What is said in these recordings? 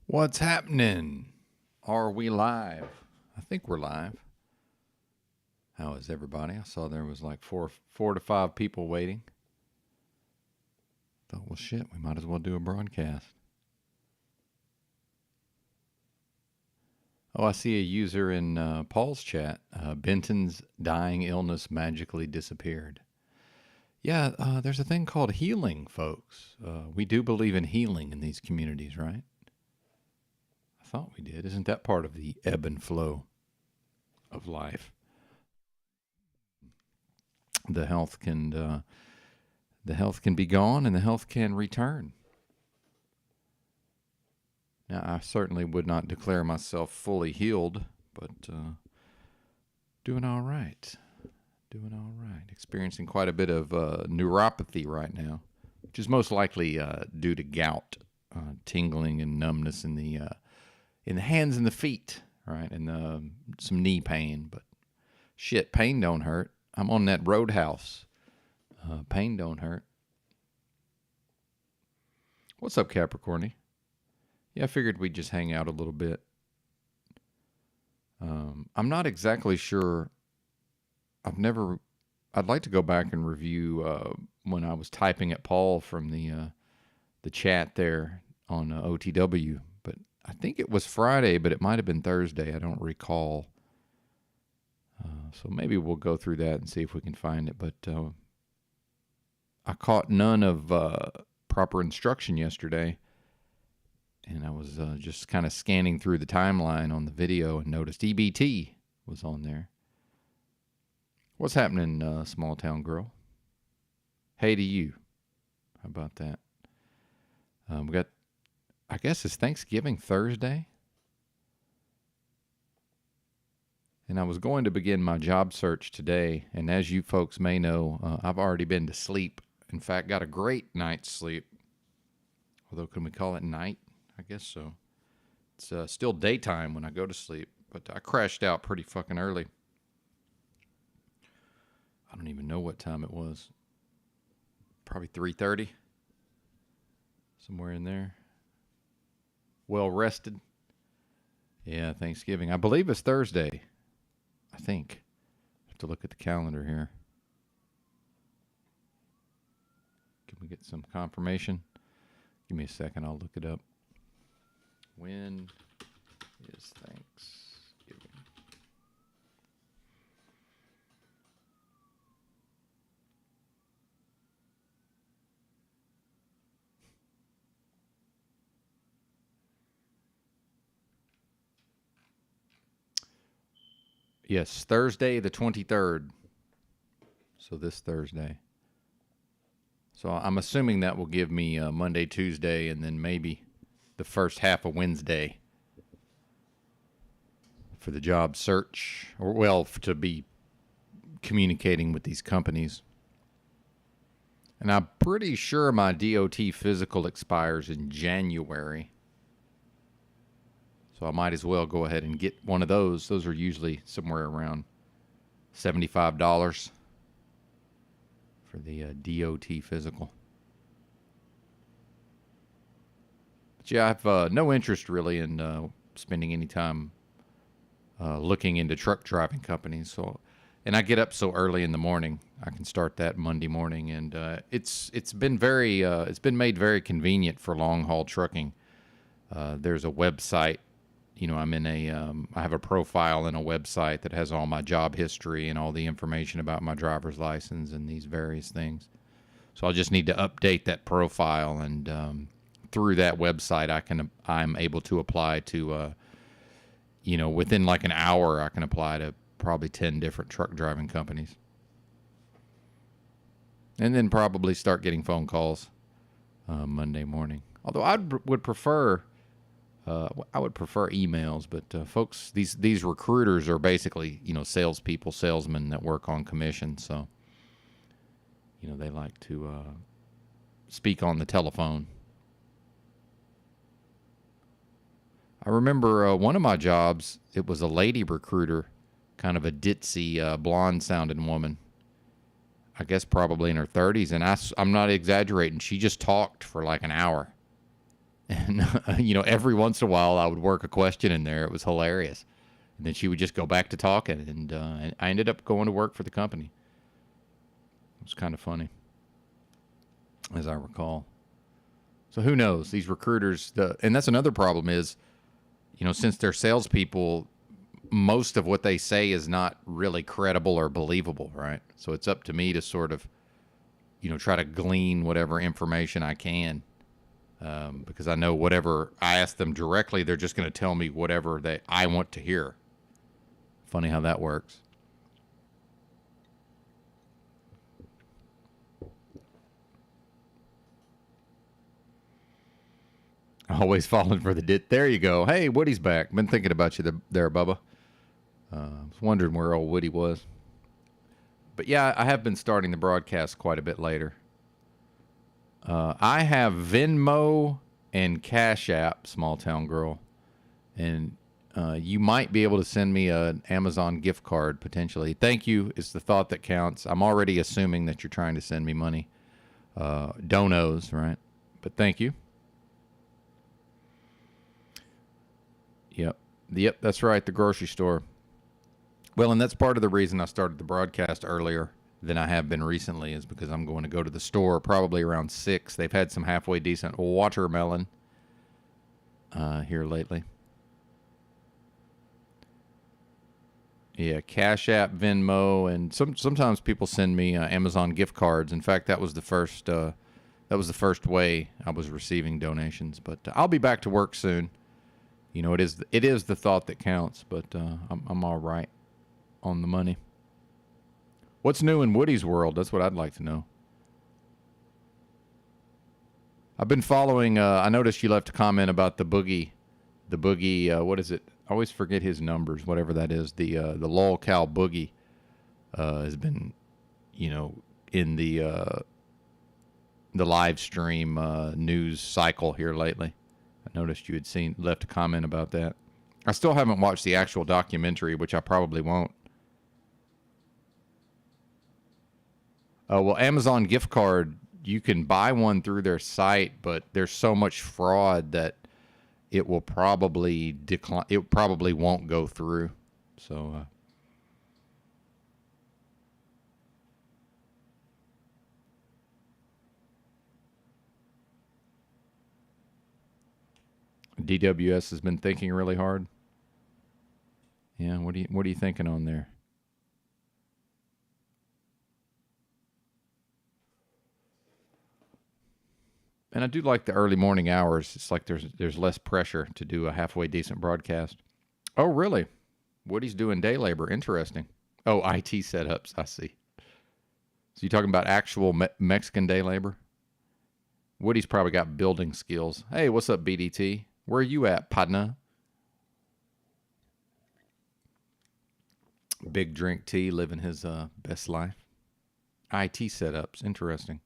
What's happening? Are we live? I think we're live. How is everybody? I saw there was like four to five people waiting. Thought, well, shit, we might as well do a broadcast. Oh, I see a user in Paul's chat. Benton's dying illness magically disappeared. Yeah, there's a thing called healing, folks. We do believe in healing in these communities, right? I thought we did. Isn't that part of the ebb and flow of life? The health can be gone and the health can return. Now, I certainly would not declare myself fully healed, but doing all right. Doing all right. Experiencing quite a bit of neuropathy right now, which is most likely due to gout, tingling and numbness in the hands and the feet, right, and some knee pain. But shit, pain don't hurt. I'm on that Roadhouse. Pain don't hurt. What's up, Capricorny? Yeah, I figured we'd just hang out a little bit. I'm not exactly sure. I'd like to go back and review when I was typing at Paul from the chat there on OTW, but I think it was Friday, but it might have been Thursday. I don't recall. So maybe we'll go through that and see if we can find it. But I caught none of proper instruction yesterday, and I was just kind of scanning through the timeline on the video and noticed EBT was on there. What's happening, small town girl? Hey to you. How about that? We got, I guess it's Thanksgiving Thursday. And I was going to begin my job search today. And as you folks may know, I've already been to sleep. In fact, got a great night's sleep. Although, can we call it night? I guess so. It's still daytime when I go to sleep. But I crashed out pretty fucking early. I don't even know what time it was. Probably 3:30. Somewhere in there. Well rested. Yeah, Thanksgiving. I believe it's Thursday. I think. I have to look at the calendar here. Can we get some confirmation? Give me a second. I'll look it up. When is Thanksgiving? Yes, Thursday the 23rd. So this Thursday. So I'm assuming that will give me Monday, Tuesday, and then maybe the first half of Wednesday for the job search, or well, to be communicating with these companies. And I'm pretty sure my DOT physical expires in January. So I might as well go ahead and get one of those. Those are usually somewhere around $75 for the DOT physical. But yeah, I've no interest really in spending any time looking into truck driving companies. So, and I get up so early in the morning. I can start that Monday morning, and it's been made very convenient for long haul trucking. There's a website. You know, I have a profile in a website that has all my job history and all the information about my driver's license and these various things. So I'll just need to update that profile, and through that website, I'm able to apply to, within like an hour, I can apply to probably 10 different truck driving companies, and then probably start getting phone calls Monday morning. Although I would prefer emails, but folks, these recruiters are basically, salesmen that work on commission. So, they like to speak on the telephone. I remember one of my jobs, it was a lady recruiter, kind of a ditzy, blonde-sounding woman. I guess probably in her 30s, and I'm not exaggerating. She just talked for like an hour. And, every once in a while I would work a question in there. It was hilarious. And then she would just go back to talking. And I ended up going to work for the company. It was kind of funny, as I recall. So who knows? These recruiters, and that's another problem is, since they're salespeople, most of what they say is not really credible or believable, right? So it's up to me to sort of, try to glean whatever information I can, because I know whatever I ask them directly, they're just going to tell me whatever I want to hear. Funny how that works. Always falling for the dit. There you go. Hey, Woody's back. Been thinking about you there, Bubba. I was wondering where old Woody was. But yeah, I have been starting the broadcast quite a bit later. I have Venmo and Cash App, Small Town Girl. And you might be able to send me an Amazon gift card, potentially. Thank you is the thought that counts. I'm already assuming that you're trying to send me money. Donos, right? But thank you. Yep, that's right, the grocery store. Well, and that's part of the reason I started the broadcast earlier than I have been recently is because I'm going to go to the store probably around 6. They've had some halfway decent watermelon here lately. Yeah, Cash App, Venmo, and sometimes people send me Amazon gift cards. In fact, that was the first way I was receiving donations. But I'll be back to work soon. It is the thought that counts, but I'm all right on the money. What's new in Woody's world? That's what I'd like to know. I've been following. I noticed you left a comment about the boogie. What is it? I always forget his numbers. Whatever that is. The lolcow boogie has been, in the live stream news cycle here lately. I noticed you had left a comment about that. I still haven't watched the actual documentary, which I probably won't. Well, Amazon gift card, you can buy one through their site, but there's so much fraud that it will probably decline. It probably won't go through. So, DWS has been thinking really hard. Yeah, what are you thinking on there? And I do like the early morning hours. It's like there's less pressure to do a halfway decent broadcast. Oh, really? Woody's doing day labor. Interesting. Oh, IT setups. I see. So you're talking about actual Mexican day labor? Woody's probably got building skills. Hey, what's up, BDT? Where are you at, partner? Big drink tea, living his best life. IT setups. Interesting.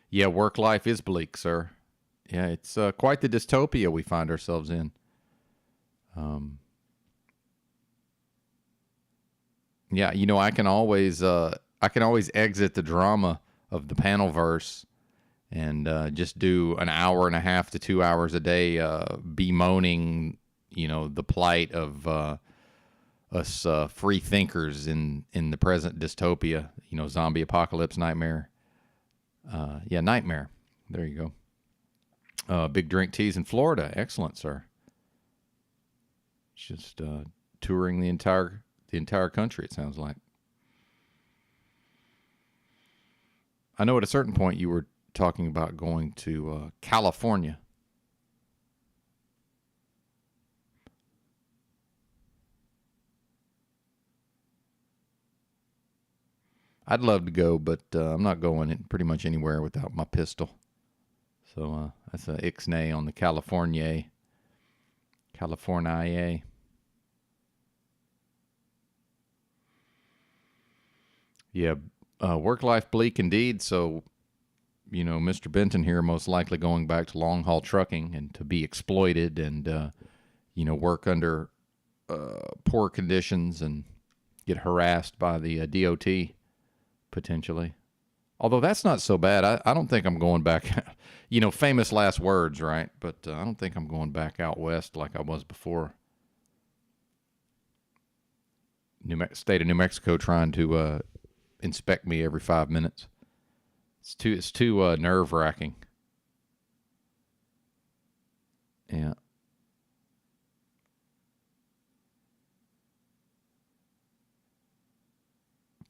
Yeah, work life is bleak, sir. Yeah, it's quite the dystopia we find ourselves in. Yeah, I can always exit the drama of the panel verse and just do an hour and a half to 2 hours a day bemoaning, the plight of us free thinkers in the present dystopia, zombie apocalypse nightmare. Yeah, nightmare. There you go. Big drink teas in Florida. Excellent, sir. Just touring the entire country, it sounds like. I know at a certain point you were talking about going to California. I'd love to go, but I'm not going pretty much anywhere without my pistol. So that's a ixnay on the California. Yeah, work-life bleak indeed. So, Mr. Benton here most likely going back to long-haul trucking and to be exploited and, work under poor conditions and get harassed by the DOT, potentially. Although that's not so bad. I don't think I'm going back. Famous last words, right? But I don't think I'm going back out west like I was before. State of New Mexico trying to inspect me every 5 minutes. It's too nerve wracking. Yeah.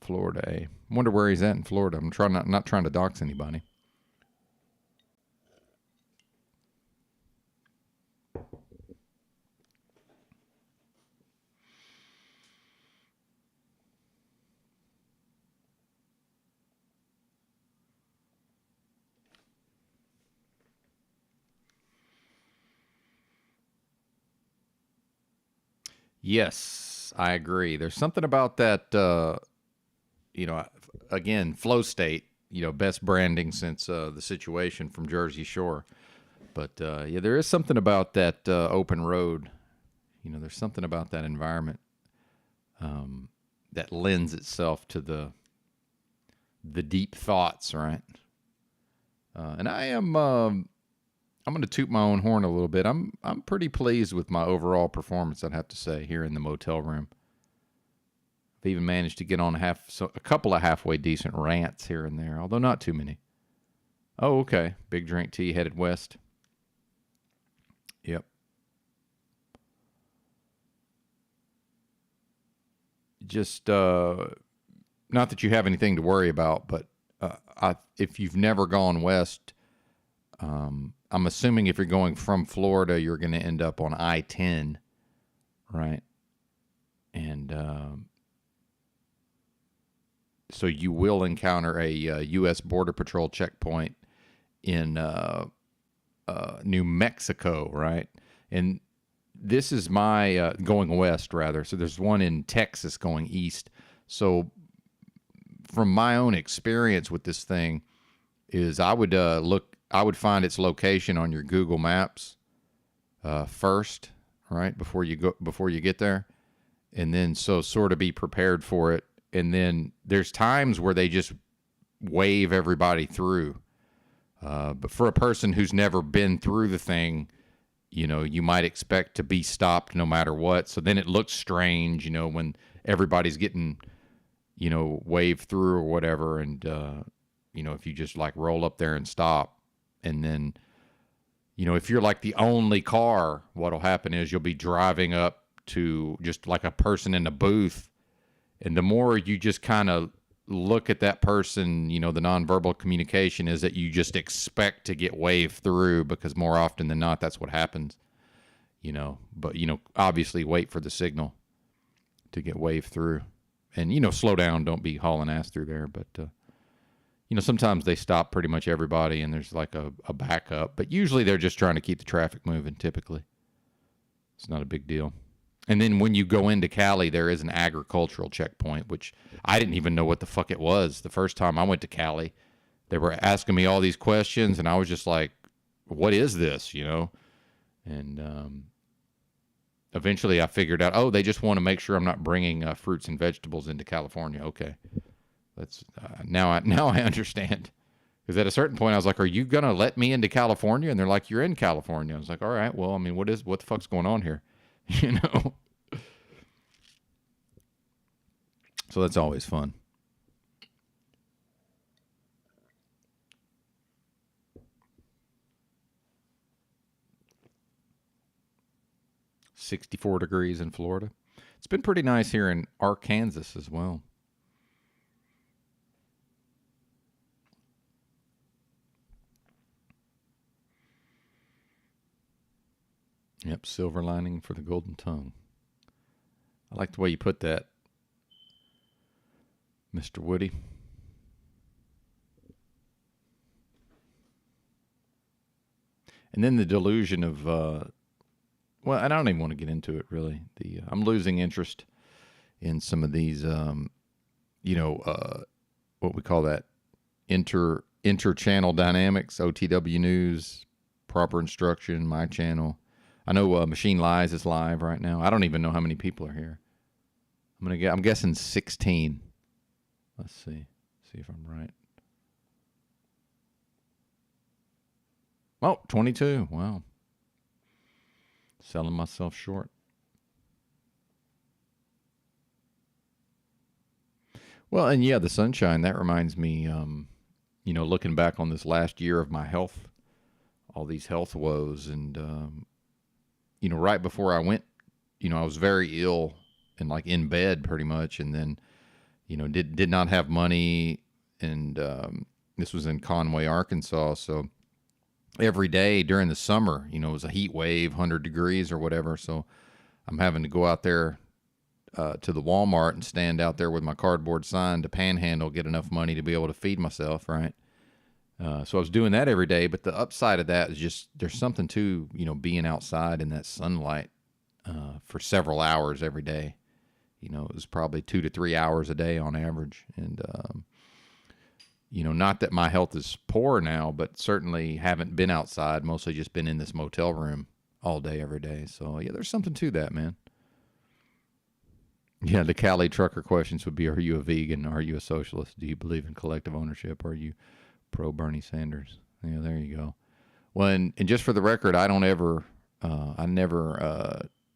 Florida, eh? Wonder where he's at in Florida. I'm not trying to dox anybody. Yes, I agree. There's something about that, again, flow state, best branding since the situation from Jersey Shore. But, yeah, there is something about that open road. There's something about that environment that lends itself to the deep thoughts, right? And I'm going to toot my own horn a little bit. I'm pretty pleased with my overall performance, I'd have to say, here in the motel room. I've even managed to get on a couple of halfway decent rants here and there, although not too many. Oh, okay. Big drink tea headed west. Yep. Just not that you have anything to worry about, but if you've never gone west, I'm assuming if you're going from Florida, you're going to end up on I-10, right? And so you will encounter a U.S. Border Patrol checkpoint in New Mexico, right? And this is my going west, rather. So there's one in Texas going east. So from my own experience with this thing is I would find its location on your Google Maps first, right? Before you get there. And then so sort of be prepared for it. And then there's times where they just wave everybody through. But for a person who's never been through the thing, you might expect to be stopped no matter what. So then it looks strange, when everybody's getting, waved through or whatever. And, if you just like roll up there and stop. And then, if you're like the only car, what'll happen is you'll be driving up to just like a person in a booth. And the more you just kind of look at that person, the nonverbal communication is that you just expect to get waved through because more often than not, that's what happens, But, obviously wait for the signal to get waved through. And, slow down, don't be hauling ass through there. But, sometimes they stop pretty much everybody and there's like a backup. But usually they're just trying to keep the traffic moving, typically. It's not a big deal. And then when you go into Cali, there is an agricultural checkpoint, which I didn't even know what the fuck it was. The first time I went to Cali, they were asking me all these questions, and I was just like, what is this, And eventually I figured out, they just want to make sure I'm not bringing fruits and vegetables into California. Okay. That's now I understand. Because at a certain point, I was like, are you going to let me into California? And they're like, you're in California. I was like, all right, well, I mean, what the fuck's going on here? So that's always fun. $64 degrees in Florida. It's been pretty nice here in Arkansas as well. Yep, silver lining for the golden tongue. I like the way you put that, Mr. Woody. And then the delusion of, well, I don't even want to get into it really. I'm losing interest in some of these, what we call that, inter-channel dynamics, OTW News, Proper Instruction, My Channel. I know Machine Lies is live right now. I don't even know how many people are here. I'm guessing 16. Let's see if I'm right. Oh, 22. Wow. Selling myself short. Well, and yeah, the sunshine, that reminds me, looking back on this last year of my health, all these health woes. And, right before I went, I was very ill and like in bed pretty much. And then, did not have money. And this was in Conway, Arkansas. So every day during the summer, it was a heat wave, 100 degrees or whatever. So I'm having to go out there to the Walmart and stand out there with my cardboard sign to panhandle, get enough money to be able to feed myself, right? So I was doing that every day. But the upside of that is just there's something to, being outside in that sunlight for several hours every day. It was probably 2 to 3 hours a day on average. And, not that my health is poor now, but certainly haven't been outside, mostly just been in this motel room all day, every day. So, yeah, there's something to that, man. Yeah, the Cali trucker questions would be, are you a vegan? Are you a socialist? Do you believe in collective ownership? Are you pro Bernie Sanders? Yeah, there you go. Well, and just for the record, I never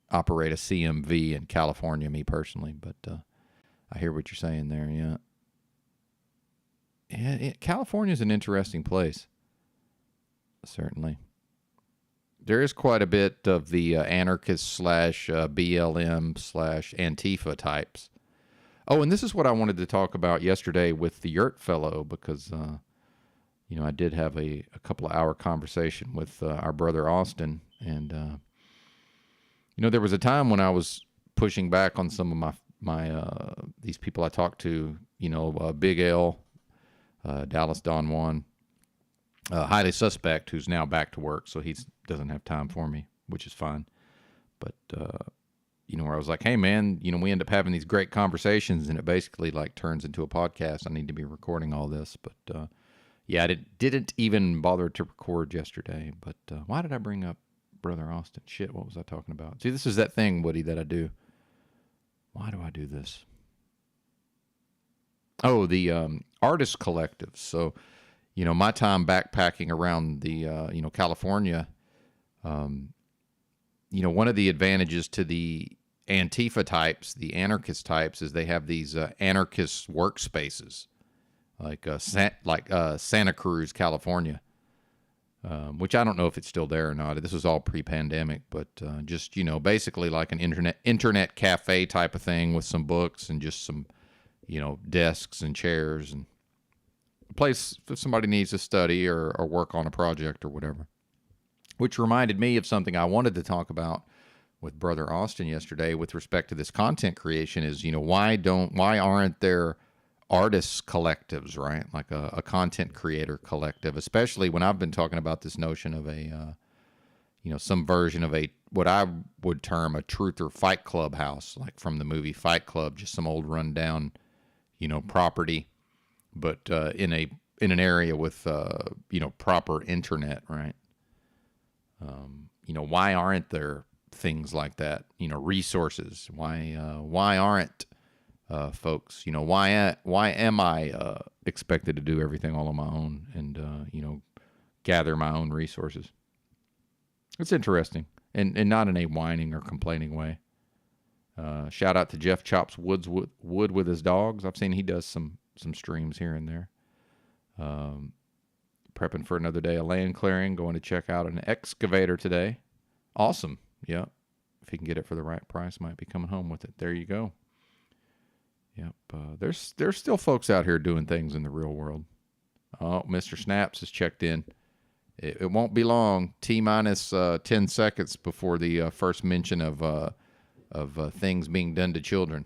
operate a CMV in California, me personally, but I hear what you're saying there, yeah. California is an interesting place, certainly. There is quite a bit of the anarchist slash BLM slash Antifa types. Oh, and this is what I wanted to talk about yesterday with the Yurt fellow because, I did have a couple of hour conversation with our brother Austin. And, there was a time when I was pushing back on some of my these people I talked to, Big L, Dallas Don Juan, highly suspect, who's now back to work, so he doesn't have time for me, which is fine. But where I was like, hey man, we end up having these great conversations, and it basically like turns into a podcast. I need to be recording all this, but yeah, I didn't even bother to record yesterday. But why did I bring up Brother Austin? Shit, what was I talking about? See, this is that thing, Woody, that I do. Why do I do this? Oh, the artist collectives. So, my time backpacking around the, California, one of the advantages to the Antifa types, the anarchist types, is they have these anarchist workspaces, like Santa Cruz, California, which I don't know if it's still there or not. This was all pre-pandemic, but just basically like an internet cafe type of thing with some books and just some desks and chairs, and a place if somebody needs to study or work on a project or whatever. Which reminded me of something I wanted to talk about with Brother Austin yesterday with respect to this content creation is, why aren't there artists collectives, right? Like a content creator collective, especially when I've been talking about this notion of a, some version of what I would term a truth or fight club house, like from the movie Fight Club, just some old rundown, property, but in an area with, proper internet, right? Why aren't there things like that? Resources. Why aren't folks? Why am I expected to do everything all on my own and gather my own resources? It's interesting, and not in a whining or complaining way. Shout out to Jeff chops wood with his dogs. I've seen he does some streams here and there. Prepping for another day of land clearing, going to check out an excavator today. Awesome. Yeah. If he can get it for the right price, might be coming home with it. There you go. Yep. There's still folks out here doing things in the real world. Oh, Mr. Snaps has checked in. It won't be long. T-minus 10 seconds before the first mention of things being done to children.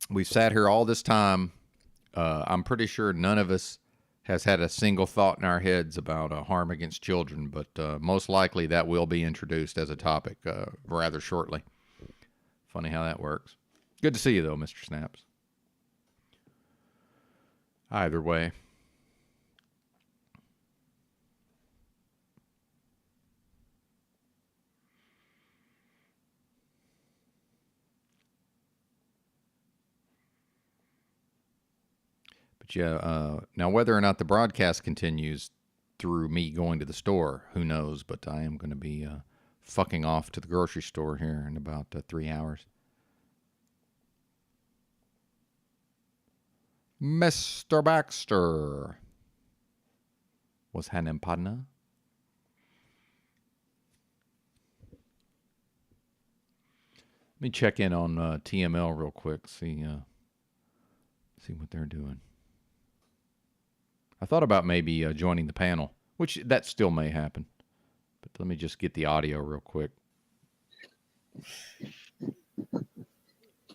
We've sat here all this time. I'm pretty sure none of us has had a single thought in our heads about harm against children, but most likely that will be introduced as a topic rather shortly. Funny how that works. Good to see you, though, Mr. Snaps. Either way. But yeah, now whether or not the broadcast continues through me going to the store, who knows? But I am going to be fucking off to the grocery store here in about 3 hours. Mr. Baxter. Was Hanem Padna? Let me check in on TML real quick, see what they're doing. I thought about maybe joining the panel, which that still may happen. But let me just get the audio real quick.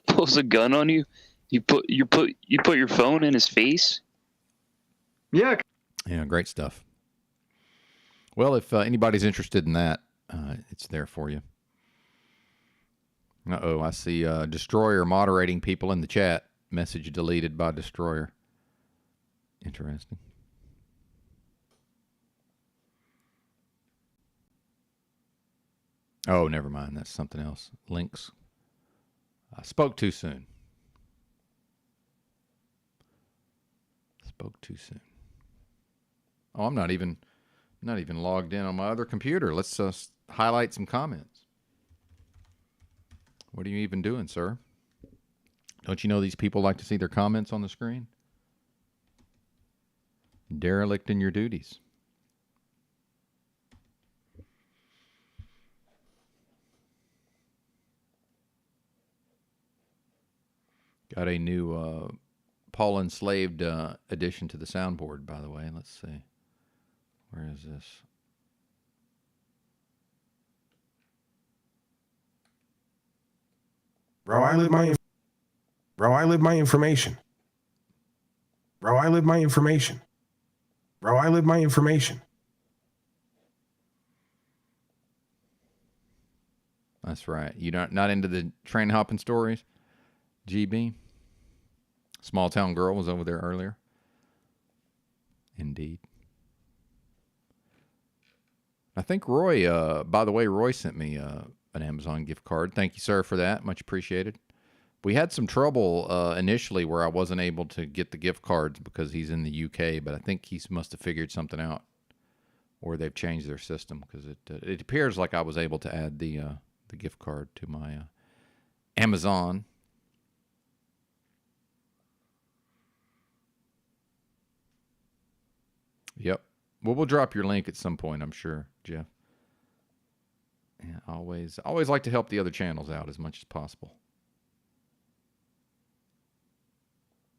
Pulls a gun on you. You put your phone in his face. Yeah. Yeah, great stuff. Well, if anybody's interested in that, it's there for you. Uh-oh, I see Destroyer moderating people in the chat. Message deleted by Destroyer. Interesting. Oh, never mind. That's something else. Links. I spoke too soon. Spoke too soon. Oh, I'm not even logged in on my other computer. Let's highlight some comments. What are you even doing, sir? Don't you know these people like to see their comments on the screen? Derelict in your duties. Got a new Paul Enslaved addition to the soundboard, by the way. Let's see. Where is this? Bro, I live my information. Bro, I live my information. Bro, I live my information. That's right. You not into the train hopping stories? GB? Small Town Girl was over there earlier. Indeed. I think Roy, by the way, Roy sent me an Amazon gift card. Thank you, sir, for that. Much appreciated. We had some trouble initially where I wasn't able to get the gift cards because he's in the UK, but I think he must have figured something out, or they've changed their system because it appears like I was able to add the gift card to my Amazon. Yep. Well, we'll drop your link at some point, I'm sure, Jeff. Yeah, always like to help the other channels out as much as possible.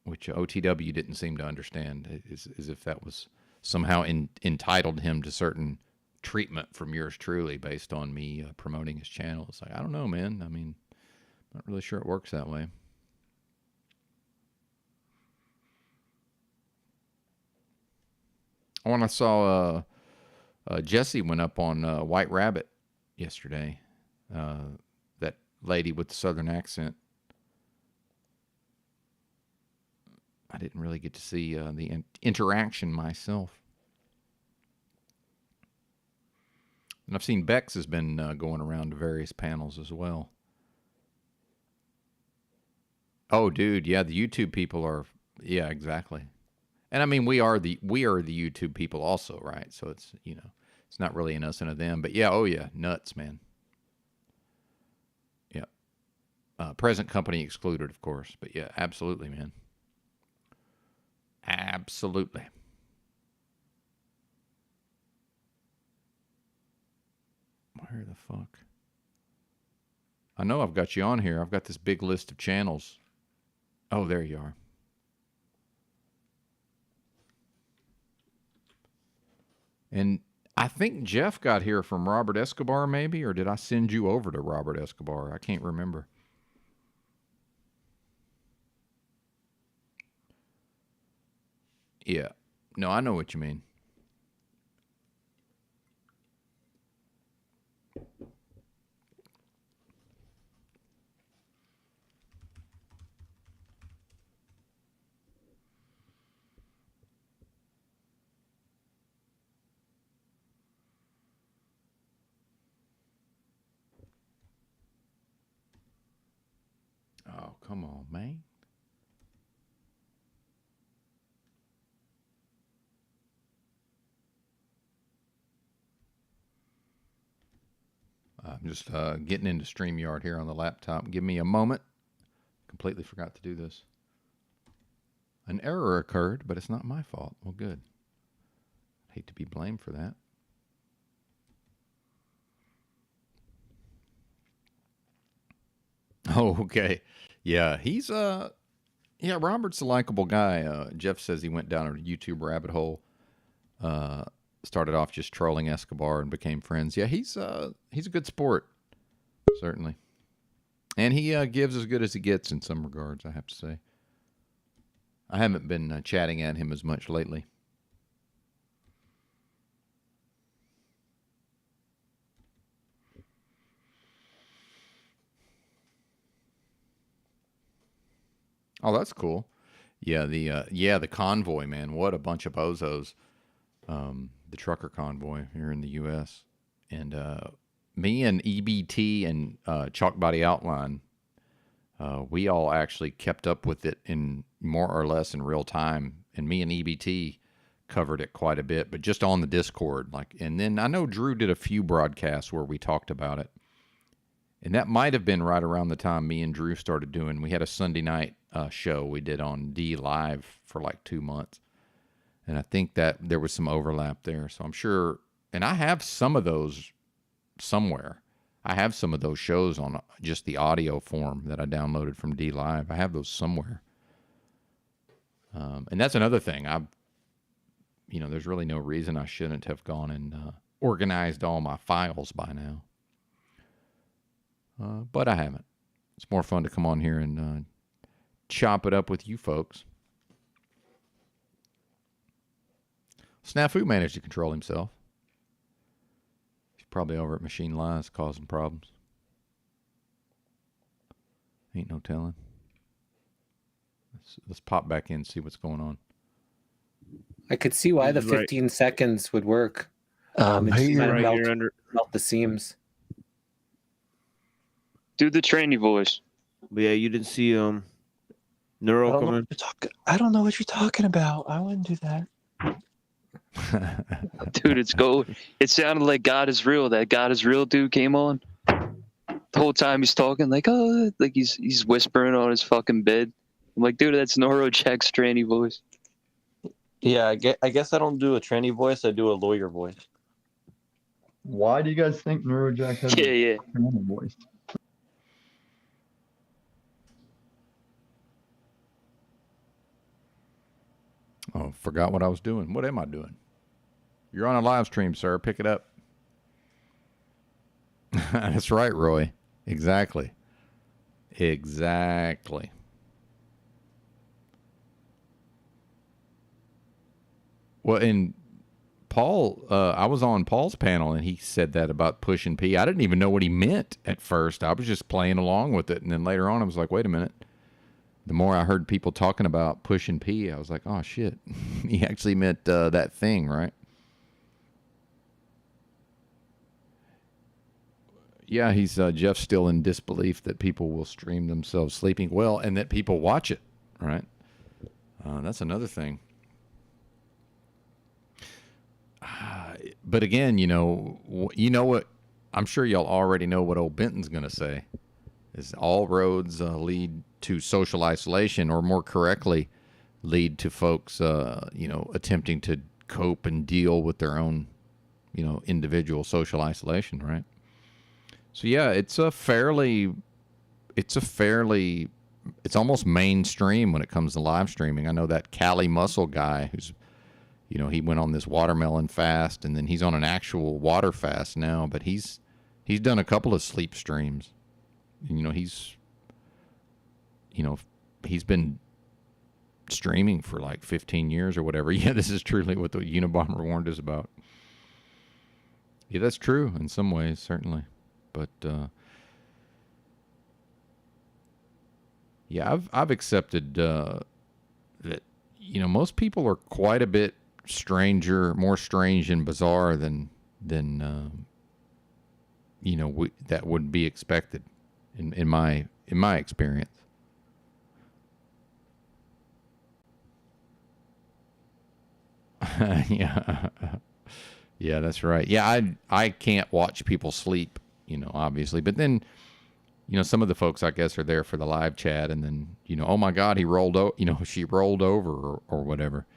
Which OTW didn't seem to understand, as if that was somehow entitled him to certain treatment from yours truly based on me promoting his channel. It's like, I don't know, man. I mean, I'm not really sure it works that way. When I saw Jesse went up on White Rabbit yesterday, that lady with the southern accent. I didn't really get to see the interaction myself. And I've seen Bex has been going around to various panels as well. Oh, dude, yeah, the YouTube people are, yeah, exactly. And I mean, we are the YouTube people also, right? So it's, you know, it's not really an us and a them, but yeah, oh yeah, nuts, man. Yeah. Present company excluded, of course, but yeah, absolutely, man. Absolutely. Where the fuck? I know I've got you on here. I've got this big list of channels. Oh, there you are. And I think Jeff got here from Robert Escobar, maybe, or did I send you over to Robert Escobar? I can't remember. Yeah. No, I know what you mean. Oh, come on, man. I'm just getting into StreamYard here on the laptop. Give me a moment. Completely forgot to do this. An error occurred, but it's not my fault. Well, good. Hate to be blamed for that. Oh, okay. Yeah, he's Robert's a likable guy. Jeff says he went down a YouTube rabbit hole. Started off just trolling Escobar and became friends. Yeah, he's a good sport, certainly. And he gives as good as he gets in some regards, I have to say. I haven't been chatting at him as much lately. Oh, that's cool. Yeah, the convoy, man. What a bunch of bozos. The trucker convoy here in the U.S. And me and EBT and Chalk Body Outline, we all actually kept up with it in more or less in real time. And me and EBT covered it quite a bit, but just on the Discord. And then I know Drew did a few broadcasts where we talked about it. And that might have been right around the time me and Drew started doing. We had a Sunday night show we did on D Live for like 2 months. And I think that there was some overlap there. So I'm sure, and I have some of those somewhere. I have some of those shows on just the audio form that I downloaded from D Live. I have those somewhere. And that's another thing. There's really no reason I shouldn't have gone and organized all my files by now. But I haven't. It's more fun to come on here and chop it up with you folks. Snafu managed to control himself. He's probably over at Machine Lies causing problems. Ain't no telling. Let's pop back in and see what's going on. I could see why the 15 seconds would work. It's Hey, kind of right here under. melt the seams. Do the trainee voice. But yeah, you didn't see Neuro coming. I don't know what you're talking about. I wouldn't do that. Dude, it sounded like God is real. That God is real dude came on. The whole time he's talking like he's whispering on his fucking bed. I'm like, dude, that's Neurojack's trainee voice. Yeah, I guess I don't do a tranny voice. I do a lawyer voice. Why do you guys think Neurojack has Yeah. a normal voice? Oh, forgot what I was doing. What am I doing? You're on a live stream, sir. Pick it up. That's right, Roy. Exactly. Well, and Paul, I was on Paul's panel, and he said that about pushing P. I didn't even know what he meant at first. I was just playing along with it, and then later on, I was like, wait a minute. The more I heard people talking about pushing P, I was like, oh, shit. He actually meant that thing, right? Yeah, he's Jeff's still in disbelief that people will stream themselves sleeping well and that people watch it, right? That's another thing. But again, you know what? I'm sure y'all already know what old Benton's going to say. Is all roads lead to social isolation, or more correctly, lead to folks, attempting to cope and deal with their own, individual social isolation, right? So yeah, it's almost mainstream when it comes to live streaming. I know that Cali Muscle guy who's, he went on this watermelon fast, and then he's on an actual water fast now, but he's done a couple of sleep streams. And, he's been streaming for like 15 years or whatever. Yeah, this is truly what the Unabomber warned us about. Yeah, that's true in some ways, certainly. But, yeah, I've accepted that, most people are quite a bit more strange and bizarre than that would be expected in my experience. Yeah. Yeah, that's right. Yeah, I can't watch people sleep obviously. But then, some of the folks, I guess, are there for the live chat, and then, oh my God, he rolled over, she rolled over or whatever.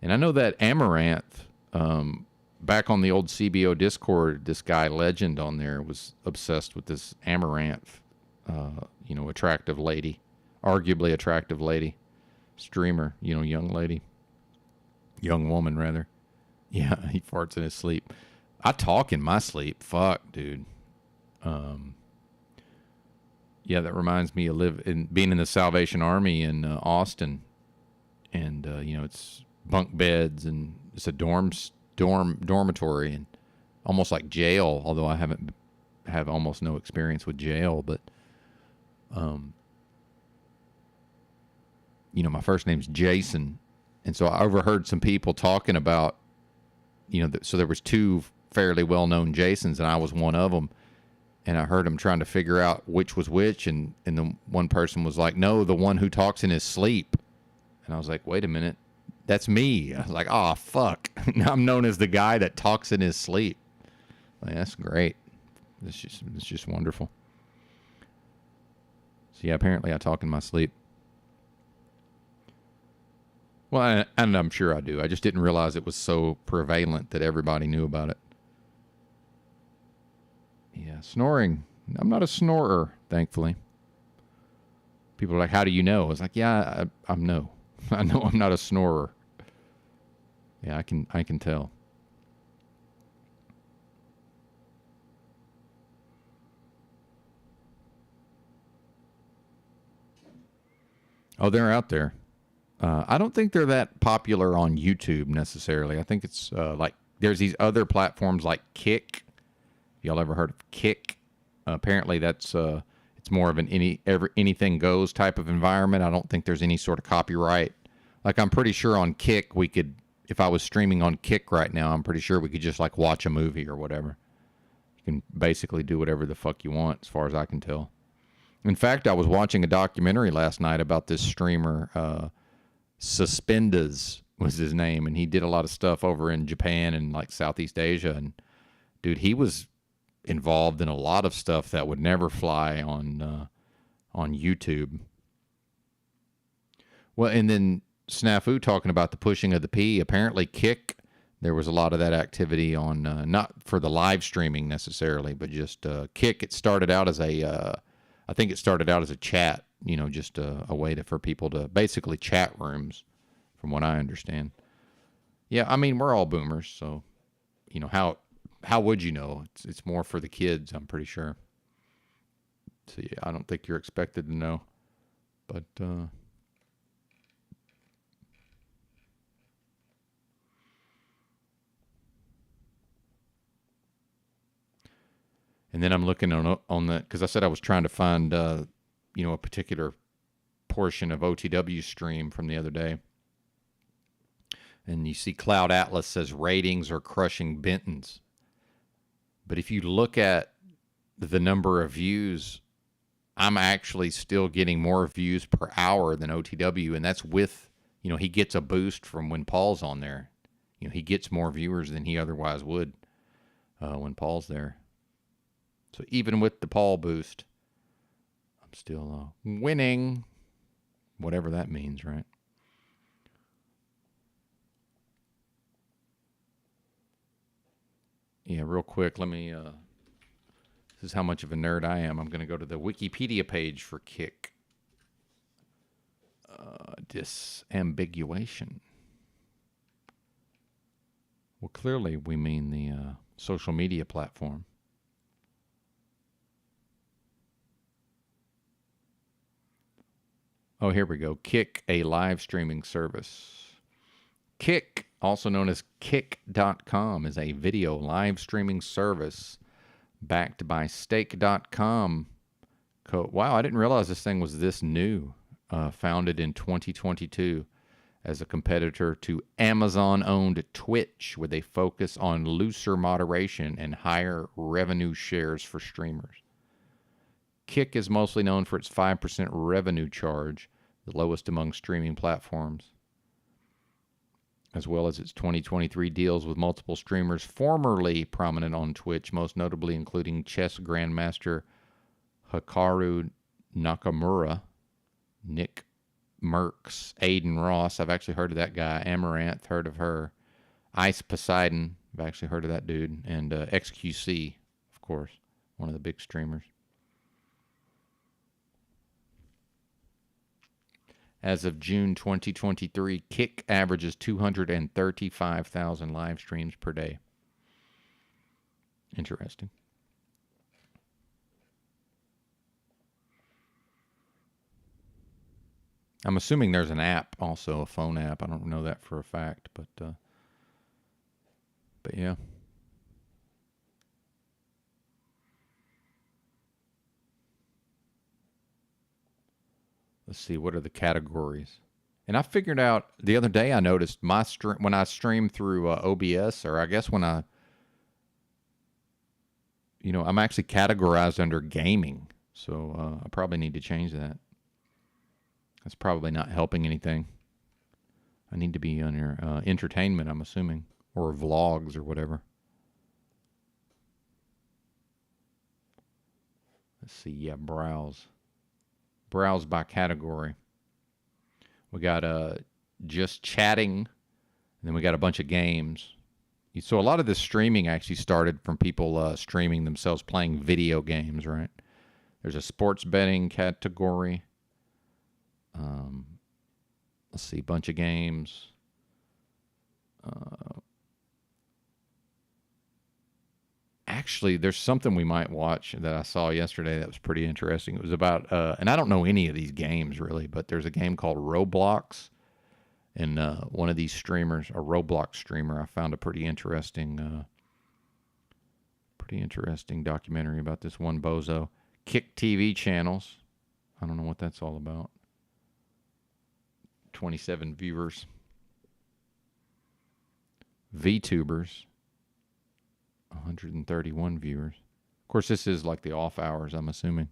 And I know that Amaranth, back on the old CBO Discord, this guy Legend on there was obsessed with this Amaranth, attractive lady, arguably attractive lady, streamer, young woman rather. Yeah, he farts in his sleep. I talk in my sleep. Fuck, dude. Yeah, that reminds me of being in the Salvation Army in Austin, and it's bunk beds and it's a dormitory and almost like jail. Although I have almost no experience with jail, but my first name's Jason, and so I overheard some people talking about, so there was two fairly well-known Jasons, and I was one of them. And I heard him trying to figure out which was which, and the one person was like, no, the one who talks in his sleep. And I was like, wait a minute, that's me. I was like, oh, fuck. Now I'm known as the guy that talks in his sleep. Like, that's great. It's just wonderful. So yeah, apparently I talk in my sleep. Well, and I'm sure I do. I just didn't realize it was so prevalent that everybody knew about it. Yeah, snoring. I'm not a snorer, thankfully. People are like, how do you know? I was like, yeah, I know. I know I'm not a snorer. Yeah, I can tell. Oh, they're out there. I don't think they're that popular on YouTube necessarily. I think it's like there's these other platforms like Kick. Y'all ever heard of Kick? Apparently that's it's more of an anything goes type of environment. I don't think there's any sort of copyright. Like I'm pretty sure on Kick we could, if I was streaming on Kick right now, I'm pretty sure we could just like watch a movie or whatever. You can basically do whatever the fuck you want as far as I can tell. In fact, I was watching a documentary last night about this streamer, Suspenders was his name, and he did a lot of stuff over in Japan and like Southeast Asia. And dude, he was involved in a lot of stuff that would never fly on YouTube. Well, and then Snafu talking about the pushing of the P. Apparently, Kick, there was a lot of that activity on, not for the live streaming necessarily, but just Kick. It started out as I think it started out as a chat, just a way for people to basically chat rooms, from what I understand. Yeah, I mean, we're all boomers, so, how would you know? It's more for the kids, I'm pretty sure. So, yeah, I don't think you're expected to know. But, and then I'm looking on the, because I said I was trying to find, a particular portion of OTW stream from the other day. And you see Cloud Atlas says ratings are crushing Benton's. But if you look at the number of views, I'm actually still getting more views per hour than OTW. And that's with, he gets a boost from when Paul's on there. He gets more viewers than he otherwise would when Paul's there. So even with the Paul boost, I'm still winning, whatever that means, right? Yeah, real quick, let me, this is how much of a nerd I am. I'm going to go to the Wikipedia page for Kick. Disambiguation. Well, clearly we mean the social media platform. Oh, here we go. Kick, a live streaming service. Kick, also known as Kick.com, is a video live streaming service backed by Stake.com. Wow, I didn't realize this thing was this new. Founded in 2022 as a competitor to Amazon-owned Twitch with a focus on looser moderation and higher revenue shares for streamers. Kick is mostly known for its 5% revenue charge, the lowest among streaming platforms. as well as its 2023 deals with multiple streamers formerly prominent on Twitch, most notably including chess grandmaster Hikaru Nakamura, Nick Merckx, Aiden Ross. I've actually heard of that guy. Amaranth, heard of her. Ice Poseidon, I've actually heard of that dude. And XQC, of course, one of the big streamers. As of June 2023, Kick averages 235,000 live streams per day. Interesting. I'm assuming there's an app also, a phone app. I don't know that for a fact, but yeah. Let's see, what are the categories? And I figured out the other day, I noticed my when I stream through OBS, or I guess when I'm actually categorized under gaming. So I probably need to change that. That's probably not helping anything. I need to be under entertainment, I'm assuming, or vlogs or whatever. Let's see, yeah, browse. Browse by category. We got just chatting, and then we got a bunch of games. So a lot of this streaming actually started from people streaming themselves playing video games, right? There's a sports betting category. Let's see, bunch of games. Actually, there's something we might watch that I saw yesterday that was pretty interesting. It was about, and I don't know any of these games really, but there's a game called Roblox. And one of these streamers, a Roblox streamer, I found a pretty interesting documentary about this one bozo. Kick TV channels. I don't know what that's all about. 27 viewers. VTubers. 131 viewers. Of course, this is like the off hours, I'm assuming.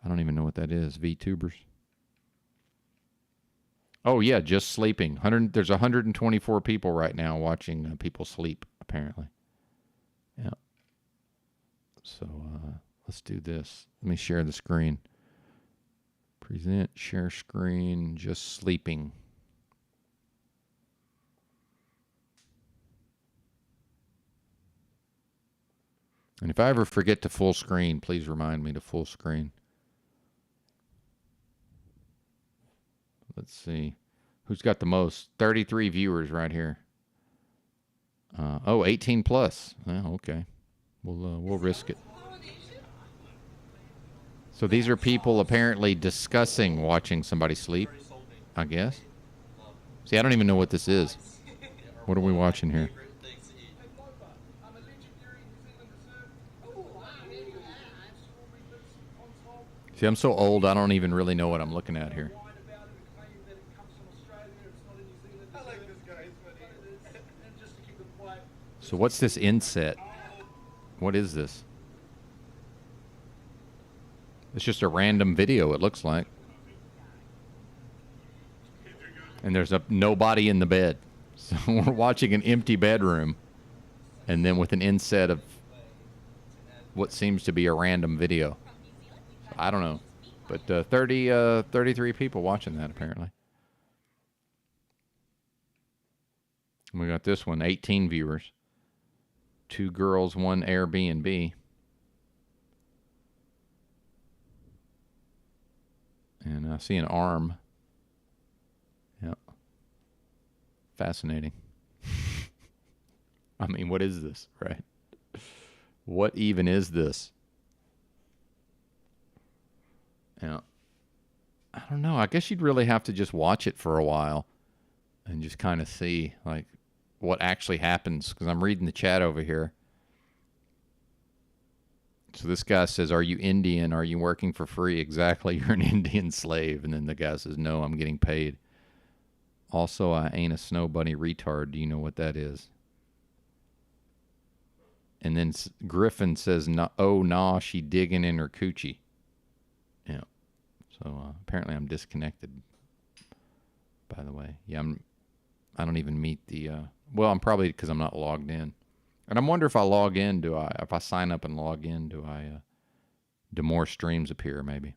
I don't even know what that is. VTubers. Oh, yeah, just sleeping. There's 124 people right now watching people sleep, apparently. Yeah. So let's do this. Let me share the screen. Present, share screen, just sleeping. And if I ever forget to full screen, please remind me to full screen. Let's see. Who's got the most? 33 viewers right here. 18 plus. Oh, okay. We'll risk it. So these are people apparently discussing watching somebody sleep, I guess. See, I don't even know what this is. What are we watching here? See, I'm so old, I don't even really know what I'm looking at here. So what's this inset? What is this? It's just a random video, it looks like. And there's nobody in the bed. So we're watching an empty bedroom. And then with an inset of what seems to be a random video. I don't know. But 33 people watching that, apparently. And we got this one, 18 viewers. 2 girls, 1 Airbnb. And I see an arm. Yep. Fascinating. I mean, what is this, right? What even is this? Yeah. I don't know. I guess you'd really have to just watch it for a while and just kind of see, like, what actually happens. Because I'm reading the chat over here. So this guy says, are you Indian? Are you working for free? Exactly, you're an Indian slave. And then the guy says, no, I'm getting paid. Also, I ain't a snow bunny retard. Do you know what that is? And then Griffin says, no, oh, nah, she digging in her coochie. Yeah. So apparently I'm disconnected, by the way. Yeah, I don't even meet the. Well, I'm probably because I'm not logged in, and I wonder if I log in, if I sign up and log in, do more streams appear? Maybe.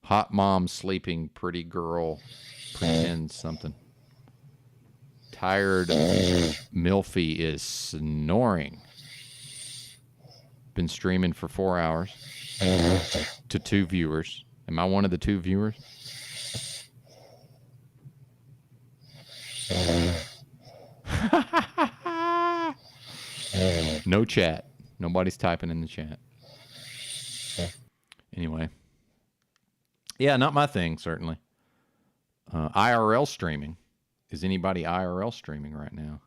Hot mom sleeping, pretty girl pretends something. Tired Milfy is snoring. Been streaming for 4 hours to 2 viewers. Am I one of the 2 viewers? No chat. Nobody's typing in the chat. Anyway. Yeah, not my thing, certainly. IRL streaming. Is anybody IRL streaming right now?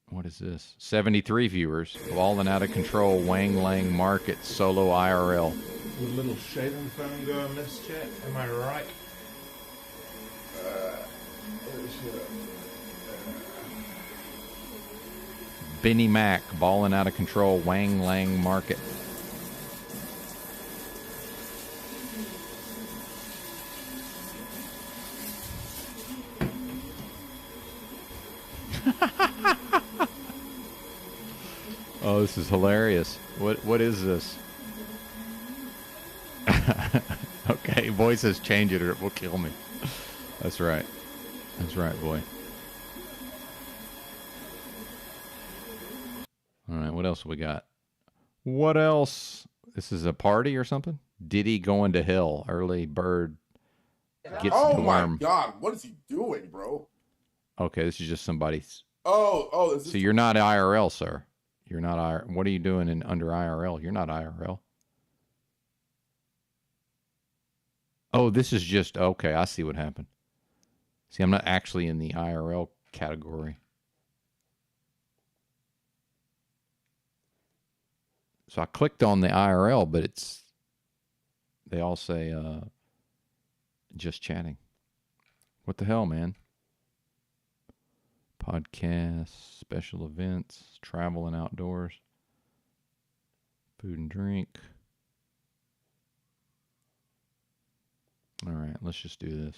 What is this? 73 viewers. Balling out of control. Wang Lang Market. Solo IRL. With a little shaving foam going this chat, am I right? Benny Mac. Balling out of control. Wang Lang Market. Oh, this is hilarious. What is this? Okay, boy says change it or it will kill me. That's right. That's right, boy. All right, what else we got? What else? This is a party or something? Diddy going to hell. Early bird gets Oh dorm. my god, what is he doing, bro? Okay, this is just somebody's. Oh, So you're not IRL, sir. You're not IRL. What are you doing under IRL? You're not IRL. Oh, this is just, okay, I see what happened. See, I'm not actually in the IRL category. So I clicked on the IRL, but they all say just chatting. What the hell, man? Podcasts, special events, travel and outdoors, food and drink. All right, let's just do this.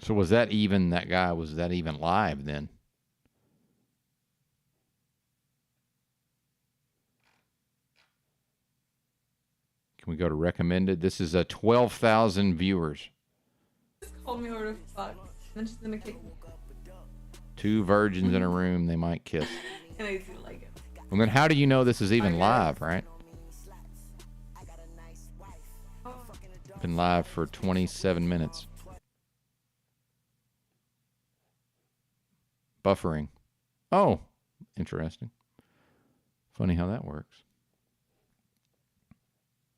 So was that even live then? Can we go to recommended? This is 12,000 viewers. Told me where to fuck. And then she's gonna kick me. 2 virgins in a room, they might kiss. And I do like it. And then how do you know this is even live, right? Been live for 27 minutes. Buffering. Oh, interesting. Funny how that works.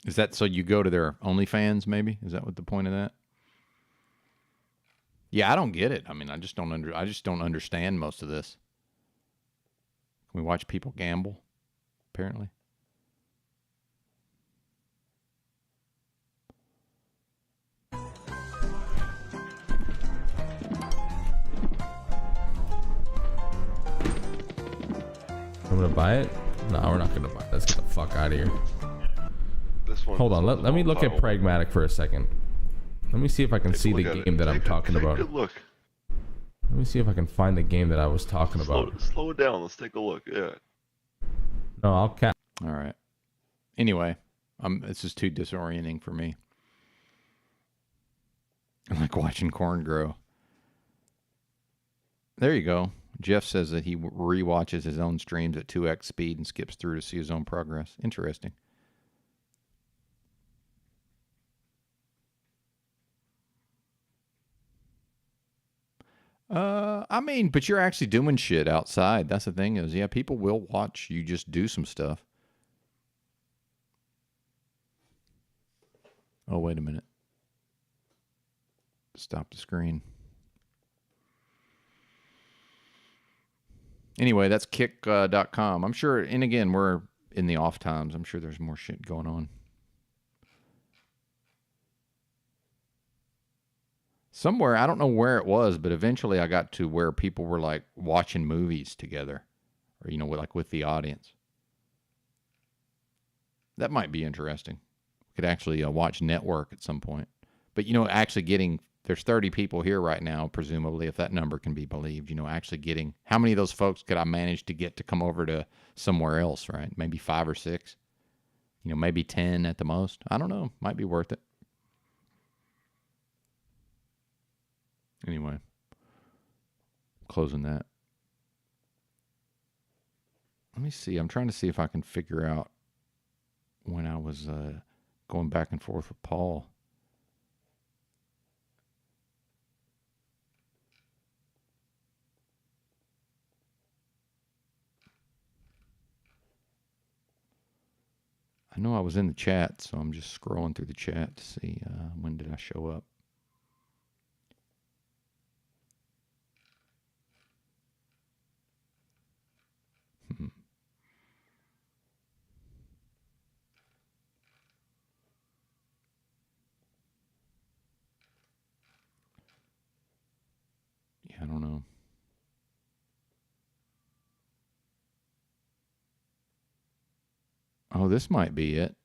Is that so you go to their OnlyFans, maybe? Is that what the point of that? Yeah, I don't get it. I mean, I just don't understand most of this. Can we watch people gamble? Apparently. I'm gonna buy it? No, we're not gonna buy it. Let's get the fuck out of here. Hold on, let me look at Pragmatic for a second. Let me see if I can see the game that I'm talking about. Take a look. Let me see if I can find the game that I was talking about. Slow it down. Let's take a look. Yeah. No, I'll cap. All right. Anyway, this is too disorienting for me. I like watching corn grow. There you go. Jeff says that he rewatches his own streams at 2x speed and skips through to see his own progress. Interesting. I mean, but you're actually doing shit outside. That's the thing is, yeah, people will watch you just do some stuff. Oh, wait a minute. Stop the screen. Anyway, that's kick.com. I'm sure, and again, we're in the off times. I'm sure there's more shit going on. Somewhere, I don't know where it was, but eventually I got to where people were like watching movies together, or, you know, like with the audience. That might be interesting. Could actually watch Network at some point. But, you know, actually getting, there's 30 people here right now, presumably, if that number can be believed, you know, actually getting, how many of those folks could I manage to get to come over to somewhere else, right? Maybe 5 or 6, you know, maybe 10 at the most. I don't know. Might be worth it. Anyway, closing that. Let me see. I'm trying to see if I can figure out when I was going back and forth with Paul. I know I was in the chat, so I'm just scrolling through the chat to see when did I show up. Yeah, I don't know. Oh, this might be it.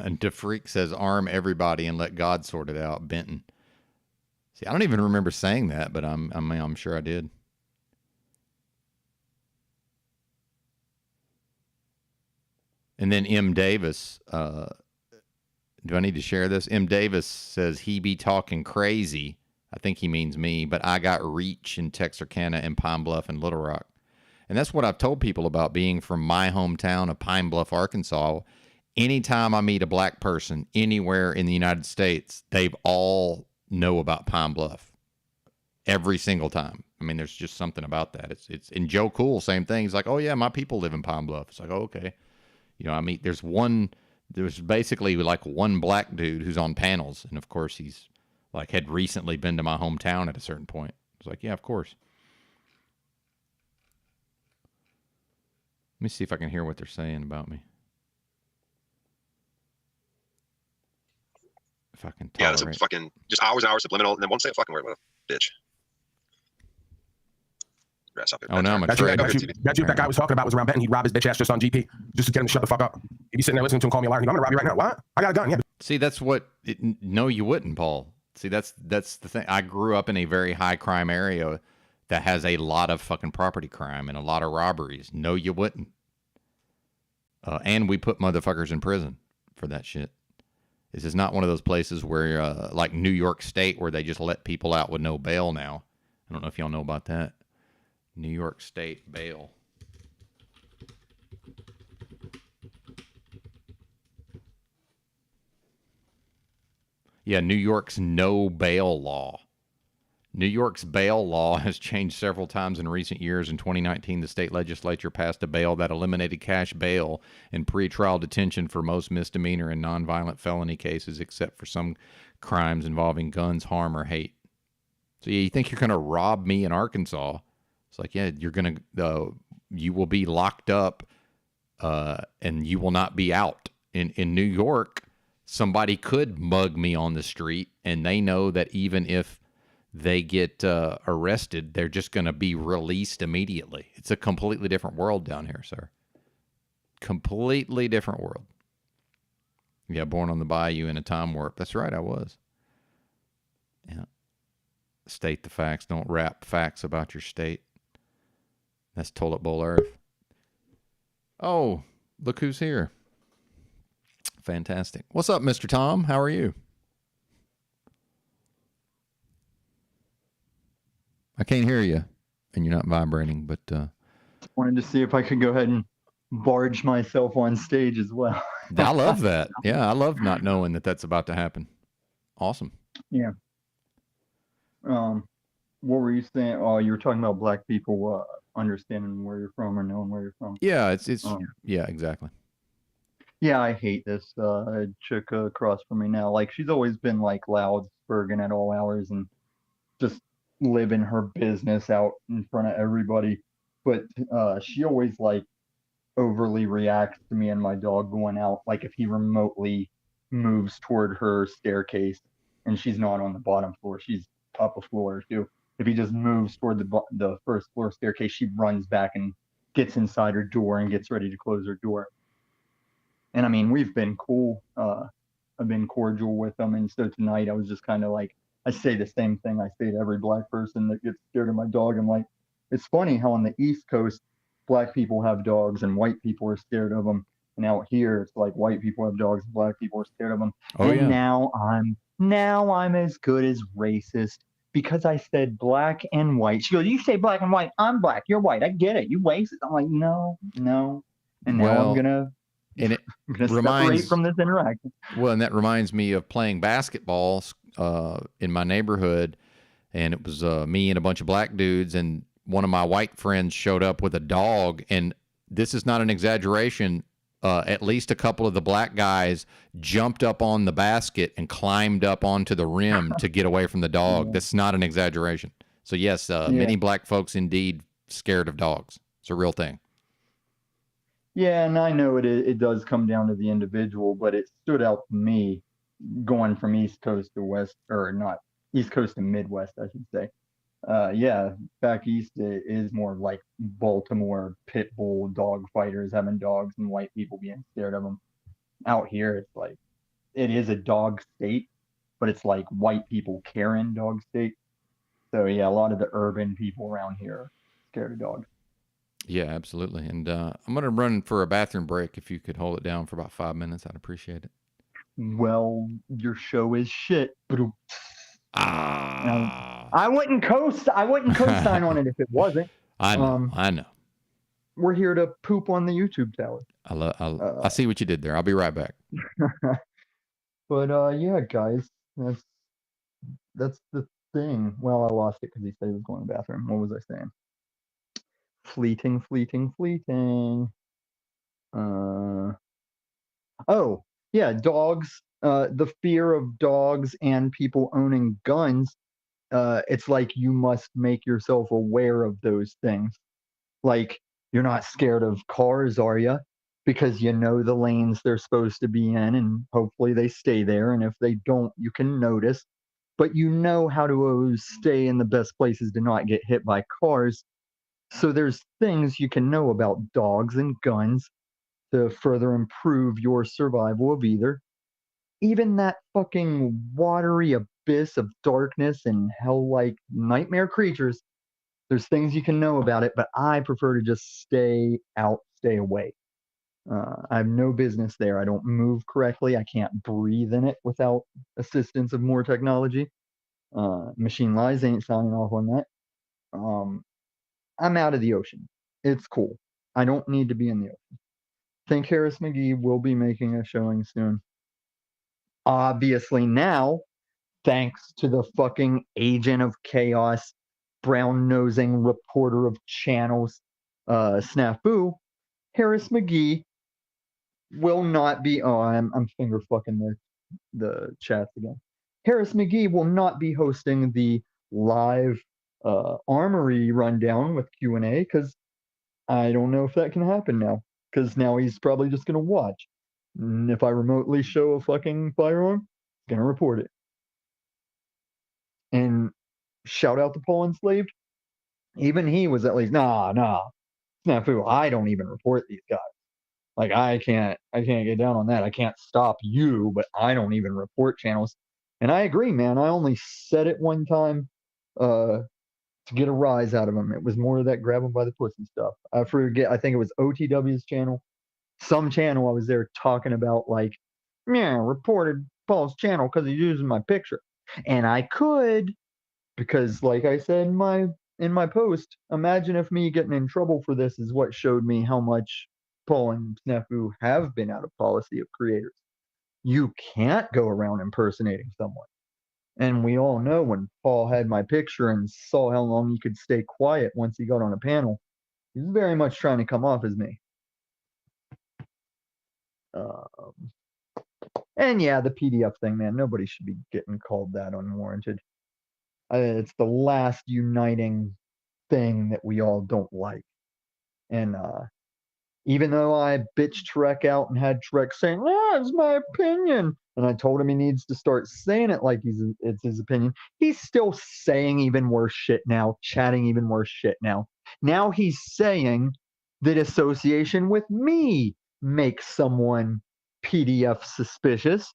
And DeFreak says, arm everybody and let God sort it out. Benton. See, I don't even remember saying that, but I'm sure I did. And then M. Davis, do I need to share this? M. Davis says, he be talking crazy. I think he means me, but I got reach in Texarkana and Pine Bluff and Little Rock. And that's what I've told people about being from my hometown of Pine Bluff, Arkansas. Anytime I meet a black person anywhere in the United States, they've all know about Pine Bluff. Every single time. I mean, there's just something about that. It's and Joe Cool, same thing. He's like, oh yeah, my people live in Pine Bluff. It's like, oh, okay. You know, I mean, there's basically like one black dude who's on panels. And of course he's like had recently been to my hometown at a certain point. It's like, yeah, of course. Let me see if I can hear what they're saying about me. If I can tolerate. Yeah, that's a fucking just hours and hours subliminal, and then won't say a fucking word. What a bitch. Oh no, I'm a That's traitor. That guy was talking about was around Benton. He'd rob his bitch ass just on GP, just to get him to shut the fuck up. He'd be sitting there listening to him call me a liar. I'm gonna rob you right now. What? I got a gun. Yeah. See, that's what. No, you wouldn't, Paul. See, that's the thing. I grew up in a very high crime area that has a lot of fucking property crime and a lot of robberies. No, you wouldn't. And we put motherfuckers in prison for that shit. This is not one of those places where, like New York State, where they just let people out with no bail now. I don't know if y'all know about that. New York State bail. Yeah, New York's no bail law. New York's bail law has changed several times in recent years. In 2019, the state legislature passed a bill that eliminated cash bail and pretrial detention for most misdemeanor and nonviolent felony cases, except for some crimes involving guns, harm, or hate. So yeah, you think you're going to rob me in Arkansas? It's like, yeah, you're going to, you will be locked up and you will not be out. In New York, somebody could mug me on the street, and they know that even if they get arrested, they're just going to be released immediately. It's a completely different world down here, sir. Completely different world. Yeah, born on the bayou in a time warp. That's right, I was. Yeah. State the facts. Don't rap facts about your state. That's Toilet Bowl Earth. Oh, look who's here. Fantastic. What's up, Mr. Tom? How are you? I can't hear you, and you're not vibrating, but... wanted to see if I could go ahead and barge myself on stage as well. I love that. Yeah, I love not knowing that that's about to happen. Awesome. Yeah. What were you saying? Oh, you were talking about black people understanding where you're from or knowing where you're from. Yeah, it's yeah, exactly. Yeah, I hate this chick across from me now. Like, she's always been like loud, spurging at all hours and just living her business out in front of everybody. But she always like overly reacts to me and my dog going out. Like if he remotely moves toward her staircase and she's not on the bottom floor, she's up a floor or two. If he just moves toward the first floor staircase, she runs back and gets inside her door and gets ready to close her door. And I mean, we've been cool. I've been cordial with them. And so tonight I was just kind of like, I say the same thing I say to every black person that gets scared of my dog. I'm like, it's funny how on the East Coast, black people have dogs and white people are scared of them. And out here, it's like white people have dogs and black people are scared of them. Oh, and yeah. now I'm as good as racist because I said black and white. She goes, you say black and white. I'm black. You're white. I get it. You racist. I'm like, no. And now I'm gonna separate from this interaction. Well, and that reminds me of playing basketball in my neighborhood, and it was me and a bunch of black dudes, and one of my white friends showed up with a dog, and this is not an exaggeration. At least a couple of the black guys jumped up on the basket and climbed up onto the rim to get away from the dog. That's not an exaggeration. So yes, many black folks indeed scared of dogs. It's a real thing. Yeah, and I know it does come down to the individual, but it stood out to me going from East Coast to West, or not East Coast to Midwest, I should say. Yeah, back east it is more like Baltimore pit bull dog fighters having dogs and white people being scared of them. Out here, it's like it is a dog state, but it's like white people caring dog state. So yeah, a lot of the urban people around here are scared of dogs. Yeah, absolutely. And I'm going to run for a bathroom break. If you could hold it down for about 5 minutes, I'd appreciate it. Well, your show is shit. Ah. I wouldn't co-sign on it if it wasn't. I know. We're here to poop on the YouTube tower. I see what you did there. I'll be right back. But yeah, guys, that's the thing. Well, I lost it because he said he was going to the bathroom. What was I saying? Fleeting. Oh, yeah, dogs. The fear of dogs and people owning guns. It's like you must make yourself aware of those things. Like, you're not scared of cars, are you? Because you know the lanes they're supposed to be in, and hopefully they stay there. And if they don't, you can notice. But you know how to stay in the best places to not get hit by cars. So there's things you can know about dogs and guns to further improve your survival of either. Even that fucking watery abyss of darkness and hell-like nightmare creatures, there's things you can know about it, but I prefer to just stay out, stay away. I have no business there. I don't move correctly. I can't breathe in it without assistance of more technology. Machine Lies ain't signing off on that. I'm out of the ocean. It's cool. I don't need to be in the ocean. Think Harris McGee will be making a showing soon. Obviously now, thanks to the fucking agent of chaos, brown-nosing reporter of channels, Snafu, Harris McGee will not be. Oh, I'm finger fucking the chats again. Harris McGee will not be hosting the live Armory rundown with Q&A because I don't know if that can happen now. Because now he's probably just gonna watch. And if I remotely show a fucking firearm, he's gonna report it. And shout out to Paul Enslaved. Even he was at least nah, Snafu. I don't even report these guys. Like I can't get down on that. I can't stop you, but I don't even report channels. And I agree, man. I only said it one time to get a rise out of him. It was more of that grab him by the pussy stuff. I forget. I think it was OTW's channel. Some channel I was there talking about like, yeah, reported Paul's channel because he's using my picture. And I could, because like I said in my post, imagine if me getting in trouble for this is what showed me how much Paul and Snafu have been out of policy of creators. You can't go around impersonating someone. And we all know when Paul had my picture and saw how long he could stay quiet once he got on a panel, he was very much trying to come off as me. And yeah, the PDF thing, man, nobody should be getting called that unwarranted. It's the last uniting thing that we all don't like. And even though I bitched Trek out and had Trek saying, it's my opinion, and I told him he needs to start saying it like it's his opinion, he's still saying even worse shit now, chatting even worse shit now. Now he's saying that association with me makes someone PDF suspicious.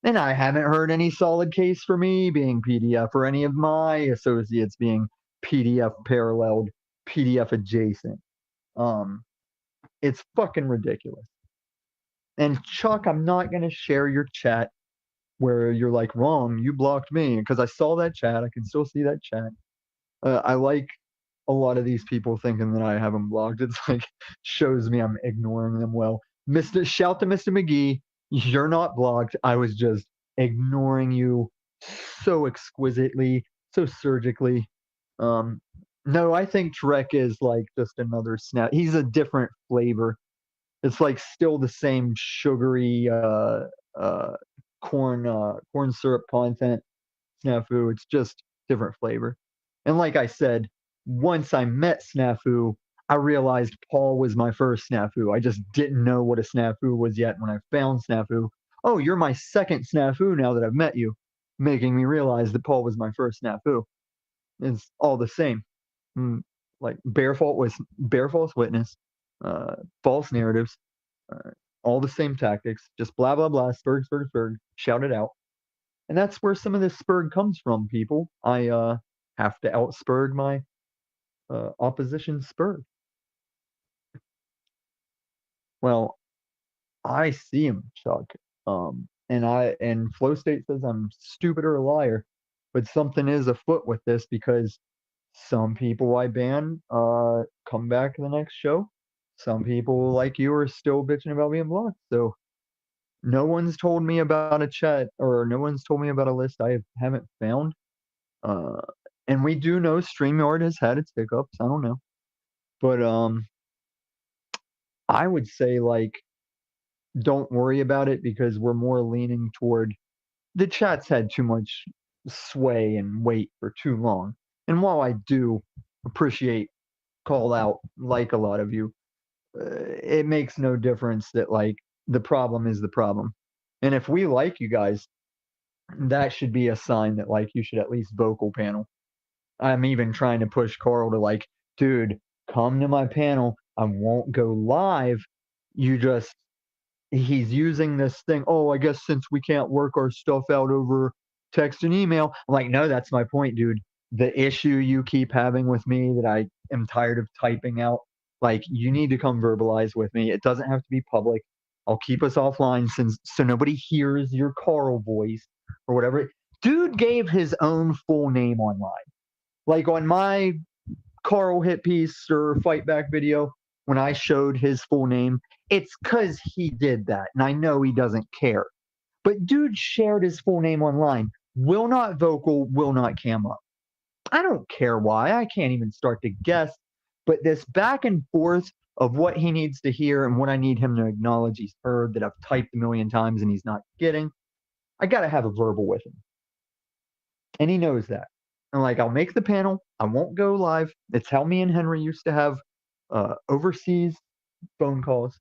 And I haven't heard any solid case for me being PDF or any of my associates being PDF paralleled, PDF adjacent. It's fucking ridiculous. And Chuck, I'm not going to share your chat where you're like, wrong, you blocked me, because I saw that chat. I can still see that chat. I like a lot of these people thinking that I have them blocked. It's like, shows me I'm ignoring them well. Shout to Mr. McGee, you're not blocked. I was just ignoring you so exquisitely, so surgically. No, I think Trek is like just another snap. He's a different flavor. It's like still the same sugary corn syrup content snafu. It's just different flavor. And like I said, once I met Snafu, I realized Paul was my first Snafu. I just didn't know what a Snafu was yet. When I found Snafu, oh, you're my second Snafu now that I've met you, making me realize that Paul was my first Snafu. It's all the same. Like bare false witness, false narratives, all the same tactics, just blah, blah, blah, spurg, spurg, spurg, shout it out. And that's where some of this spurg comes from, people. I have to outspurg my opposition spurg. Well, I see him, Chuck. And Flow State says I'm stupid or a liar, but something is afoot with this because some people I ban come back to the next show. Some people like you are still bitching about being blocked. So no one's told me about a chat or no one's told me about a list I haven't found. And we do know StreamYard has had its hiccups. I don't know. But I would say like don't worry about it because we're more leaning toward the chat's had too much sway and weight for too long. And while I do appreciate call out like a lot of you, it makes no difference that like the problem is the problem. And if we like you guys, that should be a sign that like you should at least vocal panel. I'm even trying to push Carl to like, dude, come to my panel. I won't go live. He's using this thing. Oh, I guess since we can't work our stuff out over text and email. I'm like, no, that's my point, dude. The issue you keep having with me that I am tired of typing out, like you need to come verbalize with me. It doesn't have to be public. I'll keep us offline so nobody hears your Carl voice or whatever. Dude gave his own full name online. Like on my Carl hit piece or fight back video, when I showed his full name, it's because he did that. And I know he doesn't care. But dude shared his full name online. Will not vocal, will not cam up. I don't care why. I can't even start to guess. But this back and forth of what he needs to hear and what I need him to acknowledge he's heard that I've typed a million times and he's not getting, I got to have a verbal with him. And he knows that. And like, I'll make the panel. I won't go live. It's how me and Henry used to have overseas phone calls.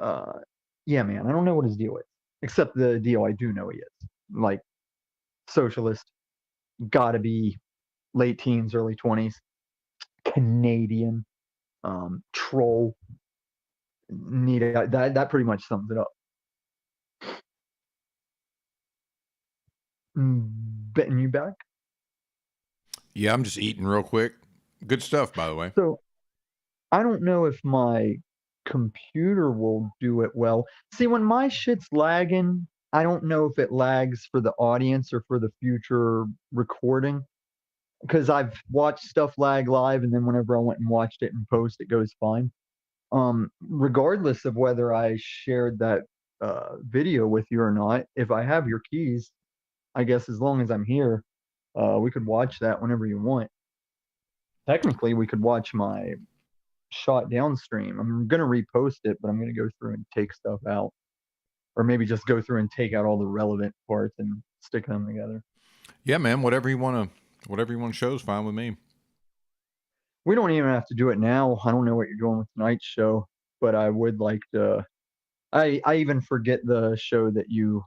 Yeah, man, I don't know what his deal is. Except the deal I do know he is. Like, socialist, gotta be late teens, early 20s, Canadian, troll. That pretty much sums it up. Betting you back? Yeah, I'm just eating real quick. Good stuff, by the way. So, I don't know if my computer will do it well. See, when my shit's lagging, I don't know if it lags for the audience or for the future recording. Because I've watched stuff lag live, and then whenever I went and watched it in post, it goes fine. Regardless of whether I shared that video with you or not, if I have your keys, I guess as long as I'm here, we could watch that whenever you want. Technically, we could watch my shot downstream. I'm gonna repost it, but I'm gonna go through and take stuff out, or maybe just go through and take out all the relevant parts and stick them together. Yeah, man. Whatever you want to show is fine with me. We don't even have to do it now. I don't know what you're doing with tonight's show, but I would like to. I even forget the show that you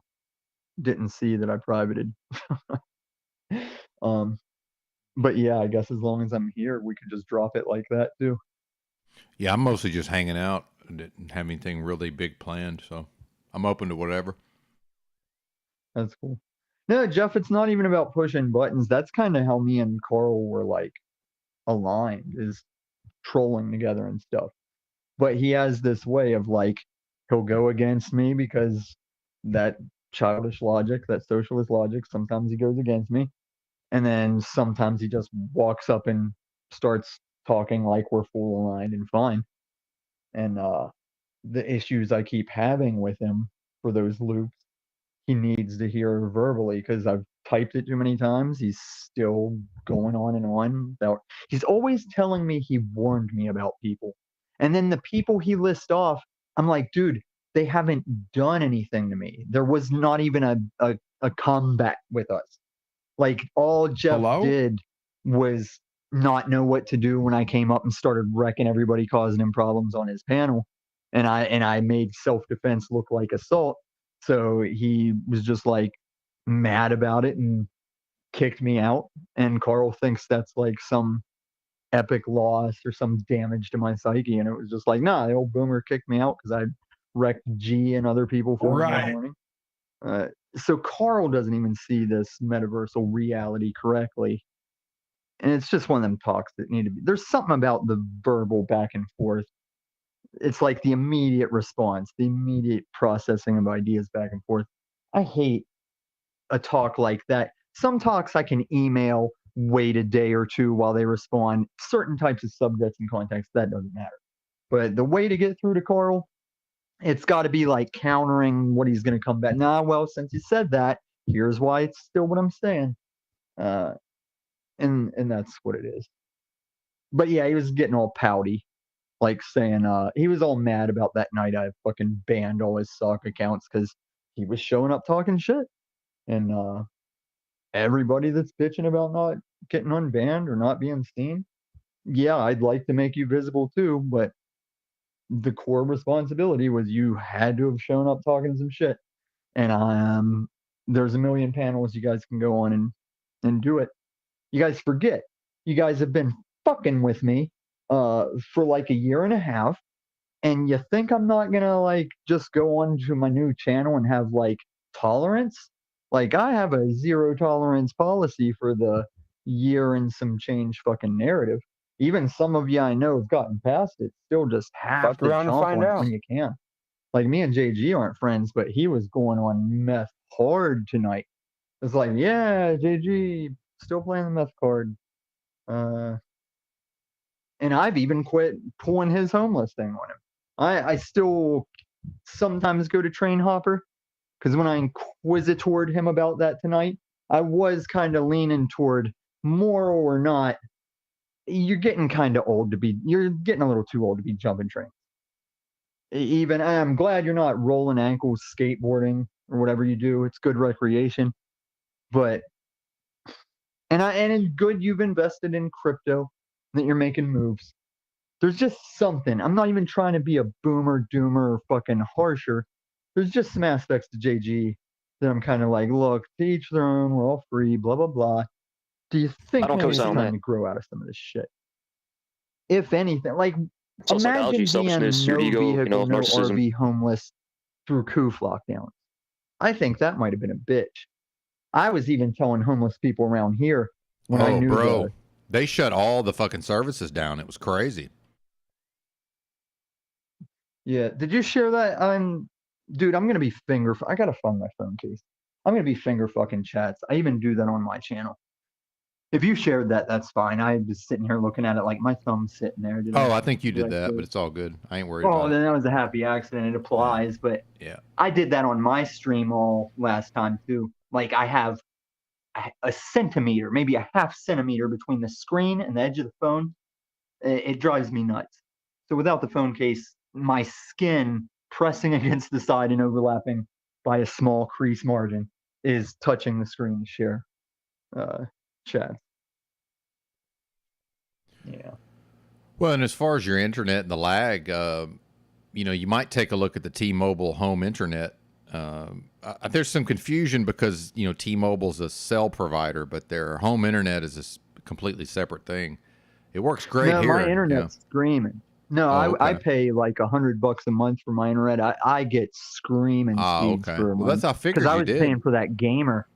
didn't see that I privated. But yeah, I guess as long as I'm here, we could just drop it like that too. Yeah, I'm mostly just hanging out. I didn't have anything really big planned, so I'm open to whatever. That's cool. No, Jeff, it's not even about pushing buttons. That's kind of how me and Carl were like aligned, is trolling together and stuff. But he has this way of like, he'll go against me because that childish logic, that socialist logic, sometimes he goes against me. And then sometimes he just walks up and starts talking like we're full aligned and fine. And the issues I keep having with him for those loops, he needs to hear verbally because I've typed it too many times. He's still going on and on about. He's always telling me he warned me about people, and then the people he lists off, I'm like, dude, they haven't done anything to me. There was not even a combat with us. Like all Jeff did was not know what to do when I came up and started wrecking everybody, causing him problems on his panel, and I made self-defense look like assault. So he was just like mad about it and kicked me out. And Carl thinks that's like some epic loss or some damage to my psyche. And it was just like, nah, the old boomer kicked me out because I wrecked G and other people for the morning. So Carl doesn't even see this metaversal reality correctly. And it's just one of them talks that need to be. There's something about the verbal back and forth. It's like the immediate response, the immediate processing of ideas back and forth. I hate a talk like that. Some talks I can email, wait a day or two while they respond. Certain types of subjects and contexts, that doesn't matter. But the way to get through to Carl, it's got to be like countering what he's going to come back. Nah, well, since you said that, here's why it's still what I'm saying. And that's what it is. But yeah, he was getting all pouty. Like saying he was all mad about that night I fucking banned all his sock accounts because he was showing up talking shit. And everybody that's bitching about not getting unbanned or not being seen, yeah, I'd like to make you visible too, but the core responsibility was you had to have shown up talking some shit. And there's a million panels you guys can go on and do it. You guys forget. You guys have been fucking with me for like a year and a half, and you think I'm not gonna like just go on to my new channel and have like tolerance? Like I have a zero tolerance policy for the year and some change fucking narrative. Even some of you I know have gotten past it, still just have to jump on it when you can. Like me and JG aren't friends, but he was going on meth hard tonight. It's like, yeah, JG still playing the meth card. And I've even quit pulling his homeless thing on him. I still sometimes go to Train Hopper because when I inquisitored him about that tonight, I was kind of leaning toward moral or not. You're getting kind of old to be. You're getting a little too old to be jumping trains. Even I'm glad you're not rolling ankles, skateboarding, or whatever you do. It's good recreation, but and it's good you've invested in crypto, that you're making moves. There's just something. I'm not even trying to be a boomer, doomer, or fucking harsher. There's just some aspects to JG that I'm kind of like, look, to each their own. We're all free. Blah blah blah. Do you think maybe it's time to grow out of some of this shit? If anything, like imagine being no vehicle, no RV, homeless through Koof lockdowns. I think that might have been a bitch. I was even telling homeless people around here when I knew they shut all the fucking services down. It was crazy. Yeah. Did you share that? Dude, I'm going to be I got to find my phone case. I'm going to be finger fucking chats. I even do that on my channel. If you shared that, that's fine. I was sitting here looking at it like my thumb's sitting there. I think you did that, but it's all good. I ain't worried about it. Oh, then that was a happy accident. It applies, but yeah, I did that on my stream all last time too. Like I have a centimeter, maybe a half centimeter between the screen and the edge of the phone. It drives me nuts. So without the phone case, my skin pressing against the side and overlapping by a small crease margin is touching the screen to share chat. Yeah. Well, and as far as your internet and the lag, you know, you might take a look at the T-Mobile home internet. There's some confusion because, you know, T-Mobile's a cell provider, but their home internet is a completely separate thing. It works great No, here. my internet's screaming. No, I pay like $100 a month for my internet. I get screaming speeds for a month. Well, that's I figured because I you was did. paying for that gamer.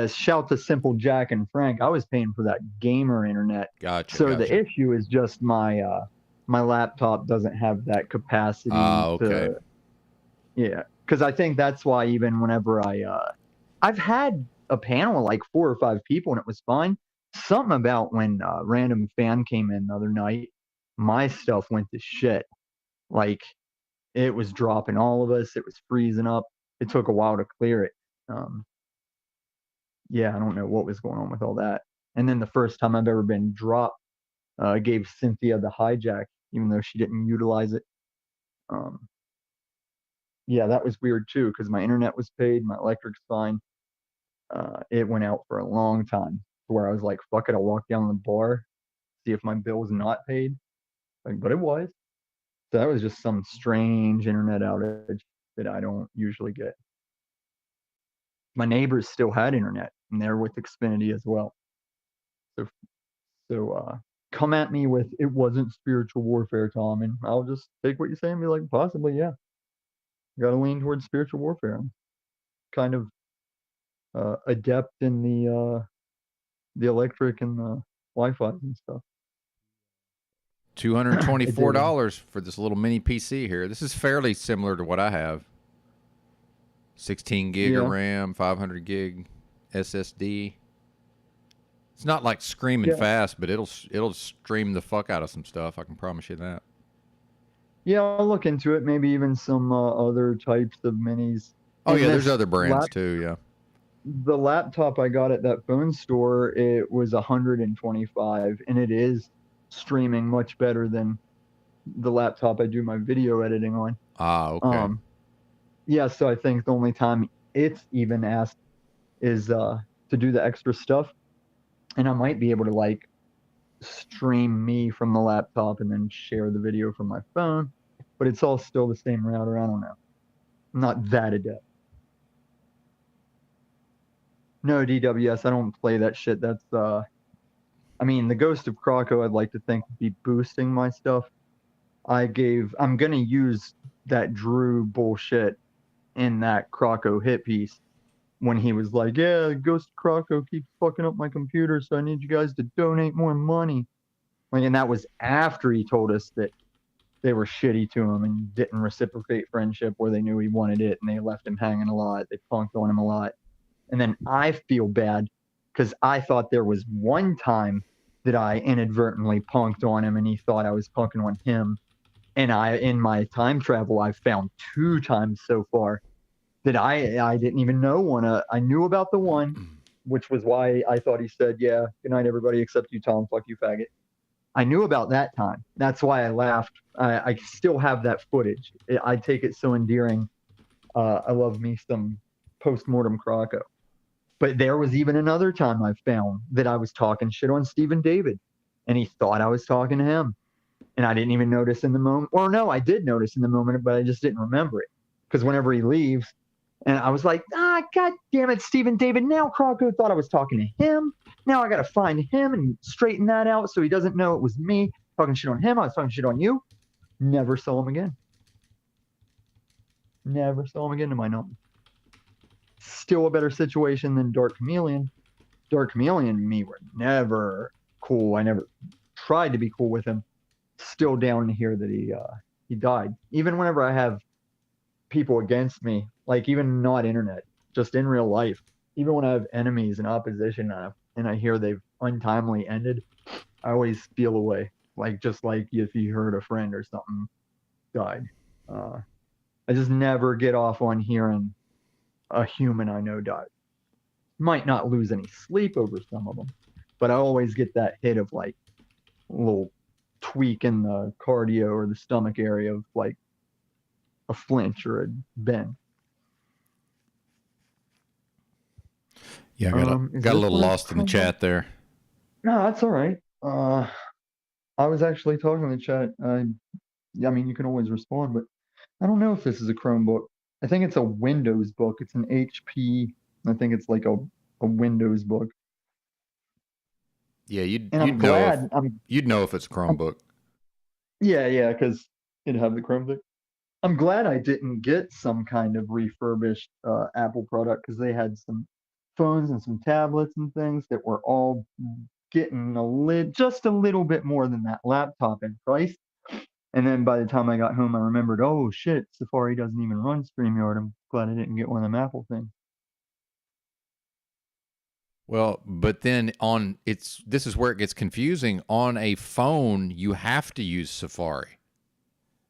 Shout to Simple Jack and Frank. I was paying for that gamer internet. Gotcha. So the issue is just my my laptop doesn't have that capacity. Okay. Yeah, because I think that's why even whenever I've had a panel of like 4 or 5 people and it was fine. Something about when random fan came in the other night, my stuff went to shit. Like it was dropping all of us. It was freezing up. It took a while to clear it. Yeah, I don't know what was going on with all that. And then the first time I've ever been dropped, I gave Cynthia the hijack, even though she didn't utilize it. Yeah, that was weird too, because my internet was paid, my electric's fine. It went out for a long time, where I was like, fuck it, I'll walk down to the bar, see if my bill was not paid. Like, but it was. So that was just some strange internet outage that I don't usually get. My neighbors still had internet, and they're with Xfinity as well. So come at me with it wasn't spiritual warfare, Tom, and I'll just take what you say and be like, possibly, yeah. Got to lean towards spiritual warfare. I'm kind of adept in the electric and the Wi-Fi and stuff. $224 for this little mini PC here. This is fairly similar to what I have. 16 gig of RAM, 500 gig SSD. It's not like screaming fast, but it'll stream the fuck out of some stuff. I can promise you that. Yeah, I'll look into it. Maybe even some other types of minis. Oh yeah, there's other brands too. Yeah. The laptop I got at that phone store, it was 125, and it is streaming much better than the laptop I do my video editing on. Okay. Yeah, so I think the only time it's even asked is to do the extra stuff, and I might be able to like stream me from the laptop and then share the video from my phone, but it's all still the same router. I don't know. I'm not that adept. No, DWS, I don't play that shit. That's I mean, the Ghost of Croco, I'd like to think would be boosting my stuff. I'm gonna use that Drew bullshit in that Croco hit piece when he was like, yeah, Ghost of Croco keeps fucking up my computer, so I need you guys to donate more money. Like, and that was after he told us that they were shitty to him and didn't reciprocate friendship where they knew he wanted it, and they left him hanging a lot. They punked on him a lot. And then I feel bad because I thought there was one time that I inadvertently punked on him and he thought I was punking on him. And in my time travel, I've found 2 times so far that I didn't even know one. I knew about the one, which was why I thought he said, yeah, good night, everybody, except you, Tom, fuck you, faggot. I knew about that time. That's why I laughed. I still have that footage. I take it so endearing. I love me some post-mortem Croco. But there was even another time I found that I was talking shit on Stephen David, and he thought I was talking to him. And I didn't even notice in the moment. Or no, I did notice in the moment, but I just didn't remember it. Because whenever he leaves, and I was like, God damn it, Stephen David. Now Croco thought I was talking to him. Now I got to find him and straighten that out so he doesn't know it was me talking shit on him. I was talking shit on you. Never saw him again. Never saw him again to my knowledge. Still a better situation than Dark Chameleon. Dark Chameleon and me were never cool. I never tried to be cool with him. Still down to hear that he died. Even whenever I have people against me, like even not internet, just in real life, even when I have enemies and opposition and I hear they've untimely ended, I always feel away. Like just like if you heard a friend or something died. I just never get off on hearing a human I know died. Might not lose any sleep over some of them, but I always get that hit of like a little tweak in the cardio or the stomach area of like a flinch or a bend. Yeah, I got a little lost in the chat there. No, that's all right. I was actually talking in the chat. I mean, you can always respond, but I don't know if this is a Chromebook. I think it's a Windows book. It's an HP. I think it's like a Windows book. Yeah, you'd I'm know glad. you'd know if it's a Chromebook. Yeah, because it'd have the Chromebook. I'm glad I didn't get some kind of refurbished Apple product because they had some phones and some tablets and things that were all getting just a little bit more than that laptop in price. And then by the time I got home, I remembered, oh shit, Safari doesn't even run StreamYard. I'm glad I didn't get one of them Apple things. Well, but then this is where it gets confusing. On a phone, you have to use Safari,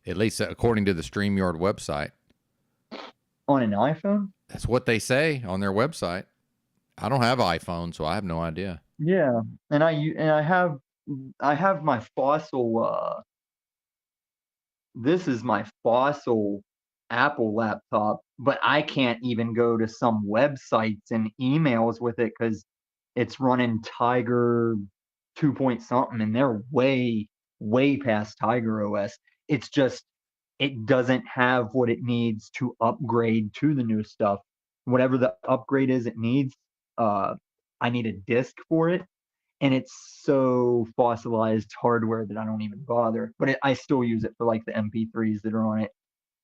at least according to the StreamYard website. On an iPhone? That's what they say on their website. I don't have an iPhone, so I have no idea. Yeah, and I have my Fossil. This is my Fossil Apple laptop, but I can't even go to some websites and emails with it because it's running Tiger 2 point something, and they're way past Tiger OS. It's just it doesn't have what it needs to upgrade to the new stuff. Whatever the upgrade is, it needs. I need a disk for it, and it's so fossilized hardware that I don't even bother. But I still use it for like the MP3s that are on it,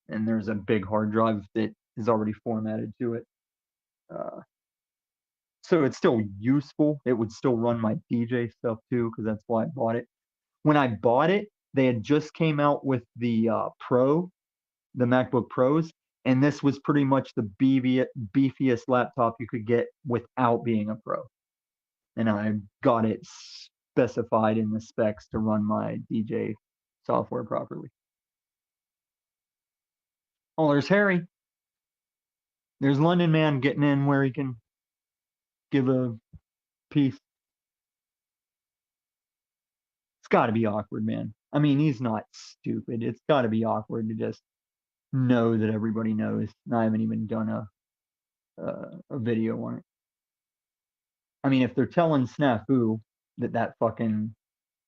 and there's a big hard drive that is already formatted to it. So it's still useful. It would still run my DJ stuff too, because that's why I bought it. When I bought it, they had just came out with the Pro, the MacBook Pros, and this was pretty much the beefiest laptop you could get without being a Pro. And I got it specified in the specs to run my DJ software properly. Oh, there's Harry. There's London Man getting in where he can give a piece. It's got to be awkward, man. I mean, he's not stupid. It's got to be awkward to just know that everybody knows. And I haven't even done a video on it. I mean, if they're telling Snafu that fucking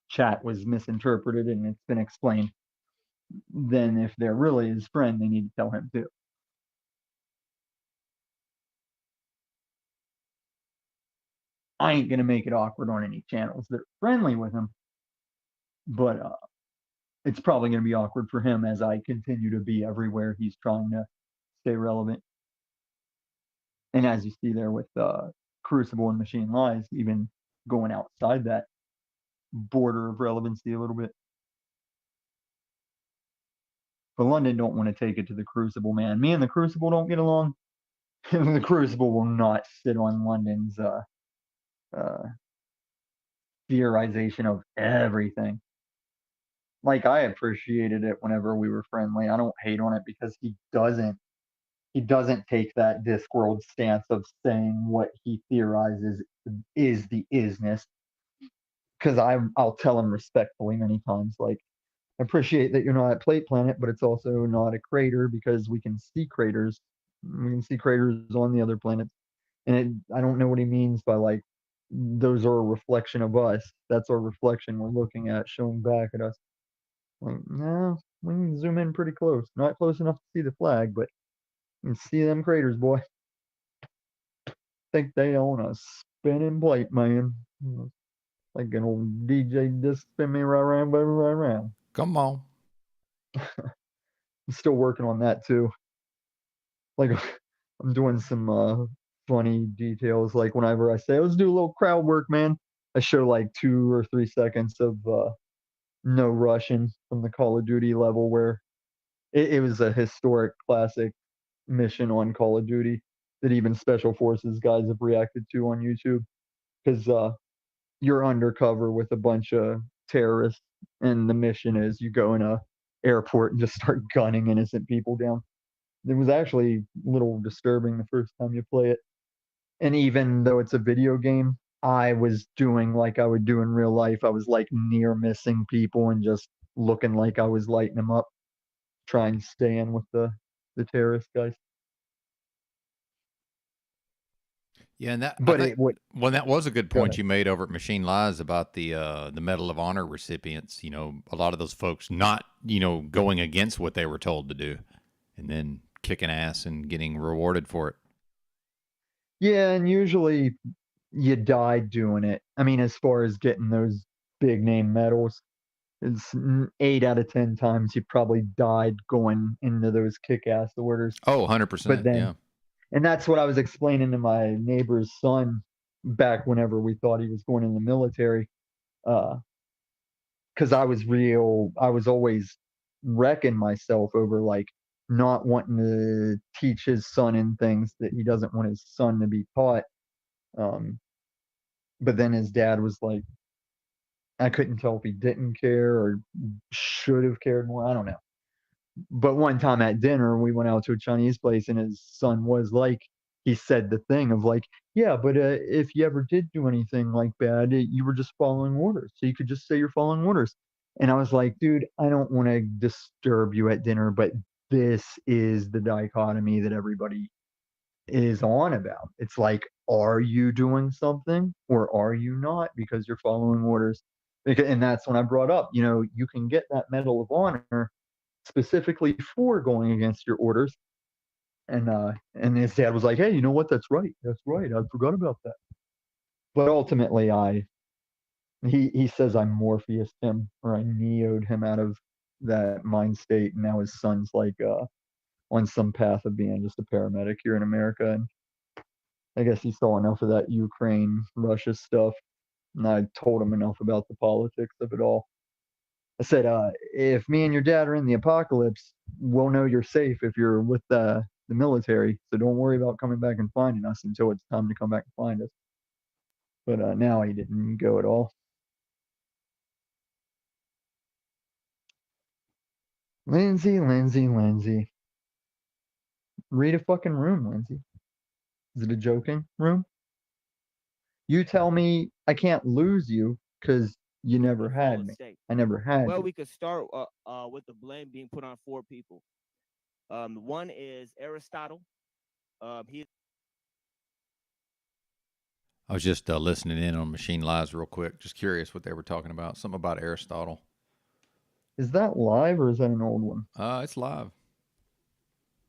chat was misinterpreted and it's been explained, then if they're really his friend, they need to tell him too. I ain't gonna make it awkward on any channels that are friendly with him, but it's probably gonna be awkward for him as I continue to be everywhere he's trying to stay relevant. And as you see there with Crucible and Machine Lies, even going outside that border of relevancy a little bit. But London don't want to take it to the Crucible, man. Me and the Crucible don't get along. The Crucible will not sit on London's theorization of everything. Like, I appreciated it whenever we were friendly. I don't hate on it because he doesn't take that Discworld stance of saying what he theorizes is the isness. Because I'll tell him respectfully many times, like, I appreciate that you're not at Plate Planet, but it's also not a crater because we can see craters. We can see craters on the other planets. And I don't know what he means by, like, those are a reflection of us. That's our reflection we're looking at, showing back at us. Like, no, we can zoom in pretty close. Not close enough to see the flag, but you can see them craters, boy. Think they own a spinning plate, man. Like an old DJ just spin me right around, baby, right around. Come on. I'm still working on that too. Like, I'm doing some funny details. Like, whenever I say, let's do a little crowd work, man, I show like 2 or 3 seconds of no Russian from the Call of Duty level where it was a historic classic mission on Call of Duty that even Special Forces guys have reacted to on YouTube. Because you're undercover with a bunch of terrorists, and the mission is you go in a airport and just start gunning innocent people down. It was actually a little disturbing the first time you play it. And even though it's a video game, I was doing like I would do in real life. I was like near missing people and just looking like I was lighting them up, trying to stay in with the terrorist guys. Yeah, and that But I think, it would. well, that was a good Go point ahead. you made over at Machine Lies about the Medal of Honor recipients. You know, a lot of those folks not, you know, going against what they were told to do, and then kicking ass and getting rewarded for it. Yeah, and usually you died doing it. I mean, as far as getting those big name medals, it's 8 out of 10 times you probably died going into those kick-ass orders. Oh, But 100%. then, Yeah. and that's what I was explaining to my neighbor's son back whenever we thought he was going in the military. Because I was always wrecking myself over like not wanting to teach his son in things that he doesn't want his son to be taught. But then his dad was like, I couldn't tell if he didn't care or should have cared more. I don't know. But one time at dinner, we went out to a Chinese place, and his son was like, he said the thing of like, yeah, but if you ever did do anything like bad, you were just following orders. So you could just say you're following orders. And I was like, dude, I don't want to disturb you at dinner, but this is the dichotomy that everybody is on about. It's like, are you doing something or are you not? Because you're following orders. And that's when I brought up, you know, you can get that Medal of Honor specifically for going against your orders. And his dad was like, hey, you know what? That's right. That's right. I forgot about that. But ultimately, he says I Morpheused him, or I Neo'd him out of that mind state, and now his son's like on some path of being just a paramedic here in America. And I guess he saw enough of that Ukraine, Russia stuff, and I told him enough about the politics of it all. I said, if me and your dad are in the apocalypse, we'll know you're safe if you're with the military. So don't worry about coming back and finding us until it's time to come back and find us. But now he didn't go at all. Lindsay. Read a fucking room, Lindsay. Is it a joking room? You tell me I can't lose you because you never had me. I never had Well, you. we could start with the blame being put on 4 people. One is Aristotle. He. I was just listening in on Machine Lies real quick. Just curious what they were talking about. Something about Aristotle. Is that live or is that an old one? It's live.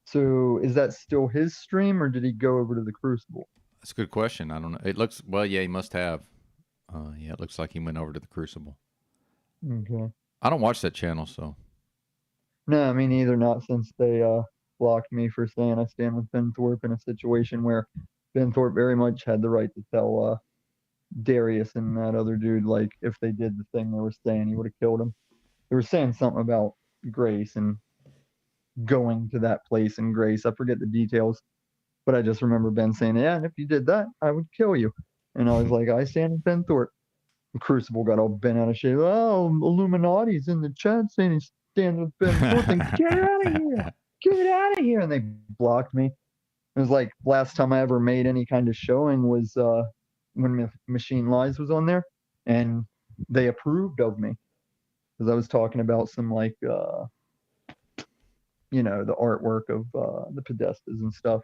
So is that still his stream or did he go over to the Crucible? That's a good question. I don't know. It looks, well, yeah, he must have. Yeah, it looks like he went over to the Crucible. Okay. I don't watch that channel, so. No, me neither. Not since they blocked me for saying I stand with Ben Thorpe in a situation where Ben Thorpe very much had the right to tell Darius and that other dude, like, if they did the thing they were saying, he would have killed him. They were saying something about Grace and going to that place in Grace. I forget the details, but I just remember Ben saying, yeah, and if you did that, I would kill you. And I was like, I stand with Ben Thorpe. The Crucible got all bent out of shape. Oh, Illuminati's in the chat saying he stands with Ben Thorpe. And get out of here. Get out of here. And they blocked me. It was like last time I ever made any kind of showing was when Machine Lies was on there, and they approved of me because I was talking about some like you know, the artwork of the Podestas and stuff.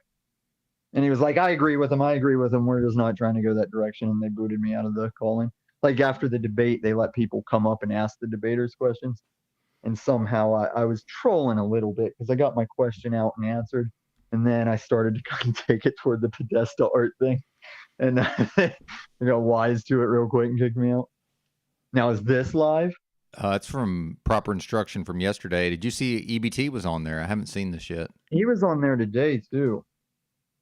And he was like, I agree with him. We're just not trying to go that direction. And they booted me out of the calling. Like after the debate, they let people come up and ask the debaters questions. And somehow I was trolling a little bit because I got my question out and answered. And then I started to kind of take it toward the Podesta art thing. And I got wise to it real quick and kicked me out. Now, is this live? It's from Proper Instruction from yesterday. Did you see EBT was on there? I haven't seen this yet. He was on there today, too.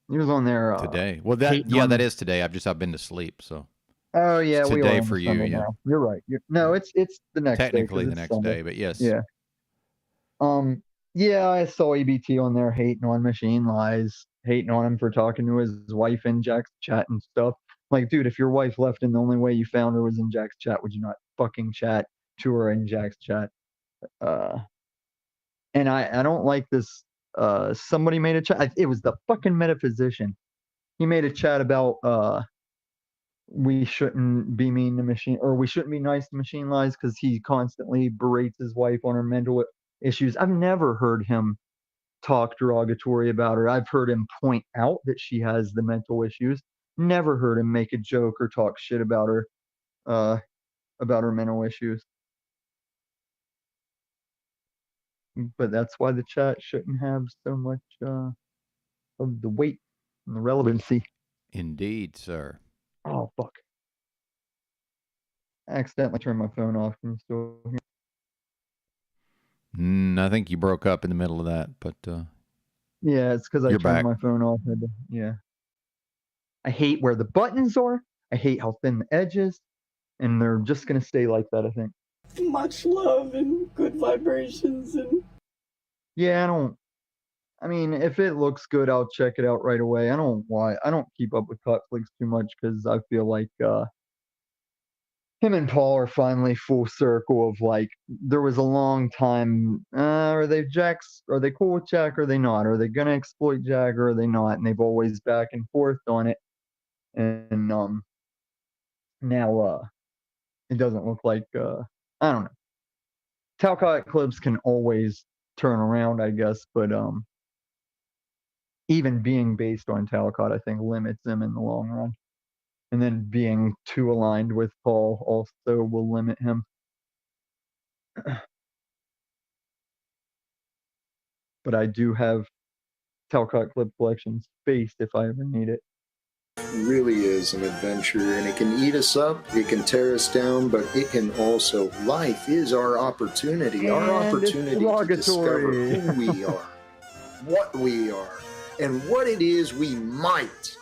He was on there today. Well, that that is today. I've been to sleep, so. Oh yeah, it's we today are for you. Yeah, now. You're right. No, it's the next technically day. the next Sunday. day, but yes. Yeah. Yeah, I saw EBT on there hating on Machine Lies, hating on him for talking to his wife in Jack's chat and stuff. Like, dude, if your wife left and the only way you found her was in Jack's chat, would you not fucking chat to her in Jack's chat? And I don't like this. Somebody made a chat. It was the fucking metaphysician. He made a chat about we shouldn't be mean to Machine, or we shouldn't be nice to Machine Lies because he constantly berates his wife on her mental issues. I've never heard him talk derogatory about her. I've heard him point out that she has the mental issues. Never heard him make a joke or talk shit about her mental issues. But that's why the chat shouldn't have so much of the weight and the relevancy. Indeed, sir. Oh, fuck. I accidentally turned my phone off. Can you still hear? I think you broke up in the middle of that, but yeah, it's because I turned back. my phone off. Yeah. I hate where the buttons are. I hate how thin the edge is. And they're just going to stay like that, I think. Much love and good vibrations and... Yeah, I mean, if it looks good, I'll check it out right away. I don't keep up with Netflix too much because I feel like him and Paul are finally full circle of like, there was a long time, are they cool with Jack or are they not? Are they going to exploit Jack or are they not? And they've always back and forth on it. And now it doesn't look like, I don't know. Talcott clips can always turn around, I guess, but even being based on Talcott, I think limits him in the long run. And then being too aligned with Paul also will limit him. But I do have Talcott clip collection spaced if I ever need it. It really is an adventure, and it can eat us up, it can tear us down, but it can also, life is our opportunity, and our opportunity to discover who we are, what we are, and what it is we might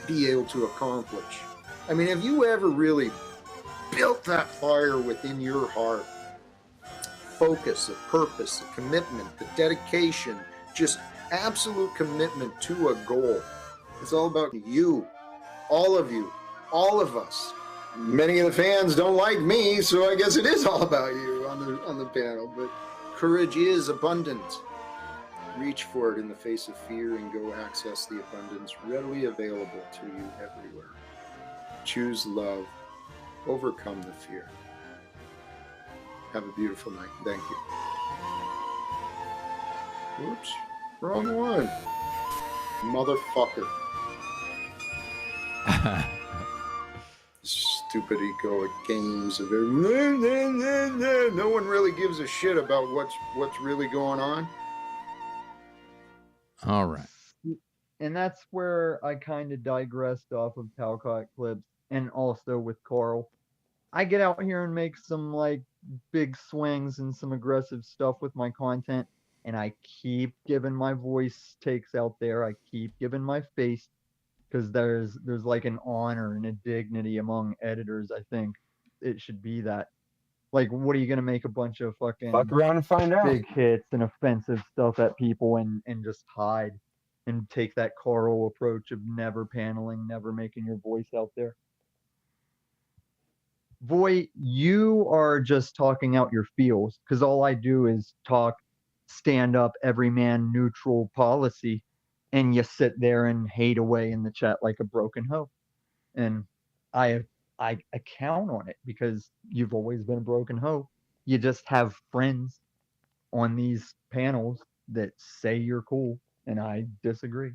be able to accomplish. I mean, have you ever really built that fire within your heart? Focus, the purpose, the commitment, the dedication, just absolute commitment to a goal. It's all about you, all of us. Many of the fans don't like me, so I guess it is all about you on the panel, but courage is abundant. Reach for it in the face of fear and go access the abundance readily available to you everywhere. Choose love. Overcome the fear. Have a beautiful night. Thank you. Oops. Wrong one. Motherfucker. Stupid egoic games of it. No one really gives a shit about what's really going on. All right. And that's where I kind of digressed off of Talcott clips and also with Carl. I get out here and make some like big swings and some aggressive stuff with my content, and I keep giving my voice takes out there. I keep giving my face because there's like an honor and a dignity among editors. I think it should be that. Like, what are you gonna make a bunch of fucking Fuck around and find out. big hits and offensive stuff at people and just hide and take that Carl approach of never paneling, never making your voice out there? Voy, you are just talking out your feels because all I do is talk stand up everyman neutral policy, and you sit there and hate away in the chat like a broken hoe. And I count on it because you've always been a broken hoe. You just have friends on these panels that say you're cool, and I disagree.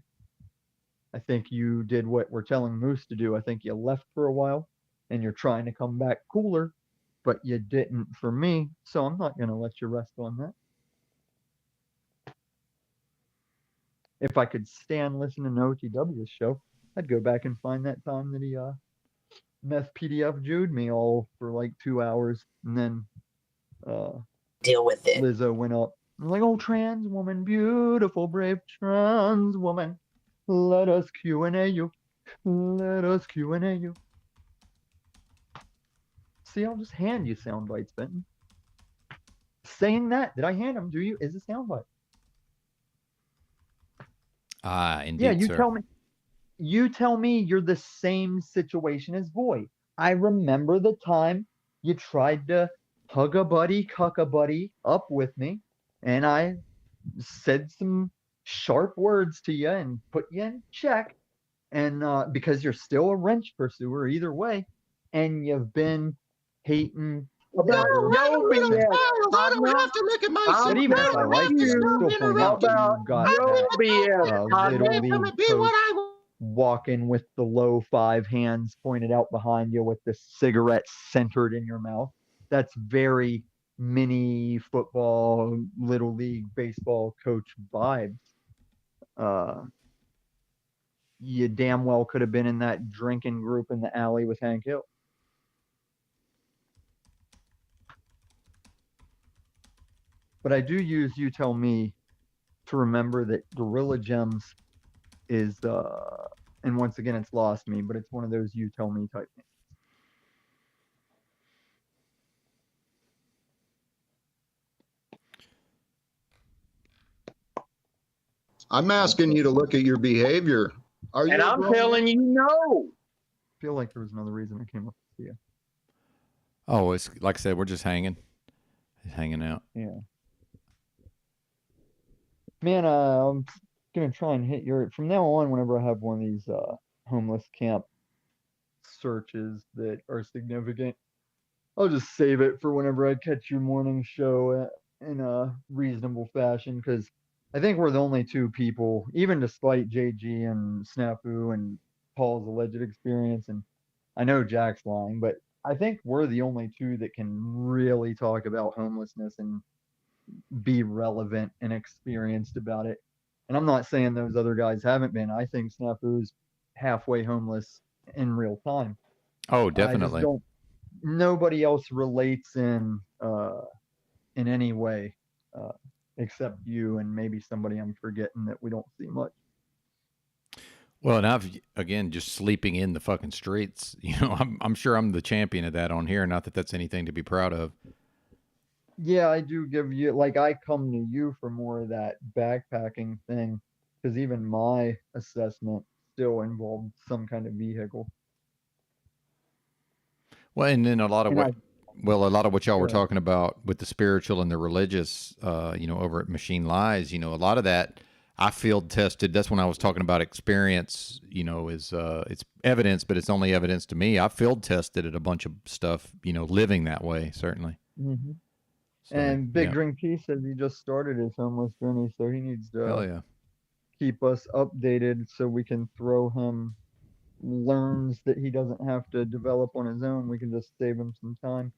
I think you did what we're telling Moose to do. I think you left for a while, and you're trying to come back cooler, but you didn't for me, so I'm not going to let you rest on that. If I could stand listening to OTW's show, I'd go back and find that time that he meth PDF Jewed me all for like 2 hours, and then deal with it. Lizzo went up. Like, oh, trans woman, beautiful, brave trans woman, let us Q&A you. Let us Q&A you. See, I'll just hand you sound bites, Benton. Saying that, did I hand them to you? Is a sound bite. Indeed, yeah, you sir. tell me you're the same situation as Voy. I remember the time you tried to hug a buddy, cuck a buddy up with me, and I said some sharp words to you and put you in check, and because you're still a wrench pursuer either way, and you've been hating About other your things. I don't have to look at myself. But even if I liked you, I would still point out that you got that little league coach walking with the low 5 hands pointed out behind you with the cigarette centered in your mouth. That's very mini football, little league baseball coach vibes. You damn well could have been in that drinking group in the alley with Hank Hill. But I do use You Tell Me to remember that Gorilla Gems is, and once again, it's lost me, but it's one of those You Tell Me type things. I'm asking you to look at your behavior. Are you? And I'm telling you no. I feel like there was another reason I came up to see you. Oh, it's like I said, we're just hanging out. Yeah. Man, I'm gonna try and hit your from now on. Whenever I have one of these homeless camp searches that are significant, I'll just save it for whenever I catch your morning show in a reasonable fashion. Because I think we're the only two people, even despite JG and Snafu and Paul's alleged experience, and I know Jack's lying, but I think we're the only two that can really talk about homelessness and be relevant and experienced about it. And I'm not saying those other guys haven't been. I think Snafu's halfway homeless in real time. Oh, definitely. Nobody else relates in any way except you and maybe somebody I'm forgetting that we don't see much. Well, and I've again just sleeping in the fucking streets. You know, I'm sure I'm the champion of that on here. Not that that's anything to be proud of. Yeah, I do give you, like, I come to you for more of that backpacking thing, because even my assessment still involved some kind of vehicle. Well, and then a lot of what y'all were Yeah. talking about with the spiritual and the religious, over at Machine Lies, a lot of that I field tested. That's when I was talking about experience, is it's evidence, but it's only evidence to me. I field tested at a bunch of stuff, living that way, certainly. Mm-hmm. So, And Big yeah. Drink P says he just started his homeless journey, so he needs Hell to yeah. keep us updated so we can throw him learns that he doesn't have to develop on his own. We can just save him some time.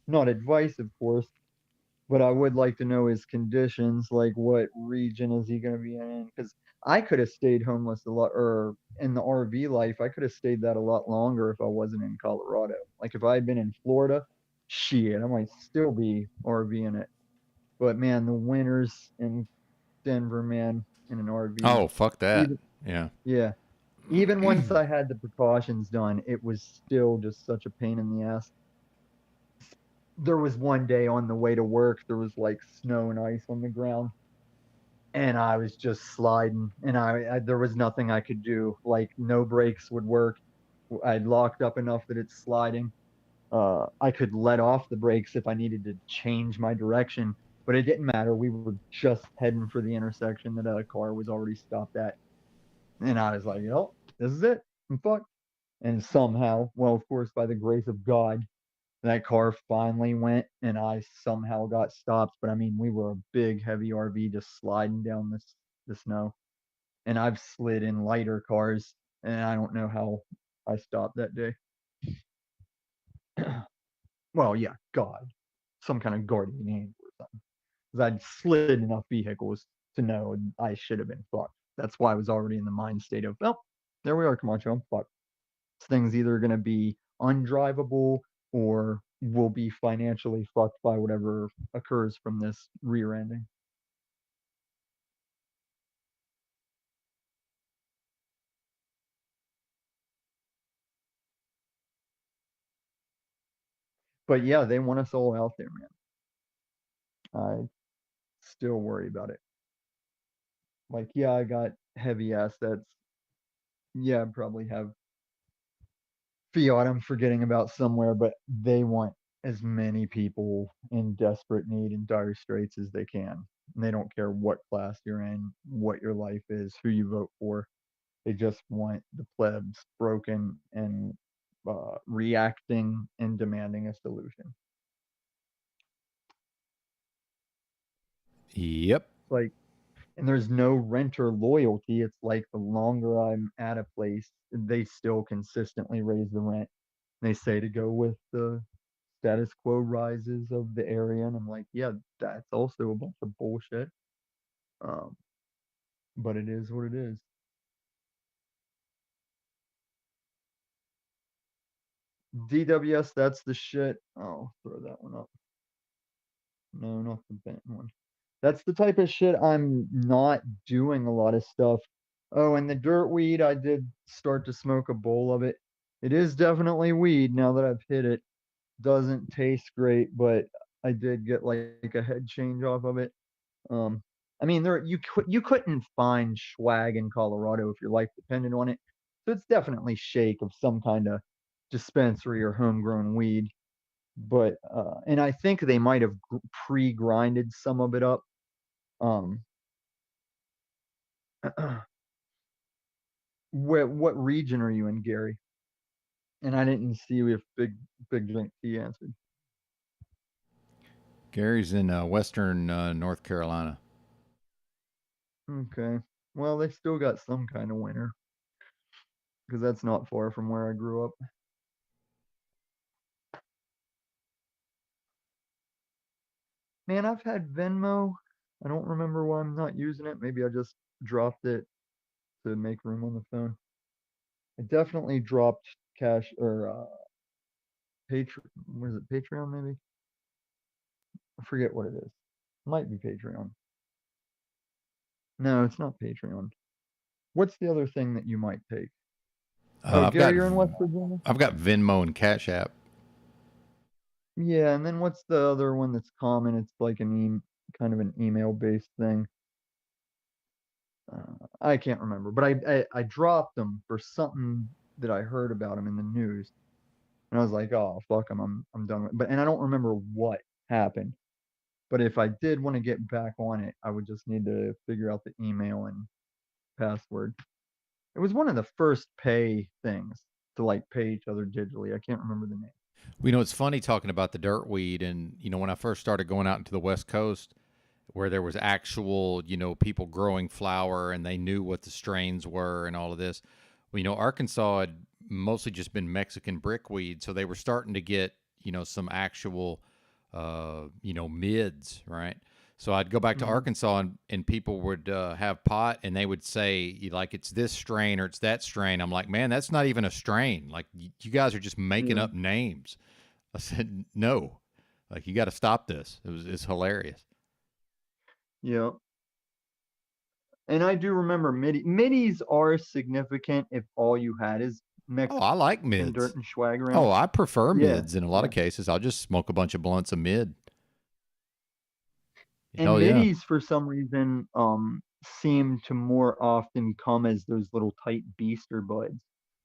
Not advice, of course, but I would like to know his conditions, like what region is he going to be in? Because I could have stayed homeless a lot, or in the RV life, I could have stayed that a lot longer if I wasn't in Colorado. Like if I had been in Florida, shit, I might still be RVing it. But man, the winters in Denver, man, in an RV. Oh, fuck that. Yeah. Yeah. Even once I had the precautions done, it was still just such a pain in the ass. There was one day on the way to work, there was like snow and ice on the ground, and I was just sliding, and I there was nothing I could do. Like no brakes would work. I'd locked up enough that it's sliding. I could let off the brakes if I needed to change my direction, but it didn't matter. We were just heading for the intersection that a car was already stopped at. And I was like, this is it. I'm fucked. And somehow, well, of course, by the grace of God, that car finally went and I somehow got stopped. But I mean, we were a big, heavy RV just sliding down the snow. And I've slid in lighter cars, and I don't know how I stopped that day. Well, yeah, God, some kind of guardian angel or something. Because I'd slid enough vehicles to know I should have been fucked. That's why I was already in the mind state of, well, there we are, Camacho, I'm fucked. This thing's either going to be undrivable or we'll be financially fucked by whatever occurs from this rear ending. But yeah, they want us all out there, man. I still worry about it. Like, yeah, I got heavy assets. Yeah, I probably have fiat I'm forgetting about somewhere, but they want as many people in desperate need and dire straits as they can. And they don't care what class you're in, what your life is, who you vote for. They just want the plebs broken and reacting and demanding a solution. Yep. Like, and there's no renter loyalty. It's like the longer I'm at a place, they still consistently raise the rent. They say to go with the status quo rises of the area, and I'm like, yeah, that's also a bunch of bullshit. But it is what it is. DWS, that's the shit. Oh, throw that one up. No, not the bent one. That's the type of shit I'm not doing a lot of stuff. Oh, and the dirt weed, I did start to smoke a bowl of it. It is definitely weed now that I've hit it. Doesn't taste great, but I did get like a head change off of it. I mean, you couldn't find swag in Colorado if your life depended on it. So it's definitely shake of some kind of dispensary or homegrown weed. But and I think they might have pre-grinded some of it up. What region are you in, Gary? And I didn't see if Big Drink T answered. Gary's in western North Carolina. Okay. Well, they still got some kind of winter. Because that's not far from where I grew up. Man, I've had Venmo. I don't remember why I'm not using it. Maybe I just dropped it to make room on the phone. I definitely dropped cash or Patreon. What is it? Patreon maybe? I forget what it is. Might be Patreon. No, it's not Patreon. What's the other thing that you might take? Gary, you're in West Virginia? I've got Venmo and Cash App. Yeah, and then what's the other one that's common? It's like kind of an email-based thing. I can't remember, but I dropped them for something that I heard about them in the news, and I was like, oh fuck them, I'm done with it. And I don't remember what happened, but if I did want to get back on it, I would just need to figure out the email and password. It was one of the first pay things to like pay each other digitally. I can't remember the name. Well, you know, it's funny talking about the dirt weed, and you know, when I first started going out into the West Coast, where there was actual, you know, people growing flower and they knew what the strains were and all of this. Well, you know, Arkansas had mostly just been Mexican brickweed, so they were starting to get, you know, some actual, you know, mids, right? So I'd go back to Arkansas and people would have pot and they would say, like, it's this strain or it's that strain. I'm like, man, that's not even a strain. Like, you guys are just making up names. I said, no, like, you got to stop this. It's hilarious. Yeah. And I do remember middies are significant if all you had is Mexican I like mids. dirt and swag around. Oh, I prefer mids in a lot of cases. I'll just smoke a bunch of blunts of mid. And middies, for some reason, seem to more often come as those little tight beaster buds.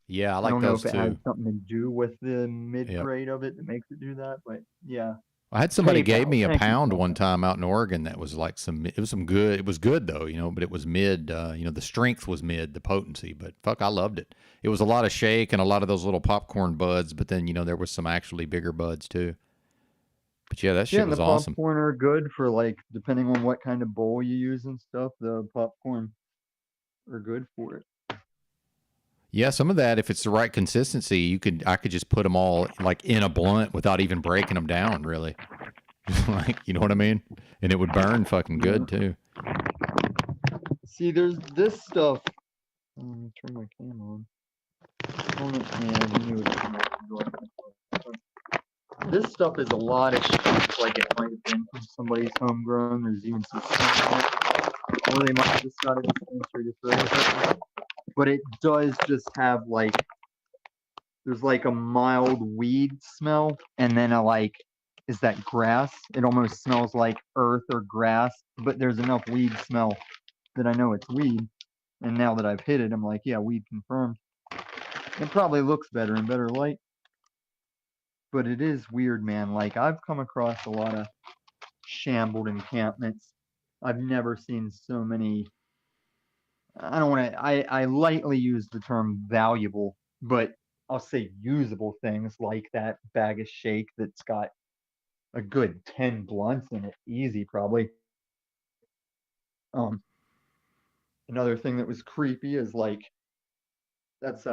Yeah, I like don't those know if too. it has something to do with the mid grade of it that makes it do that, but yeah. I had somebody gave me a pound one time out in Oregon that was like it was good though, you know, but it was mid, you know, the strength was mid, the potency, but fuck, I loved it. It was a lot of shake and a lot of those little popcorn buds, but then, you know, there was some actually bigger buds too. But yeah, that shit was awesome. The popcorn are good for like, depending on what kind of bowl you use and stuff, the popcorn are good for it. Yeah, some of that, if it's the right consistency, I could just put them all like in a blunt without even breaking them down, really. Like, you know what I mean? And it would burn fucking good too. See, there's this stuff. Turn my camera on. This stuff is a lot of shit, like it might have been from somebody's homegrown. There's even some or they might have just got a dispensary to throw it. But it does just have like, there's like a mild weed smell, and then is that grass? It almost smells like earth or grass, but there's enough weed smell that I know it's weed. And now that I've hit it, I'm like, yeah, weed confirmed. It probably looks better in better light. But it is weird, man. Like, I've come across a lot of shambled encampments. I've never seen so many I don't want to, I lightly use the term valuable, but I'll say usable things like that bag of shake that's got a good 10 blunts in it, easy probably. Another thing that was creepy is like, that's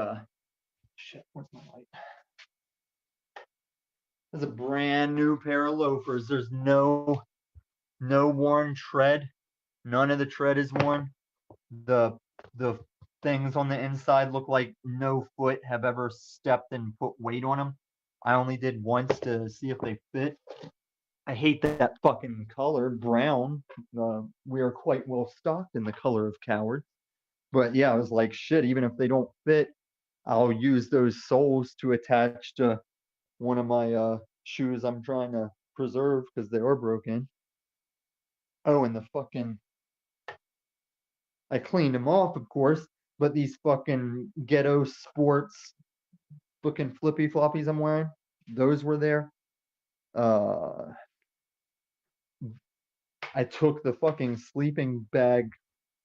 shit, where's my light? That's a brand new pair of loafers. There's no worn tread. None of the tread is worn. The things on the inside look like no foot have ever stepped and put weight on them. I only did once to see if they fit. I hate that fucking color, brown. We are quite well stocked in the color of coward. But yeah, I was like, shit, even if they don't fit, I'll use those soles to attach to one of my shoes I'm trying to preserve because they are broken. Oh, and the fucking, I cleaned them off, of course, but these fucking ghetto sports fucking flippy floppies I'm wearing, those were there. I took the fucking sleeping bag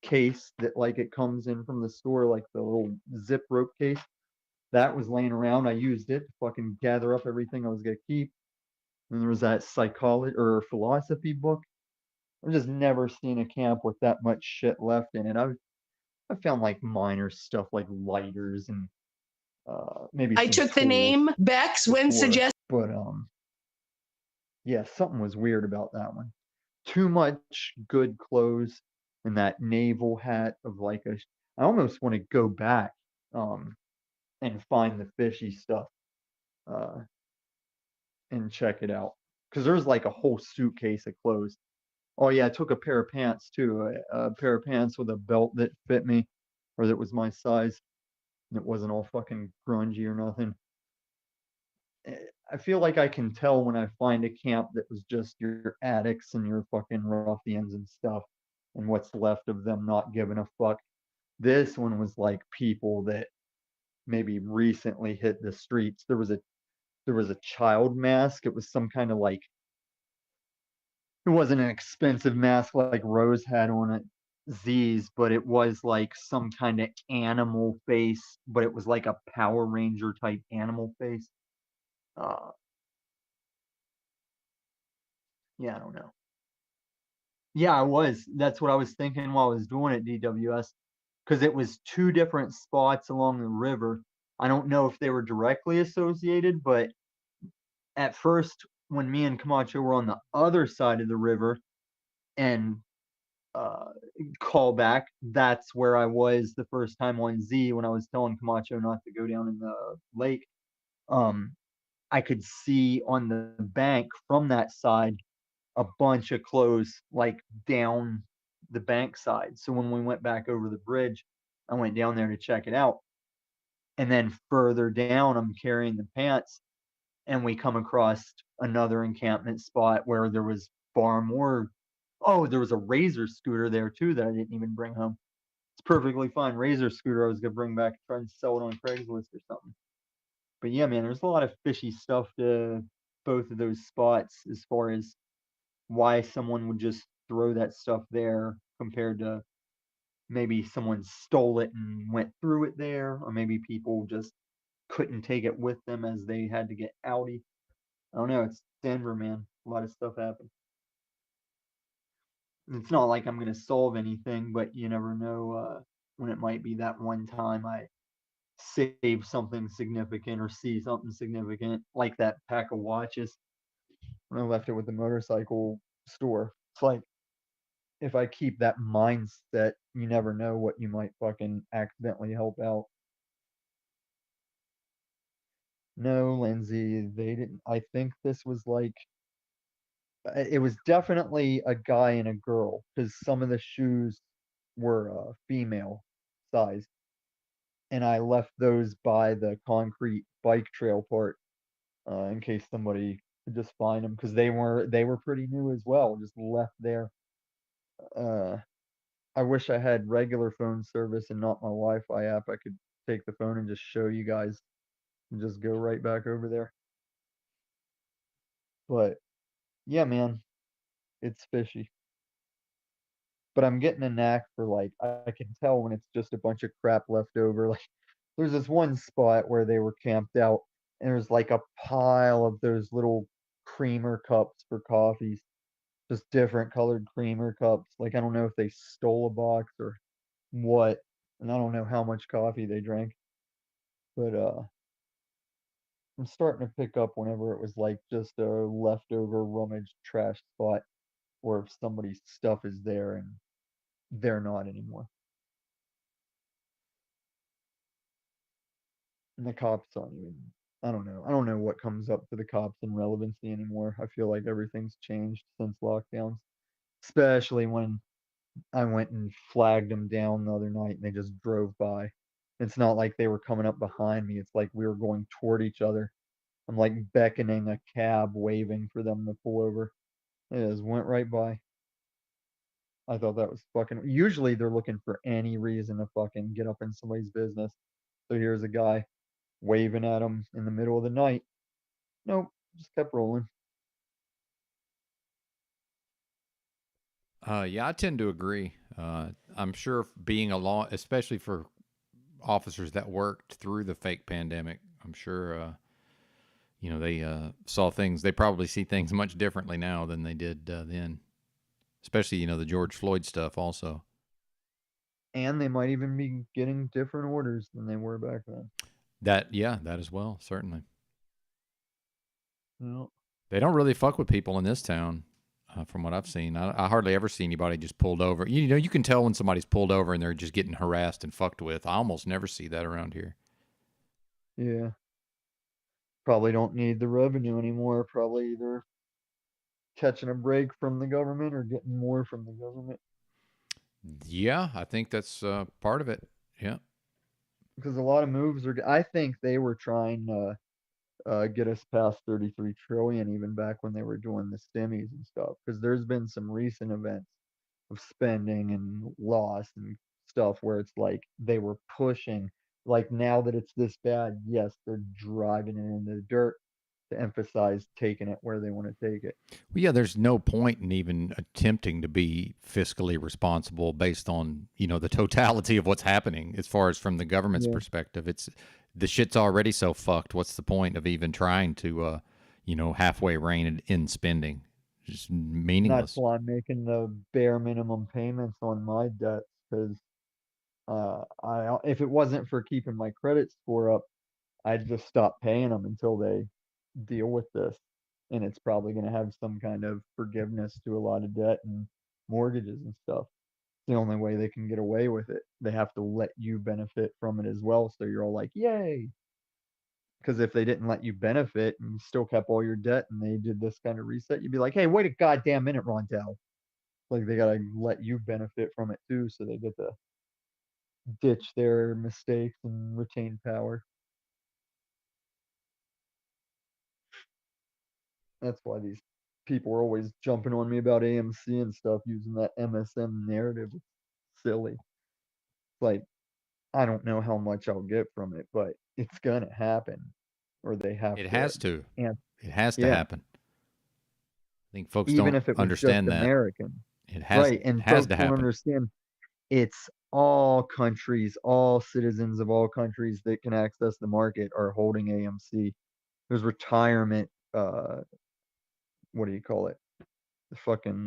case that like it comes in from the store, like the little zip rope case. That was laying around. I used it to fucking gather up everything I was gonna keep. And there was that psychology or philosophy book. I've just never seen a camp with that much shit left in it. I found like minor stuff like lighters and maybe I some took the tools name Bex when before, suggested. but yeah, something was weird about that one. Too much good clothes and that naval hat of like a. I almost want to go back and find the fishy stuff and check it out because there's like a whole suitcase of clothes. Oh yeah, I took a pair of pants too, a pair of pants with a belt that fit me or that was my size. And it wasn't all fucking grungy or nothing. I feel like I can tell when I find a camp that was just your addicts and your fucking ruffians and stuff, and what's left of them not giving a fuck. This one was like people that maybe recently hit the streets. There was a child mask. It was some kind of like, it wasn't an expensive mask like Rose had on it, Z's, but it was like some kind of animal face, but it was like a Power Ranger type animal face. Yeah, I don't know. Yeah, I was. That's what I was thinking while I was doing it, DWS, because it was two different spots along the river. I don't know if they were directly associated, but at first, when me and Camacho were on the other side of the river and call back, that's where I was the first time on Z when I was telling Camacho not to go down in the lake. I could see on the bank from that side a bunch of clothes like down the bank side. So when we went back over the bridge, I went down there to check it out. And then further down, I'm carrying the pants, and we come across another encampment spot where there was far more. Oh, there was a Razor scooter there too that I didn't even bring home. It's perfectly fine Razor scooter I was gonna bring back and try and sell it on Craigslist or something. But yeah, man, there's a lot of fishy stuff to both of those spots as far as why someone would just throw that stuff there compared to maybe someone stole it and went through it there, or maybe people just couldn't take it with them as they had to get outie. I don't know. It's Denver, man. A lot of stuff happened. It's not like I'm gonna solve anything, but you never know when it might be that one time I save something significant or see something significant, like that pack of watches when I left it with the motorcycle store. It's like if I keep that mindset, you never know what you might fucking accidentally help out. No, Lindsay, they didn't. I think this was like, it was definitely a guy and a girl because some of the shoes were female size. And I left those by the concrete bike trail part in case somebody could just find them because they were pretty new as well, just left there. I wish I had regular phone service and not my Wi-Fi app. I could take the phone and just show you guys and just go right back over there. But yeah, man, it's fishy. but I'm getting a knack for like I can tell when it's just a bunch of crap left over. Like there's this one spot where they were camped out, and there's like a pile of those little creamer cups for coffees, just different colored creamer cups. Like I don't know if they stole a box or what, and I don't know how much coffee they drank, but I'm starting to pick up whenever it was like just a leftover rummage trash spot, or if somebody's stuff is there and they're not anymore. And the cops aren't even, I don't know. I don't know what comes up to the cops in relevancy anymore. I feel like everything's changed since lockdowns, especially when I went and flagged them down the other night and they just drove by. It's not like they were coming up behind me. It's like we were going toward each other. I'm like beckoning a cab, waving for them to pull over. It just went right by. I thought that was fucking. Usually they're looking for any reason to fucking get up in somebody's business. So here's a guy waving at him in the middle of the night. Nope, just kept rolling. Yeah, I tend to agree. I'm sure being a law, especially for officers that worked through the fake pandemic, I'm sure, you know, they saw things. They probably see things much differently now than they did then. Especially, you know, the George Floyd stuff also. And they might even be getting different orders than they were back then. Yeah, that as well, certainly. No. They don't really fuck with people in this town, from what I've seen. I hardly ever see anybody just pulled over. You know, you can tell when somebody's pulled over and they're just getting harassed and fucked with. I almost never see that around here. Yeah. Probably don't need the revenue anymore. Probably either catching a break from the government or getting more from the government. Yeah, I think that's part of it. Yeah. Because a lot of moves are. I think they were trying to get us past 33 trillion even back when they were doing the stimmies and stuff. Because there's been some recent events of spending and loss and stuff where it's like they were pushing. Like now that it's this bad, yes, they're driving it in the dirt to emphasize taking it where they want to take it. Well, yeah, there's no point in even attempting to be fiscally responsible based on, you know, the totality of what's happening as far as from the government's perspective. It's the shit's already so fucked. What's the point of even trying to, you know, halfway rein in spending? Just meaningless. That's why I'm making the bare minimum payments on my debts because if it wasn't for keeping my credit score up, I'd just stop paying them until they deal with this. And it's probably going to have some kind of forgiveness to a lot of debt and mortgages and stuff. It's the only way they can get away with it. They have to let you benefit from it as well. So you're all like, yay. Because if they didn't let you benefit and you still kept all your debt and they did this kind of reset, you'd be like, hey, wait a goddamn minute, Rondell. Like they got to let you benefit from it too. So they get to ditch their mistakes and retain power. That's why these people are always jumping on me about AMC and stuff using that MSM narrative. It's silly. Like, I don't know how much I'll get from it, but it's gonna happen, or they have. It has to. And it has to happen. I think folks even don't if it was understand just that. American. It has. Right, and it has folks to don't happen. understand. It's all countries, all citizens of all countries that can access the market are holding AMC. There's retirement. What do you call it? The fucking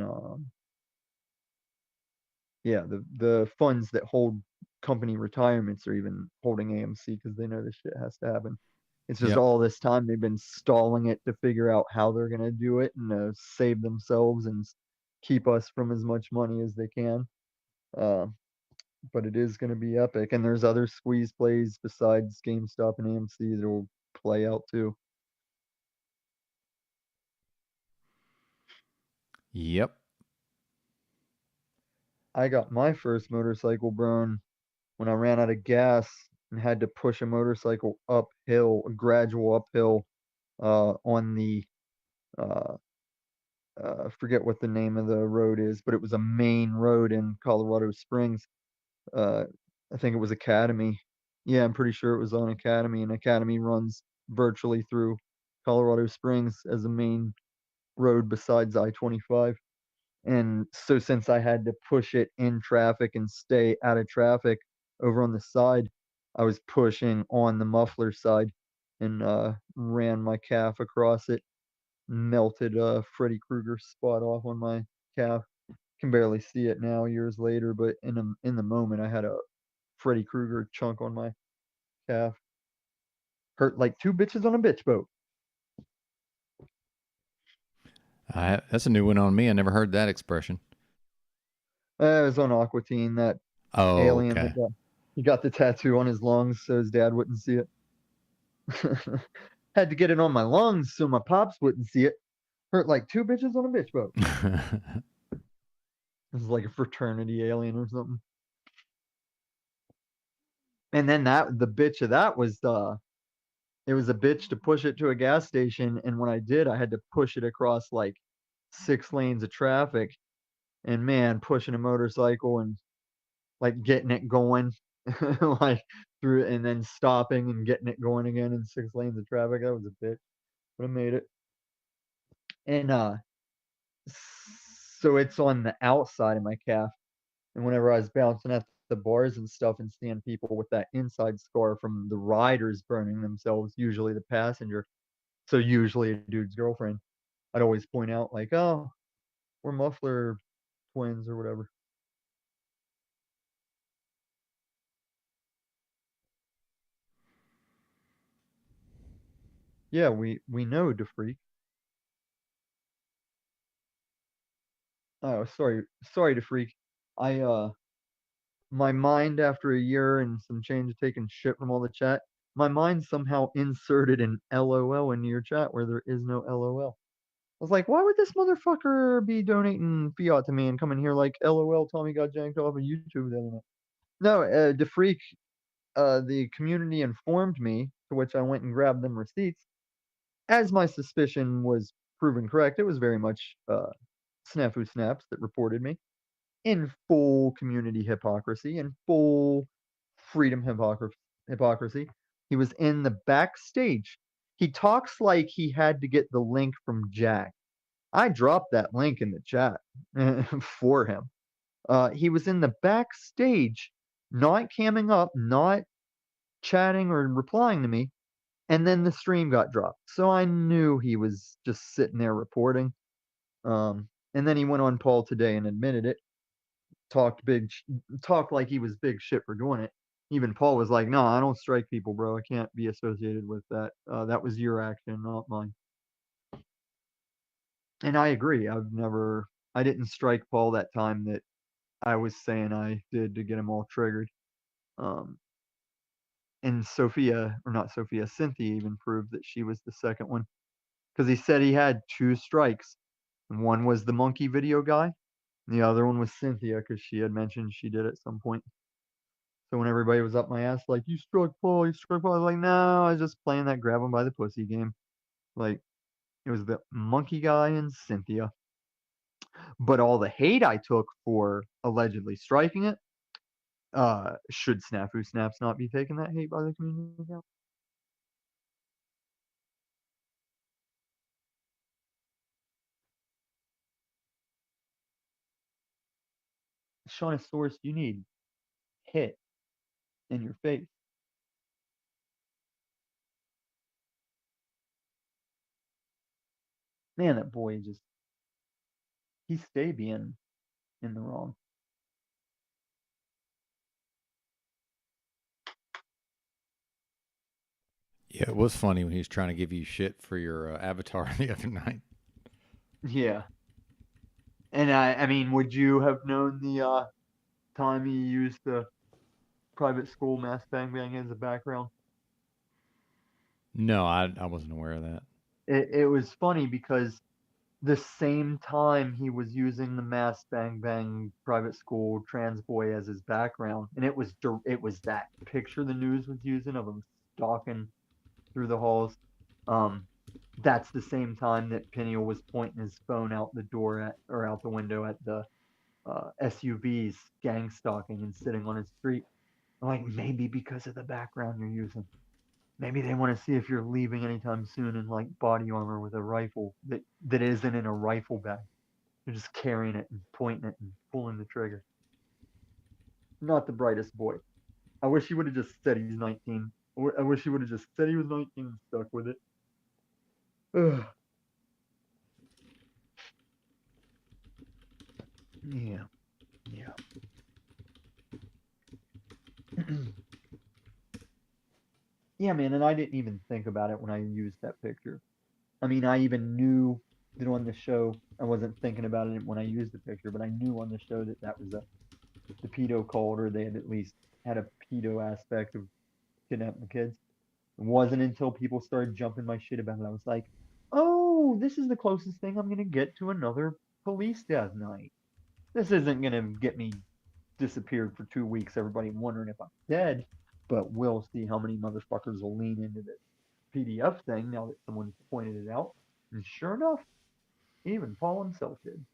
the funds that hold company retirements are even holding AMC because they know this shit has to happen. It's just all this time they've been stalling it to figure out how they're gonna do it and save themselves and keep us from as much money as they can. But it is gonna be epic, and there's other squeeze plays besides GameStop and AMC that will play out too. Yep. I got my first motorcycle burn when I ran out of gas and had to push a motorcycle uphill, a gradual uphill, on the I forget what the name of the road is, but it was a main road in Colorado Springs. I think it was Academy. Yeah, I'm pretty sure it was on Academy, and Academy runs virtually through Colorado Springs as a main road besides I-25. And so since I had to push it in traffic and stay out of traffic over on the side, I was pushing on the muffler side and ran my calf across it, melted Freddy Krueger's spot off on my calf. Can barely see it now years later, but in the moment I had a Freddy Krueger chunk on my calf. Hurt like two bitches on a bitch boat. That's a new one on me. I never heard that expression. It was on Aqua Teen, that Oh, alien. okay. He got the tattoo on his lungs so his dad wouldn't see it. Had to get it on my lungs so my pops wouldn't see it. Hurt like two bitches on a bitch boat. This is like a fraternity alien or something. And then the bitch of that was it was a bitch to push it to a gas station, and when I did, I had to push it across like 6 lanes of traffic. And man, pushing a motorcycle and like getting it going like through, and then stopping and getting it going again in 6 lanes of traffic, that was a bitch, but I made it. And so it's on the outside of my calf, and whenever I was bouncing at the bars and stuff and seeing people with that inside scar from the riders burning themselves, usually the passenger, so usually a dude's girlfriend, I'd always point out like, oh, we're muffler twins or whatever. Yeah, we know, DeFreak. Oh, sorry, DeFreak. My mind, after a year and some change of taking shit from all the chat, my mind somehow inserted an LOL into your chat where there is no LOL. I was like, why would this motherfucker be donating fiat to me and coming here like, LOL, Tommy got janked off of YouTube the other night? No, DeFreak, the community informed me, to which I went and grabbed them receipts. As my suspicion was proven correct, it was very much Snafu Snaps that reported me in full community hypocrisy, in full freedom hypocrisy. He was in the backstage. He talks like he had to get the link from Jack. I dropped that link in the chat for him. He was in the backstage, not camming up, not chatting or replying to me, and then the stream got dropped. So I knew he was just sitting there reporting. And then he went on Paul today and admitted it. Talked like he was big shit for doing it. Even Paul was like, no, I don't strike people, bro. I can't be associated with that. That was your action, not mine. And I agree. I didn't strike Paul that time that I was saying I did to get him all triggered. And Cynthia even proved that she was the second one. Because he said he had 2 strikes. And one was the monkey video guy. And the other one was Cynthia, because she had mentioned she did at some point. So when everybody was up my ass, like, you struck Paul, I was like, no, I was just playing that grab him by the pussy game. Like, it was the monkey guy and Cynthia. But all the hate I took for allegedly striking it, should Snafu Snaps not be taking that hate by the community account? Shaunosaurus, you need hit in your face. Man, that boy he stay being in the wrong. Yeah, it was funny when he was trying to give you shit for your avatar the other night. Yeah. And I mean, would you have known the time he used the private school mass bang bang as a background? No, I wasn't aware of that. It was funny because the same time he was using the mass bang bang private school trans boy as his background, and it was that picture the news was using of him stalking through the halls. That's the same time that Peniel was pointing his phone out the door out the window at the SUVs gang stalking and sitting on his street. I'm like, maybe because of the background you're using. Maybe they want to see if you're leaving anytime soon in like body armor with a rifle that isn't in a rifle bag. They're just carrying it and pointing it and pulling the trigger. Not the brightest boy. I wish he would have just said he's 19. I wish he would have just said he was 19 and stuck with it. Ugh. Yeah. Yeah. Yeah, man, and I didn't even think about it when I used that picture. I mean, I even knew that on the show, I wasn't thinking about it when I used the picture, but I knew on the show that that was the pedo cult, or they had at least had a pedo aspect of kidnapping the kids. It wasn't until people started jumping my shit about it, I was like, oh, this is the closest thing I'm going to get to another police death night. This isn't going to get me disappeared for 2 weeks, everybody wondering if I'm dead, but we'll see how many motherfuckers will lean into this PDF thing now that someone pointed it out. And sure enough, even Paul himself did.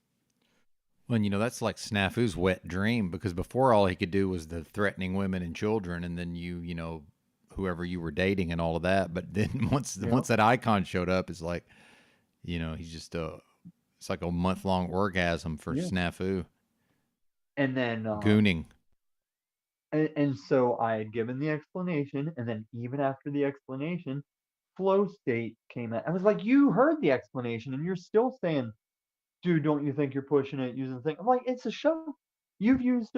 Well, and, that's like Snafu's wet dream, because before all he could do was the threatening women and children, and then whoever you were dating and all of that. But then once that icon showed up, it's like, he's just it's like a month-long orgasm for Snafu. And then gooning. And so I had given the explanation, and then even after the explanation, Flow State came out. I was like, you heard the explanation, and you're still saying, dude, don't you think you're pushing it using the thing? I'm like, it's a show. You've used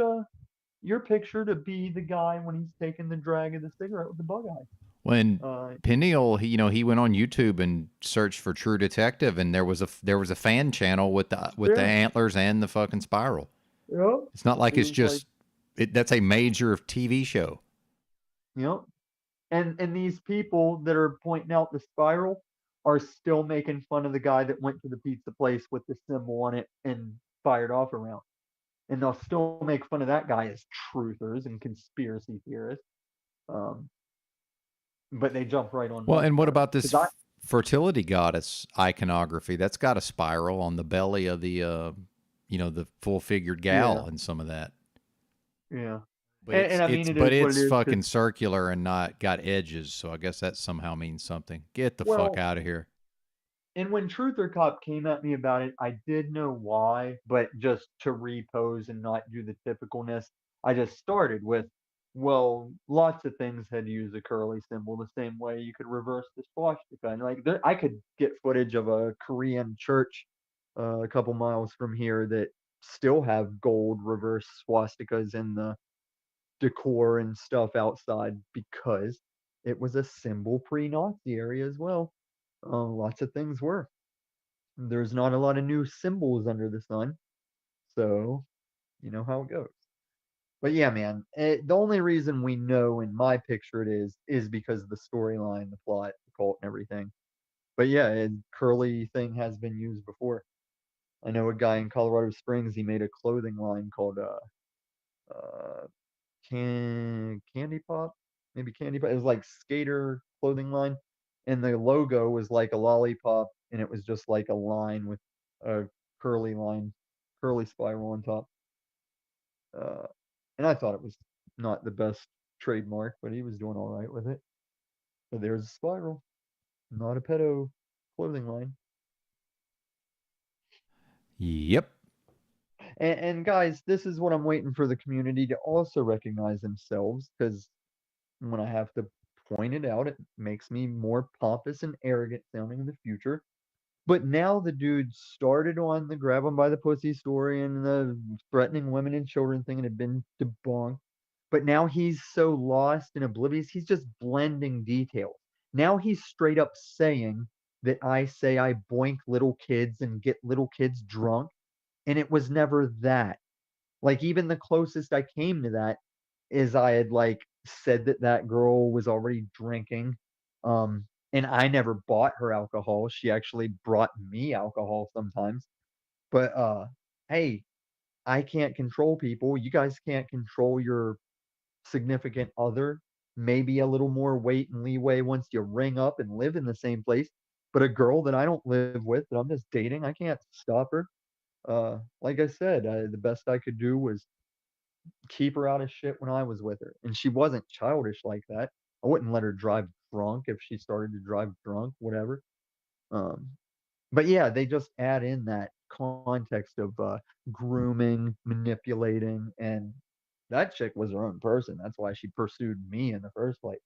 your picture to be the guy when he's taking the drag of the cigarette with the bug eye. When Peniel, he went on YouTube and searched for True Detective, and there was a fan channel with the antlers and the fucking spiral. Yep. It's not like it's just that's a major TV show. Yep. And these people that are pointing out the spiral are still making fun of the guy that went to the pizza place with the symbol on it and fired off a round. And they'll still make fun of that guy as truthers and conspiracy theorists. But they jump right on. Well, and what about this fertility goddess iconography? That's got a spiral on the belly of the the full-figured gal and some of that. Yeah. But it's fucking circular and not got edges, so I guess that somehow means something. Get the fuck out of here. And when Truther Cop came at me about it, I did know why, but just to repose and not do the typicalness, I just started with, well, lots of things had used a curly symbol the same way you could reverse the swastika. And I could get footage of a Korean church a couple miles from here that still have gold reverse swastikas in the decor and stuff outside because it was a symbol pre-Nazi area as well. Lots of things were. There's not a lot of new symbols under the sun, so you know how it goes. But yeah, man, the only reason we know in my picture it is because of the storyline, the plot, the cult, and everything. But yeah, curly thing has been used before. I know a guy in Colorado Springs. He made a clothing line called Candy Pop, maybe Candy Pop. It was like skater clothing line, and the logo was like a lollipop, and it was just like a line with a curly spiral on top. And I thought it was not the best trademark, but he was doing all right with it. But there's a spiral, not a pedo clothing line. Yep. And guys, this is what I'm waiting for the community to also recognize themselves, because when I have to point it out, it makes me more pompous and arrogant sounding in the future. But now the dude started on the grab him by the pussy story and the threatening women and children thing, and had been debunked. But now he's so lost and oblivious, he's just blending details. Now he's straight up saying that I say I boink little kids and get little kids drunk, and it was never that. Like, even the closest I came to that is I had said that girl was already drinking, and I never bought her alcohol. She actually brought me alcohol sometimes. But hey, I can't control people. You guys can't control your significant other. Maybe a little more weight and leeway once you ring up and live in the same place. But a girl that I don't live with, that I'm just dating, I can't stop her. Like I said, the best I could do was keep her out of shit when I was with her. And she wasn't childish like that. I wouldn't let her drive drunk if she started to drive drunk, whatever. But yeah, they just add in that context of grooming, manipulating, and that chick was her own person. That's why she pursued me in the first place.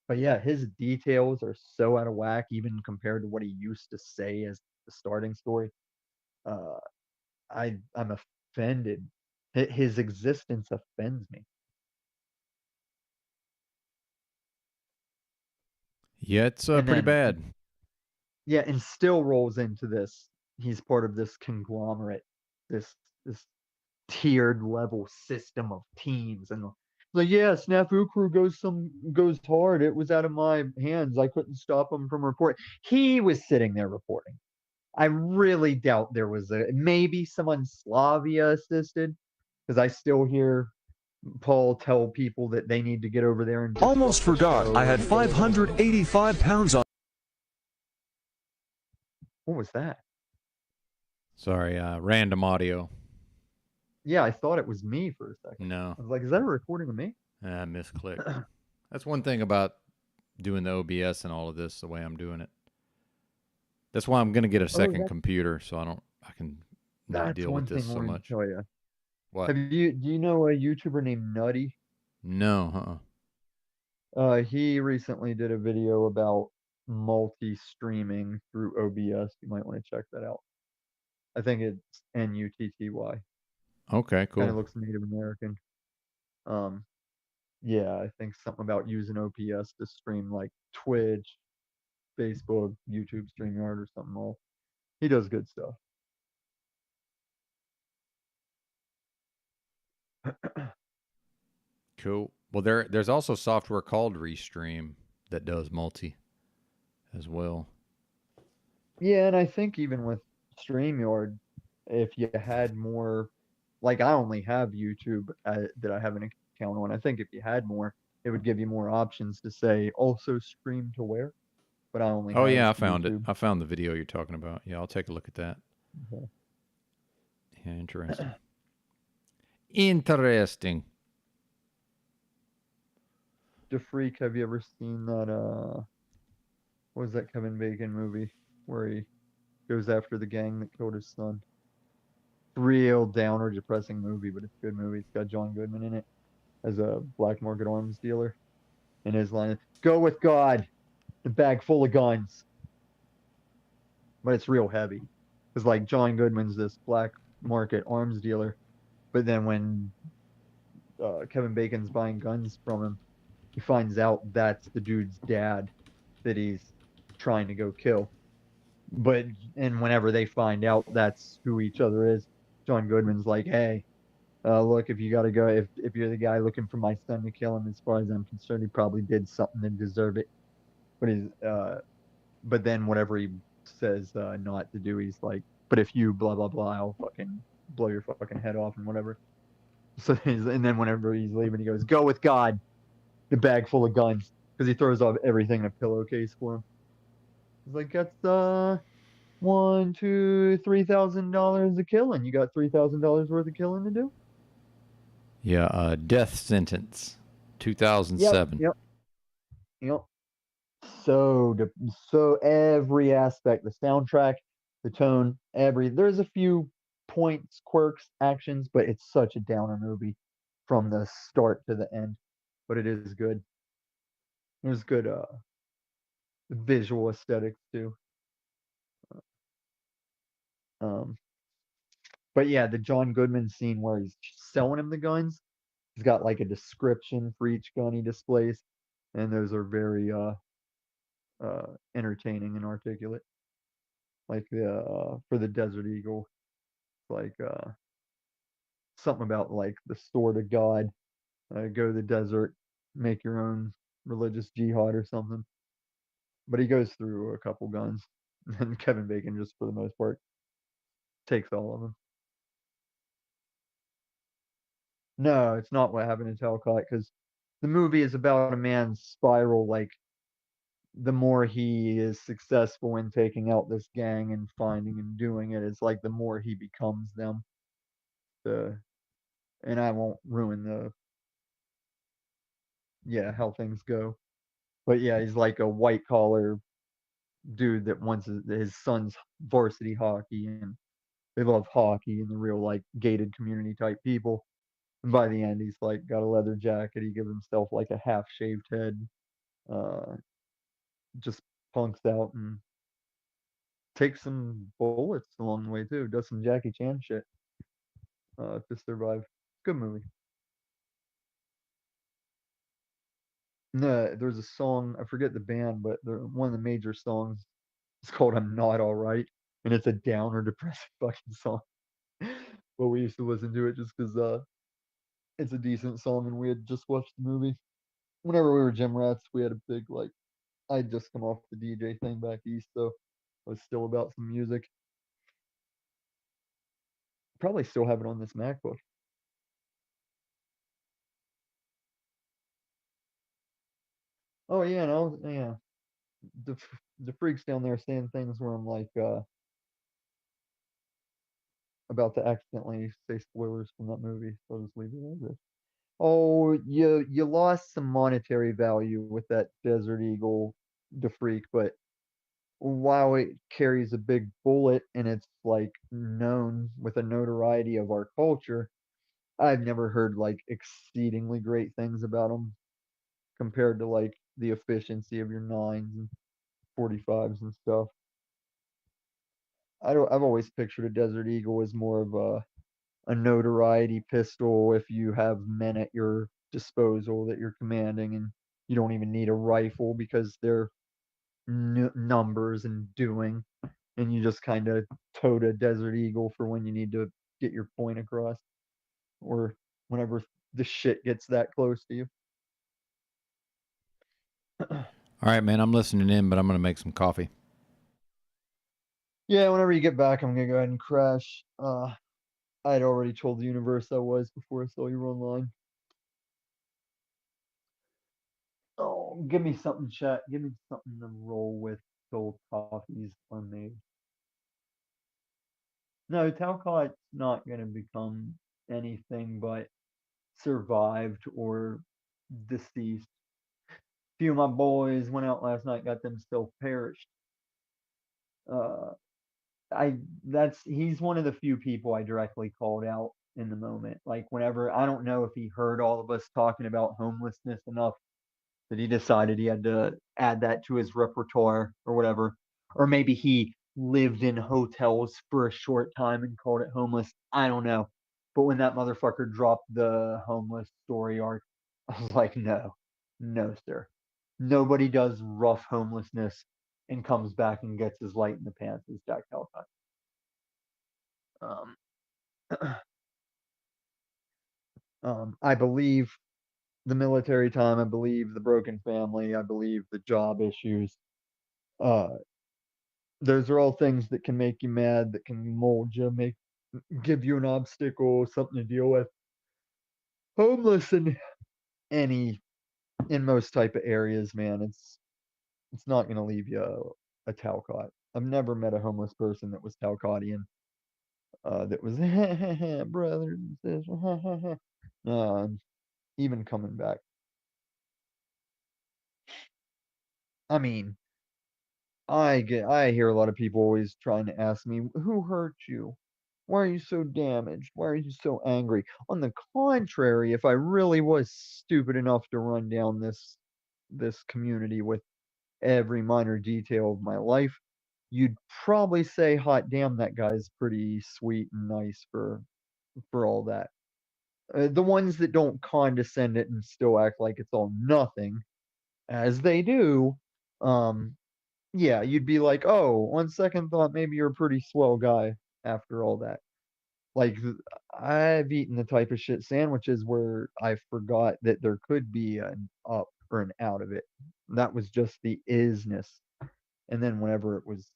But yeah, his details are so out of whack, even compared to what he used to say as the starting story. I'm offended. His existence offends me. Yeah, it's And pretty then, bad. yeah, and still rolls into this. He's part of this conglomerate, this tiered level system of teams, and like, yeah, Snafu Crew goes hard. It was out of my hands. I couldn't stop him from reporting. He was sitting there reporting. I really doubt there was maybe someone Slavia assisted, because I still hear Paul tell people that they need to get over there and Almost forgot. I had 585 pounds on. What was that? Sorry, random audio. Yeah, I thought it was me for a second. No. I was like, is that a recording of me? Misclick. That's one thing about doing the OBS and all of this the way I'm doing it. That's why I'm going to get a second computer so I can not deal with this so much. Oh yeah. What? Do you know a YouTuber named Nutty? No, He recently did a video about multi-streaming through OBS. You might want to check that out. I think it's Nutty. Okay, cool. Kind of looks Native American. Yeah, I think something about using OBS to stream like Twitch, Facebook, YouTube, StreamYard, or something else. He does good stuff. Cool. Well, there's also software called Restream that does multi as well. Yeah, and I think even with StreamYard, if you had more, like I only have YouTube that I have an account on. I think if you had more, it would give you more options to say also stream to where. But I only. Oh have yeah, I found YouTube. it. I found the video you're talking about. Yeah, I'll take a look at that. Okay. Yeah, interesting. Interesting. DeFreak, have you ever seen that? What was that Kevin Bacon movie where he goes after the gang that killed his son? Real downer, depressing movie, but it's a good movie. It's got John Goodman in it as a black market arms dealer. And his line is, "Go with God, the bag full of guns." But it's real heavy. Because like John Goodman's this black market arms dealer, but then when Kevin Bacon's buying guns from him, he finds out that's the dude's dad that he's trying to go kill. And whenever they find out that's who each other is, John Goodman's like, "Hey, look, if you gotta go, if you're the guy looking for my son to kill him, as far as I'm concerned, he probably did something to deserve it." But then whatever he says not to do, he's like, "But if you blah blah blah, I'll fucking blow your fucking head off and whatever." So and then whenever he's leaving, he goes, "Go with God, the bag full of guns," because he throws off everything in a pillowcase for him. He's like, "That's $1,000, $2,000, $3,000 a killing. You got $3,000 worth of killing to do?" Yeah, Death Sentence, 2007. Yep. So every aspect, the soundtrack, the tone, there's a few points, quirks, actions, but it's such a downer movie from the start to the end. But it is good. There's good visual aesthetics too. But yeah, the John Goodman scene where he's selling him the guns, he's got like a description for each gun he displays, and those are very entertaining and articulate. Like for the Desert Eagle, like something about like the sword of God, go to the desert, make your own religious jihad or something. But he goes through a couple guns, and Kevin Bacon just for the most part takes all of them. No, it's not What Happened to Talcott, because the movie is about a man's spiral. Like the more he is successful in taking out this gang and finding and doing it, it's like the more he becomes them. And I won't ruin how things go. But yeah, he's like a white collar dude that wants his son's varsity hockey, and they love hockey and the real like gated community type people. And by the end, he's like got a leather jacket. He gives himself like a half shaved head. Just punks out and takes some bullets along the way too. Does some Jackie Chan shit to survive. Good movie. No, there's a song, I forget the band, but one of the major songs is called "I'm Not All Right," and it's a downer, depressing fucking song. But we used to listen to it just because it's a decent song, and we had just watched the movie. Whenever we were gym rats, we had a big like. I'd just come off the DJ thing back east, so I was still about some music. Probably still have it on this MacBook. Oh yeah, no, yeah. The freaks down there saying things where I'm like about to accidentally say spoilers from that movie, so I'll just leave it as this. Oh, you lost some monetary value with that Desert Eagle, the freak, but while it carries a big bullet and it's like known with a notoriety of our culture, I've never heard like exceedingly great things about them compared to like the efficiency of your 9s and 45s and stuff. I've always pictured a Desert Eagle as more of a notoriety pistol if you have men at your disposal that you're commanding, and you don't even need a rifle because they're numbers and doing, and you just kind of tote a Desert Eagle for when you need to get your point across, or whenever the shit gets that close to you. All right, man, I'm listening in, but I'm going to make some coffee. Yeah, whenever you get back, I'm going to go ahead and crash. I'd already told the universe I was before I saw you online. Oh, give me something, chat. Give me something to roll with till coffees are made. No, Talcott's not going to become anything but survived or deceased. A few of my boys went out last night, got themselves perished. He's one of the few people I directly called out in the moment. Like whenever, I don't know if he heard all of us talking about homelessness enough that he decided he had to add that to his repertoire or whatever. Or maybe he lived in hotels for a short time and called it homeless. I don't know. But when that motherfucker dropped the homeless story arc, I was like, no, sir. Nobody does rough homelessness and comes back and gets his light in the pants as Jack Talcott. I believe the military time. I believe the broken family. I believe the job issues. Those are all things that can make you mad, that can mold you, give you an obstacle, something to deal with. Homeless in most type of areas, man, it's not gonna leave you a Talcott. I've never met a homeless person that was Talcottian. That was brother and sister. Even coming back. I mean, I hear a lot of people always trying to ask me, who hurt you? Why are you so damaged? Why are you so angry? On the contrary, if I really was stupid enough to run down this community with every minor detail of my life, you'd probably say, hot damn, that guy's pretty sweet and nice for all that. The ones that don't condescend it and still act like it's all nothing, as they do, yeah, you'd be like, oh, on second thought, maybe you're a pretty swell guy after all that. Like, I've eaten the type of shit sandwiches where I forgot that there could be an up or an out of it. That was just the isness. And then whenever it was,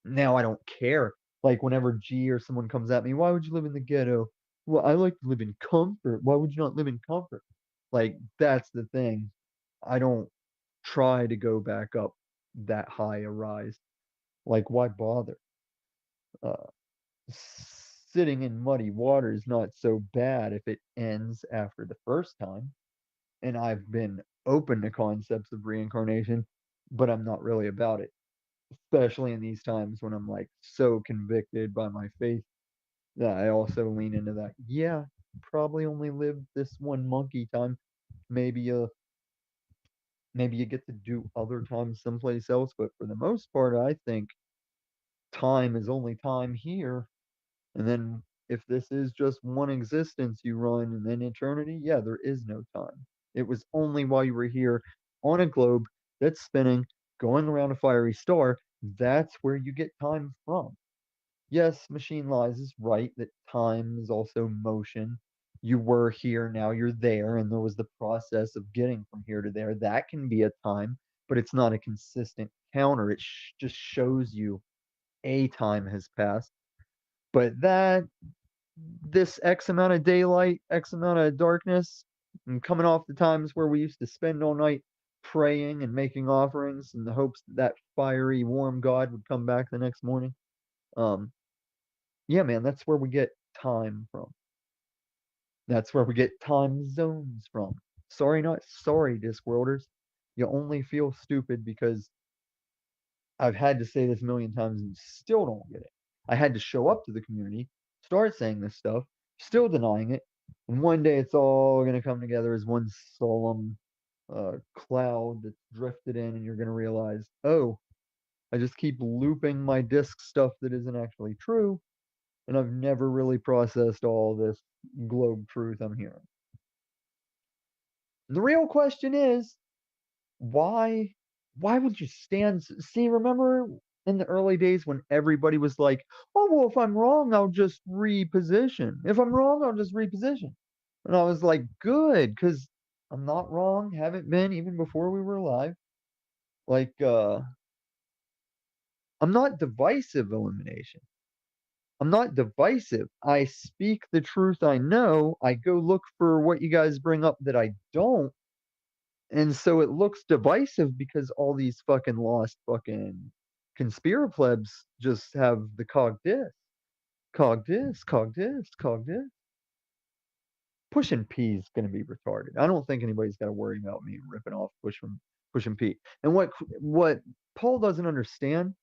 now I don't care. Like, whenever G or someone comes at me, why would you live in the ghetto? Well, I like to live in comfort. Why would you not live in comfort? Like, that's the thing. I don't try to go back up that high a rise. Like, why bother? Sitting in muddy water is not so bad if it ends after the first time. And I've been open to concepts of reincarnation, but I'm not really about it. especially in these times when I'm like so convicted by my faith that I also lean into that. Yeah, probably only lived this one monkey time. Maybe maybe you get to do other times someplace else, but for the most part, I think time is only time here. And then if this is just one existence you run and then eternity, yeah, there is no time. It was only while you were here on a globe that's spinning, going around a fiery star, that's where you get time from. Yes, Machine Lies is right that time is also motion. You were here, now you're there, and there was the process of getting from here to there. That can be a time, but it's not a consistent counter. It just shows you a time has passed. But this X amount of daylight, X amount of darkness, and coming off the times where we used to spend all night praying and making offerings in the hopes that that fiery, warm God would come back the next morning. Yeah, man, that's where we get time from. That's where we get time zones from. Sorry, not sorry, Discworlders. You only feel stupid because I've had to say this a million times and still don't get it. I had to show up to the community, start saying this stuff, still denying it, and one day it's all going to come together as one solemn cloud that's drifted in, and you're going to realize, oh, I just keep looping my disc stuff that isn't actually true, and I've never really processed all this globe truth I'm hearing. And the real question is, why would you stand? See, remember in the early days when everybody was like, oh, well, if I'm wrong, I'll just reposition. If I'm wrong, I'll just reposition. And I was like, good, because I'm not wrong, haven't been even before we were alive. Like, I'm not divisive, Illumination. I'm not divisive. I speak the truth I know. I go look for what you guys bring up that I don't. And so it looks divisive because all these fucking lost fucking conspiraplebs just have the cog this, cog this, cog this, cog this. Pushing P is going to be retarded. I don't think anybody's got to worry about me ripping off pushing P. And what Paul doesn't understand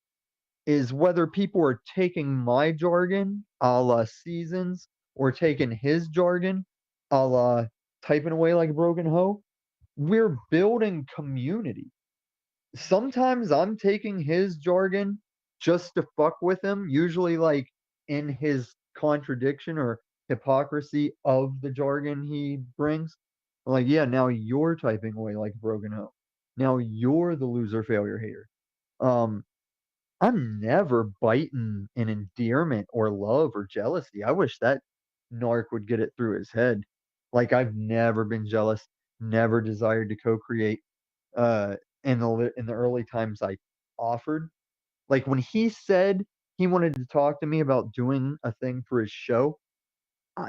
is whether people are taking my jargon a la Seasons or taking his jargon a la typing away like a broken hoe. We're building community. Sometimes I'm taking his jargon just to fuck with him, usually like in his contradiction or hypocrisy of the jargon he brings. I'm like, yeah, now you're typing away like a broken hoe. Now you're the loser failure hater. I'm never biting in endearment or love or jealousy. I wish that narc would get it through his head. Like I've never been jealous, never desired to co-create. In the early times I offered, like when he said he wanted to talk to me about doing a thing for his show,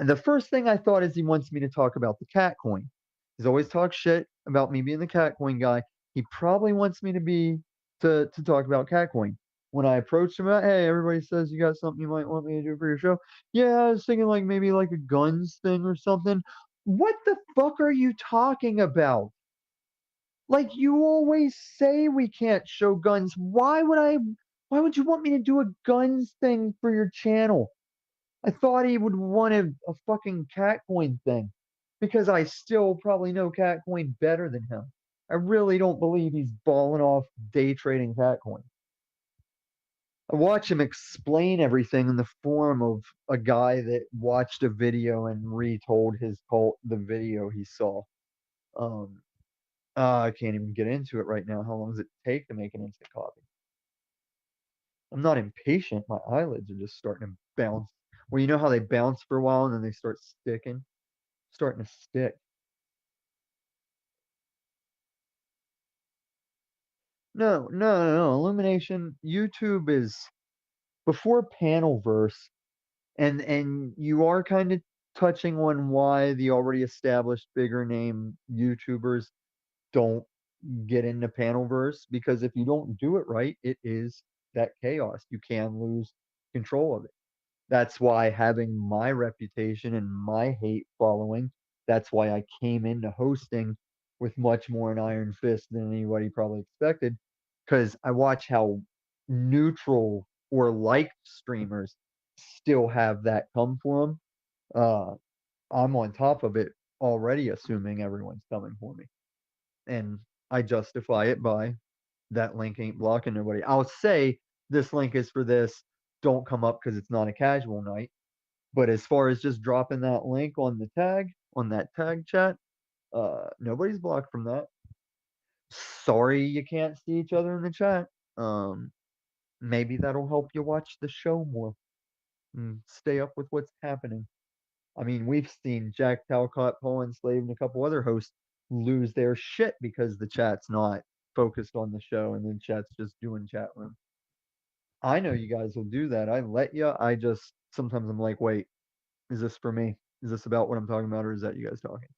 the first thing I thought is he wants me to talk about the cat coin. He's always talked shit about me being the cat coin guy. He probably wants me to talk about cat coin. When I approached him about, hey, everybody says you got something you might want me to do for your show. Yeah, I was thinking like maybe like a guns thing or something. What the fuck are you talking about? Like you always say we can't show guns. Why would you want me to do a guns thing for your channel? I thought he would want a fucking Catcoin thing because I still probably know Catcoin better than him. I really don't believe he's balling off day trading Catcoin. I watch him explain everything in the form of a guy that watched a video and retold his cult the video he saw. I can't even get into it right now. How long does it take to make an instant copy? I'm not impatient. My eyelids are just starting to bounce. Well, you know how they bounce for a while and then they start sticking? Starting to stick. No. Illumination. YouTube is before Panelverse, and you are kind of touching on why the already established bigger name YouTubers don't get into Panelverse, because if you don't do it right, it is that chaos. You can lose control of it. That's why having my reputation and my hate following, that's why I came into hosting with much more an iron fist than anybody probably expected, because I watch how neutral or liked streamers still have that come for them. I'm on top of it already, assuming everyone's coming for me, and I justify it by that link ain't blocking nobody. I'll say this link is for this. Don't come up because it's not a casual night. But as far as just dropping that link on the tag, on that tag chat, nobody's blocked from that. Sorry you can't see each other in the chat. Maybe that'll help you watch the show more and stay up with what's happening. I mean, we've seen Jack Talcott, Paul Enslaved, and a couple other hosts lose their shit because the chat's not focused on the show and the chat's just doing chat room. I know you guys will do that. I let you. I just sometimes I'm like, wait, is this for me? Is this about what I'm talking about, or is that you guys talking?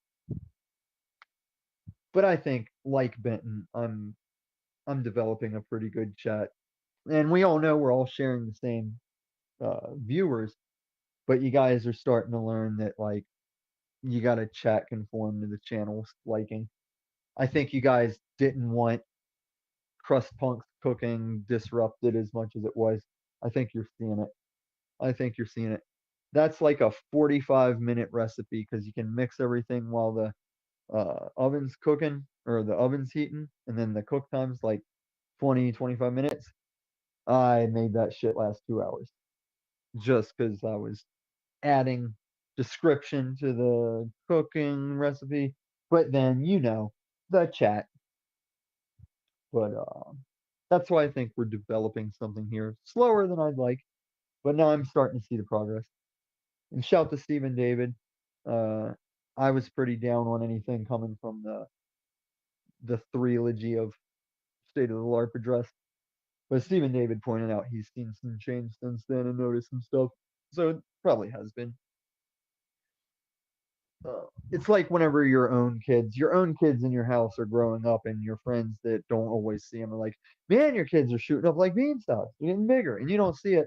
But I think, like Benton, I'm developing a pretty good chat, and we all know we're all sharing the same viewers, but you guys are starting to learn that like you got to chat conform to the channel's liking. I think you guys didn't want Crust Punk's cooking disrupted as much as it was. I think you're seeing it. I think you're seeing it. That's like a 45-minute recipe because you can mix everything while the oven's cooking or the oven's heating, and then the cook time's like 20-25 minutes. I made that shit last 2 hours just because I was adding description to the cooking recipe, but then the chat. But that's why I think we're developing something here slower than I'd like, but now I'm starting to see the progress. And shout to Stephen David. I was pretty down on anything coming from the Theology of State of the LARP address, but Stephen David pointed out he's seen some change since then and noticed some stuff, so it probably has been. It's like whenever your own kids in your house are growing up, and your friends that don't always see them are like, man, your kids are shooting up like beanstalks, they're getting bigger, and you don't see it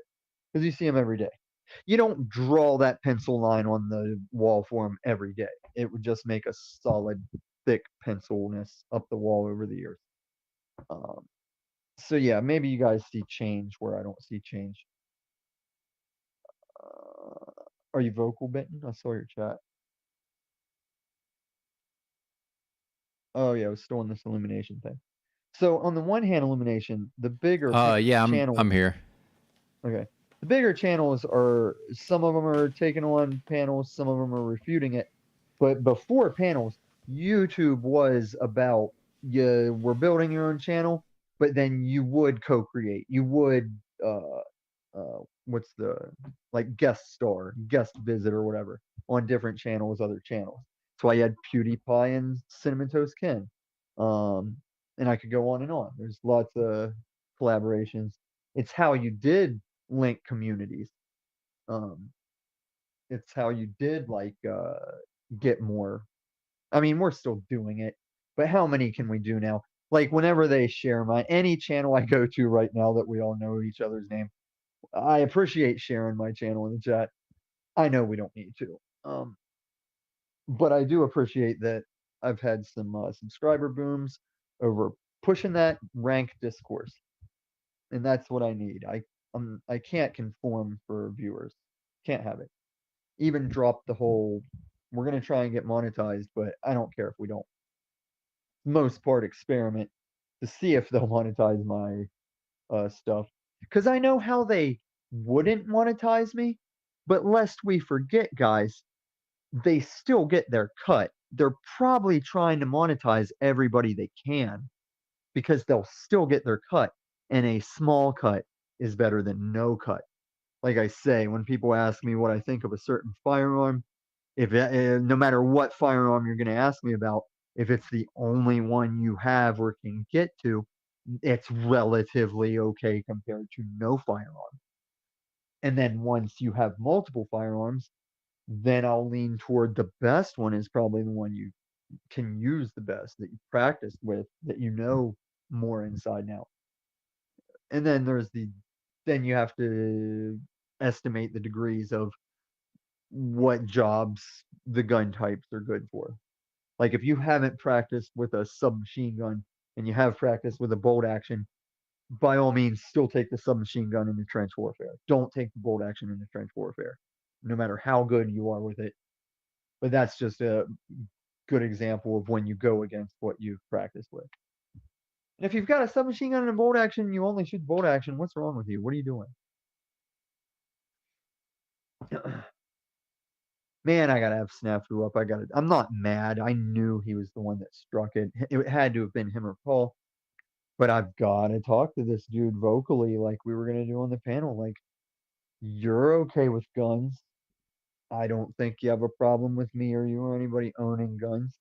because you see them every day. You don't draw that pencil line on the wall for them every day. It would just make a solid, thick pencilness up the wall over the years. So yeah, maybe you guys see change where I don't see change. Are you vocal, Benton? I saw your chat. Oh yeah, I was still on this illumination thing. So on the one hand, illumination, the bigger channels. I'm here. Okay. The bigger channels are, some of them are taking on panels, some of them are refuting it. But before panels, YouTube was about, you were building your own channel, but then you would co-create. You would, what's the, like guest star, guest visit or whatever on different channels, other channels. That's why you had PewDiePie and Cinnamon Toast Ken. And I could go on and on. There's lots of collaborations. It's how you did link communities. It's how you did like get more. I mean, we're still doing it, but how many can we do now? Like whenever they share any channel I go to right now that we all know each other's name, I appreciate sharing my channel in the chat. I know we don't need to. But I do appreciate that I've had some subscriber booms over pushing that rank discourse, and that's what I need. I can't conform for viewers. Can't have it. Even drop the whole, we're gonna try and get monetized, but I don't care if we don't. Most part experiment to see if they'll monetize my stuff, because I know how they wouldn't monetize me. But lest we forget, guys, they still get their cut. They're probably trying to monetize everybody they can because they'll still get their cut, and a small cut is better than no cut. Like I say, when people ask me what I think of a certain firearm, if no matter what firearm you're going to ask me about, if it's the only one you have or can get to, it's relatively okay compared to no firearm. And then once you have multiple firearms, then I'll lean toward the best one is probably the one you can use the best, that you practice with, that you know more inside and out. And then then you have to estimate the degrees of what jobs the gun types are good for. Like if you haven't practiced with a submachine gun and you have practiced with a bolt action, by all means, still take the submachine gun into trench warfare. Don't take the bolt action into trench warfare, no matter how good you are with it. But that's just a good example of when you go against what you've practiced with. And if you've got a submachine gun and a bolt action, and you only shoot bolt action, what's wrong with you? What are you doing? Man, I gotta have Snafu up. I'm not mad. I knew he was the one that struck it. It had to have been him or Paul. But I've gotta talk to this dude vocally, like we were gonna do on the panel. Like, you're okay with guns. I don't think you have a problem with me or you or anybody owning guns.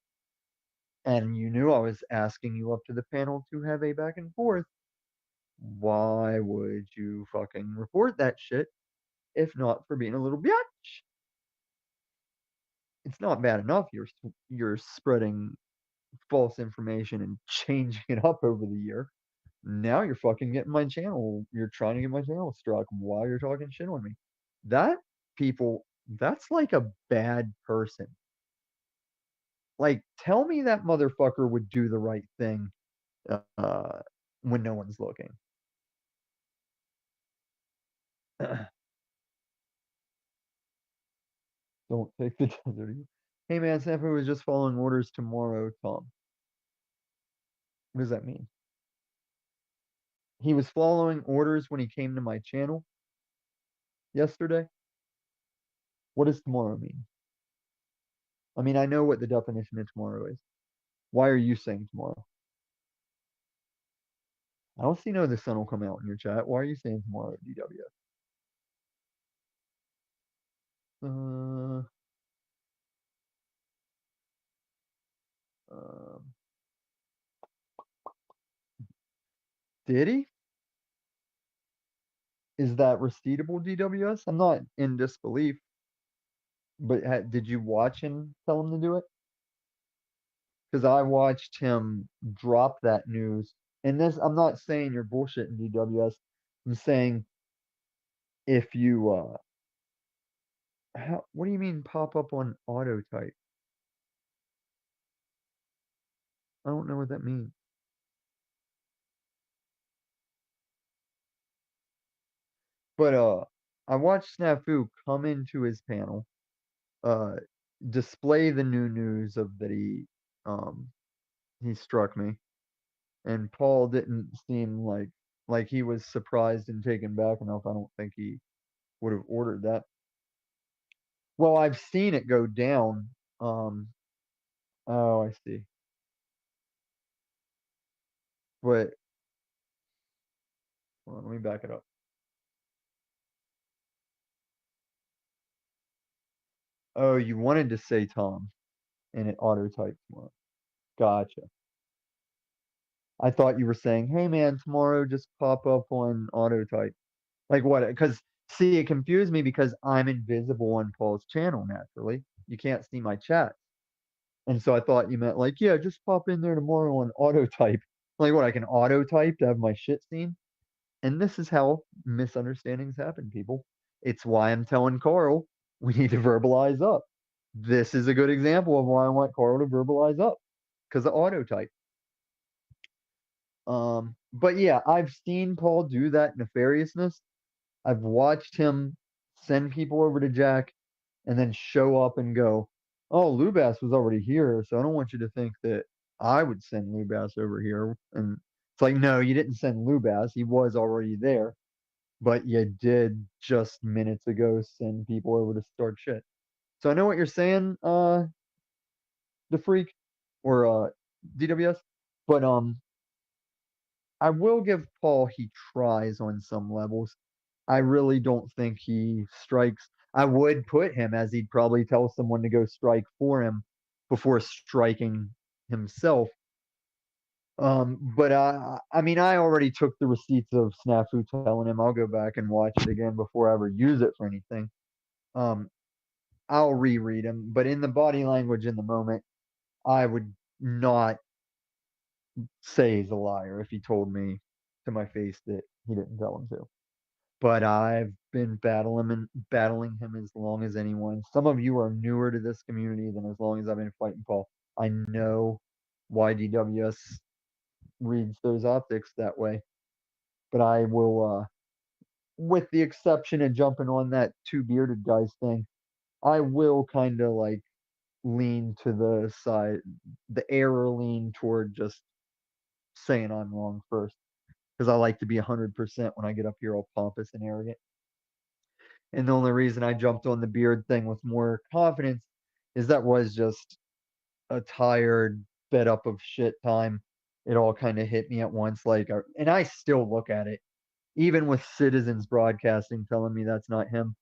And you knew I was asking you up to the panel to have a back and forth. Why would you fucking report that shit if not for being a little bitch? It's not bad enough you're spreading false information and changing it up over the year. Now you're fucking getting my channel. You're trying to get my channel struck while you're talking shit on me. That's like a bad person. Like, tell me that motherfucker would do the right thing when no one's looking. Don't take the desert. Hey man, Sanford was just following orders tomorrow, Tom. What does that mean? He was following orders when he came to my channel yesterday. What does tomorrow mean? I mean, I know what the definition of tomorrow is. Why are you saying tomorrow? I don't see no the sun will come out in your chat. Why are you saying tomorrow, DWS? Did he? Is that receivable, DWS? I'm not in disbelief. But did you watch him tell him to do it? Because I watched him drop that news. And this, I'm not saying you're bullshitting, DWS. I'm saying if you, what do you mean pop up on auto type? I don't know what that means. But I watched Snafu come into his panel, display the new news of that he struck me, and Paul didn't seem like he was surprised and taken back enough. I don't think he would have ordered that. Well, I've seen it go down. Oh, I see. But hold on, let me back it up. Oh, you wanted to say Tom, and it auto typed tomorrow. Gotcha. I thought you were saying, hey man, tomorrow just pop up on auto type. Like what? Because see, it confused me because I'm invisible on Paul's channel naturally. You can't see my chat. And so I thought you meant like, yeah, just pop in there tomorrow on auto type. Like what, I can auto type to have my shit seen? And this is how misunderstandings happen, people. It's why I'm telling Carl we need to verbalize up. This is a good example of why I want Carl to verbalize up. Because of auto type. But yeah, I've seen Paul do that nefariousness. I've watched him send people over to Jack and then show up and go, oh, Lubass was already here, so I don't want you to think that I would send Lubass over here. And it's like, no, you didn't send Lubass. He was already there. But you did just minutes ago send people over to start shit. So I know what you're saying, the freak or DWS, but I will give Paul he tries on some levels. I really don't think he strikes. I would put him as he'd probably tell someone to go strike for him before striking himself. But I mean, I already took the receipts of Snafu telling him I'll go back and watch it again before I ever use it for anything. I'll reread him, but in the body language in the moment, I would not say he's a liar if he told me to my face that he didn't tell him to. But I've been battling him as long as anyone. Some of you are newer to this community than as long as I've been fighting Paul. I know why DWS reads those optics that way. but I will, with the exception of jumping on that two bearded guys thing, I will kind of like lean to the side, the error lean toward just saying I'm wrong first, because I like to be 100% when I get up here all pompous and arrogant. And the only reason I jumped on the beard thing with more confidence is that was just a tired, fed up of shit time. It all kind of hit me at once, like, and I still look at it, even with Citizens Broadcasting telling me that's not him.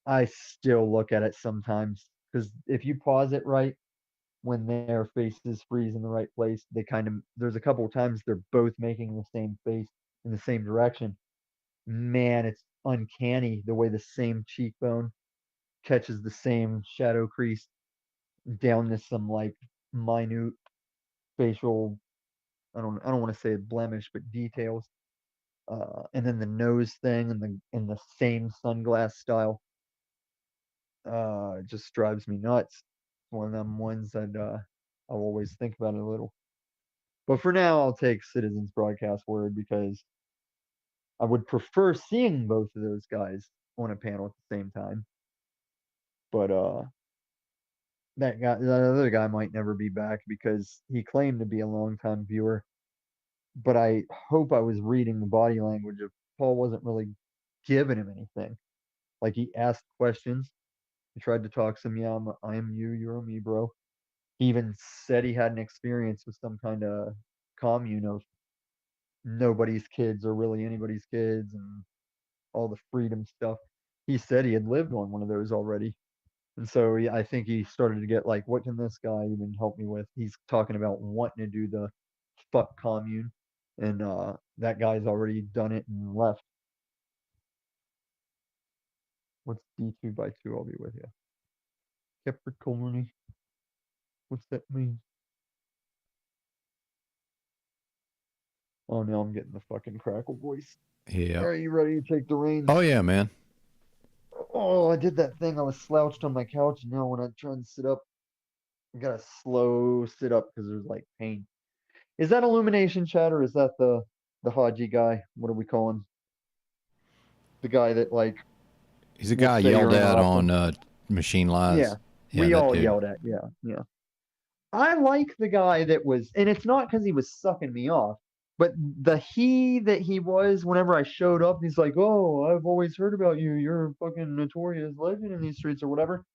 I still look at it sometimes because if you pause it right, when their faces freeze in the right place, they kind of, there's a couple of times they're both making the same face in the same direction. Man, it's uncanny the way the same cheekbone catches the same shadow crease down to some like minute facial, I don't want to say blemish, but details. And then the nose thing and the same sunglass style. It just drives me nuts. It's one of them ones that I'll always think about it a little. But for now, I'll take Citizens Broadcast word because I would prefer seeing both of those guys on a panel at the same time. But that other guy might never be back because he claimed to be a longtime viewer. But I hope I was reading the body language of Paul wasn't really giving him anything. Like he asked questions. He tried to talk some, yeah, I am you, you're me, bro. He even said he had an experience with some kind of commune of nobody's kids or really anybody's kids and all the freedom stuff. He said he had lived on one of those already. And so I think he started to get like, what can this guy even help me with? He's talking about wanting to do the fuck commune. And that guy's already done it and left. What's D2 by 2? I'll be with you. Capricorn. What's that mean? Oh, now I'm getting the fucking crackle voice. Yeah. Are you ready to take the reins? Oh yeah, man. Oh, I did that thing. I was slouched on my couch, and now when I try and sit up, I gotta slow sit up because there's like pain. Is that Illumination Chat or is that the Haji guy? What are we calling? The guy that like He's a guy yelled at on Machine Lies. Yeah, we all yelled at. Yeah. I like the guy that was, and it's not because he was sucking me off, but the he that he was whenever I showed up, he's like, oh, I've always heard about you. You're a fucking notorious legend in these streets or whatever.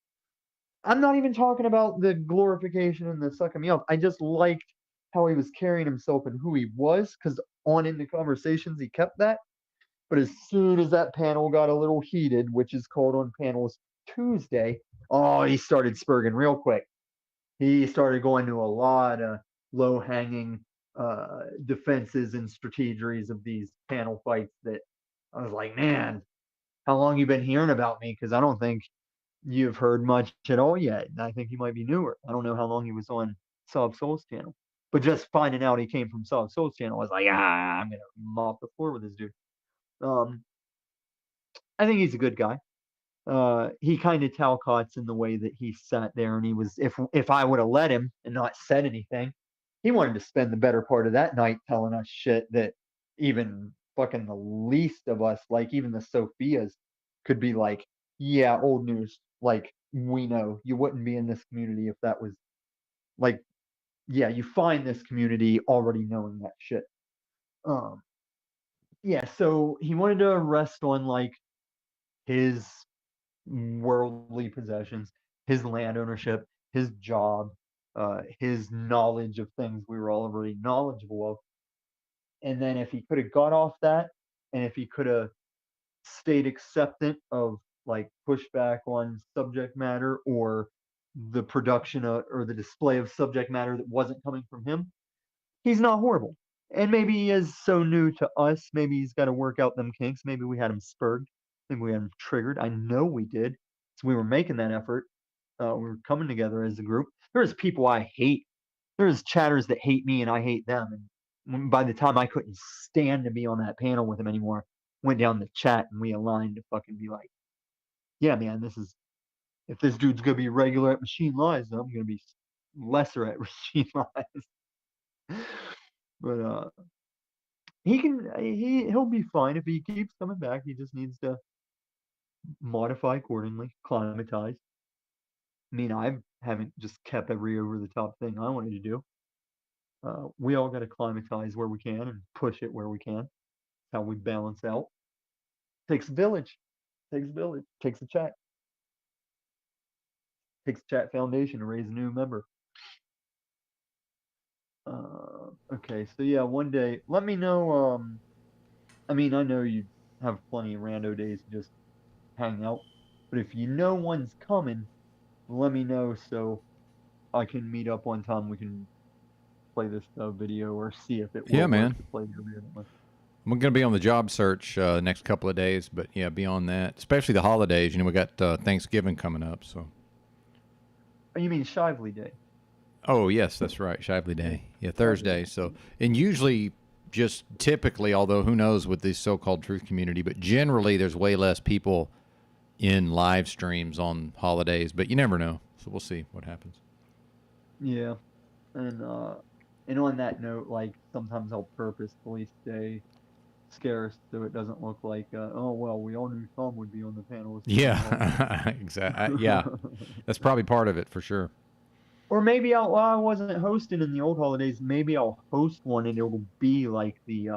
I'm not even talking about the glorification and the sucking me off. I just liked how he was carrying himself and who he was, because on in the conversations, he kept that. But as soon as that panel got a little heated, which is called on panels Tuesday, oh, he started spurging real quick. He started going to a lot of low-hanging defenses and strategies of these panel fights that I was like, man, how long you been hearing about me? Because I don't think you've heard much at all yet. And I think he might be newer. I don't know how long he was on Sob Soul's channel. But just finding out he came from Sob Soul's channel, I was like, I'm going to mop the floor with this dude. I think he's a good guy. He kind of Talcott's in the way that he sat there and he was, if I would have let him and not said anything, he wanted to spend the better part of that night telling us shit that even fucking the least of us, like even the Sophias, could be like, yeah, old news. Like, we know you wouldn't be in this community if that was like, yeah, you find this community already knowing that shit. Yeah, so he wanted to rest on like his worldly possessions, his land ownership, his job, his knowledge of things we were already knowledgeable of. And then if he could have got off that, and if he could have stayed acceptant of like pushback on subject matter or the production or the display of subject matter that wasn't coming from him, he's not horrible. And maybe he is so new to us. Maybe he's got to work out them kinks. Maybe we had him spurred. Maybe we had him triggered. I know we did. So we were making that effort. We were coming together as a group. There's people I hate. There's chatters that hate me and I hate them. And by the time I couldn't stand to be on that panel with him anymore, went down the chat and we aligned to fucking be like, yeah, man, if this dude's going to be regular at Machine Lies, then I'm going to be lesser at Machine Lies. But he'll be fine if he keeps coming back. He just needs to modify accordingly, climatize. I mean, I haven't just kept every over the top thing I wanted to do. We all got to climatize where we can and push it where we can. That's how we balance out. Takes a village. Takes a village. Takes a chat. Takes a chat foundation to raise a new member. Okay, so yeah, one day, let me know. I mean, I know you have plenty of rando days to just hang out, but if you know one's coming, let me know so I can meet up one time. We can play this video or see if it will Yeah, work man. to play the video. I'm going to be on the job search next couple of days, but yeah, beyond that, especially the holidays, you know, we got Thanksgiving coming up, so. Oh, you mean Shively Day? Oh, yes, that's right. Shively Day. Yeah, Thursday. So, and usually, just typically, although who knows with this so-called truth community, but generally there's way less people in live streams on holidays, but you never know. So we'll see what happens. Yeah. And on that note, like, sometimes I'll purposefully stay scarce so it doesn't look like, oh, well, we all knew Tom would be on the panel. Yeah, exactly. Yeah, that's probably part of it for sure. Or maybe I wasn't hosting in the old holidays. Maybe I'll host one and it will be like the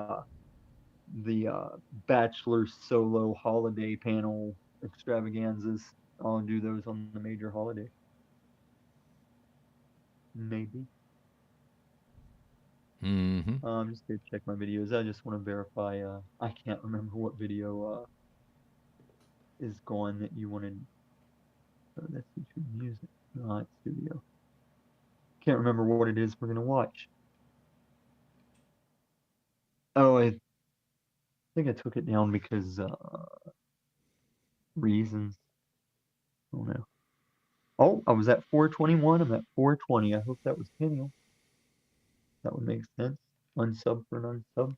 Bachelor solo holiday panel extravaganzas. I'll do those on the major holiday. Maybe. Mm-hmm. Just to check my videos. I just want to verify. I can't remember what video is gone that you wanted. Oh, that's YouTube music, not studio. Can't remember what it is we're gonna watch. Oh, I think I took it down because reasons. Oh no. Oh, I was at 421. I'm at 420. I hope that was Peniel. That would make sense. Unsub for an unsub.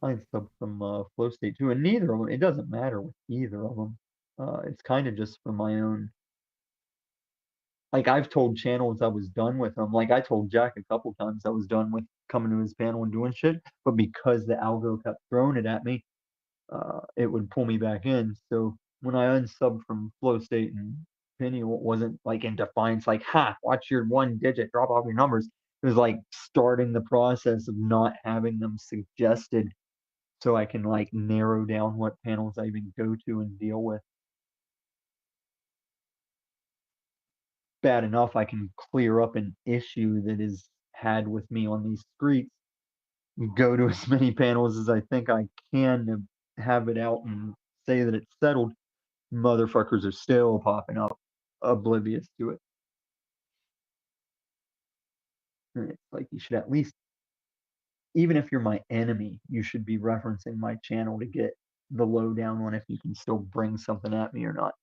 I unsub from Flow State too, and neither of them. It doesn't matter with either of them. It's kind of just for my own. Like, I've told channels I was done with them. Like, I told Jack a couple times I was done with coming to his panel and doing shit, but because the algo kept throwing it at me, it would pull me back in. So when I unsubbed from Flow State and Peniel, it wasn't like in defiance, like, ha, watch your one digit, drop off your numbers. It was like starting the process of not having them suggested so I can like narrow down what panels I even go to and deal with. Bad enough I can clear up an issue that is had with me on these streets, go to as many panels as I think I can to have it out and say that it's settled. Motherfuckers are still popping up, oblivious to it. And it's like, you should at least, even if you're my enemy, you should be referencing my channel to get the lowdown on if you can still bring something at me or not.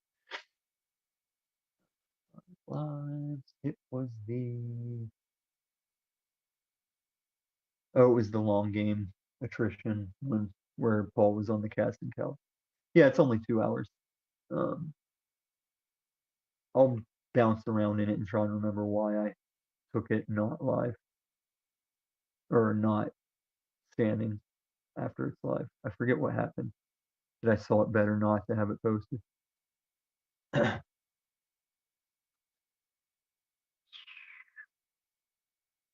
It was the it was the long game attrition where Paul was on the casting couch. Yeah, it's only 2 hours. I'll bounce around in it and try and remember why I took it not live or not standing after it's live. I forget what happened. That I saw it better not to have it posted.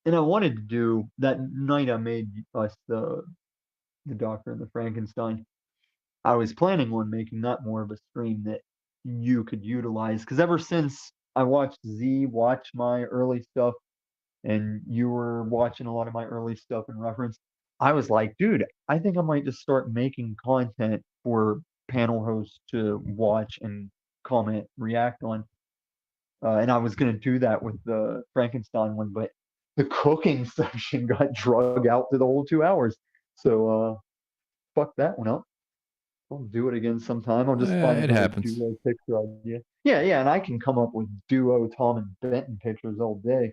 And I wanted to do that night I made us the Doctor and the Frankenstein. I was planning on making that more of a stream that you could utilize, because ever since I watched Z watch my early stuff and you were watching a lot of my early stuff in reference, I was like, dude, I think I might just start making content for panel hosts to watch and comment, react on. And I was going to do that with the Frankenstein one, but the cooking section got drug out to the whole 2 hours. So fuck that one up. I'll do it again sometime. I'll just find it another happens. duo picture idea. Yeah, and I can come up with duo Tom and Benton pictures all day.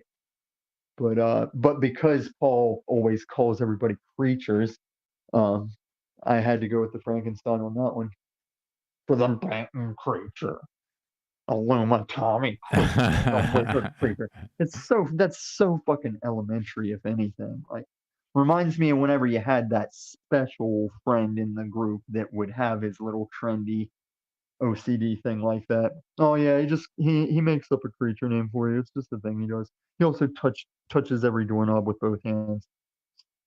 But because Paul always calls everybody creatures, I had to go with the Frankenstein on that one. For the Benton creature. Aluma Tommy creature. That's so fucking elementary, if anything. Like, Reminds me of whenever you had that special friend in the group that would have his little trendy OCD thing like that. Oh yeah, he makes up a creature name for you. It's just a thing he does. He also touches every doorknob with both hands.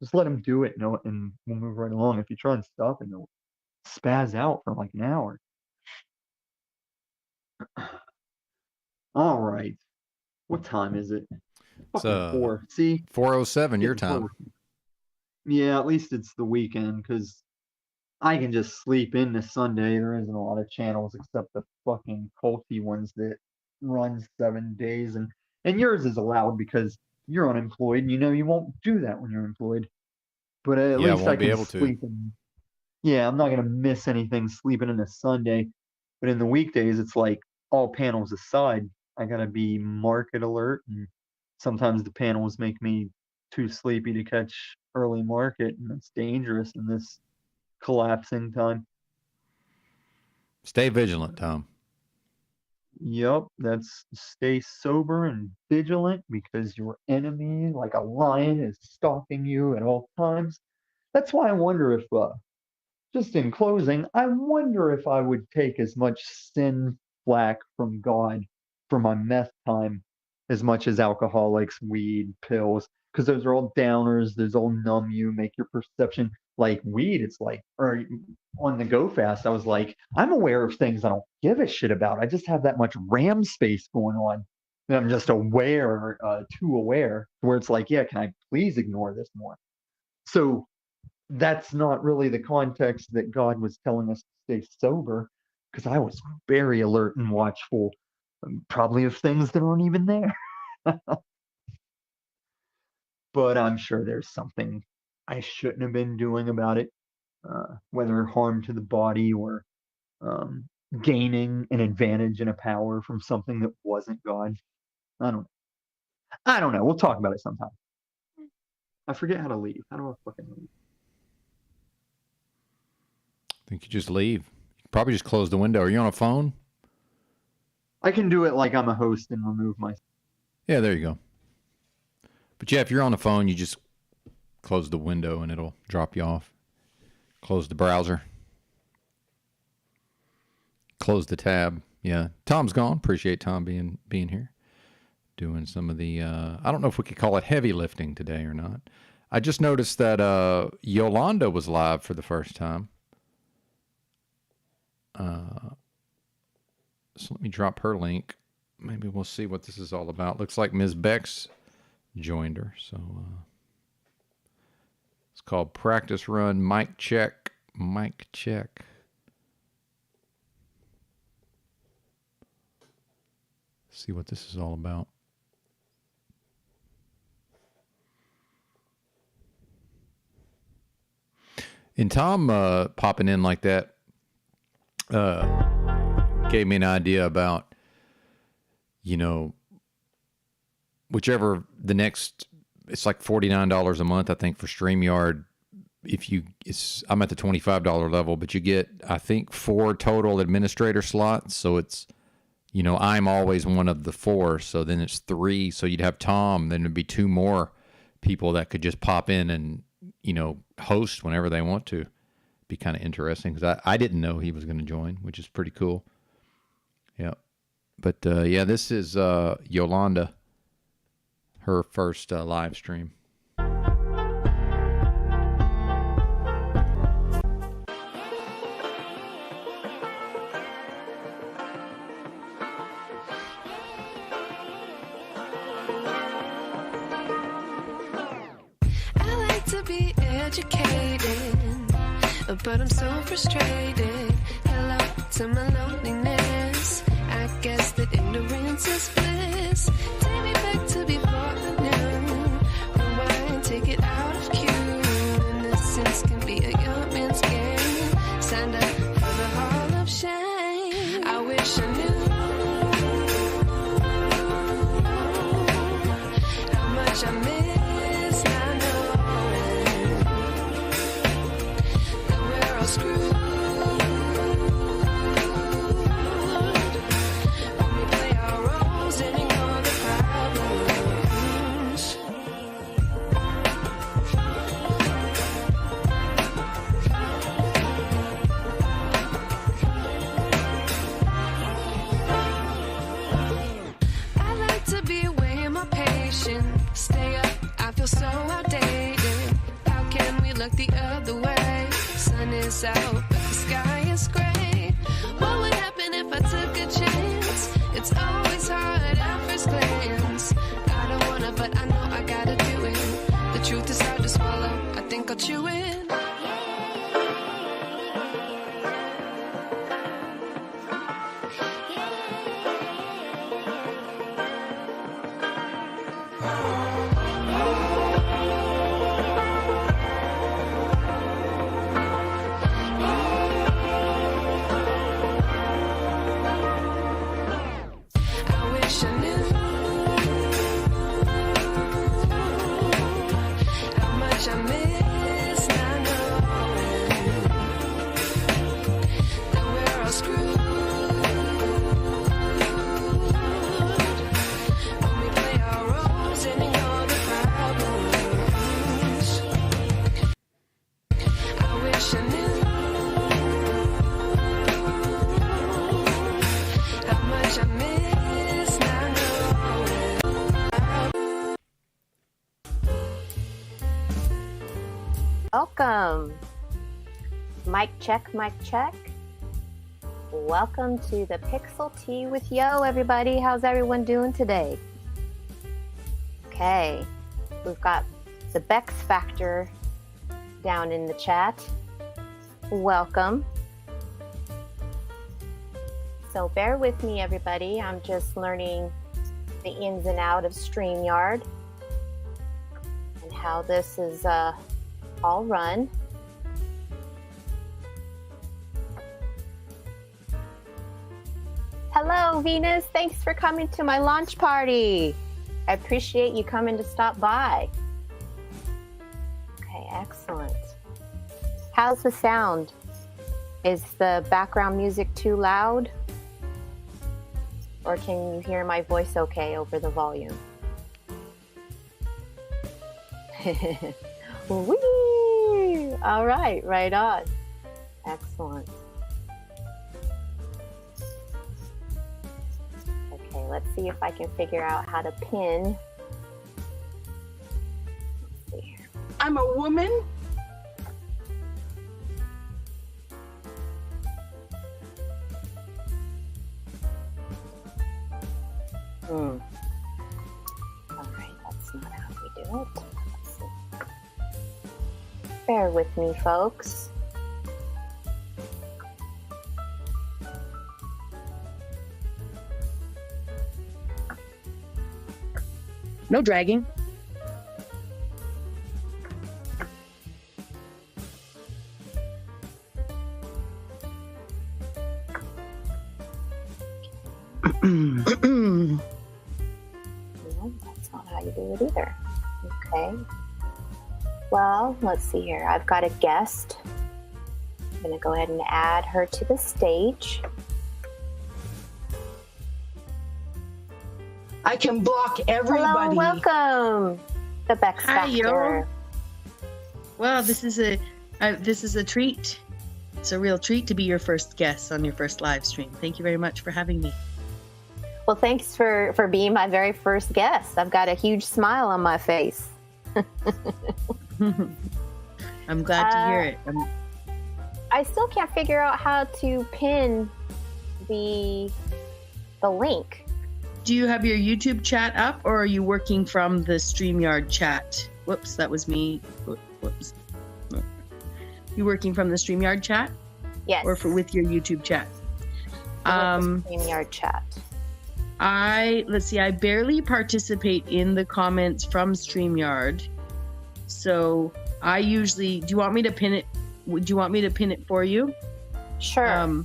Just let him do it, and we'll move right along. If you try and stop him, he'll spaz out for like an hour. All right. What time is it? It's 4. See? 4:07 your time. Yeah, at least it's the weekend, because I can just sleep in this Sunday. There isn't a lot of channels except the fucking culty ones that run 7 days. And yours is allowed because you're unemployed, and you won't do that when you're employed. But at least I can sleep in. Yeah, I'm not going to miss anything sleeping in a Sunday. But in the weekdays, it's like all panels aside, I got to be market alert. And sometimes the panels make me too sleepy to catch early market, and it's dangerous in this collapsing time. Stay vigilant, Tom. Yep, that's stay sober and vigilant, because your enemy, like a lion, is stalking you at all times. That's why I wonder if, just in closing, I wonder if I would take as much sin flack from God for my meth time as much as alcoholics, weed, pills, because those are all downers. Those all numb you, make your perception. Like weed, it's like, or on the go fast, I was like, I'm aware of things I don't give a shit about. I just have that much RAM space going on. And I'm just aware, too aware, where it's like, yeah, can I please ignore this more? So that's not really the context that God was telling us to stay sober, because I was very alert and watchful, probably of things that aren't even there. But I'm sure there's something I shouldn't have been doing about it, whether harm to the body or gaining an advantage and a power from something that wasn't God. I don't know. We'll talk about it sometime. I forget how to leave. How do I fucking leave? I think you just leave. Probably just close the window. Are you on a phone? I can do it like I'm a host and remove myself. Yeah, there you go. But yeah, if you're on the phone, you just close the window and it'll drop you off. Close the browser. Close the tab. Yeah, Tom's gone. Appreciate Tom being here. Doing some of the, I don't know if we could call it heavy lifting today or not. I just noticed that Yolanda was live for the first time. So let me drop her link. Maybe we'll see what this is all about. Looks like Ms. Bex joined her. So it's called Practice Run Mic Check. Mic Check. See what this is all about. And Tom popping in like that gave me an idea about, whichever the next, it's like $49 a month, I think, for StreamYard. I'm at the $25 level, but you get, I think, 4 total administrator slots. So it's, I'm always one of the 4. So then it's 3. So you'd have Tom, then it'd be 2 more people that could just pop in and, host whenever they want to. Be kind of interesting, because I didn't know he was going to join, which is pretty cool. Yeah. But yeah, this is Yolanda, her first live stream. I like to be educated, but I'm so frustrated. Hello to my loneliness. I guess that ignorance is bliss. Take me back to before I knew. Rewind, take it out of cue. Innocence can be a young man's game. Signed up for the hall of shame. I wish I knew how much I miss not knowing that we're all screwed. the other way. Sun is out, but the sky is gray. What would happen if I took a chance? It's always hard at first glance. I don't wanna, but I know I gotta do it. The truth is hard to swallow, I think I'll chew it. Welcome. Mic check, mic check. Welcome to the Pixel Tea with Yo, everybody. How's everyone doing today? Okay, we've got the Bex Factor down in the chat. Welcome. So bear with me, everybody. I'm just learning the ins and outs of StreamYard and how this is all run. Hello, Venus. Thanks for coming to my launch party. I appreciate you coming to stop by. Okay, excellent. How's the sound? Is the background music too loud? Or can you hear my voice okay over the volume? Whee! All right, right on. Excellent. Okay, let's see if I can figure out how to pin. Let's see here. I'm a woman. All right, that's not how we do it. Let's see. Bear with me, folks. No dragging. No, that's not how you do it either. Okay. Well, let's see here. I've got a guest. I'm going to go ahead and add her to the stage. I can block everybody. Hello, welcome. The Bex Hi, yo. Factor. Well, this is a treat. It's a real treat to be your first guest on your first live stream. Thank you very much for having me. Well, thanks for being my very first guest. I've got a huge smile on my face. I'm glad to hear it. I still can't figure out how to pin the link. Do you have your YouTube chat up, or are you working from the StreamYard chat? Whoops, that was me. Whoops. You working from the StreamYard chat? Yes. Or with your YouTube chat? StreamYard chat. Let's see, I barely participate in the comments from StreamYard. So I usually, do you want me to pin it? Would you want me to pin it for you? Sure.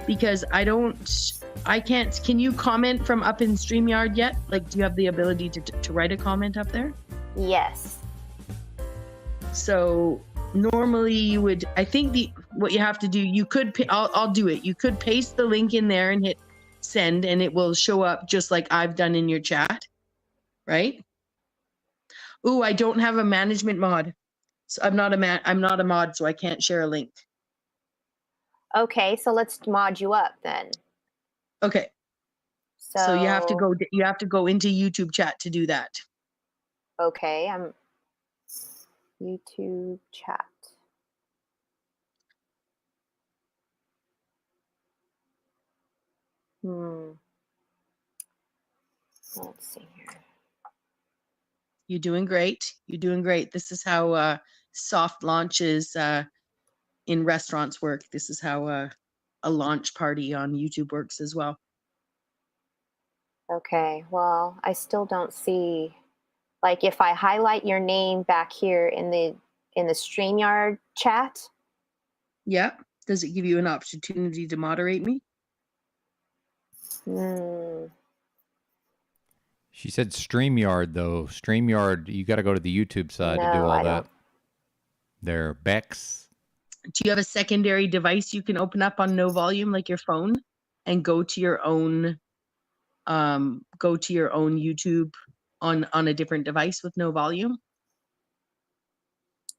Because I can't, can you comment from up in StreamYard yet? Like, do you have the ability to write a comment up there? Yes. So normally you would, I think what you have to do, you could, I'll do it. You could paste the link in there and hit send, and it will show up just like I've done in your chat, right? Ooh, I don't have a management mod. So I'm not a mod, so I can't share a link. Okay, so let's mod you up then. Okay. So you have to go into YouTube chat to do that. Okay, YouTube chat. Let's see here. You're doing great. You're doing great. This is how soft launches in restaurants work. This is how a launch party on YouTube works as well. Okay, well, I still don't see, like, if I highlight your name back here in the StreamYard chat. Yeah. Does it give you an opportunity to moderate me? She said StreamYard, though. StreamYard, you got to go to the YouTube side to do No, all I that. don't. There, Bex. Do you have a secondary device you can open up on no volume, like your phone, and go to your own YouTube on a different device with no volume?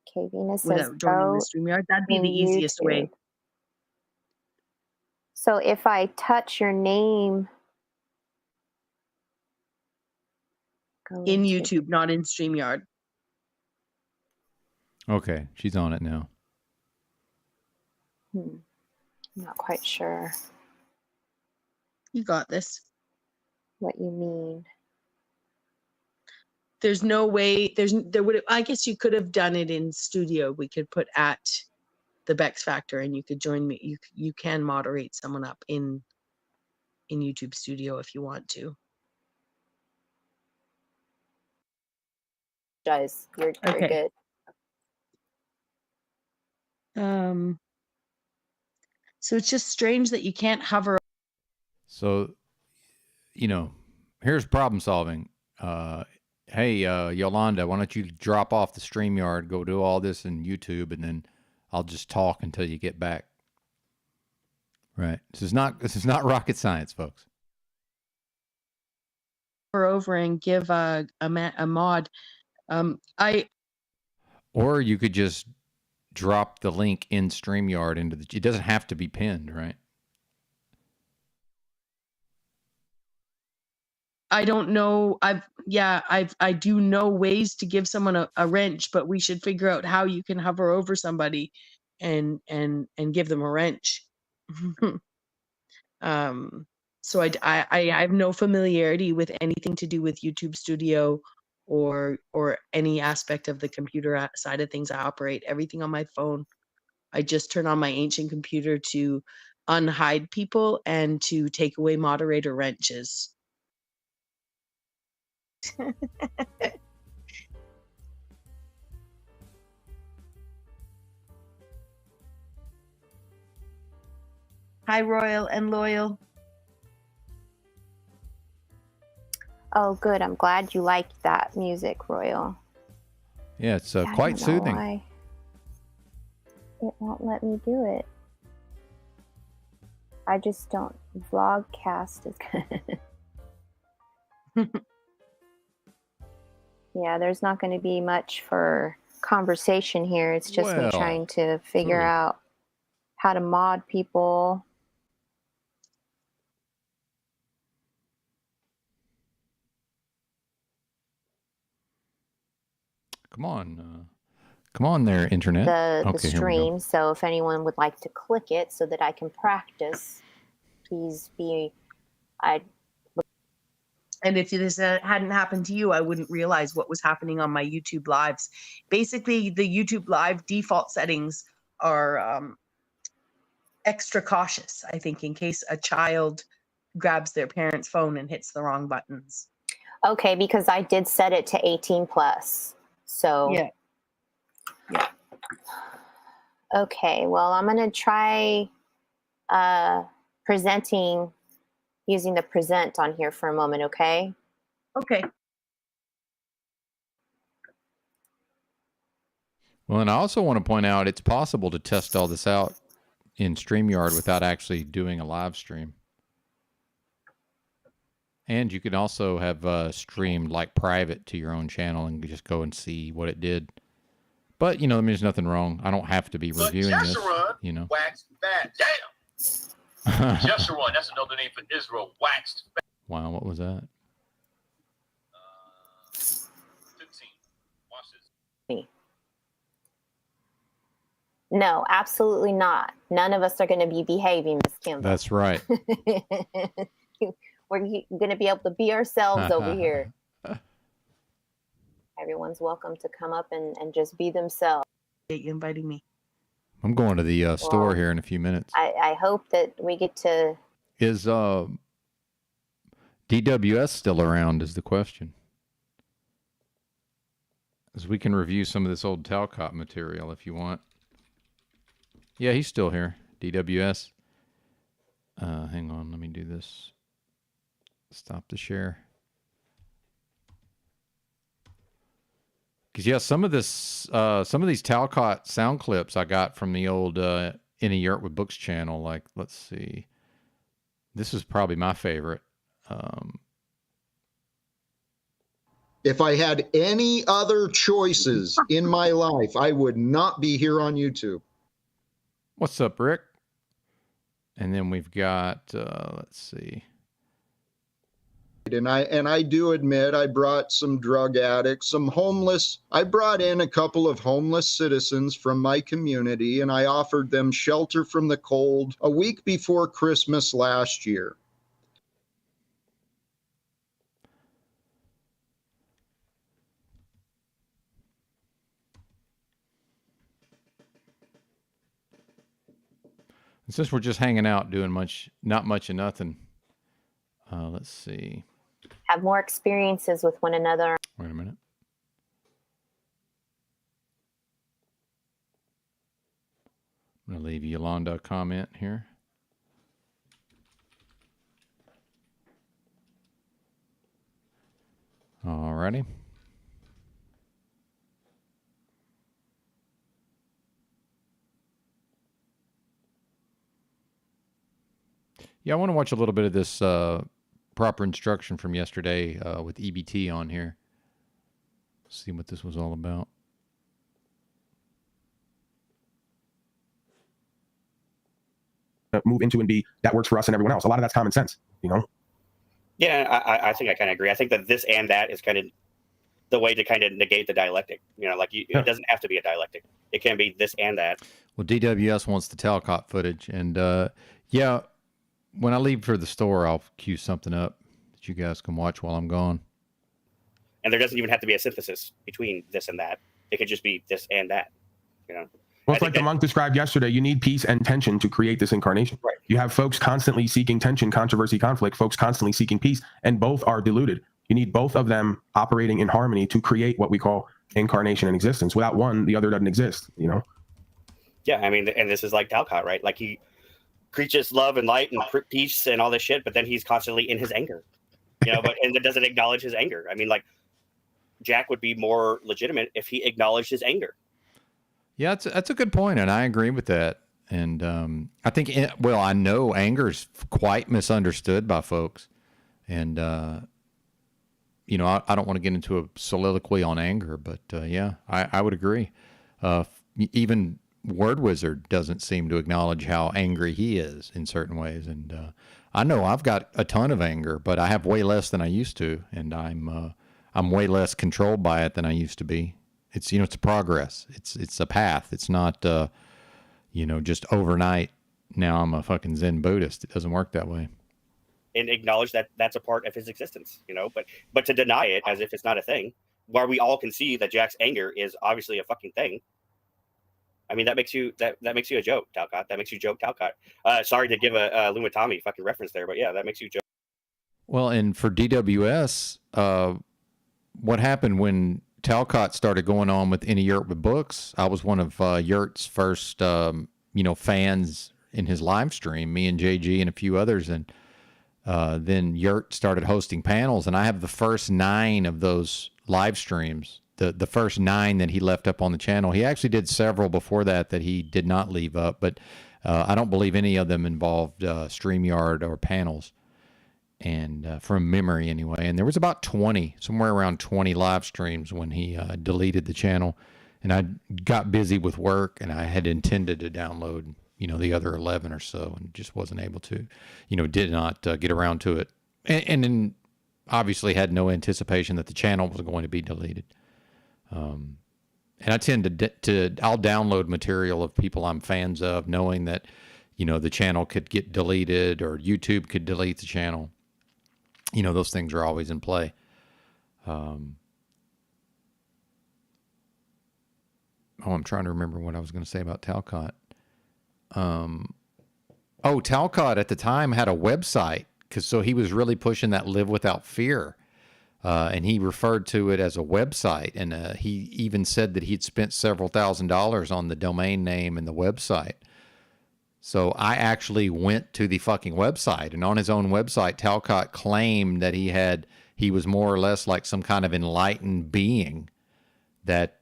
Okay, Venus says Without joining the go StreamYard? That'd be in the easiest way. YouTube. So if I touch your name, In YouTube, not in StreamYard. Okay, she's on it now. I'm not quite sure You got this. what you mean. There's no way. I guess you could have done it in studio. We could put at the Bex Factor, and you could join me. You can moderate someone up in YouTube Studio if you want to. Guys, you're Okay. good. So it's just strange that you can't hover. So, here's problem solving. Hey, Yolanda, why don't you drop off the StreamYard, go do all this in YouTube, and then I'll just talk until you get back. Right. This is not rocket science, folks. Over and give a mod. Or you could just drop the link in StreamYard into it doesn't have to be pinned, right? I don't know. I do know ways to give someone a wrench, but we should figure out how you can hover over somebody and give them a wrench. So I have no familiarity with anything to do with YouTube Studio or any aspect of the computer side of things. I operate everything on my phone. I just turn on my ancient computer to unhide people and to take away moderator wrenches. Hi, Royal and Loyal. Oh, good. I'm glad you liked that music, Royal. Yeah, it's I quite don't know soothing. why it won't let me do it. I just don't. Vlogcast is good. Yeah, there's not going to be much for conversation here. It's just me trying to figure out how to mod people. Come on there, internet. The stream. So if anyone would like to click it so that I can practice, please be. And if this hadn't happened to you, I wouldn't realize what was happening on my YouTube lives. Basically, the YouTube live default settings are extra cautious, I think, in case a child grabs their parent's phone and hits the wrong buttons. Okay, because I did set it to 18 plus. So yeah. Okay, well, I'm going to try presenting using the present on here for a moment, okay? Okay. Well, and I also want to point out it's possible to test all this out in StreamYard without actually doing a live stream. And you can also have streamed like private to your own channel and just go and see what it did. But, there's nothing wrong. I don't have to be reviewing this, Waxed fat. Damn! Jeshurun, that's another name for Israel. Waxed fat. Wow, what was that? 15. Watch this. No, absolutely not. None of us are going to be behaving, Miss Kimbo. That's right. We're going to be able to be ourselves over here. Everyone's welcome to come up and just be themselves. You invited me. I'm going to the store here in a few minutes. I hope that we get to... Is DWS still around is the question. As we can review some of this old Talcott material if you want. Yeah, he's still here. DWS. Hang on, let me do this. Stop the share. Because yeah, some of these Talcott sound clips I got from the old In a Yurt with Books channel. Like, let's see. This is probably my favorite. If I had any other choices in my life, I would not be here on YouTube. What's up, Rick? And then we've got, let's see. And I do admit I brought some drug addicts, some homeless. I brought in a couple of homeless citizens from my community, and I offered them shelter from the cold a week before Christmas last year. And since we're just hanging out doing not much of nothing, let's see. Have more experiences with one another. Wait a minute. I'm going to leave Yolanda a comment here. Alrighty. Yeah, I want to watch a little bit of this proper instruction from yesterday with EBT on here. See what this was all about. Move into and be, that works for us and everyone else. A lot of that's common sense, you know? Yeah, I think I kind of agree. I think that this and that is kind of the way to kind of negate the dialectic. You know, like it doesn't have to be a dialectic. It can be this and that. Well, DWS wants the Talcott footage. And yeah, when I leave for the store, I'll cue something up that you guys can watch while I'm gone. And there doesn't even have to be a synthesis between this and that. It could just be this and that, you know? Well, it's like the monk described yesterday. You need peace and tension to create this incarnation. Right. You have folks constantly seeking tension, controversy, conflict, folks constantly seeking peace, and both are diluted. You need both of them operating in harmony to create what we call incarnation and existence. Without one, the other doesn't exist, you know? Yeah, I mean, and this is like Talcott, right? Like he preaches love and light and peace and all this shit, but then he's constantly in his anger, you know, and it doesn't acknowledge his anger. I mean, like Jack would be more legitimate if he acknowledged his anger. Yeah, that's a good point, and I agree with that. And I think, I know anger's quite misunderstood by folks. And, you know, I don't want to get into a soliloquy on anger, but yeah, I would agree. Even Word Wizard doesn't seem to acknowledge how angry he is in certain ways. And I know I've got a ton of anger, but I have way less than I used to, and I'm way less controlled by it than I used to be. It's, you know, it's a progress. It's a path. It's not, you know, just overnight. Now I'm a fucking Zen Buddhist. It doesn't work that way. And acknowledge that that's a part of his existence, you know, but to deny it as if it's not a thing, where we all can see that Jack's anger is obviously a fucking thing. I mean, that makes you a joke, Talcott. That makes you joke, Talcott. Sorry to give a Lumitami fucking reference there, but yeah, that makes you joke. Well, and for DWS, what happened when Talcott started going on with In a Yurt with Books? I was one of Yurt's first, you know, fans in his live stream, me and JG and a few others. And then Yurt started hosting panels, and I have the first 9 of those live streams, the first 9 that he left up on the channel. He actually did several before that he did not leave up, but I don't believe any of them involved StreamYard or panels. And from memory anyway. And there was about 20, somewhere around 20 live streams when he deleted the channel. And I got busy with work, and I had intended to download, you know, the other 11 or so, and just wasn't able to, you know, did not get around to it. And then obviously had no anticipation that the channel was going to be deleted. And I tend I'll download material of people I'm fans of, knowing that, the channel could get deleted or YouTube could delete the channel. Those things are always in play. I'm trying to remember what I was going to say about Talcott. Talcott at the time had a website, so he was really pushing that Live Without Fear. And he referred to it as a website. And he even said that he'd spent several $1,000s on the domain name and the website. So I actually went to the fucking website, and on his own website, Talcott claimed that he was more or less like some kind of enlightened being that,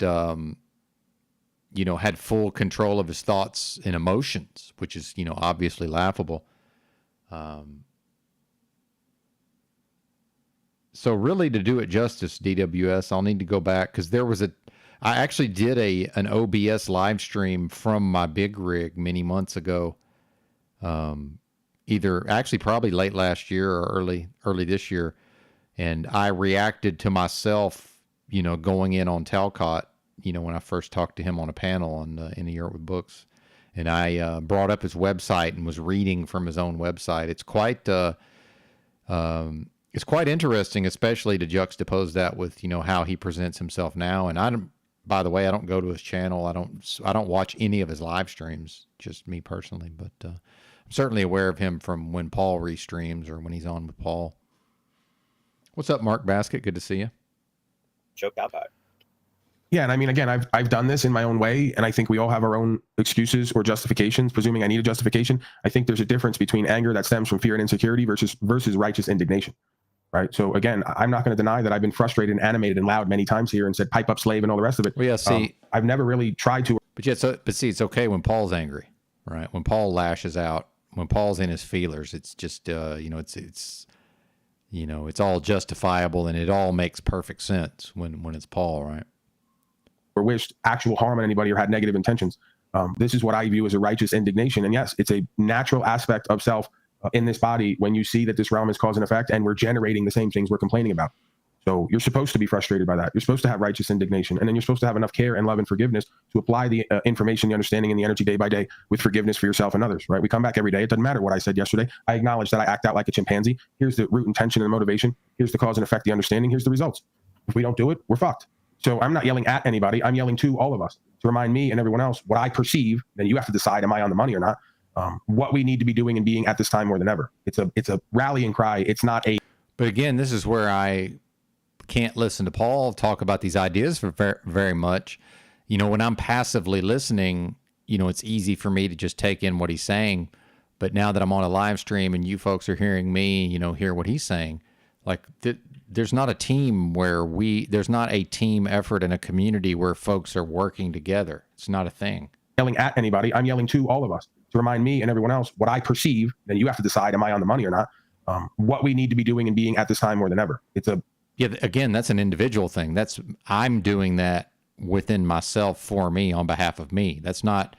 had full control of his thoughts and emotions, which is, obviously laughable. So really, to do it justice, DWS, I'll need to go back, because I actually did an OBS live stream from my big rig many months ago. Probably late last year or early this year. And I reacted to myself, going in on Talcott, when I first talked to him on a panel on In the Yurt with Books. And I brought up his website and was reading from his own website. It's quite interesting, especially to juxtapose that with, how he presents himself now. And by the way, I don't go to his channel. I don't watch any of his live streams, just me personally, but I'm certainly aware of him from when Paul restreams or when he's on with Paul. What's up, Mark Basket? Good to see you. Choked out by it. Yeah, and I mean, again, I've done this in my own way, and I think we all have our own excuses or justifications, presuming I need a justification. I think there's a difference between anger that stems from fear and insecurity versus righteous indignation. Right. So again, I'm not going to deny that I've been frustrated and animated and loud many times here and said pipe up slave and all the rest of it. Well, yeah, see, I've never really tried to. But see, it's okay when Paul's angry, right? When Paul lashes out, when Paul's in his feelers, it's just, it's all justifiable and it all makes perfect sense when it's Paul, right? Or wished actual harm on anybody or had negative intentions. This is what I view as a righteous indignation. And yes, it's a natural aspect of self in this body when you see that this realm is cause and effect and we're generating the same things we're complaining about. So you're supposed to be frustrated by that. You're supposed to have righteous indignation, and then you're supposed to have enough care and love and forgiveness to apply the information, the understanding, and the energy day by day with forgiveness for yourself and others, right? We come back every day. It doesn't matter what I said yesterday. I acknowledge that I act out like a chimpanzee. Here's the root intention and the motivation. Here's the cause and effect, the understanding. Here's the results. If we don't do it, we're fucked. So I'm not yelling at anybody. I'm yelling to all of us to remind me and everyone else what I perceive. Then you have to decide, am I on the money or not? What we need to be doing and being at this time more than ever. It's a rallying cry. It's not a. But again, this is where I can't listen to Paul talk about these ideas for very, very much. When I'm passively listening, it's easy for me to just take in what he's saying. But now that I'm on a live stream and you folks are hearing me, hear what he's saying, like there's not a team there's not a team effort in a community where folks are working together. It's not a thing. Yelling at anybody. I'm yelling to all of us to remind me and everyone else what I perceive. Then you have to decide, am I on the money or not? What we need to be doing and being at this time more than ever. Again, that's an individual thing. I'm doing that within myself for me on behalf of me. That's not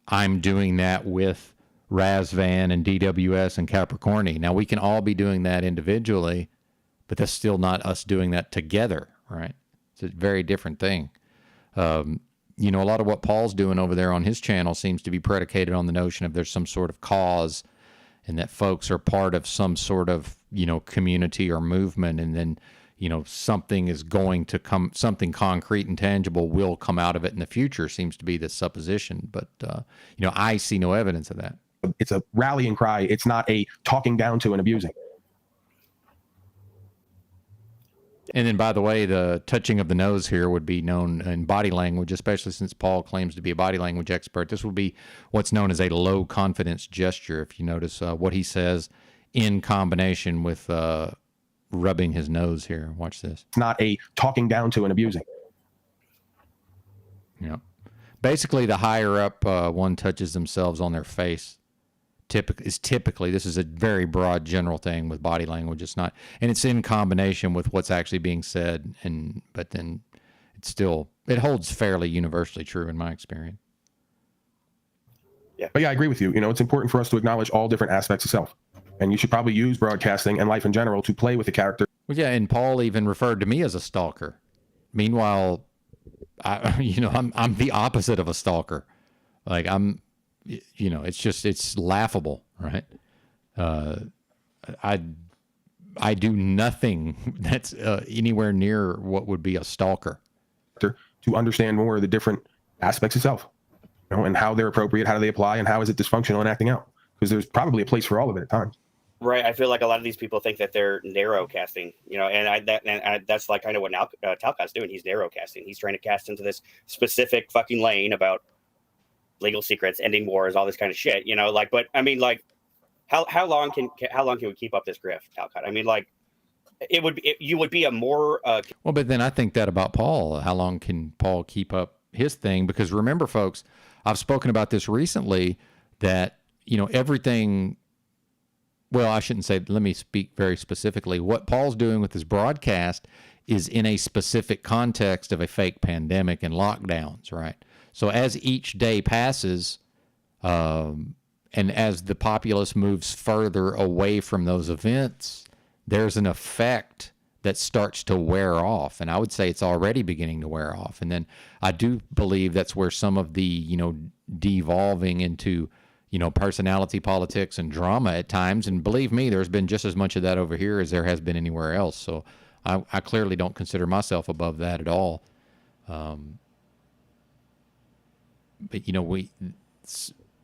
I'm doing that with Razvan and DWS and Capricorni. Now we can all be doing that individually, but that's still not us doing that together, right? It's a very different thing. A lot of what Paul's doing over there on his channel seems to be predicated on the notion of there's some sort of cause and that folks are part of some sort of, community or movement. And then, something is going to come, something concrete and tangible will come out of it in the future seems to be the supposition. But, I see no evidence of that. It's a rallying cry. It's not a talking down to and abusing. And then, by the way, the touching of the nose here would be known in body language, especially since Paul claims to be a body language expert. This would be what's known as a low confidence gesture, if you notice what he says in combination with rubbing his nose here. Watch this. It's not a talking down to and abusing. Yeah. Basically, the higher up one touches themselves on their face. Typically, this is a very broad general thing with body language. It's not, and it's in combination with what's actually being said, but then it holds fairly universally true in my experience. Yeah, but yeah, I agree with you. It's important for us to acknowledge all different aspects of self, and you should probably use broadcasting and life in general to play with the character. Well, yeah, and Paul even referred to me as a stalker. Meanwhile, I'm the opposite of a stalker. Like it's laughable, right? I do nothing that's anywhere near what would be a stalker. To understand more of the different aspects of self, and how they're appropriate, how do they apply, and how is it dysfunctional and acting out? Because there's probably a place for all of it at times. Right. I feel like a lot of these people think that they're narrow casting, and that's like kind of what Talcott's doing. He's narrow casting. He's trying to cast into this specific fucking lane about legal secrets, ending wars, all this kind of shit, but I mean, like, how long can we keep up this grift, Talcott? I mean, like, you would be a more well, but then I think that about Paul. How long can Paul keep up his thing? Because remember, folks, I've spoken about this recently, that everything. Well, I shouldn't say. Let me speak very specifically. What Paul's doing with his broadcast is in a specific context of a fake pandemic and lockdowns, right? So as each day passes, and as the populace moves further away from those events, there's an effect that starts to wear off. And I would say it's already beginning to wear off. And then I do believe that's where some of the, devolving into, personality politics and drama at times. And believe me, there's been just as much of that over here as there has been anywhere else. So I clearly don't consider myself above that at all. But,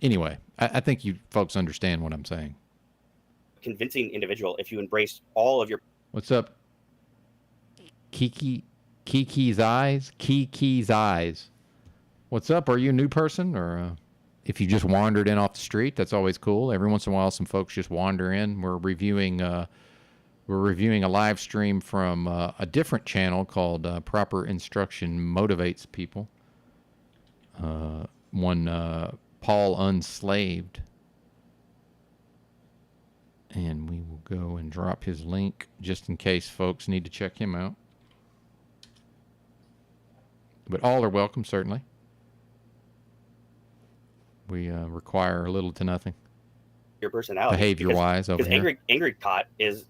anyway, I think you folks understand what I'm saying. Convincing individual if you embrace all of your. What's up? Kiki's eyes. What's up? Are you a new person, or if you just wandered in off the street? That's always cool. Every once in a while, some folks just wander in. We're reviewing a live stream from a different channel called Proper Instruction Motivates People. One Paul Unslaved. And we will go and drop his link just in case folks need to check him out. But all are welcome, certainly. We require little to nothing. Your personality. Behavior-wise over here. Angry Cot is,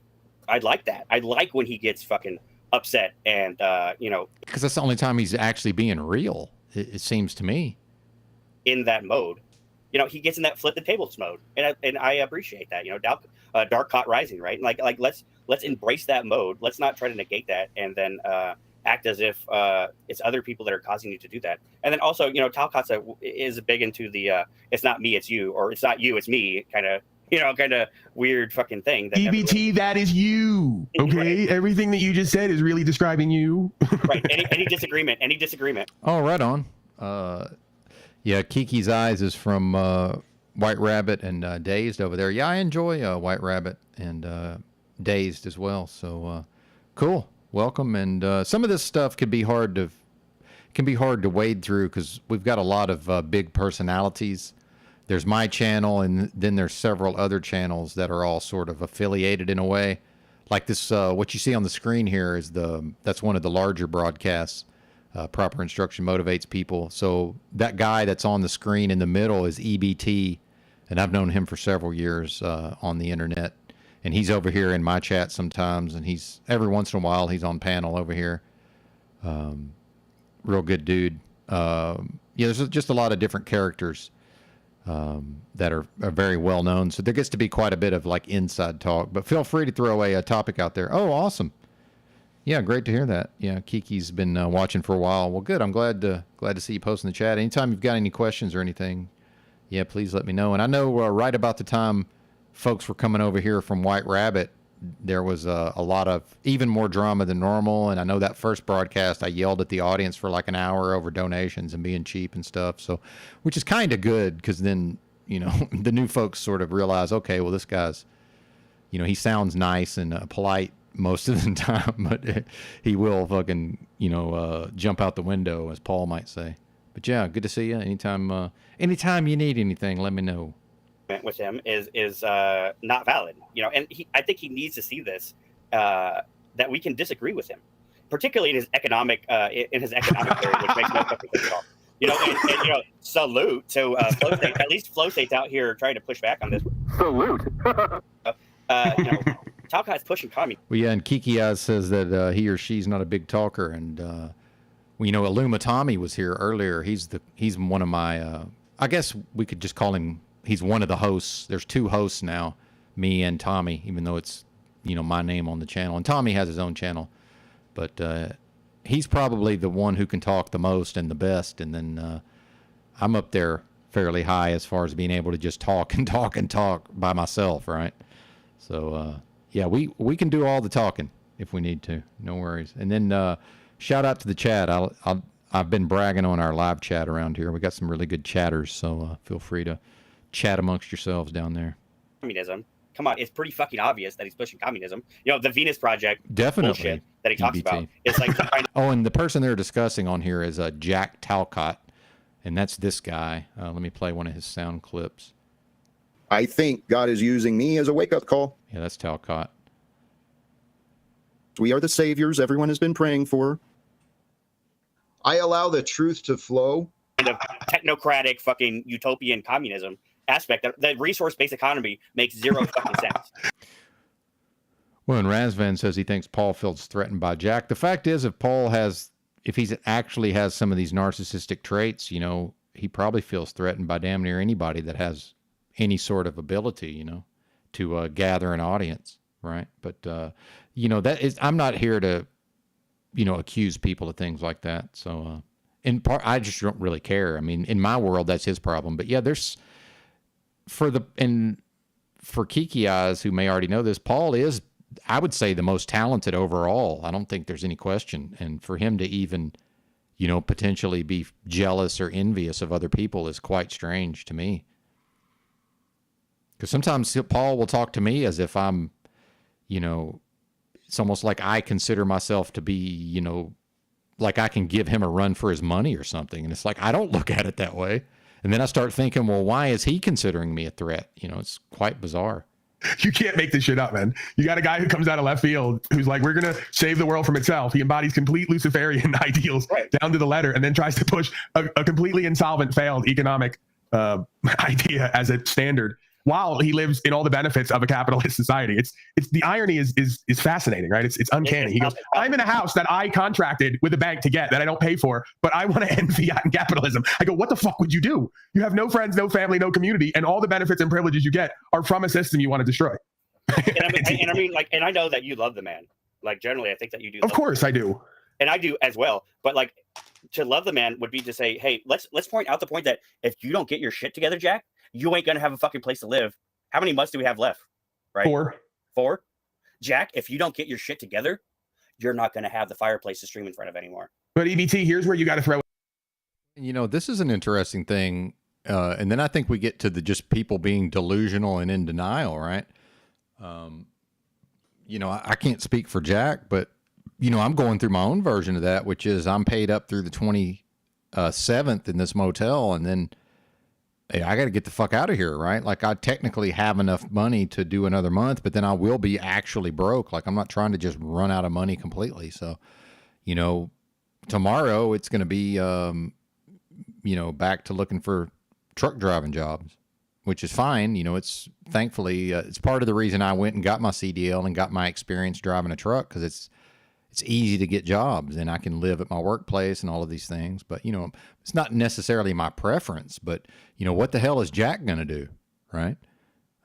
I like that. I like when he gets fucking upset and, Because that's the only time he's actually being real, it seems to me. In that mode. He gets in that flip the tables mode, and I appreciate that. Dark Cot Rising, right? Like let's embrace that mode. Let's not try to negate that, and then act as if it's other people that are causing you to do that. And then also, Talcott is big into the it's not me, it's you, or it's not you, it's me, kind of weird fucking thing. That EBT, that is you. Okay, right. Everything that you just said is really describing you. Right. Any disagreement? Any disagreement? Oh, right on. Yeah, Kiki's Eyes is from White Rabbit and Dazed over there. Yeah, I enjoy White Rabbit and Dazed as well. So cool, welcome. And some of this stuff can be hard to wade through because we've got a lot of big personalities. There's my channel, and then there's several other channels that are all sort of affiliated in a way. Like this, what you see on the screen here is that's one of the larger broadcasts. Proper Instruction Motivates People. So that guy that's on the screen in the middle is EBT, and I've known him for several years on the internet. And he's over here in my chat sometimes, and he's every once in a while he's on panel over here. Real good dude. There's just a lot of different characters that are very well known. So there gets to be quite a bit of like inside talk. But feel free to throw a topic out there. Oh, awesome. Yeah, great to hear that. Yeah, Kiki's been watching for a while. Well, good. I'm glad to see you post in the chat. Anytime you've got any questions or anything, yeah, please let me know. And I know right about the time folks were coming over here from White Rabbit, there was a lot of even more drama than normal. And I know that first broadcast, I yelled at the audience for like an hour over donations and being cheap and stuff. So, which is kind of good because then, the new folks sort of realize, okay, well, this guy's, he sounds nice and polite most of the time, but he will fucking, jump out the window, as Paul might say. But yeah, good to see you. Anytime you need anything, let me know. With him is not valid, and I think he needs to see this, that we can disagree with him, particularly in his economic theory, which makes no fucking sense at all. And salute to Flow State. At least Flow State's out here trying to push back on this. Salute. Talcott's pushing communism. Well, yeah, and Kiki Eyes says that he or she's not a big talker, and Well, you know, Illuma Tommy was here earlier. He's one of my. I guess we could just call him. He's one of the hosts. There's 2 hosts now, me and Tommy, even though it's, you know, my name on the channel. And Tommy has his own channel, but he's probably the one who can talk the most and the best. And then I'm up there fairly high as far as being able to just talk and talk and talk by myself, right? So yeah, we can do all the talking if we need to. No worries. And then shout out to the chat. I've been bragging on our live chat around here. We got some really good chatters, so feel free to chat amongst yourselves down there. Communism. Come on, it's pretty fucking obvious that he's pushing communism. You know, the Venus Project Definitely bullshit that he talks EBT. about. It's like oh, and the person they're discussing on here is Jack Talcott, and that's this guy. Let me play one of his sound clips. I think God is using me as a wake-up call. Yeah, that's Talcott. We are the saviors everyone has been praying for. I allow the truth to flow. kind of technocratic fucking utopian communism aspect. The resource-based economy makes zero fucking sense. Well, and Razvan says he thinks Paul feels threatened by Jack. The fact is, if he actually has some of these narcissistic traits, you know, he probably feels threatened by damn near anybody that has any sort of ability, you know, to gather an audience, right? But, you know, I'm not here to, you know, accuse people of things like that. So, in part, I just don't really care. I mean, in my world, that's his problem. But yeah, for Kiki Eyes, who may already know this, Paul is, I would say, the most talented overall. I don't think there's any question. And for him to even, you know, potentially be jealous or envious of other people is quite strange to me. Because sometimes Paul will talk to me as if I'm, you know, it's almost like I consider myself to be, you know, like I can give him a run for his money or something. And it's like, I don't look at it that way. And then I start thinking, well, why is he considering me a threat? You know, it's quite bizarre. You can't make this shit up, man. You got a guy who comes out of left field who's like, we're going to save the world from itself. He embodies complete Luciferian ideals down to the letter, and then tries to push a completely insolvent, failed economic idea as a standard while he lives in all the benefits of a capitalist society. It's the irony is fascinating, right? It's uncanny. He goes, I'm in a house that I contracted with a bank to get that I don't pay for, but I want to end fiat and capitalism. I go, what the fuck would you do? You have no friends, no family, no community, and all the benefits and privileges you get are from a system you want to destroy. And I know that you love the man. Like, generally, I think that you do. Of course I do. And I do as well. But like, to love the man would be to say, hey, let's point out the point that if you don't get your shit together, Jack, you ain't gonna have a fucking place to live. How many months do we have left? Right? 4. Jack, if you don't get your shit together, you're not gonna have the fireplace to stream in front of anymore. But EBT, here's where you got to throw. You know, this is an interesting thing, and then I think we get to the just people being delusional and in denial, right? You know, I can't speak for Jack, but you know, I'm going through my own version of that, which is I'm paid up through the 27th in this motel, and then hey, I got to get the fuck out of here, right? Like, I technically have enough money to do another month, but then I will be actually broke. Like, I'm not trying to just run out of money completely. So, you know, tomorrow it's going to be, you know, back to looking for truck driving jobs, which is fine. You know, it's thankfully, it's part of the reason I went and got my CDL and got my experience driving a truck, because it's easy to get jobs and I can live at my workplace and all of these things. But, you know, it's not necessarily my preference, but, you know, what the hell is Jack going to do? Right.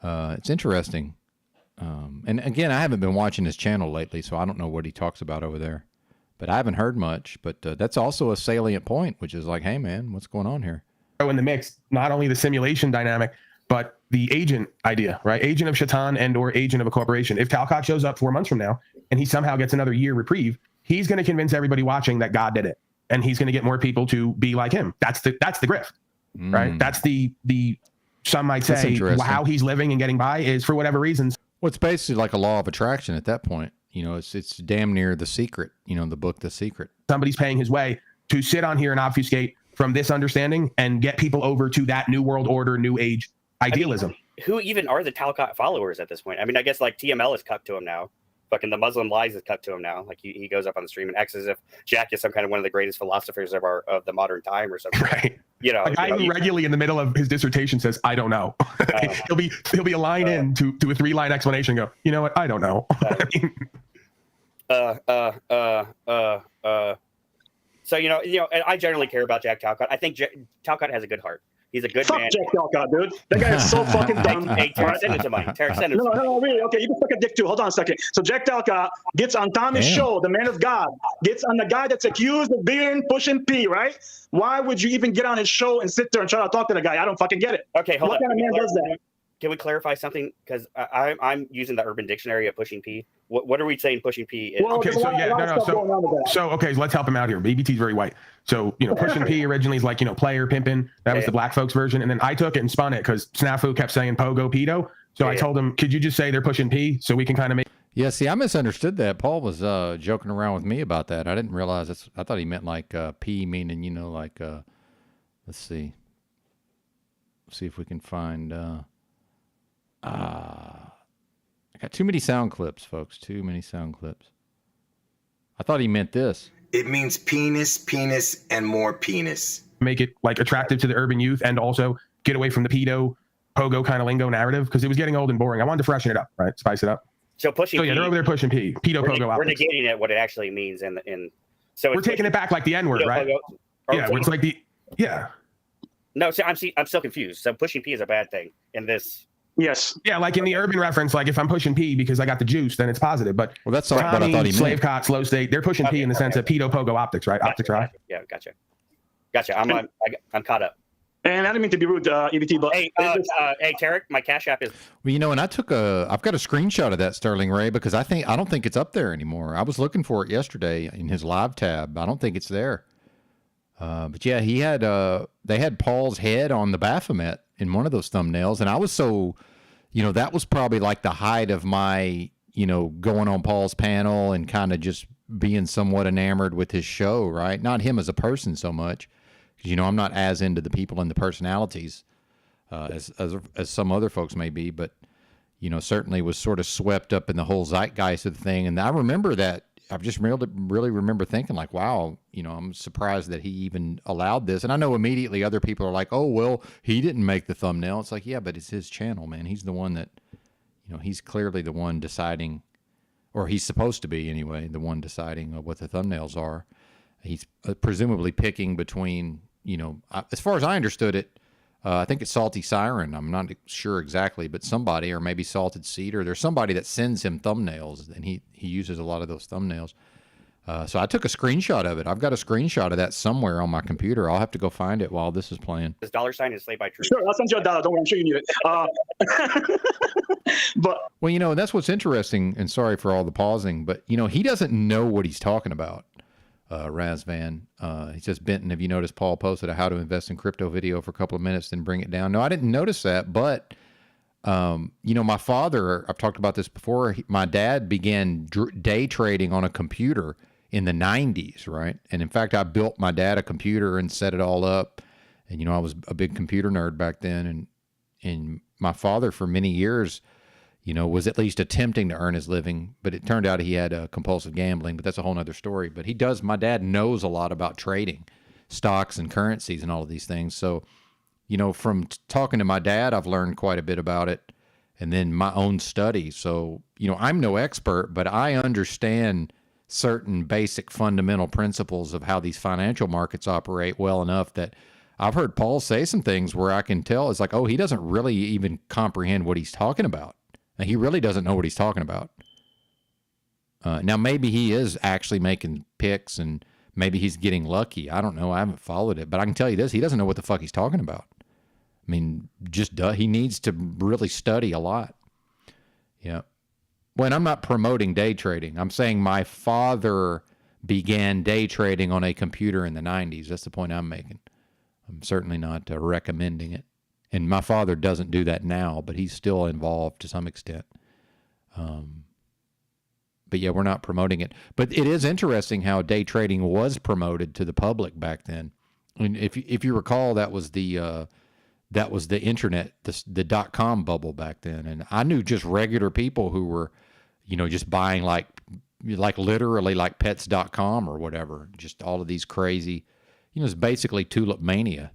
It's interesting. And again, I haven't been watching his channel lately, so I don't know what he talks about over there, but I haven't heard much. But that's also a salient point, which is like, hey man, what's going on here? In the mix, not only the simulation dynamic, but the agent idea, right? Agent of Shaitan and or agent of a corporation. If Talcott shows up 4 months from now and he somehow gets another year reprieve, he's going to convince everybody watching that God did it. And he's going to get more people to be like him. That's the grift, right? That's the some might say how he's living and getting by is for whatever reasons. Well, it's basically like a law of attraction at that point. You know, it's damn near The Secret, you know, the book, The Secret. Somebody's paying his way to sit on here and obfuscate from this understanding and get people over to that new world order, new age idealism. I mean, who even are the Talcott followers at this point? I mean, I guess like TML is cut to him now. Fucking the Muslim Lies is cut to him now. Like he goes up on the stream and acts as if Jack is some kind of one of the greatest philosophers of the modern time or something. Right. You know, a guy who regularly in the middle of his dissertation says, "I don't know." he'll be a line in to a 3-line explanation. And go, you know what? I don't know. So and I generally care about Jack Talcott. I think Talcott has a good heart. He's a good Fuck man. Jack Talcott, dude. That guy is so fucking dumb. Hey, Tarek, send it to mine. Tarek, send it. No, really. Okay, you can suck a dick too. Hold on a second. So Jack Talcott gets on Tommy's show, the man of God, gets on the guy that's accused of being pushing P, right? Why would you even get on his show and sit there and try to talk to the guy? I don't fucking get it. Okay, hold on. What kind of man does that? Can we clarify something? Because I'm using the Urban Dictionary of pushing P. What are we saying pushing P is? Well, Okay, so okay, let's help him out here. BBT's very white. So, pushing P originally is like, player pimping. That was the black folks version. And then I took it and spun it because Snafu kept saying pogo pedo. So I told him, could you just say they're pushing P so we can kind of make. Yeah, see, I misunderstood that. Paul was joking around with me about that. I didn't realize that's. I thought he meant like P meaning, like, let's see. Let's see if we can find. I got too many sound clips, folks. Too many sound clips. I thought he meant this. It means penis, penis, and more penis. Make it like attractive to the urban youth and also get away from the pedo, pogo kind of lingo narrative because it was getting old and boring. I wanted to freshen it up, right? Spice it up. So pushing. So yeah, P, they're over there pushing P, pedo, pogo. We're negating it what it actually means, and so we're taking it back like the N-word, right? Yeah, it's like the No, so I'm still confused. So pushing P is a bad thing in this. Yes. Yeah, like in the urban reference, like if I'm pushing P because I got the juice, then it's positive. But that's what I thought he meant. Slave cots, slow state, they're pushing P in the sense of pedo, pogo, optics, right? Optics, right? Yeah, gotcha. I'm caught up. And I didn't mean to be rude, EBT, but hey, Tarek, my Cash App is. Well, and I've got a screenshot of that, Sterling Ray, because I don't think it's up there anymore. I was looking for it yesterday in his live tab. I don't think it's there. But yeah, they had Paul's head on the Baphomet in one of those thumbnails, and I was so, that was probably like the height of my, going on Paul's panel and kind of just being somewhat enamored with his show, right? Not him as a person so much, because I'm not as into the people and the personalities as some other folks may be, but certainly was sort of swept up in the whole zeitgeist of the thing. And I remember that. I just really remember thinking like, wow, I'm surprised that he even allowed this. And I know immediately other people are like, oh, well, he didn't make the thumbnail. It's like, yeah, but it's his channel, man. He's the one that, he's clearly the one deciding, or he's supposed to be anyway, the one deciding what the thumbnails are. He's presumably picking between, as far as I understood it, I think it's Salty Siren. I'm not sure exactly, but somebody, or maybe Salted Seed, or there's somebody that sends him thumbnails, and he uses a lot of those thumbnails. So I took a screenshot of it. I've got a screenshot of that somewhere on my computer. I'll have to go find it while this is playing. This $ is Slave by Truth. Sure, I'll send you a dollar. Don't worry, I'm sure you need it. But well, that's what's interesting, and sorry for all the pausing, but he doesn't know what he's talking about. Razvan. He says, Benton, have you noticed Paul posted a how to invest in crypto video for a couple of minutes, then bring it down? No, I didn't notice that, but, my father, I've talked about this before, my dad began day trading on a computer in the 90s, right? And in fact, I built my dad a computer and set it all up. And, I was a big computer nerd back then. And my father, for many years, was at least attempting to earn his living, but it turned out he had compulsive gambling, but that's a whole nother story. But my dad knows a lot about trading stocks and currencies and all of these things. So, from talking to my dad, I've learned quite a bit about it, and then my own study. So, I'm no expert, but I understand certain basic fundamental principles of how these financial markets operate well enough that I've heard Paul say some things where I can tell it's like, oh, he doesn't really even comprehend what he's talking about. He really doesn't know what he's talking about. Now, maybe he is actually making picks, and maybe he's getting lucky. I don't know. I haven't followed it. But I can tell you this. He doesn't know what the fuck he's talking about. I mean, he needs to really study a lot. Yeah. When I'm not promoting day trading, I'm saying my father began day trading on a computer in the 90s. That's the point I'm making. I'm certainly not recommending it. And my father doesn't do that now, but he's still involved to some extent. But yeah, we're not promoting it. But it is interesting how day trading was promoted to the public back then. And if you recall, that was the internet, the .com bubble back then. And I knew just regular people who were, just buying like literally like pets.com or whatever. Just all of these crazy, it's basically tulip mania,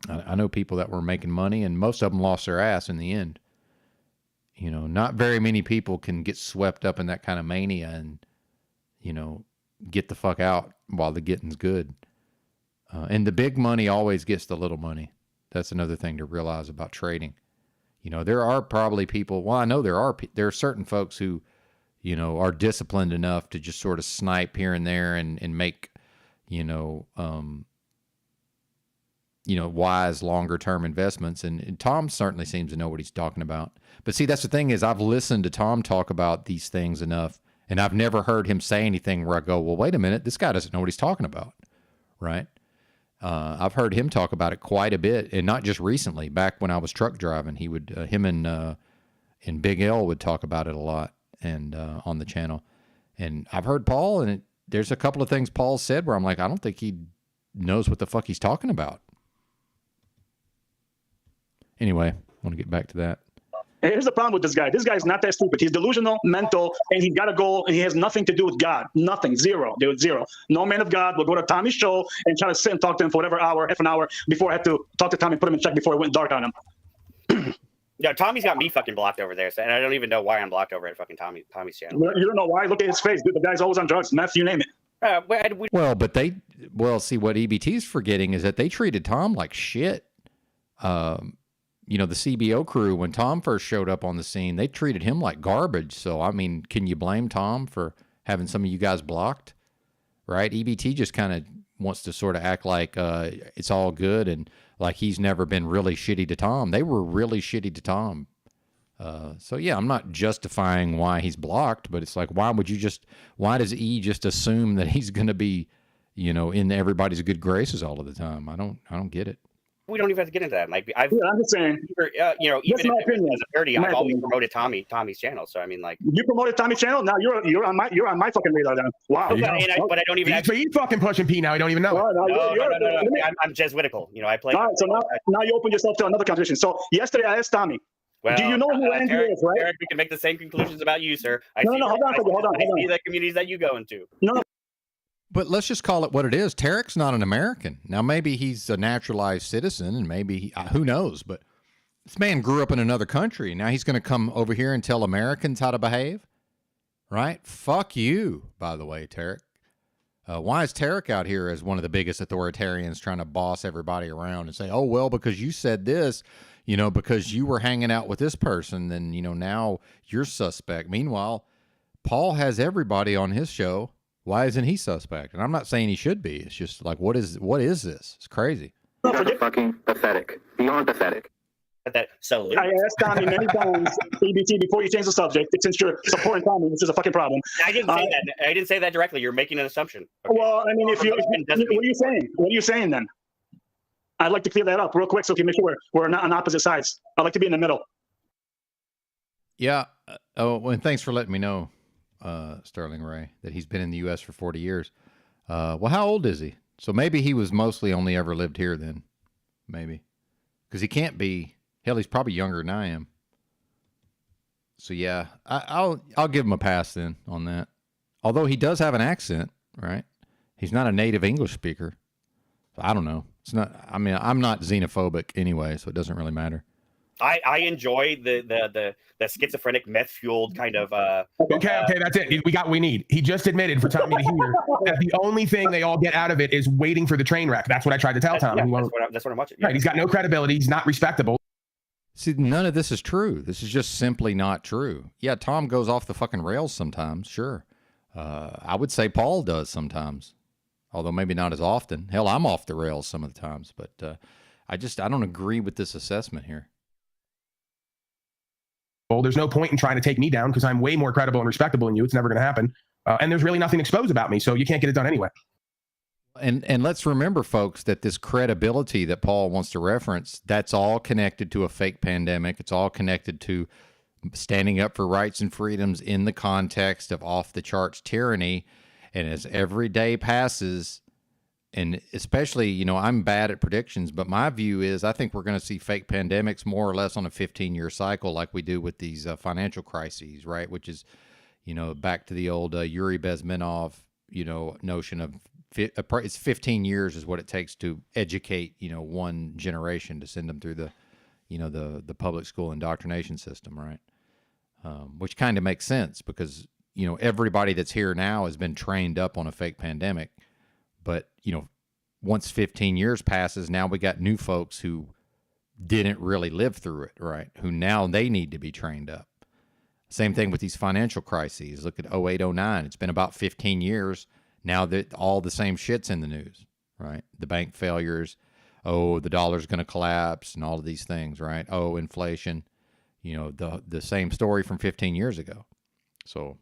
I know people that were making money, and most of them lost their ass in the end. Not very many people can get swept up in that kind of mania and, get the fuck out while the getting's good. And the big money always gets the little money. That's another thing to realize about trading. You know, there are probably people, well, I know there are certain folks who, you know, are disciplined enough to just sort of snipe here and there and make, wise longer term investments. And Tom certainly seems to know what he's talking about. But see, that's the thing is I've listened to Tom talk about these things enough, and I've never heard him say anything where I go, well, wait a minute, this guy doesn't know what he's talking about, right? I've heard him talk about it quite a bit, and not just recently. Back when I was truck driving, he would, him and Big L would talk about it a lot, and on the channel. And I've heard Paul, and there's a couple of things Paul said where I'm like, I don't think he knows what the fuck he's talking about. Anyway, I want to get back to that. Here's the problem with this guy. This guy's not that stupid. He's delusional, mental, and he's got a goal, and he has nothing to do with God. Nothing. Zero. Dude, zero. No man of God will go to Tommy's show and try to sit and talk to him for whatever hour, half an hour, before I had to talk to Tommy and put him in check before it went dark on him. Yeah, Tommy's got me fucking blocked over there, so, and I don't even know why I'm blocked over at fucking Tommy's channel. You don't know why? Look at his face. Dude, the guy's always on drugs, meth, you name it. See, what EBT's forgetting is that they treated Tom like shit. The CBO crew, when Tom first showed up on the scene, they treated him like garbage. So, I mean, can you blame Tom for having some of you guys blocked? Right? EBT just kind of wants to sort of act like it's all good and like he's never been really shitty to Tom. They were really shitty to Tom. So, yeah, I'm not justifying why he's blocked, but it's like, why does E just assume that he's going to be, in everybody's good graces all of the time? I don't get it. We don't even have to get into that. Like, I'm just saying, even if it was as a parody, I've always promoted Tommy's channel. So I mean, like, you promoted Tommy's channel. Now you're on my fucking radar then. Wow. But I don't even. He's fucking pushing P now. I don't even know. No. I'm Jesuitical. I play. All right. So now you open yourself to another conversation. So yesterday I asked Tommy, do you know who Andy is? Right. Eric, we can make the same conclusions about you, sir. Hold on. I see the communities that you go into. No. But let's just call it what it is. Tarek's not an American. Now, maybe he's a naturalized citizen, and maybe who knows? But this man grew up in another country. Now he's going to come over here and tell Americans how to behave, right? Fuck you, by the way, Tarek. Why is Tarek out here as one of the biggest authoritarians trying to boss everybody around and say, oh, well, because you said this, because you were hanging out with this person, then, now you're suspect. Meanwhile, Paul has everybody on his show. Why isn't he suspect? And I'm not saying he should be. It's just like, what is this? It's crazy. Fucking pathetic. Beyond pathetic. I asked Tommy many times, EBT, before you change the subject, since you're supporting Tommy, which is a fucking problem. I didn't say that. I didn't say that directly. You're making an assumption. Okay. Well, I mean, what are you saying? What are you saying then? I'd like to clear that up real quick so we can make sure we're not on opposite sides. I'd like to be in the middle. Yeah. And thanks for letting me know, Sterling Ray, that he's been in the U.S. for 40 years. Well, how old is he? So maybe he was mostly only ever lived here then. Maybe. Because he can't be. Hell, he's probably younger than I am. So yeah, I'll give him a pass then on that. Although he does have an accent, right? He's not a native English speaker. So I don't know. It's not. I mean, I'm not xenophobic anyway, so it doesn't really matter. I enjoy the schizophrenic meth fueled kind of. Okay, that's it. We got what we need. He just admitted for Tommy to hear that the only thing they all get out of it is waiting for the train wreck. That's what I tried to tell Tommy. That's what I'm watching. Yeah. Right, he's got no credibility. He's not respectable. See, none of this is true. This is just simply not true. Yeah, Tom goes off the fucking rails sometimes, sure. I would say Paul does sometimes, although maybe not as often. Hell, I'm off the rails some of the times, but I don't agree with this assessment here. Well, there's no point in trying to take me down because I'm way more credible and respectable than you. It's never going to happen. And there's really nothing exposed about me, so you can't get it done anyway. And let's remember, folks, that this credibility that Paul wants to reference, that's all connected to a fake pandemic. It's all connected to standing up for rights and freedoms in the context of off-the-charts tyranny. And as every day passes, and especially, I'm bad at predictions, but my view is I think we're going to see fake pandemics more or less on a 15-year cycle like we do with these financial crises, right? Which is, back to the old Yuri Bezmenov, notion of it's 15 years is what it takes to educate, one generation to send them through the, the public school indoctrination system, right? Which kind of makes sense because, everybody that's here now has been trained up on a fake pandemic. But, once 15 years passes, now we got new folks who didn't really live through it, right? Who now they need to be trained up. Same thing with these financial crises. Look at 08, 09. It's been about 15 years now that all the same shit's in the news, right? The bank failures. Oh, the dollar's going to collapse and all of these things, right? Oh, inflation. The same story from 15 years ago. So,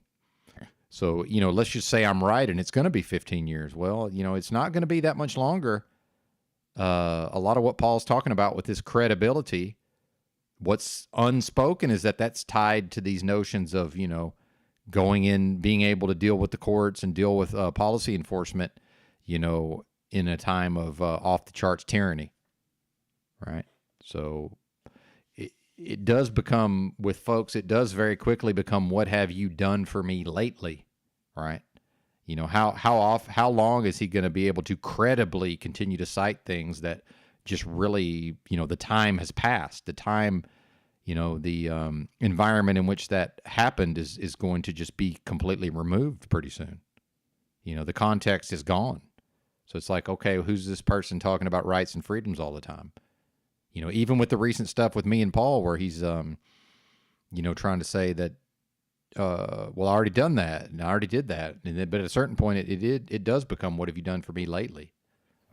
let's just say I'm right and it's going to be 15 years. Well, it's not going to be that much longer. A lot of what Paul's talking about with this credibility, what's unspoken is that that's tied to these notions of, going in, being able to deal with the courts and deal with policy enforcement, in a time of off the charts tyranny, right? So it does become, with folks, it does very quickly become, what have you done for me lately, right? How long is he going to be able to credibly continue to cite things that just really, the time has passed. The time, the environment in which that happened is going to just be completely removed pretty soon. The context is gone. So it's like, okay, who's this person talking about rights and freedoms all the time? Even with the recent stuff with me and Paul, where he's, trying to say that, well, I already done that, and I already did that. But at a certain point, it does become, what have you done for me lately?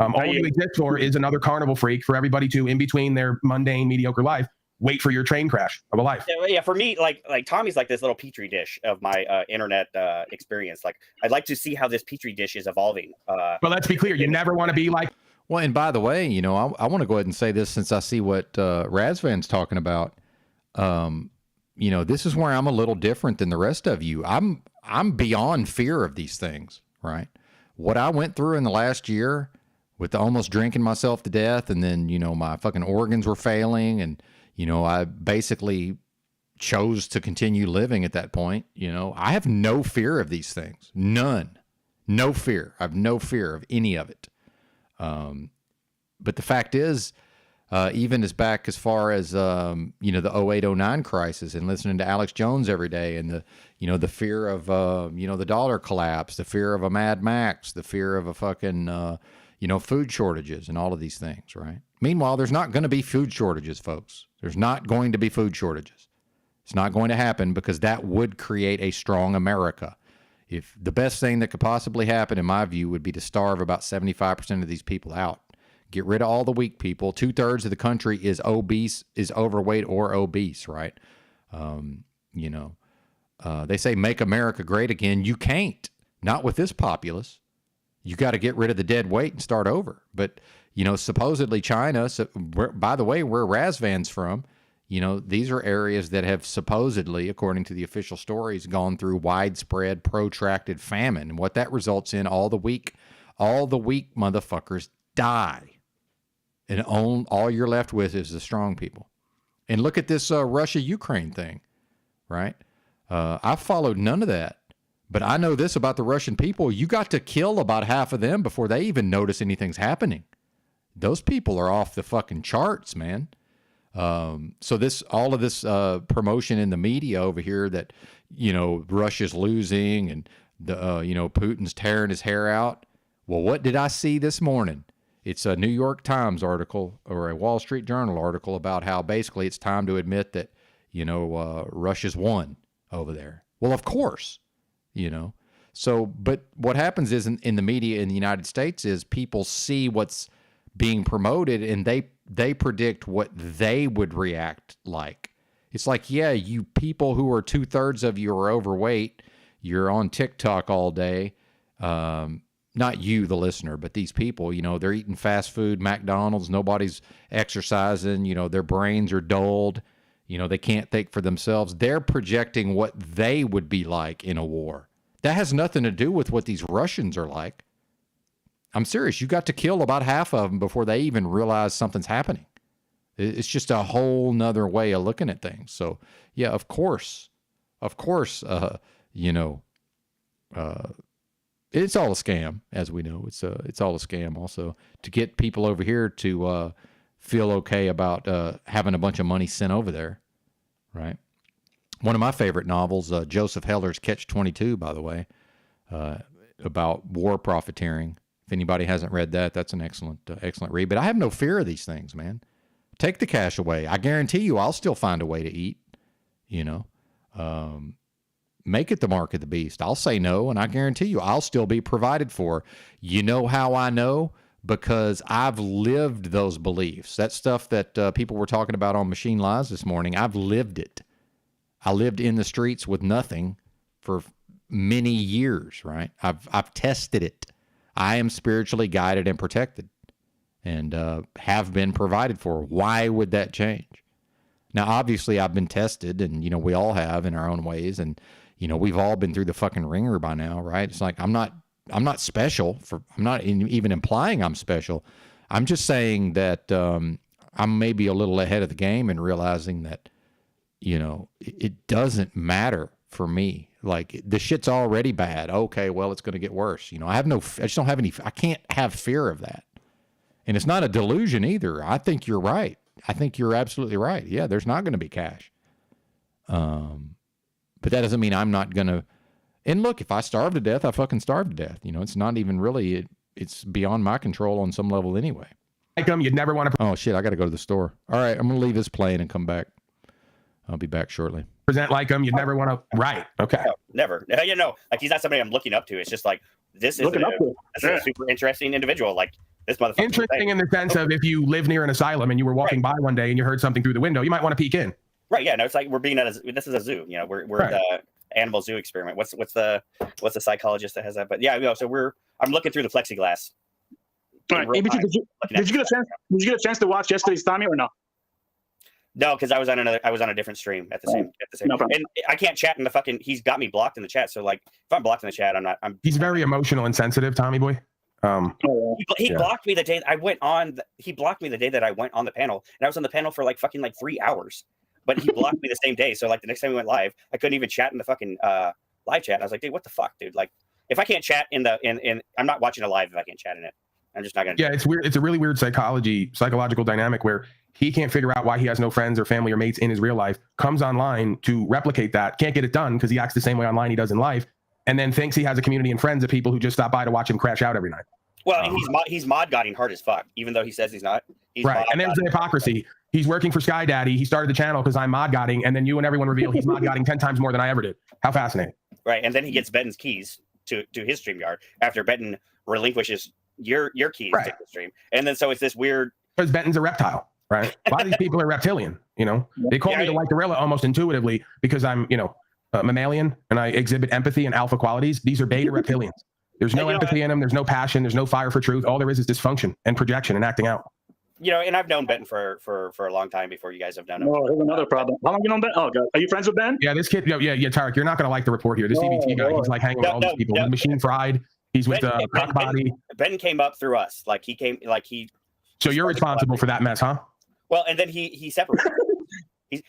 All you exist for is another carnival freak for everybody to, in between their mundane, mediocre life, wait for your train crash of a life. Yeah, for me, like Tommy's like this little petri dish of my internet experience. Like, I'd like to see how this petri dish is evolving. But let's be clear, you never want to be like. Well, and by the way, I want to go ahead and say this, since I see what Razvan's talking about. This is where I'm a little different than the rest of you. I'm beyond fear of these things, right? What I went through in the last year with almost drinking myself to death, and then, my fucking organs were failing, and, I basically chose to continue living at that point. I have no fear of these things. None. No fear. I have no fear of any of it. But the fact is, even as back as far as, the 08, 09 crisis, and listening to Alex Jones every day, and the fear of, the dollar collapse, the fear of a Mad Max, the fear of a fucking, food shortages and all of these things, right? Meanwhile, there's not going to be food shortages, folks. There's not going to be food shortages. It's not going to happen, because that would create a strong America. If the best thing that could possibly happen, in my view, would be to starve about 75% of these people out. Get rid of all the weak people. 2/3 of the country is obese, is overweight or obese, right? They say make America great again. You can't. Not with this populace. You got to get rid of the dead weight and start over. But, supposedly China, by the way, where Razvan's from, these are areas that have supposedly, according to the official stories, gone through widespread, protracted famine. And what that results in, all the weak motherfuckers die. And all you're left with is the strong people. And look at this Russia-Ukraine thing, right? I followed none of that. But I know this about the Russian people. You got to kill about half of them before they even notice anything's happening. Those people are off the fucking charts, man. So all of this promotion in the media over here that, Russia's losing and Putin's tearing his hair out. Well, what did I see this morning? It's a New York Times article or a Wall Street Journal article about how basically it's time to admit that, Russia's won over there. Well, of course, So, but what happens is in the media in the United States is people see what's being promoted, and they predict what they would react like. It's like, yeah, you people who are 2/3 of you are overweight, you're on TikTok all day. Not you, the listener, but these people, they're eating fast food, McDonald's, nobody's exercising, their brains are dulled, they can't think for themselves. They're projecting what they would be like in a war. That has nothing to do with what these Russians are like. I'm serious. You got to kill about half of them before they even realize something's happening. It's just a whole nother way of looking at things. So, yeah, of course, it's all a scam, as we know. It's all a scam also to get people over here to feel okay about having a bunch of money sent over there, right? One of my favorite novels, Joseph Heller's Catch-22, by the way, about war profiteering. If anybody hasn't read that, that's an excellent read. But I have no fear of these things, man. Take the cash away. I guarantee you I'll still find a way to eat, you know. Make it the mark of the beast. I'll say no, and I guarantee you I'll still be provided for. You know how I know? Because I've lived those beliefs. That stuff that people were talking about on Machine Lies this morning, I've lived it. I lived in the streets with nothing for many years, right? I've tested it. I am spiritually guided and protected and have been provided for. Why would that change? Now, obviously, I've been tested, and, you know, we all have in our own ways, and, you know, we've all been through the fucking ringer by now, right? It's like I'm not special. I'm not even implying I'm special. I'm just saying that I'm maybe a little ahead of the game and realizing that, you know, it doesn't matter for me. Like, the shit's already bad. Okay, well, it's going to get worse. You know, I just don't have any, I can't have fear of that. And it's not a delusion either. I think you're right. I think you're absolutely right. Yeah, there's not going to be cash. But that doesn't mean I'm not going to, and look, if I starve to death, I fucking starve to death. You know, it's not even really, it's beyond my control on some level anyway. Like them, you'd never want to. Oh, shit, I got to go to the store. All right, I'm going to leave this playing and come back. I'll be back shortly. Present like him, you'd never want to. Right. Okay. No, never. You know, like, he's not somebody I'm looking up to. It's just like, this is a super interesting individual. Like, this motherfucker. Interesting in the sense of, if you live near an asylum and you were walking by one day and you heard something through the window, you might want to peek in. Right. Yeah. No, it's like we're being at this is a zoo. You know, we're right. The animal zoo experiment. What's the psychologist that has that? But yeah, you know, so I'm looking through the plexiglass. All right. Did you get a chance to watch yesterday's Tommy or no? No, because I was on a different stream at the same. No problem. And I can't chat in the fucking. He's got me blocked in the chat. So, like, if I'm blocked in the chat, He's very emotional and sensitive, Tommy boy. He blocked me the day I went on. He blocked me the day that I went on the panel, and I was on the panel for like 3 hours. But he blocked me the same day. So, like, the next time we went live, I couldn't even chat in the fucking live chat. And I was like, dude, what the fuck, dude? Like, if I can't chat in I'm not watching a live if I can't chat in it. I'm just not gonna. Yeah, it's weird. It's a really weird psychological dynamic where he can't figure out why he has no friends or family or mates in his real life. Comes online to replicate that, can't get it done because he acts the same way online he does in life, and then thinks he has a community and friends of people who just stop by to watch him crash out every night. Well, and he's mod godding hard as fuck, even though he says he's not. He's right, and there's the hypocrisy. He's working for Sky Daddy. He started the channel because I'm mod godding, and then you and everyone reveal he's mod godding 10 times more than I ever did. How fascinating! Right, and then he gets Benton's keys to his StreamYard after Benton relinquishes your keys to the stream, and then so it's this weird. Because Benton's a reptile, right? A lot of these people are reptilian. You know, they call me the white gorilla almost intuitively because I'm, you know, a mammalian and I exhibit empathy and alpha qualities. These are beta reptilians. There's no empathy in them. There's no passion. There's no fire for truth. All there is dysfunction and projection and acting out. You know, and I've known Ben for a long time before you guys have known him. Oh, here's another problem. How long you known Ben? Oh, God. Are you friends with Ben? Yeah, this kid. Yeah, Tarek, you're not going to like the report here. This EBT guy, he's like hanging with all these people. The Machine Fried. He's with Cuck Body. Ben came up through us. Like, he came, like, he. So you're responsible for that mess, huh? Well, and then he separated.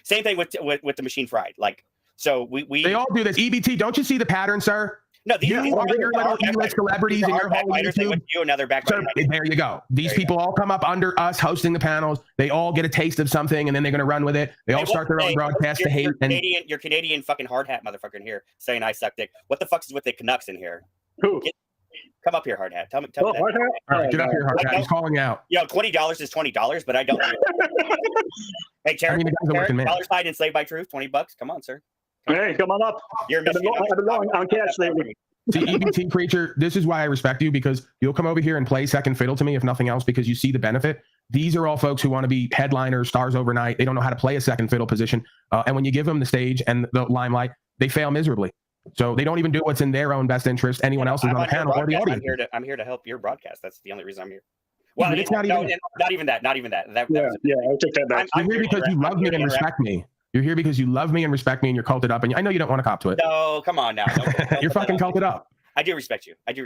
Same thing with the Machine Fried. Like, so we. They all do this. EBT, don't you see the pattern, sir? No, you are your little E-list celebrities in your whole YouTube. There you go. These people all come up under us hosting the panels. They all get a taste of something, and then they're going to run with it. They all start their own broadcast to hate. You're Canadian fucking hard hat motherfucker in here saying I suck dick. What the fuck is with the Canucks in here? Who? Come up here, hard hat. Tell me. Hard hat? All right, get up here, hard hat. He's calling you out. Yo, $20 is $20, but I don't. Hey, Terry, dollar sign enslaved by truth, $20. Come on, sir. Hey, come on up. You're I've been long on cash lately. See, EBT preacher, this is why I respect you, because you'll come over here and play second fiddle to me, if nothing else, because you see the benefit. These are all folks who want to be headliners, stars overnight. They don't know how to play a second fiddle position. And when you give them the stage and the limelight, they fail miserably. So they don't even do what's in their own best interest. Anyone else is on the panel or the audience. I'm here to help your broadcast. That's the only reason I'm here. Well, it's not even that. Not even that. I'll take that back. You're here because you love me and respect me. You're here because you love me and respect me, and you're culted up. And I know you don't want to cop to it. No, come on now. You're fucking culted up. I do respect you. I've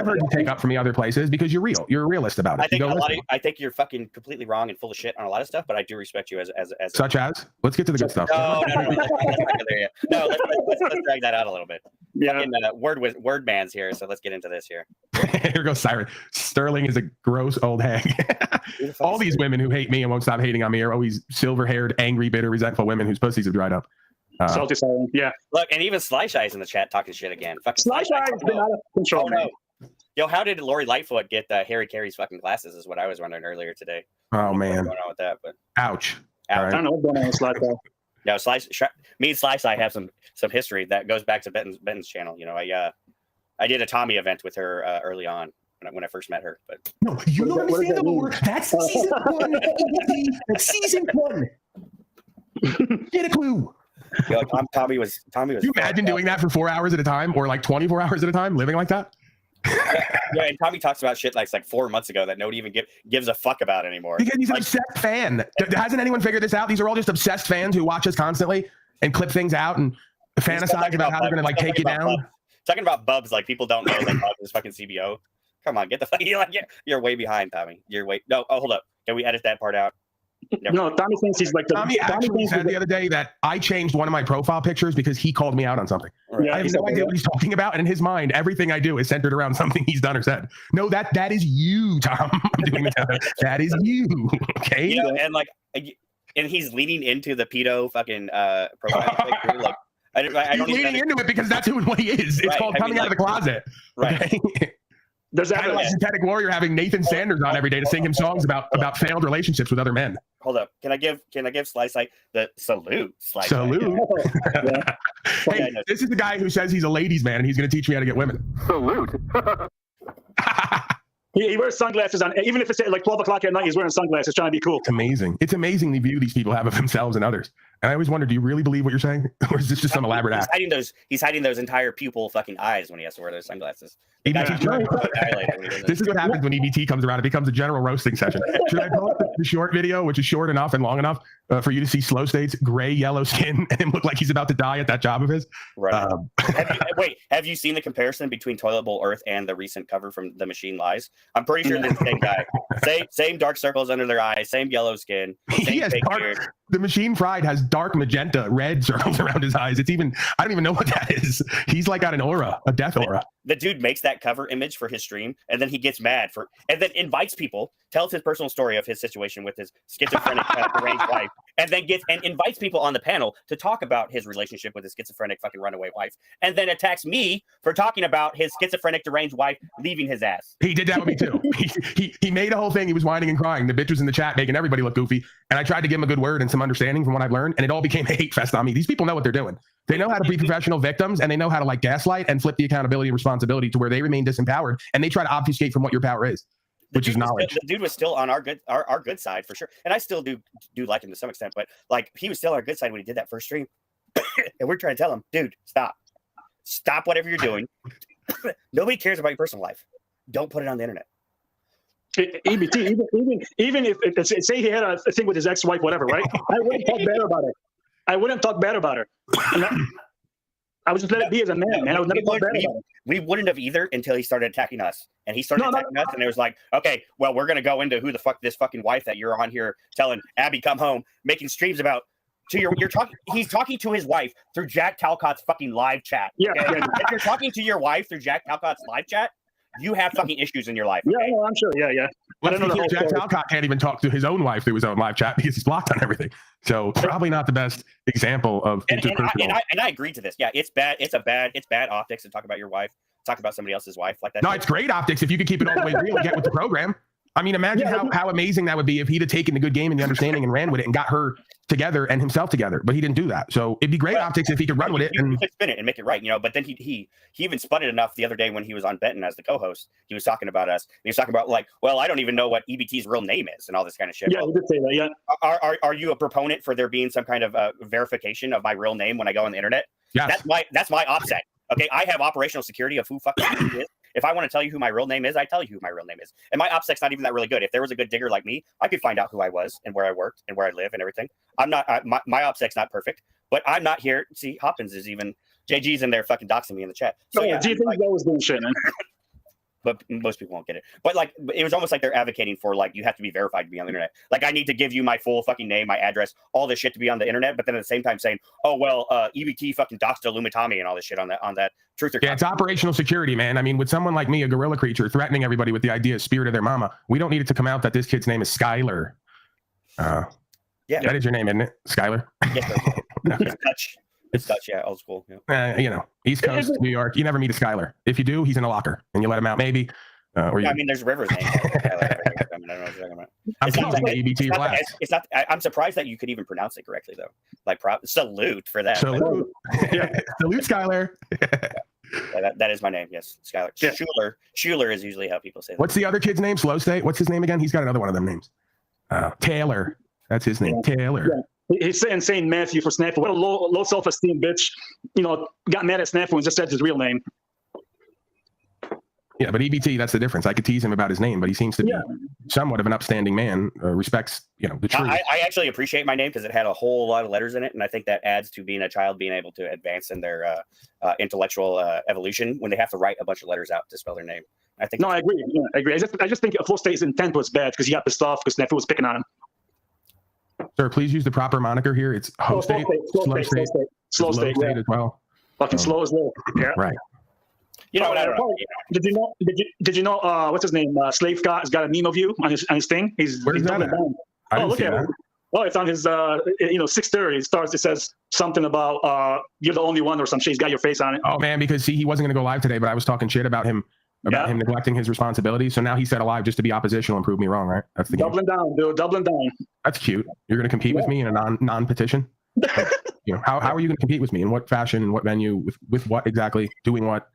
heard you take up from me other places because you're real. You're a realist about it. I think you're fucking completely wrong and full of shit on a lot of stuff, but I do respect you as such as. Let's get to the good stuff. No, let's drag that out a little bit. Yeah, word man's here, so let's get into this here. Here goes Siren. Sterling is a gross old hag. All these women who hate me and won't stop hating on me are always silver-haired, angry, bitter, resentful women whose pussies have dried up. Salty Siren, yeah. Look, and even Sly Shy's in the chat talking shit again. Fucking Sly Shy has been out of control. Oh, no. Yo, how did Lori Lightfoot get Harry Carey's fucking glasses? Is what I was wondering earlier today. Oh man, what's going on with that? But ouch. Ouch. I don't know what's going on with Sly Shy. No, me and Sly Shy have some history that goes back to Benton's channel. You know, I did a Tommy event with her early on when I first met her. But no, you don't understand the lore. That's season 1. That's season 1. Get a clue. Yo, Tommy was. Can you imagine doing that for 4 hours at a time, or like 24 hours at a time, living like that? Yeah, and Tommy talks about shit like 4 months ago that nobody even gives a fuck about anymore. Because he's an obsessed fan. Hasn't anyone figured this out? These are all just obsessed fans who watch us constantly and clip things out and fantasize about how they're gonna like take you down. Talking about Bubs, like people don't know that Bubs is fucking CBO. Come on, get the fuck. You're way behind, Tommy. You're way. No, hold up. Can we edit that part out? No, Tommy thinks he's like Tommy actually said the other day that I changed one of my profile pictures because he called me out on something. Right. I have no idea what he's talking about, and in his mind, everything I do is centered around something he's done or said. No, that is you, Tom. I'm doing it. That is you. Okay. You know, and he's leaning into the pedo fucking profile picture. Like, I don't he's leaning into it because that's what he is. It's right. called coming out of the closet. Right. Okay? There's kind of like Synthetic Warrior having Nathan Sanders on every day to sing him songs about failed relationships with other men. Hold up. Can I give Slice like the salute? Slice salute. Hey, this is the guy who says he's a ladies' man and he's going to teach me how to get women. Salute. He wears sunglasses on, even if it's at like 12 o'clock at night, he's wearing sunglasses trying to be cool. It's amazing. It's amazing the view these people have of themselves and others. And I always wonder, do you really believe what you're saying? Or is this just some elaborate act? He's hiding those entire pupil fucking eyes when he has to wear those sunglasses. This is what happens when EBT comes around. It becomes a general roasting session. Should I pull up the short video, which is short enough and long enough for you to see Slow State's gray, yellow skin and him look like he's about to die at that job of his? Right. Have you seen the comparison between Toilet Bowl Earth and the recent cover from The Machine Lies? I'm pretty sure they're the same guy. Same dark circles under their eyes, same yellow skin, same fake beard. The Machine Fried has dark magenta, red circles around his eyes. I don't even know what that is. He's like got an aura, a death aura. The dude makes that cover image for his stream, and then he gets mad and then invites people, tells his personal story of his situation with his schizophrenic deranged wife, and then invites people on the panel to talk about his relationship with his schizophrenic fucking runaway wife, and then attacks me for talking about his schizophrenic deranged wife leaving his ass. He did that with me too. He made a whole thing. He was whining and crying. The bitch was in the chat making everybody look goofy, and I tried to give him a good word and some understanding from what I've learned, and it all became a hate fest on me. These people know what they're doing. They know how to be professional victims, and they know how to like gaslight and flip the accountability and responsibility to where they remain disempowered, and they try to obfuscate from what your power is, which is knowledge. The dude was still on our good side for sure, and I still do like him to some extent, but like he was still on our good side when he did that first stream, and we're trying to tell him, dude, stop whatever you're doing. Nobody cares about your personal life. Don't put it on the internet. EBT, even if say he had a thing with his ex-wife, whatever, right? I wouldn't talk bad about her. I wouldn't talk bad about her. I would just let it be as a man, man. I would never talk bad about her. We wouldn't have either until he started attacking us. And he started attacking us, and it was like, okay, well, we're gonna go into who the fuck this fucking wife that you're on here telling Abby come home, making streams about. You're talking. He's talking to his wife through Jack Talcott's fucking live chat. Yeah. Okay? If you're talking to your wife through Jack Talcott's live chat, you have fucking issues in your life. Okay? Yeah, no, I'm sure. Yeah. Jack Talcott can't even talk to his own wife through his own live chat because he's blocked on everything. So probably not the best example of interpersonal. And I agree to this. Yeah, it's bad. It's bad optics to talk about your wife, talk about somebody else's wife like that. No, it's great optics if you could keep it all the way real and get with the program. I mean, imagine how amazing that would be if he'd have taken the good game and the understanding and ran with it and got her together and himself together, but he didn't do that. So it'd be great optics if he could run with it and spin it and make it right, But then he even spun it enough the other day when he was on Benton as the co-host. He was talking about us. He was talking about like, well, I don't even know what EBT's real name is and all this kind of shit. Yeah, he did say that. Yeah. Are you a proponent for there being some kind of verification of my real name when I go on the internet? Yeah, that's my OPSEC. Okay, I have operational security of who fucking he is. If I want to tell you who my real name is, I tell you who my real name is. And my OPSEC's not even that really good. If there was a good digger like me, I could find out who I was and where I worked and where I live and everything. I'm not, my OPSEC's not perfect, but I'm not here. See, Hoppins is even, JG's in there fucking doxing me in the chat. So yeah, GP's always doing shit, man. But most people won't get it. But like, it was almost like they're advocating for like, you have to be verified to be on the internet. Like I need to give you my full fucking name, my address, all this shit to be on the internet. But then at the same time saying, oh, well, EBT fucking doxed Illumitami and all this shit on that truth or it's operational security, man. I mean, with someone like me, a gorilla creature threatening everybody with the idea of spirit of their mama, we don't need it to come out that this kid's name is Skylar. Yeah. That is your name, isn't it? Skylar? Yes, It's Dutch, yeah, old school. Yeah. You know, East Coast, New York. You never meet a Skylar. If you do, he's in a locker, and you let him out, maybe. Or I mean, there's rivers named. I don't know what you're talking about. It's not. I'm surprised that you could even pronounce it correctly, though. Like, salute for that. Salute, salute, Skylar. That is my name. Yes, Skylar. Yeah. Schuler is usually how people say that. What's the other kid's name? Slow State. What's his name again? He's got another one of them names. Taylor. That's his name. Taylor. Yeah. He's saying St. Matthew for Snafu. What a low self-esteem bitch. You know, got mad at Snafu and just said his real name. Yeah, but EBT, that's the difference. I could tease him about his name, but he seems to be somewhat of an upstanding man, respects, you know, the truth. I actually appreciate my name because it had a whole lot of letters in it, and I think that adds to being a child being able to advance in their intellectual evolution when they have to write a bunch of letters out to spell their name. I think. No, I agree. Yeah, I agree. I just think Flow State's intent was bad because he got pissed off because Snafu was picking on him. Sir, please use the proper moniker here. It's Slow State, Slow State as well. Fucking slow as well. Yeah. Right. You know what? I don't know. Did you know? What's his name? Slave Scott has got a meme of you on his thing. He's that at? Oh, look at it. Oh, it's on his. 6:30. It starts. It says something about you're the only one or some shit. He's got your face on it. Oh man, because he wasn't going to go live today, but I was talking shit about him. Him neglecting his responsibilities. So now he said alive just to be oppositional and prove me wrong, right? That's the game. Doubling down, dude. Doubling down. That's cute. You're going to compete with me in a non-petition? You know, how are you going to compete with me? In what fashion? In what venue? With what exactly? Doing what?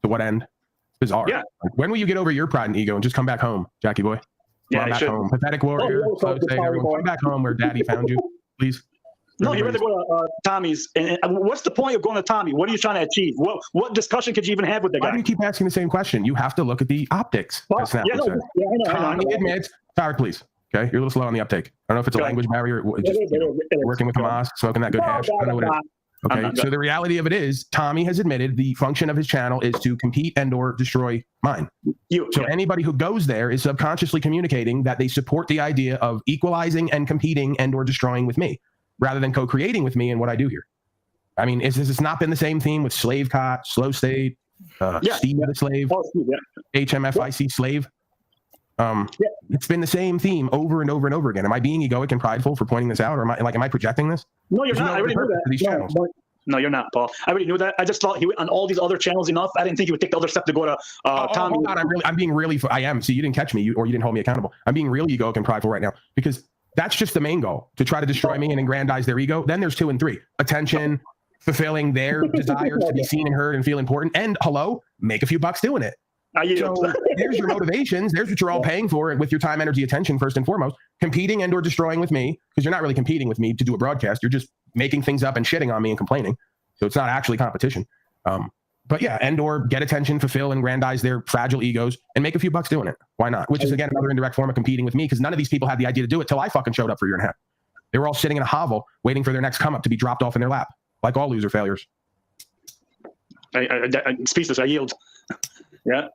To what end? It's bizarre. Yeah. Like, when will you get over your pride and ego and just come back home, Jackie boy? Come back home. Pathetic warrior. Come back home where daddy found you, please. No, you better go to Tommy's. And what's the point of going to Tommy? What are you trying to achieve? What discussion could you even have with the guy? Why do you keep asking the same question? You have to look at the optics. Tommy admits. Tyler, please. Okay, you're a little slow on the uptake. I don't know if it's a language barrier, just working with Hamas, smoking that good hash. I don't know what it is. Okay, so the reality of it is, Tommy has admitted the function of his channel is to compete and/or destroy mine. So anybody who goes there is subconsciously communicating that they support the idea of equalizing and competing and/or destroying with me, rather than co-creating with me in what I do here. I mean, has this not been the same theme with Slave Cot, Slow State, Steve the Slave, HMFIC Slave? It's been the same theme over and over and over again. Am I being egoic and prideful for pointing this out, or am I projecting this? No, you're not. I already knew that. No, you're not, Paul. I already knew that. I just thought he went on all these other channels enough. I didn't think he would take the other step to go to Tommy. Hold on, I'm being really. I am. See, you didn't catch me, or you didn't hold me accountable. I'm being really egoic and prideful right now because that's just the main goal, to try to destroy me and aggrandize their ego. Then there's 2 and 3: attention, fulfilling their desires to be seen and heard and feel important, and make a few bucks doing it. So there's your motivations. There's what you're all paying for with your time, energy, attention, first and foremost. Competing and/or destroying with me, because you're not really competing with me to do a broadcast. You're just making things up and shitting on me and complaining. So it's not actually competition. But yeah, and/or get attention, fulfill, and aggrandize their fragile egos, and make a few bucks doing it. Why not? Which is, again, another indirect form of competing with me, because none of these people had the idea to do it till I fucking showed up for a year and a half. They were all sitting in a hovel waiting for their next come up to be dropped off in their lap, like all loser failures. I'm speechless. I yield. Yeah.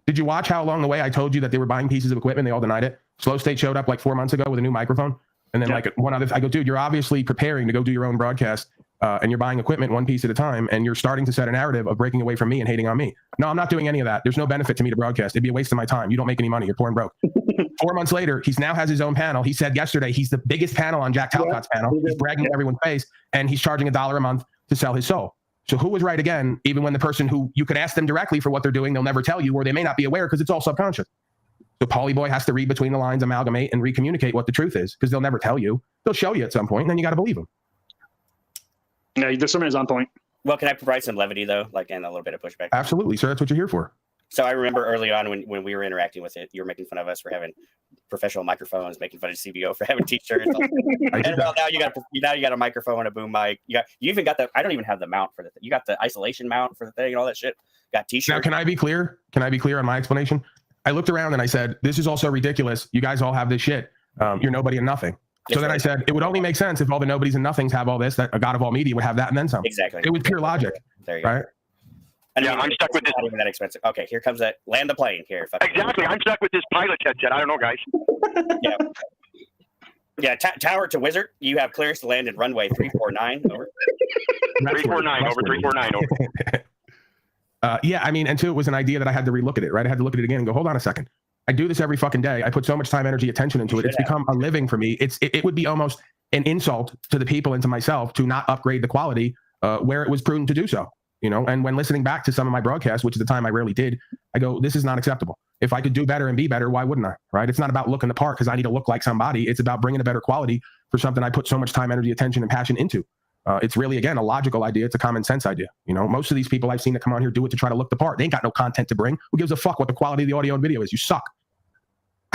Did you watch how along the way I told you that they were buying pieces of equipment? They all denied it. Slow State showed up like 4 months ago with a new microphone. And then one other, I go, dude, you're obviously preparing to go do your own broadcast and you're buying equipment one piece at a time. And you're starting to set a narrative of breaking away from me and hating on me. No, I'm not doing any of that. There's no benefit to me to broadcast. It'd be a waste of my time. You don't make any money. You're poor and broke. 4 months later, he now has his own panel. He said yesterday, he's the biggest panel on Jack Talcott's panel. He's bragging to everyone's face and he's charging $1 a month to sell his soul. So who was right again, even when the person who you could ask them directly for what they're doing, they'll never tell you, or they may not be aware because it's all subconscious. So Pauly Boy has to read between the lines, amalgamate, and recommunicate what the truth is, because they'll never tell you. They'll show you at some point, and then you got to believe them. Yeah, the sermon is on point. Well, can I provide some levity, though, and a little bit of pushback? Absolutely, sir. That's what you're here for. So I remember early on when we were interacting with it, you were making fun of us for having professional microphones, making fun of CBO for having t-shirts. And well, now you got a microphone, a boom mic. You even got the. I don't even have the mount for the thing. You got the isolation mount for the thing and all that shit. Got t-shirts. Now, can I be clear? Can I be clear on my explanation? I looked around and I said, "This is also ridiculous. You guys all have this shit. You're nobody and nothing." So then I said, it would only make sense if all the nobodies and nothings have all this, that a god of all media would have that and then some. Exactly. It was pure logic. There you go. Right? I'm stuck with this. Not even that expensive. Okay, here comes that. Land the plane here. Exactly. I'm stuck with this pilot headset. I don't know, guys. Yeah. Tower to Wizard. You have clearance to land in runway 349. Over. 349 over. 349 over. Yeah, I mean, and two, it was an idea that I had to relook at it, right? I had to look at it again and go, hold on a second. I do this every fucking day. I put so much time, energy, attention into it. It's become a living for me. It would be almost an insult to the people and to myself to not upgrade the quality where it was prudent to do so. You know, and when listening back to some of my broadcasts, which at the time I rarely did, I go, this is not acceptable. If I could do better and be better, why wouldn't I? Right? It's not about looking the part because I need to look like somebody. It's about bringing a better quality for something I put so much time, energy, attention, and passion into. It's really, again, a logical idea. It's a common sense idea. You know, most of these people I've seen that come on here do it to try to look the part. They ain't got no content to bring. Who gives a fuck what the quality of the audio and video is? You suck.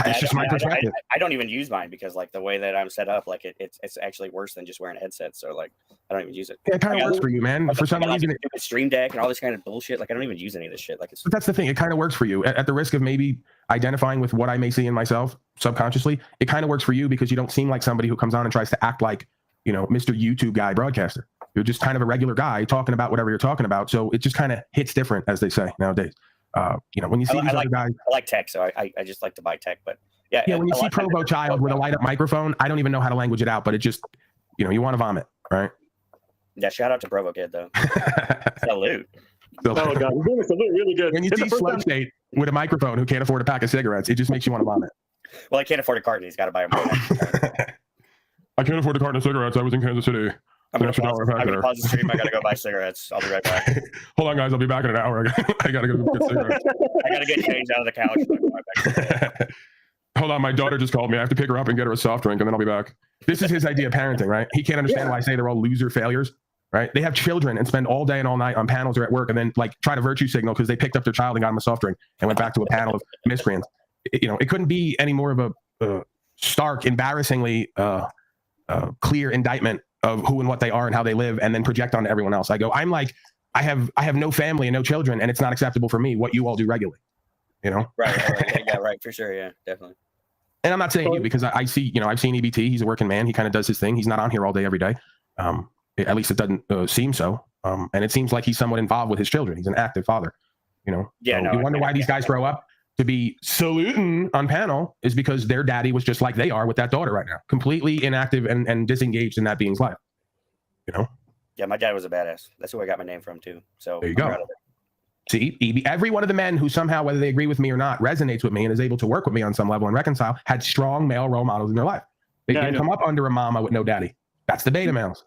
It's just my perspective. I don't even use mine because like the way that I'm set up, like it's actually worse than just wearing a headset. So like I don't even use it. Yeah, it kind of works for you, man. For some reason, it's Stream Deck and all this kind of bullshit. Like I don't even use any of this shit. Like it's. But that's the thing. It kind of works for you. At the risk of maybe identifying with what I may see in myself subconsciously, it kind of works for you because you don't seem like somebody who comes on and tries to act like, you know, Mr. YouTube guy broadcaster. You're just kind of a regular guy talking about whatever you're talking about. So it just kind of hits different, as they say nowadays. You know, when you see these other guys, I like tech, so I just like to buy tech, but. Yeah, when you see Provo Child with a light up microphone, I don't even know how to language it out, but it just, you know, you want to vomit, right? Yeah, shout out to Provo Kid though. Salute. Oh god, you're doing a salute really good. When you see Slow State with a microphone who can't afford a pack of cigarettes, it just makes you want to vomit. Well, I can't afford a carton. He's got to buy them. I can't afford a carton of cigarettes. I was in Kansas City. I'm gonna pause the stream. I gotta go buy cigarettes. I'll be right back. Hold on, guys. I'll be back in an hour. I gotta go get cigarettes. I gotta get changed out of the couch. Hold on, my daughter just called me. I have to pick her up and get her a soft drink, and then I'll be back. This is his idea of parenting, right? He can't understand why I say they're all loser failures, right? They have children and spend all day and all night on panels or at work, and then like try to virtue signal because they picked up their child and got him a soft drink and went back to a panel of miscreants. You know, it couldn't be any more of a stark, embarrassingly clear indictment of who and what they are and how they live, and then project onto everyone else. I go, I'm like, I have no family and no children, and it's not acceptable for me what you all do regularly. You know? Right. Yeah, right. For sure. Yeah, definitely. And I'm not saying you because I see, you know, I've seen EBT. He's a working man. He kind of does his thing. He's not on here all day, every day. At least it doesn't seem so. And it seems like he's somewhat involved with his children. He's an active father, you know? Yeah. So no, you wonder why these guys grow up to be saluting on panel is because their daddy was just like they are with that daughter right now. Completely inactive and disengaged in that being's life, you know? Yeah, my dad was a badass. That's who I got my name from too. So there you go. See, every one of the men who somehow, whether they agree with me or not, resonates with me and is able to work with me on some level and reconcile, had strong male role models in their life. They didn't come up under a mama with no daddy. That's the beta males.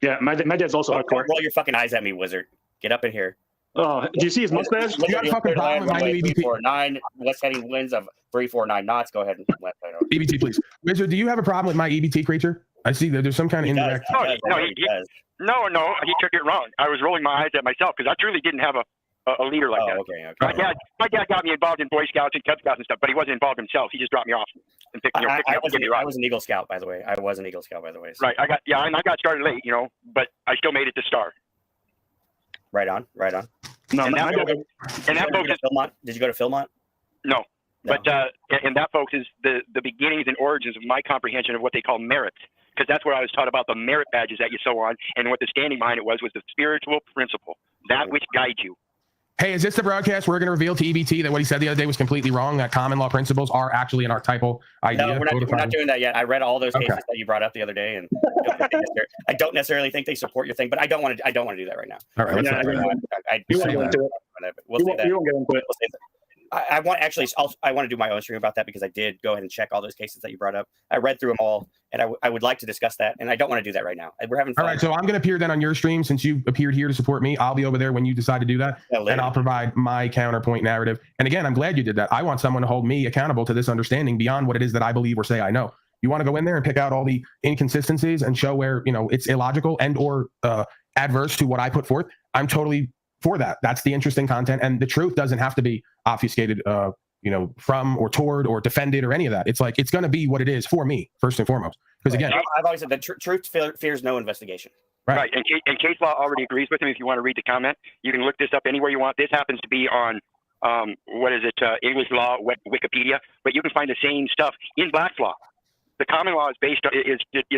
Yeah, my dad's also hardcore. Roll your fucking eyes at me, wizard. Get up in here. Oh, do you see his mustache? You got a fucking problem with my new EBT. 349, west heading winds of 349 knots. Go ahead and let that over. EBT, please. Wizard, do you have a problem with my EBT creature? I see that there's some kind of indirect. No, he took it wrong. I was rolling my eyes at myself because I truly didn't have a leader like that. Okay. My dad got me involved in Boy Scouts and Cub Scouts and stuff, but he wasn't involved himself. He just dropped me off and picked me up. I was an Eagle Scout, by the way. So. Right. I got started late, you know, but I still made it to star. Right on. No, and did you go to Philmont? No. But and that, folks, is the beginnings and origins of my comprehension of what they call merit, because that's where I was taught about the merit badges that you sew on, and what the standing behind it was the spiritual principle, that which guides you. Hey, is this the broadcast we're going to reveal to EBT that what he said the other day was completely wrong, that common law principles are actually an archetypal idea? No, we're not doing that yet. I read all those cases that you brought up the other day, and I don't necessarily think they support your thing, but I don't want to do that right now. All right. You won't get into it. I want to do my own stream about that because I did go ahead and check all those cases that you brought up. I read through them all, and I would like to discuss that, and I don't want to do that right now. We're having fun. All right, so I'm going to appear then on your stream since you appeared here to support me. I'll be over there when you decide to do that, and I'll provide my counterpoint narrative. And again, I'm glad you did that. I want someone to hold me accountable to this understanding beyond what it is that I believe or say I know. You want to go in there and pick out all the inconsistencies and show where, you know, it's illogical and or adverse to what I put forth. I'm totally for that. That's the interesting content, and the truth doesn't have to be obfuscated, you know, from or toward or defended or any of that. It's like it's going to be what it is for me first and foremost. Because again, I've always said that truth fears no investigation. Right. And case law already agrees with him. If you want to read the comment, you can look this up anywhere you want. This happens to be on English law Wikipedia, but you can find the same stuff in Black's law. The common law is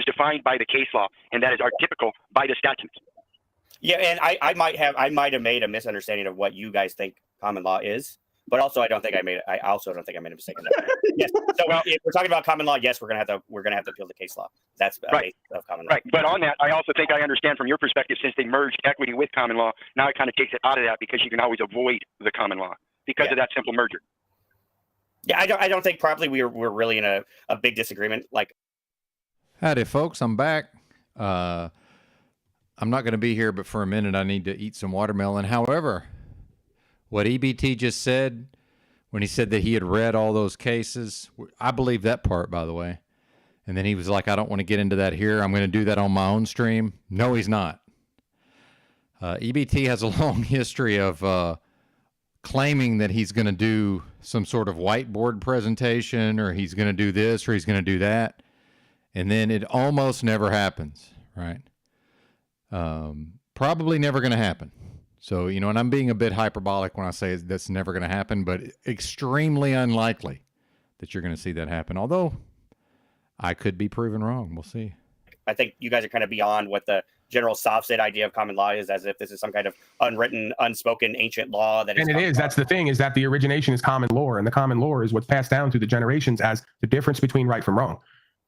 defined by the case law, and that is archetypical by the statutes. Yeah, and I might have made a misunderstanding of what you guys think common law is, but also I also don't think I made a mistake in that. Yes. So if we're talking about common law, yes, we're gonna have to appeal the case law. That's right. Of common law. Right. But on that, I also think I understand from your perspective, since they merged equity with common law, now it kind of takes it out of that because you can always avoid the common law because of that simple merger. Yeah, I don't think probably we're really in a big disagreement. Like Howdy, folks. I'm back. I'm not going to be here, but for a minute, I need to eat some watermelon. However, what EBT just said, when he said that he had read all those cases, I believe that part, by the way. And then he was like, I don't want to get into that here. I'm going to do that on my own stream. No, he's not. EBT has a long history of claiming that he's going to do some sort of whiteboard presentation, or he's going to do this, or he's going to do that. And then it almost never happens, right? Probably never going to happen. So, you know, and I'm being a bit hyperbolic when I say that's never going to happen, but extremely unlikely that you're going to see that happen. Although I could be proven wrong. We'll see. I think you guys are kind of beyond what the general soft state idea of common law is, as if this is some kind of unwritten, unspoken ancient law. And it is. That's the thing, is that the origination is common law, and the common law is what's passed down through the generations as the difference between right from wrong.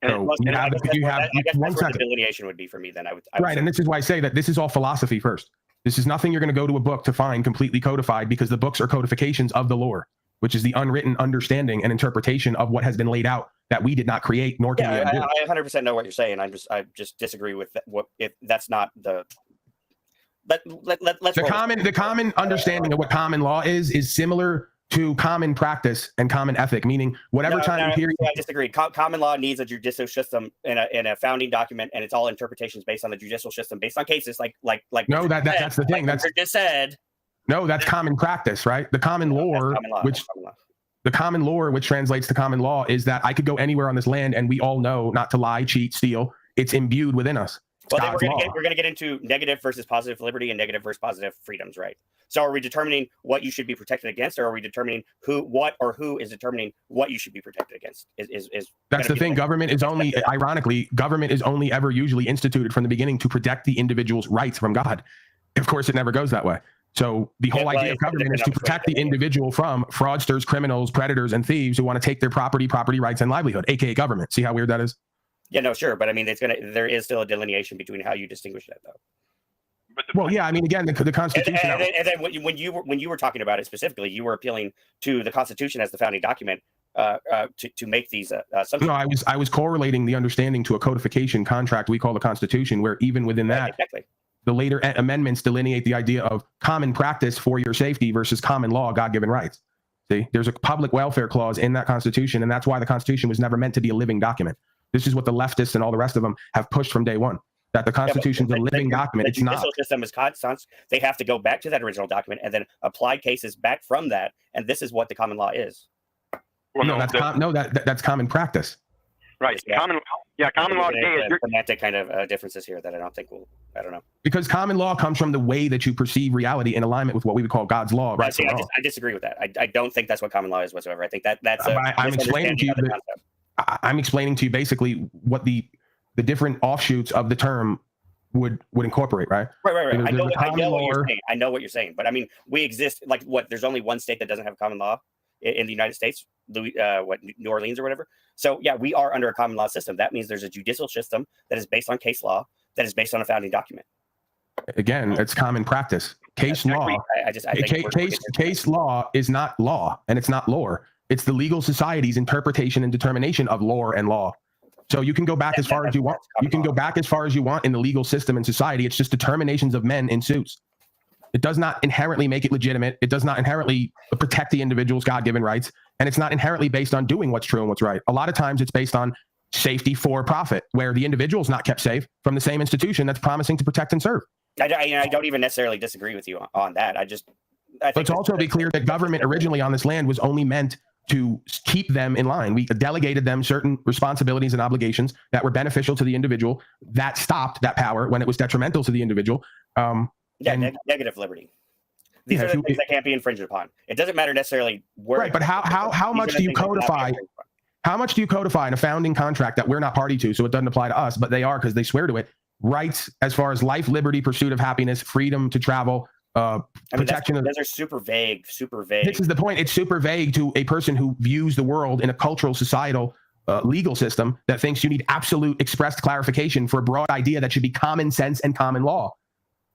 So I guess that's where the delineation would be for me. Then I would right, and this is why I say that this is all philosophy first. This is nothing you're going to go to a book to find completely codified, because the books are codifications of the lore, which is the unwritten understanding and interpretation of what has been laid out that we did not create, nor can we undo. I 100% know what you're saying. I just disagree with that. What if that's not the let's the common understanding of what common law is similar to common practice and common ethic, meaning whatever period. I disagree. Common law needs a judicial system in a founding document, and it's all interpretations based on the judicial system, based on cases like. No, that's the thing. That's just said. No, that's common practice, right? The common law, the common law, which translates to common law, is that I could go anywhere on this land, and we all know not to lie, cheat, steal. It's imbued within us. Well, then we're going to get into negative versus positive liberty and negative versus positive freedoms, right? So are we determining what you should be protected against, or are we determining who is determining what you should be protected against? That's the thing. Government is only, ironically, government is only ever usually instituted from the beginning to protect the individual's rights from God. Of course, it never goes that way. So the whole idea of government is to protect the individual from fraudsters, criminals, predators, and thieves who want to take their property rights, and livelihood, aka government. See how weird that is? Yeah, no, sure, but I mean, there is still a delineation between how you distinguish that, though. Well, yeah, I mean, again, the Constitution. And then when you were talking about it specifically, you were appealing to the Constitution as the founding document to make these. No, I was correlating the understanding to a codification contract we call the Constitution, where even within that, exactly. The later amendments delineate the idea of common practice for your safety versus common law, God-given rights. See, there's a public welfare clause in that Constitution, and that's why the Constitution was never meant to be a living document. This is what the leftists and all the rest of them have pushed from day one, that the Constitution is a living document. It's not. The judicial system is constant. They have to go back to that original document and then apply cases back from that, and this is what the common law is. Well, that's common practice. Right. Common law today is semantic kind of differences here that I don't know. Because common law comes from the way that you perceive reality in alignment with what we would call God's law. Right. See, I disagree with that. I don't think that's what common law is whatsoever. I think that's I'm explaining to you I'm explaining to you basically what the different offshoots of the term would incorporate, right? Right. I know what you're saying. I know what you're saying, but I mean, we exist like what? There's only one state that doesn't have common law in the United States, New Orleans or whatever. So yeah, we are under a common law system. That means there's a judicial system that is based on case law, that is based on a founding document. Again, it's common practice. Case law. Case law is not law, and it's not lore. It's the legal society's interpretation and determination of lore and law. So you can go back as far as you want. You can go back as far as you want in the legal system and society. It's just determinations of men in suits. It does not inherently make it legitimate. It does not inherently protect the individual's God-given rights. And it's not inherently based on doing what's true and what's right. A lot of times it's based on safety for profit, where the individual is not kept safe from the same institution that's promising to protect and serve. I don't even necessarily disagree with you on that. Let's also be clear that government originally on this land was only meant to keep them in line. We delegated them certain responsibilities and obligations that were beneficial to the individual. That stopped that power when it was detrimental to the individual. Negative liberty. These are the things that can't be infringed upon. It doesn't matter necessarily where. Right, but how much do you codify? How much do you codify in a founding contract that we're not party to, so it doesn't apply to us, but they are because they swear to it? Rights as far as life, liberty, pursuit of happiness, freedom to travel, protection. Those are super vague. This is the point. It's super vague to a person who views the world in a cultural, societal, legal system that thinks you need absolute expressed clarification for a broad idea that should be common sense and common law.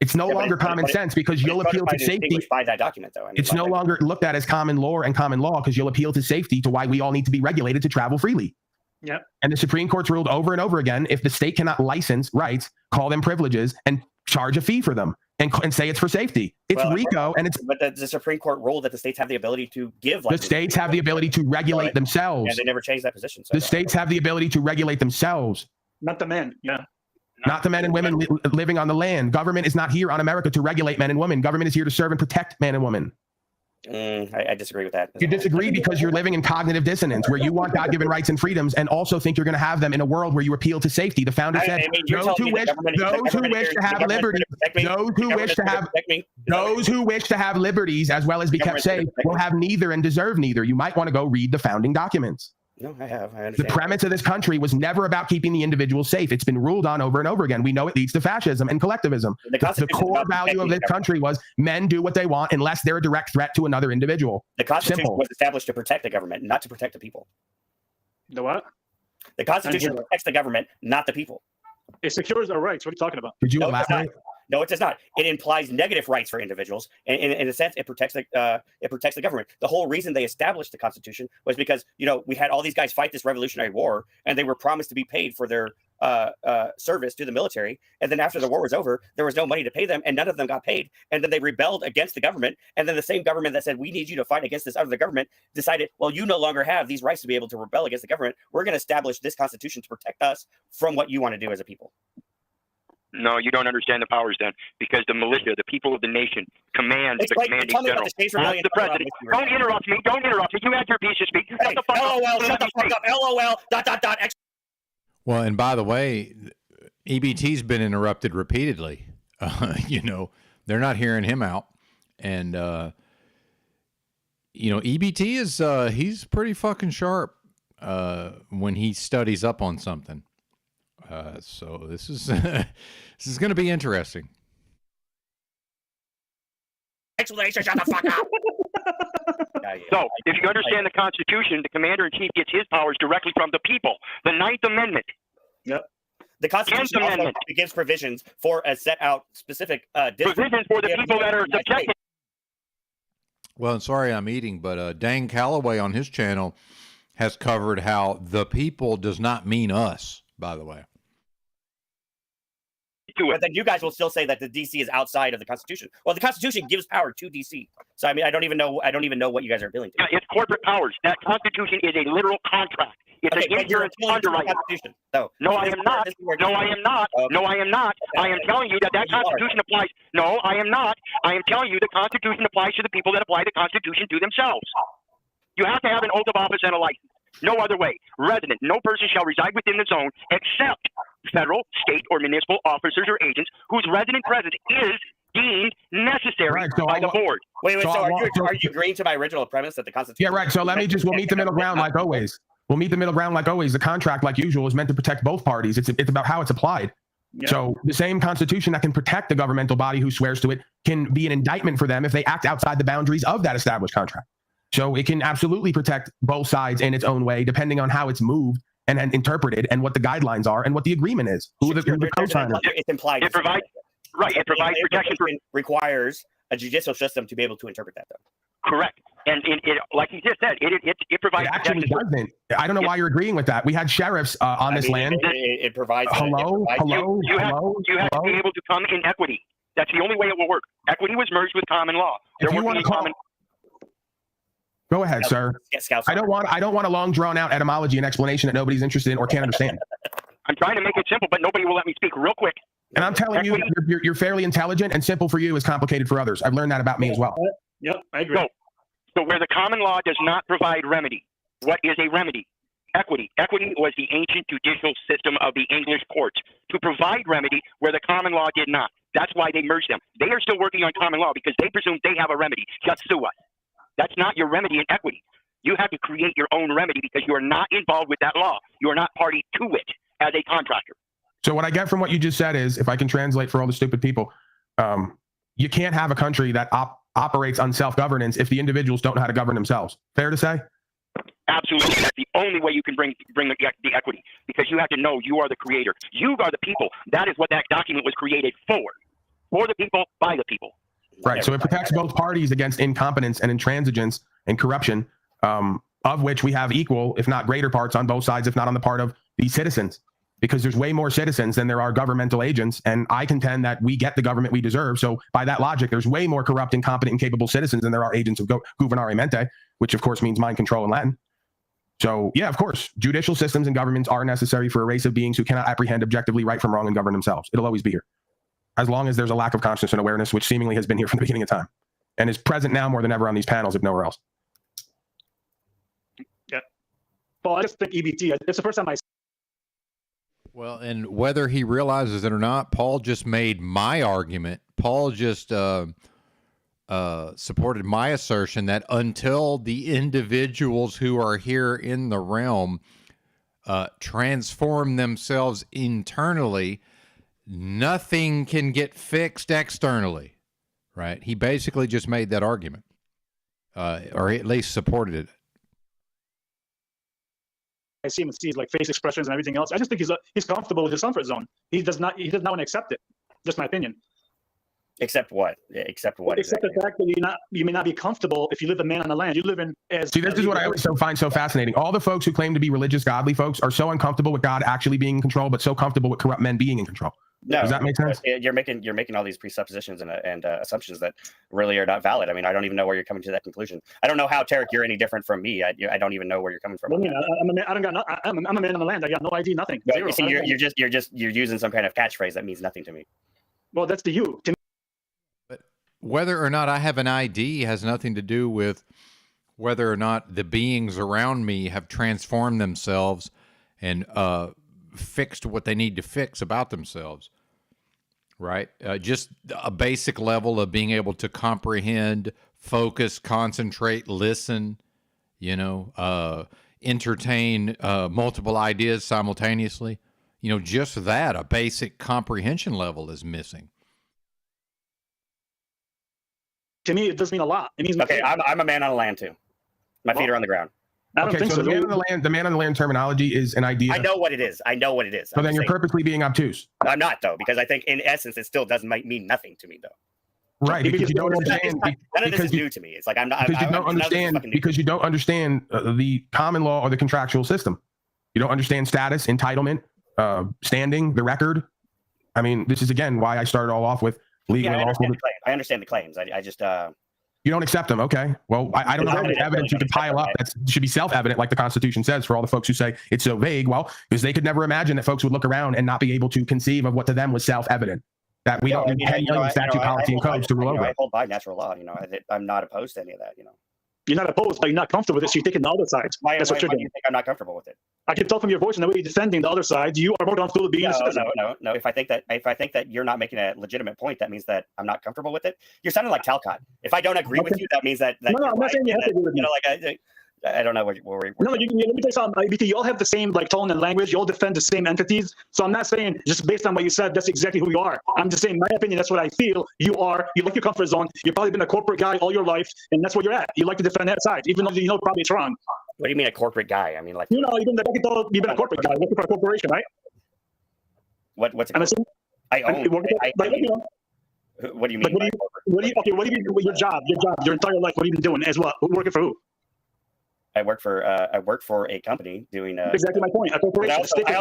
It's no longer common sense because you'll appeal to safety. By that document, though. It's no longer looked at as common law and common law because you'll appeal to safety, to why we all need to be regulated to travel freely. Yeah. And the Supreme Court's ruled over and over again, if the state cannot license rights, call them privileges, and charge a fee for them, and say it's for safety. It's RICO, and it's. But the Supreme Court ruled that the states have the ability to give. The states have the ability to regulate themselves. And they never changed that position. So the states have the ability to regulate themselves. Not the men. Yeah. Not the men and women living on the land. Government is not here on America to regulate men and women. Government is here to serve and protect men and women. I disagree with that. You disagree because you're living in cognitive dissonance, where you want God-given rights and freedoms, and also think you're going to have them in a world where you appeal to safety. The founder said, those who wish to have liberties, those who wish to have liberties as well as be kept safe will have neither and deserve neither. You might want to go read the founding documents. No, I have. I understand. The premise of this country was never about keeping the individual safe. It's been ruled on over and over again. We know it leads to fascism and collectivism. The core value of this country was men do what they want unless they're a direct threat to another individual. The Constitution was established to protect the government, not to protect the people. The what? The Constitution protects the government, not the people. It secures our rights. What are you talking about? Did you elaborate? No, it does not. It implies negative rights for individuals, and in a sense, it protects the government. The whole reason they established the Constitution was because we had all these guys fight this Revolutionary War, and they were promised to be paid for their service to the military. And then after the war was over, there was no money to pay them, and none of them got paid. And then they rebelled against the government. And then the same government that said, we need you to fight against this other government, decided, well, you no longer have these rights to be able to rebel against the government. We're going to establish this Constitution to protect us from what you want to do as a people. No, you don't understand the powers then, because the militia, the people of the nation, commands the commanding general. The president. Don't interrupt me. Don't interrupt me. You had your piece to speak. Shut the fuck up. LOL, shut the fuck up. LOL, ... Well, and by the way, EBT's been interrupted repeatedly. They're not hearing him out. And, EBT is, he's pretty fucking sharp when he studies up on something. So this is going to be interesting. Explanation, shut the fuck up. So, if you understand the Constitution, the commander-in-chief gets his powers directly from the people. The Ninth Amendment. Yep. The Constitution also gives provisions for a set out specific provisions for the people that are subjected. Well, sorry I'm eating, but Dan Calloway on his channel has covered how the people does not mean us, by the way. But then you guys will still say that the DC is outside of the Constitution. Well, the Constitution gives power to DC. So I mean, I don't even know what you guys are appealing to. Yeah, it's corporate powers. That Constitution is a literal contract. It's an insurance underwriting. No, I am not. No, I am not. No, I am not. I am telling you that Constitution applies. No, I am not. I am telling you the Constitution applies to the people that apply the Constitution to themselves. You have to have an oath of office and a license. No other way. Resident, no person shall reside within the zone except federal, state, or municipal officers or agents whose resident presence is deemed necessary by the board. Wait, so are you agreeing to my original premise that the Constitution... Yeah, right. So we'll meet the middle ground like always. We'll meet the middle ground like always. The contract, like usual, is meant to protect both parties. It's about how it's applied. Yeah. So the same Constitution that can protect the governmental body who swears to it can be an indictment for them if they act outside the boundaries of that established contract. So it can absolutely protect both sides in its own way, depending on how it's moved and interpreted and what the guidelines are and what the agreement is. Who the co-signer. It's implied. It provides protection for... requires a judicial system to be able to interpret that, though. Correct. And it like he just said, it provides it actually doesn't. I don't know why you're agreeing with that. We had sheriffs on this land. It provides... You have to be able to come in equity. That's the only way it will work. Equity was merged with common law. If you want to call... Go ahead, sir. I don't want a long, drawn-out etymology and explanation that nobody's interested in or can't understand. I'm trying to make it simple, but nobody will let me speak real quick. And I'm telling you, you're fairly intelligent, and simple for you is complicated for others. I've learned that about me as well. Yep, I agree. So where the common law does not provide remedy, what is a remedy? Equity. Equity was the ancient judicial system of the English courts to provide remedy where the common law did not. That's why they merged them. They are still working on common law because they presume they have a remedy. Just sue us. That's not your remedy in equity. You have to create your own remedy because you are not involved with that law. You are not party to it as a contractor. So what I get from what you just said is, if I can translate for all the stupid people, you can't have a country that operates on self-governance if the individuals don't know how to govern themselves. Fair to say? Absolutely. That's the only way you can bring the equity, because you have to know you are the creator. You are the people. That is what that document was created for the people, by the people. Right. So it protects both parties against incompetence and intransigence and corruption. of which we have equal, if not greater parts on both sides, if not on the part of these citizens, because there's way more citizens than there are governmental agents. And I contend that we get the government we deserve. So by that logic, there's way more corrupt, incompetent, and capable citizens than there are agents of governare mente, which of course means mind control in Latin. So yeah, of course, judicial systems and governments are necessary for a race of beings who cannot apprehend objectively right from wrong and govern themselves. It'll always be here, as long as there's a lack of consciousness and awareness, which seemingly has been here from the beginning of time and is present now more than ever on these panels, if nowhere else. Yeah. Well, I just think EBT, it's the first time I. Well, and whether he realizes it or not, Paul just made my argument. Paul just supported my assertion that until the individuals who are here in the realm transform themselves internally, nothing can get fixed externally, right? He basically just made that argument, or at least supported it. I see him and see like face expressions and everything else. I just think he's comfortable with his comfort zone. He does not want to accept it. Just my opinion. Except what? Except what? Except the fact that you may not be comfortable if you live a man on the land. You live in as. See, this is what I always find so fascinating. All the folks who claim to be religious, godly folks are so uncomfortable with God actually being in control, but so comfortable with corrupt men being in control. No, does that make sense? You're making all these presuppositions and assumptions that really are not valid. I mean, I don't even know where you're coming to that conclusion. I don't know how, Tarek, you're any different from me. I don't even know where you're coming from. Well, I'm a man on the land. I got no ID, nothing. But Zero. you see, you're using some kind of catchphrase that means nothing to me. Well, that's to you. To me. But whether or not I have an ID has nothing to do with whether or not the beings around me have transformed themselves and fixed what they need to fix about themselves, right? Just a basic level of being able to comprehend, focus, concentrate, listen, entertain multiple ideas simultaneously. Just that, a basic comprehension level is missing. To me, it does mean a lot. It means okay. I'm a man on the land too. My feet are on the ground. I don't think so. The man on the land terminology is an idea. I know what it is. So then you're purposely being obtuse. I'm not, though, because I think in essence it still doesn't mean nothing to me, though. Right, because you don't understand. None of this is new to me. It's like I'm not. Because you don't understand. Because you don't understand the common law or the contractual system. You don't understand status, entitlement, standing, the record. I mean, this is again why I started all off with legal and lawful. I understand the claims. I just. You don't accept them, okay? Well, I don't know how much evidence you can pile up that should be self-evident, like the Constitution says, for all the folks who say it's so vague. Well, because they could never imagine that folks would look around and not be able to conceive of what to them was self-evident. That we don't need 10 million statute, policy, and codes to rule over. I hold by natural law. I'm not opposed to any of that. You're not opposed, but you're not comfortable with it, so you're taking the other side. That's what you're doing. You think I'm not comfortable with it? I can tell from your voice and the way you're defending the other side, you are more comfortable with being a citizen. No. If I think that you're not making a legitimate point, that means that I'm not comfortable with it. You're sounding like Talcott. If I don't agree with you, that means that. No, I'm not saying you have to agree with me. I don't know where we're. No, let me tell you something. BT, you all have the same tone and language. You all defend the same entities. So I'm not saying just based on what you said, that's exactly who you are. I'm just saying, my opinion, that's what I feel. You are. You like your comfort zone. You've probably been a corporate guy all your life, and that's where you're at. You like to defend that side, even though you know probably it's wrong. What do you mean a corporate guy? I mean, like you've been a corporate guy working for a corporation, right? What's I'm assuming. What do you mean? What do you mean with your job, your entire life? What have you been doing as well? Working for who? I work for a company doing exactly my point. A corporation. I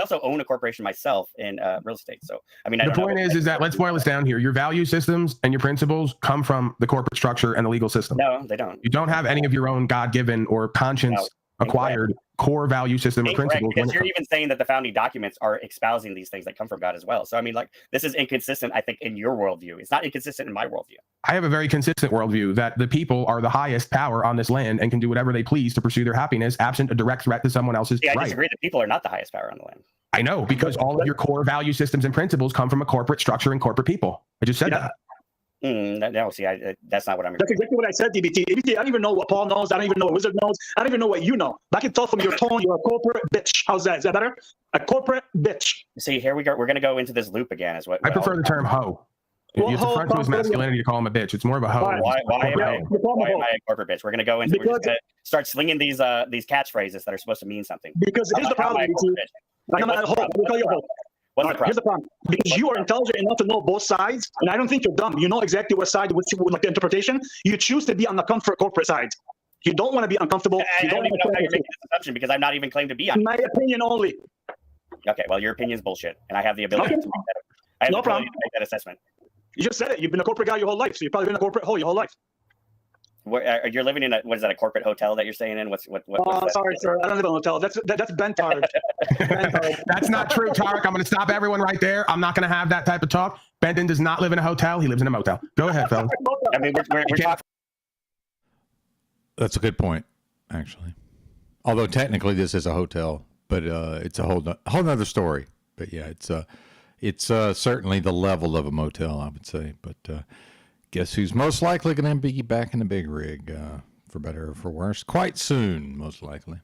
also own a corporation myself in real estate. So I mean, the point is that let's boil this down here. Your value systems and your principles come from the corporate structure and the legal system. No, they don't. You don't have any of your own God-given or conscience acquired core value system or principles. Because you're even saying that the founding documents are espousing these things that come from God as well. So I mean, like this is inconsistent. I think in your worldview, it's not inconsistent in my worldview. I have a very consistent worldview that the people are the highest power on this land and can do whatever they please to pursue their happiness, absent a direct threat to someone else's right. I disagree that people are not the highest power on the land. I know, because all of your core value systems and principles come from a corporate structure and corporate people. I just said that. No, see, that's not what I'm. That's exactly what I said, DBT. I don't even know what Paul knows. I don't even know what Wizard knows. I don't even know what you know. But I can tell from your tone, you're a corporate bitch. How's that? Is that better? A corporate bitch. See, here we go. We're going to go into this loop again. Is what I prefer the term hoe. Well, it's a front to his masculinity to call him a bitch. It's more of a hoe. Why am I a corporate bitch? We're going to go into. We're just going to start slinging these catchphrases that are supposed to mean something. Because here's the problem. Here's the problem. Because you are intelligent enough to know both sides, and I don't think you're dumb. You know exactly what side, like the interpretation. You choose to be on the comfort corporate side. You don't want to be uncomfortable. I You don't don't even know how you're making this assumption because I'm not even claimed to be on. My opinion only. Okay, well, your opinion is bullshit, and I have the ability to make that. I have No the ability problem. to make that assessment. You just said it. You've been a corporate guy your whole life, so you've probably been a corporate hole your whole life. You're living in what is that, a corporate hotel that you're staying in? What's that? Sorry, sir. I don't live in a hotel. That's Bentard. That's not true, Tarek. I'm going to stop everyone right there. I'm not going to have that type of talk. Benton does not live in a hotel. He lives in a motel. Go ahead, fellas. I mean, we're talking. That's a good point, actually. Although technically this is a hotel, but it's a whole nother story. But yeah, it's certainly the level of a motel, I would say. But guess who's most likely going to be back in the big rig, for better or for worse, quite soon, most likely.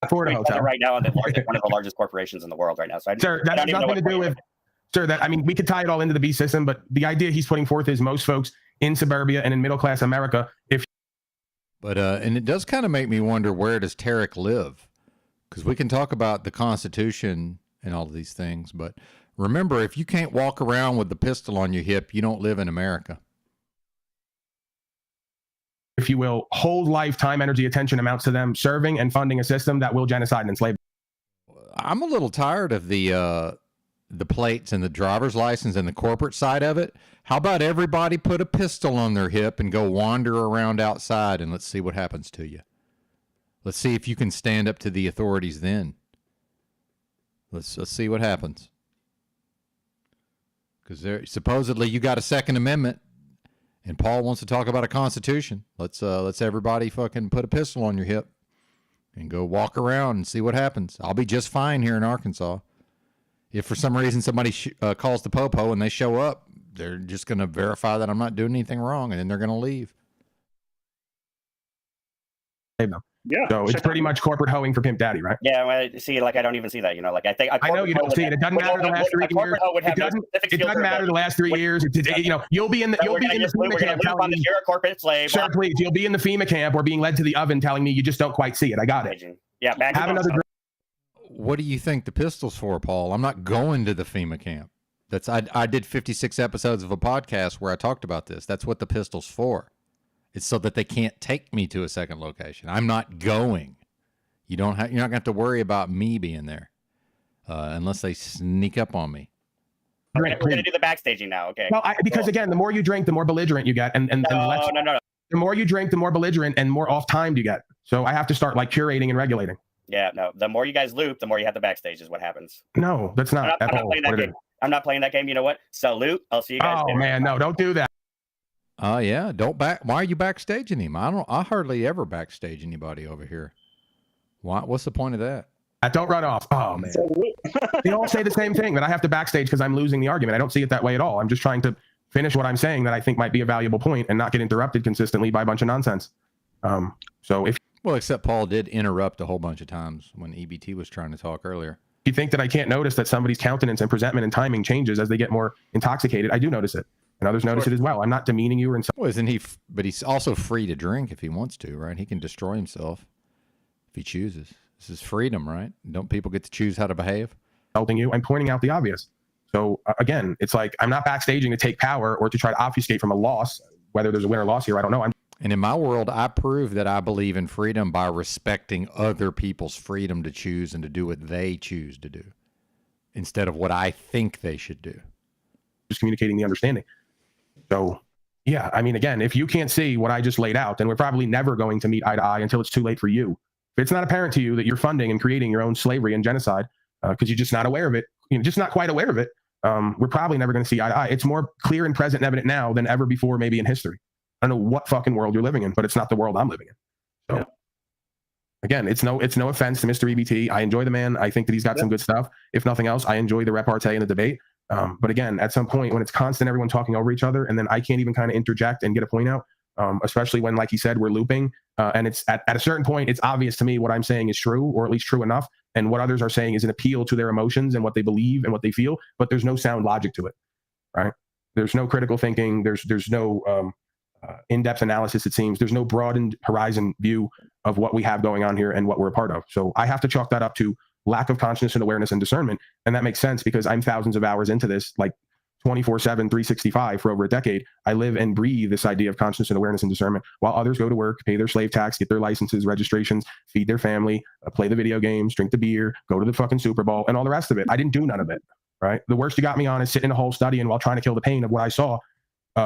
Ford Hotel right now, one of the largest corporations in the world right now. So sir, that has nothing to do with. Sir, that I mean, we could tie it all into the beast system, but the idea he's putting forth is most folks in suburbia and in middle class America, and it does kind of make me wonder, where does Tarek live? Because we can talk about the Constitution and all of these things, but remember, if you can't walk around with the pistol on your hip, you don't live in America. If you will, whole life, time, energy, attention amounts to them serving and funding a system that will genocide and enslave. I'm a little tired of the plates and the driver's license and the corporate side of it. How about everybody put a pistol on their hip and go wander around outside, and let's see what happens to you. Let's see if you can stand up to the authorities then. Let's see what happens. Because supposedly you got a Second Amendment, and Paul wants to talk about a Constitution. Let's everybody fucking put a pistol on your hip and go walk around and see what happens. I'll be just fine here in Arkansas. If for some reason somebody calls the popo and they show up, they're just going to verify that I'm not doing anything wrong, and then they're going to leave. Yeah. So it's pretty much corporate hoeing for Pimp Daddy, right? Yeah, well, see, like I don't even see that. You know, like I know you don't see it. It doesn't matter the last 3 years. It doesn't matter the last 3 years. You know, you'll be in the FEMA camp telling me you're a corporate slave. Sir, please, you'll be in the FEMA camp or being led to the oven telling me you just don't quite see it. I got it. Yeah, have another drink. What do you think the pistol's for, Paul? I'm not going to the FEMA camp. I did 56 episodes of a podcast where I talked about this. That's what the pistol's for. It's so that they can't take me to a second location. I'm not going. You're not going to have to worry about me being there unless they sneak up on me. We're going to do the backstaging now, okay? Well, because again, the more you drink, the more belligerent you get, and no. The more you drink, the more belligerent and more off-timed you get. So I have to start like curating and regulating. Yeah, no. The more you guys loop, the more you have to backstage is what happens. No, that's not. I'm not playing that game. I'm not playing that game. You know what? Salute. I'll see you guys. Oh man, no, don't do that. Yeah, don't back. Why are you backstaging him? I hardly ever backstage anybody over here. What's the point of that? Don't run off. Oh man, they all say the same thing, that I have to backstage because I'm losing the argument. I don't see it that way at all. I'm just trying to finish what I'm saying that I think might be a valuable point and not get interrupted consistently by a bunch of nonsense. Except Paul did interrupt a whole bunch of times when EBT was trying to talk earlier. You think that I can't notice that somebody's countenance and presentment and timing changes as they get more intoxicated? I do notice it, and others notice it as well. I'm not demeaning you or insulting. Well, isn't he? But he's also free to drink if he wants to, right? He can destroy himself if he chooses. This is freedom, right? Don't people get to choose how to behave? Insulting you, I'm pointing out the obvious. So again, it's like I'm not backstaging to take power or to try to obfuscate from a loss. Whether there's a win or loss here, I don't know. And in my world, I prove that I believe in freedom by respecting other people's freedom to choose and to do what they choose to do instead of what I think they should do. Just communicating the understanding. So, yeah, I mean, again, if you can't see what I just laid out, then we're probably never going to meet eye to eye until it's too late for you. If it's not apparent to you that you're funding and creating your own slavery and genocide because you're just not aware of it, just not quite aware of it, we're probably never going to see eye to eye. It's more clear and present and evident now than ever before, maybe in history. I don't know what fucking world you're living in, but it's not the world I'm living in. So, again, it's no offense to Mr. EBT. I enjoy the man. I think that he's got some good stuff. If nothing else, I enjoy the repartee and the debate. But again, at some point when it's constant, everyone talking over each other, and then I can't even kind of interject and get a point out, especially when, like he said, we're looping. And it's at a certain point, it's obvious to me what I'm saying is true, or at least true enough. And what others are saying is an appeal to their emotions and what they believe and what they feel. But there's no sound logic to it, right? There's no critical thinking. There's no in-depth analysis, it seems. There's no broadened horizon view of what we have going on here and what we're a part of. So I have to chalk that up to lack of consciousness and awareness and discernment. And that makes sense because I'm thousands of hours into this, like 24/7, 365 for over a decade. I live and breathe this idea of consciousness and awareness and discernment while others go to work, pay their slave tax, get their licenses, registrations, feed their family, play the video games, drink the beer, go to the fucking Super Bowl, and all the rest of it. I didn't do none of it, right? The worst you got me on is sitting in a hole studying while trying to kill the pain of what I saw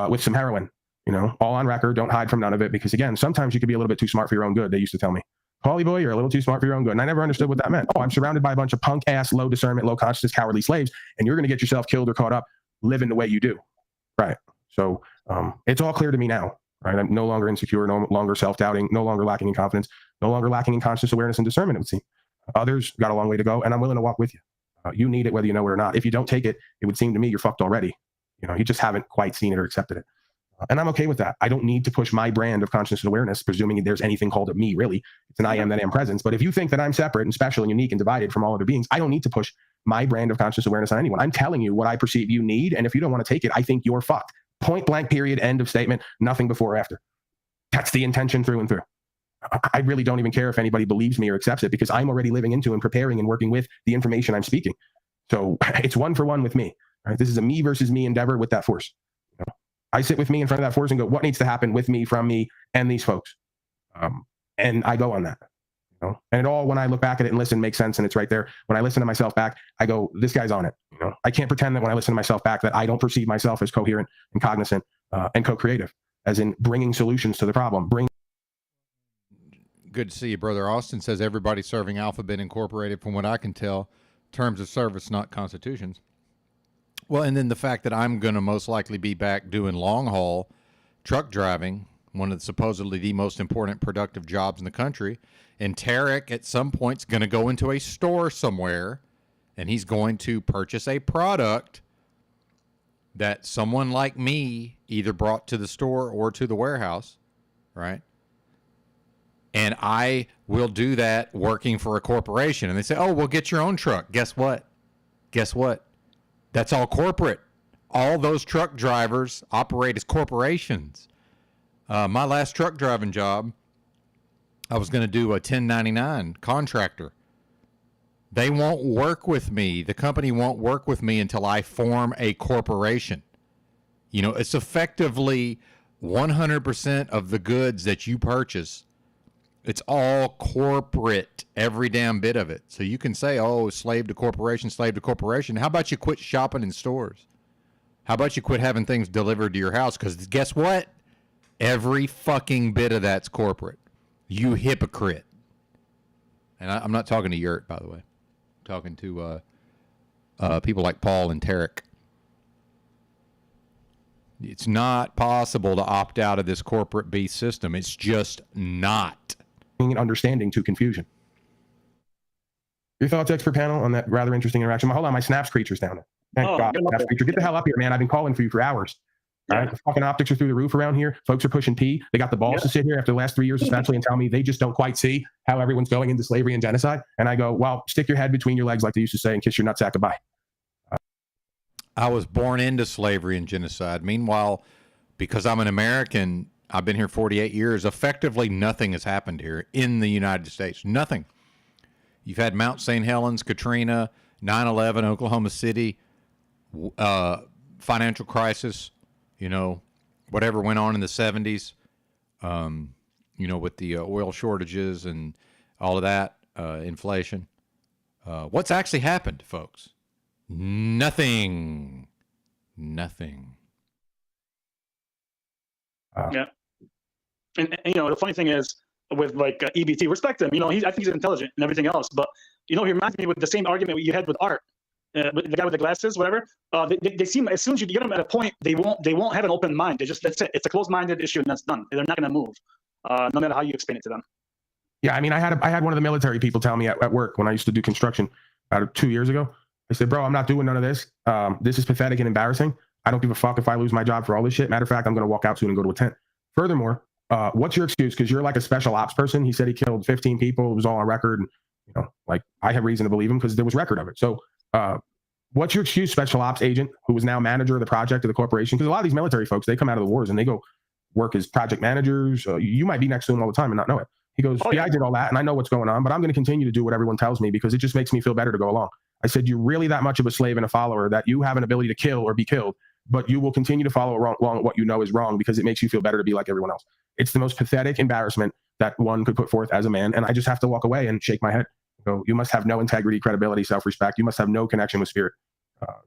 with some heroin, you know, all on record. Don't hide from none of it because, again, sometimes you could be a little bit too smart for your own good. They used to tell me, Paulie boy, you're a little too smart for your own good. And I never understood what that meant. Oh, I'm surrounded by a bunch of punk ass, low discernment, low consciousness, cowardly slaves, and you're going to get yourself killed or caught up living the way you do. Right. So it's all clear to me now. Right. I'm no longer insecure, no longer self-doubting, no longer lacking in confidence, no longer lacking in conscious awareness and discernment, it would seem. Others got a long way to go, and I'm willing to walk with you. You need it whether you know it or not. If you don't take it, it would seem to me you're fucked already. You know, you just haven't quite seen it or accepted it. And I'm okay with that. I don't need to push my brand of consciousness and awareness, presuming there's anything called a me, really. It's an I am that am presence. But if you think that I'm separate and special and unique and divided from all other beings, I don't need to push my brand of conscious awareness on anyone. I'm telling you what I perceive you need. And if you don't want to take it, I think you're fucked. Point blank, period, end of statement, nothing before or after. That's the intention through and through. I really don't even care if anybody believes me or accepts it because I'm already living into and preparing and working with the information I'm speaking. So it's one for one with me. Right? This is a me versus me endeavor with that force. You know? I sit with me in front of that force and go, what needs to happen with me, from me, and these folks? And I go on that. You know? And it all, when I look back at it and listen, makes sense, and it's right there. When I listen to myself back, I go, this guy's on it. You know? I can't pretend that when I listen to myself back that I don't perceive myself as coherent and cognizant and co-creative, as in bringing solutions to the problem. Good to see you, brother. Austin says everybody serving Alphabet Incorporated, from what I can tell, terms of service, not constitutions. Well, and then the fact that I'm going to most likely be back doing long haul truck driving, one of the supposedly the most important productive jobs in the country. And Tarek at some point is going to go into a store somewhere and he's going to purchase a product that someone like me either brought to the store or to the warehouse, right? And I will do that working for a corporation. And they say, oh, well, get your own truck. Guess what? Guess what? That's all corporate. All those truck drivers operate as corporations. My last truck driving job, I was going to do a 1099 contractor. They won't work with me. The company won't work with me until I form a corporation. You know, it's effectively 100% of the goods that you purchase. It's all corporate, every damn bit of it. So you can say, oh, slave to corporation, slave to corporation. How about you quit shopping in stores? How about you quit having things delivered to your house? Because guess what? Every fucking bit of that's corporate. You hypocrite. And I'm not talking to Yurt, by the way. I'm talking to people like Paul and Tarek. It's not possible to opt out of this corporate beast system. It's just not. Understanding to confusion. Your thoughts, expert panel, on that rather interesting interaction? Hold on, my Snaps creature's down there. Thank God. Snaps creature. Get the hell up here, man. I've been calling for you for hours. All right? The fucking optics are through the roof around here. Folks are pushing P. They got the balls to sit here after the last 3 years especially and tell me they just don't quite see how everyone's going into slavery and genocide. And I go, well, stick your head between your legs like they used to say and kiss your nutsack goodbye. I was born into slavery and genocide. Meanwhile, because I'm an American, I've been here 48 years. Effectively, nothing has happened here in the United States. Nothing. You've had Mount St. Helens, Katrina, 9/11, Oklahoma City, financial crisis, you know, whatever went on in the 70s, you know, with the oil shortages and all of that, inflation. What's actually happened, folks? Nothing. Nothing. Yeah. And, you know, the funny thing is with like EBT, respect him, you know, I think he's intelligent and everything else, but you know, he reminds me with the same argument you had with Art, with the guy with the glasses, whatever. They seem, as soon as you get them at a point, they won't have an open mind. That's it. It's a closed-minded issue and that's done. They're not going to move, no matter how you explain it to them. Yeah, I mean, I had one of the military people tell me at work when I used to do construction about 2 years ago. I said, bro, I'm not doing none of this. This is pathetic and embarrassing. I don't give a fuck if I lose my job for all this shit. Matter of fact, I'm going to walk out soon and go to a tent. Furthermore, what's your excuse? Because you're like a special ops person. He said he killed 15 people. It was all on record. And, you know, like I have reason to believe him because there was record of it. So what's your excuse, special ops agent who is now manager of the project of the corporation? Because a lot of these military folks, they come out of the wars and they go work as project managers. You might be next to them all the time and not know it. He goes, yeah, I did all that, and I know what's going on, but I'm going to continue to do what everyone tells me because it just makes me feel better to go along. I said, you're really that much of a slave and a follower that you have an ability to kill or be killed, but you will continue to follow along what you know is wrong because it makes you feel better to be like everyone else. It's the most pathetic embarrassment that one could put forth as a man, and I just have to walk away and shake my head. So you must have no integrity, credibility, self-respect. You must have no connection with spirit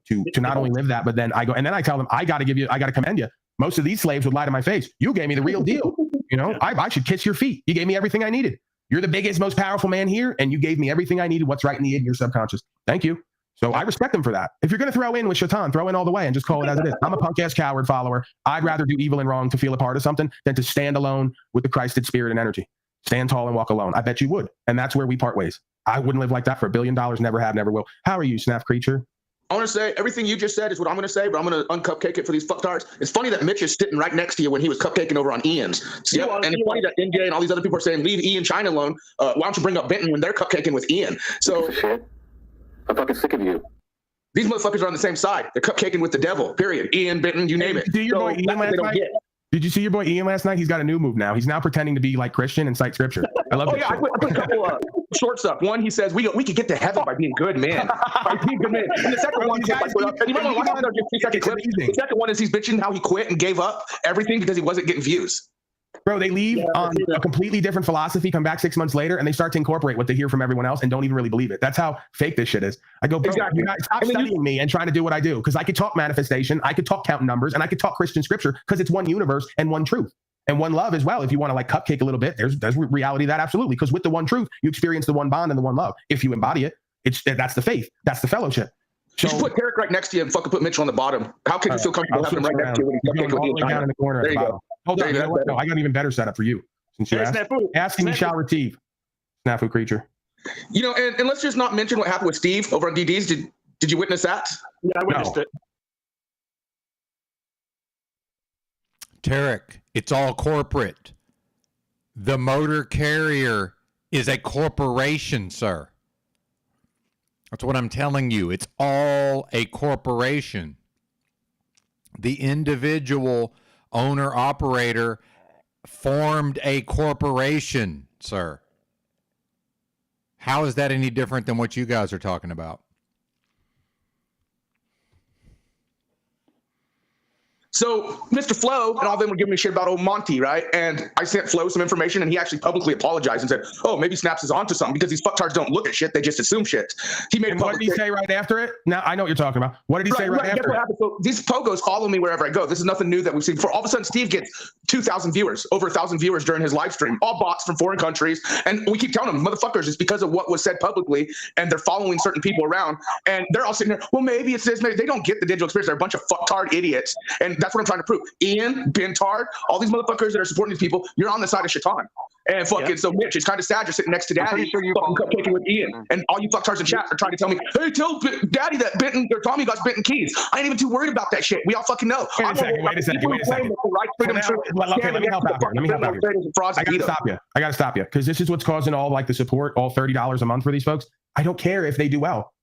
to not only live that, but then I go, and then I tell them, I got to commend you. Most of these slaves would lie to my face. You gave me the real deal. You know, I should kiss your feet. You gave me everything I needed. You're the biggest, most powerful man here, and you gave me everything I needed, what's right in your subconscious. Thank you. So I respect them for that. If you're going to throw in with Shaitan, throw in all the way and just call it as it is. I'm a punk-ass coward follower. I'd rather do evil and wrong to feel a part of something than to stand alone with the Christed spirit and energy. Stand tall and walk alone. I bet you would. And that's where we part ways. I wouldn't live like that for $1 billion. Never have, never will. How are you, Snap Creature? I want to say everything you just said is what I'm going to say, but I'm going to uncupcake it for these fucktards. It's funny that Mitch is sitting right next to you when he was cupcaking over on Ian's. So, and it's funny that NJ and all these other people are saying, leave Ian China alone. Why don't you bring up Benton when they're cupcaking with Ian? So I'm fucking sick of you. These motherfuckers are on the same side. They're cupcaking with the devil, period. Ian, Benton, you name it. Did your boy Ian last night? Did you see your boy Ian last night? He's got a new move now. He's now pretending to be like Christian and cite scripture. I love it. I put a couple shorts up. One, he says, we could get to heaven by being good men. By being good men. And the second one, the second one is he's bitching how he quit and gave up everything because he wasn't getting views. Bro, they leave on a completely different philosophy, come back 6 months later, and they start to incorporate what they hear from everyone else and don't even really believe it. That's how fake this shit is. I go, bro, you guys stop studying me and trying to do what I do, because I could talk manifestation, I could talk counting numbers, and I could talk Christian scripture, because it's one universe and one truth. And one love as well. If you want to like cupcake a little bit, there's reality that absolutely, because with the one truth, you experience the one bond and the one love. If you embody it, that's the faith. That's the fellowship. So, you should put Derek right next to you and fucking put Mitchell on the bottom. How can you feel comfortable having him right next to you when he's cupcaking with you? Down in the corner. There you go. Hold on. No, I got an even better setup for you. Since you asked, asking me shall receive. Snafu creature. You know, and let's just not mention what happened with Steve over on DD's. Did you witness that? Yeah, I witnessed it. Tarek, it's all corporate. The motor carrier is a corporation, sir. That's what I'm telling you. It's all a corporation. The individual owner-operator formed a corporation, sir. How is that any different than what you guys are talking about? So Mr. Flo and all of them were giving me shit about old Monty, right? And I sent Flo some information, and he actually publicly apologized and said, "Oh, maybe Snaps is onto something because these fucktards don't look at shit; they just assume shit." He made. And what did he say right after it? Now I know what you're talking about. What did he say right after? Guess what happened? So these pogos follow me wherever I go. This is nothing new that we've seen before. All of a sudden, Steve gets 2,000 viewers, over 1,000 viewers during his live stream, all bots from foreign countries, and we keep telling them, motherfuckers, it's because of what was said publicly, and they're following certain people around, and they're all sitting there. Well, maybe it's this. Maybe they don't get the digital experience. They're a bunch of fucktard idiots, and that's what I'm trying to prove. Ian, Bentard, all these motherfuckers that are supporting these people, you're on the side of Shaitan. And fucking, so Mitch, it's kind of sad you're sitting next to Daddy, fucking cupcaking with Ian. And all you fucktards in chat are trying to tell me, hey, tell Daddy that Benton, or Tommy got Benton keys. I ain't even too worried about that shit. We all fucking know. Wait a second. Let me help out here. I gotta stop you. Because this is what's causing all like the support, all $30 a month for these folks. I don't care if they do well.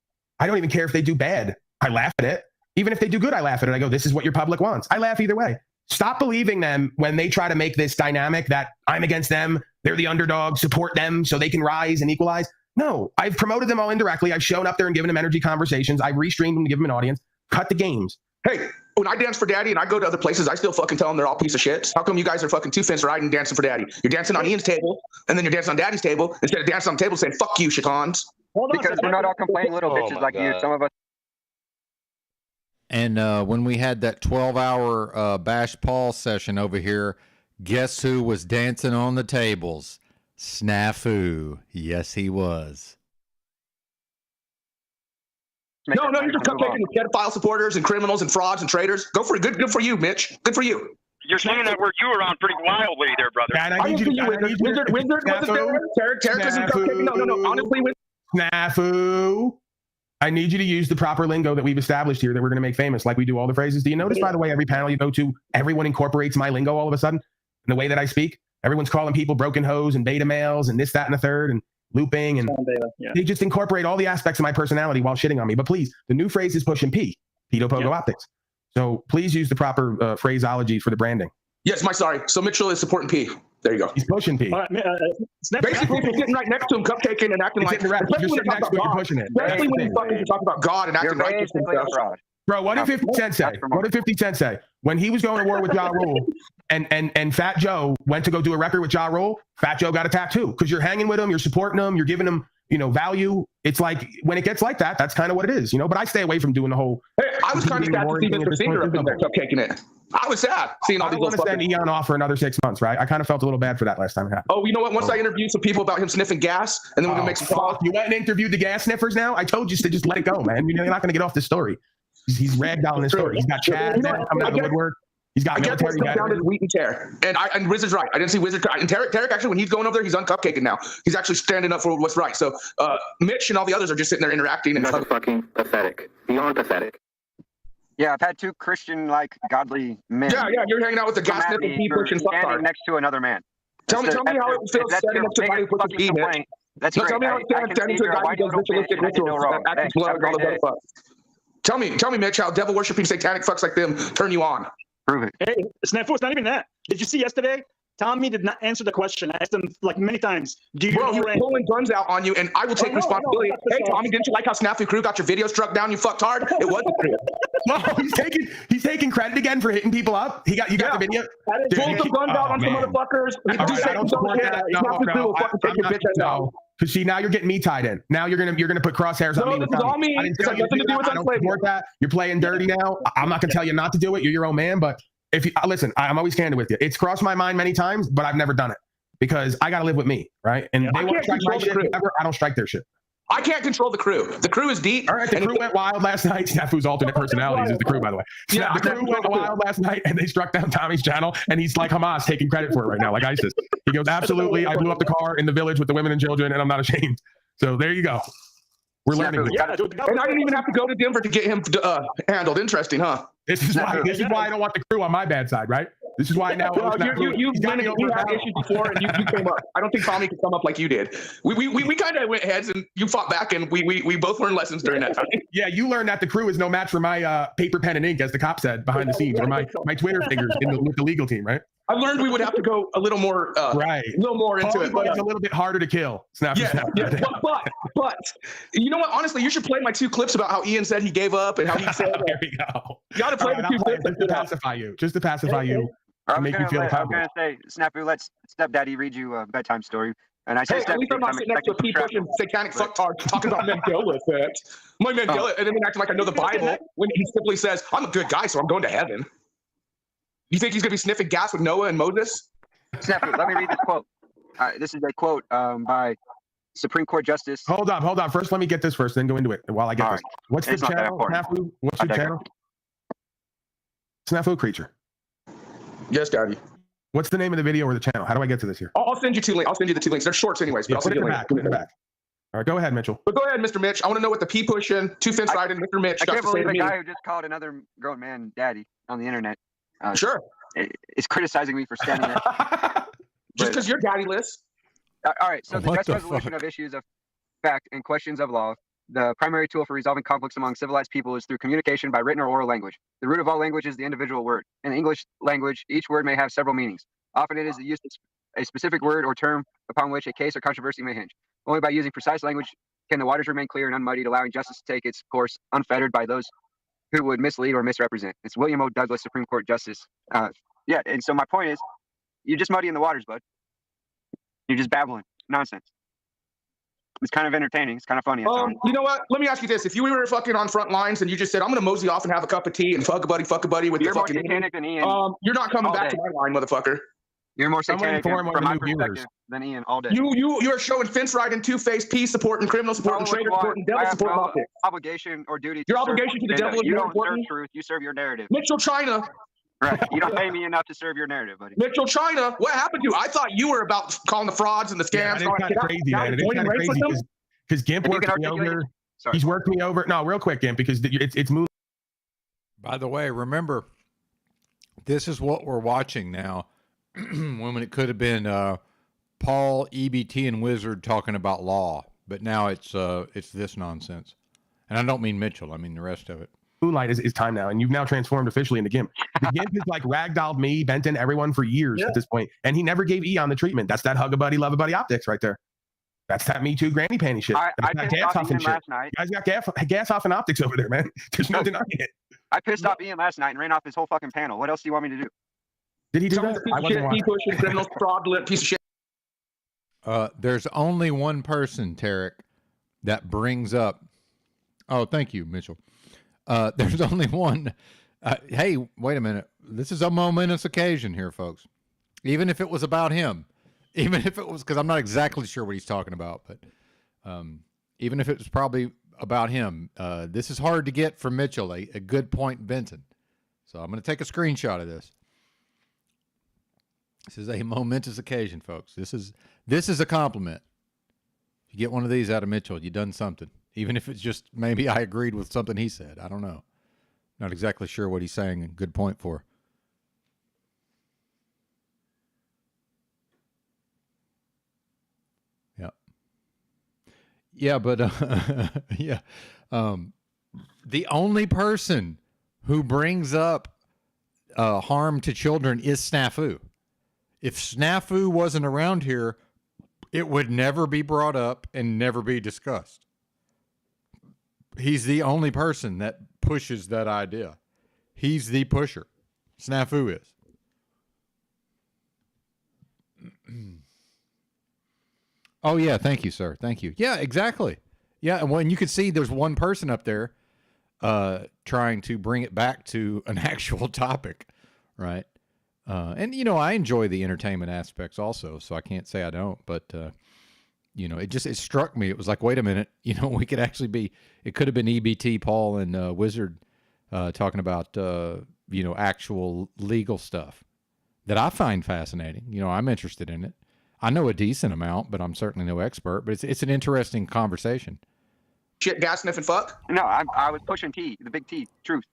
I don't even care if they do bad. I laugh at it. Even if they do good, I laugh at it. I go, this is what your public wants. I laugh either way. Stop believing them when they try to make this dynamic that I'm against them, they're the underdog, support them so they can rise and equalize. No, I've promoted them all indirectly. I've shown up there and given them energy conversations. I've restreamed them to give them an audience. Cut the games. Hey, when I dance for Daddy and I go to other places, I still fucking tell them they're all piece of shit. How come you guys are fucking two-fence riding dancing for Daddy? You're dancing on Ian's table, and then you're dancing on Daddy's table, instead of dancing on the table saying, fuck you, Shitons. Because we're not all complaining little bitches like you. Some of us. And when we had that 12-hour Bash Paul session over here, guess who was dancing on the tables? Snafu. Yes, he was. No, you're just cupcaking with pedophile supporters and criminals and frauds and traitors. Good for you, Mitch. Good for you. You're saying that word you around pretty wildly there, brother. Wizard wasn't there. Tarek isn't cupcaking. No. Honestly, Snafu. I need you to use the proper lingo that we've established here that we're going to make famous, like we do all the phrases. Do you notice, by the way, every panel you go to, everyone incorporates my lingo all of a sudden? In the way that I speak, everyone's calling people broken hoes and beta males and this, that, and the third, and looping, and they just incorporate all the aspects of my personality while shitting on me. But please, the new phrase is pushing P, pedo pogo optics. So please use the proper phraseology for the branding. Yes, sorry. So Mitchell is supporting P. There you go. He's pushing P. Basically, if you're sitting right next to him, cupcaking and acting like, especially when you talk about God, especially when you fucking talk about God and acting righteous and stuff. Bro, what did 50 Cent say? What did 50 Cent say? When he was going to war with Ja Rule and Fat Joe went to go do a record with Ja Rule, Fat Joe got attacked too. Because you're hanging with him, you're supporting him, you're giving him, value. It's like, when it gets like that, that's kind of what it is, But I stay away from doing the whole... Hey, I was kind of sad to see Mr. Singer up in there cupcaking it. I was sad seeing all these little fuckers. I want to send Eon off for another 6 months, right? I kind of felt a little bad for that last time it happened. Oh, you know what? Once I interviewed some people about him sniffing gas, and then we're going to make some calls. You went and interviewed the gas sniffers now? I told you to just let it go, man. You're not going to get off the story. He's ragdolling this story. He's got Chad coming out of the woodwork. He's got military guys. Down to wheat and tear. And Wizard's right. I didn't see Wizard. And Tarek actually, when he's going over there, he's uncupcaking now. He's actually standing up for what's right. So Mitch and all the others are just sitting there interacting. And That's fucking pathetic. Beyond pathetic. Yeah, I've had two Christian, godly men. Yeah, you're hanging out with the gas sniffing pee pushing standing next to another man. Tell me how it feels standing next to a guy who pushes pee, man. That's great. Tell me how it feels standing to a guy who does ritualistic rituals, acting blood and all the other fucks. Tell me, Mitch, how devil worshipping satanic fucks like them turn you on. Prove it. Hey, Snafu, it's not even that. Did you see yesterday? Tommy did not answer the question. I asked him many times. Bro, he was pulling guns out on you, and I will take responsibility. Hey, Tommy, didn't you like how Snafu Crew got your video struck down? You fucked hard. It wasn't real. No, he's taking credit again for hitting people up. You got the video. Pulled the guns out on some motherfuckers. I don't support that. No. Because see, now you're getting me tied in. Now you're gonna put crosshairs on me. This is all me. It's got nothing to do with I don't support that. You're playing dirty now. I'm not gonna tell you not to do it. You're your own man. But if you listen, I'm always candid with you. It's crossed my mind many times, but I've never done it because I gotta live with me, right? And they won't strike my shit. I don't strike their shit. I can't control the crew. The crew is deep. All right, the crew went wild last night. Snafu's alternate personalities is the crew, by the way. Yeah, the crew went wild last night, and they struck down Tommy's channel, and he's like Hamas, taking credit for it right now, like ISIS. He goes, absolutely, I blew up the car in the village with the women and children, and I'm not ashamed. So there you go. We're learning. And I didn't even have to go to Denver to get him handled. Interesting, huh? This is why I don't want the crew on my bad side, right? This is why now. You had issues before, and you came up. I don't think Tommy could come up like you did. We kind of went heads, and you fought back, and we both learned lessons during that time. Yeah, you learned that the crew is no match for my paper, pen, and ink, as the cop said behind the scenes, or my Twitter fingers with the legal team, right? I learned we would have to go a little more, right? A little more into it. It's a little bit harder to kill. But you know what? Honestly, you should play my 2 clips about how Ian said he gave up and how he said. There we go. You got to play the 2 clips just to pacify you. To make you feel I'm gonna say, Snafu, let Stepdaddy read you a bedtime story. And I say, at least I'm not sitting next to a pee-pushing satanic fucktard talking about Mandela effect. My Mandela, and then acting like I know the Bible when he simply says, "I'm a good guy, so I'm going to heaven." You think he's gonna be sniffing gas with Noah and Moses? Snafu, let me read this quote. This is a quote by Supreme Court Justice. Hold on. First, let me get this first, then go into it while I get this. What's the channel, Snafu? What's your channel? Snafu Creature. Yes, Daddy. What's the name of the video or the channel? How do I get to this here? I'll send you 2 links. I'll send you the 2 links. They're shorts anyways. But I'll send you Put it in the back. All right, go ahead, Mitchell. But go ahead, Mr. Mitch. I want to know what the pee pushing, 2 fence riding, Mr. Mitch. I can't believe a guy who just called another grown man daddy on the internet. Sure. Is criticizing me for standing there. Just because you're daddyless. All right. So the just resolution of issues of fact and questions of law. The primary tool for resolving conflicts among civilized people is through communication by written or oral language. The root of all language is the individual word. In the English language, each word may have several meanings. Often it is the use of a specific word or term upon which a case or controversy may hinge. Only by using precise language can the waters remain clear and unmuddied, allowing justice to take its course unfettered by those who would mislead or misrepresent. It's William O. Douglas, Supreme Court Justice. Yeah, and so my point is, you're just muddying the waters, bud. You're just babbling nonsense. It's kind of entertaining. It's kind of funny. You know what? Let me ask you this: if you were fucking on front lines and you just said, "I'm gonna mosey off and have a cup of tea and fuck a buddy with you're the fucking," more satanic than Ian. You're not coming back to my line, motherfucker. You're more satanic from my perspective than Ian all day. You are showing fence riding, two-faced, peace supporting, criminal supporting, traitor supporting, devil supporting politics. Obligation or duty. Your obligation to the devil is more important. You don't serve truth. You serve your narrative. Mitchell China. Right. You don't pay me enough to serve your narrative, buddy. Mitchell China. What happened to you? I thought you were about calling the frauds and the scams. Yeah, it's kind of crazy, man. It's kind of crazy because Gimp worked me over. He's worked me over. No, real quick, Gimp, because it's moving. By the way, remember, this is what we're watching now. When it could have been Paul, EBT, and Wizard talking about law, but now it's this nonsense. And I don't mean Mitchell. I mean the rest of it. Blue light is time now, and you've now transformed officially into Gimp. The Gimp has like ragdolled me, Benton, everyone for years at this point, and he never gave Eon the treatment. That's that hug a buddy, love a buddy optics right there. That's that Me Too granny panty shit. I That's pissed off Ian shit. last night. You guys got gas off and optics over there, man. There's no denying it. I pissed off Ian last night and ran off his whole fucking panel. What else do you want me to do? Did he do Someone's that? a piece of shit, pushing criminal, fraudulent piece of shit. There's only one person, Tarek, that brings up. Oh, thank you, Mitchell. There's only one. Hey, wait a minute. This is a momentous occasion here, folks. Even if it was about him, even if it was, because I'm not exactly sure what he's talking about, but even if it was probably about him, this is hard to get from Mitchell, a good point, Benton. So I'm going to take a screenshot of this. This is a momentous occasion, folks. This is a compliment. If you get one of these out of Mitchell, you've done something. Even if it's just maybe I agreed with something he said. I don't know. Not exactly sure what he's saying. A good point for. Yeah. Yeah, but yeah. The only person who brings up harm to children is Snafu. If Snafu wasn't around here, it would never be brought up and never be discussed. He's the only person that pushes that idea. He's the pusher. Snafu is. Oh, yeah. Thank you, sir. Thank you. Yeah, exactly. Yeah. And when you could see there's one person up there trying to bring it back to an actual topic, right? And, you know, I enjoy the entertainment aspects also, so I can't say I don't. But, you know, it struck me. It was like, wait a minute. You know, we could actually be, it could have been EBT, Paul, and Wizard talking about, you know, actual legal stuff that I find fascinating. You know, I'm interested in it. I know a decent amount, but I'm certainly no expert. But it's an interesting conversation. Shit, gas, sniff, and fuck? No, I was pushing T, the big T, truth.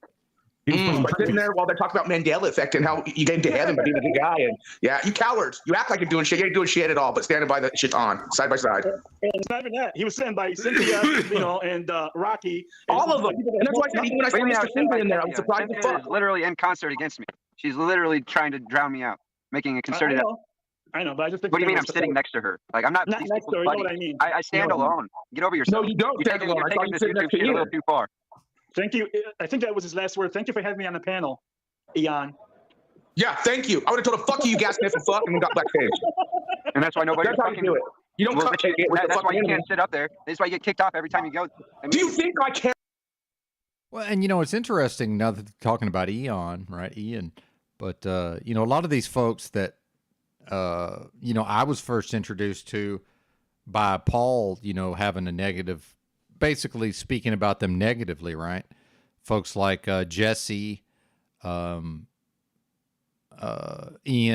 Like sitting there while they're talking about Mandela effect and how you get into heaven by being a good guy. And yeah, you cowards. You act like you're doing shit. You ain't doing shit at all, but standing by the shit on, side by side. And it's not even that. He was sitting by Cynthia, you know, and Rocky. And all of them. And that's why I said, even when I saw Mr. Clinton in there, I was surprised as fuck. Is literally in concert against me. She's literally trying to drown me out, making a concerted effort. I know, but I just think. What do you mean I'm sitting next to her? Like, I'm not next to her, you know what I mean? I stand alone. Get over yourself. No, you don't stand alone. I thought you said next to you. A little too far. Thank you. I think that was his last word. Thank you for having me on the panel, Eon. Yeah, thank you. I would have told him, fuck you gas, sniff, and fuck, and we got backstage. And that's why nobody. That's how you do it. You don't cut it. That's why you can't sit up there. That's why you get kicked off every time you go. Do you think I care? Well, and you know, it's interesting now that they're talking about Eon, right? Ian. But, you know, a lot of these folks that, you know, I was first introduced to by Paul, you know, having a negative, basically speaking about them negatively, right? Folks like Jesse, Ian,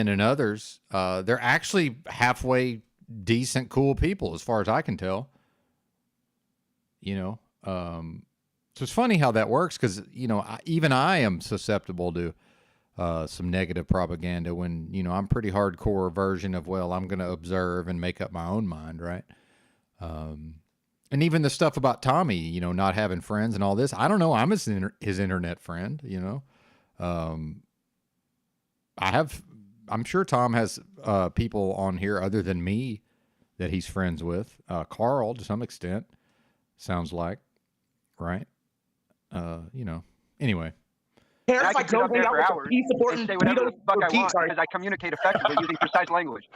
and others, they're actually halfway decent, cool people, as far as I can tell. You know, so it's funny how that works because, you know, even I am susceptible to some negative propaganda when, you know, I'm pretty hardcore version of, well, I'm going to observe and make up my own mind, right? And even the stuff about Tommy, you know, not having friends and all this, I don't know. I'm his internet friend, you know. I'm sure Tom has people on here other than me that he's friends with. Carl, to some extent, sounds like, right? You know, anyway. I can sit up there for hours and say whatever the fuck I want because I communicate effectively using precise language.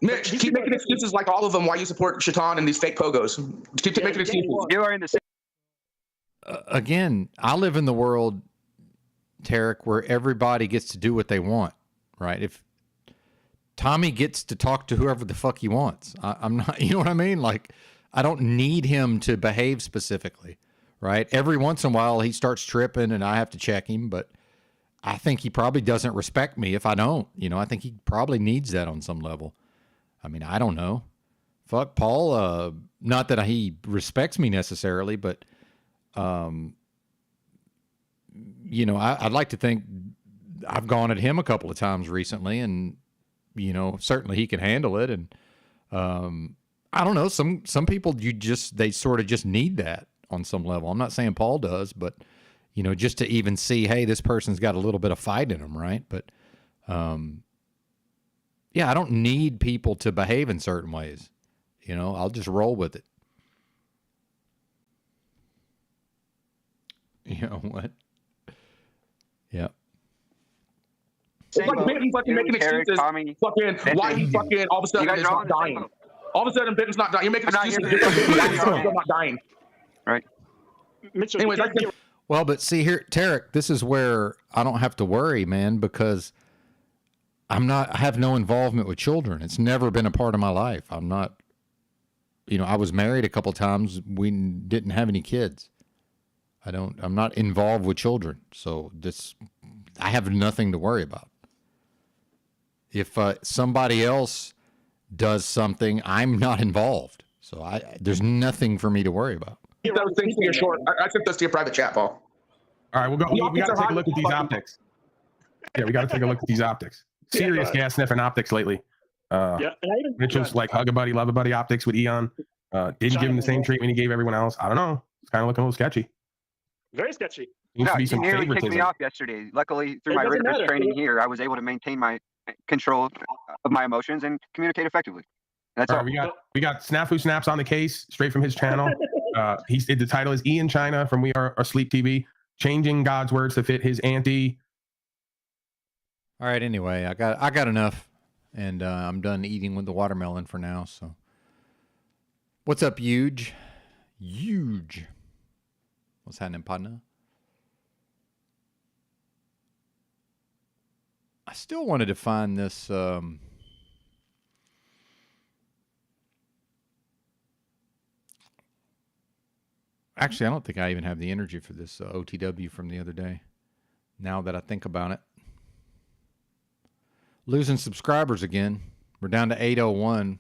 Mitch, keep making excuses like all of them why you support Shaitan and these fake pogos. Keep making excuses. You are in the same. Again, I live in the world, Tarek, where everybody gets to do what they want, right? If Tommy gets to talk to whoever the fuck he wants, I'm not, you know what I mean? Like, I don't need him to behave specifically, right? Every once in a while, he starts tripping and I have to check him, but I think he probably doesn't respect me if I don't. You know, I think he probably needs that on some level. I mean, I don't know. Fuck Paul. Not that he respects me necessarily, but, you know, I'd like to think I've gone at him a couple of times recently and, you know, certainly he can handle it. And, I don't know, some people they sort of just need that on some level. I'm not saying Paul does, but you know, just to even see, hey, this person's got a little bit of fight in them, right? But, yeah, I don't need people to behave in certain ways. You know, I'll just roll with it. You know what? Yeah. It's like Benton fucking making excuses. Fucking why he fucking all of a sudden is not dying. All of a sudden Benton's not dying. You're making excuses. You're not dying. Right. Mitchell, anyways, well, but see here, Tarek, this is where I don't have to worry, man, because I have no involvement with children. It's never been a part of my life. I'm not, you know, I was married a couple times. We didn't have any kids. I'm not involved with children. So I have nothing to worry about. If somebody else does something, I'm not involved. So there's nothing for me to worry about. Those things to your short. I sent those to your private chat, Paul. All right, we got to take a look at these optics. Yeah, we got to take a look at these optics. Serious gas sniffing optics lately. Mitchell's like hug a buddy, love a buddy optics with Eon. Didn't give him the same treatment he gave everyone else. I don't know. It's kind of looking a little sketchy. Very sketchy. Seems to be He some nearly kicked favoritism. me off yesterday. Luckily, through It my doesn't rigorous matter. training here, I was able to maintain my control of my emotions and communicate effectively. That's All all. right, we got Snafu Snaps on the case, straight from his channel. The title is Ian China from We Are Asleep TV, changing God's words to fit his anti. All right. Anyway, I got enough, and I'm done eating with the watermelon for now. So, what's up, Huge? Huge. What's happening, partner? I still wanted to find this. Actually, I don't think I even have the energy for this OTW from the other day. Now that I think about it. Losing subscribers again. We're down to 801.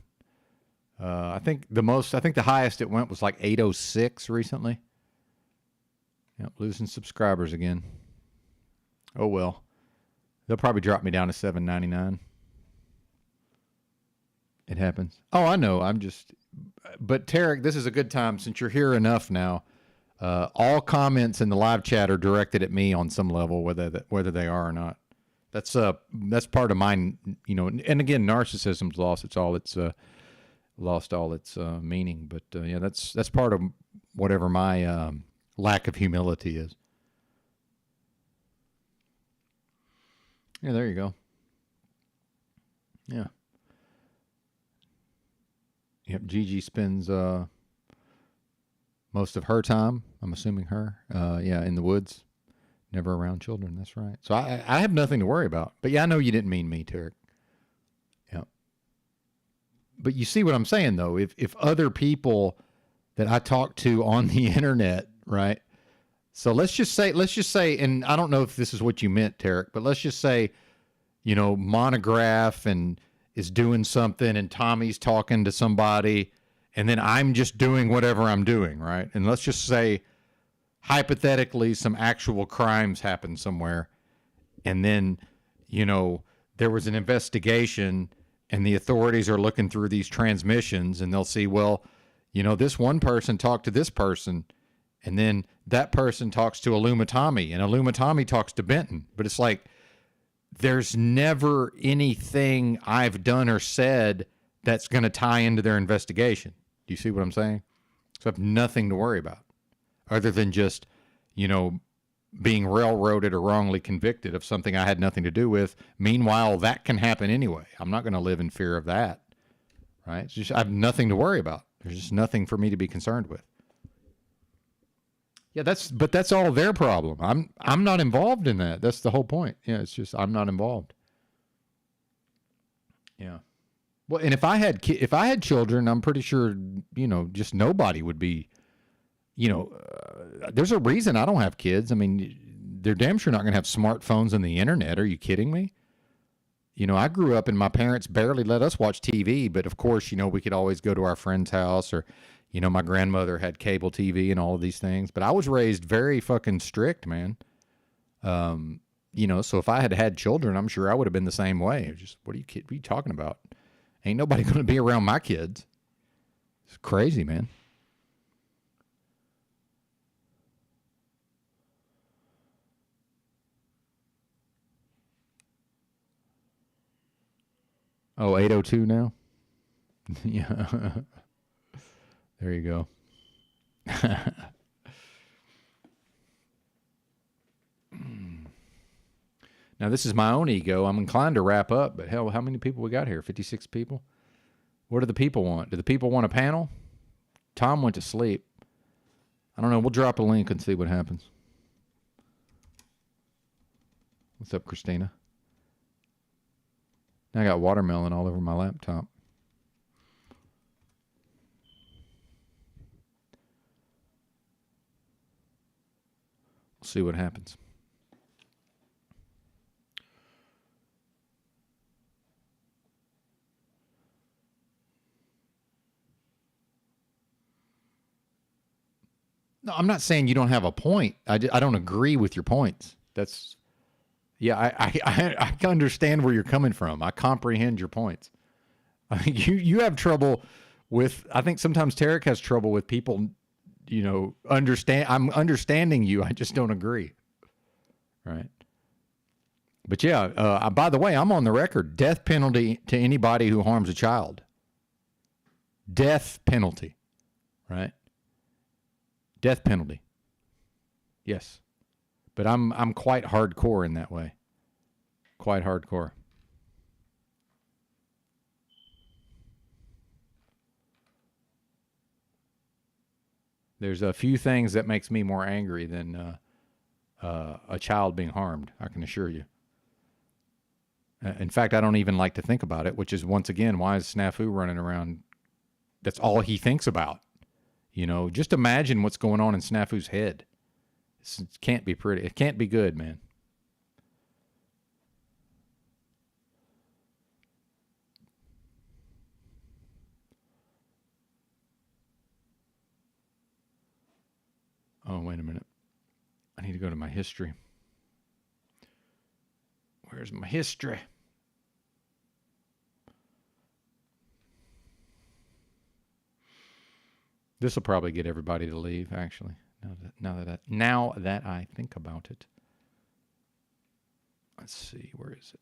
I think the highest it went was like 806 recently. Yep, losing subscribers again. Oh well. They'll probably drop me down to $7.99. It happens. Oh, I know. But Tarek, this is a good time since you're here enough now. All comments in the live chat are directed at me on some level, whether they are or not. That's part of mine, you know. And again, narcissism's lost all its meaning. But yeah, that's part of whatever my lack of humility is. Yeah, there you go. Yeah. Yep, Gigi spends most of her time, I'm assuming her, in the woods, never around children. That's right. So I have nothing to worry about. But yeah, I know you didn't mean me, Tarek. Yeah. But you see what I'm saying, though. If other people that I talk to on the internet, right? So let's just say, and I don't know if this is what you meant, Tarek, but let's just say, you know, Monograph and is doing something and Tommy's talking to somebody and then I'm just doing whatever I'm doing, right? And let's just say, hypothetically, some actual crimes happen somewhere and then, you know, there was an investigation and the authorities are looking through these transmissions and they'll see, well, you know, this one person talked to this person and then that person talks to Illumitami and Illumitami talks to Benton. But it's like, there's never anything I've done or said that's going to tie into their investigation. Do you see what I'm saying? So I have nothing to worry about other than just, you know, being railroaded or wrongly convicted of something I had nothing to do with. Meanwhile, that can happen anyway. I'm not going to live in fear of that, right? It's just, I have nothing to worry about. There's just nothing for me to be concerned with. Yeah, that's all their problem. I'm not involved in that. That's the whole point. Yeah, it's just I'm not involved. Yeah. Well, and if I had children, I'm pretty sure, you know, just nobody would be, you know, there's a reason I don't have kids. I mean, they're damn sure not going to have smartphones and the internet. Are you kidding me? You know, I grew up and my parents barely let us watch TV, but of course, you know, we could always go to our friend's house or, you know, my grandmother had cable TV and all of these things, but I was raised very fucking strict, man. You know, so if I had had children, I'm sure I would have been the same way. Just, what are you talking about? Ain't nobody going to be around my kids. It's crazy, man. Oh, 8:02 now? Yeah. There you go. Now, this is my own ego. I'm inclined to wrap up, but hell, how many people we got here? 56 people? What do the people want? Do the people want a panel? Tom went to sleep. I don't know. We'll drop a link and see what happens. What's up, Christina? Now I got watermelon all over my laptop. We'll see what happens. No, I'm not saying you don't have a point. I don't agree with your points. That's, yeah, I understand where you're coming from. I comprehend your points. I think you have trouble with, I think sometimes Tarek has trouble with people, you know, I'm understanding you. I just don't agree. Right. But yeah, by the way, I'm on the record. Death penalty to anybody who harms a child. Death penalty. Right. Death penalty. Yes. But I'm quite hardcore in that way. Quite hardcore. There's a few things that makes me more angry than a child being harmed, I can assure you. In fact, I don't even like to think about it, which is, once again, why is Snafu running around? That's all he thinks about. You know, just imagine what's going on in Snafu's head. It can't be pretty. It can't be good, man. Oh, wait a minute. I need to go to my history. Where's my history? This will probably get everybody to leave, actually. Now that I think about it. Let's see, where is it?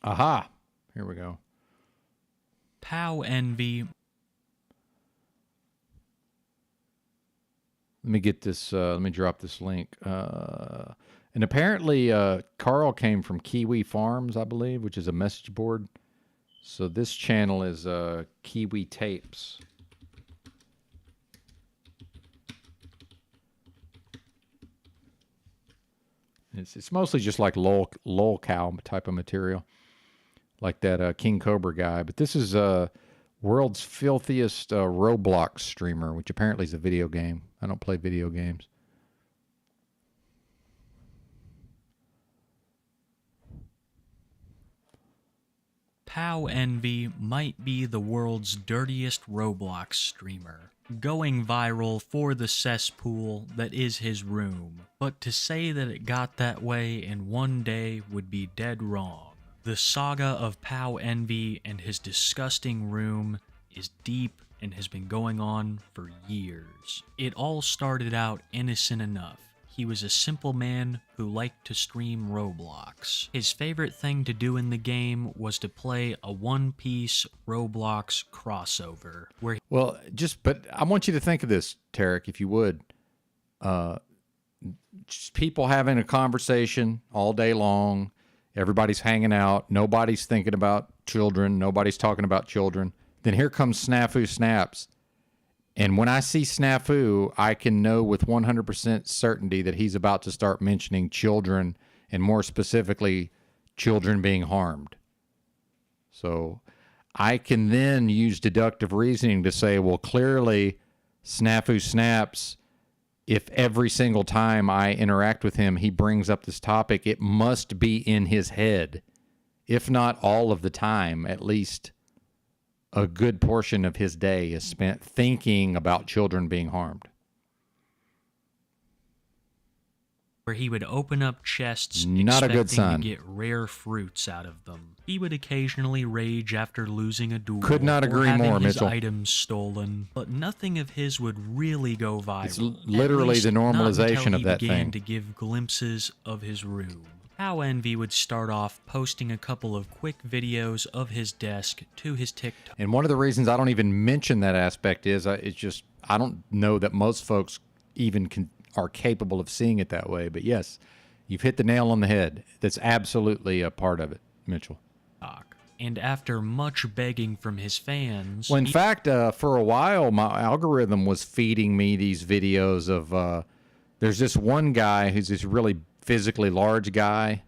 Aha! Here we go. Pow envy. Let me get this, let me drop this link. And apparently Carl came from Kiwi Farms, I believe, which is a message board. So this channel is Kiwi Tapes. It's mostly just like lol cow type of material, like that King Cobra guy. But this is world's filthiest Roblox streamer, which apparently is a video game. I don't play video games. Pow Envy might be the world's dirtiest Roblox streamer, going viral for the cesspool that is his room. But to say that it got that way in one day would be dead wrong. The saga of Pow Envy and his disgusting room is deep and has been going on for years. It all started out innocent enough. He was a simple man who liked to stream Roblox. His favorite thing to do in the game was to play a one-piece Roblox crossover. But I want you to think of this, Tarek, if you would. Just people having a conversation all day long. Everybody's hanging out. Nobody's thinking about children. Nobody's talking about children. Then here comes Snafu Snaps. And when I see Snafu, I can know with 100% certainty that he's about to start mentioning children, and more specifically, children being harmed. So I can then use deductive reasoning to say, well, clearly Snafu Snaps, if every single time I interact with him, he brings up this topic, it must be in his head. If not all of the time, at least a good portion of his day is spent thinking about children being harmed. Where he would open up chests Not a good expecting sign. to get rare fruits out of them. He would occasionally rage after losing a duel. Could not or agree having more, his Mitchell. items stolen, but nothing of his would really go viral. It's literally the normalization of that he began thing. to give glimpses of his room. How Envy would start off posting a couple of quick videos of his desk to his TikTok. And one of the reasons I don't even mention that aspect is it's just, I don't know that most folks even are capable of seeing it that way. But yes, you've hit the nail on the head. That's absolutely a part of it, Mitchell. And after much begging from his fans... Well, in fact, for a while, my algorithm was feeding me these videos of, there's this one guy who's this really physically large guy.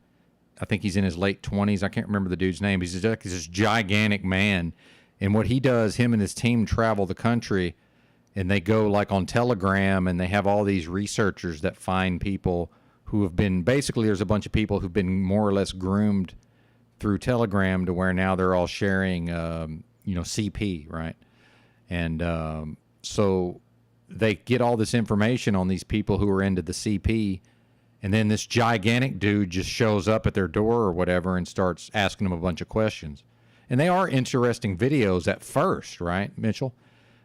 I think he's in his late 20s. I can't remember the dude's name. He's this gigantic man. And what he does, him and his team travel the country, and they go like on Telegram, and they have all these researchers that find people who have been, basically there's a bunch of people who've been more or less groomed through Telegram to where now they're all sharing, CP, right? And so they get all this information on these people who are into the CP, and then this gigantic dude just shows up at their door or whatever and starts asking them a bunch of questions. And they are interesting videos at first, right, Mitchell?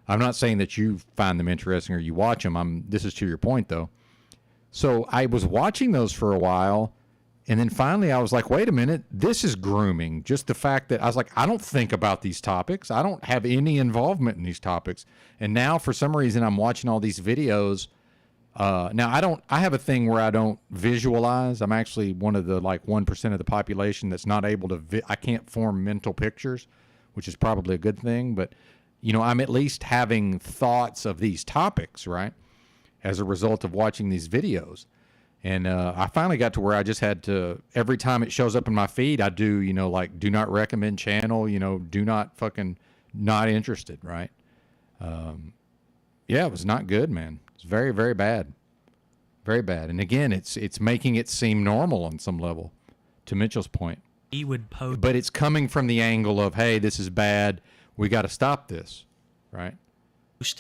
I'm not saying that you find them interesting or you watch them. This is to your point, though. So I was watching those for a while, and then finally I was like, wait a minute, this is grooming. Just the fact that I was like, I don't think about these topics. I don't have any involvement in these topics. And now for some reason I'm watching all these videos. Now I have a thing where I don't visualize. I'm actually one of the 1% of the population that's not able to, I can't form mental pictures, which is probably a good thing. But, I'm at least having thoughts of these topics, right? As a result of watching these videos. And I finally got to where I just had to, every time it shows up in my feed, I do, do not recommend channel, do not fucking, not interested, right? Yeah, it was not good, man. It's very, very bad. Very bad. And again, it's making it seem normal on some level, to Mitchell's point. He would post... But it's coming from the angle of, hey, this is bad. We got to stop this, right?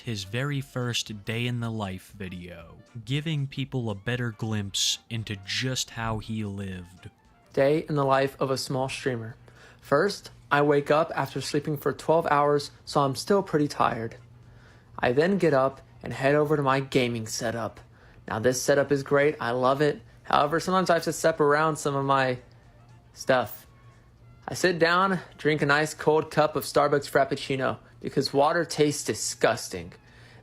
His very first day in the life video, giving people a better glimpse into just how he lived. Day in the life of a small streamer. First, I wake up after sleeping for 12 hours, so I'm still pretty tired. I then get up and head over to my gaming setup. Now this setup is great, I love it. However, sometimes I have to step around some of my stuff. I sit down, drink a nice cold cup of Starbucks Frappuccino, because water tastes disgusting.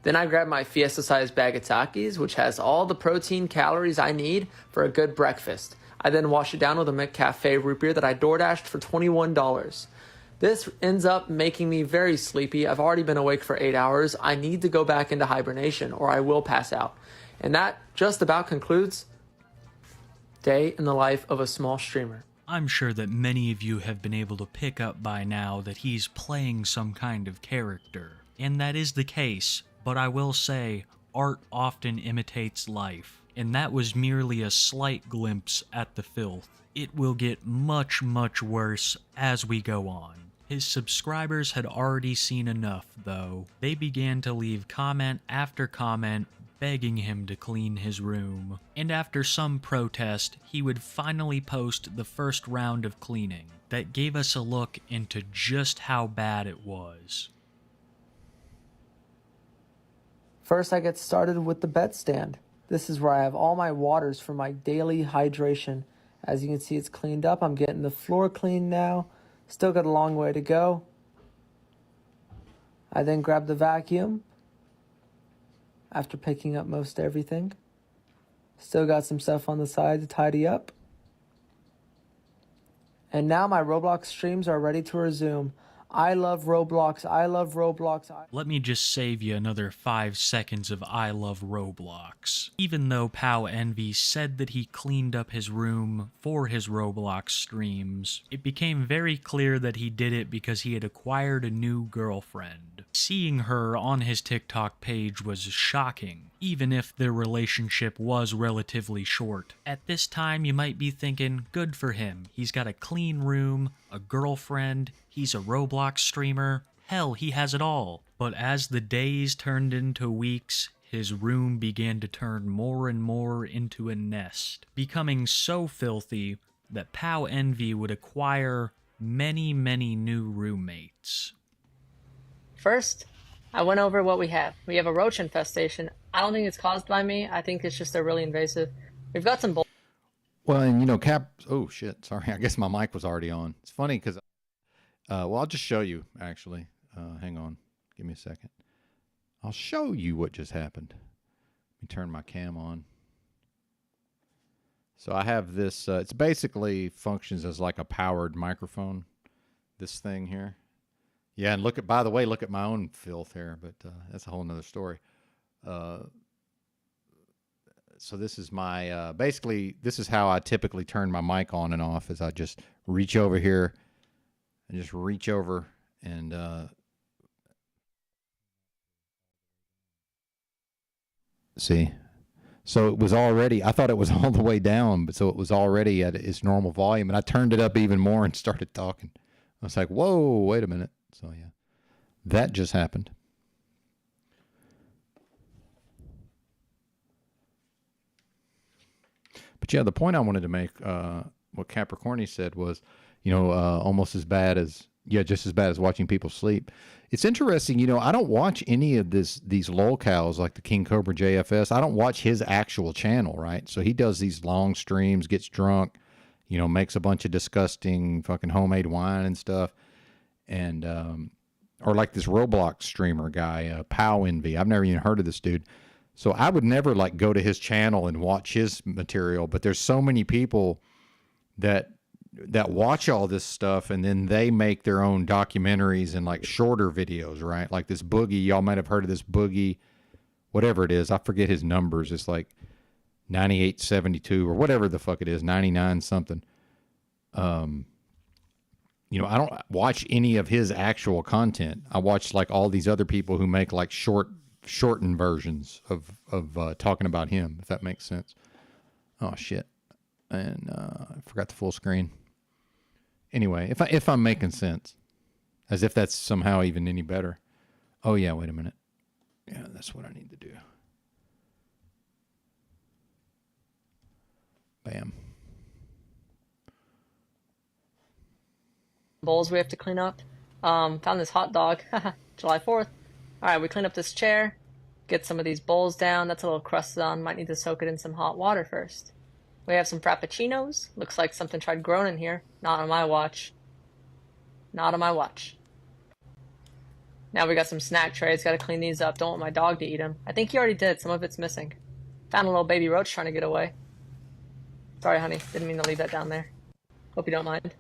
Then I grab my Fiesta-sized bag of Takis, which has all the protein calories I need for a good breakfast. I then wash it down with a McCafe root beer that I DoorDashed for $21. This ends up making me very sleepy. I've already been awake for 8 hours. I need to go back into hibernation or I will pass out. And that just about concludes Day in the Life of a Small Streamer. I'm sure that many of you have been able to pick up by now that he's playing some kind of character. And that is the case, but I will say, art often imitates life. And that was merely a slight glimpse at the filth. It will get much, much worse as we go on. His subscribers had already seen enough, though. They began to leave comment after comment begging him to clean his room. And after some protest, he would finally post the first round of cleaning that gave us a look into just how bad it was. First, I get started with the bedstand. This is where I have all my waters for my daily hydration. As you can see, it's cleaned up. I'm getting the floor cleaned now. Still got a long way to go. I then grab the vacuum after picking up most everything. Still got some stuff on the side to tidy up. And now my Roblox streams are ready to resume. I love Roblox, I love Roblox. Let me just save you another 5 seconds of I love Roblox. Even though Pow Envy said that he cleaned up his room for his Roblox streams, it became very clear that he did it because he had acquired a new girlfriend. Seeing her on his TikTok page was shocking, even if their relationship was relatively short. At this time, you might be thinking, good for him. He's got a clean room, a girlfriend, he's a Roblox streamer. Hell, he has it all. But as the days turned into weeks, his room began to turn more and more into a nest, becoming so filthy that Pow Envy would acquire many, many new roommates. First, I went over what we have. We have a roach infestation. I don't think it's caused by me. I think it's just they're really invasive. We've got some Well, and you know, oh shit, sorry. I guess my mic was already on. It's funny because, well, I'll just show you actually. Hang on, give me a second. I'll show you what just happened. Let me turn my cam on. So I have this. It's basically functions as like a powered microphone. This thing here. Yeah, and look at. By the way, look at my own filth here, but that's a whole nother story. So this is my, basically, this is how I typically turn my mic on and off, is I just reach over here and just reach over and, see. So it was already, I thought it was all the way down, but so it was already at its normal volume, and I turned it up even more and started talking. I was like, whoa, wait a minute. So yeah, that just happened. But yeah, the point I wanted to make, what Capricorni said was, you know, almost as bad as, yeah, just as bad as watching people sleep. It's interesting, you know, I don't watch any of these lolcows like the King Cobra JFS. I don't watch his actual channel, right? So he does these long streams, gets drunk, you know, makes a bunch of disgusting fucking homemade wine and stuff. And, or like this Roblox streamer guy, Pow Envy. I've never even heard of this dude. So I would never like go to his channel and watch his material, but there's so many people that watch all this stuff and then they make their own documentaries and like shorter videos, right? Like this Boogie, y'all might have heard of this Boogie, whatever it is. I forget his numbers. It's like 9872 or whatever the fuck it is, 99 something. You know, I don't watch any of his actual content. I watch like all these other people who make like shortened versions of talking about him, if that makes sense. Oh shit. And I forgot the full screen. Anyway, if I'm making sense, as if that's somehow even any better. Oh yeah, wait a minute. Yeah, that's what I need to do. Bam. bowls we have to clean up. Found this hot dog. July 4th. Alright, we clean up this chair. Get some of these bowls down. That's a little crusted on. Might need to soak it in some hot water first. We have some frappuccinos. Looks like something tried growing in here. Not on my watch. Not on my watch. Now we got some snack trays. Gotta clean these up. Don't want my dog to eat them. I think he already did. Some of it's missing. Found a little baby roach trying to get away. Sorry, honey. Didn't mean to leave that down there. Hope you don't mind.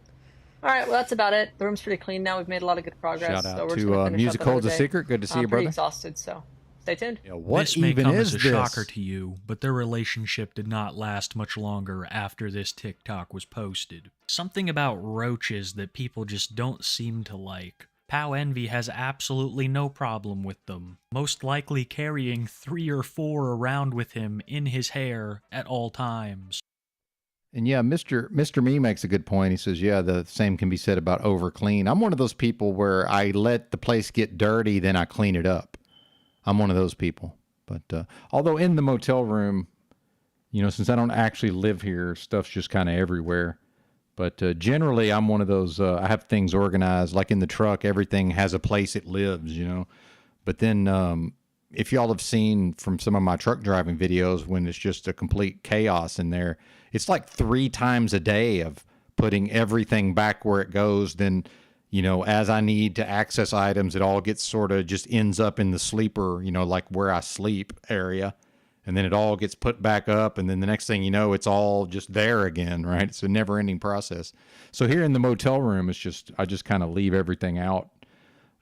Alright, well, that's about it. The room's pretty clean now. We've made a lot of good progress. Shout out so to Music Holds a Secret. Good to see you, I'm pretty brother. exhausted, so stay tuned. Yeah, what this may even come is as a this? shocker to you, but their relationship did not last much longer after this TikTok was posted. Something about roaches that people just don't seem to like. Pow Envy has absolutely no problem with them, most likely carrying 3 or 4 around with him in his hair at all times. And yeah, Mr. Me makes a good point. He says, yeah, the same can be said about over clean. I'm one of those people where I let the place get dirty, then I clean it up. I'm one of those people. But although in the motel room, you know, since I don't actually live here, stuff's just kind of everywhere. But generally, I'm one of those, I have things organized, like in the truck, everything has a place it lives, you know. But then if y'all have seen from some of my truck driving videos when it's just a complete chaos in there, it's like 3 times a day of putting everything back where it goes. Then, you know, as I need to access items, it all gets sort of just ends up in the sleeper, you know, like where I sleep area. And then it all gets put back up. And then the next thing you know, it's all just there again, right? It's a never ending process. So here in the motel room, it's just, I just kind of leave everything out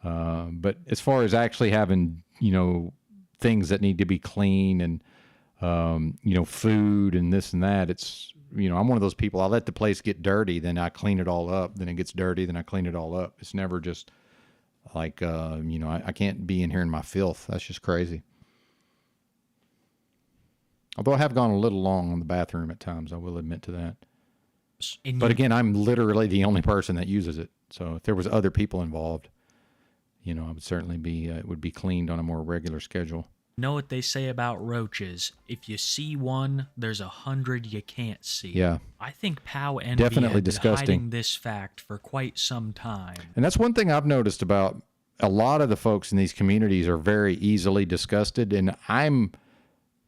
But as far as actually having, things that need to be clean and, food and this and that, it's, I'm one of those people. I let the place get dirty, then I clean it all up. Then it gets dirty, then I clean it all up. It's never just like, I can't be in here in my filth. That's just crazy. Although I have gone a little long on the bathroom at times, I will admit to that. But again, I'm literally the only person that uses it. So if there was other people involved, I would certainly be, it would be cleaned on a more regular schedule. Know what they say about roaches? If you see one, there's 100 you can't see. Yeah. I think Pow Envy Definitely had been disgusting. hiding this fact for quite some time. And that's one thing I've noticed about a lot of the folks in these communities are very easily disgusted. And I'm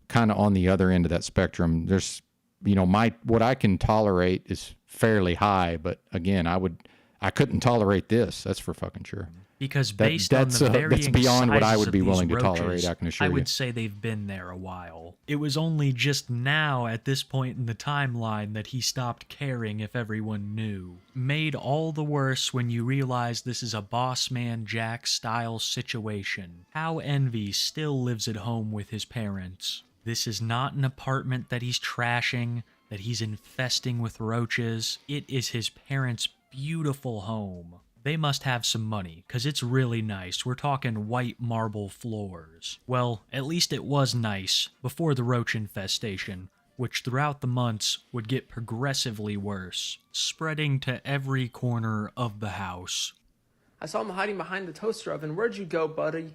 kind of on the other end of that spectrum. There's, what I can tolerate is fairly high, but again, I couldn't tolerate this. That's for fucking sure. Because based on the varying that's beyond what I sizes would of be these willing to roaches, tolerate, I can assure you. I would say they've been there a while. It was only just now at this point in the timeline that he stopped caring if everyone knew. Made all the worse when you realize this is a boss man Jack style situation. How Envy still lives at home with his parents. This is not an apartment that he's trashing, that he's infesting with roaches. It is his parents' beautiful home. They must have some money, because it's really nice. We're talking white marble floors. Well, at least it was nice before the roach infestation, which throughout the months would get progressively worse, spreading to every corner of the house. I saw him hiding behind the toaster oven. Where'd you go, buddy?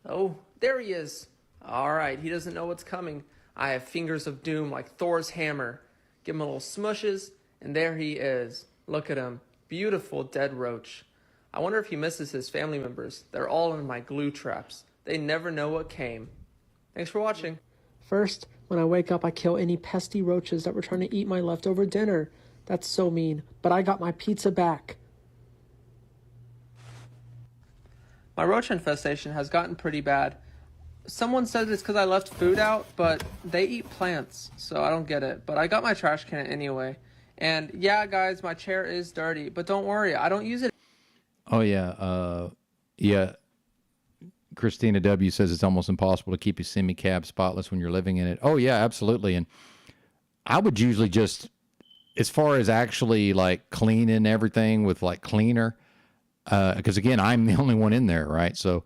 Oh, there he is. All right, he doesn't know what's coming. I have fingers of doom like Thor's hammer. Give him a little smushes, and there he is. Look at him. Beautiful dead roach. I wonder if he misses his family members. They're all in my glue traps. They never know what came. Thanks for watching. First, when I wake up, I kill any pesky roaches that were trying to eat my leftover dinner. That's so mean, but I got my pizza back. My roach infestation has gotten pretty bad. Someone said it's because I left food out, but they eat plants, so I don't get it. But I got my trash can anyway. And yeah, guys, my chair is dirty, but don't worry, I don't use it. Oh, yeah. Yeah. Christina W. says it's almost impossible to keep your semi-cab spotless when you're living in it. Oh, yeah, absolutely. And I would usually just, as far as actually like cleaning everything with like cleaner, because again, I'm the only one in there, right? So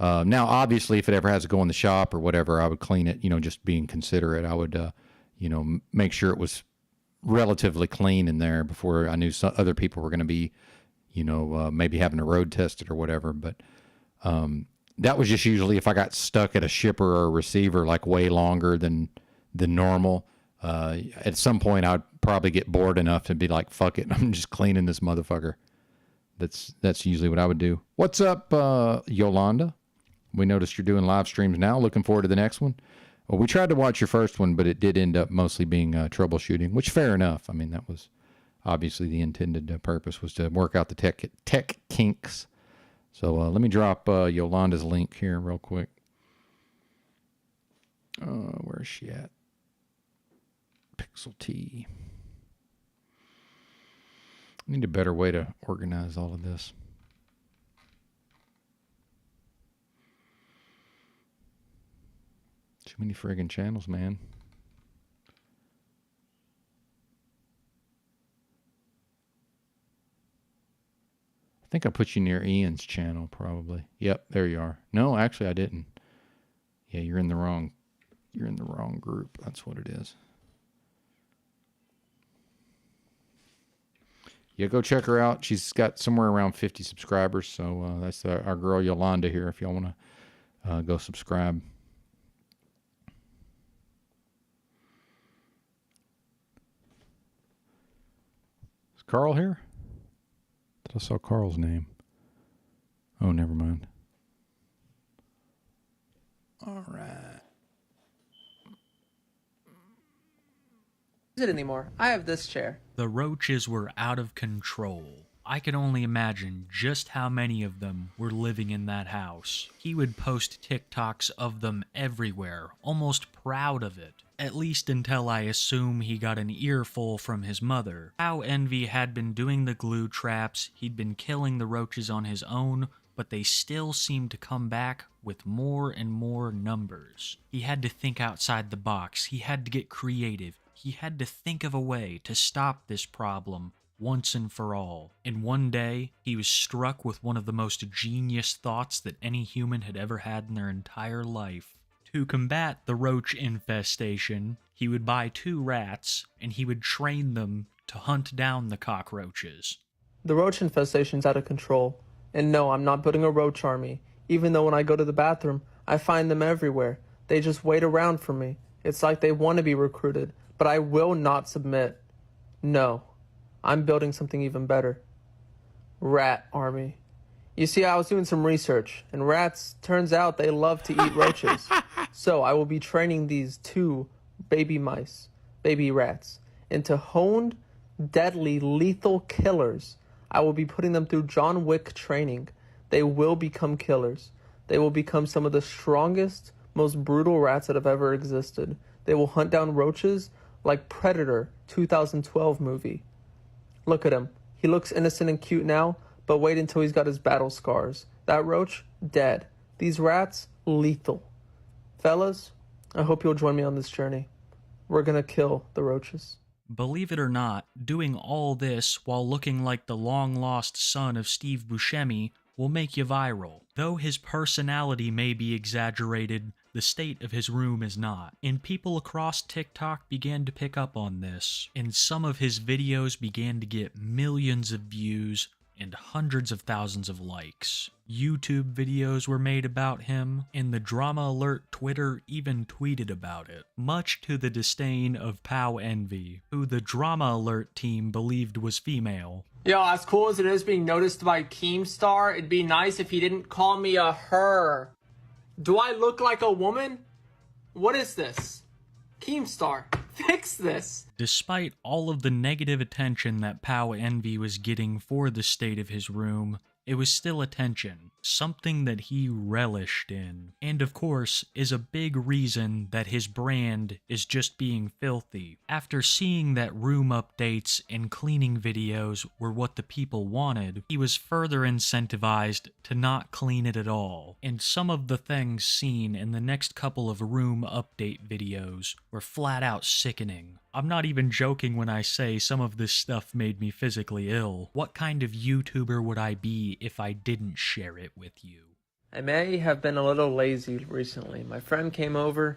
now, obviously, if it ever has to go in the shop or whatever, I would clean it, just being considerate. I would, make sure it was relatively clean in there before I knew some other people were going to be, maybe having to road test it or whatever. But that was just usually if I got stuck at a shipper or a receiver like way longer than normal. At some point, I'd probably get bored enough to be like, fuck it, I'm just cleaning this motherfucker. That's usually what I would do. What's up, Yolanda? We noticed you're doing live streams now. Looking forward to the next one. Well, we tried to watch your first one, but it did end up mostly being troubleshooting, which fair enough. I mean, that was obviously the intended purpose was to work out the tech kinks. So let me drop Yolanda's link here real quick. Where is she at? Pixel T. I need a better way to organize all of this. Too many friggin' channels, man. I think I put you near Ian's channel, probably. Yep, there you are. No, actually, I didn't. Yeah, you're in the wrong group. That's what it is. Yeah, go check her out. She's got somewhere around 50 subscribers. So that's our girl Yolanda here. If y'all want to go subscribe. Is Carl here? I saw Carl's name. Oh, never mind. All right. Use it anymore. I have this chair. The roaches were out of control. I can only imagine just how many of them were living in that house. He would post TikToks of them everywhere, almost proud of it. At least until I assume he got an earful from his mother. How Envy had been doing the glue traps, he'd been killing the roaches on his own, but they still seemed to come back with more and more numbers. He had to think outside the box. He had to get creative. He had to think of a way to stop this problem once and for all. And one day, he was struck with one of the most genius thoughts that any human had ever had in their entire life. To combat the roach infestation, he would buy 2 rats, and he would train them to hunt down the cockroaches. The roach infestation's out of control. And no, I'm not building a roach army. Even though when I go to the bathroom, I find them everywhere. They just wait around for me. It's like they want to be recruited, but I will not submit. No, I'm building something even better. Rat army. You see, I was doing some research, and rats, turns out they love to eat roaches. So I will be training these 2 baby mice, baby rats, into honed, deadly, lethal killers. I will be putting them through John Wick training. They will become killers. They will become some of the strongest, most brutal rats that have ever existed. They will hunt down roaches like Predator 2012 movie. Look at him. He looks innocent and cute now, but wait until he's got his battle scars. That roach, dead. These rats, lethal. Fellas, I hope you'll join me on this journey. We're gonna kill the roaches. Believe it or not, doing all this while looking like the long-lost son of Steve Buscemi will make you viral. Though his personality may be exaggerated, the state of his room is not. And people across TikTok began to pick up on this, and some of his videos began to get millions of views and hundreds of thousands of likes. YouTube videos were made about him, and the Drama Alert Twitter even tweeted about it, much to the disdain of Pow Envy, who the Drama Alert team believed was female. Yo, as cool as it is being noticed by Keemstar, it'd be nice if he didn't call me a her. Do I look like a woman? What is this? Keemstar, fix this. Despite all of the negative attention that Pow Envy was getting for the state of his room, it was still attention, something that he relished in, and of course is a big reason that his brand is just being filthy. After seeing that room updates and cleaning videos were what the people wanted, he was further incentivized to not clean it at all, and some of the things seen in the next couple of room update videos were flat out sickening. I'm not even joking when I say some of this stuff made me physically ill. What kind of YouTuber would I be if I didn't share it with you? I may have been a little lazy recently. My friend came over,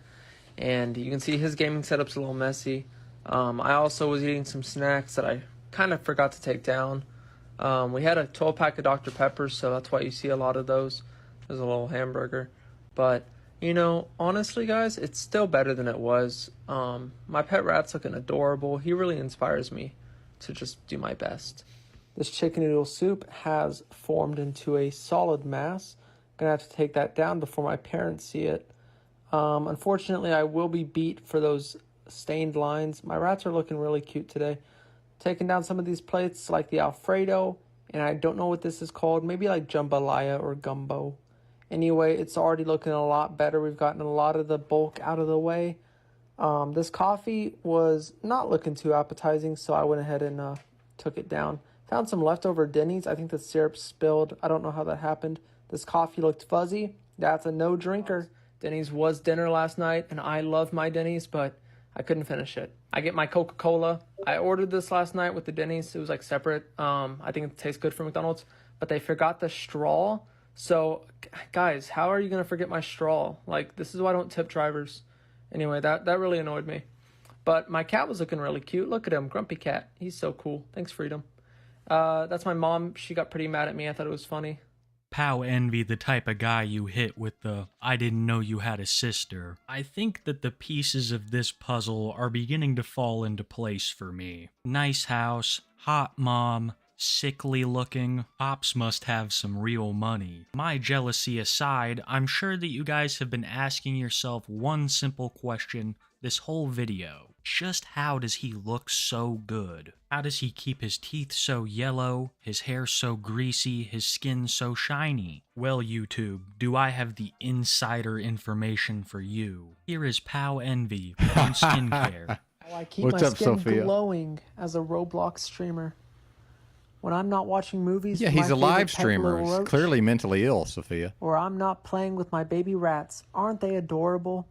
and you can see his gaming setup's a little messy. I also was eating some snacks that I kind of forgot to take down. We had a 12-pack of Dr. Peppers, so that's why you see a lot of those. There's a little hamburger. But, you know, honestly, guys, it's still better than it was. My pet rat's looking adorable. He really inspires me to just do my best. This chicken noodle soup has formed into a solid mass. Gonna have to take that down before my parents see it. Unfortunately, I will be beat for those stained lines. My rats are looking really cute today. Taking down some of these plates like the Alfredo, and I don't know what this is called. Maybe like jambalaya or gumbo. Anyway, it's already looking a lot better. We've gotten a lot of the bulk out of the way. This coffee was not looking too appetizing, so I went ahead and took it down. Found some leftover Denny's. I think the syrup spilled. I don't know how that happened. This coffee looked fuzzy. That's a no drinker. Denny's was dinner last night, and I love my Denny's, but I couldn't finish it. I get my Coca-Cola. I ordered this last night with the Denny's. It was like separate. I think it tastes good for McDonald's, but they forgot the straw. So, guys, how are you going to forget my straw? Like, this is why I don't tip drivers. Anyway, that really annoyed me. But my cat was looking really cute. Look at him, Grumpy Cat. He's so cool. Thanks, Freedom. That's my mom. She got pretty mad at me. I thought it was funny. Pow Envy, the type of guy you hit with the "I didn't know you had a sister." I think that the pieces of this puzzle are beginning to fall into place for me. Nice house, hot mom, sickly looking. Pops must have some real money. My jealousy aside, I'm sure that you guys have been asking yourself one simple question this whole video. Just how does he look so good? How does he keep his teeth so yellow, his hair so greasy, his skin so shiny? Well, YouTube, do I have the insider information for you? Here is Pow Envy on skincare. I keep my skin glowing as a Roblox streamer. When I'm not watching movies, Yeah, with he's my a live favorite pet streamer. little He's roach, clearly mentally ill, Sophia. or I'm not playing with my baby rats, aren't they adorable?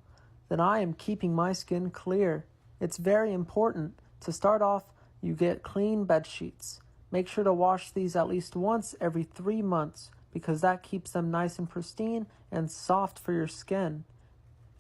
Then I am keeping my skin clear. It's very important. To start off, you get clean bed sheets. Make sure to wash these at least once every 3 months because that keeps them nice and pristine and soft for your skin.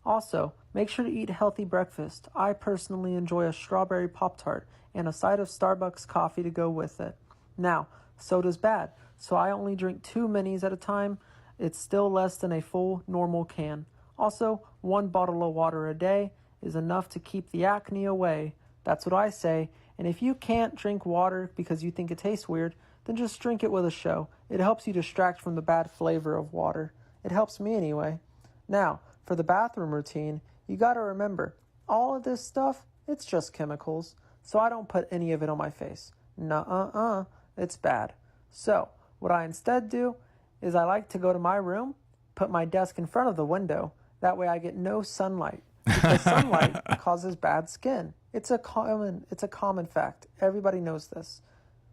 Also, make sure to eat healthy breakfast. I personally enjoy a strawberry Pop-Tart and a side of Starbucks coffee to go with it. Now, soda's bad, so I only drink 2 minis at a time. It's still less than a full normal can. Also, 1 bottle of water a day is enough to keep the acne away. That's what I say. And if you can't drink water because you think it tastes weird, then just drink it with a show. It helps you distract from the bad flavor of water. It helps me anyway. Now, for the bathroom routine, you gotta remember, all of this stuff, it's just chemicals. So I don't put any of it on my face. Nuh-uh-uh, it's bad. So, what I instead do is I like to go to my room, put my desk in front of the window. That way I get no sunlight. Because sunlight causes bad skin. It's a common fact. Everybody knows this.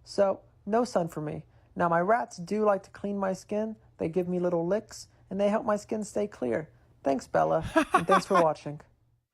So, no sun for me. Now, my rats do like to clean my skin. They give me little licks, and they help my skin stay clear. Thanks, Bella, and thanks for watching.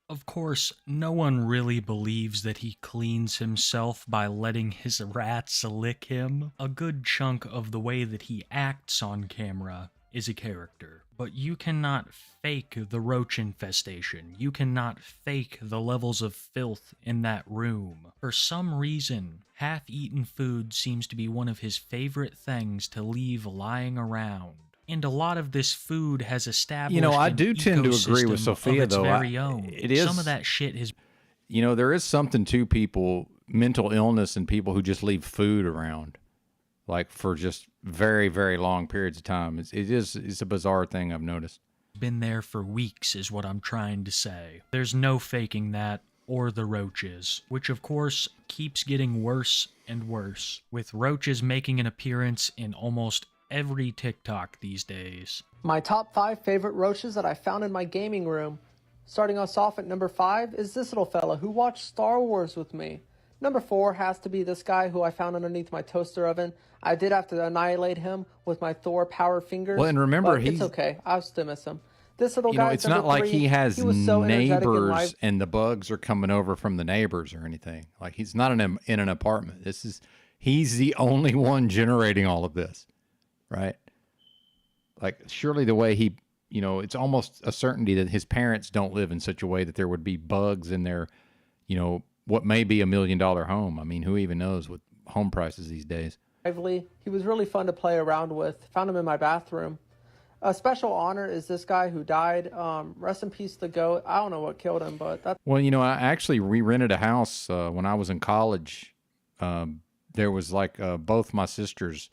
Of course, no one really believes that he cleans himself by letting his rats lick him. A good chunk of the way that he acts on camera is a character. But you cannot fake the roach infestation. You cannot fake the levels of filth in that room. For some reason, half-eaten food seems to be one of his favorite things to leave lying around. And a lot of this food has established I an do tend to agree with ecosystem Sophia, of its though. very own. It is Some of that shit has... there is something to people, mental illness and people who just leave food around, like for just very, very long periods of time. It's a bizarre thing I've noticed. Been there for weeks is what I'm trying to say. There's no faking that or the roaches, which of course keeps getting worse and worse, with roaches making an appearance in almost every TikTok these days. My top 5 favorite roaches that I found in my gaming room. Starting us off at number 5 is this little fella who watched Star Wars with me. Number 4 has to be this guy who I found underneath my toaster oven. I did have to annihilate him with my Thor power fingers. Well, and remember, it's okay. I still miss him. This little guy. It's not like he has so neighbors and the bugs are coming over from the neighbors or anything. Like he's not in an apartment. He's the only one generating all of this, right? Like surely the way he, it's almost a certainty that his parents don't live in such a way that there would be bugs in their, what may be $1 million home. I mean, who even knows with home prices these days? He was really fun to play around with. Found him in my bathroom. A special honor is this guy who died. Rest in peace, the goat. I don't know what killed him, but that's... Well, we rented a house when I was in college. There was both my sisters,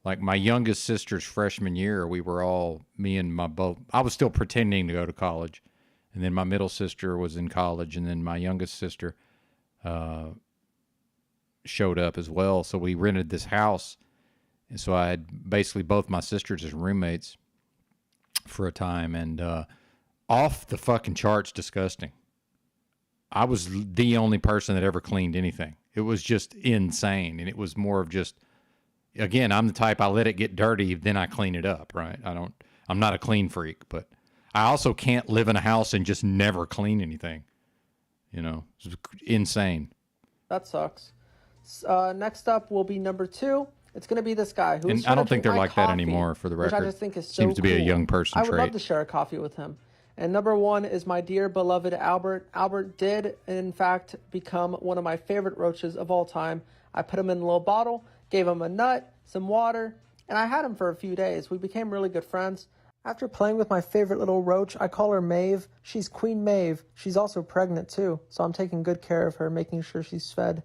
like my youngest sister's freshman year, we were all, I was still pretending to go to college. And then my middle sister was in college, and then my youngest sister showed up as well. So we rented this house. And so I had basically both my sisters as roommates for a time, and off the fucking charts disgusting. I was the only person that ever cleaned anything. It was just insane. And it was more of just, again, I'm the type, I let it get dirty, then I clean it up, right? I'm not a clean freak, but I also can't live in a house and just never clean anything. It's insane. That sucks. Next up will be number 2. It's going to be this guy. And I don't think they're like that anymore, for the record. Which I just think is so Seems to be a young person trait. I would trait. love to share a coffee with him. And number 1 is my dear beloved Albert. Albert did, in fact, become one of my favorite roaches of all time. I put him in a little bottle, gave him a nut, some water, and I had him for a few days. We became really good friends. After playing with my favorite little roach, I call her Maeve. She's Queen Maeve. She's also pregnant too, so I'm taking good care of her, making sure she's fed.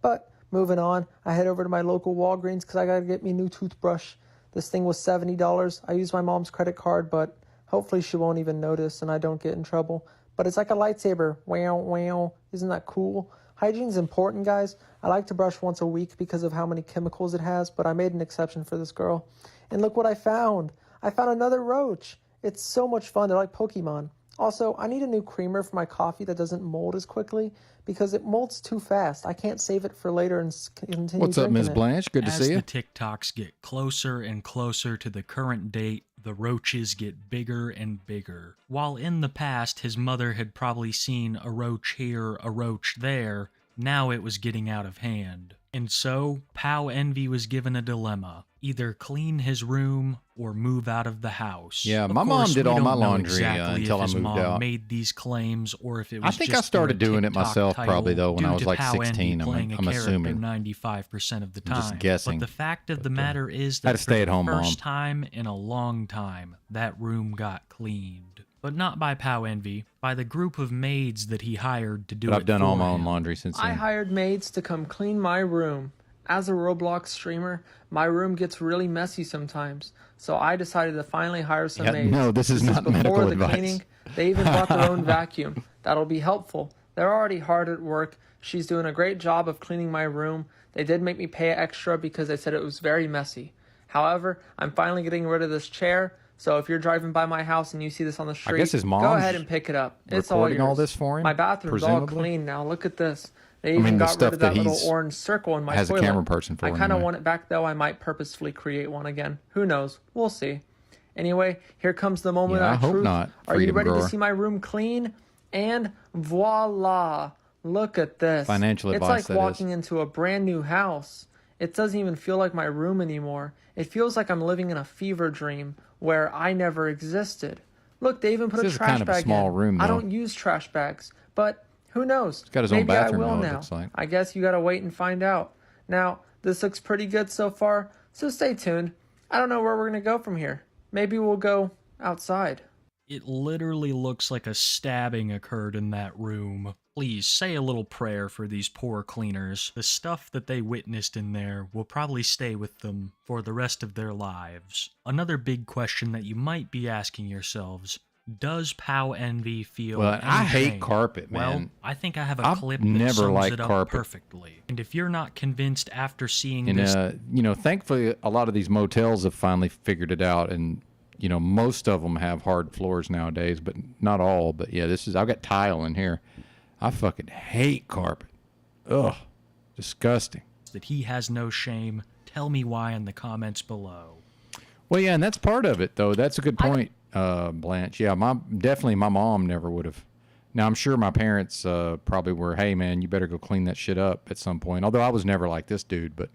But moving on, I head over to my local Walgreens because I got to get me a new toothbrush. This thing was $70. I used my mom's credit card, but hopefully she won't even notice and I don't get in trouble. But it's like a lightsaber. Wow, wow. Isn't that cool? Hygiene's important, guys. I like to brush once a week because of how many chemicals it has, but I made an exception for this girl. And look what I found. I found another roach. It's so much fun. They're like Pokemon. Also, I need a new creamer for my coffee that doesn't mold as quickly because it molds too fast. I can't save it for later and continue What's up, drinking Ms. it. Blanche? Good to As see you. the TikToks get closer and closer to the current date, the roaches get bigger and bigger. While in the past his mother had probably seen a roach here, a roach there, now it was getting out of hand. And so, Pow Envy was given a dilemma. Either clean his room or move out of the house. Yeah, Of my mom course, did we all don't my know laundry exactly until if I his moved mom out. made these claims or if it I was think just I started for a doing it TikTok myself probably, though, when title I was due like to Pow Envy 16, playing I'm a character assuming. 95% of the I'm time. just guessing. But the fact of the matter is I had that a for the stay-at-home mom. first time in a long time, that room got cleaned. But not by Pow Envy, by the group of maids that he hired to do But it I've done all for my him. own laundry since I then. hired maids to come clean my room. As a Roblox streamer, my room gets really messy sometimes, so I decided to finally hire some Yeah, maids. no, this is not medical before the advice. cleaning. They even brought their own vacuum. That'll be helpful. They're already hard at work. She's doing a great job of cleaning my room. They did make me pay extra because they said it was very messy. However, I'm finally getting rid of this chair, so if you're driving by my house and you see this on the street, guess his go mom's ahead and pick it up. It's all recording yours. all this for him, My bathroom's all presumably? clean now. Look at this. They I even mean, the got stuff rid of that that little he's- orange circle in my has a toilet. camera person for I kind of anyway. want it back, though. I might purposefully create one again. Who knows? We'll see. Anyway, here comes the moment Yeah, I of hope truth. not, Are you freedom ready grower. to see my room clean? And voila! Look at this. Financial It's advice, like that is. walking into a brand new house. It doesn't even feel like my room anymore. It feels like I'm living in a fever dream where I never existed. Look, they even put This a is trash kind of a bag small in. room, I though. don't use trash bags, but who knows? He's got his own Maybe bathroom, I will though, it now. looks like. I guess you gotta wait and find out. Now, this looks pretty good so far, so stay tuned. I don't know where we're gonna go from here. Maybe we'll go outside. It literally looks like a stabbing occurred in that room. Please say a little prayer for these poor cleaners. The stuff that they witnessed in there will probably stay with them for the rest of their lives. Another big question that you might be asking yourselves: does Pow Envy feel Well, I any hate shame? carpet, Well, man. I think I have a I've clip that never sums liked it up carpet. perfectly. And if you're not convinced after seeing And, this, thankfully, a lot of these motels have finally figured it out. And, most of them have hard floors nowadays, but not all. But, yeah, I've got tile in here. I fucking hate carpet. Ugh. Disgusting. that he has no shame, tell me why in the comments below. Well, yeah, and that's part of it, though. That's a good point, Blanche. Yeah, definitely my mom never would have. Now, I'm sure my parents probably were, hey, man, you better go clean that shit up at some point. Although I was never like this dude, but,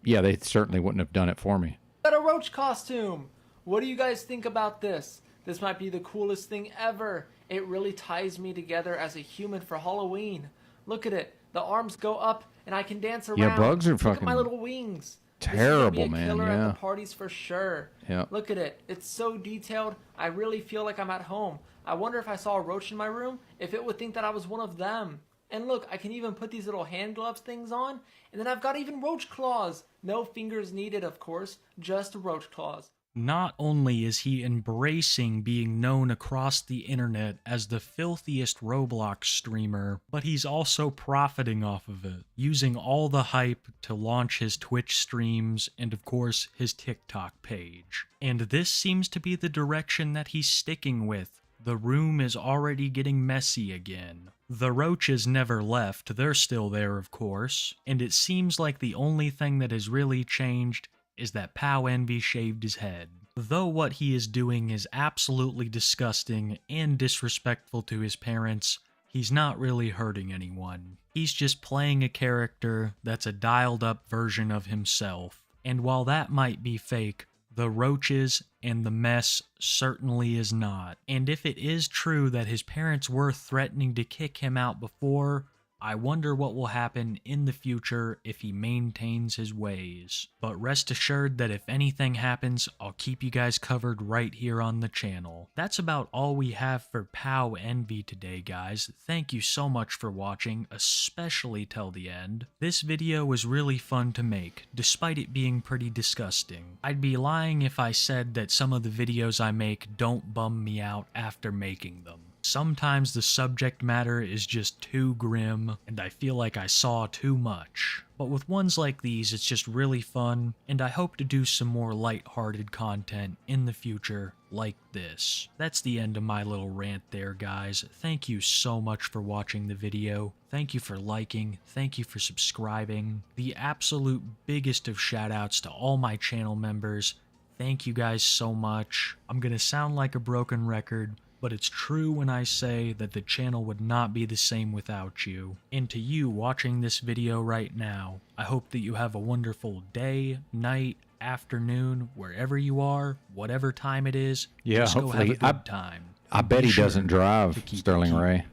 yeah, they certainly wouldn't have done it for me. Got a roach costume. What do you guys think about this? This might be the coolest thing ever. It really ties me together as a human for Halloween. Look at it. The arms go up and I can dance around. Yeah, bugs are Look at my fucking little wings. terrible, this is gonna be a man, killer yeah. at the parties for sure. Yeah. Look at it. It's so detailed. I really feel like I'm at home. I wonder if I saw a roach in my room, if it would think that I was one of them. And look, I can even put these little hand gloves things on. And then I've got even roach claws. No fingers needed, of course. Just roach claws. Not only is he embracing being known across the internet as the filthiest Roblox streamer, but he's also profiting off of it, using all the hype to launch his Twitch streams and, of course, his TikTok page. And this seems to be the direction that he's sticking with. The room is already getting messy again. The roaches never left, they're still there, of course, and it seems like the only thing that has really changed is that Pow Envy shaved his head. Though what he is doing is absolutely disgusting and disrespectful to his parents, he's not really hurting anyone. He's just playing a character that's a dialed up version of himself. And while that might be fake, the roaches and the mess certainly is not. And if it is true that his parents were threatening to kick him out before, I wonder what will happen in the future if he maintains his ways. But rest assured that if anything happens, I'll keep you guys covered right here on the channel. That's about all we have for Pow Envy today, guys. Thank you so much for watching, especially till the end. This video was really fun to make, despite it being pretty disgusting. I'd be lying if I said that some of the videos I make don't bum me out after making them. Sometimes the subject matter is just too grim, and I feel like I saw too much. But with ones like these, it's just really fun, and I hope to do some more light-hearted content in the future like this. That's the end of my little rant there, guys. Thank you so much for watching the video. Thank you for liking. Thank you for subscribing. The absolute biggest of shout-outs to all my channel members. Thank you guys so much. I'm gonna sound like a broken record, but it's true when I say that the channel would not be the same without you. And to you watching this video right now, I hope that you have a wonderful day, night, afternoon, wherever you are, whatever time it is. Yeah, just go have a hopefully. good time. I bet Be he sure doesn't drive, Sterling Ray.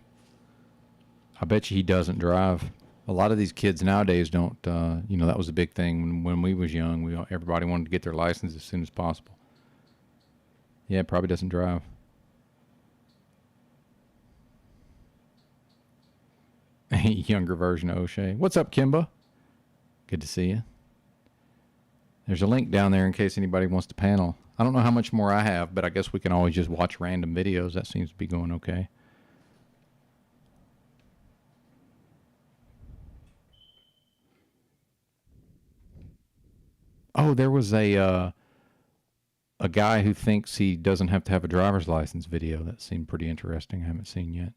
I bet you he doesn't drive. A lot of these kids nowadays don't, you know, that was a big thing when we was young. Everybody wanted to get their license as soon as possible. Yeah, probably doesn't drive. Younger version of O'Shea. What's up, Kimba? Good to see you. There's a link down there in case anybody wants to panel. I don't know how much more I have, but I guess we can always just watch random videos. That seems to be going okay. Oh, there was a guy who thinks he doesn't have to have a driver's license video. That seemed pretty interesting. I haven't seen yet.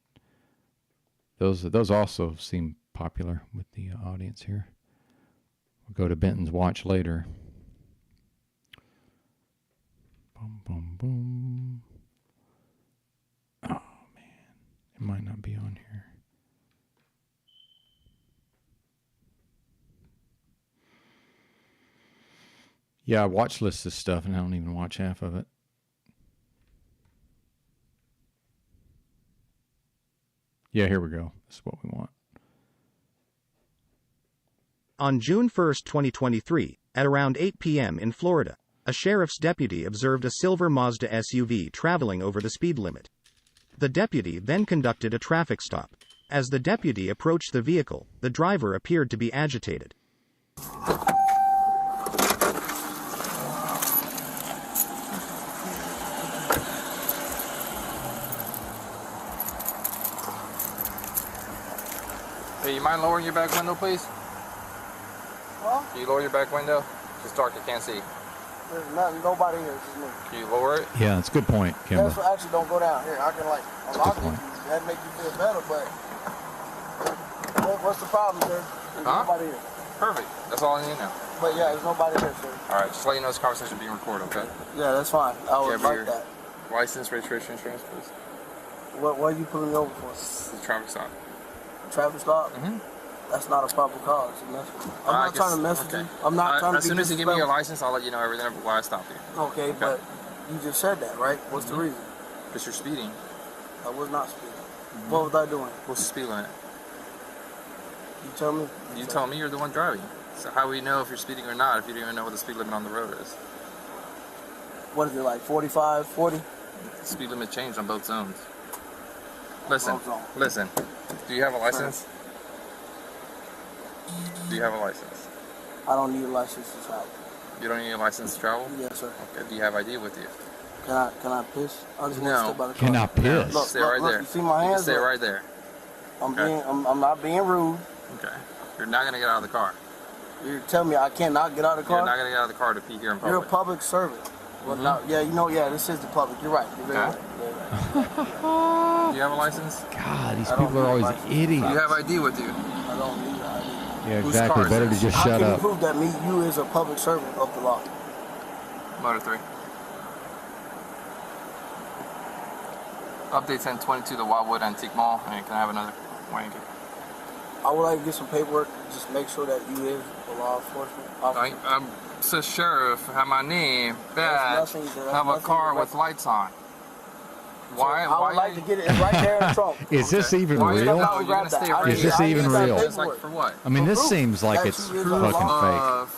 Those also seem popular with the audience here. We'll go to Benton's watch later. Boom, boom, boom. Oh, man. It might not be on here. Yeah, I watch lists this stuff, and I don't even watch half of it. Yeah, here we go. This is what we want. On June 1, 2023, at around 8 p.m. in Florida, a sheriff's deputy observed a silver Mazda SUV traveling over the speed limit. The deputy then conducted a traffic stop. As the deputy approached the vehicle, the driver appeared to be agitated. Hey, you mind lowering your back window, please? Huh? Can you lower your back window? It's dark, I can't see. There's nothing, nobody here, it's just me. Can you lower it? Yeah, that's a good point, Kimber. That's what actually don't go down here. I can like unlock it. That make you feel better, but what's the problem, sir? There's nobody here. Perfect. That's all I need to know. But yeah, there's nobody here, sir. All right, just let you know this conversation is being recorded, okay? Yeah, that's fine. I would like that. License, registration, insurance, please. What are you pulling me over for? The traffic stop. Traffic stop? Mm-hmm. That's not a proper cause. I'm not trying to mess with you. I'm not trying to be As soon as you give me your license, I'll let you know everything why I stopped you. Okay, but you just said that, right? What's the reason? Because you're speeding. I was not speeding. What was I doing? What's the speed limit? You tell me. You tell me, you're the one driving. So how do we know if you're speeding or not if you don't even know what the speed limit on the road is? What is it, like 45, 40? The speed limit changed on both zones. Listen. Do you have a license? Do you have a license? I don't need a license to travel. You don't need a license to travel? Yes, sir. Okay. Do you have ID with you? Can I piss? I just want to step by the car. Can I piss? Look, stay right there. You see my hands? Stay right there. I'm not being rude. Okay. You're not gonna get out of the car. You're telling me I cannot get out of the car? You're not gonna get out of the car to pee here in public. You're a public servant. Well, this is the public. You're right. You're very right. Do you have a license? God, these people are always idiots. Do you have ID with you? I don't need ID. Yeah, exactly. Better to just shut How up. can you prove that you is a public servant of the law? Motor 3. Update 1022 to Wildwood Antique Mall. And can I have another wanky? I would like to get some paperwork. Just make sure that you is a law enforcement officer. I'm the sheriff. Have my name, badge. Have a car with lights on. Why? I would like to get it right there in the trunk. Is this even real? Is this even real? Like for what? I mean, this seems like it's fucking fake.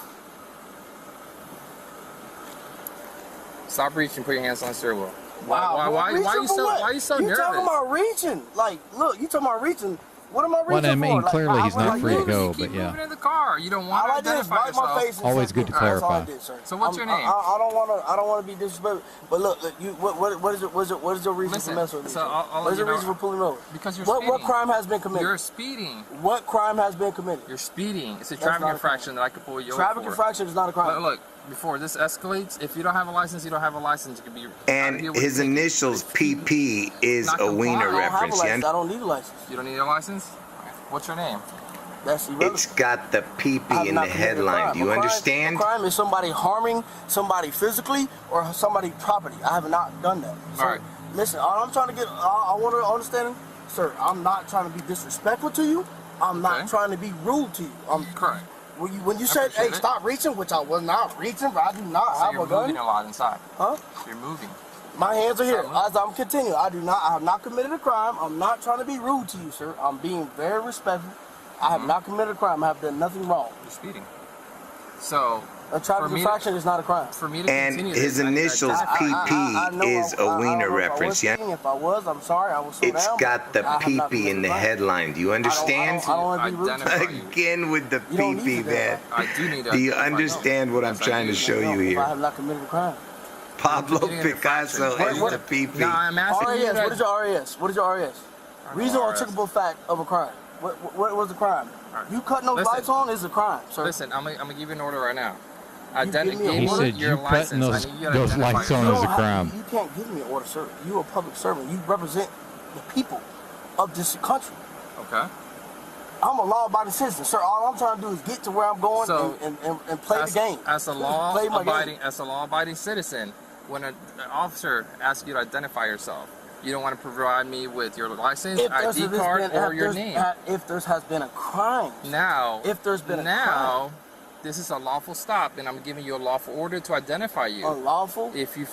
Stop reaching. Put your hands on the steering wheel. Wow. Why are you so nervous? You talking about reaching? Like, look, you talking about reaching. What am I reaching Well, I mean, for? Like, clearly he's not free to You go, keep but yeah. moving in the car. You don't want to I like this. identify Wipe my yourself. face and Always say, good to That's all I clarify. did, sir. So what's your name? I don't want to be disrespectful, but look, you what is it? What is your reason Listen, for messing with me? so sir? I'll What is let your you reason know- for pulling me over? Because you're What speeding. crime has been committed? You're speeding. What crime has been committed? You're speeding. It's a That's traffic not a infraction that I could pull you over Traffic for. infraction is not a crime. But look, before this escalates, if you don't have a license, you don't have a license. You can be out And of here with his a ticket. initials, PP, is Not a comply. wiener I don't have a reference. I Yeah? don't need a license. You don't need a license? What's your name? That's irrelevant. It's got the I have PP in not the committed a headline. crime. Do you A crime- understand? A crime is somebody harming somebody physically or somebody property. I have not done that. So, All right. Listen, all I'm trying to get, I want to understand, sir, I'm not trying to be disrespectful to you. I'm not trying to be rude to you. Correct. When you said, hey, stop reaching, which I was not reaching, but I do not So have you're a gun. moving a lot inside. Huh? You're moving. My hands are here. As I'm continuing, I have not committed a crime. I'm not trying to be rude to you, sir. I'm being very respectful. I have not committed a crime. I have done nothing wrong. You're speeding. So a traffic infraction is not a crime. For me to And continue his this, I need to initials, identify- PP, is a wiener reference. Yeah? If I was, I'm sorry. I was so It's down. got the I have not PP in the committed a crime. headline. Do you understand? I don't want to be rude to you. Again with the You don't need PP, to man. I do need to Do you identify understand what I'm Yes, I trying do. to show No, you if I here? have not committed a crime. Pablo You're getting an Picasso infraction. and What- the PP. No, I'm asking you RAS, to- what is your RAS? What is your RAS? Reasonable or RAS. articulable fact of a crime. What was the crime? You cutting those Listen. lights on is a crime, sir. Listen, I'm gonna give you an order right now. give me a Give order? He me said your you license. cutting I those, need you to those identify lights on yourself. as a crime. You can't give me an order, sir. You're a public servant. You represent the people of this country. Okay. I'm a law-abiding citizen, sir. All I'm trying to do is get to where I'm going So, and play the game. As a Play my game. law-abiding citizen, when an officer asks you to identify yourself, you don't want to provide me with your license, If there's ID card, or your name. If there has been a crime. Now, If there's been a now, this is a lawful stop, and I'm giving you a lawful order to identify you. Unlawful? If you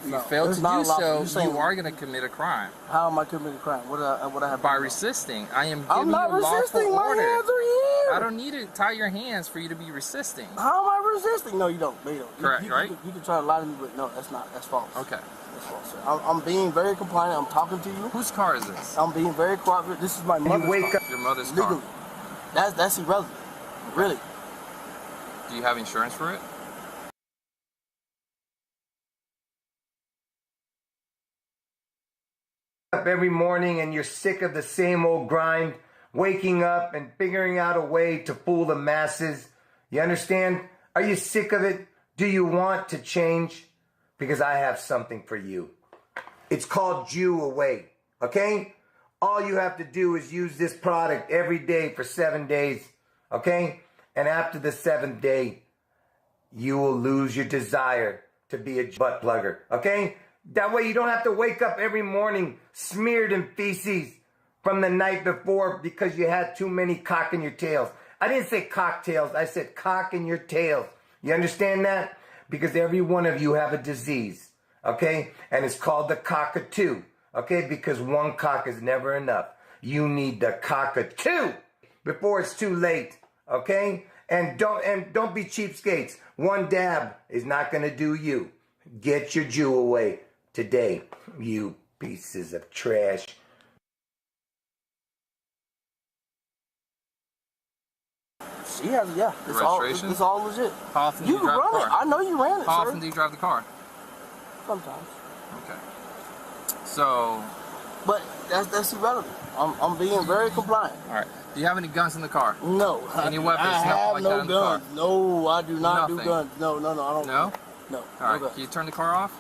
No, fail it's to not do unlawful. so, You're saying- you are going to commit a crime. How am I committing a crime? What I have By to do? resisting. I am I'm giving not you a lawful resisting. My order. hands are here. I don't need to tie your hands for you to be resisting. How am I resisting? No, you don't. No, you don't. Correct, you, right? You can try to lie to me, but no, that's not. That's false. Okay. That's false, sir. I'm being very compliant. I'm talking to you. Whose car is this? I'm being very cooperative. This is my mother's car. Your mother's Legally. car. That's irrelevant. Really. Do you have insurance for it? Up every morning and you're sick of the same old grind, waking up and figuring out a way to fool the masses. You understand? Are you sick of it? Do you want to change? Because I have something for you. It's called Jew Away, okay? All you have to do is use this product every day for 7 days, okay? And after the 7th day, you will lose your desire to be a butt plugger, okay? That way you don't have to wake up every morning smeared in feces from the night before because you had too many cock in your tails. I didn't say cocktails, I said cock in your tails. You understand that? Because every one of you have a disease, okay? And it's called the cockatoo, okay? Because one cock is never enough. You need the cockatoo before it's too late, okay? And don't be cheapskates. One dab is not gonna do you. Get your Jew away today, you pieces of trash. She has, yeah. It's registration? it's all legit. How often do You you drive run the it. car? I know you ran it, How sir. often do you drive the car? Sometimes. Okay. So, But that's irrelevant. I'm being very compliant. all right. Do you have any guns in the car? No. Any weapons? I Nothing have like no that in the car? guns. No, I do not do Nothing. guns. No, I don't. No? No. All right. No Can you turn the car off?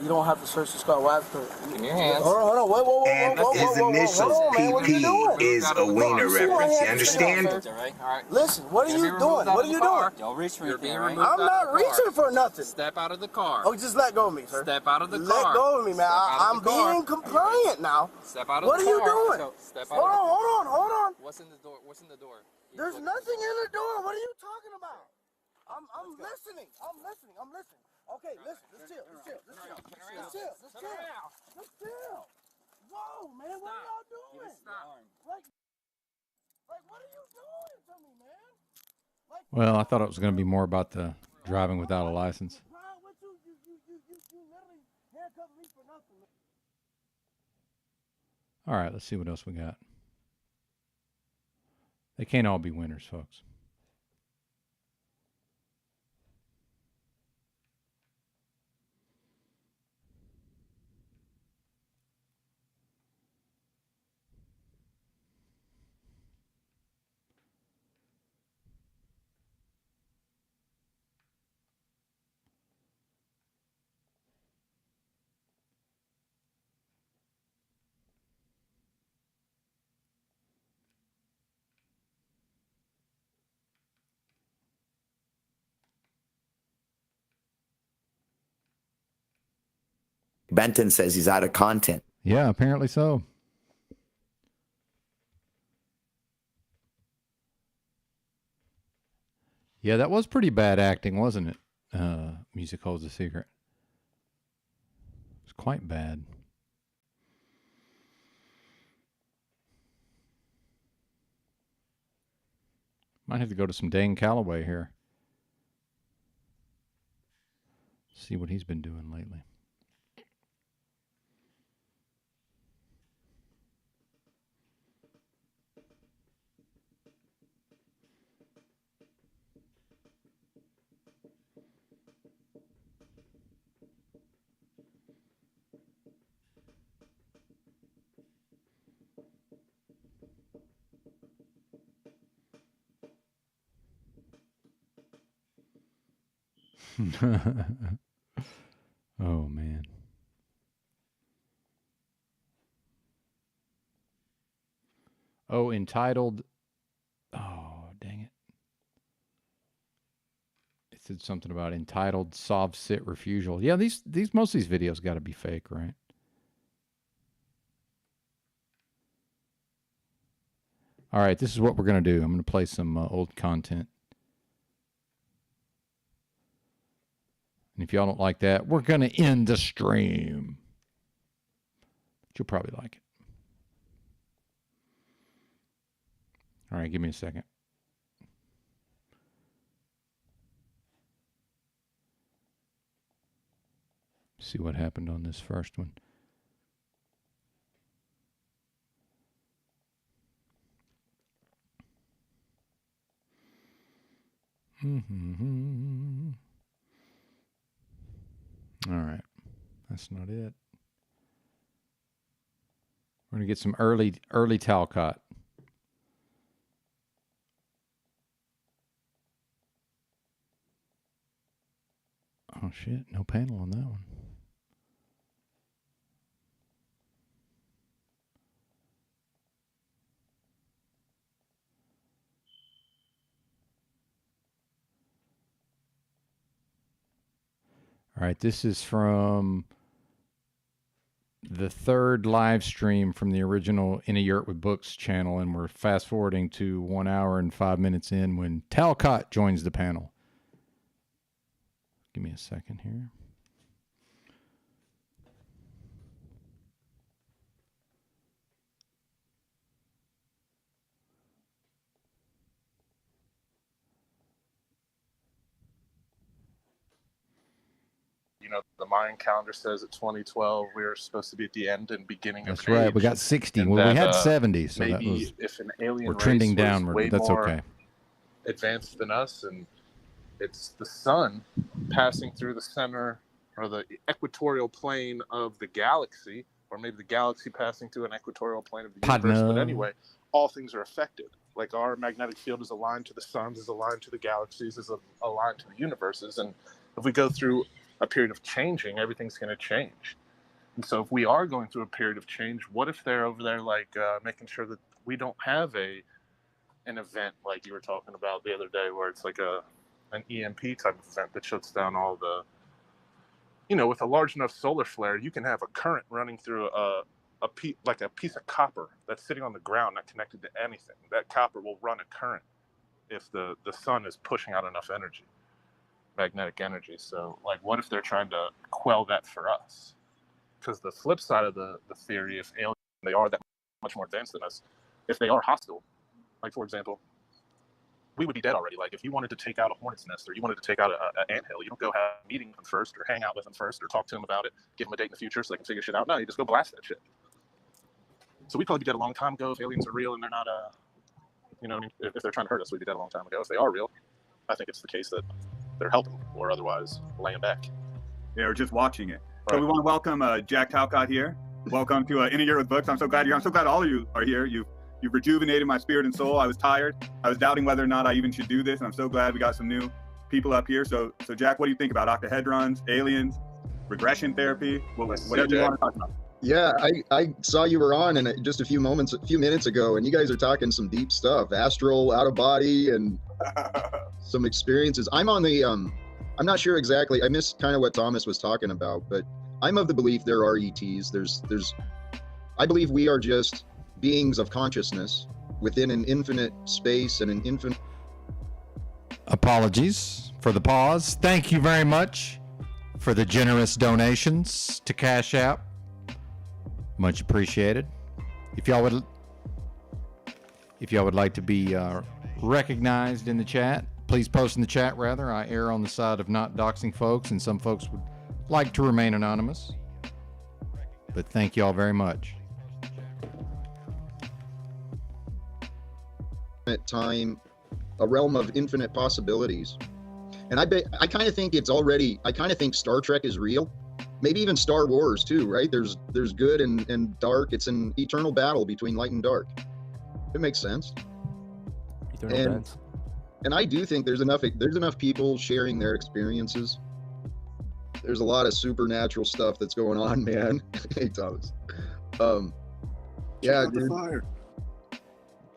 You don't have to search this car. Why have to? In your hands. Hold on. Whoa. And his initials, Hold on, man. What are you doing? PP, is a wiener See my reference. You hands sticking out, understand? sir? All right. Listen, what are you doing? What are you doing? Don't reach for anything, I'm not reaching for nothing. Step out of the car. Oh, just let go of me, sir. Step out of the Let car. go of me, man. Step out of I'm the car. being compliant now. Step out of What the are you car. doing? So, step out Hold on. What's in the door? What's in the door? There's nothing in the door. What are you talking about? I'm listening. Okay, listen. Let's chill. Whoa, man. What are y'all doing? Like, what are you doing to me, man? Well, I thought it was going to be more about the driving without a license. You literally handcuffed me for nothing. All right, let's see what else we got. They can't all be winners, folks. Benton says he's out of content. Yeah, apparently so. Yeah, that was pretty bad acting, wasn't it? Music Holds a Secret. It's quite bad. Might have to go to some Dane Calloway here. See what he's been doing lately. Oh, man. Oh, entitled. Oh, dang it. It said something about entitled Sov Sit Refusal. Yeah, these most of these videos got to be fake, right? All right, this is what we're going to do. I'm going to play some old content. And if y'all don't like that, we're going to end the stream. But you'll probably like it. All right, give me a second. See what happened on this first one. All right. That's not it. We're going to get some early Talcott. Oh, shit. No panel on that one. All right, this is from the third live stream from the original In a Yurt with Books channel, and we're fast forwarding to 1 hour and 5 minutes in when Talcott joins the panel. Give me a second here. You know, the Mayan calendar says at 2012 we were supposed to be at the end and beginning That's of an right. age. We got 60. And Well, we that, had 70, so that maybe was. if an alien We're trending race was downward, way but that's more okay. advanced than us, and it's the sun passing through the center or the equatorial plane of the galaxy, or maybe the galaxy passing through an equatorial plane of the universe. But anyway, all things are affected. Like our magnetic field is aligned to the suns, is aligned to the galaxies, is aligned to the universes. And if we go through a period of changing, everything's going to change. And so if we are going through a period of change, what if they're over there like making sure that we don't have an event like you were talking about the other day, where it's like an EMP type of event that shuts down all the, you know, with a large enough solar flare, you can have a current running through a piece of copper that's sitting on the ground, not connected to anything. That copper will run a current if the sun is pushing out enough energy, magnetic energy. So like, what if they're trying to quell that for us? Because the flip side of the theory, if aliens, they are that much more advanced than us, if they are hostile, like for example, we would be dead already. Like if you wanted to take out a hornet's nest, or you wanted to take out an anthill, you don't go have a meeting with them first, or hang out with them first, or talk to them about it, give them a date in the future so they can figure shit out. No, you just go blast that shit. So we'd probably be dead a long time ago if aliens are real and they're not You know what I mean? If they're trying to hurt us, we'd be dead a long time ago. If they are real, I think it's the case that they're helping or otherwise laying back. Yeah, or just watching it. So we want to welcome Jack Talcott here. Welcome to In a Year with Books. I'm so glad you're. I'm so glad all of you are here. You've rejuvenated my spirit and soul. I was tired. I was doubting whether or not I even should do this, and I'm so glad we got some new people up here. So Jack, what do you think about octahedrons, aliens, regression therapy? Whatever you want to talk about. Yeah, I saw you were on and just a few minutes ago, and you guys are talking some deep stuff, astral, out of body, and some experiences. I'm on the I'm not sure exactly. I missed kind of what Thomas was talking about, but I'm of the belief there are ETs. I believe we are just beings of consciousness within an infinite space and an infinite. Apologies for the pause. Thank you very much for the generous donations to Cash App. Much appreciated. If y'all would like to be recognized in the chat, please post in the chat. Rather, I err on the side of not doxing folks, and some folks would like to remain anonymous. But thank y'all very much. Time, a realm of infinite possibilities, and I kind of think Star Trek is real. Maybe even Star Wars too, right? There's good and dark. It's an eternal battle between light and dark. It makes sense. And I do think there's enough people sharing their experiences. There's a lot of supernatural stuff that's going on, man. Hey, Thomas. Yeah, dude. Fire.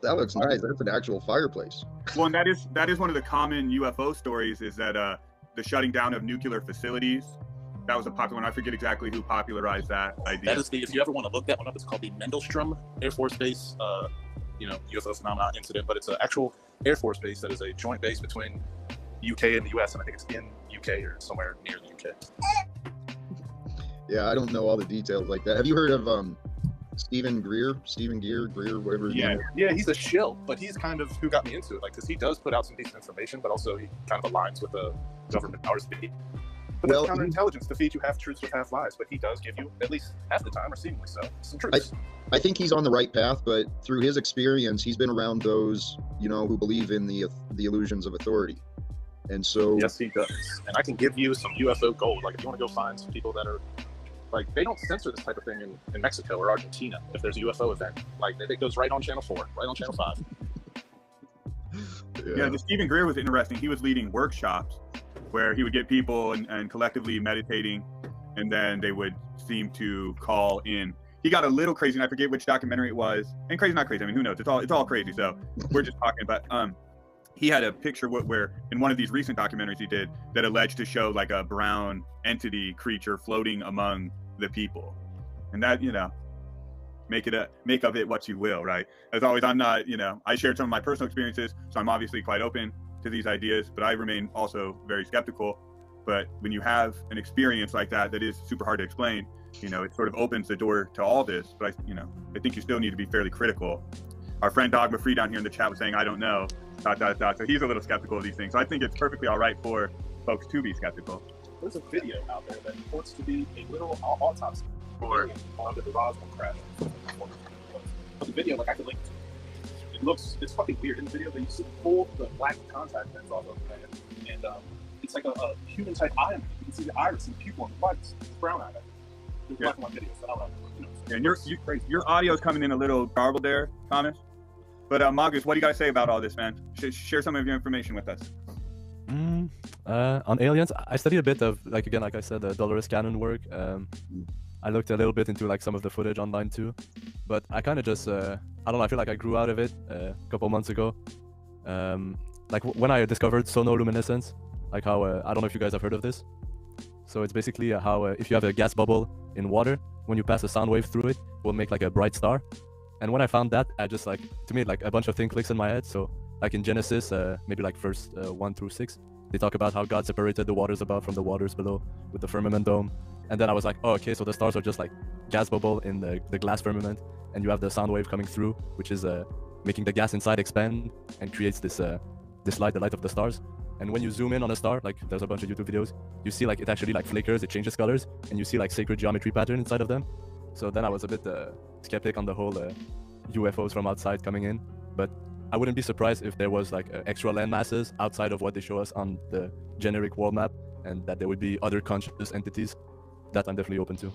That looks nice. That's an actual fireplace. Well, and that is one of the common UFO stories, is that the shutting down of nuclear facilities. That was a popular one. I forget exactly who popularized that idea. That is if you ever want to look that one up, it's called the Mendelstrom Air Force Base, UFO phenomenon incident, but it's an actual Air Force base that is a joint base between UK and the US, and I think it's in UK or somewhere near the UK. Yeah, I don't know all the details like that. Have you heard of Stephen Greer, whatever his name is? Yeah, he's a shill, but he's kind of who got me into it, because he does put out some decent information, but also he kind of aligns with the government powers to be. But it's counterintelligence to feed you half truths with half lies, but he does give you, at least half the time, or seemingly so, some truths. I think he's on the right path, but through his experience, he's been around those, who believe in the illusions of authority. And so... Yes, he does. And I can give you some UFO gold. Like, if you want to go find some people that are... Like, they don't censor this type of thing in Mexico or Argentina if there's a UFO event. Like, it goes right on Channel 4, right on Channel 5. Yeah, the Stephen Greer was interesting. He was leading workshops where he would get people and collectively meditating, and then they would seem to call in. He got a little crazy, and I forget which documentary it was. And crazy, not crazy. I mean, who knows? It's all crazy. So we're just talking about. He had a picture where in one of these recent documentaries he did that alleged to show like a brown entity creature floating among the people, and that make of it what you will, right? As always, I'm not. I shared some of my personal experiences, so I'm obviously quite open to these ideas, but I remain also very skeptical. But when you have an experience like that is super hard to explain, it sort of opens the door to all this. But I think you still need to be fairly critical. Our friend Dogma Free down here in the chat was saying, I don't know, ... So he's a little skeptical of these things. So I think it's perfectly all right for folks to be skeptical. There's a video out there that purports to be a literal autopsy on the Roswell crash. But the video, I could link to it. It's fucking weird. In the video, they pull the black contact lens off of the man, and it's like a human type eye. You can see the iris and the pupil, and the white, it's brown eye. There's black and white videos. So I don't know. And your audio's coming in a little garbled there, Thomas. But Magus, what do you guys say about all this, man? Share some of your information with us. On aliens, I studied a bit of, like I said, the Dolores Cannon work. I looked a little bit into some of the footage online too, but I kind of just, I don't know, I feel like I grew out of it a couple months ago. When I discovered sonoluminescence, how, I don't know if you guys have heard of this. So it's basically how if you have a gas bubble in water, when you pass a sound wave through it, it will make a bright star. And when I found that, I just to me, a bunch of things clicked in my head. So in Genesis, maybe verse 1 through 6, they talk about how God separated the waters above from the waters below with the firmament dome. And then I was like, oh, okay, so the stars are just gas bubble in the glass firmament, and you have the sound wave coming through, which is making the gas inside expand and creates this light, the light of the stars. And when you zoom in on a star, there's a bunch of YouTube videos, you see it actually flickers, it changes colors, and you see sacred geometry pattern inside of them. So then I was a bit skeptic on the whole UFOs from outside coming in, but I wouldn't be surprised if there was like extra land masses outside of what they show us on the generic world map, and that there would be other conscious entities. That I'm definitely open to.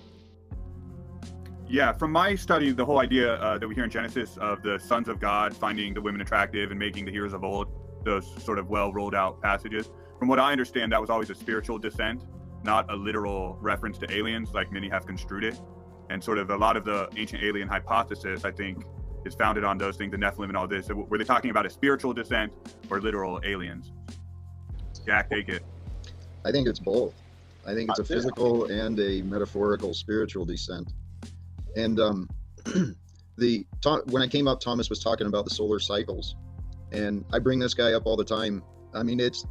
Yeah, from my study, the whole idea that we hear in Genesis of the sons of God finding the women attractive and making the heroes of old, those sort of well rolled out passages, from what I understand, that was always a spiritual descent, not a literal reference to aliens like many have construed it. And sort of a lot of the ancient alien hypothesis, I think, is founded on those things, the Nephilim and all this. So were they talking about a spiritual descent or literal aliens? Jack, take it. I think it's both. I think it's a physical and a metaphorical spiritual descent. And when I came up, Thomas was talking about the solar cycles, and I bring this guy up all the time. I mean, it's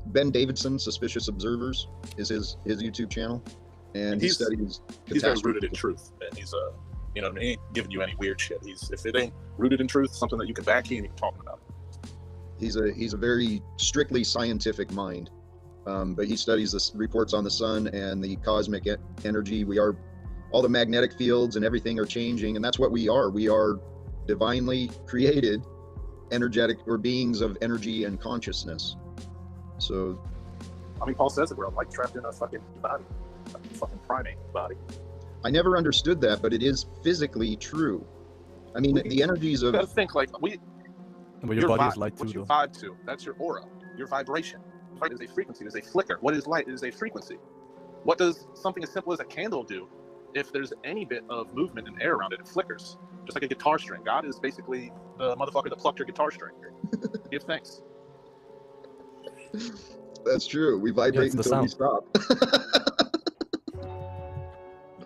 Ben Davidson, Suspicious Observers, is his YouTube channel, and he studies. He's very rooted in truth, and he's you know, he ain't giving you any weird shit. If it ain't rooted in truth, something that you can back in, you can talk about it. He's a very strictly scientific mind, but he studies this, reports on the sun and the cosmic energy. All the magnetic fields and everything are changing, and that's what we are. We are divinely created, energetic, or beings of energy and consciousness. So, I mean, Paul says that we're like trapped in a fucking body, a fucking primate body. I never understood that, but it is physically true. I mean, the energies of. You gotta think like But your body is light too, what you though. vibe to, that's your aura, your vibration. Light is a frequency, it is a flicker. What is light? It is a frequency. What does something as simple as a candle do? If there's any bit of movement and air around it, it flickers. Just like a guitar string. God is basically the motherfucker that plucked your guitar string. Give thanks. That's true. We vibrate until we stop.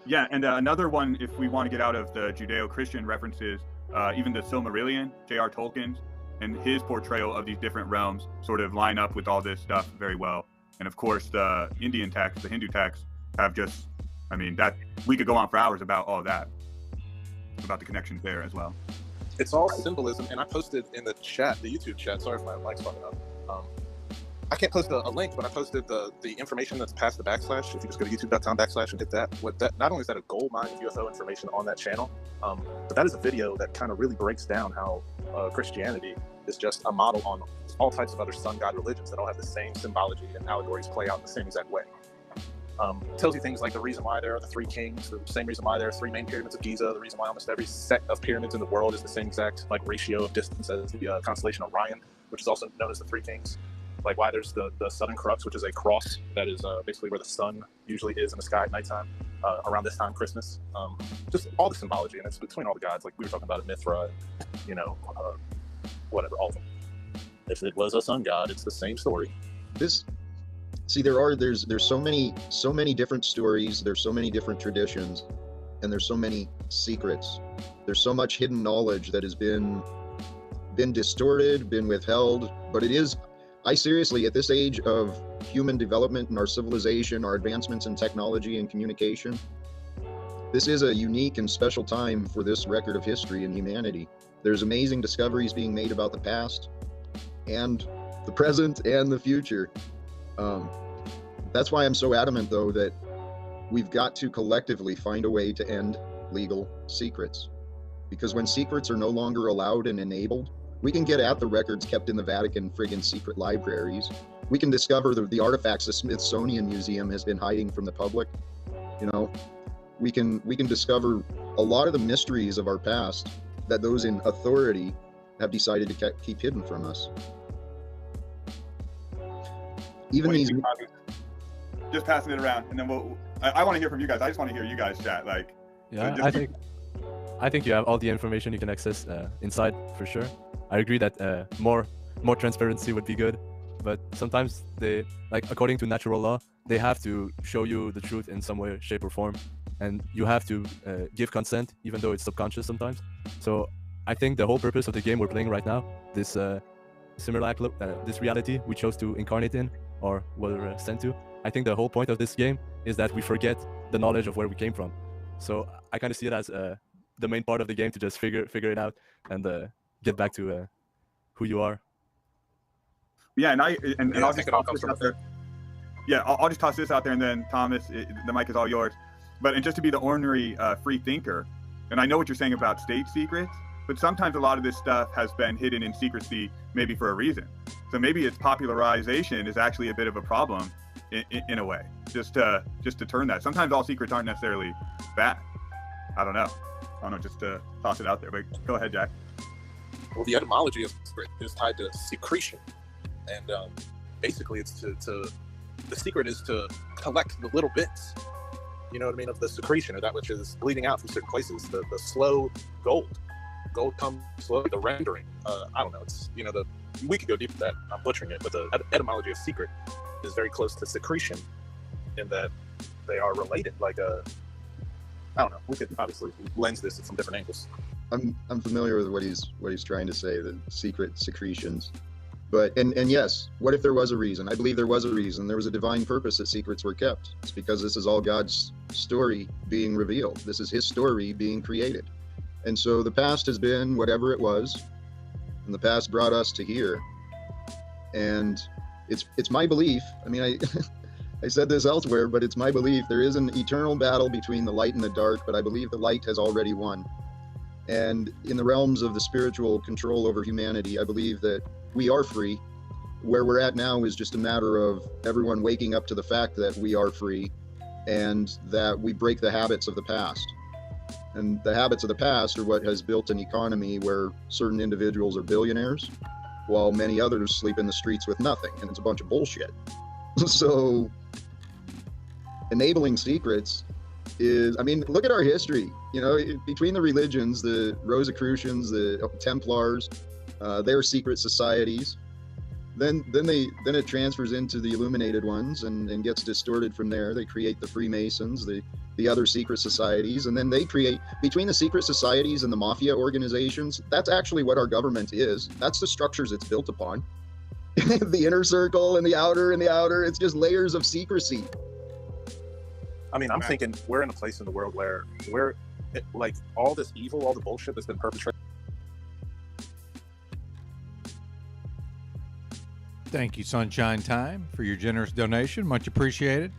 Yeah, and another one, if we want to get out of the Judeo-Christian references, even the Silmarillion, J.R. Tolkien's, and his portrayal of these different realms sort of line up with all this stuff very well. And of course, the Indian texts, the Hindu texts, have just, I mean, that we could go on for hours about all that, about the connections there as well. It's all symbolism, and I posted in the chat, the YouTube chat. Sorry if my mic's fucking up. I can't post a link, but I posted the information that's past the backslash. If you just go to youtube.com/ and hit that, not only is that a gold mine of UFO information on that channel, but that is a video that kind of really breaks down how Christianity is just a model on all types of other sun god religions that all have the same symbology and allegories play out in the same exact way. Tells you things like the reason why there are the three kings, the same reason why there are three main pyramids of Giza, the reason why almost every set of pyramids in the world is the same exact like ratio of distance as the constellation Orion, which is also known as the three kings. Like why there's the southern crux, which is a cross that is basically where the sun usually is in the sky at nighttime around this time, Christmas. Just all the symbology, and it's between all the gods. Like we were talking about Mithra, you know, whatever, all of them. If it was a sun god, it's the same story. There's so many different stories, there's so many different traditions, and there's so many secrets. There's so much hidden knowledge that has been distorted, been withheld, but it is, I seriously, at this age of human development and our civilization, our advancements in technology and communication, this is a unique and special time for this record of history in humanity. There's amazing discoveries being made about the past and the present and the future. That's why I'm so adamant, though, that we've got to collectively find a way to end legal secrets. Because when secrets are no longer allowed and enabled, we can get at the records kept in the Vatican friggin' secret libraries. We can discover the artifacts the Smithsonian Museum has been hiding from the public. You know, we can discover a lot of the mysteries of our past that those in authority have decided to keep hidden from us. Even these. Just passing it around, and then I want to hear from you guys. I just want to hear you guys chat. Like, Yeah, I think you have all the information you can access inside for sure. I agree that more transparency would be good, but sometimes they, like according to natural law, they have to show you the truth in some way, shape, or form, and you have to give consent, even though it's subconscious sometimes. So I think the whole purpose of the game we're playing right now, this this reality we chose to incarnate in or were sent to, I think the whole point of this game is that we forget the knowledge of where we came from. So I kind of see it as the main part of the game to just figure it out and get back to who you are. Yeah, and I'll just toss this out there. Yeah, I'll just toss this out there, and then Thomas, the mic is all yours. And just to be the ordinary free thinker, and I know what you're saying about state secrets, but sometimes a lot of this stuff has been hidden in secrecy, maybe for a reason. So maybe its popularization is actually a bit of a problem in a way, just to turn that. Sometimes all secrets aren't necessarily bad. I don't know, just to toss it out there, but go ahead, Jack. Well, the etymology of secret is tied to secretion, and basically it's to the secret is to collect the little bits, you know what I mean, of the secretion, or that which is bleeding out from certain places, the slow gold comes slowly, the rendering. I don't know, it's, you know, we could go deep with that, I'm butchering it, but the etymology of secret is very close to secretion in that they are related. Like I don't know, we could obviously lens this from different angles. I'm familiar with what he's trying to say, the secret secretions. But and yes, what if there was a reason? I believe there was a reason. There was a divine purpose that secrets were kept. It's because this is all God's story being revealed. This is his story being created. And so the past has been whatever it was, and the past brought us to here. And it's my belief. I mean, I said this elsewhere, but it's my belief there is an eternal battle between the light and the dark, but I believe the light has already won. And in the realms of the spiritual control over humanity, I believe that we are free. Where we're at now is just a matter of everyone waking up to the fact that we are free and that we break the habits of the past. And the habits of the past are what has built an economy where certain individuals are billionaires while many others sleep in the streets with nothing. And it's a bunch of bullshit. So enabling secrets is, I mean, look at our history, you know, between the religions, the Rosicrucians, the Templars, their secret societies, then it transfers into the illuminated ones and gets distorted from there. They create the Freemasons, the other secret societies, and then they create, between the secret societies and the mafia organizations, that's actually what our government is. That's the structures it's built upon. The inner circle and the outer, it's just layers of secrecy. I mean, I'm thinking we're in a place in the world where like all this evil, all the bullshit that's been perpetrated. Thank you, Sunshine Time, for your generous donation. Much appreciated.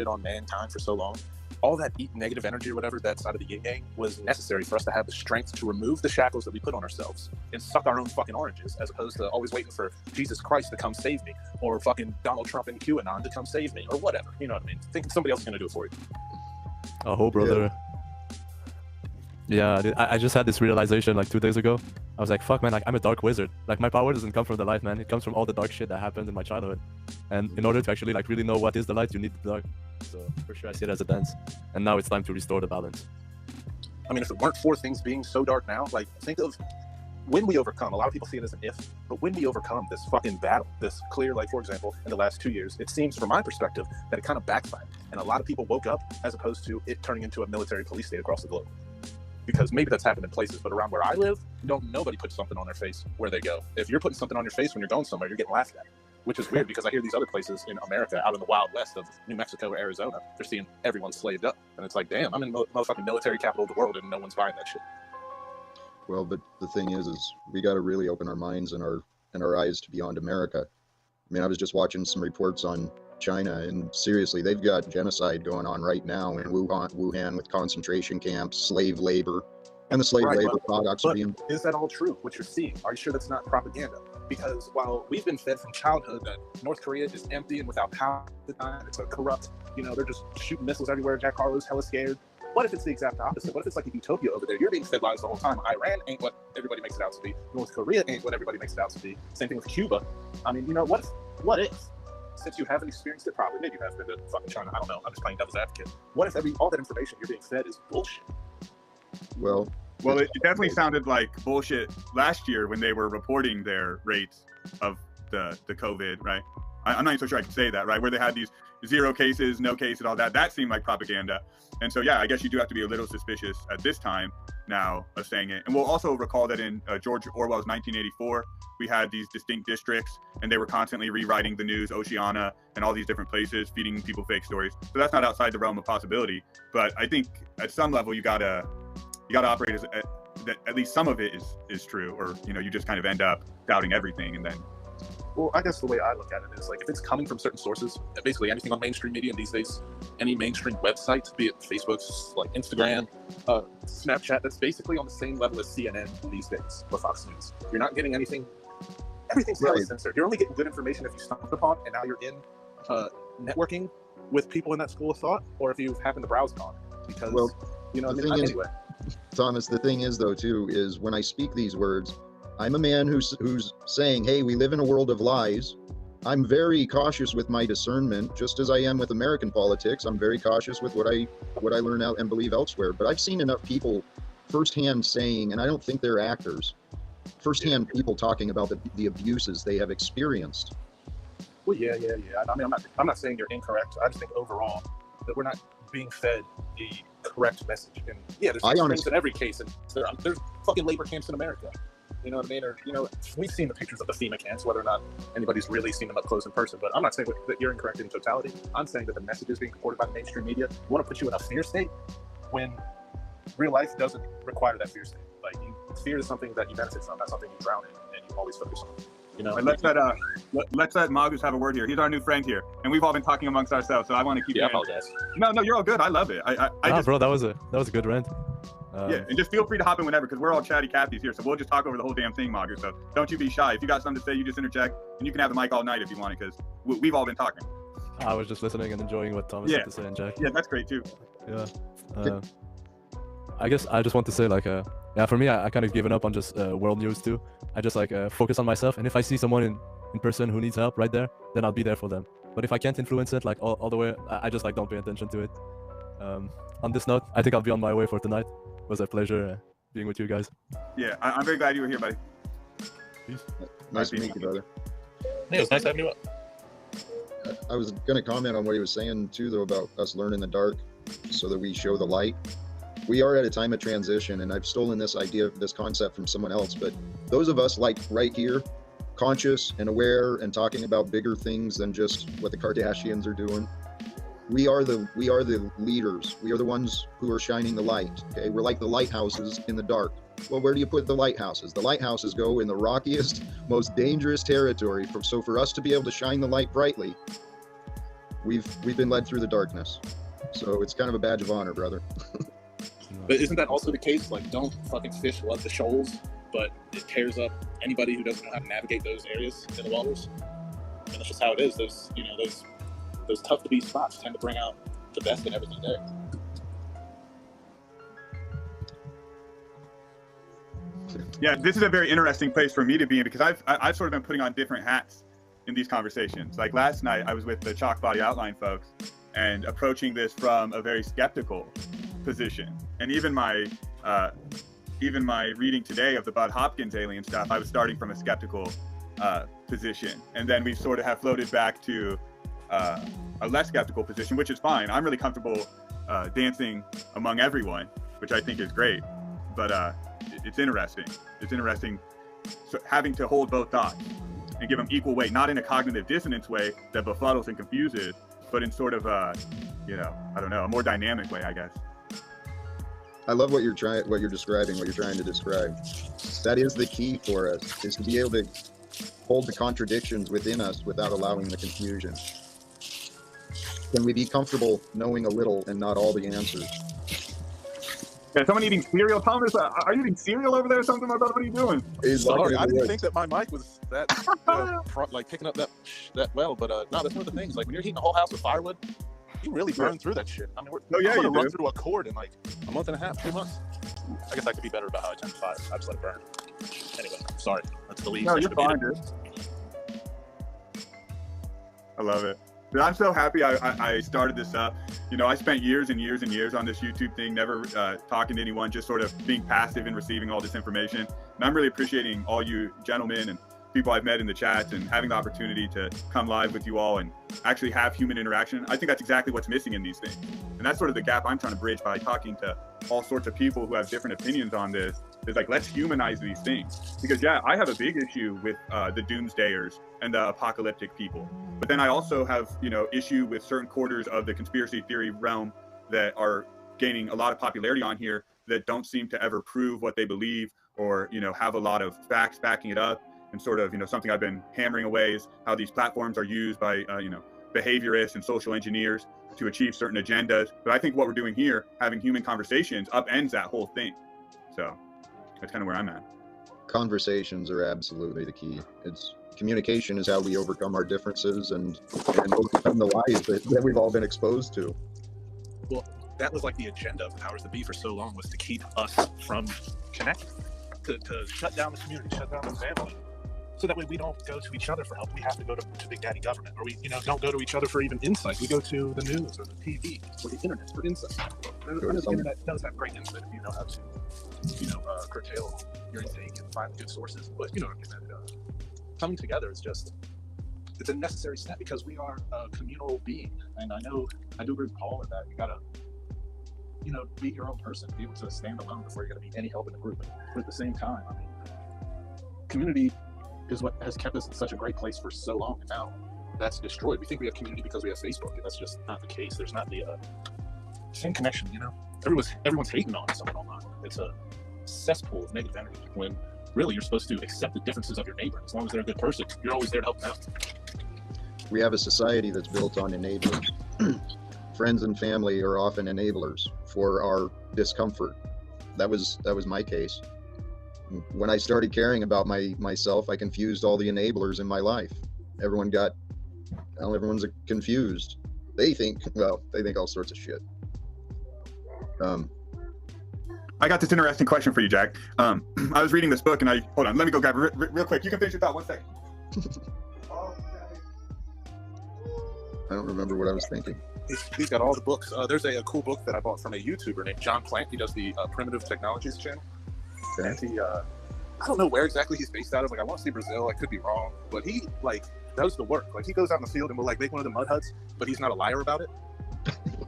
On mankind for so long, all that negative energy or whatever, that side of the yin yang, was necessary for us to have the strength to remove the shackles that we put on ourselves and suck our own fucking oranges, as opposed to always waiting for Jesus Christ to come save me, or fucking Donald Trump and QAnon to come save me, or whatever. You know what I mean? Thinking somebody else is gonna do it for you. Oh, brother. Yeah, I just had this realization like 2 days ago. I was like, fuck, man, like, I'm a dark wizard. Like, my power doesn't come from the light, man. It comes from all the dark shit that happened in my childhood. And in order to actually like really know what is the light, you need the dark. So for sure I see it as a dance. And now it's time to restore the balance. I mean, if it weren't for things being so dark now, like, think of when we overcome. A lot of people see it as an if, but when we overcome this fucking battle, this clear, like, for example, in the last 2 years, it seems from my perspective that it kind of backfired. And a lot of people woke up as opposed to it turning into a military police state across the globe. Because maybe that's happened in places, but around where I live, nobody puts something on their face where they go. If you're putting something on your face when you're going somewhere, you're getting laughed at, which is weird because I hear these other places in America, out in the wild west of New Mexico or Arizona, they're seeing everyone slaved up. And it's like, damn, I'm in the motherfucking military capital of the world and no one's buying that shit. Well, but the thing is we got to really open our minds and our eyes to beyond America. I mean, I was just watching some reports on China, and seriously, they've got genocide going on right now in Wuhan with concentration camps, slave labor, and the slave labor products are being... Is that all true, what you're seeing? Are you sure that's not propaganda? Because while we've been fed from childhood that North Korea is empty and without power, it's a corrupt, you know, they're just shooting missiles everywhere, Jack Harlow's hella scared. What if it's the exact opposite? What if it's like a utopia over there? You're being fed lies the whole time. Iran ain't what everybody makes it out to be. North Korea ain't what everybody makes it out to be. Same thing with Cuba. I mean, you know, what if, since you haven't experienced it, probably, maybe you have been to fucking China, I don't know, I'm just playing devil's advocate. What if all that information you're being fed is bullshit? Well, it definitely sounded like bullshit last year when they were reporting their rates of the COVID, right? I'm not even so sure I can say that, right? Where they had these 0 cases, no cases, all that. That seemed like propaganda. And so, yeah, I guess you do have to be a little suspicious at this time now of saying it. And we'll also recall that in George Orwell's 1984, we had these distinct districts, and they were constantly rewriting the news, Oceania, and all these different places, feeding people fake stories. So that's not outside the realm of possibility. But I think at some level, you gotta operate as that at least some of it is true, or, you know, you just kind of end up doubting everything, and then Well, I guess the way I look at it is like if it's coming from certain sources, basically anything on mainstream media these days, any mainstream website, be it Facebook's, like Instagram, Snapchat, that's basically on the same level as CNN these days or Fox News. You're not getting anything. Everything's hella censored. You're only getting good information if you stumbled upon, and now you're in networking with people in that school of thought, or if you happen to browse on it. Because anyway. Thomas, the thing is though too is when I speak these words, I'm a man who's saying, hey, we live in a world of lies. I'm very cautious with my discernment, just as I am with American politics. I'm very cautious with what I learn out and believe elsewhere. But I've seen enough people firsthand saying, and I don't think they're actors, firsthand people talking about the abuses they have experienced. Well, yeah. I mean, I'm not saying you're incorrect. I just think overall that we're not being fed the correct message. And yeah, there's extremes in every case, and there's fucking labor camps in America. You know what I mean? Or, we've seen the pictures of the FEMA camps, whether or not anybody's really seen them up close in person. But I'm not saying that you're incorrect in totality. I'm saying that the messages being reported by the mainstream media want to put you in a fear state when real life doesn't require that fear state. Like, fear is something that you benefit from, not something you drown in and you always focus on. And let's let Magus have a word here. He's our new friend here, and we've all been talking amongst ourselves. So I want to keep. Yeah, I apologize. No, you're all good. I love it. Bro, that was a good rant. Yeah, and just feel free to hop in whenever, because we're all chatty Cathy's here, so we'll just talk over the whole damn thing, Magus. So don't you be shy. If you got something to say, you just interject, and you can have the mic all night if you want it, because we've all been talking. I was just listening and enjoying what Thomas had to say, and Jack. Yeah, that's great too. Yeah. I guess I just want to say, like, for me, I kind of given up on just world news too. I just focus on myself, and if I see someone in person who needs help right there, then I'll be there for them. But if I can't influence it, like all the way, I just don't pay attention to it. On this note, I think I'll be on my way for tonight. It was a pleasure being with you guys. Yeah, I'm very glad you were here, buddy. Peace. Nice to meet you, brother. Hey, it was nice having you up. I was going to comment on what he was saying too, though, about us learning the dark so that we show the light. We are at a time of transition, and I've stolen this idea, this concept from someone else, but those of us like right here, conscious and aware and talking about bigger things than just what the Kardashians are doing. We are the leaders. We are the ones who are shining the light. Okay, we're like the lighthouses in the dark. Well, where do you put the lighthouses? The lighthouses go in the rockiest, most dangerous territory. So for us to be able to shine the light brightly, we've been led through the darkness. So it's kind of a badge of honor, brother. But isn't that also the case? Like, don't fucking fish love the shoals, but it tears up anybody who doesn't know how to navigate those areas in the waters. And that's just how it is. Those tough to be spots tend to bring out the best in everything there. Yeah, this is a very interesting place for me to be in, because I've sort of been putting on different hats in these conversations. Like last night, I was with the Chalk Body Outline folks and approaching this from a very skeptical position. And even my reading today of the Bud Hopkins alien stuff, I was starting from a skeptical position, and then we sort of have floated back to a less skeptical position, which is fine. I'm really comfortable dancing among everyone, which I think is great. But it's interesting. It's interesting having to hold both thoughts and give them equal weight, not in a cognitive dissonance way that befuddles and confuses, but in sort of a more dynamic way, I guess. I love what you're describing, what you're trying to describe. That is the key for us, is to be able to hold the contradictions within us without allowing the confusion. Can we be comfortable knowing a little and not all the answers? Yeah, someone eating cereal? Thomas, are you eating cereal over there or something? What are you doing? Sorry, I didn't think that my mic was that picking up that well, but no, that's one of the things. Like, when you're heating a whole house with firewood, you really burn through that shit. I mean, we're gonna run through a cord in like a month and a half, 2 months. I guess I could be better about how I tend to fire. I just let it burn. Anyway, sorry. That's the lead. No, you're fine, dude. I love it. Dude, I'm so happy I started this up. I spent years and years and years on this YouTube thing, never talking to anyone, just sort of being passive and receiving all this information. And I'm really appreciating all you gentlemen and people I've met in the chats and having the opportunity to come live with you all and actually have human interaction. I think that's exactly what's missing in these things. And that's sort of the gap I'm trying to bridge by talking to all sorts of people who have different opinions on this. Is like, let's humanize these things. Because yeah, I have a big issue with the doomsdayers and the apocalyptic people. But then I also have, issue with certain quarters of the conspiracy theory realm that are gaining a lot of popularity on here that don't seem to ever prove what they believe or, have a lot of facts backing it up. and sort of, something I've been hammering away is how these platforms are used by, behaviorists and social engineers to achieve certain agendas. But I think what we're doing here, having human conversations, upends that whole thing. So that's kind of where I'm at. Conversations are absolutely the key. Communication is how we overcome our differences and overcome the lies that we've all been exposed to. Well, that was like the agenda of the powers that be for so long, was to keep us from connecting, to shut down the community, shut down the family. So that way we don't go to each other for help. We have to go to Big Daddy government, or we don't go to each other for even insight. We go to the news or the TV or the internet for insight. The internet does have great insight if you know how to, curtail your intake and find good sources. But coming together is it's a necessary step, because we are a communal being. And I do agree with Paul in that you gotta, be your own person, be able to stand alone before you're gonna be any help in a group. But at the same time, community is what has kept us in such a great place for so long, and now that's destroyed. We think we have community because we have Facebook, and that's just not the case. There's not the same connection, Everyone's hating on someone online. It's a cesspool of negative energy, when really you're supposed to accept the differences of your neighbor. As long as they're a good person, you're always there to help them out. We have a society that's built on enabling. Friends and family are often enablers for our discomfort. That was my case. When I started caring about myself, I confused all the enablers in my life. Everyone's confused. They think all sorts of shit. I got this interesting question for you, Jack. I was reading this book, and hold on, let me go grab it real quick. You can finish your thought. 1 second. I don't remember what I was thinking. He's got all the books. There's a cool book that I bought from a YouTuber named John Plant. He does the Primitive Technologies channel. Okay. And he, I don't know where exactly he's based out of. I want to say Brazil. I could be wrong, but he does the work. He goes out in the field and will make one of the mud huts, but he's not a liar about it.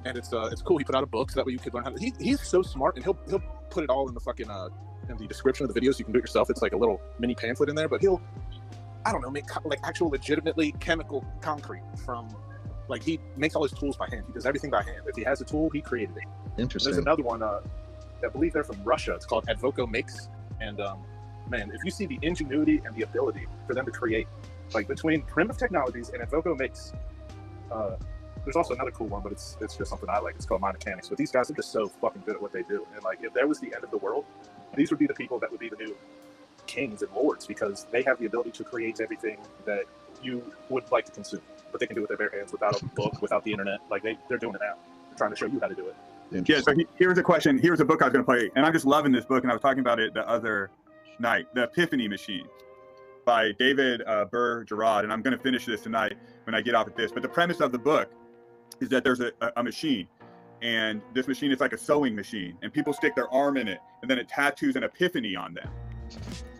And it's cool. He put out a book so that way you could learn how to. He's so smart, and he'll put it all in the fucking in the description of the video, so you can do it yourself. It's like a little mini pamphlet in there, but he'll, I don't know, make actual legitimately chemical concrete from. He makes all his tools by hand. He does everything by hand. If he has a tool, he created it. Interesting. There's another one, I believe they're from Russia. It's called Advoko Makes. And man, if you see the ingenuity and the ability for them to create, between Primitive Technologies and Advoko Makes, there's also another cool one, but it's just something I like. It's called Mind Mechanics. But these guys are just so fucking good at what they do. And if there was the end of the world, these would be the people that would be the new kings and lords, because they have the ability to create everything that you would like to consume. But they can do it with their bare hands, without a book, without the internet. They're doing it now. They're trying to show you how to do it. Yeah, so here's a question. Here's a book I was going to play, and I'm just loving this book, and I was talking about it the other night, The Epiphany Machine by David Gerard, and I'm going to finish this tonight when I get off of this. But the premise of the book is that there's a machine, and this machine is like a sewing machine, and people stick their arm in it, and then it tattoos an epiphany on them.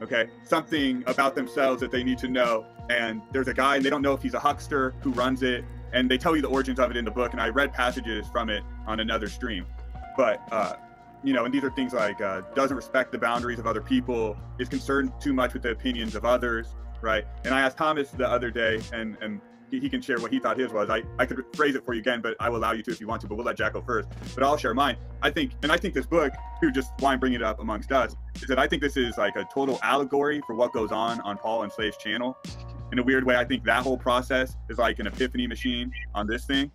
Okay, something about themselves that they need to know. And there's a guy, and they don't know if he's a huckster who runs it, and they tell you the origins of it in the book, and I read passages from it on another stream. But and these are things like doesn't respect the boundaries of other people, is concerned too much with the opinions of others, right? And I asked Thomas the other day, and he can share what he thought his was. I could phrase it for you again, but I will allow you to if you want to, but we'll let Jack go first. But I'll share mine. I think this book, too, just why I'm bringing it up amongst us, is that I think this is like a total allegory for what goes on Paul and Slay's channel. In a weird way, I think that whole process is like an epiphany machine on this thing.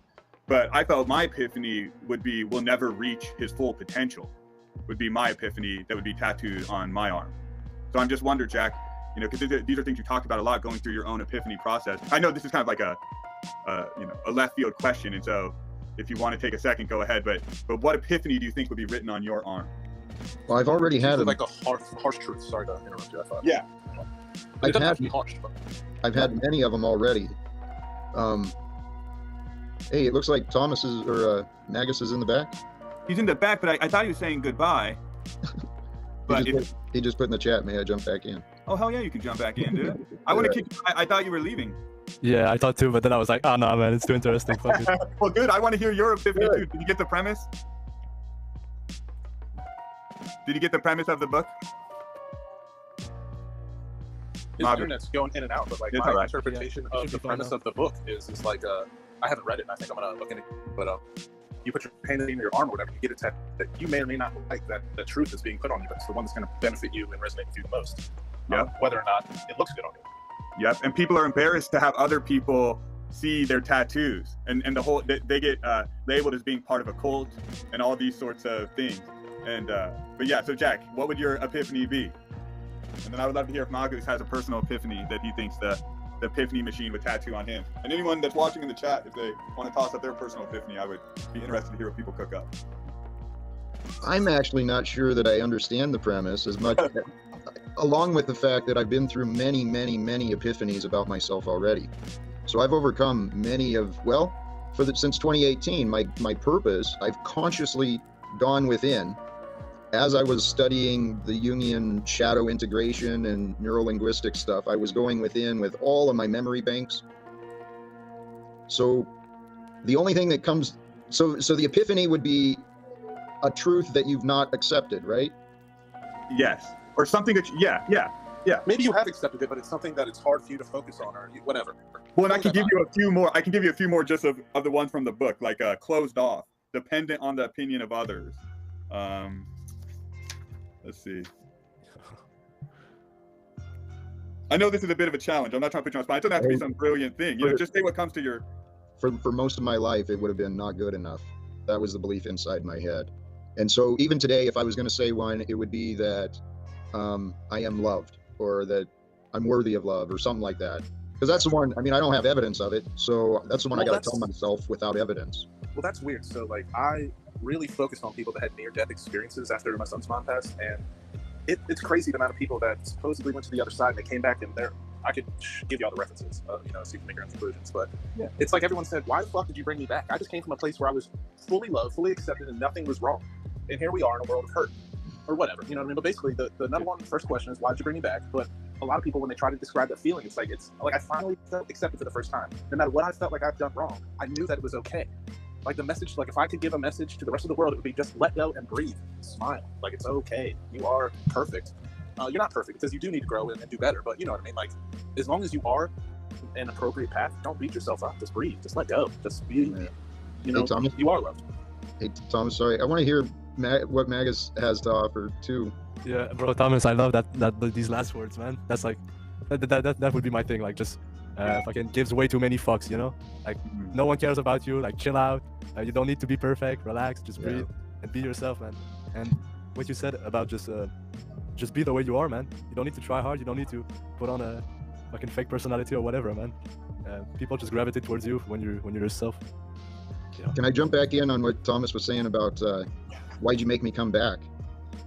But I felt my epiphany will never reach his full potential, would be my epiphany that would be tattooed on my arm. So I'm just wondering, Jack, because these are things you talk about a lot, going through your own epiphany process. I know this is kind of like a left field question, and so if you want to take a second, go ahead. But what epiphany do you think would be written on your arm? Well, I've already had like a harsh truth. Sorry to interrupt you. I thought. Yeah. It doesn't have to be harsh, but I've had many of them already. Hey, it looks like Magus is in the back. He's in the back, but I thought he was saying goodbye. But he just put in the chat, may I jump back in? Oh, hell yeah, you can jump back in, dude. I want to kick you. I thought you were leaving. Yeah, I thought too, but then I was like, oh no, man, it's too interesting. Fuck it. Well, good. I want to hear your epiphany too. Did you get the premise? Did you get the premise of the book? His internet's going in and out, but my interpretation of the premise of the book is I haven't read it, and I think I'm gonna look into it. But you put your hand in your arm or whatever, you get a tattoo that you may or may not like, that the truth is being put on you, but it's the one that's gonna benefit you and resonate with you the most. whether or not it looks good on you. Yep. And people are embarrassed to have other people see their tattoos, and the whole they get labeled as being part of a cult and all these sorts of things. And but yeah, so Jack, what would your epiphany be? And then I would love to hear if Magus has a personal epiphany that he thinks the Epiphany Machine would tattoo on him. And anyone that's watching in the chat, if they want to toss up their personal epiphany, I would be interested to hear what people cook up. I'm actually not sure that I understand the premise as much, along with the fact that I've been through many, many, many epiphanies about myself already. So I've overcome many of, since 2018, my purpose, I've consciously gone within. As I was studying the Jungian shadow integration and neurolinguistic stuff, I was going within with all of my memory banks. So the only thing that comes, so the epiphany would be a truth that you've not accepted, right? Yes. Or something that, yeah. Maybe you have accepted it, but it's something that it's hard for you to focus on, or whatever. Well, and I can give you a few more. I can give you a few more just of the ones from the book, like closed off, dependent on the opinion of others. Let's see. I know this is a bit of a challenge. I'm not trying to put you on the spot. It doesn't have to be some brilliant thing. Just say what comes to your. For most of my life, it would have been not good enough. That was the belief inside my head. And so even today, if I was going to say one, it would be that I am loved, or that I'm worthy of love, or something like that. Because that's the one, I don't have evidence of it. So that's the one I got to tell myself without evidence. Well, that's weird. So I really focused on people that had near-death experiences after my son's mom passed, and it's crazy the amount of people that supposedly went to the other side and they came back, and I could give you all the references, so you can make your own conclusions. But yeah, it's like everyone said, why the fuck did you bring me back? I just came from a place where I was fully loved, fully accepted, and nothing was wrong. And here we are in a world of hurt, or whatever. You know what I mean? But basically, the number one first question is, why did you bring me back? But a lot of people, when they try to describe that feeling, it's like I finally felt accepted for the first time. No matter what I felt like I've done wrong, I knew that it was okay. Like the message, like if I could give a message to the rest of the world, it would be just let go and breathe, smile. Like it's okay. You are perfect. You're not perfect because you do need to grow and do better. But you know what I mean? Like as long as you are an appropriate path, don't beat yourself up. Just breathe. Just let go. Just be. Hey, Thomas, you are loved. Hey Thomas, sorry. I want to hear what Magus has to offer too. Yeah, bro, Thomas, I love that these last words, man. That's like that would be my thing. Like just fucking gives way too many fucks, Like no one cares about you. Like chill out. You don't need to be perfect. Relax. Just breathe and be yourself, man. And what you said about just be the way you are, man. You don't need to try hard. You don't need to put on a fucking fake personality or whatever, man. People just gravitate towards you when you're yourself. Can I jump back in on what Thomas was saying about why'd you make me come back?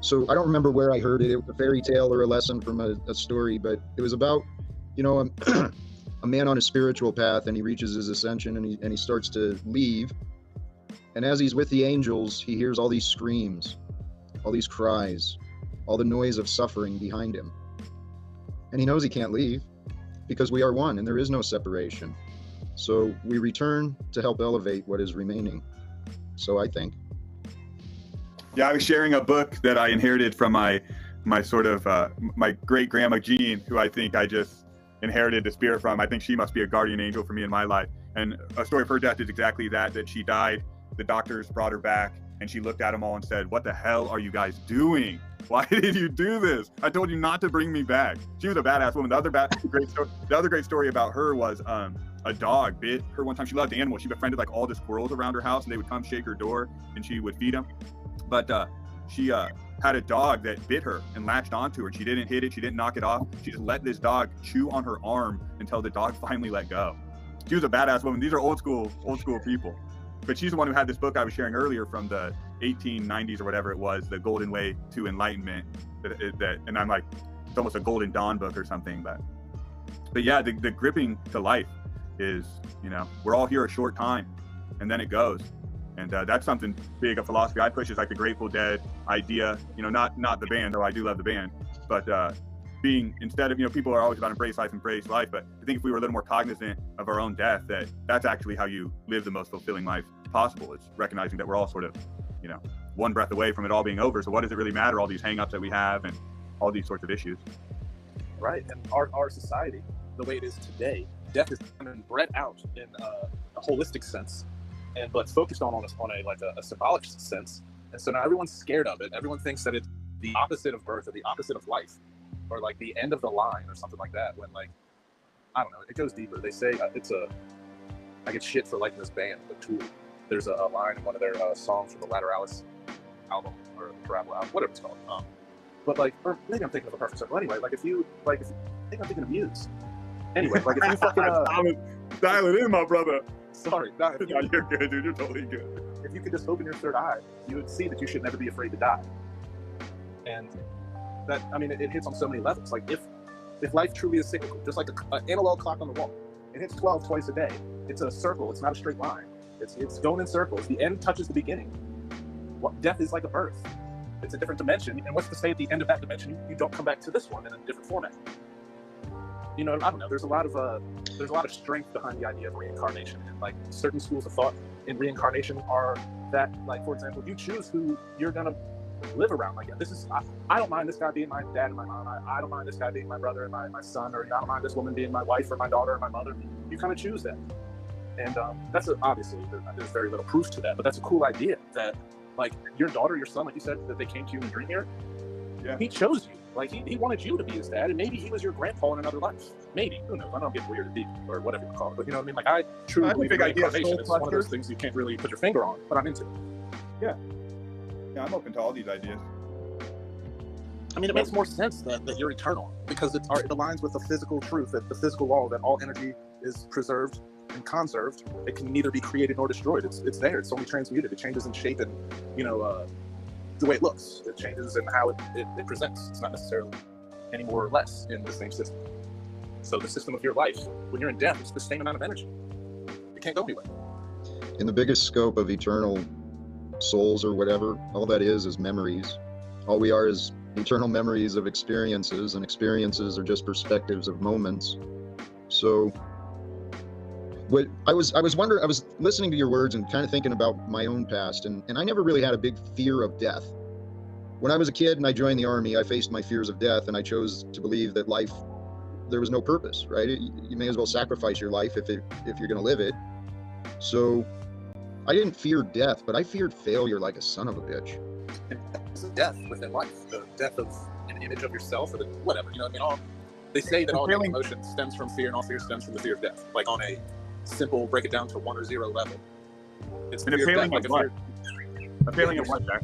So I don't remember where I heard it. It was a fairy tale or a lesson from a story, but it was about, a man on a spiritual path, and he reaches his ascension, and he starts to leave. And as he's with the angels, he hears all these screams, all these cries, all the noise of suffering behind him. And he knows he can't leave because we are one and there is no separation. So we return to help elevate what is remaining. So I think. Yeah, I was sharing a book that I inherited from my sort of my great grandma Jean, who I think I just inherited the spirit from. I think she must be a guardian angel for me in my life. And a story of her death is exactly that she died. The doctors brought her back, and she looked at them all and said, "What the hell are you guys doing? Why did you do this? I told you not to bring me back." She was a badass woman. The other great story about her was a dog bit her one time. She loved animals. She befriended like all the squirrels around her house, and they would come shake her door, and she would feed them. But she had a dog that bit her and latched onto her. She didn't hit it. She didn't knock it off. She just let this dog chew on her arm until the dog finally let go. She was a badass woman. These are old school people. But she's the one who had this book I was sharing earlier from the 1890s or whatever it was, The Golden Way to Enlightenment. And I'm like, it's almost a Golden Dawn book or something. But yeah, the gripping to life is, we're all here a short time, and then it goes. And that's something big, a philosophy I push is like the Grateful Dead idea, not the band, though I do love the band, but being, instead of, people are always about embrace life, but I think if we were a little more cognizant of our own death, that's actually how you live the most fulfilling life possible. It's recognizing that we're all sort of, one breath away from it all being over. So what does it really matter, all these hangups that we have and all these sorts of issues? Right, and our society, the way it is today, death is bred out in a holistic sense, but focused on a symbolic sense. And so now everyone's scared of it. Everyone thinks that it's the opposite of birth or the opposite of life. or like the end of the line or something like that. When like, I don't know, it goes deeper. They say I get shit for liking this band, The Tool. There's a line in one of their songs from the Lateralis album, or the Parabola album, whatever it's called. But like, or maybe I'm thinking of a perfect circle. Anyway, like if you I think I'm thinking of Muse. Anyway, like if you fucking dial it in, my brother. Sorry, no, you're good, dude. You're totally good. If you could just open your third eye, you would see that you should never be afraid to die. And that, I mean, it hits on so many levels. Like if life truly is cyclical, just like an analog clock on the wall, it hits 12 twice a day. It's a circle. It's not a straight line. It's going in circles. The end touches the beginning. Death is like a birth. It's a different dimension. And what's to say at the end of that dimension, you don't come back to this one in a different format? You know, I don't know. There's a lot of strength behind the idea of reincarnation, and like certain schools of thought in reincarnation are that, like, for example, you choose who you're gonna live around. Like, this is, I don't mind this guy being my dad and my mom. I don't mind this guy being my brother and my son, or I don't mind this woman being my wife or my daughter or my mother. You kind of choose that, and that's obviously there's very little proof to that, but that's a cool idea that, like, your daughter, your son, like you said, that they came to you in a dream here. Yeah. He chose you. Like, he wanted you to be his dad, and maybe he was your grandpa in another life. Maybe. Who knows? I don't get weird and deep or whatever you call it. But you know what I mean? Like, I truly believe in reincarnation. It's one of those things you can't really put your finger on, but I'm into it. Yeah. Yeah, I'm open to all these ideas. I mean, it makes more sense that you're eternal, because it aligns with the physical truth, that the physical law that all energy is preserved and conserved. It can neither be created nor destroyed. It's there. It's only transmuted. It changes in shape and, you know, the way it looks. It changes in how it presents. It's not necessarily any more or less in the same system. So the system of your life, when you're in death, it's the same amount of energy. It can't go anywhere. In the biggest scope of eternal souls or whatever, all that is memories. All we are is eternal memories of experiences, and experiences are just perspectives of moments. So I was wondering, I was listening to your words and kind of thinking about my own past, and I never really had a big fear of death. When I was a kid and I joined the army, I faced my fears of death, and I chose to believe that life, there was no purpose, right? You may as well sacrifice your life if you're going to live it. So I didn't fear death, but I feared failure like a son of a bitch. It's death within life, the death of an image of yourself, or whatever. You know what I mean? They say that all emotion stems from fear, and all fear stems from the fear of death. Like, on a simple, break it down to 1 or 0 level. It's the fear of death, like a feeling of what, Jack?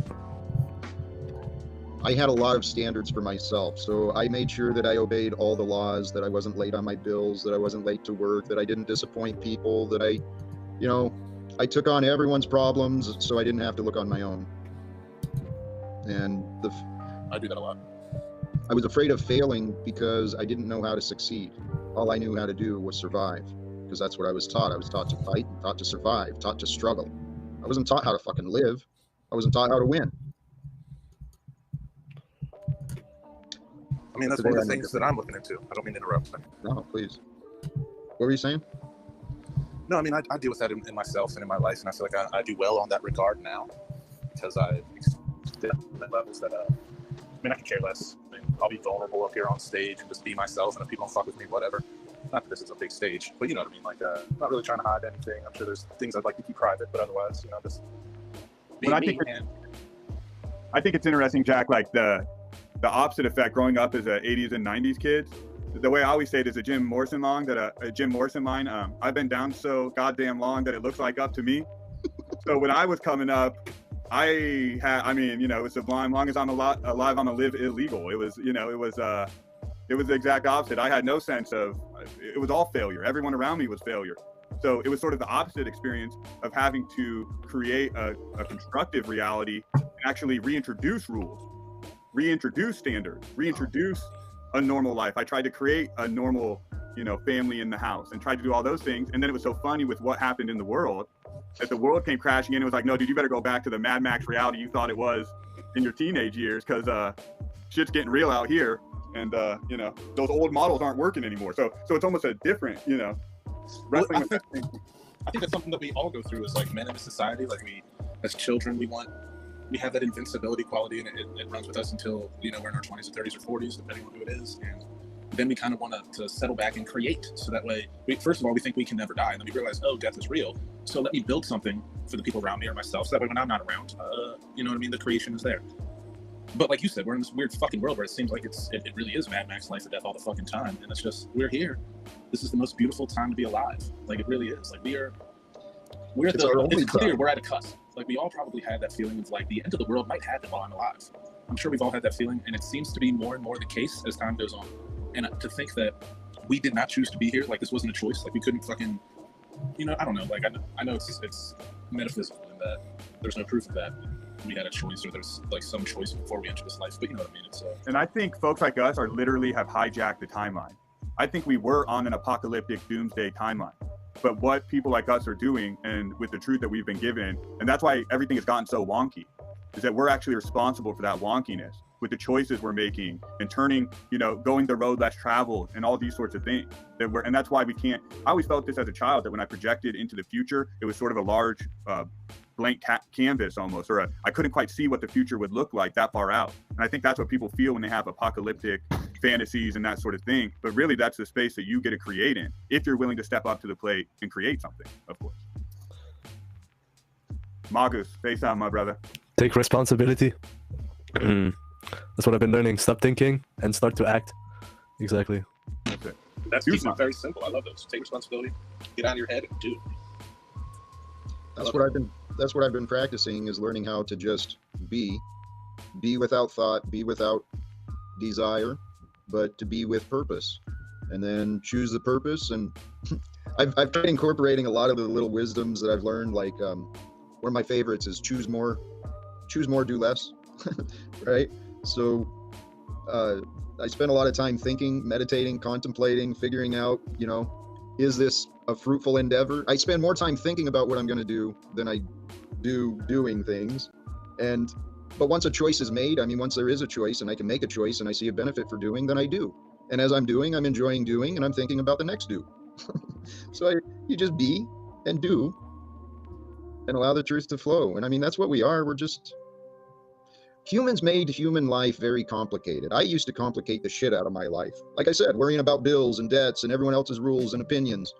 I had a lot of standards for myself, so I made sure that I obeyed all the laws, that I wasn't late on my bills, that I wasn't late to work, that I didn't disappoint people, that I took on everyone's problems so I didn't have to look on my own. And I do that a lot. I was afraid of failing because I didn't know how to succeed. All I knew how to do was survive, because that's what I was taught. I was taught to fight, taught to survive, taught to struggle. I wasn't taught how to fucking live. I wasn't taught how to win. I mean, that's one of the things that I'm looking into. I don't mean to interrupt. No, please. What were you saying? No, I mean, I deal with that in myself and in my life, and I feel like I do well on that regard now, because I at levels that, I mean, I can care less. I mean, I'll be vulnerable up here on stage and just be myself, and if people don't fuck with me, whatever. Not that this is a big stage, but you know what I mean? Like, not really trying to hide anything. I'm sure there's things I'd like to keep private, but otherwise, you know, just be me. I think it's interesting, Jack, like the opposite effect growing up as a 80s and 90s kids. The way I always say it is a Jim Morrison line, I've been down so goddamn long that it looks like up to me. So when I was coming up, it was sublime. Long as I'm alive, I'm gonna live illegal. It was the exact opposite. I had no sense of, it was all failure. Everyone around me was failure. So it was sort of the opposite experience of having to create a constructive reality and actually reintroduce rules, reintroduce standards, reintroduce a normal life. I tried to create a normal, family in the house and tried to do all those things. And then it was so funny with what happened in the world that the world came crashing in. It was like, no, dude, you better go back to the Mad Max reality you thought it was in your teenage years, because shit's getting real out here. And, those old models aren't working anymore. So it's almost a different, wrestling. I think that's something that we all go through as, like, men in a society. Like, we, as children, we have that invincibility quality, and it runs with us until, we're in our 20s or 30s or 40s, depending on who it is. And then we kind of want to settle back and create. So that way, first of all, we think we can never die. And then we realize, oh, death is real. So let me build something for the people around me or myself. So that way, when I'm not around, you know what I mean? The creation is there. But like you said, we're in this weird fucking world where it seems like it really is Mad Max life or death all the fucking time. And it's just, we're here. This is the most beautiful time to be alive. Like, it really is. Like, it's clear we're at a cusp. Like, we all probably had that feeling of like the end of the world might happen while I'm alive. I'm sure we've all had that feeling, and it seems to be more and more the case as time goes on. And to think that we did not choose to be here, like this wasn't a choice, like we couldn't fucking, I don't know, like I know it's metaphysical in that there's no proof of that we had a choice or there's like some choice before we enter this life, but you know what I mean. And I think folks like us are literally have hijacked the timeline. I think we were on an apocalyptic doomsday timeline. But what people like us are doing, and with the truth that we've been given, and that's why everything has gotten so wonky, is that we're actually responsible for that wonkiness with the choices we're making and turning, going the road less traveled and all these sorts of things. And that's why we can't. I always felt this as a child, that when I projected into the future, it was sort of a large blank canvas almost, or I couldn't quite see what the future would look like that far out. And I think that's what people feel when they have apocalyptic fantasies and that sort of thing. But really, that's the space that you get to create in, if you're willing to step up to the plate and create something, of course. Magus, face on, my brother. Take responsibility. That's what I've been learning. Stop thinking and start to act. Exactly. That's it. That's very simple. I love those. Take responsibility, get out of your head, and do it. That's what I've been practicing, is learning how to just be without thought, be without desire, but to be with purpose, and then choose the purpose. And I've tried incorporating a lot of the little wisdoms that I've learned. Like one of my favorites is choose more, do less. Right? So I spend a lot of time thinking, meditating, contemplating, figuring out, is this a fruitful endeavor? I spend more time thinking about what I'm going to do than I do doing things. But once a choice is made, once there is a choice and I can make a choice and I see a benefit for doing, then I do. And as I'm doing, I'm enjoying doing, and I'm thinking about the next do. So you just be and do and allow the truth to flow. And that's what we are. We're just... Humans made human life very complicated. I used to complicate the shit out of my life. Like I said, worrying about bills and debts and everyone else's rules and opinions.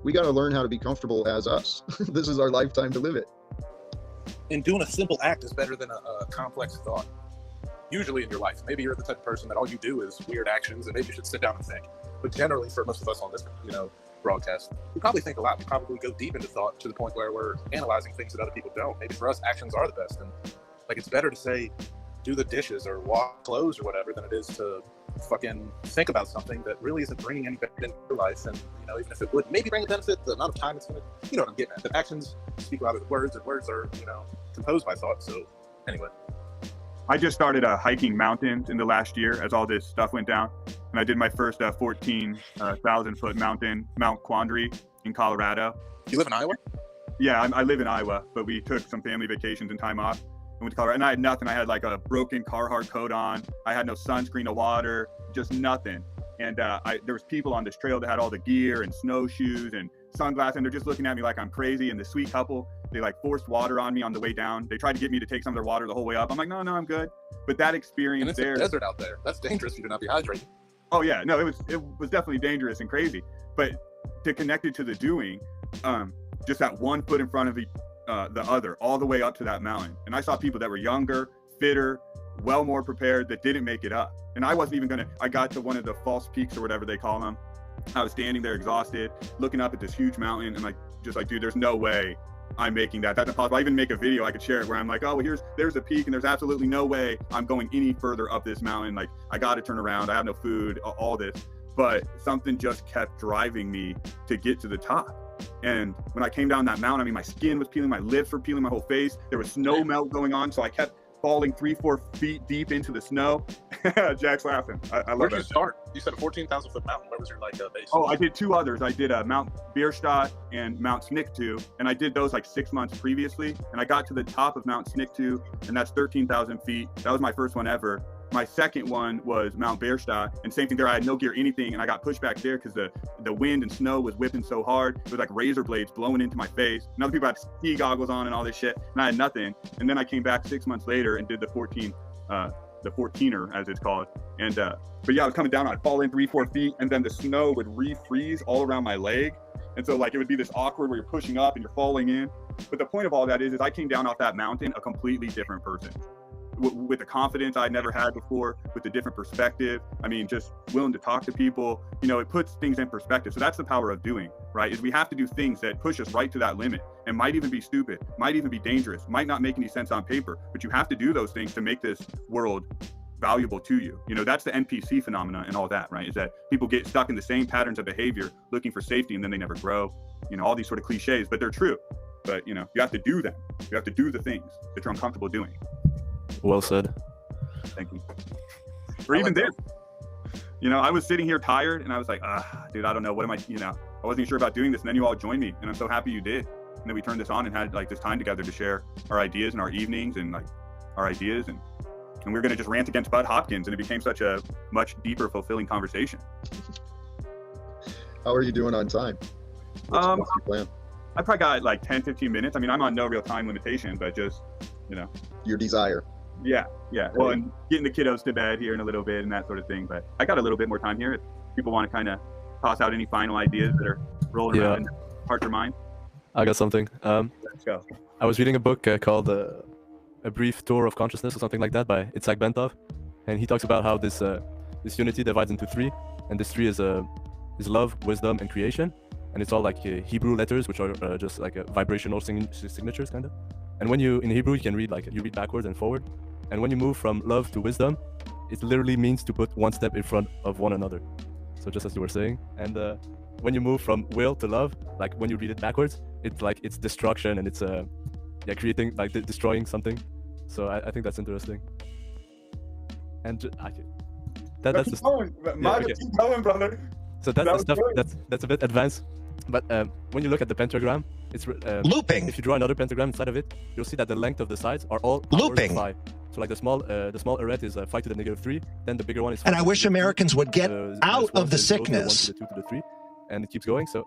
We got to learn how to be comfortable as us. This is our lifetime to live it. And doing a simple act is better than a complex thought. Usually in your life, maybe you're the type of person that all you do is weird actions, and maybe you should sit down and think. But generally, for most of us on this, broadcast, we probably think a lot. We probably go deep into thought to the point where we're analyzing things that other people don't. Maybe for us, actions are the best. And like, it's better to say, do the dishes or wash clothes or whatever, than it is to fucking think about something that really isn't bringing any benefit into your life. And, even if it would maybe bring a benefit, the amount of time it's going to, what I'm getting at. But actions speak louder than words, and words are, composed by thought. So, anyway. I just started hiking mountains in the last year as all this stuff went down. And I did my first 14,000 foot mountain, Mount Quandary in Colorado. You live in Iowa? Yeah, I live in Iowa, but we took some family vacations and time off. I went to Colorado, and I had nothing. I had like a broken Carhartt coat on. I had no sunscreen, no water, just nothing. And there was people on this trail that had all the gear and snowshoes and sunglasses, and they're just looking at me like I'm crazy. And the sweet couple, they like forced water on me on the way down. They tried to get me to take some of their water the whole way up. I'm like, no, I'm good. But that experience and it's there, a desert out there. That's dangerous. You do not be hydrated. Oh yeah, no, it was definitely dangerous and crazy. But to connect it to the doing, just that 1 foot in front of the other, all the way up to that mountain. And I saw people that were younger, fitter, well more prepared, that didn't make it up. And I wasn't even I got to one of the false peaks or whatever they call them. I was standing there exhausted, looking up at this huge mountain, and just like, dude, there's no way I'm making that. That's impossible. I even make a video, I could share it, where I'm like, oh, well, there's a peak, and there's absolutely no way I'm going any further up this mountain. Like, I got to turn around. I have no food, all this. But something just kept driving me to get to the top. And when I came down that mountain, my skin was peeling, my lips were peeling, my whole face. There was snow melt going on, so I kept falling 3-4 feet deep into the snow. Jack's laughing. I love it. Where'd you start? You said a 14,000 foot mountain. Where was your base? Oh, I did 2 others. I did Mount Bierstadt and Mount Snicktu, and I did those like 6 months previously. And I got to the top of Mount Snicktu, and that's 13,000 feet. That was my first one ever. My second one was Mount Bierstadt, and same thing there. I had no gear, anything, and I got pushed back there because the wind and snow was whipping so hard. It was like razor blades blowing into my face. And other people had ski goggles on and all this shit, and I had nothing. And then I came back 6 months later and did the 14er, as it's called. And but yeah, I was coming down, I'd fall in 3-4 feet, and then the snow would refreeze all around my leg. And so like it would be this awkward where you're pushing up and you're falling in. But the point of all that is I came down off that mountain a completely different person. with the confidence I'd never had before, with a different perspective. I mean, just willing to talk to people, you know, it puts things in perspective. So that's the power of doing, right? Is we have to do things that push us right to that limit and might even be stupid, might even be dangerous, might not make any sense on paper, but you have to do those things to make this world valuable to you. You know, that's the NPC phenomena and all that, right? Is that people get stuck in the same patterns of behavior, looking for safety, and then they never grow. You know, all these sort of cliches, but they're true. But, you know, you have to do them. You have to do the things that you're uncomfortable doing. Well said. Thank you. Or even this. You know, I was sitting here tired and I was like, dude, I don't know. What am I, you know, I wasn't sure about doing this. And then you all joined me and I'm so happy you did. And then we turned this on and had like this time together to share our ideas and our evenings and like our ideas. And we were going to just rant against Bud Hopkins, and it became such a much deeper, fulfilling conversation. How are you doing on time? What's your plan? I probably got like 10, 15 minutes. I mean, I'm on no real time limitation, but just, you know. Your desire. Yeah. Well, and getting the kiddos to bed here in a little bit and that sort of thing. But I got a little bit more time here if people want to kind of toss out any final ideas that are rolling around in their hearts or minds. I got something. Let's go. I was reading a book called A Brief Tour of Consciousness or something like that by Itzhak Bentov, and he talks about how this unity divides into three, and this three is love, wisdom, and creation, and it's all like Hebrew letters, which are just like vibrational signatures, kind of. And when you in Hebrew, you can read you read backwards and forward, and when you move from love to wisdom, it literally means to put one step in front of one another. So just as you were saying, and when you move from will to love, like when you read it backwards, it's like it's destruction and it's creating like destroying something. So I think that's interesting. And that's the keep going, brother. So that's the stuff that's a bit advanced. But when you look at the pentagram, it's looping. If you draw another pentagram inside of it, you'll see that the length of the sides are all looping. Pi. So like the small arret is 5 to the -3, then the bigger one is 5 and I wish Americans would get out of the sickness. 1 to the 2 to the 3, and it keeps going. So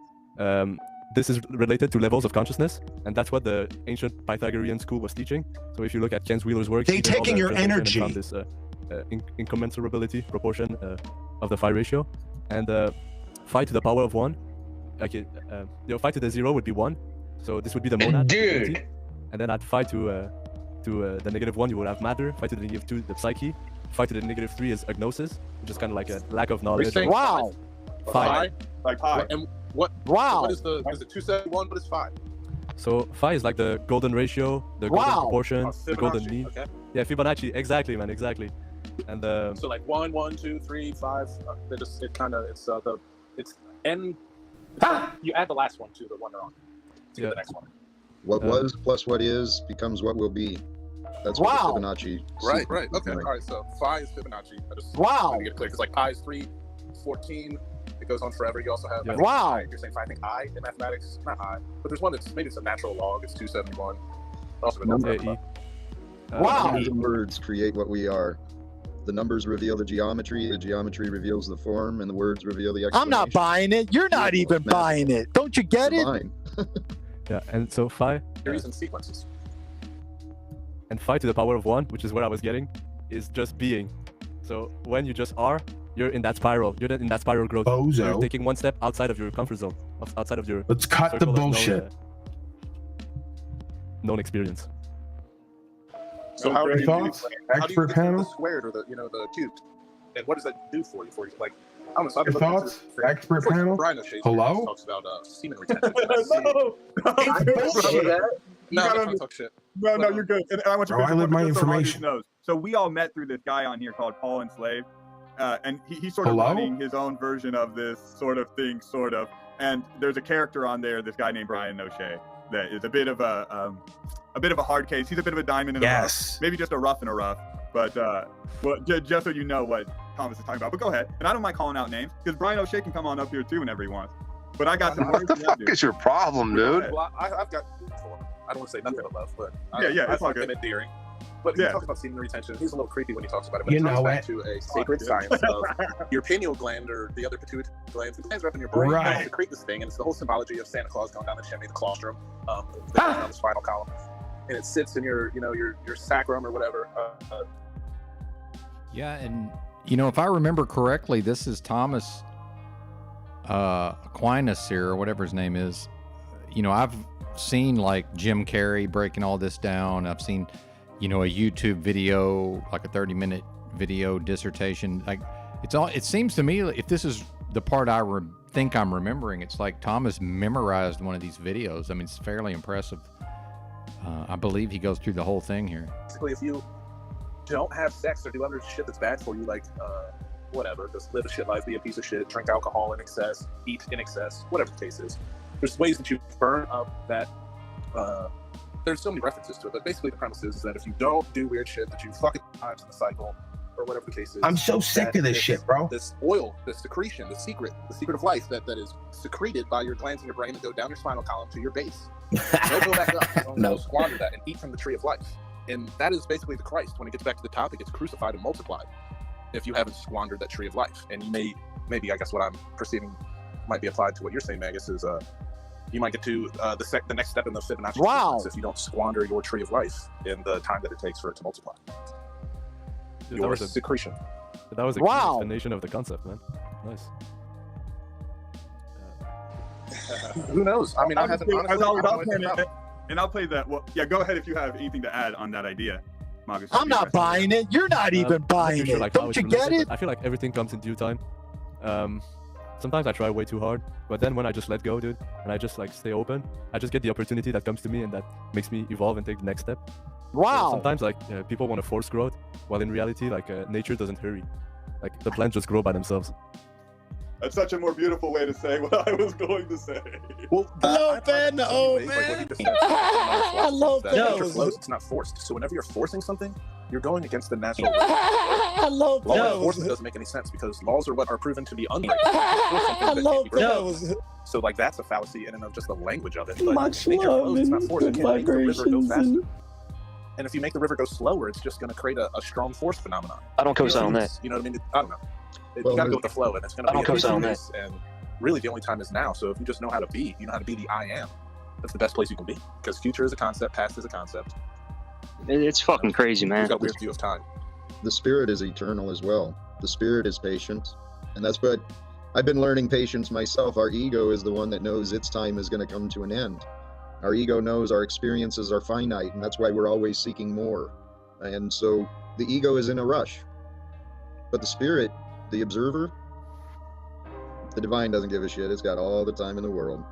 this is related to levels of consciousness, and that's what the ancient Pythagorean school was teaching. So if you look at Ken Wheeler's work, they taking your energy. Found this incommensurability proportion of the phi ratio, and phi to the power of 1. Okay, phi to the 0 would be 1, so this would be the monad. Dude. And then at phi to the -1, you would have matter. Phi to the -2, the psyche. Phi to the -3 is agnosis, which is kind of like a lack of knowledge. Wow. Phi. Like pi. And what? Wow. What is it 271? What is 5? So phi is like the golden ratio, the golden proportion, the golden Fibonacci, mean. okay. Yeah, Fibonacci. Exactly, man. Exactly. And so like 1, 1, 2, 3, 5. It's n. You add the last one to the one they're on to get the next one. What was plus what is becomes what will be. That's what the Fibonacci. Right. Okay. All right. So phi is Fibonacci. I just wanted to get it clear because like pi is 3, 14. It goes on forever. You also have I. You're saying I think I in mathematics, not I, but there's one that's maybe it's a natural log. It's 271. Also been The words create what we are. The numbers reveal the geometry reveals the form, and the words reveal the explanation. I'm not buying it. You're not even buying it. Don't you get it? Yeah, and so phi. Series and sequences. And phi to the power of 1, which is what I was getting, is just being. So when you just are, you're in that spiral. You're in that spiral growth. Bozo. You're taking one step outside of your comfort zone, outside of your. Let's cut the bullshit. Known experience. So how do you thoughts? Expert get panel? the squared or the the cubed? And what does that do for you? Like, I don't know. So Your thoughts? Expert panel? Hello? Talks about semen retention. No, I'm not trying to talk shit. No, you're good. And I want you to I live my information. So we all met through this guy on here called Paul Enslaved, and he's sort of Hello? running his own version of this sort of thing, sort of. And there's a character on there, this guy named Brian O'Shea, that is a bit of a hard case. He's a bit of a diamond in the rough, maybe just a rough in a rough. But just so you know what Thomas is talking about. But go ahead, and I don't mind calling out names because Brian O'Shea can come on up here too whenever he wants. But I got some words. What the fuck is your problem, dude? Well, I've got. I don't want to say nothing but love, but I find him endearing. But he talks about semen retention. He's a little creepy when he talks about it. But You it comes know back it. to a sacred science of your pineal gland or the other pituitary glands. The glands are up in your brain Right. to create this thing, and it's the whole symbology of Santa Claus going down the chimney, the colostrum, on the spinal column, and it sits in your sacrum or whatever. Yeah, and if I remember correctly, this is Thomas Aquinas here, or whatever his name is. I've seen like Jim Carrey breaking all this down. I've seen, you know, a YouTube video, like a 30-minute video dissertation. Like, it seems to me, if this is the part I think I'm remembering, it's like Thomas memorized one of these videos. I mean, it's fairly impressive. I believe he goes through the whole thing here. Basically, if you don't have sex or do other shit that's bad for you, like whatever, just live a shit life, be a piece of shit, drink alcohol in excess, eat in excess, whatever the case is, there's ways that you burn up that. There's so many references to it, but basically the premise is that if you don't do weird shit, that you fucking times in the cycle, or whatever the case is. I'm so sick of this shit, bro. This oil, this secretion, the secret of life that is secreted by your glands in your brain that go down your spinal column to your base. Don't go back up. Don't squander that and eat from the tree of life. And that is basically the Christ. When it gets back to the topic, it's crucified and multiplied. If you haven't squandered that tree of life, and you maybe I guess what I'm perceiving might be applied to what you're saying, Magus, is you might get to the next step in the Fibonacci sequence if you don't squander your tree of life in the time that it takes for it to multiply. Dude, your secretion. That was a key explanation of the concept, man. Nice. Who knows? I mean, I haven't and I'll play that. Well, yeah, go ahead if you have anything to add on that idea, Marcus. I'm not buying it. You're not even buying sure, it. like, Don't you get it? I feel like everything comes in due time. Sometimes I try way too hard, but then when I just let go, dude, and I just like stay open, I just get the opportunity that comes to me, and that makes me evolve and take the next step. Wow. So sometimes like people want to force growth, while in reality, like nature doesn't hurry. Like the plants just grow by themselves. That's such a more beautiful way to say what I was going to say. Well, hello, Ben. Oh, man. I love that. It's not forced. So whenever you're forcing something, you're going against the natural. I love law enforcement doesn't make any sense because laws are what are proven to be unbreakable. I love those. So like that's a fallacy in and of just the language of it. But Much nature love flows, it's not forced. and It can't make the river go vibrations faster. and- And if you make the river go slower, it's just going to create a strong force phenomenon. I don't co-sign on that. You know what I mean? I don't know. You got to go with the flow, and it's going to be. I don't co-sign on that. And really, the only time is now. So if you just know how to be, you know how to be the I am. That's the best place you can be because future is a concept, past is a concept. It's fucking crazy, man. You've got a weird view of time. The spirit is eternal as well. The spirit is patient, and that's what I've been learning patience myself. Our ego is the one that knows its time is going to come to an end. Our ego knows our experiences are finite, and that's why we're always seeking more. And so the ego is in a rush. But the spirit, the observer, the divine doesn't give a shit. It's got all the time in the world.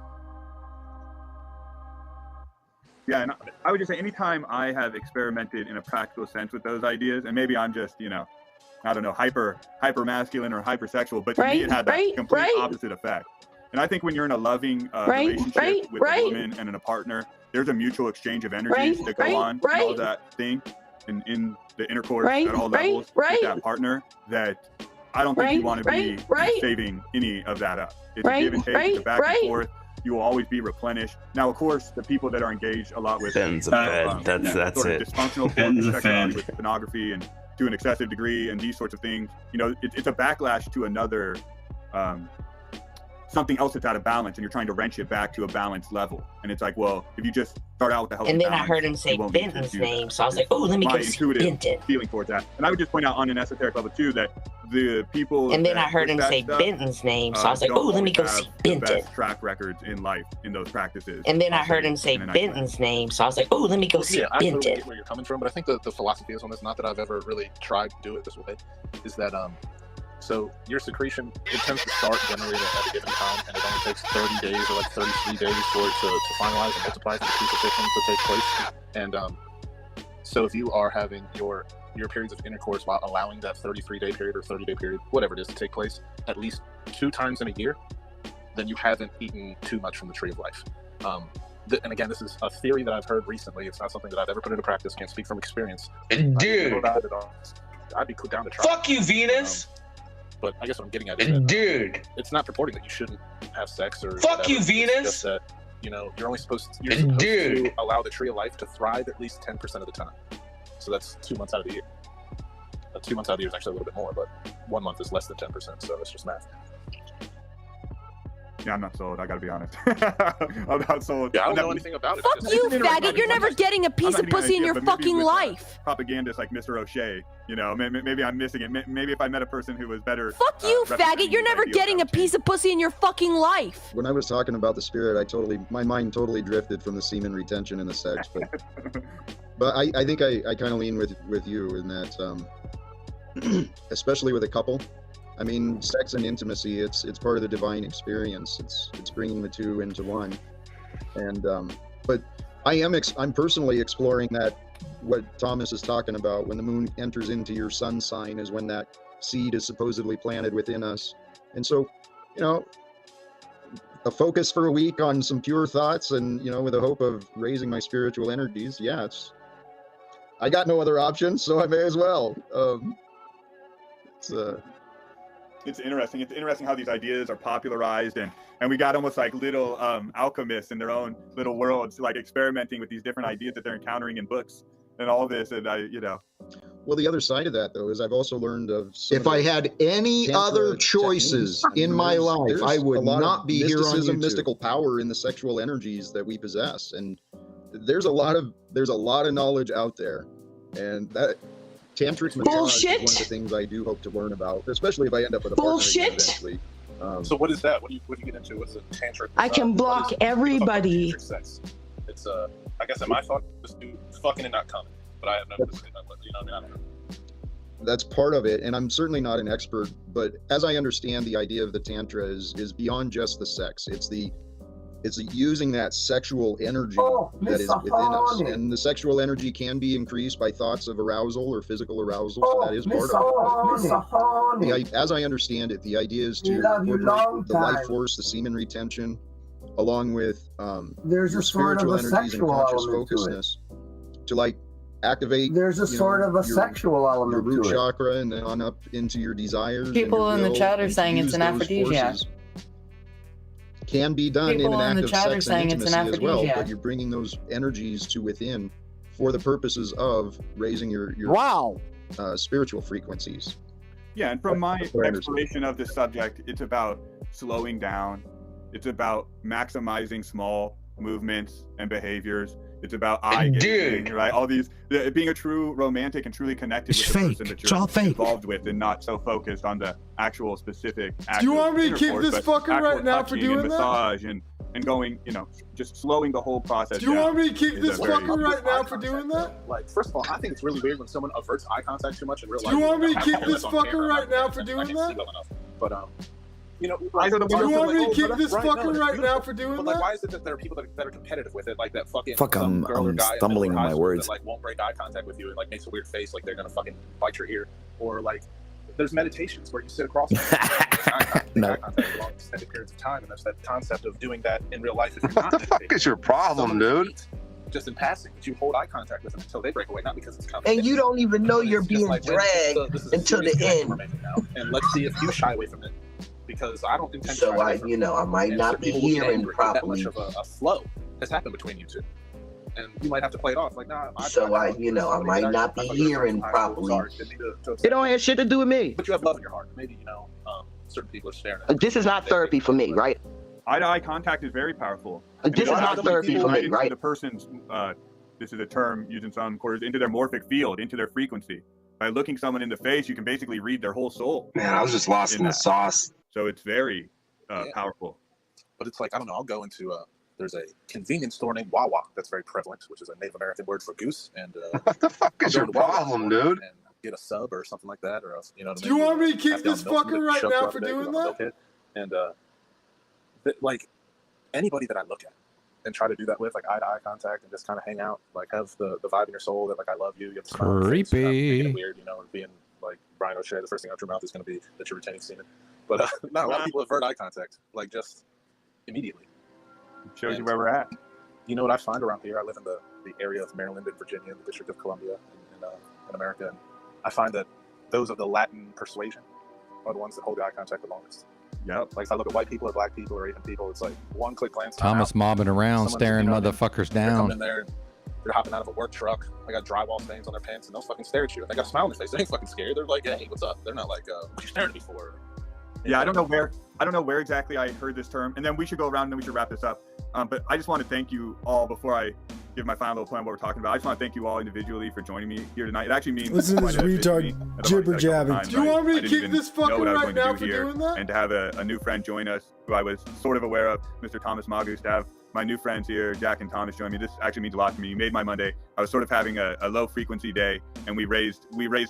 Yeah, and I would just say anytime I have experimented in a practical sense with those ideas, and maybe I'm just, I don't know, hyper masculine or hypersexual, but to me it had that complete opposite effect. And I think when you're in a loving relationship with a woman and in a partner, there's a mutual exchange of energies that go on, and all that thing, and in the intercourse at all levels with that partner, that I don't think you want to be saving any of that up. It's a give and take, it's a back and forth. You will always be replenished. Now, of course, the people that are engaged a lot with Ben's a fed. That's sort of it. dysfunctional Ben's a sexuality fed. with pornography and to an excessive degree and these sorts of things, it's a backlash to another something else that's out of balance, and you're trying to wrench it back to a balanced level. And it's like, well, if you just start out with the healthy And then I balance, heard him say you won't need to Benton's do name, that. so I was like, oh, let me My go see intuitive Benton. feeling towards that. And I would just point out on an esoteric level too that the people And then that I heard push him that say stuff, Benton's name, so I was like, don't oh, let me go always see have the Benton. best track records in life in those practices. And then I heard him say in a nice way. Benton's name, so I was like, oh, let me go see Yeah, I totally Benton. get where you're coming from, but I think the philosophy is on this, not that I've ever really tried to do it this way, is that so your secretion, it tends to start generally at a given time, and it only takes 30 days or like 33 days for it to finalize and multiply for the crucifixion to take place. And so if you are having your periods of intercourse while allowing that 33-day period or 30-day period, whatever it is, to take place at least 2 times in a year, then you haven't eaten too much from the tree of life. And again, this is a theory that I've heard recently. It's not something that I've ever put into practice. Can't speak from experience. Dude. I'd be down to try. Fuck you, Venus. But I guess what I'm getting at is that, Dude. it's not purporting that you shouldn't have sex or Fuck whatever. you, Venus. It's just that, you're only supposed to allow the tree of life to thrive at least 10% of the time. So that's 2 months out of the year. 2 months out of the year is actually a little bit more, but 1 month is less than 10%, so it's just math. Yeah, I'm not sold. I gotta be honest. I'm not sold. Yeah, I don't know anything about it. Fuck you, faggot! You're never getting a piece of pussy in your fucking life. Propagandists like Mr. O'Shea, you know, maybe I'm missing it. Maybe if I met a person who was better. Fuck you, faggot! You're never getting a piece of pussy in your fucking life. When I was talking about the spirit, my mind totally drifted from the semen retention and the sex. But I think I kind of lean with you in that, especially with a couple. I mean, sex and intimacy, it's part of the divine experience. It's bringing the two into one. And but I'm personally exploring that, what Thomas is talking about, when the moon enters into your sun sign is when that seed is supposedly planted within us. And so, you know, a focus for a week on some pure thoughts and, you know, with the hope of raising my spiritual energies. Yeah, I got no other options, so I may as well. It's interesting. It's interesting how these ideas are popularized, and we got almost like little alchemists in their own little worlds, like experimenting with these different ideas that they're encountering in books and all this. And Well, the other side of that, though, is I've also learned of. If I had any other choices in my life, I would not be here on YouTube. Mystical power in the sexual energies that we possess, and there's a lot of knowledge out there, and that. Tantric massage is one of the things I do hope to learn about, especially if I end up with a partner eventually. So what is that? What do you get into? What's a tantric? I can block everybody. Sex. It's I guess in my thought, just do fucking and not coming. But I have nothing to say about it. You know what I mean? I don't know. That's part of it, and I'm certainly not an expert, but as I understand, the idea of the Tantra is beyond just the sex. It's using that sexual energy that is within us, and the sexual energy can be increased by thoughts of arousal or physical arousal. So that is part of it. As I understand it, the idea is to incorporate the life force, the semen retention, along with there's a sort of a sexual element to it. To like activate. There's a sort of a sexual element to your root to it. chakra, and then on up into your desires. People in the chat are saying it's an aphrodisiac. Can be done in an act of sex and intimacy as well, aphrodisiac. but you're bringing those energies to within for the purposes of raising your spiritual frequencies. Yeah, and from my exploration of this subject, it's about slowing down. It's about maximizing small movements and behaviors. It's about eye-gazing, right? All these, being a true romantic and truly connected with the person that you're involved with, and not so focused on the actual specific. Do you want me to kick this fucker right now for doing that? Massage and going, you know, just slowing the whole process. Do you want me to kick this fucker right now for doing that? Like, first of all, I think it's really weird when someone averts eye contact too much in real life. Do you want me to kick this fucker right now for doing that? But you know, do you want me to kick this fucker right now for doing but, like, that? why is it that there are people that are competitive with it, like that fucking Fuck, I'm girl or guy stumbling in on my words. that, like, won't break eye contact with you and like makes a weird face, like they're gonna fucking bite your ear, or like there's meditations where you sit across eye contact for long extended periods of time, and that's that concept of doing that in real life. If you're not What the fuck is your problem, dude? Just in passing, that you hold eye contact with them until they break away, not because it's complicated. And you don't even know you're being like, dragged this is a until the serious connection end. we're making now, and let's see if you shy away from it, because I don't intend So to. I might not be hearing properly. That much of a flow has happened between you two, and you might have to play it off like, nah. I might not be hearing properly. It don't have shit to do with me. But you have love in your heart. Maybe, you know, certain people are staring at. This is not therapy for me, right? Eye-to-eye contact is very powerful. This is not therapy for me, right? The person's, this is a term used in some quarters, into their morphic field, into their frequency. By looking someone in the face, you can basically read their whole soul. Man, I was just lost in the sauce. So it's very powerful. But it's like, I don't know, I'll go into there's a convenience store named Wawa that's very prevalent, which is a Native American word for goose. And what the fuck is your problem, dude? And get a sub or something like that, or else, you know what I Do mean? you want me to kick this fucker right now for doing that? And like anybody that I look at and try to do that with, like eye-to-eye contact, and just kind of hang out, like have the vibe in your soul that like I love you. You have to smile on your face, you're not making it weird, you know, and being like Brian O'Shea, the first thing out your mouth is going to be that you're retaining semen. But not a lot of people avert eye contact, like just immediately. Shows you where we're at. You know what I find around here? I live in the area of Maryland and Virginia, the District of Columbia in America, and I find that those of the Latin persuasion are the ones that hold the eye contact the longest. Yep. Like if I look at white people or black people or Asian people, it's like one quick glance. Thomas mobbing around, staring motherfuckers They're coming down. in there, they're hopping out of a work truck. They got drywall stains on their pants, and they'll fucking stare at you. And they got a smile on their face. They ain't fucking scared. They're like, "Hey, what's up?" They're not like, "What you staring at me for?" Yeah, I don't know where exactly I heard this term, and then we should go around and then we should wrap this up. But I just want to thank you all before I give my final little point on what we're talking about. I just want to thank you all individually for joining me here tonight. It actually means listen to this retard jibber jabbing. Do you want me to kick this fucker right now for doing that? And to have a new friend join us, who I was sort of aware of, Mr. Thomas Magus, to have my new friends here, Jack and Thomas, join me. This actually means a lot to me. You made my Monday. I was sort of having a low frequency day, and we raised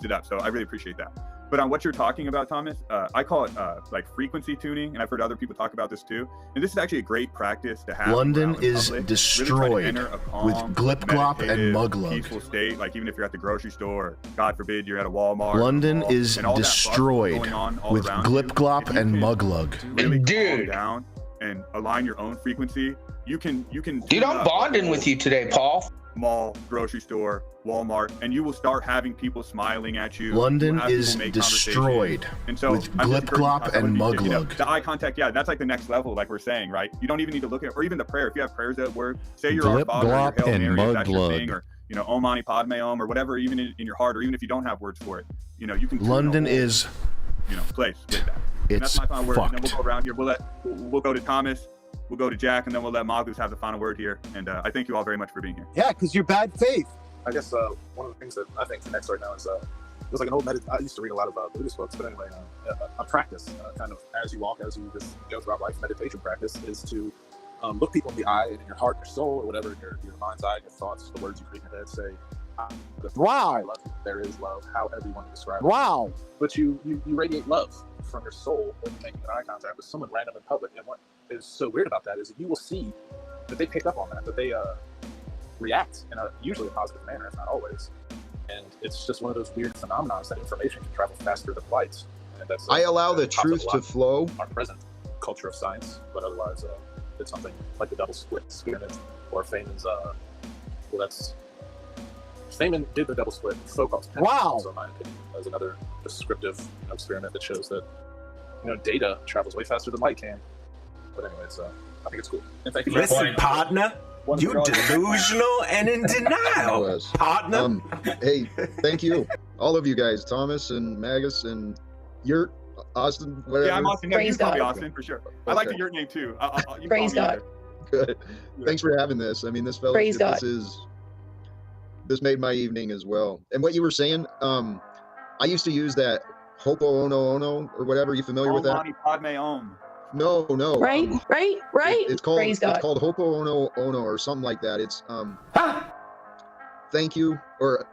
it up. So I really appreciate that. But on what you're talking about, Thomas, I call it like frequency tuning, and I've heard other people talk about this too. And this is actually a great practice to have. London is destroyed with glip glop and muglug. Peaceful state, like even if you're at the grocery store, or God forbid you're at a Walmart. London is destroyed with glip glop and muglug. Really calm down and align your own frequency. You can. Dude, I'm bonding with you today, Paul. Mall, grocery store, Walmart, and you will start having people smiling at you. London is destroyed and so with glip glop and muglug. The eye contact, yeah, that's like the next level, like we're saying, right? You don't even need to look at, or even the prayer. If you have prayers at work, say your Our Father, or your Hail Mary, that's your thing, or Om Mani Padme Om, or whatever, even in your heart, or even if you don't have words for it, you can. London is, place with that. And that's my final word. And then we'll go around here. We'll go to Thomas. We'll go to Jack, and then we'll let Magus have the final word here. And I thank you all very much for being here. Yeah, because you're bad faith. I guess one of the things that I think connects right now is there's like an old I used to read a lot of Buddhist books, but anyway, a practice, kind of as you walk, as you just go throughout life, meditation practice is to look people in the eye, and in your heart, your soul, or whatever, in your mind's eye, your thoughts, the words you create in your head, say, wow, I love you. There is love, however you want to describe it. Wow. But you radiate love from your soul when you're making an eye contact with someone random in public. And what is so weird about that is that you will see that they pick up on that they react in usually a positive manner, if not always. And it's just one of those weird phenomena that information can travel faster than light. And that's I allow the truth to flow. Our present culture of science, but otherwise it's something like the double split experiment, or Feynman's Feynman did the double split. Foucault's wow. So in my opinion, as another descriptive experiment that shows that data travels way faster than light can. But anyways, I think it's cool. And thank you. Listen, partner, you delusional and in denial, partner. Hey, thank you, all of you guys, Thomas and Magus and Yurt, Austin. Whatever. Yeah, I'm Austin. Yeah, you can call me Austin for sure. I like the Yurt name too. You Praise God. Good. Thanks for having this. I mean, this fellowship, this made my evening as well. And what you were saying, I used to use that Hopo Ono Ono or whatever. You familiar with that? Om Mani Padme Om. No. Right. It's called Hopo Ono Ono or something like that. It's thank you, or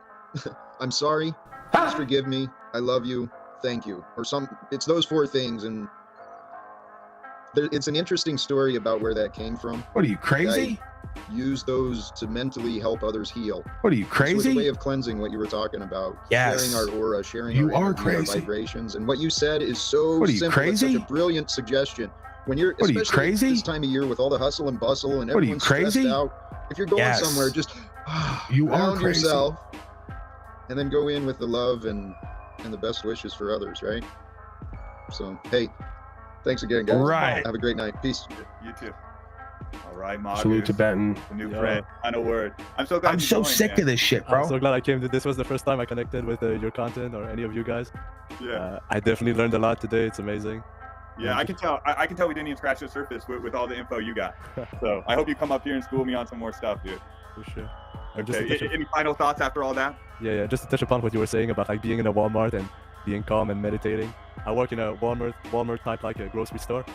I'm sorry, please forgive me, I love you, thank you, or it's those four things. And it's an interesting story about where that came from. What are you, crazy? Use those to mentally help others heal. What are you, crazy? It's a way of cleansing, what you were talking about. Yes. Sharing our aura, sharing you our are energy, crazy. Our vibrations. And what you said is so what are you, simple. Crazy? It's such a brilliant suggestion. When you're, what are you, especially crazy? This time of year with all the hustle and bustle and what are you, everyone's crazy? stressed out, if you're going somewhere, just you ground are crazy. yourself and then go in with the love and the best wishes for others, right? So, hey, thanks again, guys. Right. Have a great night. Peace. You too. All right, Magus. Salute to Benton. The new friend. Final word. I'm so glad. I'm so sick of this shit, bro. I'm so glad I came to this. Was the first time I connected with your content or any of you guys. Yeah. I definitely learned a lot today. It's amazing. Yeah, I can tell. I can tell we didn't even scratch the surface with all the info you got. So I hope you come up here and school me on some more stuff, dude. For sure. Okay. Any final thoughts after all that? Yeah. Just to touch upon what you were saying about like being in a Walmart and being calm and meditating. I work in a Walmart type like a grocery store,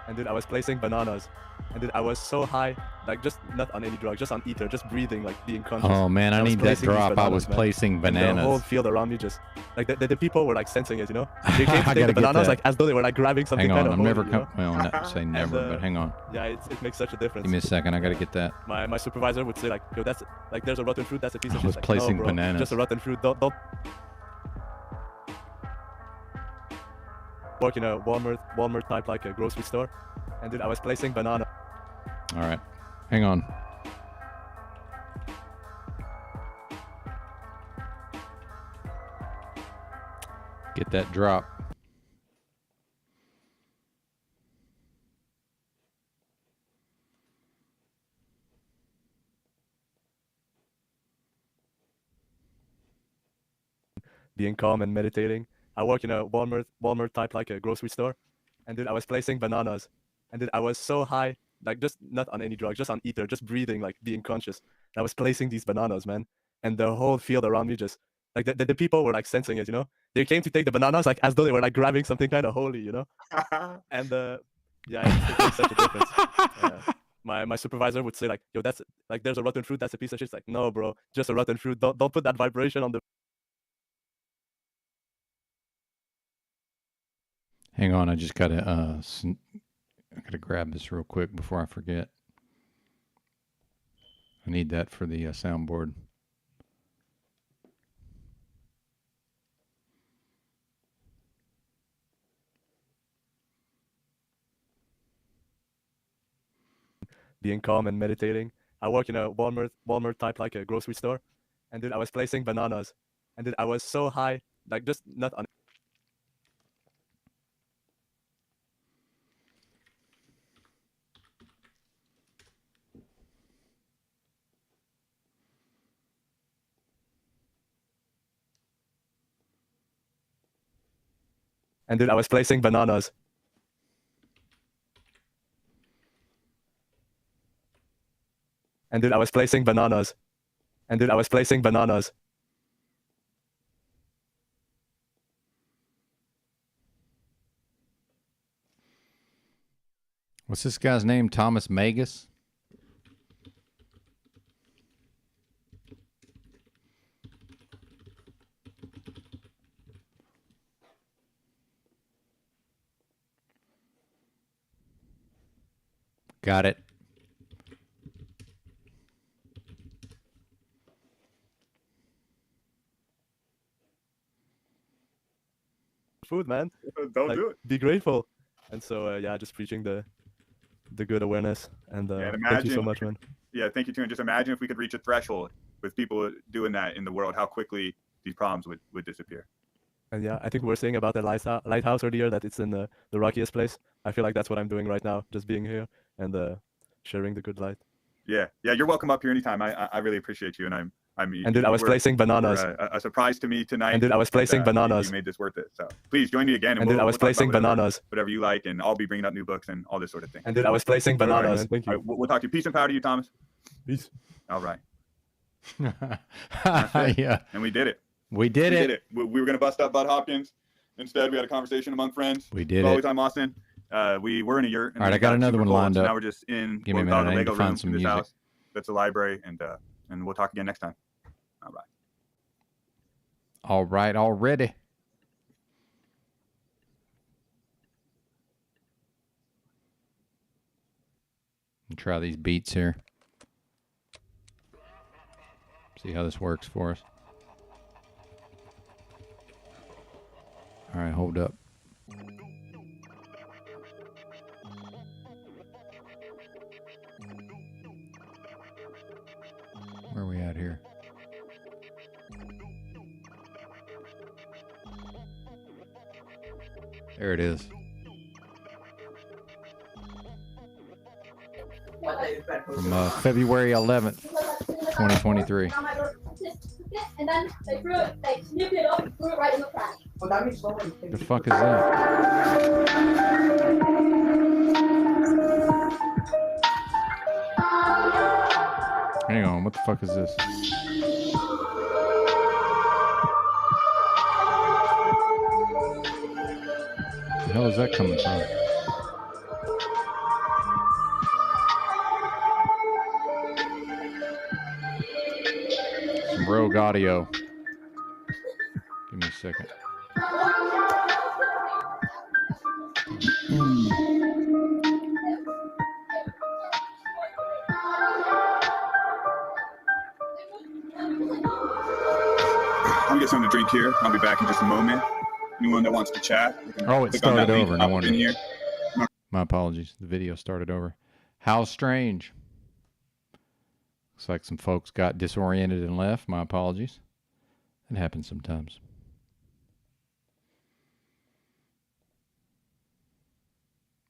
and dude, I was placing bananas, and dude, I was so high, like just not on any drug, just on ether, just breathing, like being conscious. Oh man, I need that drop. I was placing bananas. And the whole field around me just like the people were like sensing it, you know. They came to take the bananas like as though they were like grabbing something. Hang on, kind of I'm never holy, well, not say never, but hang on. Yeah, it makes such a difference. Give me a second, I gotta get that. My supervisor would say like, yo, that's like there's a rotten fruit, that's a piece of shit. I was like, placing no, bro, bananas. just a rotten fruit. Don't. Work in a Walmart type like a grocery store, and dude, I was placing banana. All right, hang on. Get that drop. Being calm and meditating. I work in a Walmart type like a grocery store, And dude, I was placing bananas. And dude, I was so high, like just not on any drug, just on ether, just breathing, like being conscious. And I was placing these bananas, man. And the whole field around me just, like the people were like sensing it, you know? They came to take the bananas like as though they were like grabbing something kind of holy, you know? And yeah, it makes such a difference. My supervisor would say like, yo, that's like, there's a rotten fruit, that's a piece of shit. It's like, no, bro, just a rotten fruit. Don't put that vibration on the. Hang on, I just gotta grab this real quick before I forget. I need that for the soundboard. Being calm and meditating. I work in a Walmart type like a grocery store, and dude, I was placing bananas, and dude, I was so high, like just not on. And dude, I was placing bananas. And dude, I was placing bananas. And dude, I was placing bananas. What's this guy's name? Thomas Magus? Got it. Food, man. Don't like, do it. Be grateful. And so yeah, just preaching the good awareness. And thank you so much, man. Yeah, thank you too. And just imagine if we could reach a threshold with people doing that in the world, how quickly these problems would disappear. And yeah, I think we were saying about the lighthouse earlier, that it's in the rockiest place. I feel like that's what I'm doing right now, just being here and sharing the good light. Yeah, you're welcome up here anytime. I really appreciate you, and I'm. And dude, I was placing bananas. A surprise to me tonight. And dude, I was placing bananas. You made this worth it. So please join me again. And dude, I was placing bananas. Whatever you like, and I'll be bringing up new books and all this sort of thing. And dude, I was placing bananas. Right, thank you. Right, we'll talk to you. Peace and power to you, Thomas. Peace. All right. Yeah. And we did it. We did it. We were going to bust up Bud Hopkins. Instead, we had a conversation among friends. We did Always it. time, Austin. We were in a yurt. All right, I got another one lined up. Now we're just in Give me a minute. I need to find some music. House. That's a library, and we'll talk again next time. All right. All right, already. Try these beats here. See how this works for us. All right, hold up. Where are we at here? There it is. From February 11th, 2023. And then they threw it, they snipped it up and threw it right in the trash. The fuck is that? Hang on, what the fuck is this? Where the hell is that coming from? Some rogue audio. Give me a second. I'll get something to drink here. I'll be back in just a moment. Anyone that wants to chat. Oh, it started over. No wonder. In here. My apologies. The video started over. How strange. Looks like some folks got disoriented and left. My apologies. It happens sometimes.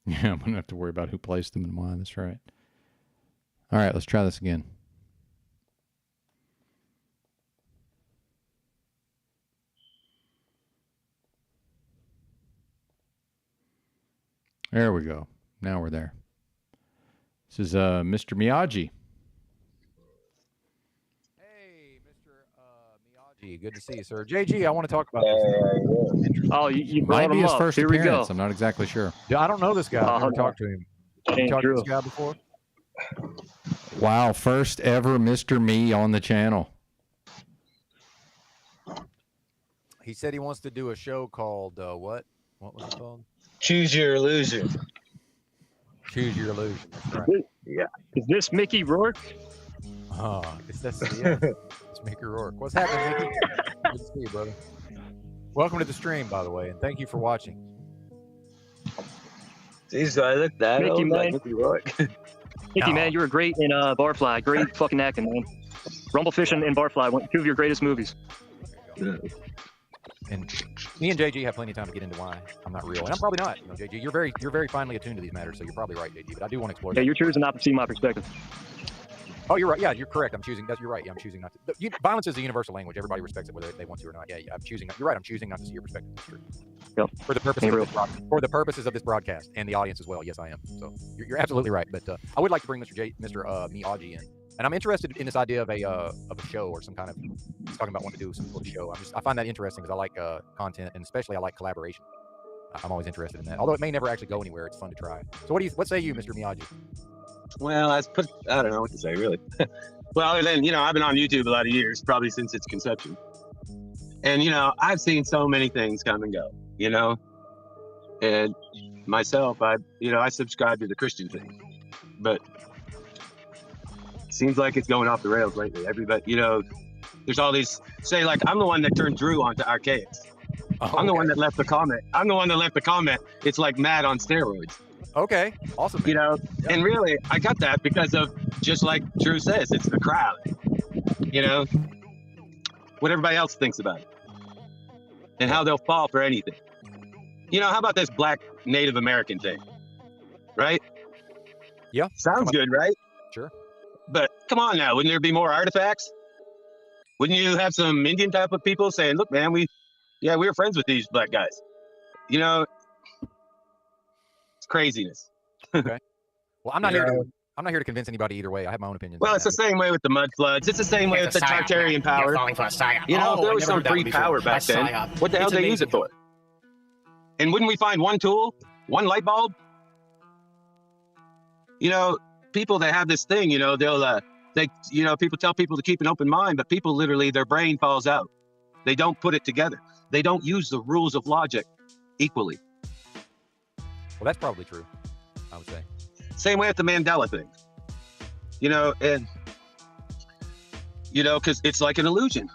Yeah, I'm going to have to worry about who placed them and why. That's right. All right, let's try this again. There we go. Now we're there. This is Mr. Miyagi. Good to see you, sir. JG, I want to talk about this. Oh, you Might brought be him his up. first Here we go. appearance. I'm not exactly sure. Yeah, I don't know this guy. I've never talked to him. Have you talked to this guy before? Wow, first ever Mr. Me on the channel. He said he wants to do a show called what? What was it called? Choose Your Illusion. Choose Your Illusion. That's right. Yeah. Is this Mickey Rourke? Oh, it's Mickey Rourke. What's happening, Mickey? Good to see you, brother. Welcome to the stream, by the way, and thank you for watching. Jeez, do I look that Mickey, old? man. Like Mickey Rourke? Mickey, man, you were great in Barfly. Great fucking acting, man. Rumblefish and Barfly, two of your greatest movies. And me and JG have plenty of time to get into why I'm not real, and I'm probably not. You know, JG, you're very finely attuned to these matters, so you're probably right, JG. But I do want to explore. Yeah, you're choosing not to see my perspective. Oh, you're right. Yeah, you're correct. You're right. Yeah, I'm choosing not to. Violence is a universal language. Everybody respects it, whether they want to or not. Yeah, I'm choosing. You're right. I'm choosing not to see your perspective. That's true. Yep. For the purposes of this broadcast and the audience as well. Yes, I am. So you're absolutely right. But I would like to bring Mr. Miyagi in, and I'm interested in this idea of a show or some kind of. He's talking about wanting to do some sort of show. I find that interesting because I like content, and especially I like collaboration. I'm always interested in that. Although it may never actually go anywhere, it's fun to try. So what say you, Mr. Miyagi? Well, I don't know what to say, really. Well, other than, I've been on YouTube a lot of years, probably since its conception. And, I've seen so many things come and go, and myself, I subscribe to the Christian thing, but it seems like it's going off the rails lately. Everybody, there's all these, say, like, I'm the one that turned Drew onto Archaics. Oh, I'm the one that left the comment. It's like mad on steroids. Okay, awesome. And really, I got that because of, just like Drew says, it's the crowd. What everybody else thinks about it. And how they'll fall for anything. How about this Black Native American thing? Right? Yeah. Sounds good, right? Sure. But come on now, wouldn't there be more artifacts? Wouldn't you have some Indian type of people saying, look, man, we were friends with these black guys. It's craziness. Okay. Well, I'm not here to convince anybody either way. I have my own opinions. Well, it's the same way with the mud floods. It's the same way with the Tartarian power. If there was some free power back then, what the hell did they use it for? And wouldn't we find one tool, one light bulb? People that have this thing, people tell people to keep an open mind, but people literally, their brain falls out. They don't put it together. They don't use the rules of logic equally. Well, that's probably true, I would say. Same way with the Mandela thing. Because it's like an illusion.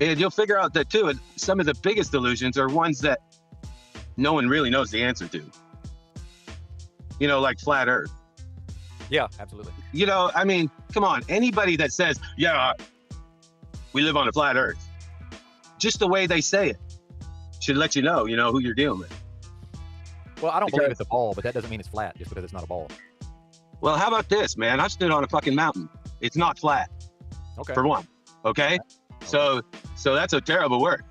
And you'll figure out that too, some of the biggest illusions are ones that no one really knows the answer to. Like flat Earth. Yeah, absolutely. Come on, anybody that says, yeah, we live on a flat Earth, just the way they say it should let you know who you're dealing with. Well, I don't believe it's a ball, but that doesn't mean it's flat just because it's not a ball. Well, how about this, man? I stood on a fucking mountain. It's not flat. Okay. For one. Okay? So that's a terrible word.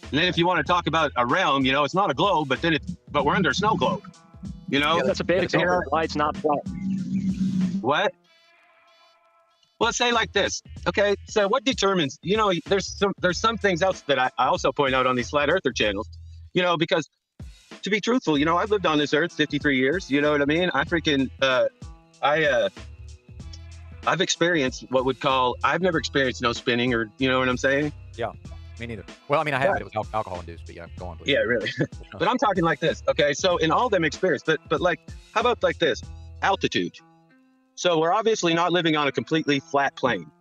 And then if you want to talk about a realm, it's not a globe, but we're under a snow globe. Yeah, that's a bad example. Why it's not flat. What? Well, let's say like this. Okay, so what determines, there's some things else that I also point out on these flat earther channels, because to be truthful, I've lived on this earth 53 years, you know what I mean? I've experienced I've never experienced no spinning, or, you know what I'm saying? Yeah, me neither. Well, I mean, I have, but it was alcohol induced, but yeah, go on, please. Yeah, really. But I'm talking like this, okay? So in all them experience, but like, how about like this? Altitude. So we're obviously not living on a completely flat plane.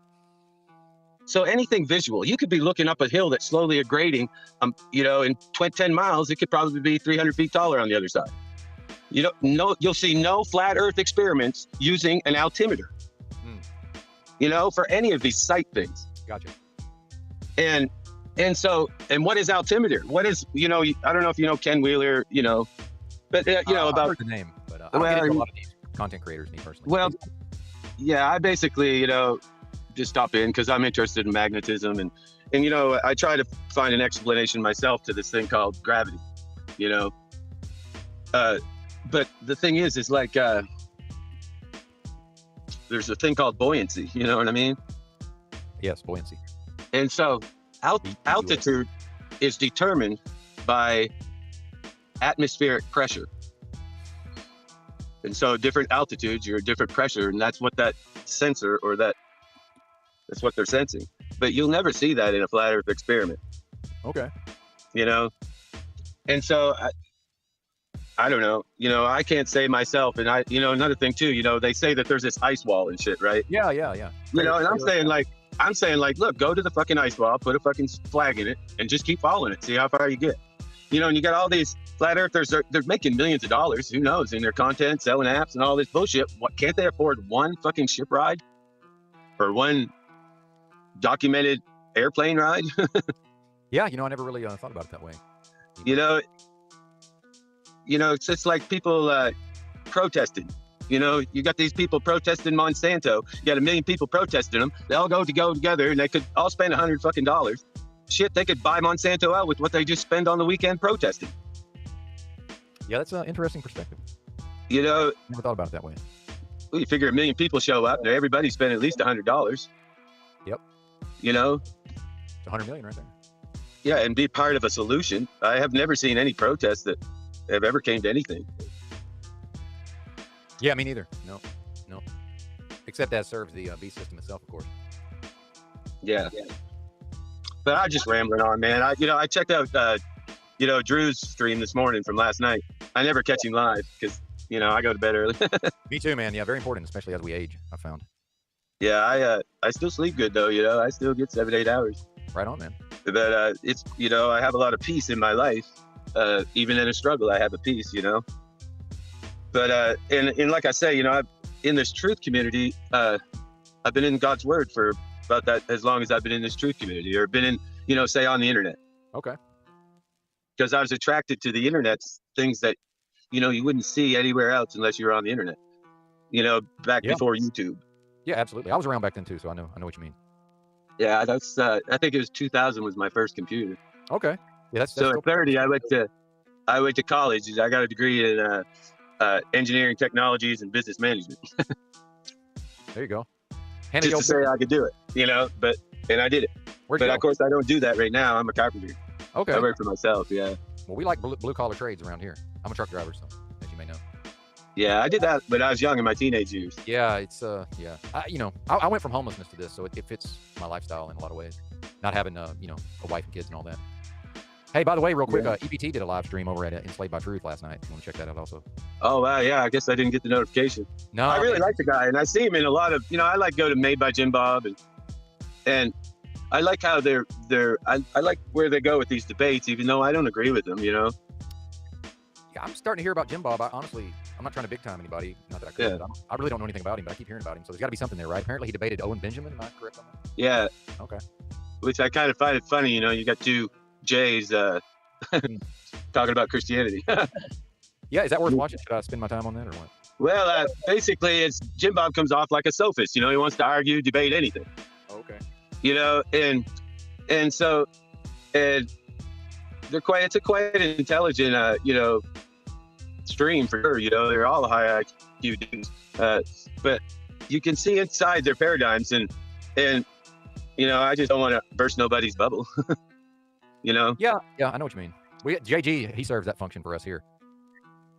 So anything visual, you could be looking up a hill that's slowly grading, in 10 miles, it could probably be 300 feet taller on the other side. You'll see no flat earth experiments using an altimeter, for any of these sight things. Gotcha. And what is altimeter? What is, I don't know if you know Ken Wheeler, but about I heard the name, but I don't get into a lot of these content creators, me personally. Well, yeah, I basically, just stop in because I'm interested in magnetism, and I try to find an explanation myself to this thing called gravity, But the thing is like there's a thing called buoyancy. You know what I mean? Yes, buoyancy. And so altitude is determined by atmospheric pressure. And so different altitudes, you're a different pressure, and that's what that sensor or that's what they're sensing. But you'll never see that in a flat Earth experiment. Okay. You know? And so I don't know, you know, I can't say myself, and another thing too, you know, they say that there's this ice wall and shit, right? Yeah. You know, and I'm saying like, look, go to the fucking ice wall, put a fucking flag in it, and just keep following it. See how far you get. You know, and you got all these flat earthers, they're making millions of dollars, who knows, in their content, selling apps and all this bullshit. What, can't they afford one fucking ship ride? Or one documented airplane ride? Yeah, you know, I never really thought about it that way. You know, it's just like people protesting. You know, you got these people protesting Monsanto. You got 1 million people protesting them. They all go together, and they could all spend $100 fucking dollars. Shit, they could buy Monsanto out with what they just spend on the weekend protesting. Yeah, that's an interesting perspective. You know, never thought about it that way. Well, you figure 1 million people show up, and everybody spent at least $100. Yep. You know, it's 100 million right there. Yeah, and be part of a solution. I have never seen any protests that have ever came to anything. Yeah, me neither. No. Except that serves the beast system itself, of course. Yeah. But I'm just rambling on, man. I checked out, Drew's stream this morning from last night. I never catch him live because, I go to bed early. Me too, man. Yeah, very important, especially as we age, I found. Yeah, I still sleep good though. I still get 7-8 hours. Right on, man. But it's, I have a lot of peace in my life. Even in a struggle, I have a peace, But and like I say, in this truth community, I've been in God's word for about that as long as I've been in this truth community, or been in, say on the internet. Okay. Because I was attracted to the internet's things that, you wouldn't see anywhere else unless you were on the internet. Back before YouTube. Yeah, absolutely. I was around back then too, so I know what you mean. Yeah, that's. I think it was 2000 was my first computer. Okay. Yeah, that's so at 30, I went to college. I got a degree in engineering technologies and business management. There you go. Just to say I could do it, and I did it. But of course, I don't do that right now. I'm a carpenter. Okay. I work for myself. Yeah. Well, we like blue collar trades around here. I'm a truck driver, so as you may know. Yeah, I did that when I was young in my teenage years. Yeah, it's yeah. I went from homelessness to this, so it fits my lifestyle in a lot of ways. Not having a wife and kids and all that. Hey, by the way, real quick, EPT did a live stream over at Enslaved by Truth last night. You want to check that out also? Oh, wow, yeah. I guess I didn't get the notification. No, I really like the guy, and I see him in a lot of, I like go to Made by Jim Bob, and I like how I like where they go with these debates, even though I don't agree with them, Yeah, I'm starting to hear about Jim Bob. I'm not trying to big time anybody. Not that I could. Yeah. I really don't know anything about him, but I keep hearing about him. So there's got to be something there, right? Apparently he debated Owen Benjamin. Am I correct on that? Yeah. Okay. Which I kind of find it funny, you got two J's talking about Christianity. Yeah, is that worth watching? Should I spend my time on that or what? Well, basically, it's Jim Bob comes off like a sophist. He wants to argue, debate anything. Okay. And so it's a quite intelligent, stream for sure. They're all high IQ dudes, but you can see inside their paradigms, and I just don't want to burst nobody's bubble. Yeah, I know what you mean. JG, he serves that function for us here.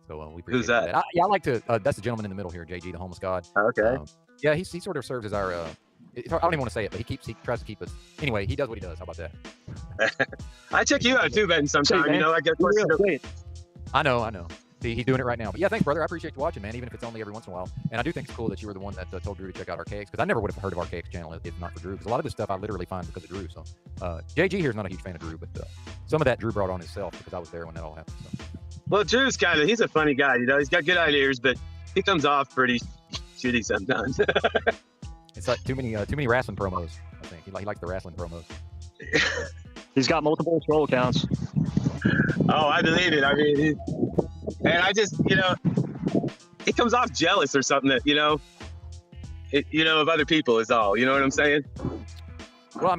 So we appreciate Who's that? I like to. That's the gentleman in the middle here, JG, the homeless god. Okay. Yeah, he sort of serves as our. I don't even want to say it, but he tries to keep us. Anyway, he does what he does. How about that? I check you out too, Ben. Sometime, I get questions. I know. He's doing it right now. But yeah, thanks, brother. I appreciate you watching, man, even if it's only every once in a while. And I do think it's cool that you were the one that told Drew to check out Archaics, because I never would have heard of Archaics channel if not for Drew, because a lot of this stuff I literally find because of Drew. So JG here is not a huge fan of Drew, but some of that Drew brought on himself because I was there when that all happened. So. Well, Drew's he's a funny guy, he's got good ideas, but he comes off pretty shitty sometimes. It's like too many wrestling promos, I think. He likes the wrestling promos. He's got multiple troll accounts. Oh, I believe it. I mean, and I just, he comes off jealous or something that, of other people is all. You know what I'm saying? Well, I've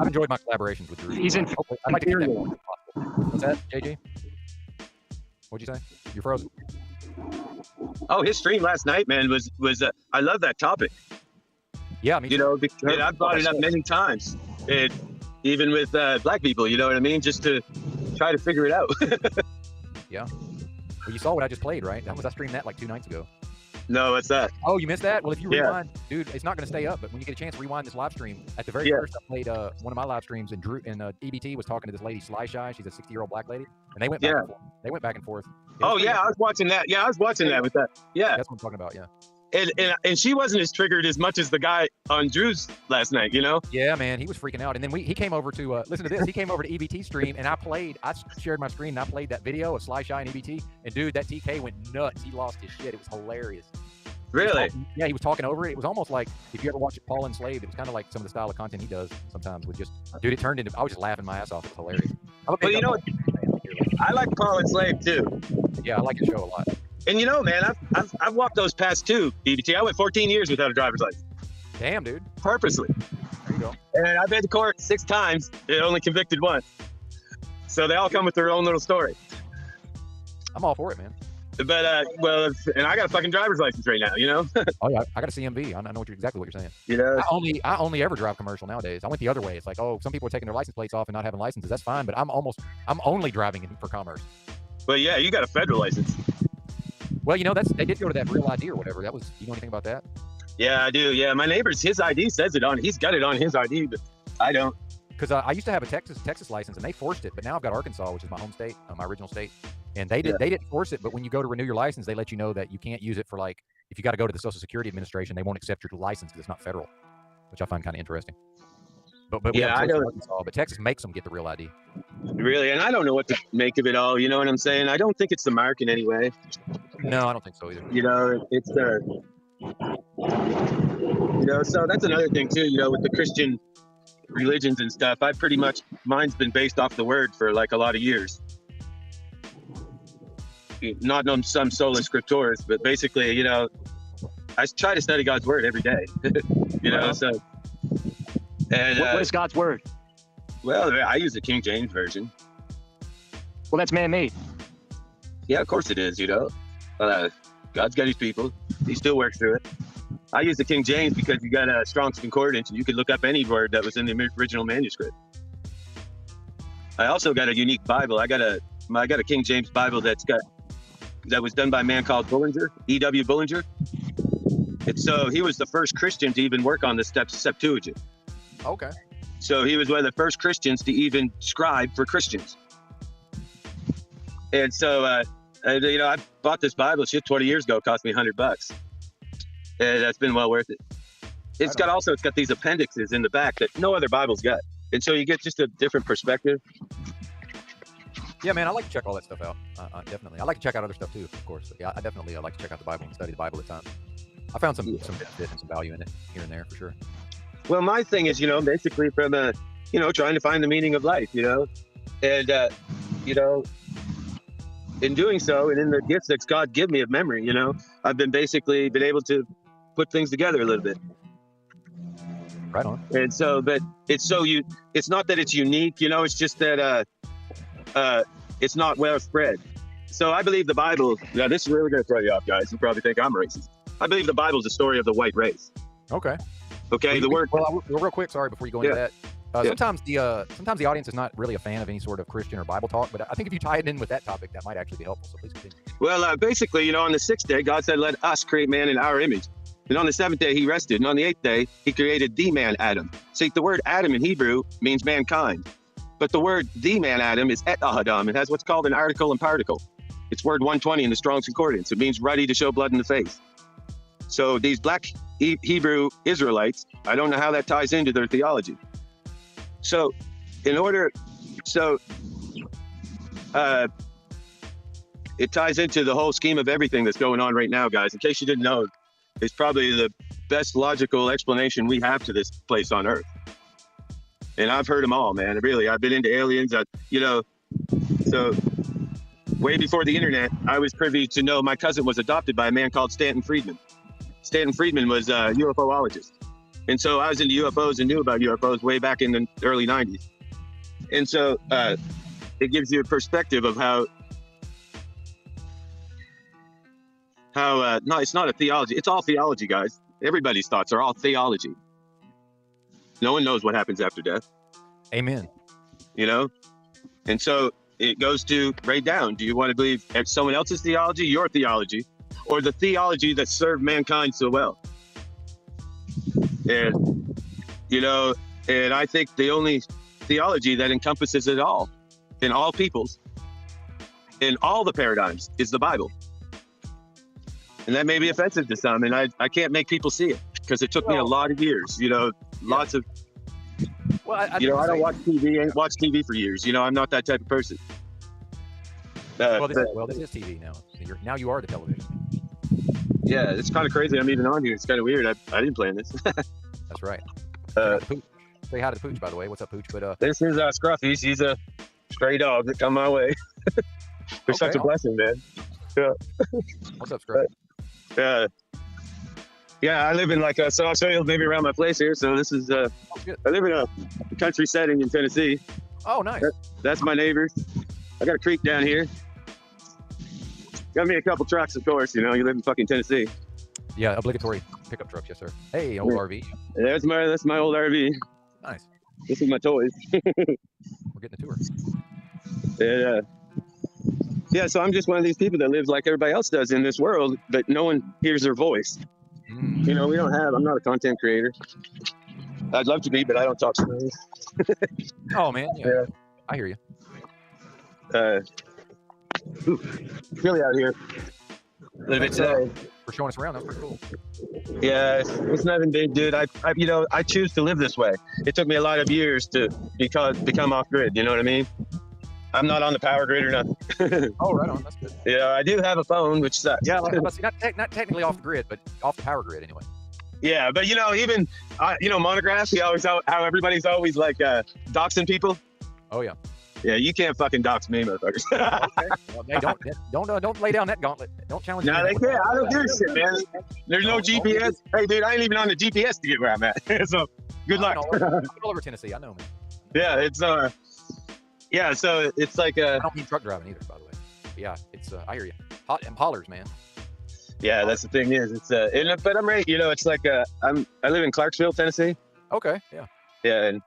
enjoyed my collaborations with Drew. He's in. I'd like to get that. What's that, JG? What'd you say? You're frozen. Oh, his stream last night, man, was I love that topic. Yeah, I mean, you know, and I've brought it up many times, and even with black people, you know what I mean, just to try to figure it out. Yeah. Well, you saw what I just played, right? I streamed that like 2 nights ago. No, what's that? Oh, you missed that? Well, if you rewind, dude, it's not going to stay up. But when you get a chance, rewind this live stream. At the very first, I played one of my live streams, and Drew and EBT was talking to this lady, Sly Shy. She's a 60-year-old black lady, and they went back and forth. They went back and forth. Oh yeah, I was watching that. Yeah, I was watching that with that. Yeah, that's what I'm talking about. Yeah. And she wasn't as triggered as much as the guy on Drew's last night, you know? Yeah, man, he was freaking out. And then he came over to listen to this. He came over to EBT stream, and I shared my screen, and I played that video of Sly Shy and EBT. And dude, that TK went nuts. He lost his shit. It was hilarious. Really? He was talking over it. It was almost like if you ever watch Paul Enslaved, it was kind of like some of the style of content he does sometimes with just, dude, it turned into, I was just laughing my ass off. It was hilarious. But you know what? I like Paul Enslaved too. Yeah, I like the show a lot. And you know, man, I've walked those past too, EBT. I went 14 years without a driver's license. Damn, dude. Purposely. There you go. And I've been to court 6 times. It only convicted once. So they all come with their own little story. I'm all for it, man. But well, and I got a fucking driver's license right now, you know. Oh yeah, I got a CMV. I know exactly what you're saying. You know, I only ever drive commercial nowadays. I went the other way. It's like, oh, some people are taking their license plates off and not having licenses. That's fine, but I'm only driving for commerce. But yeah, you got a federal license. Well, you know, they did go to that Real ID or whatever. That was, you know anything about that? Yeah, I do. Yeah, my neighbor's, his ID says it on. He's got it on his ID, but I don't. Because I used to have a Texas license, and they forced it, but now I've got Arkansas, which is my home state, my original state, and they didn't force it. But when you go to renew your license, they let you know that you can't use it for, like, if you got to go to the Social Security Administration, they won't accept your license because it's not federal, which I find kind of interesting. But yeah, I know. Arkansas, but Texas makes them get the Real ID. Really, and I don't know what to make of it all. You know what I'm saying? I don't think it's the mark in any way. No, I don't think so either. You know, it's you know, so that's another thing too. You know, with the Christian religions and stuff, I pretty much, mine's been based off the word for like a lot of years. Not on some sola scriptures, but basically, you know, I try to study God's word every day. You know, so. And what is God's word? Well, I use the King James version. Well, that's man-made. Yeah, of course it is. You know, God's got his people. He still works through it. I use the King James because you got a Strong's Concordance, and you can look up any word that was in the original manuscript. I also got a unique Bible. I got a King James Bible that was done by a man called Bullinger, E.W. Bullinger. And so he was the first Christian to even work on the Septuagint. Okay. So he was one of the first Christians to even scribe for Christians. And so, you know, I bought this Bible shit 20 years ago. It cost me $100. And that's been well worth it. It's got these appendixes in the back that no other Bible's got. And so you get just a different perspective. Yeah, man, I like to check all that stuff out. Definitely. I like to check out other stuff too, of course. But yeah, I definitely like to check out the Bible and study the Bible at times. I found some benefit and some value in it here and there for sure. Well, my thing is, you know, basically from you know, trying to find the meaning of life, you know, and you know, in doing so, and in the gifts that God give me of memory, you know, I've been able to put things together a little bit. Right on. And so, but it's not that it's unique, you know, it's just that it's not well spread. So I believe the Bible. Now, this is really going to throw you off, guys. You probably think I'm racist. I believe the Bible is the story of the white race. Okay. Okay. Well, real quick, sorry, before you go into that. Sometimes the audience is not really a fan of any sort of Christian or Bible talk, but I think if you tie it in with that topic, that might actually be helpful. So please continue. Well, basically, you know, on the 6th day, God said, "Let us create man in our image." And on the 7th day, he rested. And on the 8th day, he created the man Adam. See, the word Adam in Hebrew means mankind. But the word the man Adam is et ahadam. It has what's called an article and particle. It's word 120 in the Strong's Concordance. It means ready to show blood in the face. So these black Hebrew Israelites, I don't know how that ties into their theology. So it ties into the whole scheme of everything that's going on right now, guys. In case you didn't know, it's probably the best logical explanation we have to this place on Earth. And I've heard them all, man. Really, I've been into aliens, you know. So way before the internet, I was privy to know my cousin was adopted by a man called Stanton Friedman. Stanton Friedman was a UFOologist. And so I was into UFOs and knew about UFOs way back in the early 90s. And so it gives you a perspective of how how no, it's not a theology. It's all theology, guys. Everybody's thoughts are all theology. No one knows what happens after death. Amen. You know, and so it goes to right down. Do you want to believe someone else's theology, your theology, or the theology that served mankind so well? And you know, and I think the only theology that encompasses it all, in all peoples, in all the paradigms, is the Bible. And that may be offensive to some, and I can't make people see it because it took me a lot of years. You know, lots of. Well, I don't watch TV. Ain't watched TV for years. You know, I'm not that type of person. This is TV now. Now you are the television. Yeah, it's kind of crazy. I'm even on here. It's kind of weird. I didn't plan this. That's right. Say hi to the Pooch, by the way. What's up, Pooch? But this is Scruffy. He's a stray dog that come my way. They're such a blessing, man. Yeah. What's up, Scruffy? Yeah, I live in so I'll show you maybe around my place here. So this is I live in a country setting in Tennessee. Oh, nice. That's my neighbors. I got a creek down here. Got me a couple trucks, of course. You know, you live in fucking Tennessee. Yeah, obligatory pickup trucks, yes, sir. Hey, old RV. That's my old RV. Nice. This is my toys. We're getting a tour. Yeah, so I'm just one of these people that lives like everybody else does in this world, but no one hears their voice. You know, I'm not a content creator. I'd love to be, but I don't talk to Oh, man. Yeah. I hear you. Really out here. A little bit today. For showing us around, that's pretty cool. Yeah, it's nothing big, dude. I choose to live this way. It took me a lot of years to become off grid. You know what I mean? I'm not on the power grid or nothing. Oh, right on. That's good. Yeah, I do have a phone, which sucks. Yeah, not technically off the grid, but off the power grid anyway. Yeah, but even Monograph. How everybody's always like doxing people. Oh yeah. Yeah, you can't fucking dox me, motherfuckers. Okay. Well, hey, don't lay down that gauntlet. Don't challenge me. No, they can't. I don't give a shit, man. There's no GPS. Hey, dude, I ain't even on the GPS to get where I'm at. So, good luck. All over Tennessee, I know, man. Yeah, it's yeah, so it's like I don't mean truck driving either, by the way. But yeah, it's I hear you. Hot and hollers, man. Yeah, that's the thing is it's but I'm right. You know, it's like I live in Clarksville, Tennessee. Okay. Yeah. Yeah, and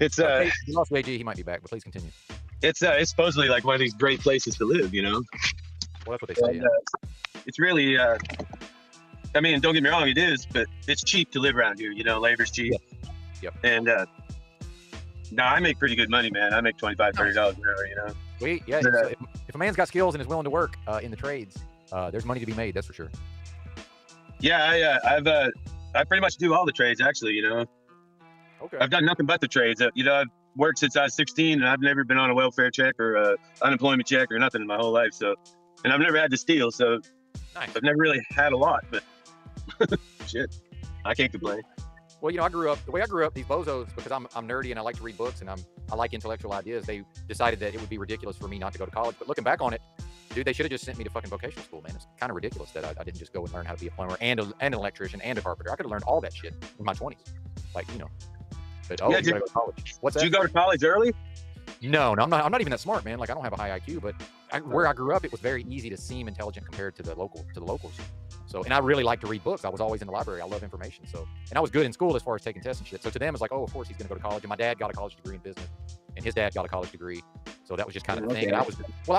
it's we lost AG. He might be back, but please continue. It's supposedly like one of these great places to live. You know. Well, that's what they say. And, it's really. I mean, don't get me wrong, it is, but it's cheap to live around here. You know, labor's cheap. Yep. And no, I make pretty good money, man. I make $25, $30 an hour. You know. Sweet. Yeah. If a man's got skills and is willing to work in the trades, there's money to be made. That's for sure. Yeah, I pretty much do all the trades, actually. You know. Okay. I've done nothing but the trades. You know, I've worked since I was 16, and I've never been on a welfare check or unemployment check or nothing in my whole life. So, and I've never had to steal. So, nice. I've never really had a lot. But shit, I can't complain. Well, you know, the way I grew up, these bozos, because I'm nerdy and I like to read books and I like intellectual ideas, they decided that it would be ridiculous for me not to go to college. But looking back on it, dude, they should have just sent me to fucking vocational school, man. It's kind of ridiculous that I didn't just go and learn how to be a plumber and an electrician and a carpenter. I could have learned all that shit in my 20s. Like, you know. But you gotta go to college. What's that? Did you go to college early? No, I'm not even that smart, man. Like, I don't have a high IQ, but where I grew up, it was very easy to seem intelligent compared to the locals. So, and I really like to read books. I was always in the library. I love information. So, and I was good in school as far as taking tests and shit. So to them, it's like, oh, of course he's gonna go to college. And my dad got a college degree in business, and his dad got a college degree. So that was just kind of the thing. And I was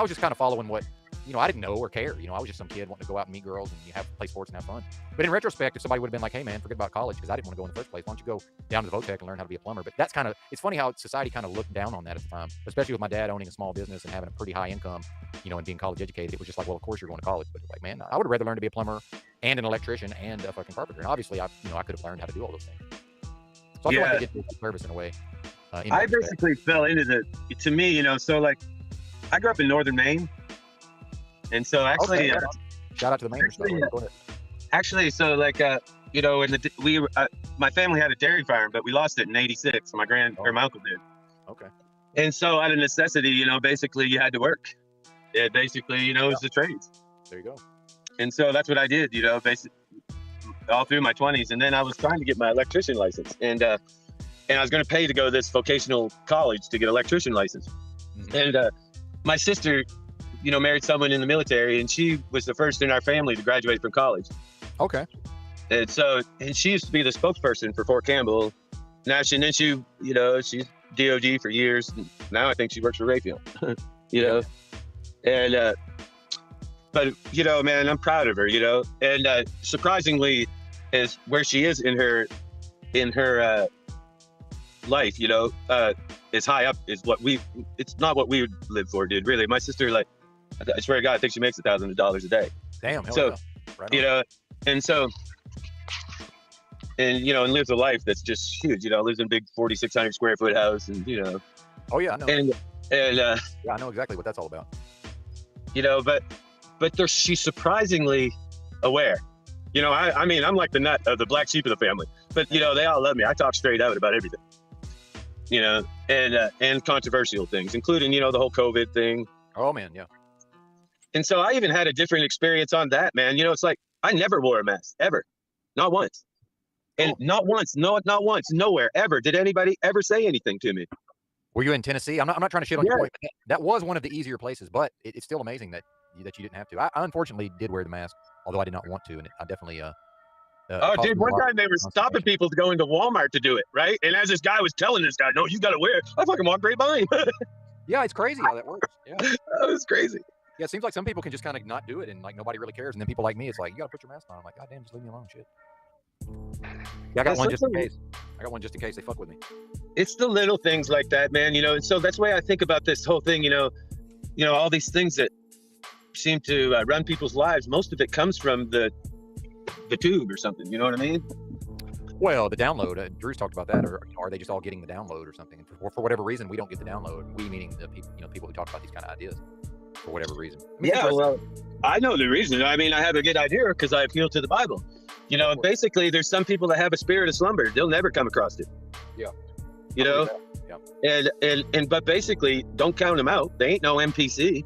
just kind of following what, you know, I didn't know or care. You know, I was just some kid wanting to go out and meet girls and play sports and have fun. But in retrospect, if somebody would have been like, hey man, forget about college because I didn't want to go in the first place. Why don't you go down to the Votech and learn how to be a plumber? But that's it's funny how society kind of looked down on that at the time, especially with my dad owning a small business and having a pretty high income, you know, and being college educated. It was just like, well, of course you're going to college. But like, man, I would have rather learned to be a plumber and an electrician and a fucking carpenter. And obviously, I could have learned how to do all those things. So I feel like they did service in a way. I basically fell into to me, you know, so like I grew up in northern Maine. And so actually, shout out to the Mainers. Go ahead. Actually, so like, you know, my family had a dairy farm, but we lost it in '86. My uncle did. Okay. And so out of necessity, you know, basically you had to work. It basically, you know, it was the trades. There you go. And so that's what I did, you know, basically all through my 20s. And then I was trying to get my electrician license, and I was going to pay to go to this vocational college to get an electrician license. Mm-hmm. And my sister married someone in the military, and she was the first in our family to graduate from college. Okay. And she used to be the spokesperson for Fort Campbell. Now she's DOD for years. And now I think she works for Rayfield, and, but, man, I'm proud of her, and surprisingly is where she is in her life, is high up, is it's not what we would live for, dude, really. My sister, like, I swear to God, I think she makes $1,000 a day. Damn. So, right and lives a life that's just huge, lives in a big 4,600 square foot house, and, Oh, yeah, I know. And yeah, I know exactly what that's all about. But she's surprisingly aware. I mean, I'm like the nut of the black sheep of the family, but they all love me. I talk straight out about everything, and controversial things, including, the whole COVID thing. Oh man. Yeah. And so I even had a different experience on that, man. It's like, I never wore a mask, ever. Not once. And not once, not once, nowhere, ever did anybody ever say anything to me. Were you in Tennessee? I'm not trying to shit on your point. That was one of the easier places, but it's still amazing that you didn't have to. I unfortunately did wear the mask, although I did not want to, and I definitely dude, one time they were stopping people to go into Walmart to do it, right? And as this guy was telling this guy, no, you got to wear it, I fucking walked right by him. Yeah, it's crazy how that works. Yeah. That was crazy. Yeah, it seems like some people can just kind of not do it, and like nobody really cares. And then people like me, it's like, you got to put your mask on. I'm like, God damn, just leave me alone, shit. Yeah, I got one just in case. I got one just in case they fuck with me. It's the little things like that, man. And so that's why I think about this whole thing. All these things that seem to run people's lives. Most of it comes from the tube or something. You know what I mean? Well, the download. Drew's talked about that. Or are they just all getting the download or something? And for whatever reason, we don't get the download. We meaning the people, people who talk about these kind of ideas. For whatever reason. I mean, well, I know the reason. I mean, I have a good idea because I appeal to the Bible. Basically, there's some people that have a spirit of slumber. They'll never come across it. Yeah. Yeah. But basically, don't count them out. They ain't no NPC.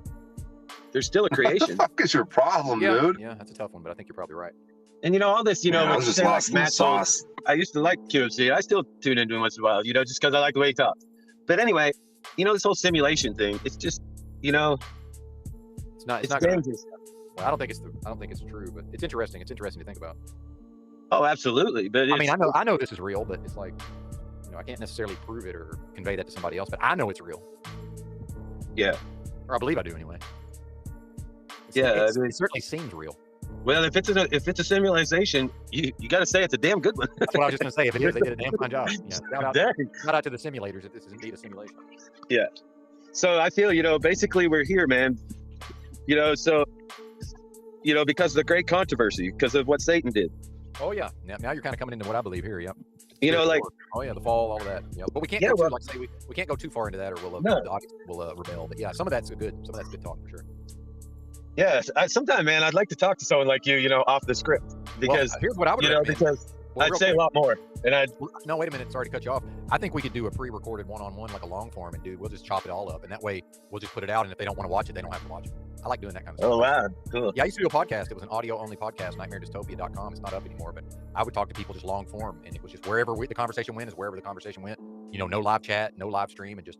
They're still a creation. What the fuck is your problem, dude? Yeah, that's a tough one, but I think you're probably right. And all this, I was just lost in the sauce. I used to like QFC. I still tune into him once in a while, just because I like the way he talks. But anyway, this whole simulation thing, it's just, it's not dangerous. Well, I don't think it's true, but it's interesting. It's interesting to think about. Oh, absolutely. But I know this is real, but it's like, I can't necessarily prove it or convey that to somebody else, but I know it's real. Yeah. Or I believe I do anyway. It certainly seems real. Well, if it's a simulation, you got to say it's a damn good one. That's what I was just going to say. If it is, they did a damn fine job. Yeah. Shout out to the simulators if this is indeed a simulation. Yeah. So I feel, basically we're here, man. Because of the great controversy, because of what Satan did. Oh yeah. Now you're kind of coming into what I believe here. Yep. Oh yeah, the fall, all of that. Yeah. But we can't go we can't go too far into that, or the audience will rebel. But yeah, some of that's good talk for sure. Yeah. Sometimes, man, I'd like to talk to someone like you, off the script, because here's what I would recommend. Because I'd say a lot more. And no, wait a minute. Sorry to cut you off. I think we could do a pre-recorded one-on-one, like a long form, and dude, we'll just chop it all up, and that way we'll just put it out. And if they don't want to watch it, they don't have to watch it. I like doing that kind of stuff. Oh wow, cool. Yeah, I used to do a podcast. It was an audio-only podcast, nightmaredystopia.com. It's not up anymore, but I would talk to people just long form, and it was just wherever the conversation went is wherever the conversation went. No live chat, no live stream, and just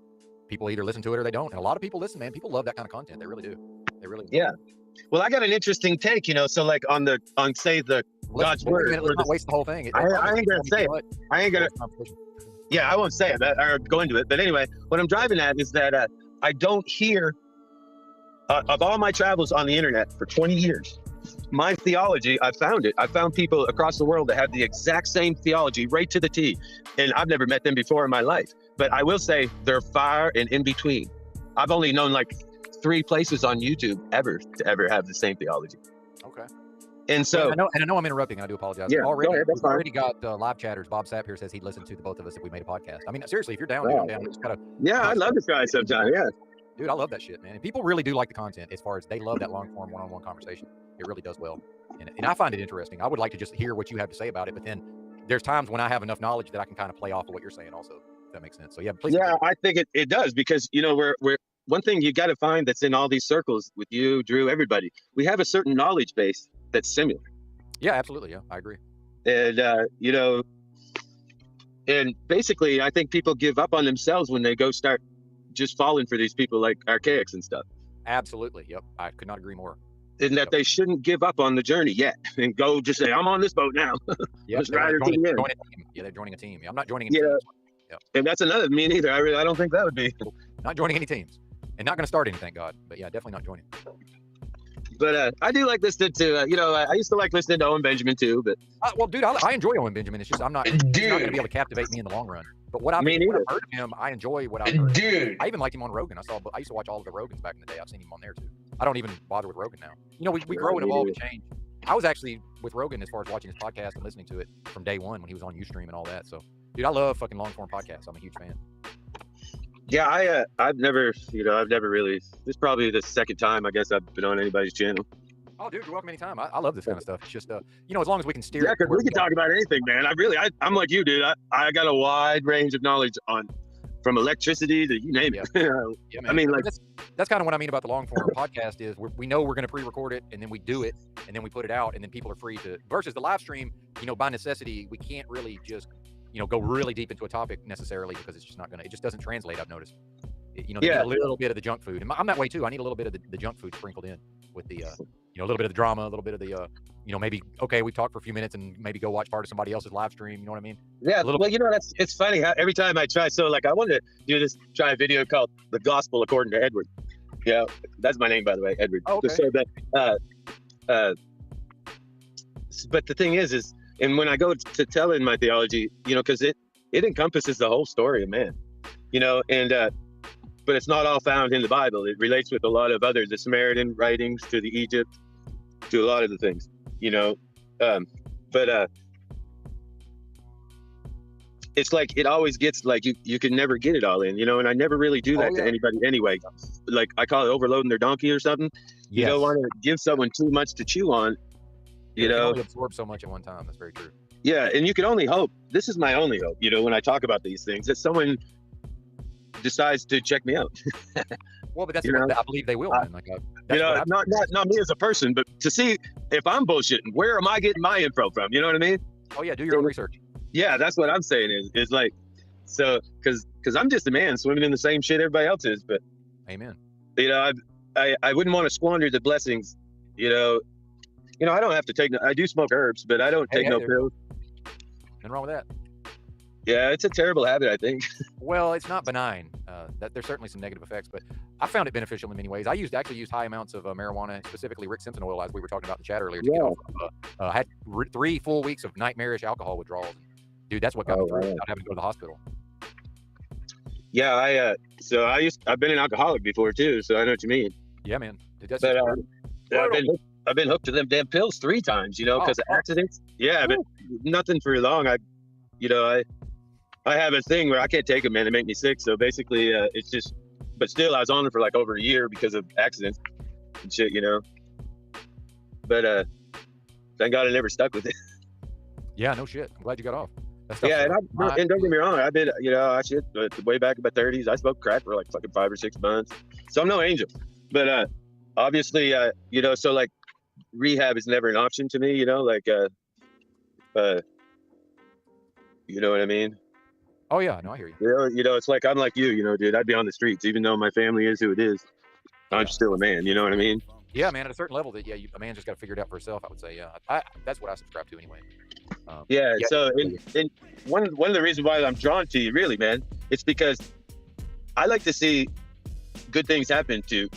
people either listen to it or they don't. And a lot of people listen, man. People love that kind of content. They really do. They really do. Yeah. Well, I got an interesting take, so like on say the God's word. Let's not waste the whole thing. I ain't gonna say it. I ain't gonna. Yeah, I won't say it. Or go into it. But anyway, what I'm driving at is that I don't hear of all my travels on the internet for 20 years. My theology, I found people across the world that have the exact same theology, right to the T, and I've never met them before in my life. But I will say they're far and in between. I've only known like 3 places on YouTube to ever have the same theology. Okay. And so I know I'm interrupting. I do apologize. Yeah, already, go ahead, we've already got live chatters. Bob Sapp here says he'd listen to the both of us if we made a podcast. I mean, seriously, if you're down, I'm down. We just gotta. Yeah, I'd love to try sometime. Yeah. Dude, I love that shit, man. And people really do like the content as far as they love that long form one-on-one conversation. It really does well. And I find it interesting. I would like to just hear what you have to say about it, but then there's times when I have enough knowledge that I can kind of play off of what you're saying also, if that makes sense. So yeah, please. Yeah, I think it does, because we're one thing you got to find that's in all these circles with you, Drew, everybody. We have a certain knowledge base that's similar. Yeah, absolutely. Yeah, I agree. And and basically I think people give up on themselves when they go start just falling for these people like archaics and stuff. Absolutely. Yep. I could not agree more. And that they shouldn't give up on the journey yet and go just say, I'm on this boat now. Yep. Let's ride it to the end. Yeah, they're joining a team. Yeah, I'm not joining any Yeah. teams. Yep. And that's another, me neither. I don't think that would be. Not joining any teams. And not going to start any, thank God. But yeah, definitely not joining. But I do like listening to, I used to like listening to Owen Benjamin too. But well, dude, I enjoy Owen Benjamin. It's just he's not going to be able to captivate me in the long run. But what I've heard of him, I enjoy what I've heard. Dude, I even liked him on Rogan. I used to watch all of the Rogans back in the day. I've seen him on there too. I don't even bother with Rogan now. We grow and evolve and change. I was actually with Rogan as far as watching his podcast and listening to it from day one when he was on Ustream and all that. So, dude, I love fucking long form podcasts. I'm a huge fan. Yeah, I've never really. This is probably the second time I guess I've been on anybody's channel. Oh, dude, you're welcome anytime. I love this kind of stuff. It's just, as long as we can steer. Yeah, because we can talk about anything, man. I'm like you, dude. I got a wide range of knowledge from electricity to you name it. Yeah, man. I mean, like that's kind of what I mean about the long form podcast is we know we're going to pre-record it and then we do it and then we put it out and then people are free to. Versus the live stream, by necessity, we can't really just go really deep into a topic necessarily because it's just not gonna. It just doesn't translate. I've noticed. They need a little bit of the junk food, and I'm that way too. I need a little bit of the junk food sprinkled in with the, a little bit of the drama, a little bit of the, maybe okay, we've talked for a few minutes and maybe go watch part of somebody else's live stream. You know what I mean? Yeah. It's funny how every time I try. So like I wanted to try a video called "The Gospel According to Edward." Yeah, that's my name by the way, Edward. Oh, okay. So that, but the thing is, and when I go to tell in my theology, because it encompasses the whole story of man, and but it's not all found in the Bible. It relates with a lot of the Samaritan writings to the Egypt, to a lot of the things, but it's like it always gets like you can never get it all in, and I never really do that to anybody anyway. Like I call it overloading their donkey or something. You don't want to give someone too much to chew on. You can only absorb so much at one time. That's very true. Yeah, and you can only hope. This is my only hope. When I talk about these things, that someone decides to check me out. Well, but that's what I believe they will. Man. Like, not me as a person, but to see if I'm bullshitting. Where am I getting my info from? You know what I mean? Oh yeah, do your own research. Yeah, that's what I'm saying. Is like, so because I'm just a man swimming in the same shit everybody else is. But amen. I wouldn't want to squander the blessings. I don't have to take. I do smoke herbs, but I don't take no pills. Nothing wrong with that. Yeah, it's a terrible habit, I think. Well, it's not benign. There's certainly some negative effects, but I found it beneficial in many ways. I actually used high amounts of marijuana, specifically Rick Simpson oil, as we were talking about in the chat earlier. I had 3 full weeks of nightmarish alcohol withdrawals. Dude, that's what got me through without having to go to the hospital. Yeah, I've been an alcoholic before too, so I know what you mean. Yeah, man. I've been hooked to them damn pills 3 times, because of accidents. Yeah, but nothing for long. I have a thing where I can't take them, man. They make me sick. So basically, it's just. But still, I was on them for like over a year because of accidents and shit, But thank God I never stuck with it. Yeah, no shit. I'm glad you got off. Yeah, and don't get me wrong. I've been, way back in my 30s, I smoked crack for like fucking 5 or 6 months. So I'm no angel. But obviously, so like rehab is never an option to me, you know what I mean? Oh yeah, no, I hear you. It's like I'm like you, dude. I'd be on the streets, even though my family is who it is. I'm still a man. You know what I mean? Yeah, man. At a certain level, that a man just got to figure it out for himself. I would say, yeah. That's what I subscribe to anyway. So and one of the reasons why I'm drawn to you, really, man, it's because I like to see good things happen to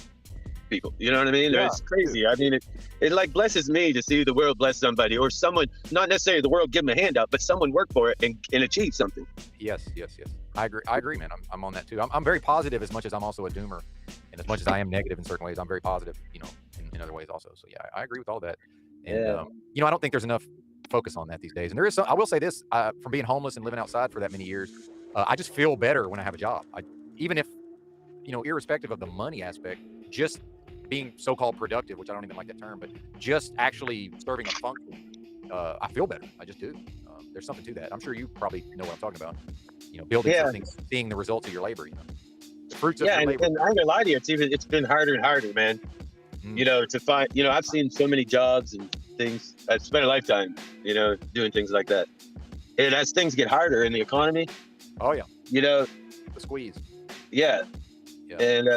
people. You know what I mean? Yeah, it's crazy. I mean, it like blesses me to see the world bless somebody, or someone, not necessarily the world give them a handout, but someone work for it and achieve something. Yes. I agree, man. I'm on that too. I'm very positive as much as I'm also a doomer, and as much as I am negative in certain ways, I'm very positive, in other ways also. So yeah, I agree with all that. And I don't think there's enough focus on that these days. And there is some, I will say this, from being homeless and living outside for that many years, I just feel better when I have a job. Even if, irrespective of the money aspect, just being so-called productive, which I don't even like that term, but just actually serving a function, I feel better. I just do. There's something to that. I'm sure you probably know what I'm talking about. Building something, seeing the results of your labor. The fruits of your labor. And I'm gonna lie to you, it's been harder and harder, man. To find, I've seen so many jobs and things. I've spent a lifetime, doing things like that. And as things get harder in the economy, oh yeah, the squeeze. Yeah. And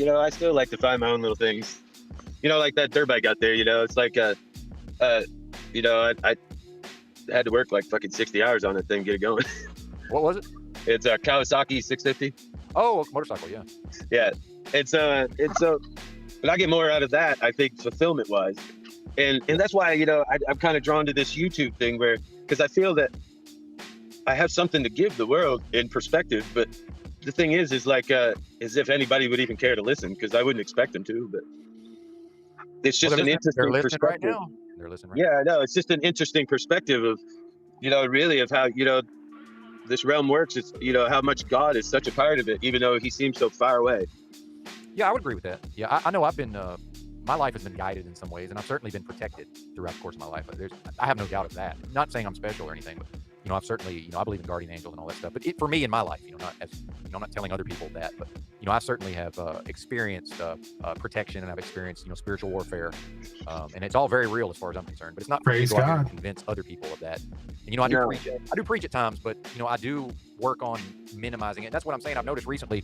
I still like to find my own little things. Like that dirt bike out there. It's like I had to work like fucking 60 hours on that thing to get it going. What was it? It's a Kawasaki 650. Oh, motorcycle, yeah. Yeah, but I get more out of that, I think, fulfillment wise, and that's why I'm kind of drawn to this YouTube thing because I feel that I have something to give the world in perspective. But the thing is like as if anybody would even care to listen, because I wouldn't expect them to. But it's just an interesting perspective. Right now. They're listening. Right yeah, no, it's just an interesting perspective of really of how this realm works. It's how much God is such a part of it, even though he seems so far away. Yeah, I would agree with that. Yeah, I know I've been, my life has been guided in some ways, and I've certainly been protected throughout the course of my life. I have no doubt of that. Not saying I'm special or anything, but I've certainly, I believe in guardian angels and all that stuff. But for me in my life, I'm not telling other people that, but I certainly have experienced protection, and I've experienced spiritual warfare, and it's all very real as far as I'm concerned. But it's not for me to go out and convince other people of that. And I do preach at times, but I do work on minimizing it. That's what I'm saying. I've noticed recently,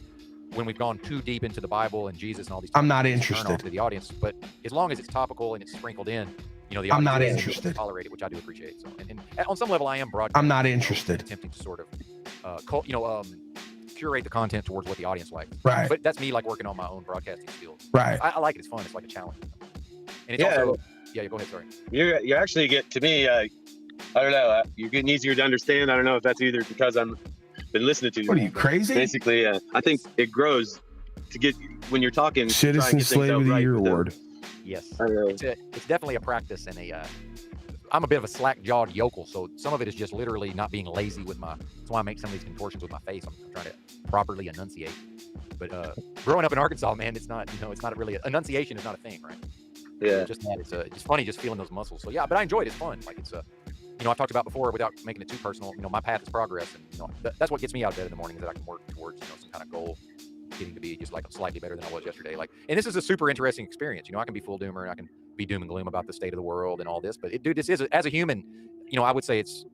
when we've gone too deep into the Bible and Jesus and all these things, I'm not interested to the audience. But as long as it's topical and it's sprinkled in, the audience I'm not interested. Tolerate it, which I do appreciate. So, and on some level, I am broadcasting. I'm not interested. Attempting to sort of, curate the content towards what the audience likes. Right. But that's me like working on my own broadcasting skills. Right. I like it. It's fun. It's like a challenge. And it's also, go ahead. Sorry. You actually get to me. I don't know. You're getting easier to understand. I don't know if that's either because I'm been listening to you. What are you, crazy? Basically, I think it grows to get when you're talking. Citizen Slave of the Year award. Yes, it's definitely a practice, and I'm a bit of a slack-jawed yokel, so some of it is just literally not being lazy with that's why I make some of these contortions with my face. I'm trying to properly enunciate. But growing up in Arkansas, man, it's not, it's not really, enunciation is not a thing, right? Yeah. It's just that, it's funny just feeling those muscles. So yeah, but I enjoy it. It's fun. Like it's I've talked about before without making it too personal. My path is progress, and that's what gets me out of bed in the morning, is that I can work towards some kind of goal, getting to be just like slightly better than I was yesterday. Like, and this is a super interesting experience. I can be full doomer, and I can be doom and gloom about the state of the world and all this. But dude, this is, as a human, I would say it's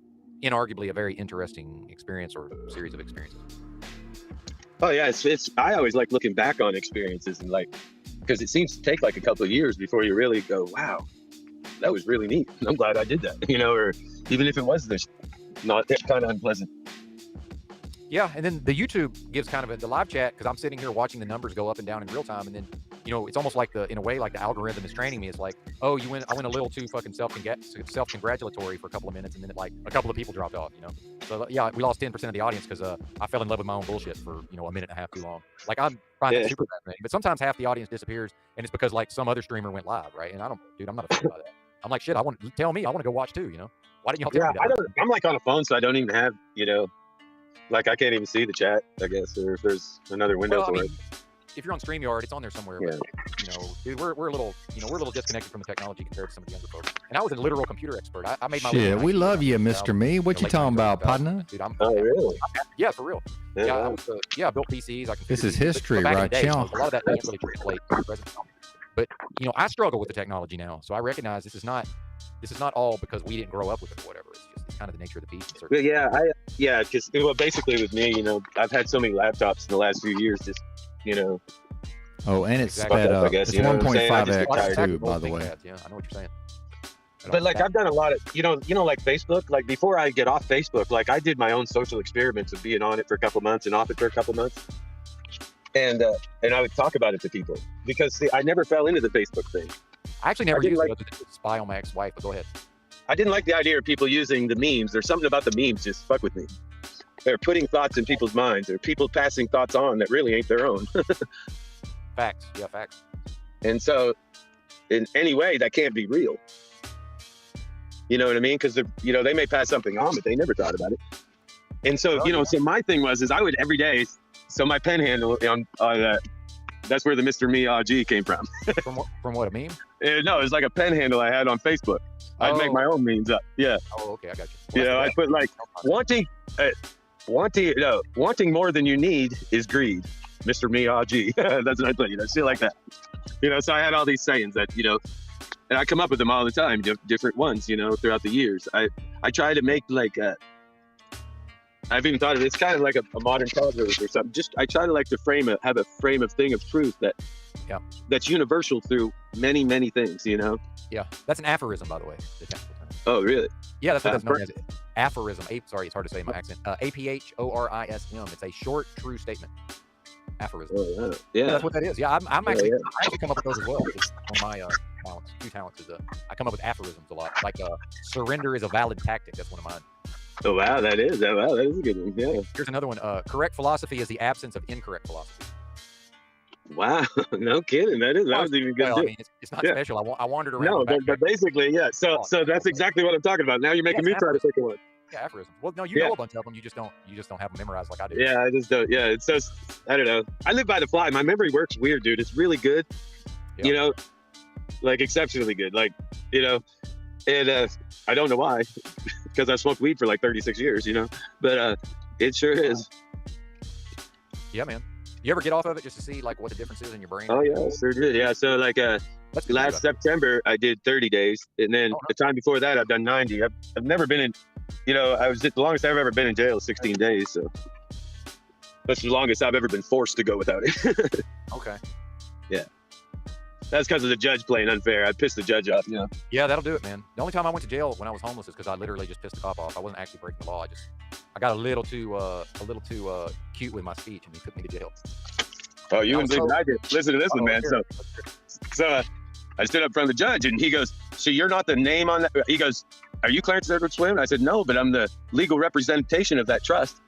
inarguably a very interesting experience or series of experiences. Oh yeah, it's. I always like looking back on experiences and because it seems to take like a couple of years before you really go, wow, that was really neat. I'm glad I did that. Or even if it was not kind of unpleasant. Yeah, and then the YouTube gives kind of the live chat, because I'm sitting here watching the numbers go up and down in real time, and then it's almost like in a way like the algorithm is training me. It's like, oh, I went a little too fucking self-congratulatory for a couple of minutes, and then a couple of people dropped off. So yeah, we lost 10% of the audience because I fell in love with my own bullshit for a minute and a half too long. Like, I'm finding it super fascinating, but sometimes half the audience disappears, and it's because some other streamer went live, right? And I'm not a fan of that. I'm like, shit, I want to go watch too. Why didn't y'all tell me that? I'm like on a phone, so I don't even have I can't even see the chat, I guess, or if there's another window for it. If you're on StreamYard, it's on there somewhere. Yeah. But, dude, we're a little disconnected from the technology compared to some of the younger folks. And I was a literal computer expert. I made my shit. We love you, Mr. Me. What you talking about, partner? Dude, really? Yeah, for real. Yeah, I built PCs. This is history, right? A lot of that doesn't really translate to the present. But I struggle with the technology now, so I recognize this is not all because we didn't grow up with it or whatever. It's just kind of the nature of the beast. Because basically with me, I've had so many laptops in the last few years, just Oh, and it's sped up. It's 1.5x too, by the way. Yeah, I know what you're saying. But I've done a lot of, like Facebook. Like before I get off Facebook, I did my own social experiments of being on it for a couple months and off it for a couple months. And I would talk about it to people because I never fell into the Facebook thing. I actually never used it to spy on my ex-wife, but go ahead. I didn't like the idea of people using the memes. There's something about the memes just fuck with me. They're putting thoughts in people's minds, or people passing thoughts on that really ain't their own. Facts. Yeah, facts. And so in any way, that can't be real. You know what I mean? Because they may pass something on, but they never thought about it. And so, so my thing is I would every day. So my pen handle on that's where the Mr. Me came from. from what, a meme? No, it was like a pen handle I had on Facebook. I'd make my own memes up. Yeah. Oh, okay, I got you. Well, I put wanting more than you need is greed. Mr. Me that's what I put, shit like that. So I had all these sayings that, and I come up with them all the time, different ones, throughout the years. I try to make I've even thought of it. It's kind of like a modern proverb or something. Just I try to like to have a frame of thing of truth that's universal through many, many things, you know? Yeah, that's an aphorism, by the way. The technical term. Oh, really? Yeah, that's what that's known as. Aphorism. Sorry, it's hard to say in my accent. Aphorism. It's a short, true statement. Aphorism. Oh, yeah. That's what that is. Yeah, I'm actually, I actually come up with those as well. It's one of my talents. Two talents is I come up with aphorisms a lot. Like surrender is a valid tactic. That's one of mine. Oh, wow, that is a good one. Yeah. Here's another one. Correct philosophy is the absence of incorrect philosophy. Wow, no kidding. That was even good. Well, I mean, it's not special. I wandered around. No, but basically, yeah. So that's exactly what I'm talking about. Now you're making me try to think of one. Yeah, aphorisms. Well, no, you know a bunch of them. You just don't have them memorized like I do. Yeah, I just don't. Yeah, it's so I don't know. I live by the fly. My memory works weird, dude. It's really good. Yeah. You know, like exceptionally good. Like, you know, and I don't know why, because I smoked weed for like 36 years. You know, but it sure is. Yeah, man. You ever get off of it just to see like what the difference is in your brain? Oh yeah, sure did. Yeah, so like last September I did 30 days, and then the time before that I've done 90. I've never been in, you know, the longest I've ever been in jail is 16 days. So that's the longest I've ever been forced to go without it. Okay. Yeah. That's because of the judge playing unfair. I pissed the judge off, you know. Yeah, that'll do it, man. The only time I went to jail when I was homeless is because I literally just pissed the cop off. I wasn't actually breaking the law. I got a little too cute with my speech, and he took me to jail. Oh, you wouldn't believe what I did. Listen to this one, man. So I stood up in front of the judge, and he goes, "So you're not the name on that?" He goes, "Are you Clarence Edward Swim?" I said, "No, but I'm the legal representation of that trust."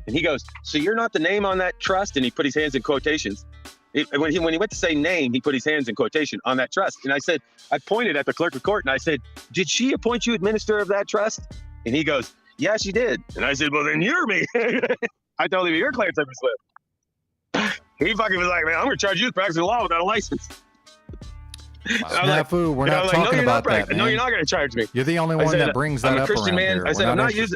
And he goes, "So you're not the name on that trust?" And he put his hands in quotations. When he went to say name, he put his hands in quotation on that trust. And I pointed at the clerk of court and I said, "Did she appoint you administrator of that trust?" And he goes, "Yeah, she did." And I said, "Well, then you're me." I told him, "You're Clarence Edward Swim." He fucking was like, "Man, I'm going to charge you with practicing law without a license." Snafu, we're not talking about that, man. No, you're not going to charge me. You're the only one that brings that up. I'm a Christian man. Here. I said,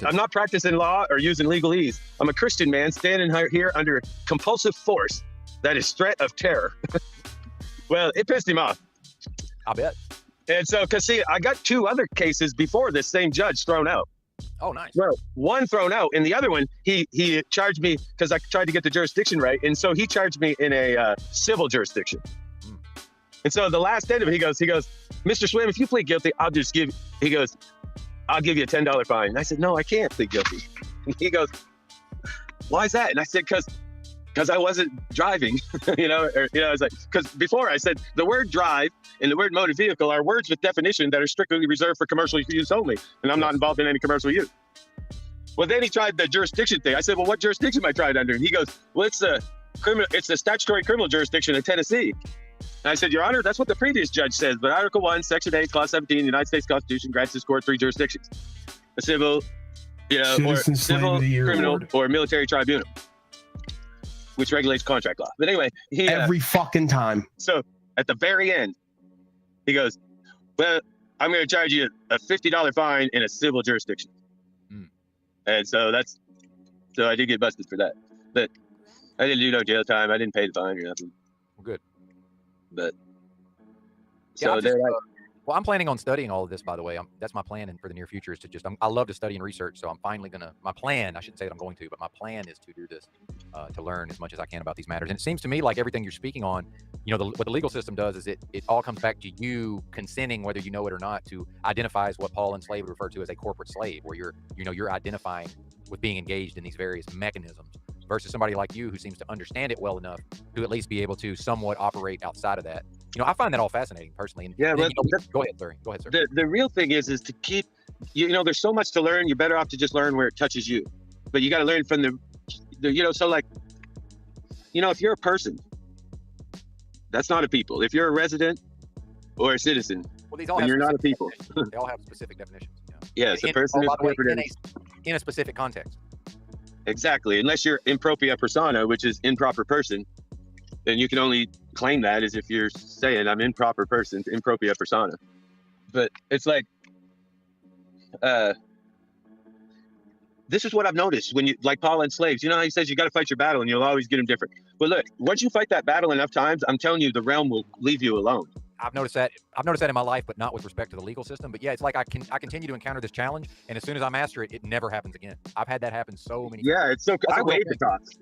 I'm not practicing law or using legalese. I'm a Christian man standing here under compulsive force. That is threat of terror. Well, it pissed him off. I bet. And so, because see, I got 2 other cases before this same judge thrown out. Oh, nice. Well, one thrown out, and the other one, he charged me because I tried to get the jurisdiction right, and so he charged me in a civil jurisdiction. And so the last end of it, he goes, "Mr. Swim, if you plead guilty, I'll give you a $10 fine." And I said, "No, I can't plead guilty." And he goes, "Why is that?" And I said, because I wasn't driving, I was like, because before I said the word drive and the word motor vehicle are words with definition that are strictly reserved for commercial use only. And I'm not involved in any commercial use. Well, then he tried the jurisdiction thing. I said, "Well, what jurisdiction am I tried under?" And he goes, "Well, it's the statutory criminal jurisdiction in Tennessee." And I said, "Your Honor, that's what the previous judge says, but Article 1, Section 8, Clause 17, the United States Constitution grants this court 3 jurisdictions: a civil, or civil, criminal, or military tribunal, which regulates contract law." But anyway, every fucking time. So at the very end, he goes, "Well, I'm going to charge you a $50 fine in a civil jurisdiction." And so I did get busted for that, but I didn't do no jail time. I didn't pay the fine or nothing. Well, good. But yeah, I'm planning on studying all of this, by the way. That's my plan for the near future is to I love to study and research. So I'm finally my plan, I shouldn't say that I'm going to, but my plan is to do this, to learn as much as I can about these matters. And it seems to me like everything you're speaking on, what the legal system does is it all comes back to you consenting, whether you know it or not, to identify as what Paul and Slave would refer to as a corporate slave, where you're identifying with being engaged in these various mechanisms, versus somebody like you who seems to understand it well enough to at least be able to somewhat operate outside of that. I find that all fascinating personally. And, yeah, but go ahead, Larry. Go ahead, sir. The real thing is to keep, there's so much to learn. You're better off to just learn where it touches you. But you got to learn from so like, if you're a person, that's not a people. If you're a resident or a citizen, then you're not a people. They all have specific definitions. Yes, a person is in a specific context. Exactly. Unless you're impropria persona, which is improper person, then you can only claim that as if you're saying I'm improper person, impropria persona. But it's like, this is what I've noticed when like Paul and slaves, how he says you got to fight your battle and you'll always get them different. But look, once you fight that battle enough times, I'm telling you, the realm will leave you alone. I've noticed that in my life, but not with respect to the legal system. But yeah, it's like I continue to encounter this challenge, and as soon as I master it, it never happens again. I've had that happen so many times. Yeah, it's so. I wave the cops.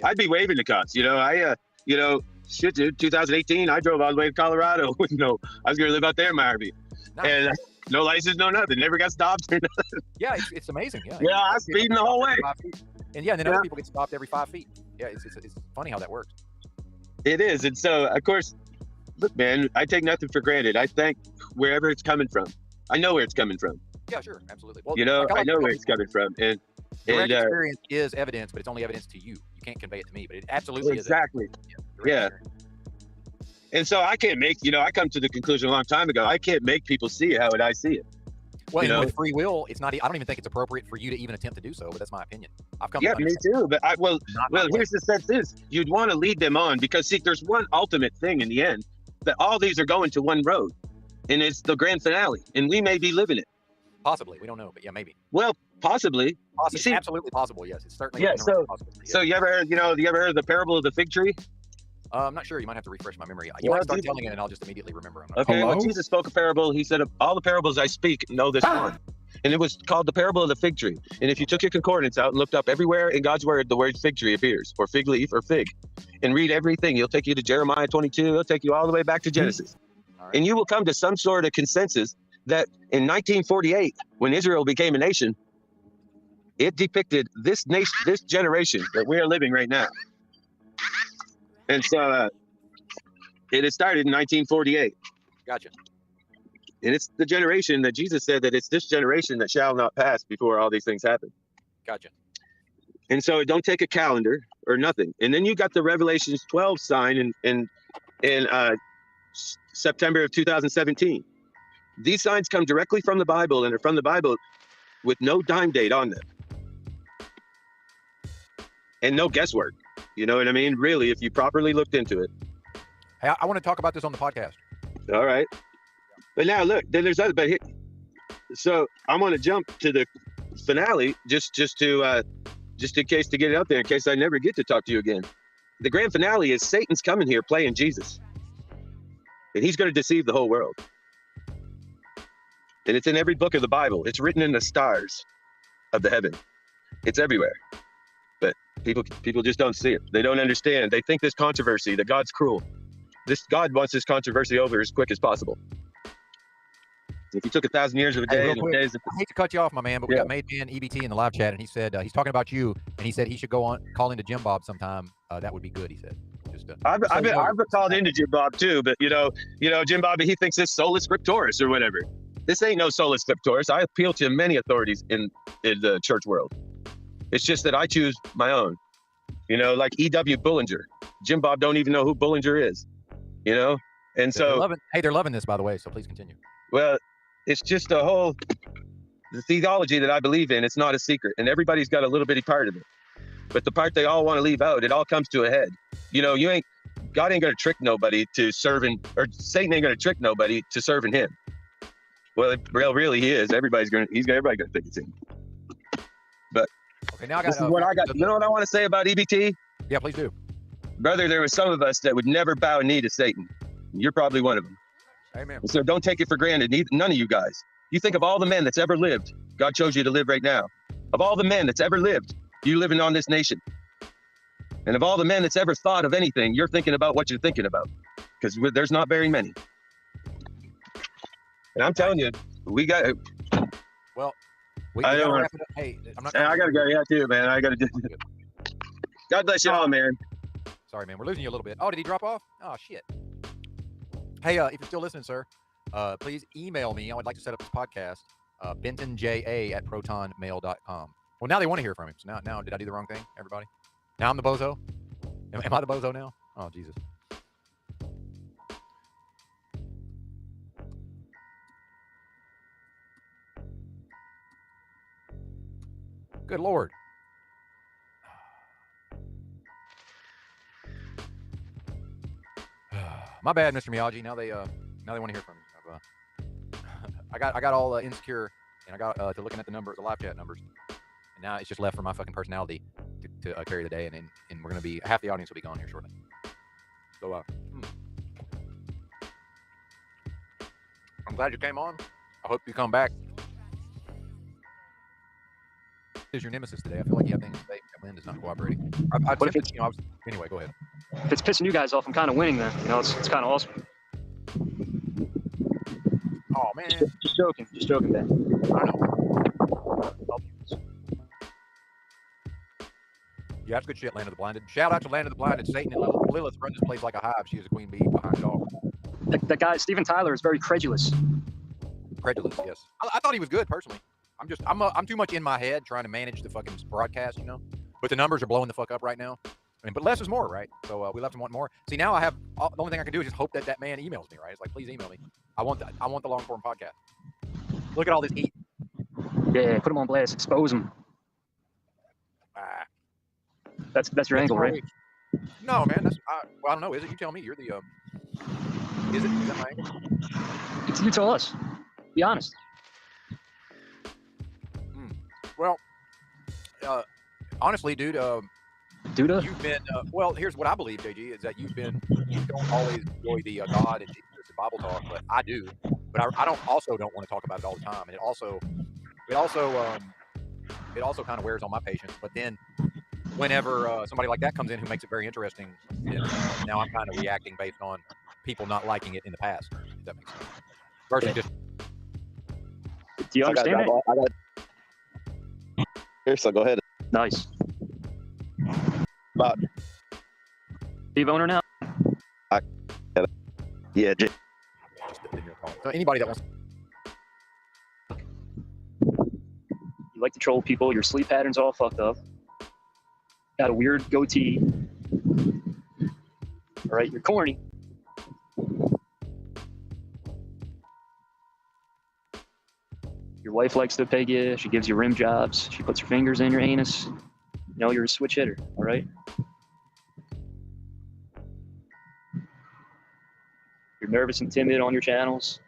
I'd be waving the cops. Shit, dude. 2018, I drove all the way to Colorado. I was going to live out there in my RV, and no license, no nothing. Never got stopped. Yeah, it's amazing. Yeah. Yeah, I was speeding the whole way. And yeah, and then other people get stopped every 5 feet. Yeah, it's funny how that works. It is, and so of course, look, man, I take nothing for granted. I thank wherever it's coming from. I know where it's coming from. Yeah, sure, absolutely. Well, I know where it's coming from, and direct experience is evidence, but it's only evidence to you. You can't convey it to me, but it absolutely exactly. is. Yeah. And so I can't make, I come to the conclusion a long time ago, I can't make people see how I see it. Well, and with free will, it's not. I don't even think it's appropriate for you to even attempt to do so. But that's my opinion. I've come. Yeah, me too. But here's the sense: is you'd want to lead them on because see, there's one ultimate thing in the end that all these are going to one road, and it's the grand finale, and we may be living it. Possibly, we don't know, but yeah, maybe. Well, possibly. See, absolutely possible. Yes, it's certainly. Yeah. So you ever heard? You ever heard of the parable of the fig tree? I'm not sure. You might have to refresh my memory. You might start telling it, and I'll just immediately remember. Okay. Well, Jesus spoke a parable. He said, "Of all the parables I speak, know this one." And it was called the parable of the fig tree. And if you took your concordance out and looked up everywhere in God's word, the word fig tree appears, or fig leaf, or fig, and read everything. He'll take you to Jeremiah 22. He'll take you all the way back to Genesis. Right. And you will come to some sort of consensus that in 1948, when Israel became a nation, it depicted this nation, this generation that we are living right now. And so it had started in 1948. Gotcha. And it's the generation that Jesus said that it's this generation that shall not pass before all these things happen. Gotcha. And so don't take a calendar or nothing. And then you got the Revelations 12 sign in September of 2017. These signs come directly from the Bible and are from the Bible with no time date on them. And no guesswork. You know what I mean? Really, if you properly looked into it. Hey, I want to talk about this on the podcast. All right. But now look, then there's other, but here, so I'm going to jump to the finale just in case to get it out there, in case I never get to talk to you again. The grand finale is Satan's coming here playing Jesus. And he's going to deceive the whole world. And it's in every book of the Bible. It's written in the stars of the heaven. It's everywhere. But people just don't see it. They don't understand. They think this controversy, that God's cruel. God wants this controversy over as quick as possible. If you took 1,000 years of a day, I hate to cut you off, my man, but we got Made Man EBT in the live chat, and he said he's talking about you, and he said he should call into Jim Bob sometime. That would be good. He said. I've been called into Jim Bob too, but Jim Bob, he thinks it's sola scripturis or whatever. This ain't no sola scripturis. I appeal to many authorities in the church world. It's just that I choose my own. Like E.W. Bullinger. Jim Bob don't even know who Bullinger is. And so they're loving this, by the way. So please continue. Well. It's just the theology that I believe in. It's not a secret, and everybody's got a little bitty part of it. But the part they all want to leave out, it all comes to a head. God ain't gonna trick nobody to serving, or Satan ain't gonna trick nobody to serving him. Well, really, he is. Everybody gonna think it's him. But okay, now this is what I got. You know what I want to say about EBT? Yeah, please do, brother. There was some of us that would never bow a knee to Satan. You're probably one of them. Amen. So don't take it for granted, none of you guys. You think of all the men that's ever lived. God chose you to live right now. Of all the men that's ever lived, you living on this nation. And of all the men that's ever thought of anything, you're thinking about what you're thinking about. Because there's not very many. And I'm telling you, we got... Well, I don't want to... Hey, I'm not... I got to go. Yeah, too, man. I got to do... God bless you all, man. Sorry, man. We're losing you a little bit. Oh, did he drop off? Oh, shit. Hey, if you're still listening, sir, please email me. I would like to set up this podcast, bentonja@protonmail.com. Well, now they want to hear from him. So now, did I do the wrong thing, everybody? Now I'm the bozo? Am I the bozo now? Oh, Jesus. Good Lord. My bad, Mr. Miyagi. Now they want to hear from me. I got all insecure, and I got to looking at the live chat numbers, and now it's just left for my fucking personality to carry the day, and we're gonna be half the audience will be gone here shortly. So I'm glad you came on. I hope you come back. Is your nemesis today? I feel like you have things to say. Lynn is not cooperating. Anyway, go ahead. If it's pissing you guys off, I'm kind of winning then. You know, it's kind of awesome. Oh man. Just joking, man. I know. Yeah, that's good shit, Land of the Blinded. Shout out to Land of the Blinded. Satan and Lilith run this place like a hive. She is a queen bee behind it all. That guy, Steven Tyler, is very credulous. Credulous, yes. I thought he was good, personally. I'm too much in my head trying to manage the fucking broadcast, you know? But the numbers are blowing the fuck up right now. I mean, but less is more, right? So we left him wanting more. See, now the only thing I can do is just hope that man emails me, right? It's like, please email me. I want the long form podcast. Look at all this heat. Yeah, put him on blast, expose him. That's your angle, right? No, man. Well, I don't know. Is it? You tell me. You're the. Is that my angle? You tell us. Be honest. Well, honestly, dude. Duda? You've been. Well, here's what I believe, JG, is that you don't always enjoy the God and Jesus and Bible talk, but I do. But I don't want to talk about it all the time, and it also kind of wears on my patience. But then, whenever somebody like that comes in who makes it very interesting, now I'm kind of reacting based on people not liking it in the past. If that makes sense. Versus just. Do you understand it? Here, so go ahead. Nice. About Steve owner now? Yeah. So anybody that wants. You like to troll people. Your sleep pattern's all fucked up. Got a weird goatee. All right, you're corny. Your wife likes to peg you. She gives you rim jobs. She puts her fingers in your anus. You know, you're a switch hitter, all right? You're nervous and timid on your channels.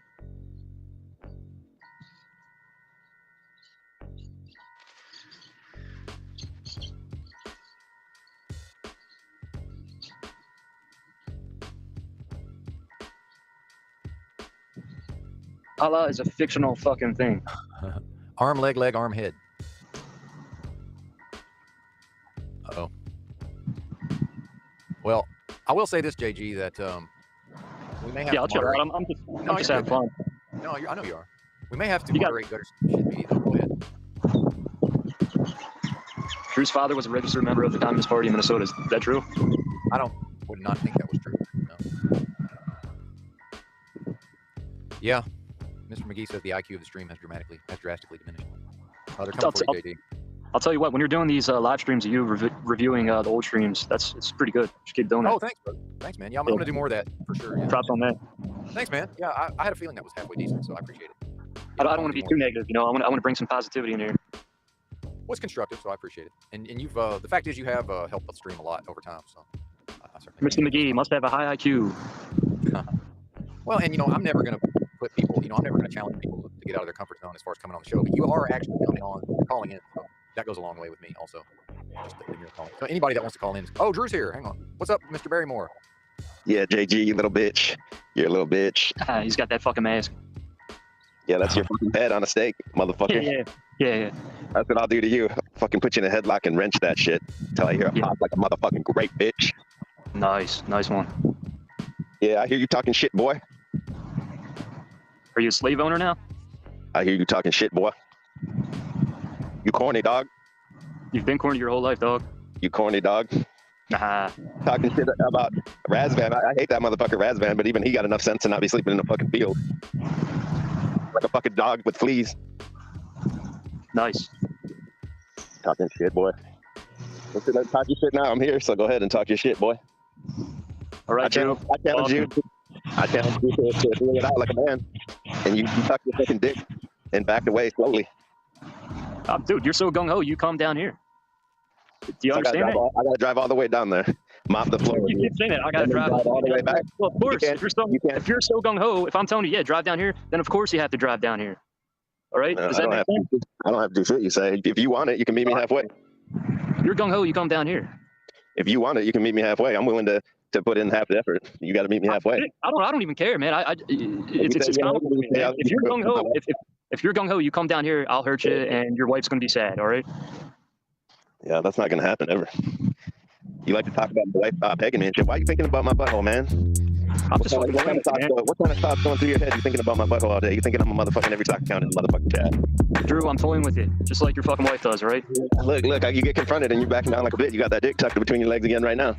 Allah is a fictional fucking thing. Arm, leg, arm, head. Uh-oh. Well, I will say this, JG, that we may have to moderate. I'm just having fun. No, I know you are. We may have to moderate gutter shit media. Go ahead. Drew's father was a registered member of the Communist Party in Minnesota. Is that true? Would not think that was true. No. Yeah. Mr. McGee says the IQ of the stream has drastically diminished. They're coming for you, JD. I'll tell you what, when you're doing these live streams of you reviewing the old streams, it's pretty good. Just keep doing it. Oh, thanks, brother. Thanks, man. Yeah, I'm going to do more of that for sure. Yeah. Props on that. Thanks, man. Yeah, I had a feeling that was halfway decent, so I appreciate it. I don't want to be too negative, you know. I want to bring some positivity in here. Well, it's constructive, so I appreciate it. And you've the fact is you have helped the stream a lot over time, so I certainly. Mr. McGee must have a high IQ. Well, and you know, I'm never going to put people, you know, I'm never going to challenge people to get out of their comfort zone as far as coming on the show. But you are actually calling in. So that goes a long way with me, also. Just that you're calling. So anybody that wants to call in. Oh, Drew's here. Hang on. What's up, Mr. Barrymore? Yeah, JG, you little bitch. You're a little bitch. He's got that fucking mask. Yeah, that's your fucking head on a stake, motherfucker. Yeah. That's what I'll do to you. Fucking put you in a headlock and wrench that shit till I hear a pop like a motherfucking great bitch. Nice one. Yeah, I hear you talking shit, boy. Are you a slave owner now? I hear you talking shit, boy. You corny, dog. You've been corny your whole life, dog. You corny, dog. Nah. Talking shit about Razvan. I hate that motherfucker Razvan, but even he got enough sense to not be sleeping in the fucking field. Like a fucking dog with fleas. Nice. Talking shit, boy. Let's talk your shit now. I'm here, so go ahead and talk your shit, boy. All right, I challenge you. I challenge you to bring it out like a man. And you tuck your fucking dick and backed away slowly. Dude, you're so gung-ho, you come down here. Do you understand that? I gotta drive all the way down there. Mop the floor. You keep saying that. I gotta drive all the way back. Well, of course. If you're so gung-ho, if I'm telling you, yeah, drive down here, then of course you have to drive down here. All right? Does that make sense? I don't have to do shit you say. If you want it, you can meet me halfway. You're gung-ho, you come down here. If you want it, you can meet me halfway. I'm willing to to put in half the effort. You got to meet me halfway. I don't even care, man. It's comical to me, man. If you're gung ho, if you're gung ho, you come down here, I'll hurt you, and your wife's gonna be sad. All right. Yeah, that's not gonna happen ever. You like to talk about my wife pegging me and shit. Why are you thinking about my butthole, man? What kind of thoughts going through your head? You thinking about my butthole all day? You thinking I'm a motherfucking every sock account in the motherfucking chat? Drew, I'm toying with you, just like your fucking wife does, right? Look, you get confronted and you're backing down like a bitch. You got that dick tucked between your legs again right now.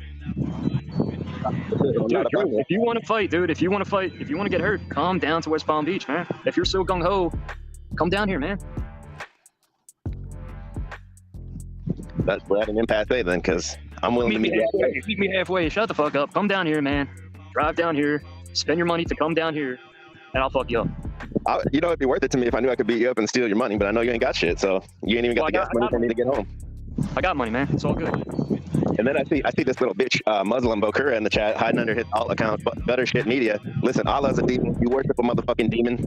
Dude, Drew, if you want to fight, dude, if you want to get hurt, come down to West Palm Beach, man. If you're so gung ho, come down here, man. We're at an impasse then, because I'm willing to meet you halfway. Meet me halfway. Shut the fuck up. Come down here, man. Drive down here. Spend your money to come down here, and I'll fuck you up. You know, it'd be worth it to me if I knew I could beat you up and steal your money, but I know you ain't got shit, so you ain't even got the gas money for me to get home. I got money, man. It's all good. And then I see this little bitch, Muslim Bokura in the chat, hiding under his alt account, Better Shit Media. Listen, Allah's a demon. You worship a motherfucking demon.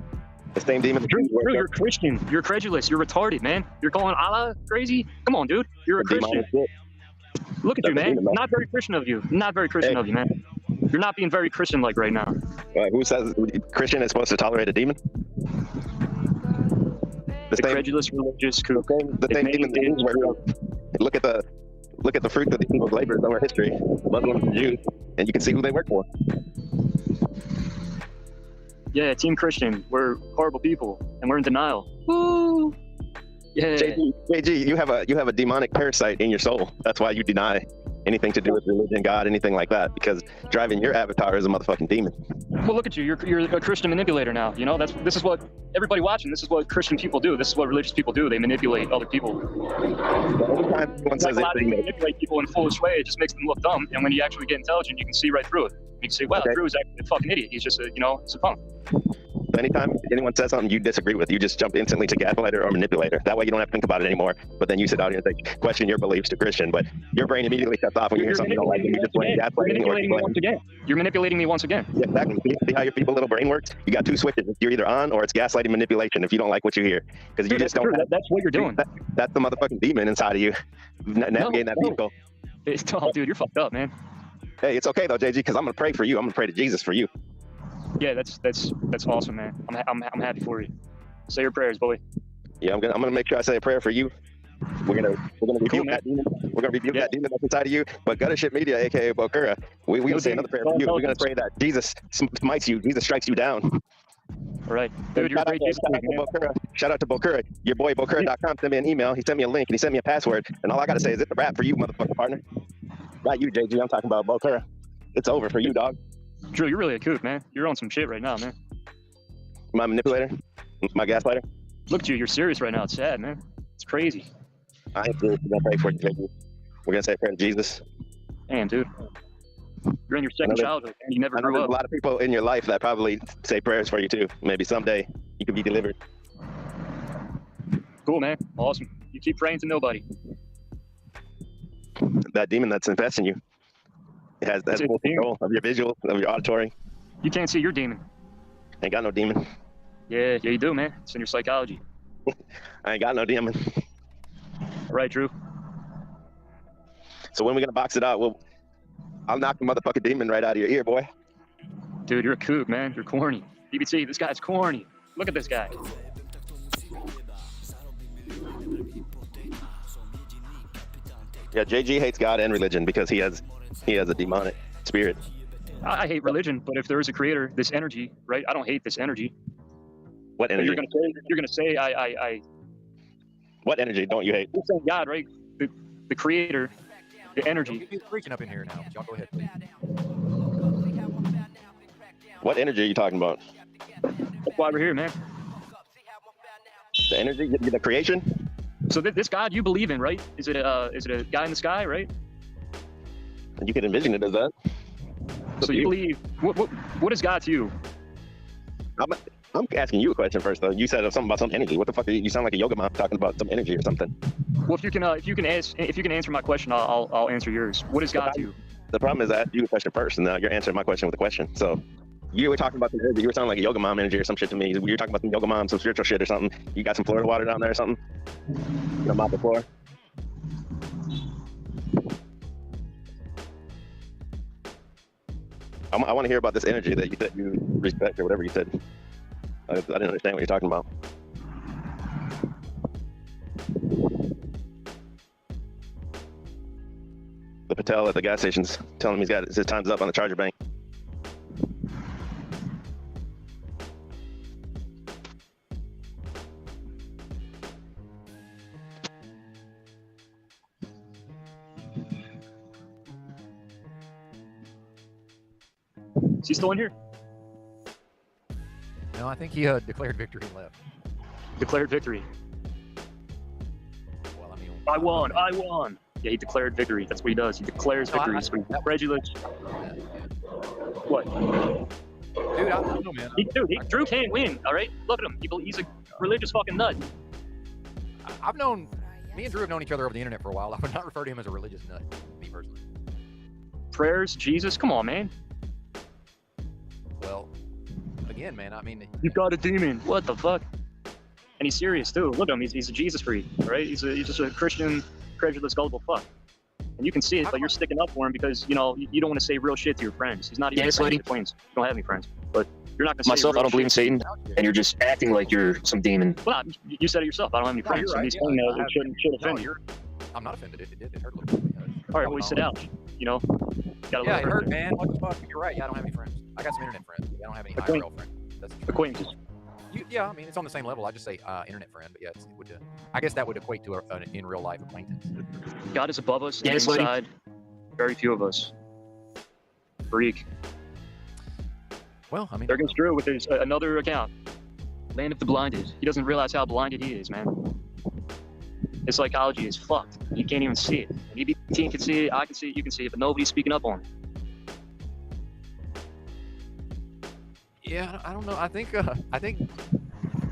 The same demon. Drew, you're Christian. You're credulous. You're retarded, man. You're calling Allah crazy? Come on, dude. You're a Christian. Look at you, man. Not very Christian of you. Not very Christian of you, man. You're not being very Christian-like right now. Who says Christian is supposed to tolerate a demon? The credulous religious kook. The same demon. Look at the fruit of the evil's labors over history. Muslims and Jews, and you can see who they work for. Yeah, Team Christian. We're horrible people, and we're in denial. Woo! Yeah. JG, you have a demonic parasite in your soul. That's why you deny anything to do with religion, God, anything like that, because driving your avatar is a motherfucking demon. Well, look at you. You're a Christian manipulator now. You know, this is what everybody watching. This is what Christian people do. This is what religious people do. They manipulate other people. Anytime someone says they manipulate people in a foolish way, it just makes them look dumb. And when you actually get intelligent, you can see right through it. You can say, wow, Drew is actually a fucking idiot. He's just it's a punk. Anytime anyone says something you disagree with, you just jump instantly to gaslighter or manipulator. That way you don't have to think about it anymore. But then you sit out here and say, question your beliefs to Christian, but your brain immediately shuts off when you hear something you don't like. And you just blame gaslighting or You're manipulating me once again. Yeah, exactly. See how your feeble little brain works? You got two switches. You're either on or it's gaslighting manipulation if you don't like what you hear. Because you just don't. That's what you're doing. That's the motherfucking demon inside of you, navigating that vehicle. Oh, dude, you're fucked up, man. Hey, it's okay though, JG, because I'm gonna pray for you. I'm gonna pray to Jesus for you. Yeah, that's awesome, man. I'm happy for you. Say your prayers, boy. Yeah, I'm gonna make sure I say a prayer for you. We're gonna rebuke that demon. We're gonna rebuke that demon that's inside of you. But Gutter Shit Media, aka Bokura, we gonna say another prayer for you. We're gonna pray that Jesus smites you. Jesus strikes you down. All right, dude, you're great. Shout out to Bokura. Your boy Bokura.com sent me an email. He sent me a link and he sent me a password. And all I gotta say is it's a wrap for you, motherfucking partner. Not you, JG. I'm talking about Bokura. It's over for you, dog. Drew, you're really a kook, man. You're on some shit right now, man. My manipulator? My gaslighter? Look at you. You're serious right now. It's sad, man. It's crazy. I ain't serious. We're gonna pray for you, JG. We're gonna say a prayer to Jesus. Damn, dude. You're in your second childhood, and you never grew up. There's a lot of people in your life that probably say prayers for you too. Maybe someday you could be delivered. Cool, man. Awesome. You keep praying to nobody. That demon that's infesting you. It has full control of your visual, of your auditory. You can't see your demon. Ain't got no demon. Yeah, you do, man. It's in your psychology. I ain't got no demon. All right, Drew. So when we gonna box it out? I'll knock the motherfucking demon right out of your ear, boy. Dude, you're a kook, man. You're corny. BBC, this guy's corny. Look at this guy. Yeah, JG hates God and religion because he has a demonic spirit. I hate religion, but if there is a creator, this energy, right? I don't hate this energy. What energy? You're gonna say I. What energy don't you hate? You're saying God, right? The creator, the energy. He's preaching up in here now. Y'all go ahead, please. What energy are you talking about? That's why we're here, man. The energy, the creation. So this God you believe in, right? Is it a guy in the sky, right? You can envision it as that. So you believe what is God to you? I'm asking you a question first, though. You said something about some energy. What the fuck? You sound like a yoga mom talking about some energy or something. Well, if you can answer my question, I'll answer yours. What is God to you? The problem is I asked you a question first, and now you're answering my question with a question. So you were talking about the energy. You were sounding like a yoga mom energy or some shit to me. You were talking about some yoga mom, some spiritual shit or something. You got some Florida water down there or something? You gonna mop the floor? I want to hear about this energy that you said you respect or whatever you said. I didn't understand what you're talking about. The Patel at the gas station's telling him his time's up on the charger bank. Is he still in here? No, I think he declared victory and left. Declared victory. Well, I mean, I won. Yeah, he declared victory. That's what he does. He declares victory. He's credulous. What? Dude, I don't know, man. Drew can't win. All right, look at him. He's a religious fucking nut. Me and Drew have known each other over the internet for a while. I would not refer to him as a religious nut, me personally. Prayers, Jesus, come on, man. Well, again, man, I mean, you've got a demon. What the fuck? And he's serious too. Look at him. He's a Jesus freak, right? He's just a Christian, credulous, gullible fuck. And you can see it, but you're sticking up for him because you don't want to say real shit to your friends. He's not even friends with Queens. You don't have any friends, but you're not going to say myself. I don't believe in Satan, and you're just acting like you're some demon. Well, you said it yourself. I don't have any friends. Right. He's saying that it shouldn't offend you. I'm not offended. It hurt a little bit. All right, well, sit down. Yeah, it hurt, man. What the fuck? You're right. Yeah, I don't have any friends. I got some internet friends. But I don't have any IRL friends. That's acquaintances. Yeah, I mean, it's on the same level. I just say internet friend, but yeah, it would. I guess that would equate to an in real life acquaintance. God is above us. And inside, very few of us. Freak. Well, I mean, there goes Drew with his another account. Land of the blinded. He doesn't realize how blinded he is, man. His psychology is fucked. You can't even see it. And EBT can see it. I can see it. You can see it, but nobody's speaking up on it. Yeah, I don't know. I think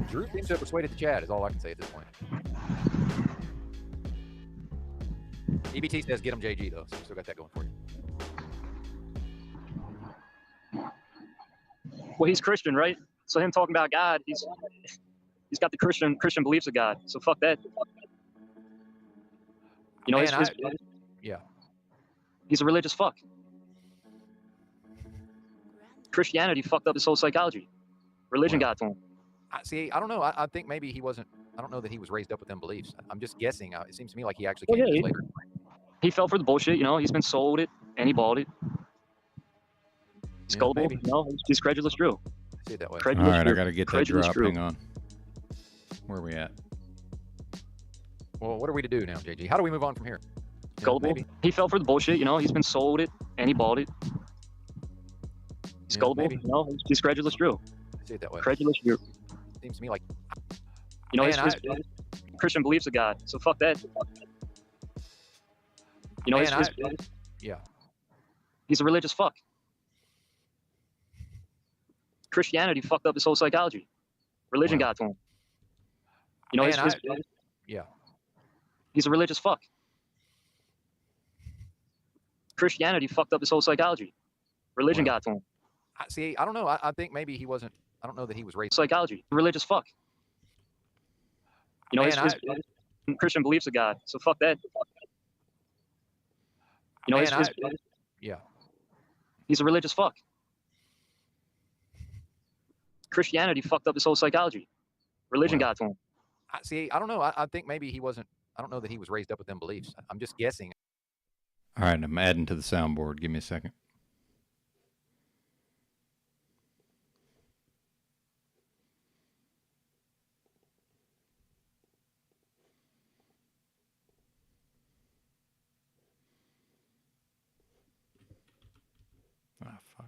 Drew seems to have persuaded the chat. Is all I can say at this point. EBT says get him JG though, so you still got that going for you. Well, he's Christian, right? So him talking about God, he's got the Christian beliefs of God. So fuck that. Yeah. He's a religious fuck. Christianity fucked up his whole psychology. Religion got to him. I don't know. I think maybe he wasn't. I don't know that he was raised up with them beliefs. I'm just guessing. It seems to me like he actually came to this later. He fell for the bullshit. He's been sold it and he bought it. He's gullible. He's credulous Drew. See it that way. All right, I got to get that drop. Hang on. Where are we at? Well, what are we to do now, JG? How do we move on from here? Gullible. He fell for the bullshit. He's been sold it and he bought it. He's gullible. He's credulous Drew. See it that way. Credulous Drew. Seems to me like his Christian beliefs of God. So fuck that. Yeah. He's a religious fuck. Christianity fucked up his whole psychology. Religion got to him. Yeah. He's a religious fuck. Christianity fucked up his whole psychology. Religion got to him. I don't know. I think maybe he wasn't. I don't know that he was raised. Psychology. Religious fuck. His Christian beliefs of God. So fuck that. Yeah. He's a religious fuck. Christianity fucked up his whole psychology. Religion got to him. I don't know. I think maybe he wasn't. I don't know that he was raised up with them beliefs. I'm just guessing. All right, I'm adding to the soundboard. Give me a second. Ah, fuck.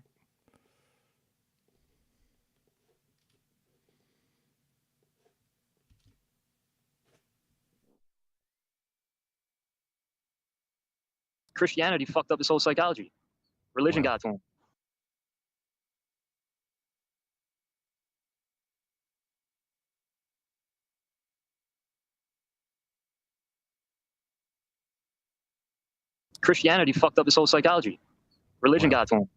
Christianity fucked up his whole psychology. Religion got to him. Christianity fucked up his whole psychology. Religion got to him.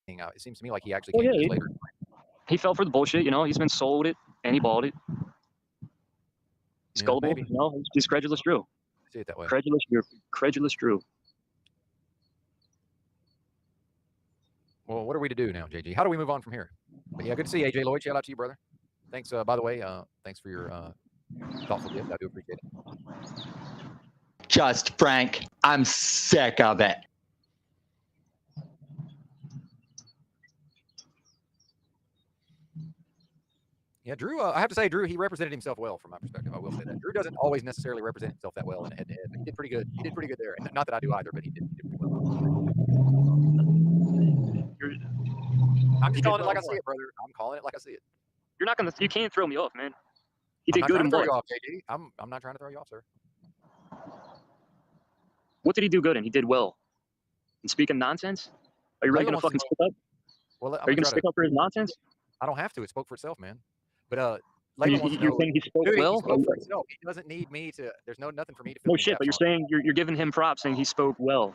It seems to me like he actually came to this later. He fell for the bullshit, you know. He's been sold it and he bought it. He's gullible, you know. He's credulous Drew. See it that way. Credulous Drew. Well, what are we to do now, JG? How do we move on from here? But yeah, good to see you, AJ Lloyd. Shout out to you, brother. Thanks, by the way, thanks for your thoughtful gift. I do appreciate it. Just Frank, I'm sick of it. Yeah, Drew, I have to say, Drew, he represented himself well from my perspective. I will say that. Drew doesn't always necessarily represent himself that well in a head-to-head, but he did pretty good. He did pretty good there. And not that I do either, but he did pretty well. I'm just calling it like I see it, brother. I'm calling it like I see it. You're not gonna. You can't throw me off, man. He I'm did good in what? what? I'm not trying to throw you off, sir. What did he do good in? He did well. And speaking nonsense? Are you really gonna fucking stick up? Well, are you gonna stick up for his nonsense? I don't have to. It spoke for itself, man. But you're saying he spoke well? He spoke for himself. He doesn't need me to. There's nothing for me to. No shit. But you're saying you're giving him props, saying he spoke well.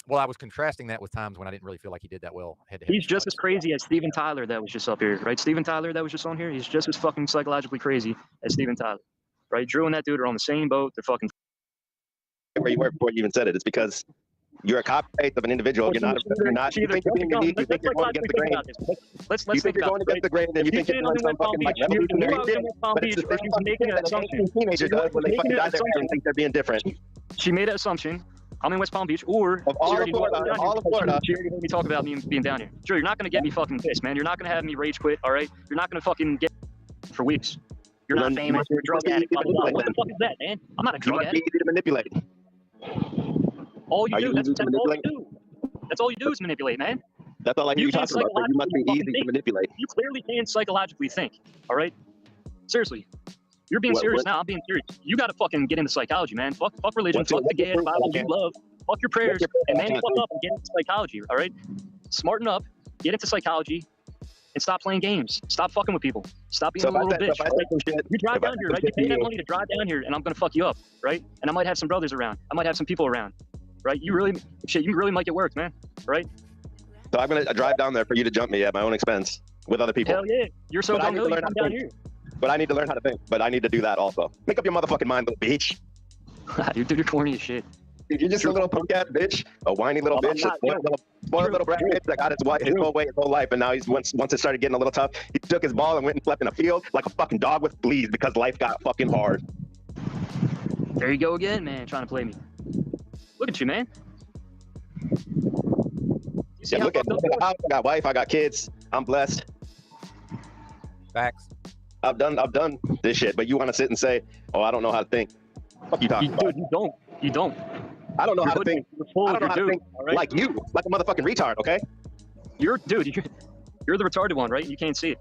Well, I was contrasting that with times when I didn't really feel like he did that well head-to-head. He's just as crazy as Steven Tyler that was just up here, right? Steven Tyler that was just on here. He's just as fucking psychologically crazy as Steven Tyler, right? Drew and that dude are on the same boat. They're fucking. Where you were before you even said it. It's because you're a copy-paste of an individual. You're not. You think you're being unique. You think you're going against the grain. You think you're going against the grain, and you think you're doing some fucking like revolutionary shit. But it's the same making an assumption. Teenager does when they fucking die there and think they're being different. She made an assumption. I'm in West Palm Beach, or all of Florida. She already made me talk about me being down here. Drew, you're not gonna get me fucking pissed, man. You're not gonna have me rage quit, all right? You're not gonna fucking get for weeks. You're not famous. You're a drug addict. Blah, blah, blah. What the fuck is that, man? I'm not a drug addict. Easy to manipulate. All you do. That's all you do. That's all you do is manipulate, man. That's all I hear you talking about. You must be easy to manipulate. You clearly can psychologically think, all right? Seriously. You're being serious now. I'm being serious. You got to fucking get into psychology, man. Fuck religion. Fuck the gay Bible you love. Fuck your prayers. And man, fuck up and get into psychology, all right? Smarten up. Get into psychology. And stop playing games. Stop fucking with people. Stop being a little bitch. You drive down here, right? You pay that money to drive down here, and I'm going to fuck you up, right? And I might have some brothers around. I might have some people around, right? You really might get worked, man, right? So I'm going to drive down there for you to jump me at my own expense with other people. Hell yeah. You're so dumb, you come down here. But I need to learn how to think. But I need to do that also. Make up your motherfucking mind, little bitch. You're corny as shit. Dude, you're just a little punk ass bitch, a whiny little bitch, a spoiled little brat bitch that got his whole way, his whole life, and now once it started getting a little tough, he took his ball and went and slept in a field like a fucking dog with fleas because life got fucking hard. There you go again, man, trying to play me. Look at you, man. Yeah, look at me. I got wife, I got kids, I'm blessed. Facts. I've done this shit, but you want to sit and say, "Oh, I don't know how to think." Fuck you talking about? Dude, you don't. I don't know how to think. I don't know how to think like you, like a motherfucking retard. Okay? You're the retarded one, right? You can't see it.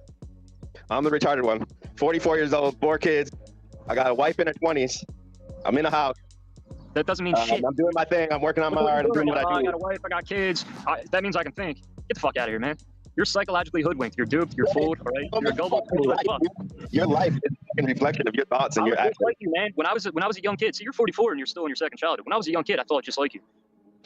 I'm the retarded one. 44 years old, 4 kids. I got a wife in her 20s. I'm in a house. That doesn't mean shit. I'm doing my thing. I'm working on my art. I'm doing what I do. I got a wife. I got kids. That means I can think. Get the fuck out of here, man. You're psychologically hoodwinked. You're duped. You're fooled. All right. You're gullible. Your life is a reflection of your thoughts and your actions. Like you, man. When I was a young kid. See, you're 44 and you're still in your second childhood. When I was a young kid, I thought just like you,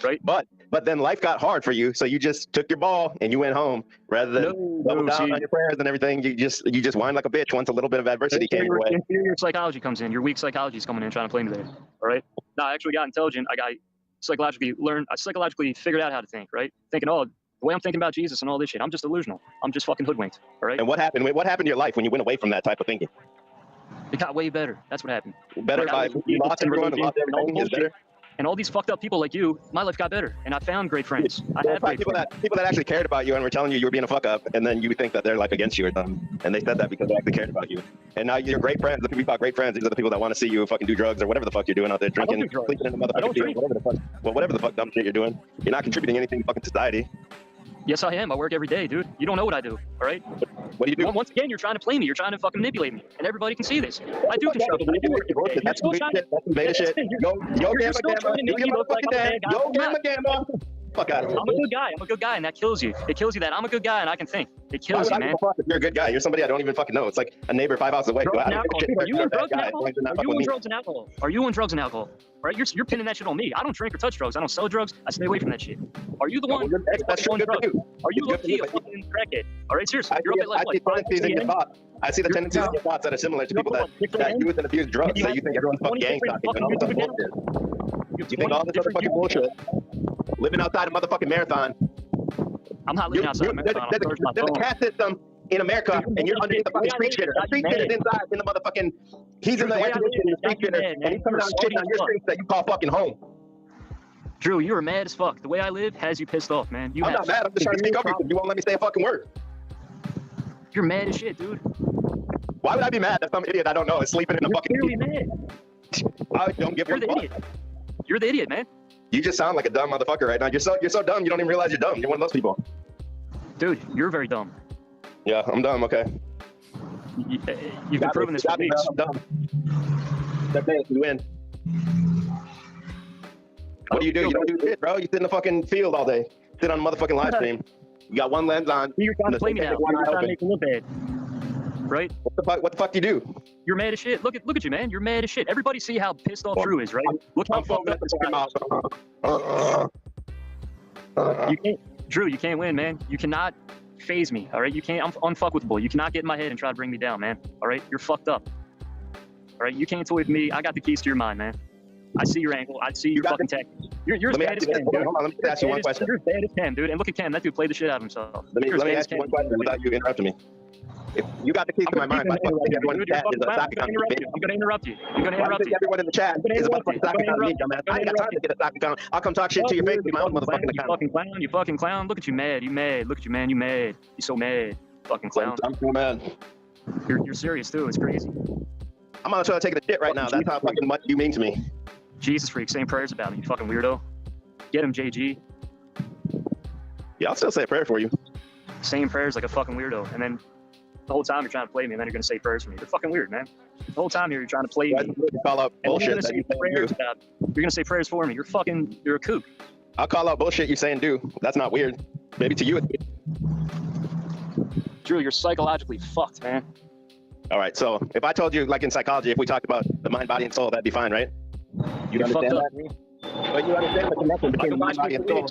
right? But then life got hard for you, so you just took your ball and you went home rather than double down on your prayers and everything. You just whined like a bitch once a little bit of adversity came your way. Inferior psychology comes in. Your weak psychology is coming in trying to play me there. All right. No, I actually got intelligent. I psychologically figured out how to think. Right. Thinking, oh, the way I'm thinking about Jesus and all this shit, I'm just delusional. I'm just fucking hoodwinked. All right. And what happened? What happened to your life when you went away from that type of thinking? It got way better. That's what happened. Better by you lost everyone and lost everything is better. And all these fucked up people like you, my life got better, and I found great friends. I had great people that actually cared about you and were telling you were being a fuck up, and then you think that they're like against you or something, and they said that because they actually cared about you. And now you're great friends. The people you got great friends. These are the people that want to see you fucking do drugs or whatever the fuck you're doing out there, drinking, sleeping in the motherfucking field, whatever the fuck dumb shit you're doing. You're not contributing anything to fucking society. Yes, I am. I work every day, dude. You don't know what I do, all right? What do you do? Once again, you're trying to play me. You're trying to fucking manipulate me, and everybody can see this. I do construction. I do work every day. That's some beta shit. Yo, gamma. Do your motherfucking thing. Yo, gamma. Fuck out of here. I'm a good guy. I'm a good guy, and that kills you. It kills you that I'm a good guy and I can think. It kills you, man. You're a good guy. You're somebody I don't even fucking know. It's like a neighbor 5 houses away. Are you on drugs and alcohol? Are you on drugs and alcohol? Are you on drugs and alcohol? Right? You're pinning that shit on me. I don't drink or touch drugs. I don't sell drugs. I stay away from that shit. Are you the one? That's true. Good for you. Are you low-key a fucking crackhead? All right, seriously. You're up at like what? I see the tendencies in your thoughts that are similar to people that use and abuse drugs. That you think everyone's fucking gang stalking and all this other bullshit. You think all this other fucking bullshit. Living outside a motherfucking marathon. I'm not living outside a marathon. There's a caste system in America, and you're underneath the fucking street shitter. The street shitter's inside in the motherfucking. He's in the air conditioning, the street shitter, and he's coming down shitting on your streets that you call fucking home. Drew, you are mad as fuck. The way I live has you pissed off, man. I'm not mad. I'm just trying to speak over you. You won't let me say a fucking word. You're mad as shit, dude. Why would I be mad that some idiot I don't know is sleeping in a fucking? You're mad. I don't give a fuck. You're the idiot, man. You just sound like a dumb motherfucker right now. You're so dumb. You don't even realize you're dumb. You're one of those people. Dude, you're very dumb. Yeah, I'm dumb. Okay. You've been proving this for weeks. I'm dumb. That's it. You win. What do? You don't do shit, bro. You sit in the fucking field all day. Sit on a motherfucking live stream. You got one lens on. You're trying to play me now. You're trying to make me look bad. Right? What the fuck do you do? You're mad as shit. Look at you, man. You're mad as shit. Everybody see how pissed off Drew is, right? Look how fucked up this guy is. You can't, Drew, you can't win, man. You cannot phase me, all right? You can't, I'm unfuckable. You cannot get in my head and try to bring me down, man. All right? You're fucked up. All right? You can't toy with me. I got the keys to your mind, man. I see your angle. I see your fucking tactics. You're as bad as Cam, dude. Hold on, let me ask you one question. You're as bad as Cam, dude. And look at Cam. That dude played the shit out of himself. Let me ask you one question without you interrupting me. If you got the keys to my mind, I think everyone in the chat is a sock account. I'm gonna interrupt you. I'm gonna interrupt you. Everyone in the chat is a motherfucking sock account. I ain't got time to get a sock account. I'll come talk shit to your face with my own motherfucking account. You fucking clown. Look at you mad. You mad. Look at you, man. You mad. You so mad. Fucking clown. I'm so mad. You're serious too. It's crazy. I'm gonna try to take a shit right now. That's how fucking much you mean to me. Jesus freak, saying prayers about me, you fucking weirdo. Get him, JG. Yeah, I'll still say a prayer for you. Saying prayers like a fucking weirdo, and then the whole time you're trying to play me, and then you're gonna say prayers for me. You're fucking weird, man. The whole time here you're trying to play me. Call out bullshit. You're gonna say prayers for me. You're a kook. I'll call out bullshit you saying do. That's not weird. Maybe to you it's weird. Drew, you're psychologically fucked, man. All right, so if I told you, like in psychology, if we talked about the mind, body, and soul, that'd be fine, right? You understand that? But you understand the connection between the mind, body, and soul,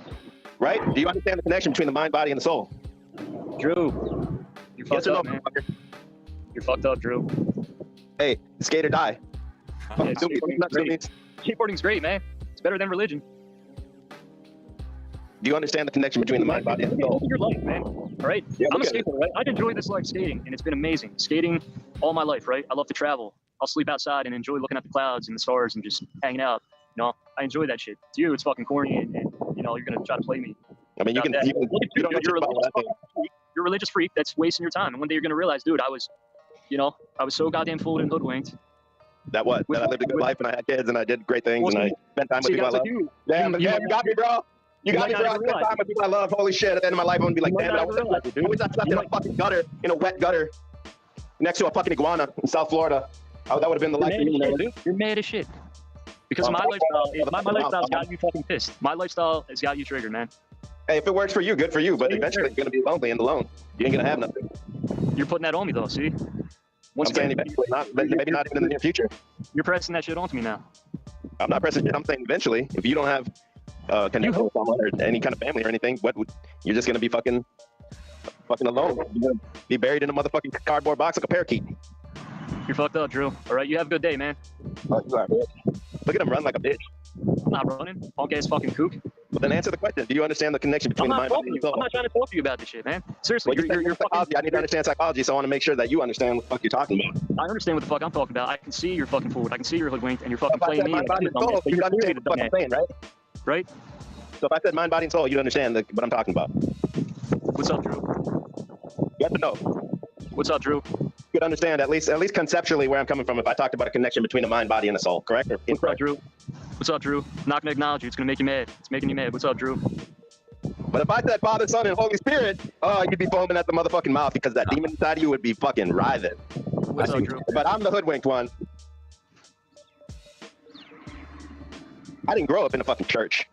right? Do you understand the connection between the mind, body, and the soul? Drew, you're fucked up, man. You're fucked up, Drew. Hey, skate or die. Yeah, skateboarding's great, man. It's better than religion. Do you understand the connection between the mind, body, and the soul? Your life, man. All right? Yeah, I'm a skateboarder, right? I've enjoyed this life skating, and it's been amazing. Skating all my life, right? I love to travel. I'll sleep outside and enjoy looking at the clouds and the stars and just hanging out. You know, I enjoy that shit. To you, it's fucking corny, and you know, you're gonna try to play me. I mean, you don't know you're a religious freak that's wasting your time. And one day you're gonna realize, dude, I was so goddamn fooled and hoodwinked. That what? That I lived a good life and I had kids and I did great things and I spent time with people I love. Damn, you got me, bro. You got me, bro. I spent time with people I love. Holy shit! At the end of my life, I'm gonna be like, damn it, I wish I slept in a fucking gutter, in a wet gutter, next to a fucking iguana in South Florida. That would have been the life for me. You're mad as shit. Because my lifestyle's got you fucking pissed. My lifestyle has got you triggered, man. Hey, if it works for you, good for you. But eventually, you're gonna be lonely and alone. You ain't gonna have nothing. You're putting that on me, though. See? Once again, maybe not even in the near future. You're pressing that shit onto me now. I'm not pressing shit. I'm saying eventually, if you don't have connection with someone or any kind of family or anything, you're just gonna be fucking alone. You're gonna be buried in a motherfucking cardboard box like a parakeet. You're fucked up, Drew. All right, you have a good day, man. Look at him run like a bitch. I'm not running. Punk ass fucking kook. Well, then answer the question. Do you understand the connection between the mind, body, and soul? I'm not trying to talk to you about this shit, man. Seriously, well, you're psychology. I need to understand psychology, so I want to make sure that you understand what the fuck you're talking about. I understand what the fuck I'm talking about. I can see you're fucking fooled. I can see you're hoodwinked, and you're fucking playing me. You understand what I'm saying, right? Right? So if I said mind, body, and soul, you understand what I'm talking about. What's up, Drew? You have to know. What's up, Drew? You could understand at least conceptually where I'm coming from if I talked about a connection between the mind, body, and the soul, correct? What's up, Drew? What's up, Drew? I'm not gonna acknowledge you. It's gonna make you mad. It's making you mad. What's up, Drew? But if I said Father, Son, and Holy Spirit, you'd be foaming at the motherfucking mouth because that demon inside of you would be fucking writhing. What's up, Drew? But I'm the hoodwinked one. I didn't grow up in a fucking church.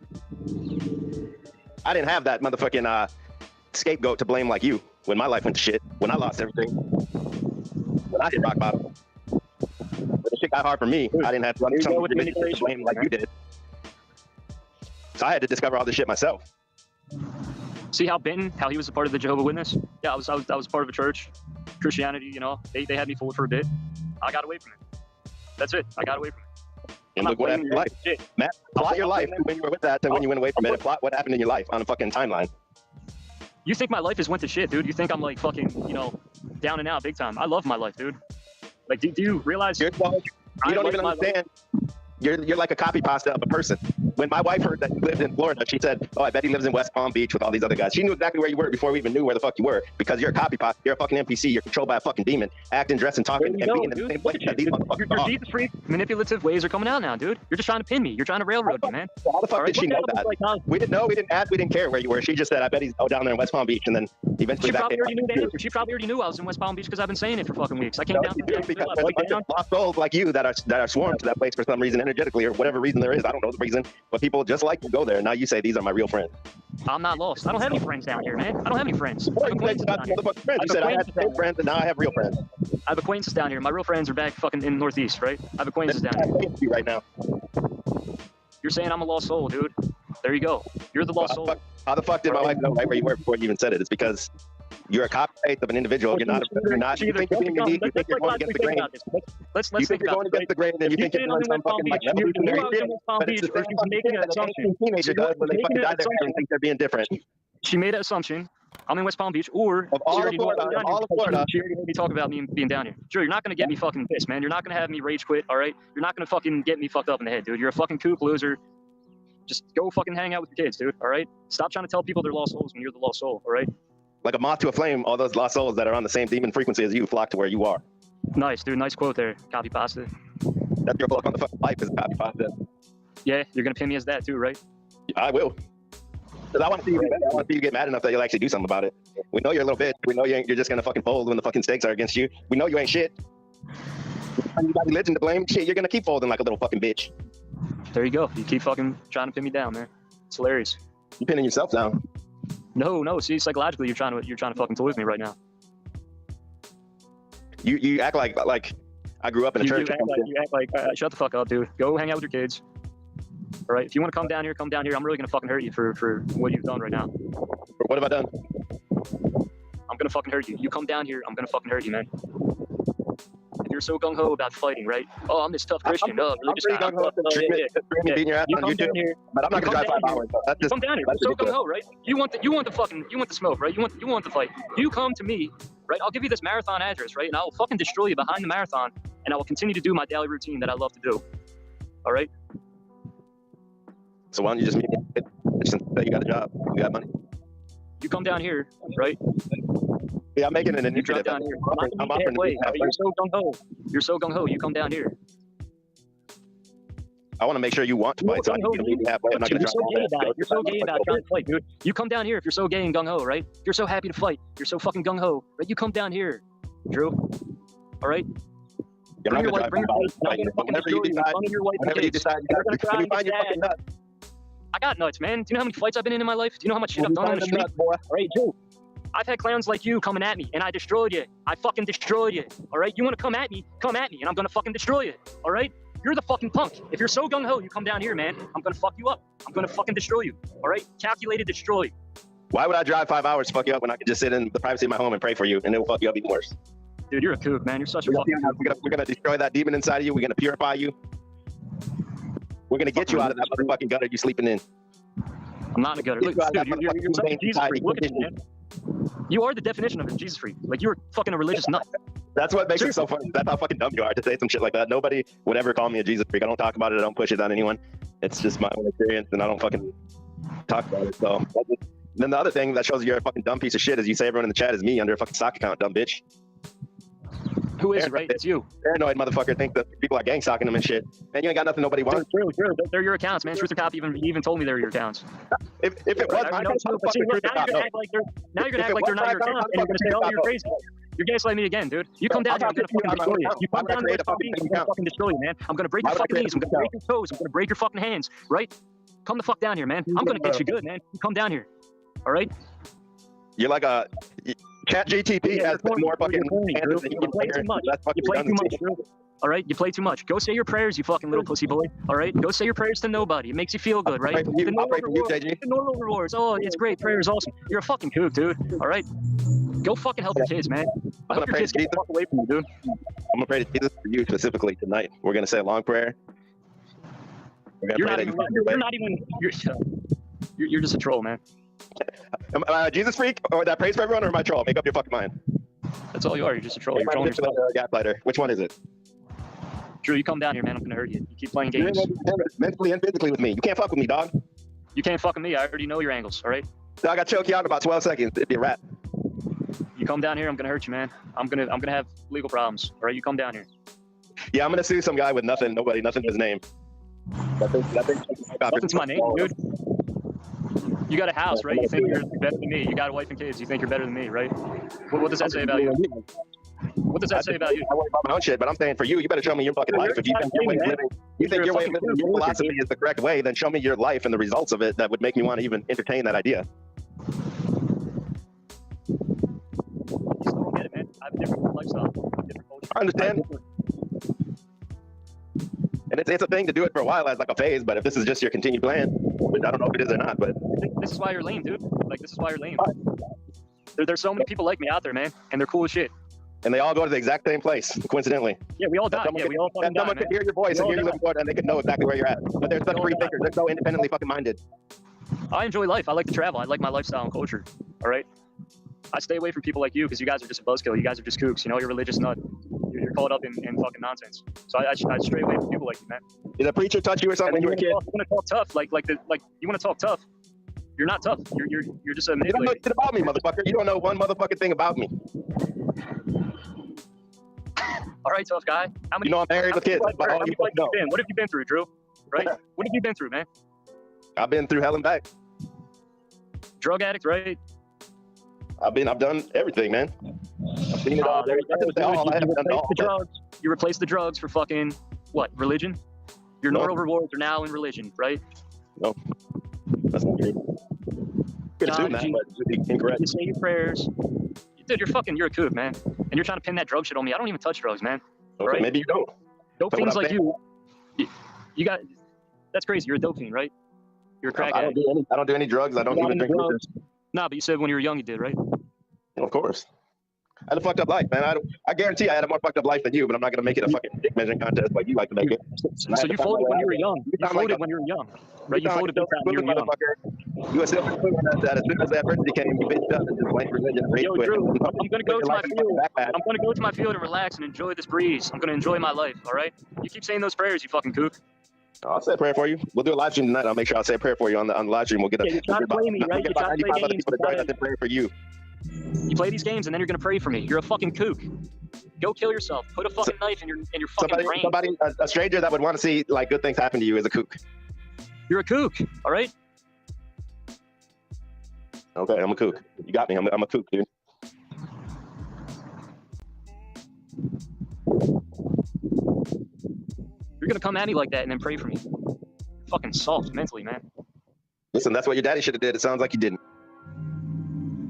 I didn't have that motherfucking scapegoat to blame like you when my life went to shit, when I lost everything, when I hit rock bottom. When the shit got hard for me, I didn't have to to blame like you did. So I had to discover all this shit myself. See how Benton, how he was a part of the Jehovah's Witness? Yeah, I was part of a church, Christianity. You know, they had me fooled for a bit. I got away from it. That's it. I got away from it. And look what happened in your life. Matt, plot your life when you were with that to when you went away from it, and plot what happened in your life on a fucking timeline. You think my life is went to shit, dude? You think I'm like fucking, you know, down and out big time? I love my life, dude. Like, do you realize? You don't even understand. You're like a copy pasta of a person. When my wife heard that you lived in Florida, she said, "Oh, I bet he lives in West Palm Beach with all these other guys." She knew exactly where you were before we even knew where the fuck you were, because you're a copy pasta. You're a fucking NPC. You're controlled by a fucking demon, acting, dressing, talking, and being in the same place that these motherfuckers are. Your Jesus freak manipulative ways are coming out now, dude. You're just trying to pin me. You're trying to railroad me, man. How the fuck did she know that? We didn't know. We didn't ask. We didn't care where you were. She just said, "I bet he's down there in West Palm Beach," and then eventually she probably already knew the answer. She probably already knew I was in West Palm Beach because I've been saying it for fucking weeks. I came down because lost souls like you that are swarmed to that place for some reason, energetically or whatever reason there is. I don't know the reason, but people just like to go there. Now you say these are my real friends. I'm not lost. I don't have any friends down here, man. I don't have any friends. You said I had fake friends, and now I have real friends. I have acquaintances down here. My real friends are back fucking in the Northeast, right? I have acquaintances down here. Right now. You're saying I'm a lost soul, dude. There you go. You're the lost soul. How the fuck did my wife know right where you were before you even said it? It's because you're a copy paste of an individual. You're not. You think you're being unique. You think you're going against the grain. Let's think think you're going against the grain, and you think you're doing some fucking like evolutionary shit. But it's the making an assumption. Teenager does when they fucking die there and think they're being different. She made an assumption. I'm in West Palm Beach, or of all of Florida. She already made me talk about me being down here. Sure, you're not gonna get me fucking pissed, man. You're not gonna have me rage quit, all right? You're not gonna fucking get me fucked up in the head, dude. You're a fucking kook loser. Just go fucking hang out with your kids, dude. All right? Stop trying to tell people they're lost souls when you're the lost soul. All right? Like a moth to a flame, all those lost souls that are on the same demon frequency as you flock to where you are. Nice, dude. Nice quote there. Copy pasta. That's your book on the fucking life is copy pasta. Yeah, you're gonna pin me as that too, right? I will. Because I want to see you get mad. I want to see you get mad enough that you'll actually do something about it. We know you're a little bitch. We know you're just gonna fucking fold when the fucking stakes are against you. We know you ain't shit. You got religion to blame. Shit, you're gonna keep folding like a little fucking bitch. There you go. You keep fucking trying to pin me down, man. It's hilarious. You're pinning yourself down. No. See, psychologically, you're trying to fucking toy with me right now. You act like I grew up in a church. You act like shut the fuck up, dude. Go hang out with your kids. All right. If you want to come down here, come down here. I'm really gonna fucking hurt you for what you've done right now. What have I done? I'm gonna fucking hurt you. You come down here, I'm gonna fucking hurt you, man. If you're so gung ho about fighting, right? Oh, I'm this tough Christian. I'm pretty gung ho. Beating your ass on YouTube, but I'm not gonna drive 5 hours. You come down here. You're so gung ho, right? You want the smoke, right? You want the fight. You come to me, right? I'll give you this marathon address, right? And I'll fucking destroy you behind the marathon, and I will continue to do my daily routine that I love to do. All right? So why don't you just meet me? Since you got a job, you got money. You come down here, right? Yeah, I'm making an initiative. Down here. I'm offering you're so gung ho. You're so gung ho. You come down here. I want to make sure you want to fight. So I need you to meet me halfway. I'm not gonna You're so gay about it. You're so gay about trying to fight, dude. You come down here if you're so gay and gung ho, right? If you're so happy to fight. You're so fucking gung ho, right? You come down here, Drew. All right. Bring your wife. Bring your whenever you decide, you find your fucking nuts. I got nuts, man. Do you know how many fights I've been in my life? Do you know how much shit I've done on the street? All right, Drew. I've had clowns like you coming at me, and I destroyed you. I fucking destroyed you. All right? You want to come at me, and I'm going to fucking destroy you. All right? You're the fucking punk. If you're so gung-ho, you come down here, man. I'm going to fuck you up. I'm going to fucking destroy you. All right? Calculated destroy. Why would I drive 5 hours to fuck you up when I could just sit in the privacy of my home and pray for you, and it will fuck you up even worse? Dude, you're a kook, man. You're such a fucking kook. We're going to destroy that demon inside of you. We're going to purify you. We're going to get you out of that motherfucking gutter you're sleeping in. I'm not in a gutter. Look, dude, you're such a Jesus freak. Look at you, man. You are the definition of a Jesus freak. Like, you're fucking a religious nut. That's what makes it so funny. That's how fucking dumb you are to say some shit like that. Nobody would ever call me a Jesus freak. I don't talk about it. I don't push it on anyone. It's just my own experience, and I don't fucking talk about it. So then the other thing that shows you're a fucking dumb piece of shit is you say everyone in the chat is me under a fucking sock account, dumb bitch. Who is it, right? It's you. Paranoid motherfucker think that people are gang stalking them and shit. Man, you ain't got nothing nobody wants. True. They're your accounts, man. Truth or Cop even told me they're your accounts. If it was my account, now you're gonna act like they're not your accounts, and you're gonna say, oh, you're crazy. You're gaslighting me again, dude. You come down here, I'm gonna fucking destroy you. You come down here, I'm gonna fucking destroy you, man. I'm gonna break your fucking knees. I'm gonna break your toes. I'm gonna break your fucking hands, right? Come the fuck down here, man. I'm gonna get you good, man. You come down here. All right. You're like a Chat GTP has more fucking. You play too much. You play too much, Drew. All right, you play too much. Go say your prayers, you fucking little pussy boy. All right, go say your prayers to nobody. It makes you feel good, right? I'll pray for you, JG. The normal rewards. Oh, it's great. Prayer is awesome. You're a fucking kook, dude. All right, go fucking help your kids, man. I hope your kids get the fuck away from you, dude. I'm gonna pray to Jesus for you specifically tonight. We're gonna say a long prayer. You're not even. You're just a troll, man. Am I a Jesus freak or that prays for everyone, or am I a troll? Make up your fucking mind. That's all you are. You're just a troll. You're trolling yourself. Gaslighter. Which one is it? Drew, you come down here, man. I'm gonna hurt you. You keep playing games. Mentally and physically with me. You can't fuck with me, dog. You can't fuck with me. I already know your angles. All right. Dog, I choke you out in about 12 seconds. It'd be a wrap. You come down here, I'm gonna hurt you, man. I'm gonna have legal problems. All right. You come down here. Yeah, I'm gonna sue some guy with nothing to his name. Nothing's my name, dude. You got a house, right? You think you're better than me. You got a wife and kids. You think you're better than me, right? What does that say about you? What does that say about you? I worry about my own shit, but I'm saying for you, you better show me your fucking life. If you think your way of living, your philosophy is the correct way, then show me your life and the results of it that would make me want to even entertain that idea. You still don't get it, man. I have a different lifestyle, different culture. I understand. And it's a thing to do it for a while as like a phase, but if this is just your continued plan, which I don't know if it is or not, but this is why you're lame, dude. Like, this is why you're lame. There's so many people like me out there, man, and they're cool as shit. And they all go to the exact same place, coincidentally. Yeah, we all die. Yeah, we all fucking die, someone could hear your voice and hear you live and they could know exactly where you're at. But they're such free thinkers. They're so independently fucking minded. I enjoy life. I like to travel. I like my lifestyle and culture. All right. I stay away from people like you because you guys are just a buzzkill. You guys are just kooks. You know, you're religious nut. You're caught up in fucking nonsense. So I stray away from people like you, man. Did a preacher touch you or something when you were a kid? You want to talk tough, like you want to talk tough. You're not tough. You're just a manipulator. You don't know shit about me, motherfucker. You don't know one motherfucking thing about me. All right, tough guy. How many? You know I'm married with kids. What have you been through, Drew? Right? What have you been through, man? I've been through hell and back. Drug addict, right? I've done everything, man. I've seen it all. You replace the drugs for fucking what? Religion? Your moral rewards are now in religion, right? No, that's not true. Could assume that, but it'd be incorrect. You say your prayers. Dude, you're a kook, man. And you're trying to pin that drug shit on me. I don't even touch drugs, man. Okay, right? Maybe you don't. Dope fiends like you got, that's crazy. You're a dope fiend, right? You're a crack addict. I don't do any drugs. I don't even drink drugs. Nah, but you said when you were young you did, right? Of course. I had a fucked up life, man. I guarantee I had a more fucked up life than you, but I'm not going to make it a fucking dick measuring contest like you like to make it. So you folded when you were young. You folded when you were young. Right? You folded when you were young. You were still that as soon as adversity came, you bitched up and just went religion. Yo, Drew, I'm going to go to my field. I'm going to go to my field and relax and enjoy this breeze. I'm going to enjoy my life, all right? You keep saying those prayers, you fucking kook. I'll say a prayer for you. We'll do a live stream tonight. I'll make sure I'll say a prayer for you on the live stream. We'll get you're trying to play me, right? You're trying to play games. Pray for you. You play these games and then you're gonna pray for me. You're a fucking kook. Go kill yourself. Put a fucking knife in your fucking brain. A stranger that would want to see like good things happen to you is a kook. You're a kook, all right? Okay, I'm a kook. You got me. I'm a kook, dude. You're gonna come at me like that and then pray for me. You're fucking soft mentally, man. Listen, that's what your daddy should have did. It sounds like you didn't.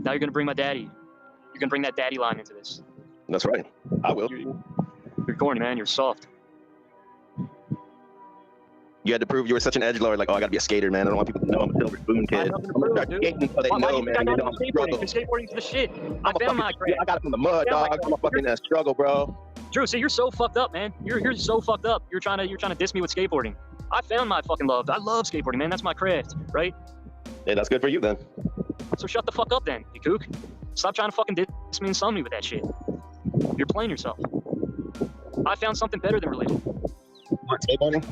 Now you're gonna bring my daddy. You're gonna bring that daddy line into this. That's right. I will. You're corny, man. You're soft. You had to prove you were such an edgelord. Like, oh, I gotta be a skater, man. I don't want people to know I'm a silver spoon kid. I'm gonna start skating so they know, man. Skateboarding's the shit. I found my craft. I got it from the mud, dog. I'm a fucking struggle, bro. Drew, see, you're so fucked up, man. You're so fucked up. You're trying to diss me with skateboarding. I found my fucking love. I love skateboarding, man. That's my craft, right? Yeah, that's good for you then. So shut the fuck up then, you kook. Stop trying to fucking diss me and sun me with that shit. You're playing yourself. I found something better than religion. What, skateboarding?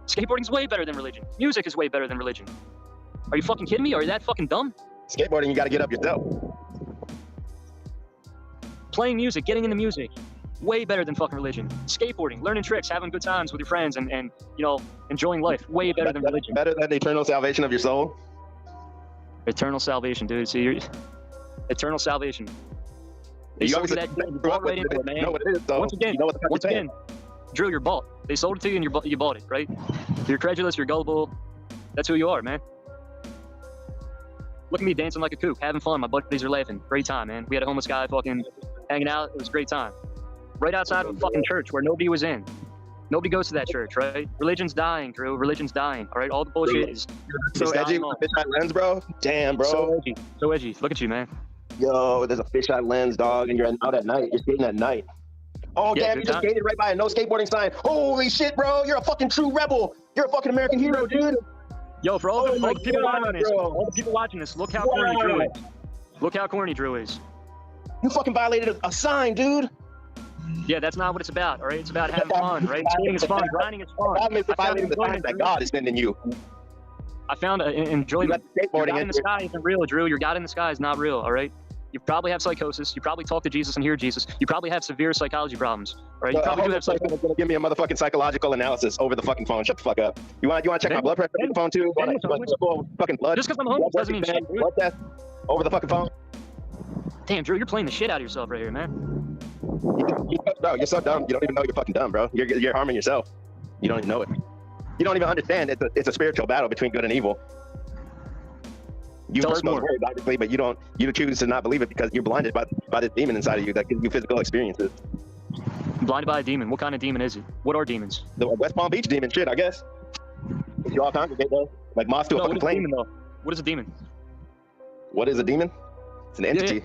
Skateboarding's way better than religion. Music is way better than religion. Are you fucking kidding me? Are you that fucking dumb? Skateboarding, you gotta get up yourself. Playing music, getting into music, way better than fucking religion. Skateboarding, learning tricks, having good times with your friends and you know, enjoying life, way better than religion. Better than the eternal salvation of your soul? Eternal salvation, dude. See, you're eternal salvation. They you sold you that. You bought right into it, man. You know what it is, though. Once again, Drew, you're bought. They sold it to you and you bought it, right? You're credulous, you're gullible. That's who you are, man. Look at me dancing like a kook, having fun. My buddies are laughing. Great time, man. We had a homeless guy fucking hanging out. It was a great time. Right outside of a fucking church where nobody was in. Nobody goes to that church, right? Religion's dying, Drew. Religion's dying. All right, all the bullshit is So edgy with the fisheye lens, bro. Damn, bro. So edgy. So edgy. Look at you, man. Yo, there's a fisheye lens, dog, and you're out at night. You're skating at night. Oh, Yeah, damn, you just skated right by a no skateboarding sign. Holy shit, bro. You're a fucking true rebel. You're a fucking American hero, dude. Yo, for all the my people God, watching this, bro. all the people watching this, look how corny Drew is. Look how corny Drew is. You fucking violated a sign, dude. Yeah, that's not what it's about, all right? It's about having fun, right? Skating is fun, grinding is fun. That means violating the sign that God is sending you. I found enjoyment. Your God in the sky isn't real, Drew. Your God in the sky is not real, all right? You probably have psychosis. You probably talk to Jesus and hear Jesus. You probably have severe psychology problems, all right? You probably do have psychosis. Gonna give me a motherfucking psychological analysis over the fucking phone. Shut the fuck up. You want to check my blood pressure over the phone too? You want fucking blood? Just because I'm homeless doesn't mean shit, blood test over the fucking phone. Damn, Drew, you're playing the shit out of yourself right here, man. Bro, you're so dumb. You don't even know you're fucking dumb, bro. You're harming yourself. You don't even know it. You don't even understand. It's a spiritual battle between good and evil. You've heard those words, obviously, but you choose to not believe it because you're blinded by this demon inside of you that gives you physical experiences. Blinded by a demon. What kind of demon is it? What are demons? The West Palm Beach demon shit, I guess. If you all congregate though, like moths to a fucking flame. What is a demon? What is a demon? It's an entity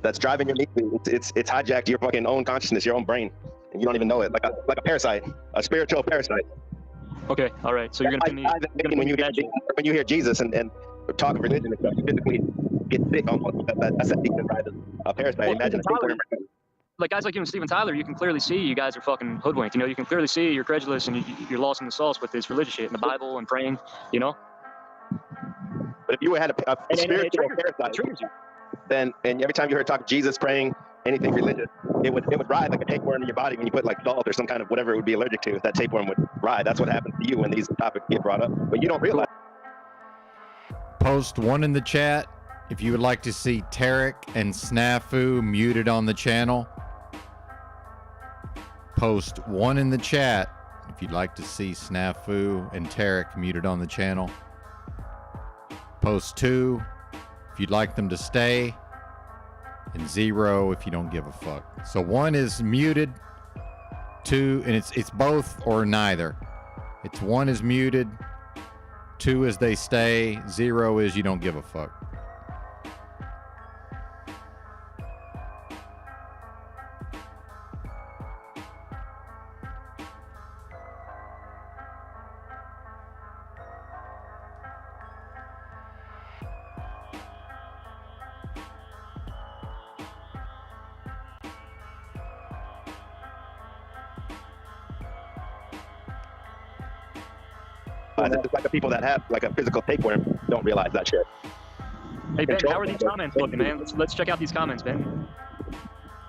that's driving your meat. It's hijacked your fucking own consciousness, your own brain, and you don't even know it. Like a parasite, a spiritual parasite. Okay, all right. So you're gonna pin me. When you hear Jesus and talk of religion and stuff, you physically get sick almost. That's a demon driving a parasite. Well, Imagine like guys like you and Steven Tyler, you can clearly see you guys are fucking hoodwinked. You know, you can clearly see you're credulous and you're lost in the sauce with this religious shit and the Bible and praying. You know. But if you had a spiritual parasite, then and every time you heard talk of Jesus praying anything religious, it would ride like a tapeworm in your body when you put like salt or some kind of whatever it would be allergic to. That tapeworm would ride. That's what happens to you when these topics get brought up. But you don't realize. Post one in the chat if you would like to see Tarek and Snafu muted on the channel. Post one in the chat if you'd like to see Snafu and Tarek muted on the channel. Post 2 if you'd like them to stay, and 0 if you don't give a fuck. So 1 is muted, 2, and it's both or neither. It's 1 is muted, 2 is they stay, 0 is you don't give a fuck. It's like the people that have like a physical tapeworm don't realize that shit. Hey Ben, how are these comments looking, man? Let's check out these comments, Ben.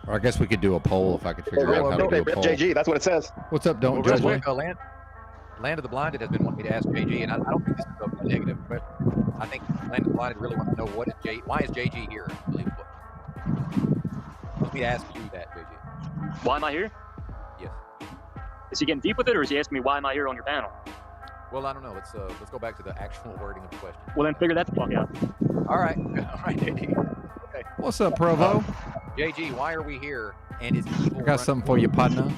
Or I guess we could do a poll if I could figure out how to do a poll. JG, that's what it says. What's up? Don't Well, judge real me. quick, Land of the Blinded has been wanting me to ask JG, and I don't think this is a negative, but I think Land of the Blinded really wants to know why is JG here? Let me ask you that, JG. Why am I here? Yes. Is he getting deep with it, or is he asking me why am I here on your panel? Well, I don't know. Let's go back to the actual wording of the question. Well, then figure that the fuck out. All right, JG. Okay. What's up, Provo? JG, why are we here? And is evil? I got something for you, partner.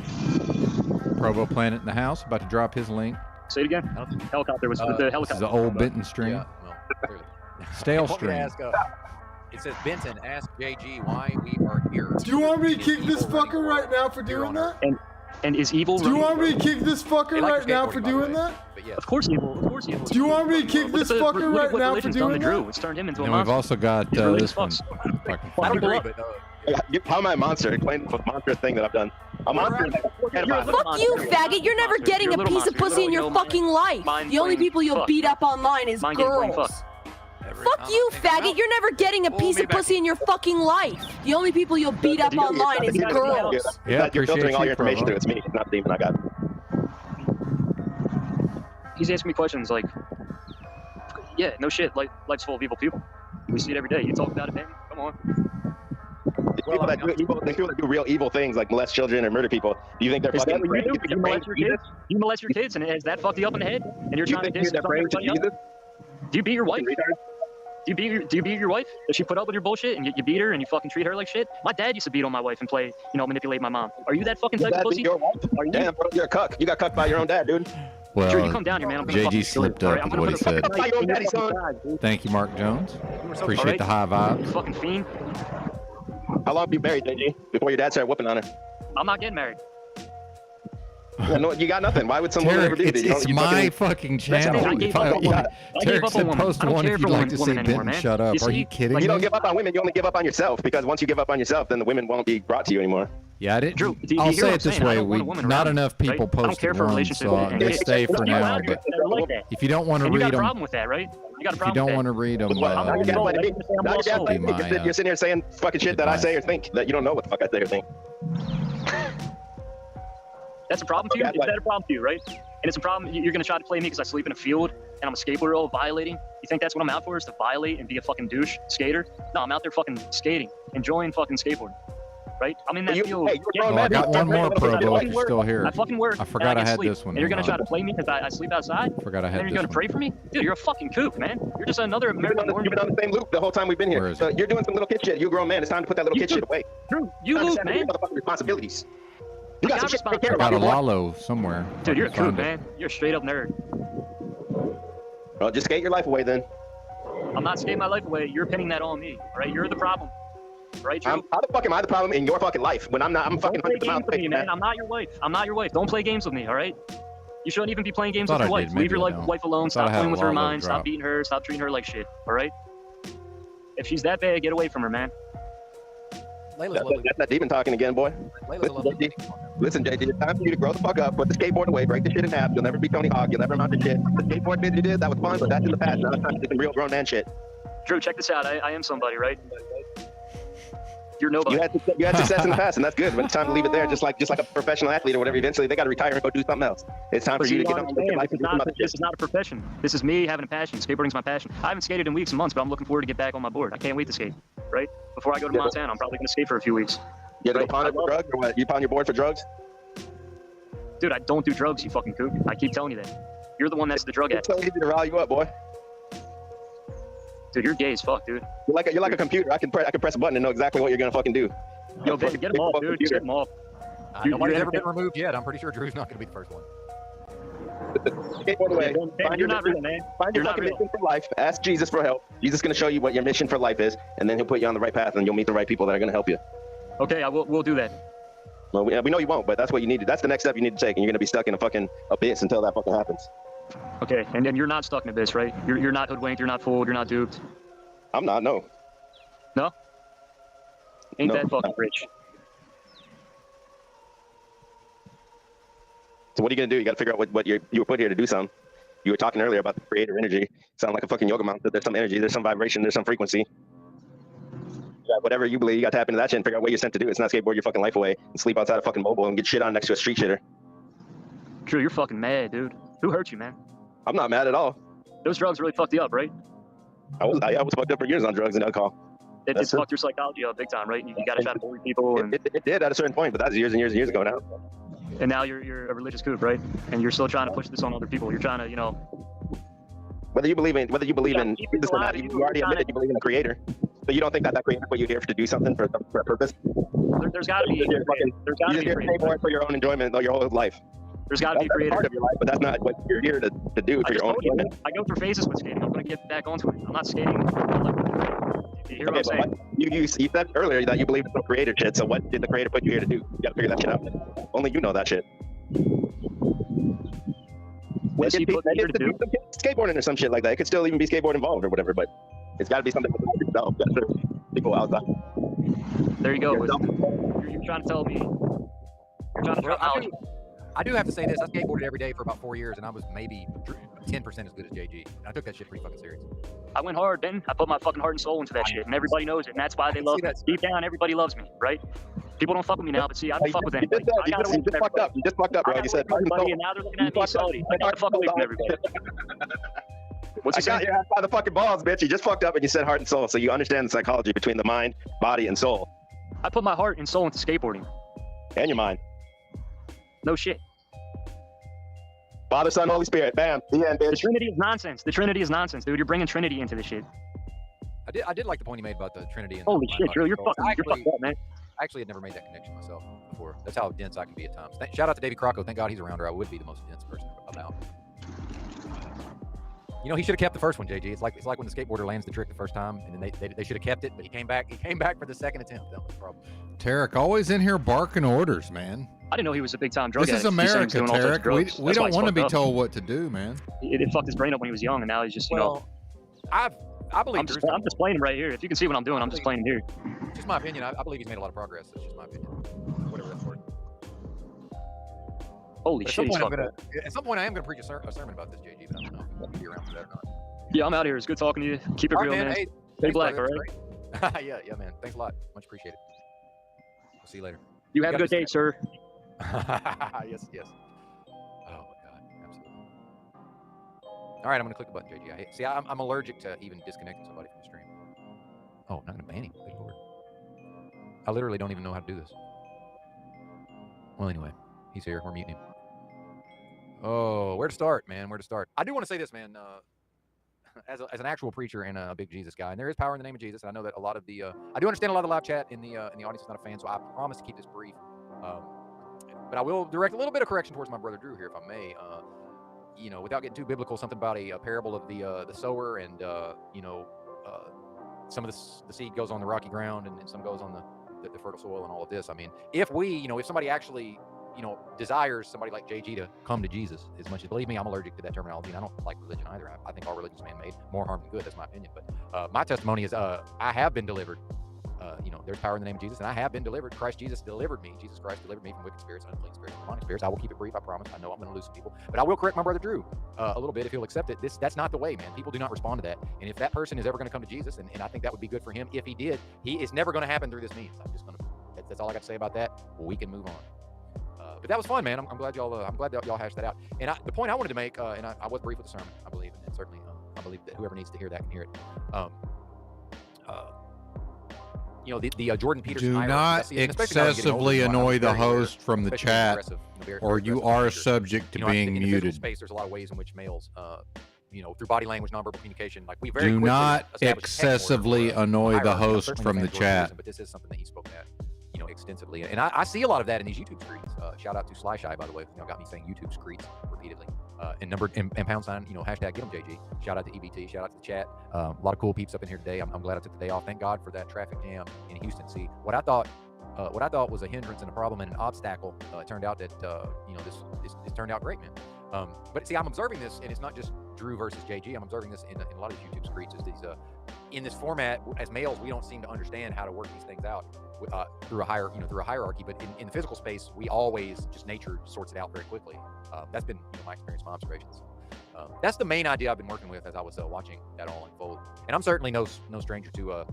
Provo Planet in the house, about to drop his link. Say it again. Helicopter was the helicopter. This is the old Benton stream. Yeah, well, clearly. Stale I want me to stream. ask, it says Benton, ask JG why we are here. Do you want me to kick this fucker right now for doing that? And is evil? Do you want me to kick this fucker right now for doing that? But yes. Of course evil. Of course evil. Do you want me to kick this fucker right now for doing that? It's turned him into a And we've monster. also got this one. I don't believe it. How am I a monster? Explain the monster thing that I've done. A monster. Fuck you, faggot. You're never getting a piece of pussy in your fucking life. The only people you'll beat up online is girls. Fuck you, faggot. You're never getting a piece of pussy in your fucking life. The only people you'll beat up online is girls. Yeah, you're filtering appreciate all you, your information Provo. through. It's me. It's not the demon I got. He's asking me questions like, yeah, no shit. Life's full of evil people. We see it every day. You talk about it, man. Come on. People that do real evil things like molest children or murder people. Do you think they're Is that fucking? what you do? You molest your kids? You molest your kids, and has that fucked you up in the head? And you're trying to diss that praying to Jesus? Do you beat your wife? Do you beat your wife? Does she put up with your bullshit and you beat her and you fucking treat her like shit? My dad used to beat on my wife and play, manipulate my mom. Are you that fucking type of pussy? Your wife? Are you? Damn, bro, you're a cuck. You got cucked by your own dad, dude. Well, Drew, you come down here, man. I'm gonna JG fucking slipped kill you. up All with what he said. By your own daddy, son. Thank you, Mark Jones. Appreciate Alright. the high vibes. Fucking fiend. How long have you married, JG? Before your dad started whooping on her? I'm not getting married. Yeah, no, you got nothing. Why would someone ever do that? It's my fucking channel. I gave up on women. Derek said post I don't one care if for you'd like to women say anymore, Benton man. shut up. You Are see, you kidding You me? don't give up on women. You only give up on yourself, because once you give up on yourself, then the women won't be brought to you anymore. Yeah, I didn't. Drew, do you I'll hear say what it this I'm saying? I way: don't want a woman not around, enough people right? I don't posted care for one, relationships so and they stay for you now. out here But that are like that. if you don't want to And you read got a them, problem with that, right? You got a if you problem don't with want to read them, Now you're sitting here saying fucking shit that I say or think that you don't know what the fuck I say or think. That's a problem to you? Is that a problem to you, right? And it's a problem, you're gonna try to play me because I sleep in a field and I'm a skateboarder violating? You think that's what I'm out for, is to violate and be a fucking douche skater? No, I'm out there fucking skating, enjoying fucking skateboarding, right? I'm in that field. Oh, I got one more probo if you're still here. I fucking work. I forgot I had sleep. this one. And you're gonna Hang try to play me because I sleep outside? Forgot I had And this you're gonna one. pray for me? Dude, you're a fucking kook, man. You're just another American. You've been on the same loop the whole time we've been here. So you're doing some little kid shit. You're a grown man. It's time to put that little kid shit away. Drew, you loop, man. Motherfucking responsibilities. You got some shit to take I care of. got a Lalo somewhere. Dude, you're a kook, Find it. man. You're a straight up nerd. Well, just skate your life away then. I'm not skating my life away. You're pinning that on me, right? You're the problem, right, Drew? How the fuck am I the problem in your fucking life when I'm not? I'm fucking Don't play 100 miles games with away me, from man. that. I'm not your wife. I'm not your wife. Don't play games with me, all right? You shouldn't even be playing games Thought with your I wife. did. Leave your Maybe I wife alone. Thought I Stop had playing with her Lalo mind. Stop drop. beating her. Stop treating her like shit, all right? If she's that bad, get away from her, man. That's that demon talking again, boy. Listen, JD, it's time for you to grow the fuck up, put the skateboard away, break the shit in half. You'll never be Tony Hawk. You'll never amount to shit. The skateboard bit you did, that was fun, but that's in the past. Now it's time to do some real grown man shit. Drew, check this out. I am somebody, right? You're nobody. You had success in the past, and that's good. But it's time to leave it there, just like a professional athlete or whatever. Eventually, they got to retire and go do something else. It's time for you to get on with your life and do some other This shit. is not a profession. This is me having a passion. Skateboarding's my passion. I haven't skated in weeks and months, but I'm looking forward to get back on my board. I can't wait to skate, right? Before I go to Montana, I'm probably going to skate for a few weeks. You gonna go pound it for drugs or what? You pound your board for drugs? Dude, I don't do drugs, you fucking kook. I keep telling you that. You're the one that's the drug addict. It's so easy to rile you up, boy. Dude, you're gay as fuck, dude. You're like a computer. I can press a button and know exactly what you're gonna fucking do. Yo, Ben, get him off, dude. Just get him off. Nobody's ever been removed yet. I'm pretty sure Drew's not going to be the first one. Skateboard away. Find You're your not mission. real, man. Find your You're not fucking real. mission for life. Ask Jesus for help. Jesus is gonna show you what your mission for life is, and then he'll put you on the right path, and you'll meet the right people that are gonna help you. Okay, we'll do that. Well, we know you won't, but that's what you need. That's the next step you need to take, and you're gonna be stuck in a fucking abyss until that fucking happens. Okay, and then you're not stuck in abyss, right? You're not hoodwinked, you're not fooled, you're not duped. I'm not. No. No? Ain't No. that fucking rich? So what are you gonna do? You gotta figure out what you were put here to do something. You were talking earlier about the creator energy. Sound like a fucking yoga monk. There's some energy, there's some vibration, there's some frequency. Yeah, whatever you believe, you gotta tap into that shit and figure out what you're sent to do. It's not skateboard your fucking life away and sleep outside a fucking mobile and get shit on next to a street shitter. Drew, you're fucking mad, dude. Who hurt you, man? I'm not mad at all. Those drugs really fucked you up, right? I was fucked up for years on drugs and alcohol. It That's fucked your psychology up big time, right? You gotta try to bully people, and It did at a certain point, but that's years and years and years ago now. and now you're a religious kook, right? And you're still trying to push this on other people. You're trying to, Whether you believe in keep Jesus people or not, alive, you already admitted you believe in a creator. So you don't think that creator put you here to do something for a purpose? there's gotta be. There's gotta You be just a get paid creator. for it for your own enjoyment your whole life. There's gotta be a That's creator. part of your life, but that's not what you're here to do I for just your own told you, enjoyment. I go through phases with skating. I'm gonna get back onto it. I'm not skating. You hear what I'm Okay, saying? but you said earlier that you believe in some creator shit, so what did the creator put you here to do? You gotta figure that shit out. Only you know that shit. What is he put me here to do? Skateboarding or some shit like that. It could still even be skateboard involved or whatever, but it's gotta be something with yourself. That's people outside. There you go. You're trying to tell me. You're trying to drop knowledge. I do have to say this. I skateboarded every day for about 4 years, and I was maybe 10% as good as JG. And I took that shit pretty fucking serious. I went hard, Ben. I put my fucking heart and soul into that shit, and everybody knows it, and that's why they love me. Deep down, everybody loves me, right? People don't fuck with me now, but see, I don't fuck with anybody. You just fucked up. You just fucked up, bro. You said everybody, and now they're looking at me salty. I got to fuck away from everybody. What's he I got saying? your ass by the fucking balls, bitch. You just fucked up and you said heart and soul, so you understand the psychology between the mind, body, and soul. I put my heart and soul into skateboarding. And your mind. No shit. Father, Son, Holy Spirit. Bam. The end, bitch. The Trinity is nonsense. The Trinity is nonsense, dude. You're bringing Trinity into this shit. I did like the point he made about the Trinity. And Holy shit, Drew, you're fucking up, man. I actually had never made that connection myself before. That's how dense I can be at times. Shout out to Davey Crocco. Thank God he's around, or I would be the most dense person about. You know, he should have kept the first one, JG. It's like when the skateboarder lands the trick the first time, and then they should have kept it, but he came back for the second attempt. That was the problem. Tarek, always in here barking orders, man. I didn't know he was a big time drug This addict. is America, Tarek. We don't want to be told what to do, man. It fucked his brain up when he was young, and now he's just, you know. I believe I'm just playing him right here. If you can see what I'm doing, I'm just playing him here. It's just my opinion. I believe he's made a lot of progress. It's just my opinion. Whatever that's worth. Holy shit, he's fucked up. At some point, I am going to preach a sermon about this, JG, but I don't know if you'll be around for that or not. Yeah, I'm out here. It's good talking to you. Keep it real, man. Hey, stay black, all right? yeah, man. Thanks a lot. Much appreciated. I'll see you later. You have a good day, sir. Yes. Oh, my God. Absolutely. All right, I'm going to click the button, JG. See, I'm allergic to even disconnecting somebody from the stream. Oh, I'm not going to ban him. Good Lord. I literally don't even know how to do this. Well, anyway, he's here. We're muting him. Oh, where to start, man? Where to start? I do want to say this, man. As an actual preacher and a big Jesus guy, and there is power in the name of Jesus, and I know that a lot of the I do understand a lot of the live chat in the audience is not a fan, so I promise to keep this brief. But I will direct a little bit of correction towards my brother Drew here, if I may. You know, without getting too biblical, something about a parable of the sower, and you know, some of the seed goes on the rocky ground, and some goes on the fertile soil, and all of this. I mean, if somebody actually, you know, desires somebody like JG to come to Jesus as much as, believe me, I'm allergic to that terminology, and I don't like religion either. I think all religion's man-made, more harm than good. That's my opinion. But my testimony is I have been delivered. You know, there's power in the name of Jesus, and I have been delivered. Christ Jesus delivered me. Jesus Christ delivered me from wicked spirits, unclean spirits, demonic spirits. I will keep it brief, I promise. I know I'm going to lose some people, but I will correct my brother Drew a little bit if he'll accept it. That's not the way, man. People do not respond to that. And if that person is ever going to come to Jesus, and I think that would be good for him if he did, it's never going to happen through this means. That's all I got to say about that. We can move on. But that was fun, man. I'm glad y'all hashed that out. And the point I wanted to make, and I was brief with the sermon, I believe, and certainly I believe that whoever needs to hear that can hear it. You know, the Jordan Peterson. Do not excessively annoy the host from the chat, or you are subject to being muted. Space, there's a lot of ways in which males, you know, through body language, nonverbal communication, like we very do not excessively annoy the host from the chat. But this is something that he spoke at, you know, extensively, and I see a lot of that in these YouTube screens. Shout out to Sly Shy, by the way, you know, got me saying YouTube screens repeatedly. And pound sign, you know, hashtag get 'em JG. Shout out to EBT. Shout out to the chat. A lot of cool peeps up in here today. I'm glad I took the day off. Thank God for that traffic jam in Houston. See, what I thought was a hindrance and a problem and an obstacle, it turned out that you know, this turned out great, man. But see, I'm observing this, and it's not just Drew versus JG. I'm observing this in a lot of these YouTube screens. Is these in this format, as males, we don't seem to understand how to work these things out through a hierarchy. But in the physical space, we always just nature sorts it out very quickly. That's been, you know, my experience, my observations. That's the main idea I've been working with as I was watching that all unfold. And I'm certainly no stranger to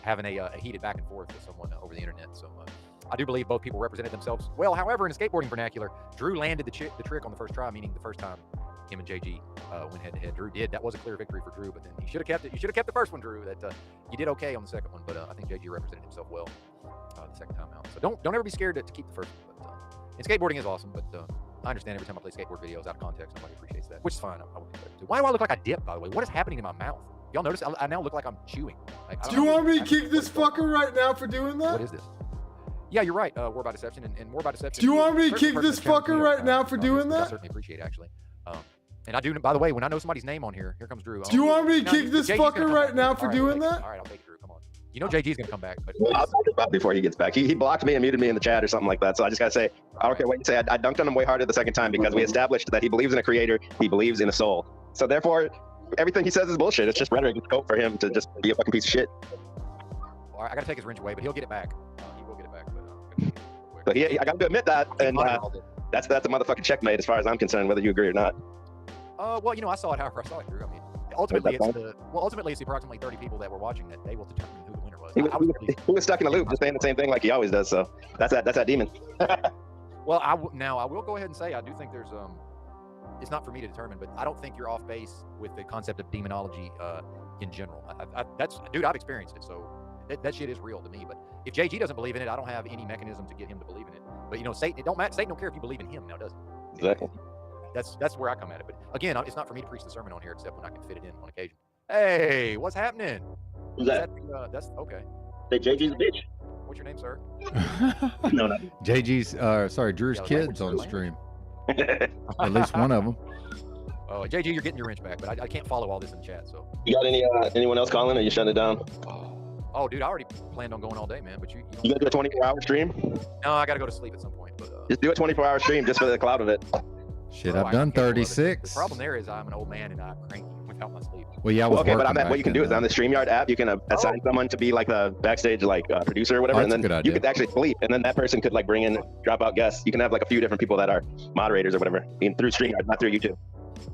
having a heated back and forth with someone over the internet. So I do believe both people represented themselves well. However, in a skateboarding vernacular, Drew landed the trick on the first try, meaning the first time him and JG went head to head. Drew did. That was a clear victory for Drew, but then you should have kept it. You should have kept the first one, Drew. That you did okay on the second one, but I think JG represented himself well the second time out. So don't ever be scared to keep the first one. But and skateboarding is awesome, but I understand every time I play skateboard videos out of context, nobody appreciates that, which is fine. I would expect it too. Why do I look like I dip, by the way? What is happening in my mouth? Y'all notice I now look like I'm chewing. Like, do you want me to kick this fucker right now for doing that? What is this? Yeah, you're right. War by Deception and War by Deception. Do you want me to kick this fucker right now for doing that? I certainly appreciate it, actually. And I do, by the way, when I know somebody's name on here comes Drew. Do you want me to kick this fucker right now for doing that? All right, I'll take it, Drew. Come on. You know JG's gonna come back, but I'll talk about before he gets back. He blocked me and muted me in the chat or something like that. So I just gotta say, I don't care what you say. I dunked on him way harder the second time because we established that he believes in a creator, he believes in a soul. So therefore, everything he says is bullshit. It's just rhetoric. It's cope for him to just be a fucking piece of shit. All right, I gotta take his wrench away, but he'll get it back. He will get it back. But I got to admit that, and that's a motherfucking checkmate as far as I'm concerned, whether you agree or not. Well, you know, I saw it however I saw it, Drew. I mean, ultimately it's the approximately 30 people that were watching that they will determine who the winner was. He was stuck in a loop, just saying the same thing like he always does. So that's that demon. Well, I will go ahead and say I do think there's it's not for me to determine, but I don't think you're off base with the concept of demonology in general. Dude, I've experienced it, so that shit is real to me. But if JG doesn't believe in it, I don't have any mechanism to get him to believe in it. But you know, Satan don't care if you believe in him now, does it? Exactly. That's where I come at it. But again, it's not for me to preach the sermon on here, except when I can fit it in on occasion. Hey, what's happening? Who's that? That's okay. Say JG's a bitch. What's your name, sir? No. JG's, Drew's kids on the stream. At least one of them. Oh, JG, you're getting your wrench back, but I can't follow all this in the chat, so. You got anyone else calling, or you shutting it down? Oh, dude, I already planned on going all day, man, but you You gonna do a 24-hour stream? No, I gotta go to sleep at some point, but Just do a 24-hour stream just for the cloud of it. Shit, I've done 36. The problem there is I'm an old man and I'm cranky without my sleep. Well, yeah, I was okay, but I working meant what you can do is on the StreamYard app, you can assign someone to be like the backstage producer or whatever, Oh, and that's a then good idea. you could actually sleep, and then that person could like bring in drop out guests. You can have like a few different people that are moderators or whatever through StreamYard, not through YouTube.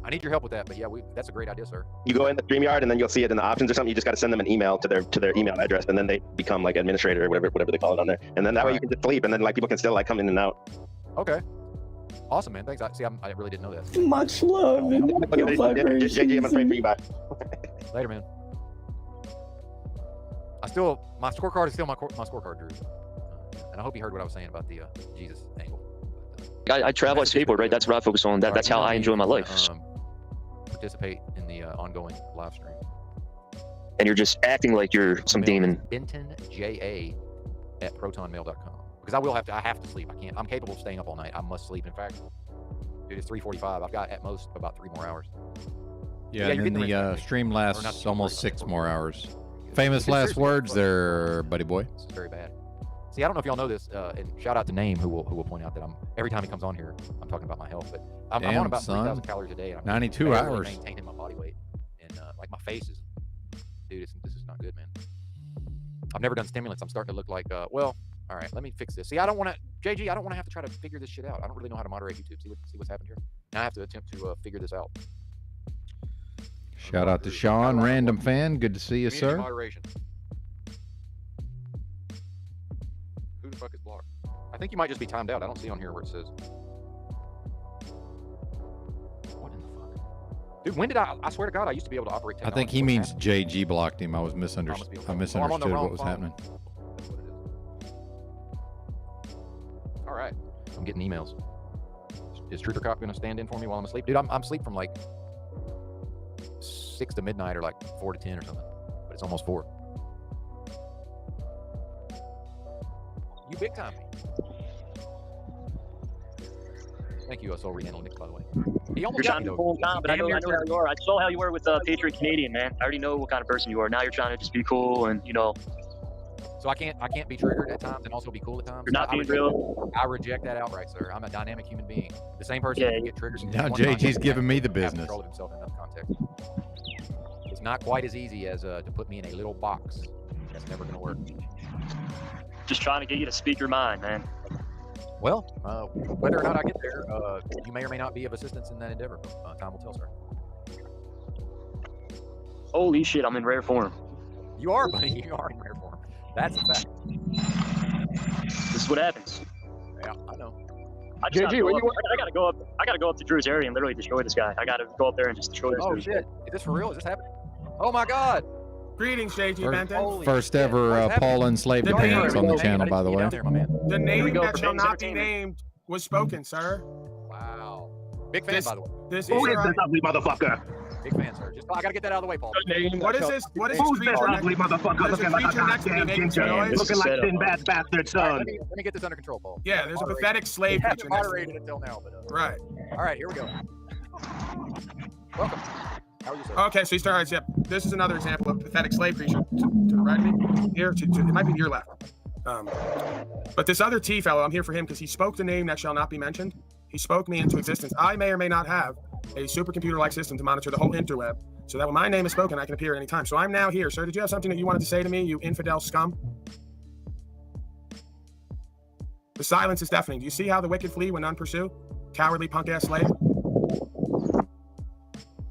I need your help with that, but yeah, that's a great idea, sir. You go in the StreamYard and then you'll see it in the options or something. You just got to send them an email to their email address, and then they become like administrator or whatever they call it on there. And then that way you can just sleep, and then like people can still like come in and out. Okay. Awesome, man. Thanks. I really didn't know that. Much love and good vibrations. JG, I'm gonna pray for you. Bye. Later, man. My scorecard is still my scorecard, Drew. And I hope you heard what I was saying about the Jesus angle. I travel, I skateboard, right? That's what I focus on. That's how I enjoy my life. Participate in the ongoing live stream. And you're just acting like you're some demon. BentonJA@protonmail.com. Because I have to sleep. I'm capable of staying up all night. I must sleep. In fact, dude, it's 3:45. I've got at most about 3 more hours. Yeah, and then the stream lasts almost 6 more hours. Famous last words there, buddy boy. This is very bad. See, I don't know if y'all know this, and shout out to Name who will point out that every time he comes on here, I'm talking about my health, but I'm on about 3,000 calories a day. And I'm 92 hours. Maintaining my body weight, and like my face is, dude, this is not good, man. I've never done stimulants. I'm starting to look like, well, all right, let me fix this. See, I don't want to, JG, I don't want to have to try to figure this shit out. I don't really know how to moderate YouTube. See what's happened here. Now I have to attempt to figure this out. Shout out to Sean, random fan. Good to see you, Community sir. Moderation. Who the fuck is blocked? I think you might just be timed out. I don't see on here where it says. What in the fuck? Dude, when did I swear to God, I used to be able to operate I technology. think he means JG blocked him. I misunderstood what was happening. All right. I'm getting emails. Is Truther Cop going to stand in for me while I'm asleep? Dude, I'm asleep from like 6 to midnight or like 4 to 10 or something. But it's almost 4. You big time me. Thank you, Soul Reanalytics, by the way. He almost got me, though. But I know how you are. I saw how you were with Patriot Canadian, man. I already know what kind of person you are. Now you're trying to just be cool and, So I can't be triggered at times and also be cool at times. You're not being real. I reject that outright, sir. I'm a dynamic human being. The same person can get triggered. Now JG's giving me the business. Control of himself in another context. It's not quite as easy as to put me in a little box. That's never going to work. Just trying to get you to speak your mind, man. Well, whether or not I get there, you may or may not be of assistance in that endeavor. Time will tell, sir. Holy shit, I'm in rare form. You are, buddy. You are in rare form. That's a fact. This is what happens. Yeah, I know. I gotta go up to Drew's area and literally destroy this guy. I gotta go up there and just destroy this Oh dude. shit! Is this for real? Is this happening? Oh my God! Greetings, JG Benton. First ever Paul enslaved appearance on the channel, by the way. The name that shall not be named was spoken, sir. Wow. Big fan, by the way. Who is this ugly motherfucker? Big fan, sir. I gotta get that out of the way, Paul. What is this? What is Who's this ugly motherfucker looking like a goddamn ginger? Looking like Sinbad's bastard son. Let me get this under control, Paul. Yeah, there's a pathetic slave You creature haven't next to moderated until now, but Right. All right, here we go. Welcome. How are you, sir? Okay, so he starts. Yep. This is another example of pathetic slave creature to the right of me. Here, it might be to your left. But this other T fellow, I'm here for him because he spoke the name that shall not be mentioned. He spoke me into existence. I may or may not have a supercomputer-like system to monitor the whole interweb, so that when my name is spoken, I can appear anytime. So I'm now here, sir. Did you have something that you wanted to say to me, you infidel scum? The silence is deafening. Do you see how the wicked flee when none pursue? Cowardly punk-ass slave.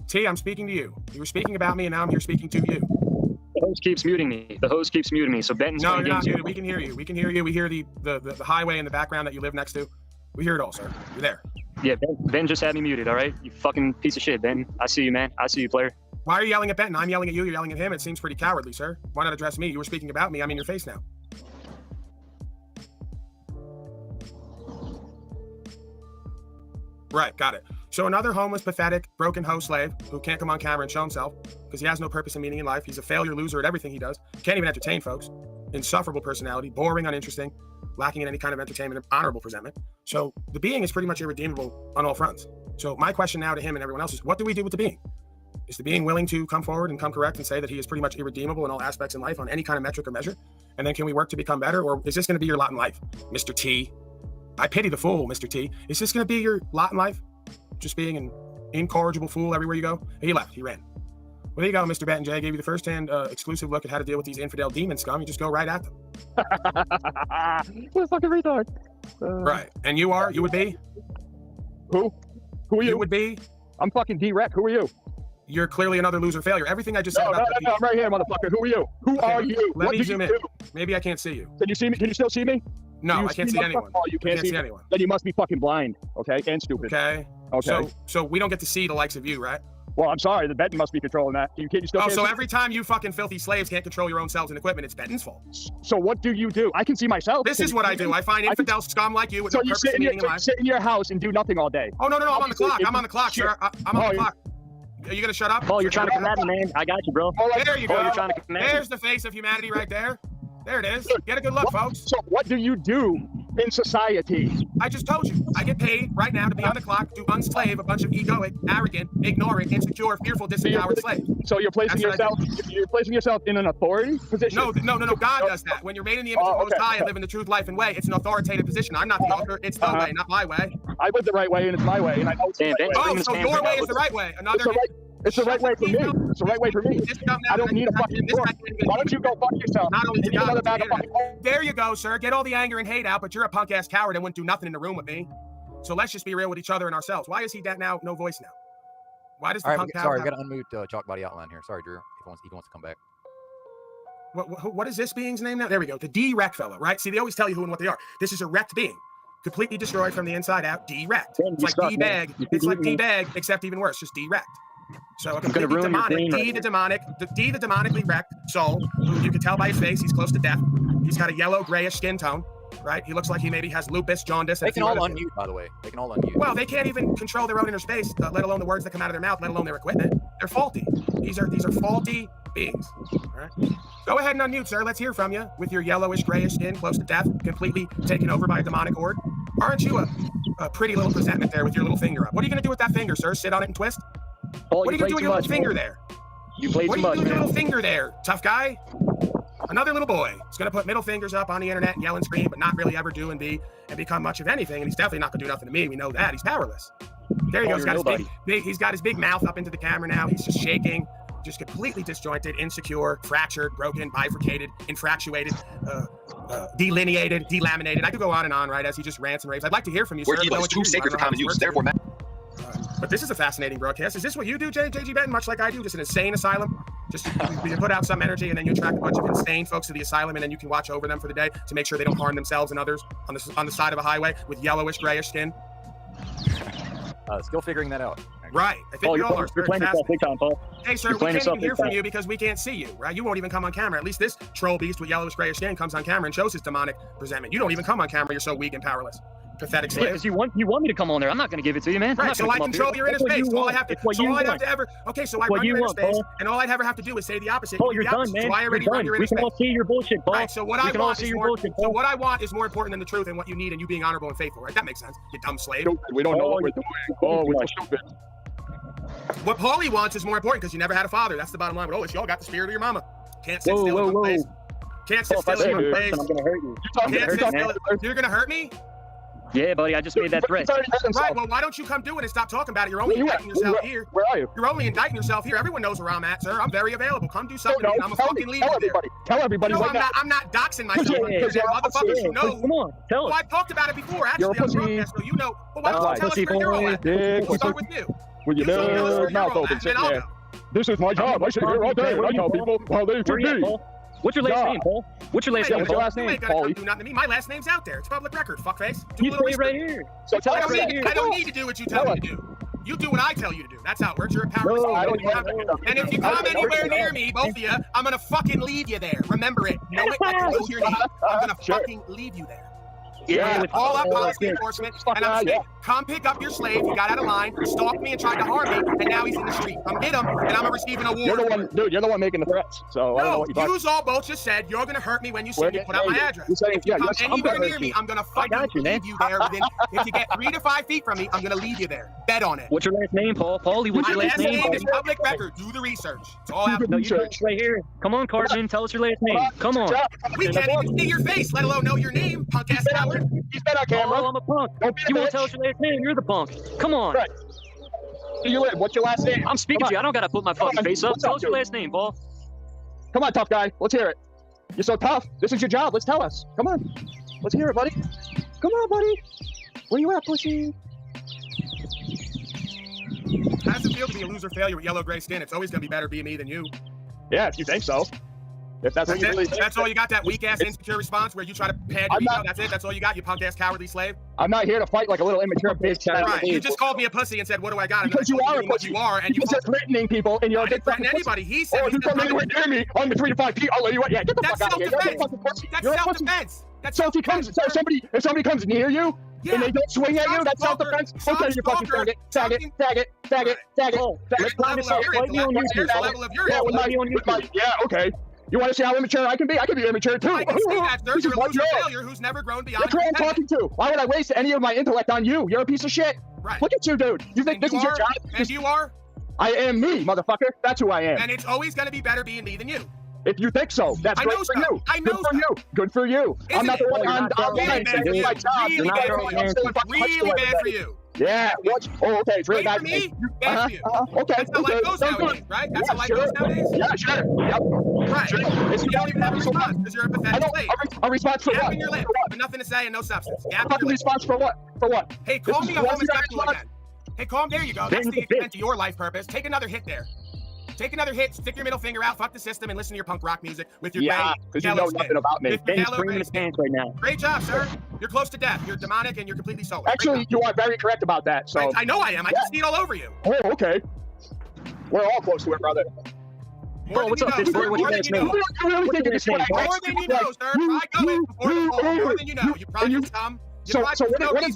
T, I'm speaking to you. You were speaking about me, and now I'm here speaking to you. The host keeps muting me. So Benton's No, playing you're not games here. muted. We can hear you. We can hear you. We hear the highway in the background that you live next to. We hear it all, sir. You're there. Yeah, Ben just had me muted, all right? You fucking piece of shit, Ben. I see you, man. I see you, player. Why are you yelling at Benton? I'm yelling at you. You're yelling at him. It seems pretty cowardly, sir. Why not address me? You were speaking about me. I'm in your face now. Right, got it. So another homeless, pathetic, broken hoe slave who can't come on camera and show himself because he has no purpose and meaning in life. He's a failure, loser at everything he does. Can't even entertain folks. Insufferable personality, boring, uninteresting, lacking in any kind of entertainment and honorable presentment. So the being is pretty much irredeemable on all fronts. So my question now to him and everyone else is, what do we do with the being? Is the being willing to come forward and come correct and say that he is pretty much irredeemable in all aspects in life on any kind of metric or measure? And then can we work to become better? Or is this going to be your lot in life? Mr. T, I pity the fool, Mr. T. Is this going to be your lot in life? Just being an incorrigible fool everywhere you go? He left, he ran. Well, there you go, Mr. Batten J. I gave you the first-hand exclusive look at how to deal with these infidel demon scum. You just go right at them. What a fucking retard. Right. And you are? You would be? Who? Who are you? You would be? I'm fucking D-Rec. Who are you? You're clearly another loser failure. Everything I just said about No, I'm right here, motherfucker. Who are you? Who are you? Let What me do zoom you in. do? Maybe I can't see you. Can you see me? Can you still see me? No, I can't see anyone. Oh, you can't see anyone. Then you must be fucking blind, okay? And stupid. Okay. Okay. So we don't get to see the likes of you, right? Well, I'm sorry. The Benton must be controlling that. You still can't so see? every time you fucking filthy slaves can't control your own selves and equipment, it's Benton's fault. So what do you do? I can see myself. This is what I do. I find infidel scum like you with no purpose and meaning in life. Sit in your house and do nothing all day. Oh, no, I'm on the clock. I'm on the clock, sir. I'm on the clock. Are you going to shut up? Paul, you're trying to come at me, man. I got you, bro. There you go. You're trying to come at me. There's the face of humanity right there. There it is. Get a good look, folks. So what do you do in society? I just told you. I get paid right now to be on the clock to unslave a bunch of egoic, arrogant, ignorant, insecure, fearful, disempowered slaves. So you're placing yourself in an authority position? No. God does that. When you're made in the image of Most High and live in the truth, life, and way, it's an authoritative position. I'm not the author. It's the way, not my way. I live the right way, and it's my way, and I know it's the right way. Oh, so your way is the right way. It's the right way for me. It's the right way for me. I don't need a fucking book. Why don't you go fuck yourself? Not only there you go, sir. Get all the anger and hate out, but you're a punk ass coward and wouldn't do nothing in the room with me. So let's just be real with each other and ourselves. Why is he that now? No voice now. Why does the punk coward? Sorry, I got to unmute Chalk Body Outline here. Sorry, Drew. If he wants to come back. What is this being's name now? There we go. The D-Wreck fellow, right? See, they always tell you who and what they are. This is a wrecked being. Completely destroyed from the inside out. D-Wrecked. It's like D-Bag. It's like D-Bag, except even worse. Just D-Wrecked. So a completely demonic, D the demonically wrecked soul, who you can tell by his face, he's close to death. He's got a yellow, grayish skin tone, right? He looks like he maybe has lupus, jaundice. They can all unmute, by the way. They can all unmute. Well, they can't even control their own inner space, let alone the words that come out of their mouth, let alone their equipment. They're faulty. These are faulty beings. All right? Go ahead and unmute, sir. Let's hear from you with your yellowish, grayish skin, close to death, completely taken over by a demonic horde. Aren't you a pretty little presentment there with your little finger up? What are you going to do with that finger, sir? Sit on it and twist? Paul, what are you doing with your little finger there? You played too much, man. What are you doing with your little finger there, tough guy? Another little boy. He's going to put middle fingers up on the internet and yell and scream, but not really ever do and become much of anything. And he's definitely not going to do nothing to me. We know that. He's powerless. There he goes. He's got his big mouth up into the camera now. He's just shaking, just completely disjointed, insecure, fractured, broken, bifurcated, infractuated, delineated, delaminated. I could go on and on, right, as he just rants and raves. I'd like to hear from you, sir. Word is too sacred for common use. Therefore, but this is a fascinating broadcast. Is this what you do, JG Benton, much like I do? Just an insane asylum? Just you put out some energy and then you attract a bunch of insane folks to the asylum and then you can watch over them for the day to make sure they don't harm themselves and others on the side of a highway with yellowish, grayish skin? Still figuring that out. Right. I think we all are. You're playing yourself big time, Paul. Hey, sir, we can't even hear from you because we can't see you, right? You won't even come on camera. At least this troll beast with yellowish, grayish skin comes on camera and shows his demonic presentment. You don't even come on camera. You're so weak and powerless. Pathetic slave. Because you want me to come on there. I'm not going to give it to you, man. Right, so I control your inner space. All I have to, so I run your inner space, and all I'd ever have to do is say the opposite. Paul, you're done, man. So I already run your inner space. We can all see your bullshit, Paul. Right, so what I want is more important than the truth and what you need and you being honorable and faithful, right? That makes sense, you dumb slave. We don't know what we're doing. Oh, we're stupid. What Paulie wants is more important because you never had a father. That's the bottom line. But oh, y'all got the spirit of your mama. Can't sit still in one place. Can't sit still in one place. I'm going to hurt you. You're going to hurt me? Yeah, buddy, I just made that threat. Right, well, why don't you come do it and stop talking about it? You're only indicting yourself here. Where are you? You're only indicting yourself here. Everyone knows where I'm at, sir. I'm very available. Come do something. I'm a fucking leader there. Tell everybody. No, I'm not doxing myself. Motherfuckers, you know. Come on, tell us. Well, I talked about it before, actually, on the broadcast, so you know. Well, why don't you tell us where you're all at? We'll start with you. With your little mouth open, sitting there. This is my job. I sit here all day and I tell people how they should be. What's your last name, Paul? What's your last name, Paul? You ain't gonna come do nothing to me. My last name's out there. It's public record, fuckface. You say it right here. So I don't need to do what you tell me to do. You do what I tell you to do. That's how it works. You're a powerless. And if you come anywhere near me, both of you, I'm gonna fucking leave you there. Remember it. Know it. Like close your knee. I'm gonna fucking leave you there. Yeah, with call up policy enforcement, and I'm saying, come pick up your slave. He got out of line, stalked me, and tried to harm me, and now he's in the street. Come get him, and I'm gonna receive an award. You're the one, dude. You're the one making the threats. So I don't know what you're you all both just said you're gonna hurt me when you see me put out my address. You're saying, If you come anywhere near me, I'm gonna fucking leave you there. If you get 3 to 5 feet from me, I'm gonna leave you there. Bet on it. What's your last name, Paul? Paulie, what's your last name? Is public record. Do the research. It's all out. No, you tell us right here. Come on, Cartman. Tell us your last name. Come on. We can't even see your face, let alone know your name, punk ass coward. He's been on camera. Oh, I'm a punk. You won't tell us your last name. You're the punk. Come on. Right. Where you live? What's your last name? I'm speaking to you. I don't gotta put my fucking face up. Tell us your last name, Paul. Come on, tough guy. Let's hear it. You're so tough. This is your job. Let's tell us. Come on. Let's hear it, buddy. Come on, buddy. Where you at, pussy? How does it feel to be a loser failure with yellow-gray skin? It's always gonna be better being me than you. Yeah, if you think so. If that's what you really think. That's all you got, that weak-ass insecure response where you try to pad your ego? That's it? That's all you got, you punk-ass cowardly slave? I'm not here to fight like a little immature bitch. Right, you just called me a pussy and said, what do I got? Because you are a pussy. You are, and you just threatening people, and you're a big fucking pussy. anybody. He said you come anywhere near me, I'm the 3 to 5 feet, I'll let you out. Yeah, get the fuck out of here. That's self-defense. So if somebody comes near you, and they don't swing at you, that's self-defense? Okay, you fucking faggot. Yeah, okay. You want to see how immature I can be? I can be immature too. I can see that, sir. You're a loser failure who's never grown beyond. That's who I'm talking to. Why would I waste any of my intellect on you? You're a piece of shit. Right. Look at you, dude. You think this is your job? And you are? I am me, motherfucker. That's who I am. And it's always going to be better being me than you. If you think so, that's great for you. I know Good for you. Good for you. I'm not the one on line saying my job. Really bad for you. Yeah. What? Oh, okay. It's really bad for me. Bad for you. Okay. That's how life goes nowadays, right? That's how life goes nowadays. Yeah, sure. Yep. Right. You don't even have a response because you're a pathetic slave. A response for what? Yapping your lip, but nothing to say and no substance. A response for what? For what? Hey, call me a homosexual again. Hey, calm. There you go. That's the extent to your life purpose. Take another hit there. Take another hit, stick your middle finger out, fuck the system, and listen to your punk rock music with your because you know nothing about me. Ben's screaming his pants right now. Great job, sir. You're close to death. You're demonic and you're completely soulless. Actually, you are very correct about that. So I know I am. I can see it all over you. Oh, okay. We're all close to it, brother. Bro, what's up, bitch boy? What's your last name? More than you know, sir. Try going before the fall. More than you know. You probably come. You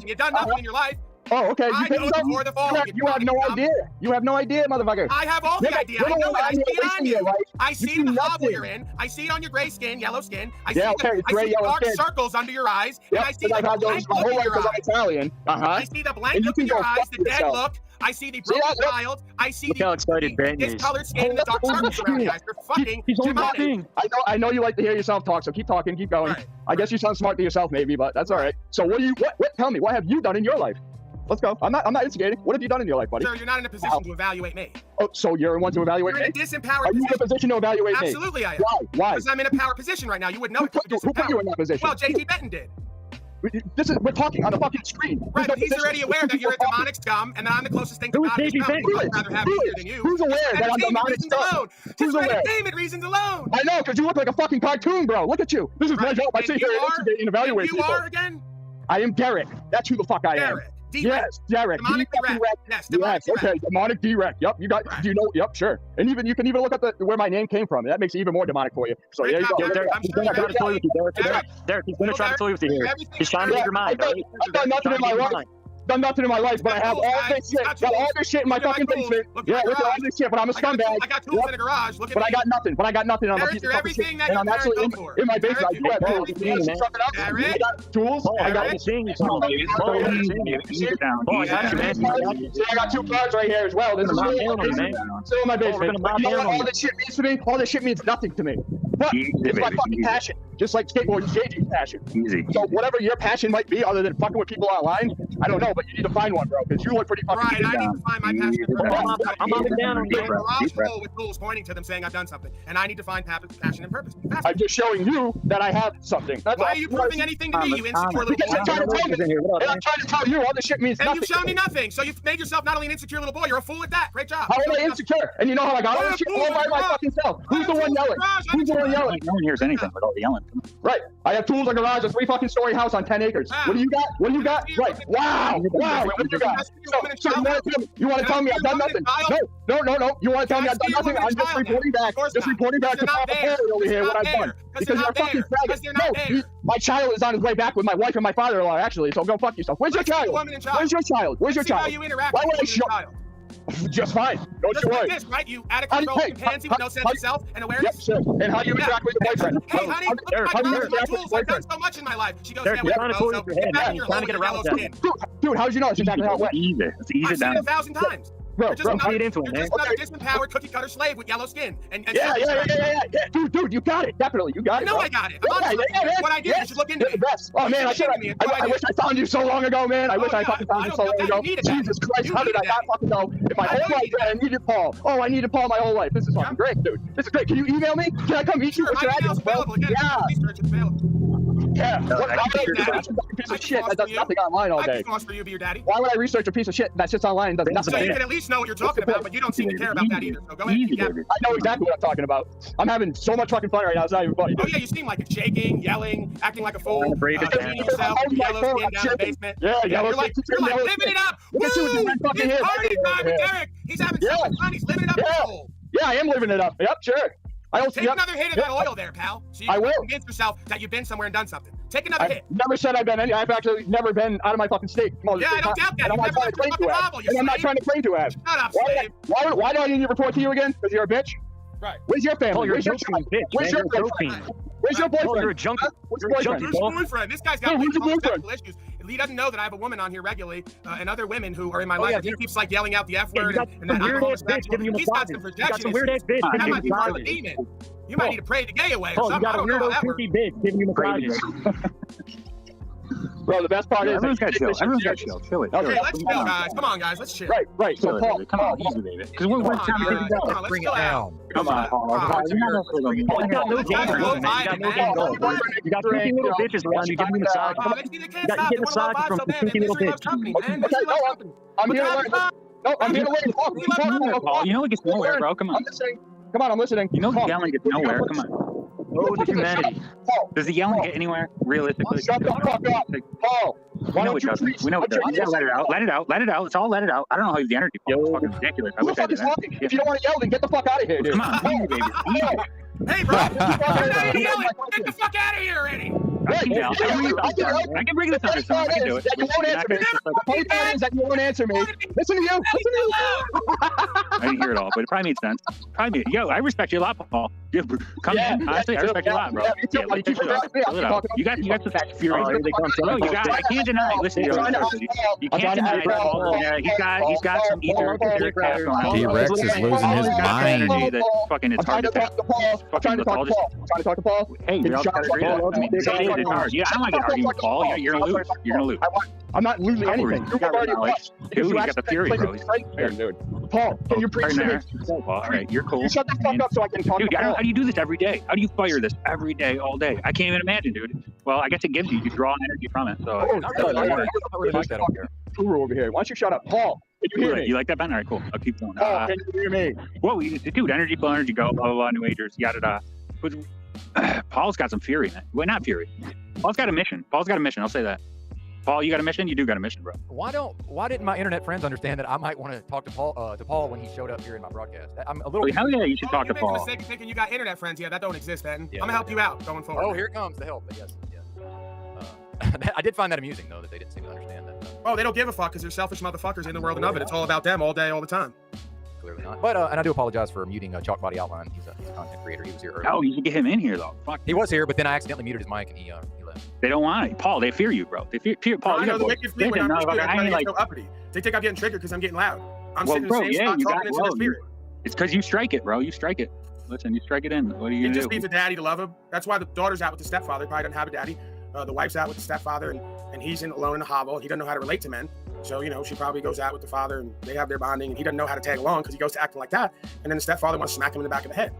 You've done nothing in your life. Oh, okay. You have no idea. You have no idea, motherfucker. I have all the idea. I know it. I see it on you. I see the hobble you're in. I see it on your gray skin, yellow skin. I see the dark circles under your eyes. And I see the blank look in your eyes. Italian. I see the blank look in your eyes, the dead look. I see the broken child. I see the discolored skin, the dark circles around your eyes. You're fucking demonic. I know you like to hear yourself talk, so keep talking, keep going. I guess you sound smart to yourself, maybe, but that's all right. So tell me, what have you done in your life? Let's go. I'm not instigating. What have you done in your life, buddy? Sir, you're not in a position to evaluate me. Oh, so you're the one to evaluate me? You're in a disempowered position. Are you in a position to evaluate me? Absolutely I am. Why? Because I'm in a power position right now. You would know. Who put you in that position? Well, JT Benton did. We're talking on a fucking screen. Right, but he's already aware that you're a demonic scum, and that I'm the closest thing to God. I'd rather have you here than you. Who's aware that I'm demonic scum? Just for entertainment reasons alone. I know, because you look like a fucking cartoon, bro. Look at you. This is my job. I sit here and instigate and evaluate people. You are again? I am Derek. That's who the fuck I am. Yes, Derek. Demonic direct. Yes, demonic direct. Okay, demonic direct. Yep, you got. Do you know? Yep, sure. And you can even look up where my name came from. That makes it even more demonic for you. So there you go. Derek, he's gonna try to toy with you, Derek, he's gonna try to toy with you here. He's trying to make your mind. I've done nothing in my life. Done nothing in my life, but I have all this shit. Got all this shit in my fucking basement. Yeah, look at all this shit, but I'm a scumbag. I got tools in the garage. Look at But I got nothing. I'm a piece of fucking shit. And I'm actually in my basement. I do have tools. I got tools. I got I got 2 cards right here as well. This is still in my basement. You know what all this shit means to me? All this shit means nothing to me. But it's my fucking passion. Just like skateboarding is JG's passion. So whatever your passion might be, other than fucking with people online, I don't know, but you need to find one, bro, because you look pretty fucking right. I need to find my passion. I'm up and down on the garage full with tools pointing to them saying I've done something, and I need to find passion and purpose. I'm just showing you that I have something. Why are you proving anything to me, you insecure little boy? I'm trying to tell you all this shit means nothing. And you've shown me nothing, so you've made yourself not only an insecure little boy, you're a fool at that. Great job. How am I insecure? And you know how I got all this shit all by my fucking self. Who's the one yelling? Who's the one yelling? No one hears anything with all the yelling. Right. I have tools tools, a garage, a 3 fucking story house on 10 acres. What do you got? What do you got? Right. Wow. Wow. What do you got? So you want to tell me I've done nothing? No. You want to tell me I've done nothing? I'm just reporting back. Just reporting back to Papa over here what I've done. Because you're a fucking faggot. No, my child is on his way back with my wife and my father-in-law, actually, so go fuck yourself. Where's your child? Where's your child? Where's your child? Why would I show? Just fine. Don't just you worry. Like this, right? You out of control, pansy with no sense of self and awareness. Yep, sure. And how do you interact with your boyfriend? Hey, honey, look at my tools. I've done so much in my life. She goes, yeah, trying to pull your head. You're trying to get around with that. Dude, how did you know? It's exactly how it went. It's easy. I've seen it 1,000 times. Bro, you're just another disempowered cookie cutter slave with yellow skin. Yeah. Dude, you got it. Definitely, you got it. I know I got it. What I did, you should look into it. Oh man, I wish I found you so long ago, man. I wish I fucking found you so long ago. Jesus Christ, how did I not fucking know? If my whole life, I needed Paul. Oh, I needed Paul my whole life. This is fucking great, dude. This is great. Can you email me? Can I come meet you? What's your address? Yeah. Piece of shit that does nothing online all day. Why would I research a piece of shit that sits online and does nothing? So you can at least know what you're talking about, but you don't seem to care about that either. So go ahead. I know exactly what I'm talking about. I'm having so much fucking fun right now. It's not even funny. Oh yeah, you seem like it's shaking, yelling, acting like a fool, cleaning yourself, yellow skin down the basement. Yeah, you're like living it up. Derek, he's having so much fun. He's living it up. Yeah, I am living it up. Yep, sure. Take another hit of that oil there, pal. So you can convince yourself that you've been somewhere and done something. Take another hit. Never said I've been any. I've actually never been out of my fucking state. Yeah, I don't doubt that. I'm not trying to claim to have. I'm not trying to claim to have. Shut up, slave. Why do I need to report to you again? Because you're a bitch? Right. Where's your family? Where's your child? Where's your boyfriend? Where's your boyfriend? You're a junkie. Where's your boyfriend? This guy's got multiple issues. He doesn't know that I have a woman on here regularly, and other women who are in my life. And he keeps like yelling out the F word and that I'm homosexual. He's got some projection. That might be part of the demon. You might need to pray the gay away or something. I don't know how that works. Giving you massages. Bro, the best part is everyone's got chill. Everyone's got chill. Chill it. Okay, let's chill, guys. Come on, guys. Let's chill. Right. So Paul, come on, easy, baby. Because we're trying to get it down. Bring it down. Come on, Paul. You got no game. You got freaking little bitches around you giving me massage. You get massage from freaking little bitches. I'm here to learn. No, I'm here to learn. Paul, you know it gets nowhere, bro. Come on. I'm listening. Come on, I'm listening. You know the yelling gets nowhere. Come on. Oh, the humanity. Does the yelling get anywhere, realistically? Shut the fuck up, Paul. We know it doesn't. We know it doesn't. Yeah, let it out. Let it out. Let it out. Let's all let it out. I don't know how the energy is fucking ridiculous. I wish I did that. If you don't want to yell, then get the fuck out of here, dude. Come on, easy, baby. Easy. Hey, bro. Get the fuck out of here already. I can bring this up. I can do it. You won't answer me. The funny part is that you won't answer me. Listen to you. I didn't hear it all, but it probably made sense. Yo, I respect you a lot, Paul. Come in. Honestly, I respect you a lot, bro. Yeah, let it out. You got some fury. No, you got. I can't deny. Listen, you can't deny Paul. He's got some etheric path going on. T-Rex is losing his mind. That fucking it's hard to pass. I'm trying to talk to Paul. Hey, you're all trying to agree to that. It's hard. Yeah, I don't like to argue with Paul. You're gonna lose. You're gonna lose. I'm not losing anything. Dude, you got the fury, bro. Paul, can you preach to me? All right, you're cool. You shut the fuck up so I can talk to Paul. How do you do this every day? How do you fire this every day, all day? I can't even imagine, dude. Well, I guess it gives you. You draw energy from it. So. Guru over here. Why don't you shut up, Paul? Can you hear me? You like that, Ben? All right, cool. I'll keep going. Paul, can you hear me? Whoa, dude, energy flow, energy go, blah blah blah, New Agers, yada da. Paul's got some fury in it. Well, not fury. Paul's got a mission. I'll say that. Paul, you got a mission? You do got a mission, bro. Why didn't my internet friends understand that I might want to talk to Paul when he showed up here in my broadcast? I'm a little. Hell yeah, you should talk to Paul. You're making a mistake thinking you got internet friends. Yeah, that don't exist, Ben. I'm gonna help you out going forward. Oh, here comes the help. But yes. I did find that amusing though that they didn't seem to understand that. Oh, they don't give a fuck because they're selfish motherfuckers in the world and of it. It's all about them all day, all the time. Clearly not. But and I do apologize for muting Chalk Body Outline. He's a content creator. He was here earlier. Oh, you should get him in here though. Fuck. He was here, but then I accidentally muted his mic and he left. They don't want it, Paul. They fear you, bro. They fear Paul. I know the wicked flee when I'm so uppity. They think I'm getting triggered because I'm getting loud. I'm sitting in the same spot talking into the spirit. It's because you strike it, bro. You strike it. Listen, you strike it in. What are you gonna do? It just needs a daddy to love him. That's why the daughter's out with the stepfather. Probably doesn't have a daddy. The wife's out with the stepfather, and he's alone in a hovel. He doesn't know how to relate to men. So, she probably goes out with the father, and they have their bonding, and he doesn't know how to tag along because he goes to acting like that. And then the stepfather wants to smack him in the back of the head,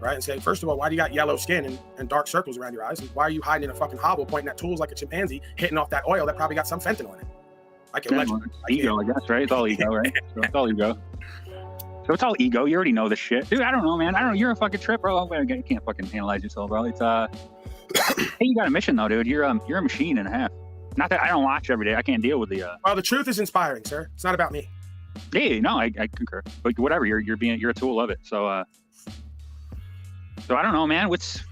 right? And say, first of all, why do you got yellow skin and dark circles around your eyes? And why are you hiding in a fucking hovel pointing at tools like a chimpanzee, hitting off that oil that probably got some fentanyl in it? Ego, I guess, right? It's all ego, right? It's all ego. So it's all ego. You already know this shit, dude. I don't know, man. I don't know. You're a fucking trip, bro. You can't fucking analyze yourself, bro. It's hey, you got a mission though, dude. You're a machine and a half. Not that I don't watch every day. I can't deal with the. Well, the truth is inspiring, sir. It's not about me. Yeah, no, I concur. But whatever, you're a tool of it. So I don't know, man. It's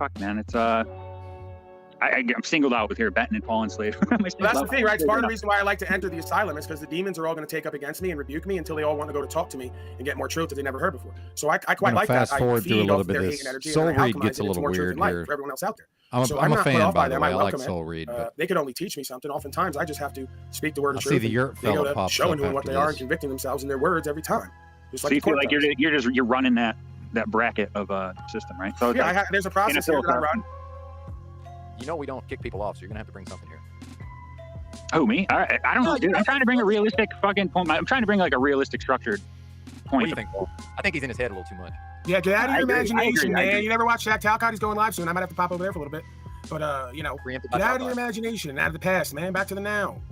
I'm singled out with here, Benton and Paul and Slave. Well, that's the thing, right? It's part of the reason why I like to enter the asylum is because the demons are all going to take up against me and rebuke me until they all want to go to talk to me and get more truth that they never heard before. So I quite like that. Fast forward through a little bit of this. Soul Read gets a little weird here. For everyone else out there. I'm a fan, by the way. I like Soul Read. But they could only teach me something. Oftentimes, I just have to speak the word of I see truth. the yurt fella pops showing up them what after they are this. and convicting themselves in their words every time. Just So you feel like you're running that bracket of system, right? So yeah, there's a process here that I run. You know we don't kick people off, so you're gonna have to bring something here. Oh, me? I don't know, dude. I'm trying to bring a realistic fucking point. I'm trying to bring like a realistic, structured point. What do you think, Paul? I think he's in his head a little too much. Yeah, get out of your imagination, I agree. man. You never watched Shaq Talcott? He's going live soon. I might have to pop over there for a little bit. But get out of your imagination and out of the past, man. Back to the now.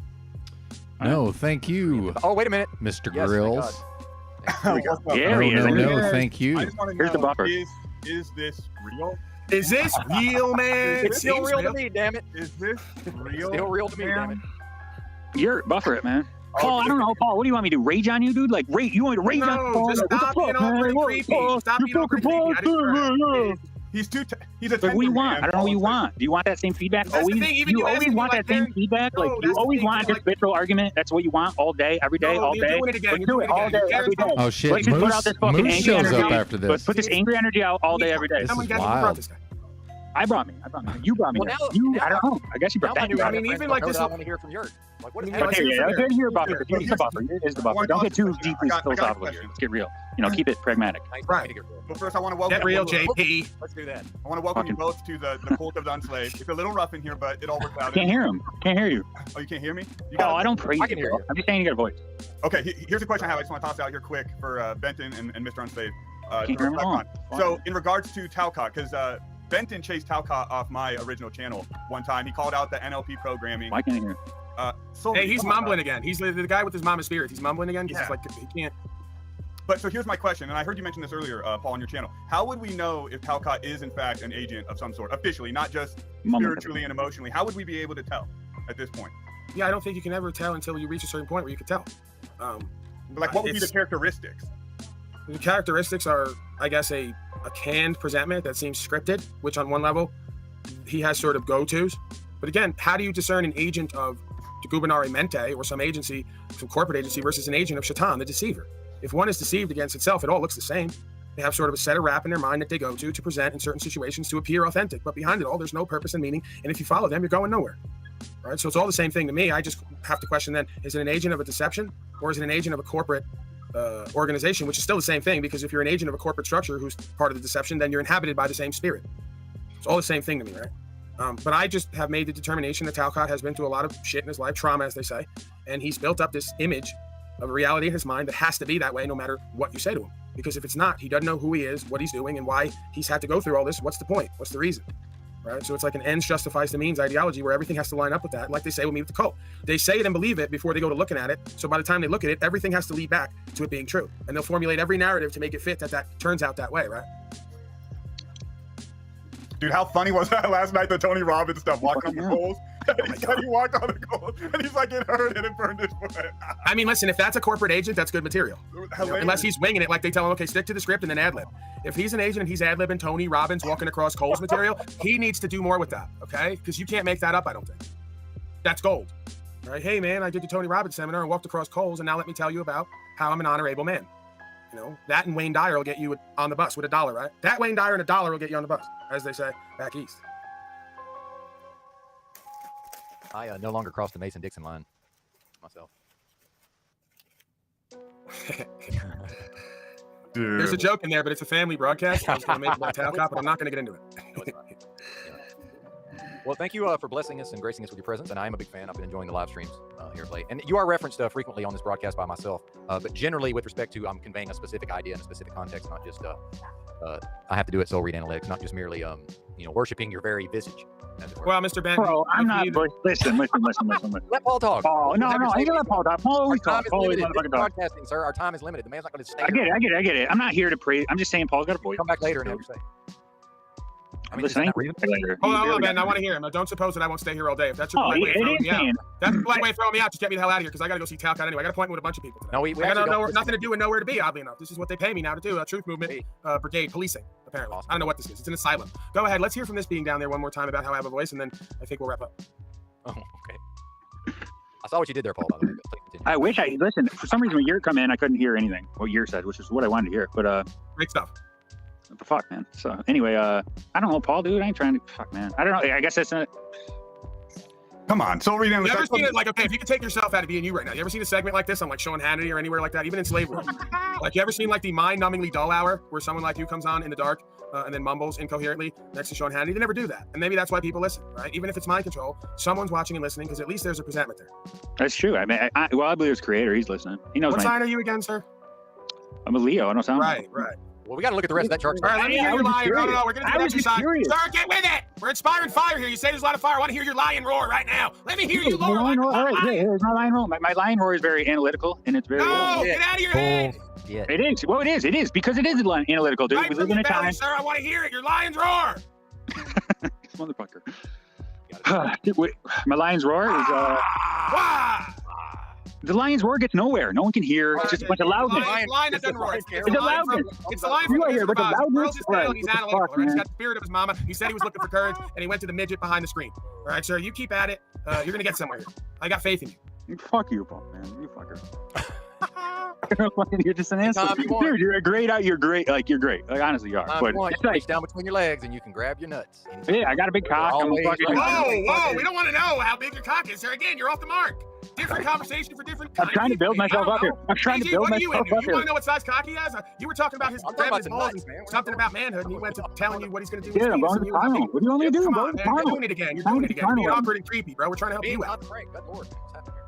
No, thank you. Oh, wait a minute, Mr. Yes, Grills. Yeah, No, thank you. Here's the buffer. Is this real? Is this real, man? It's still real to me, damn it. Is this real? Still real to me, damn it. You're buffer it, man. Paul, I don't know, Paul. What do you want me to do? Rage on you, dude? Like, you want me to rage on Paul? Just stop being all pretty creepy. Stop being all pretty creepy. He's Like, a what do you want? I don't know what you want. Do you want that same feedback? That's the thing, even you you always asking me want like that same that. feedback? No, Like, you that's the always thing, want this like- visceral argument? That's what you want all day, every day, No, all you're day? doing it again. Let's You're do doing it it all again. day, every day. Oh shit, Let's just put out this fucking Moose angry shows energy. up after this. Let's put this angry energy out all day, every day. This Someone is guess who brought wild. this guy? I brought me. You brought me. Well, here. now- I don't know. I guess you brought Now that. I mean, even like this. I want to hear from yours. Like, what is Okay, happening? Okay, yeah, let's hear buffer. Here's the buffer. Here's the buffer. One Don't get too question. deeply I got a philosophical here. question. Let's get real. Keep it pragmatic. Right. But first, I want to welcome Get real, JP. Let's do that. I want to welcome you both to the cult of the unslaved. It's a little rough in here, but it all works out. Can't hear him. Can't hear you. Oh, you can't hear me? I don't praise I can hear you. I'm just saying you got a voice. Okay, here's a question I have. I just want to toss it out here quick for Benton and Mr. Unslaved. Can't to hear him at all. reflect on. So, in regards to Talcott, because Benton chased Talcott off my original channel one time. He called out the NLP programming. Why can't I hear? Hey, he's mumbling again. He's the guy with his mama's spirit. He's mumbling again because Yeah. it's like he can't. But so here's my question, and I heard you mention this earlier, Paul, on your channel. How would we know if Talcott is in fact an agent of some sort, officially, not just spiritually and emotionally? How would we be able to tell at this point? Yeah, I don't think you can ever tell until you reach a certain point where you can tell. Like, what would be the characteristics? The characteristics are, I guess, a canned presentment that seems scripted, which on one level, he has sort of go-tos. But again, how do you discern an agent of the Gubernare Mente or some agency, some corporate agency versus an agent of Shaitan, the deceiver? If one is deceived against itself, it all looks the same. They have sort of a set of rap in their mind that they go to present in certain situations to appear authentic. But behind it all, there's no purpose and meaning. And if you follow them, you're going nowhere. Right? So it's all the same thing to me. I just have to question then, is it an agent of a deception or is it an agent of a corporate organization, which is still the same thing, because if you're an agent of a corporate structure who's part of the deception, then you're inhabited by the same spirit. It's all the same thing to me, right? But I just have made the determination that Talcott has been through a lot of shit in his life, trauma, as they say, and he's built up this image of a reality in his mind that has to be that way no matter what you say to him. Because if it's not, he doesn't know who he is, what he's doing, and why he's had to go through all this. What's the point? What's the reason? Right? So it's like an ends justifies the means ideology where everything has to line up with that. And like they say with me with the cult, they say it and believe it before they go to looking at it. So by the time they look at it, everything has to lead back to it being true. And they'll formulate every narrative to make it fit that turns out that way, right? Dude, how funny was that last night, the Tony Robbins stuff, walking on the coals? He said he walked on the coals, and he's like, it hurt and it burned his foot. I mean, listen, if that's a corporate agent, that's good material. Unless he's winging it, like they tell him, okay, stick to the script and then ad-lib. If he's an agent and he's ad-libbing Tony Robbins walking across coals material, he needs to do more with that, okay? Because you can't make that up, I don't think. That's gold, right? Hey, man, I did the Tony Robbins seminar and walked across coals, and now let me tell you about how I'm an honorable man. You know, that and Wayne Dyer will get you on the bus with $1, right? That Wayne Dyer and $1 will get you on the bus, as they say back east. I no longer cross the Mason-Dixon line myself. Dude. There's a joke in there, but it's a family broadcast. I was going to make it about Talcott, but I'm not going to get into it. Well, thank you for blessing us and gracing us with your presence, and I am a big fan. I've been enjoying the live streams here of late. And you are referenced frequently on this broadcast by myself, but generally with respect to I'm conveying a specific idea in a specific context, not just I have to do it soul read analytics, not just merely worshiping your very visage. Well, Mr. Benton. Bro, I'm not. Listen. Let Paul talk. Oh, no, I ain't gonna let Paul talk. Paul always talk. Our time is limited. Broadcasting, sir. Our time is limited. The man's not going to stay. I get it. I'm not here to praise. I'm just saying Paul's got a voice. Come back later and have your say. I'm listening. Hold on, man. I want to hear him. Now, don't suppose that I won't stay here all day. If that's your polite way of throwing me out. That's a polite way of throwing me out. Just get me the hell out of here because I got to go see Talcott anyway. I got an appointment with a bunch of people today. No, we I got nothing to do and nowhere to be, oddly enough. This is what they pay me now to do. Truth Movement Brigade Policing, apparently. I don't know what this is. It's an asylum. Go ahead. Let's hear from this being down there one more time about how I have a voice, and then I think we'll wrap up. Oh, okay. I saw what you did there, Paul, by the way. I wish listen, for some reason when Yurt come in, I couldn't hear anything what Yurt said, which is what I wanted to hear. But great stuff. What the fuck, man? So anyway, I don't know, Paul, dude. I ain't trying to fuck, man. I don't know. I guess that's not. Come on, soul reading. You ever seen it? Like, okay, if you could take yourself out of being you right now, you ever seen a segment like this on like Sean Hannity or anywhere like that, even in slavery? Like, you ever seen like the mind-numbingly dull hour where someone like you comes on in the dark and then mumbles incoherently next to Sean Hannity? They never do that, and maybe that's why people listen, right? Even if it's mind control, someone's watching and listening because at least there's a presentment there. That's true. I mean, I believe it's creator. He's listening. He knows. What sign are you again, sir? I'm a Leo. I don't sound right. Well, we got to look at the rest of that chart. All right, let me hear your lion. No, we're going to do an exercise. Sir, get with it. We're inspiring fire here. You say there's a lot of fire. I want to hear your lion roar right now. Let me hear you roar. All right, here's my lion roar. My lion roar is very analytical, and it's very... No, get out of your head. Yeah. It is. Well, it is, because it is analytical, dude. Right, we live in a time... Sir, I want to hear it. Your lion's roar. Motherfucker. My lion's roar is... The lion's roar gets nowhere. No one can hear. It's just a bunch of loudness. Lion that doesn't roar. It's a loudness. It's the lion from the Wizard of Oz. The world's his tail, and he's analytical. Right? He's got the spirit of his mama. He said he was looking for courage, and he went to the midget behind the screen. All right, sir, you keep at it. You're going to get somewhere here. I got faith in you. Fuck you, Paul, man. You fucker. You're just an asshole. Dude, you're great. You're great. Like, you're great. Like, honestly, you are. But it's like down between your legs, and you can grab your nuts. Yeah, I got a big cock. Whoa, we don't want to know how big your cock is, sir. Again, you're off the mark. Different conversation for different. I'm trying to build myself up here. I'm trying to build myself up here. You want to know what size cock he has? You were talking about his balls and something about manhood, and he went to telling you what he's going to do. Yeah, I'm going to the final. What do you want me to do? Come on, man. You're doing it again. You're doing it again. You're being awkward and creepy, bro. We're trying to help you out. Good Lord. What's happening here?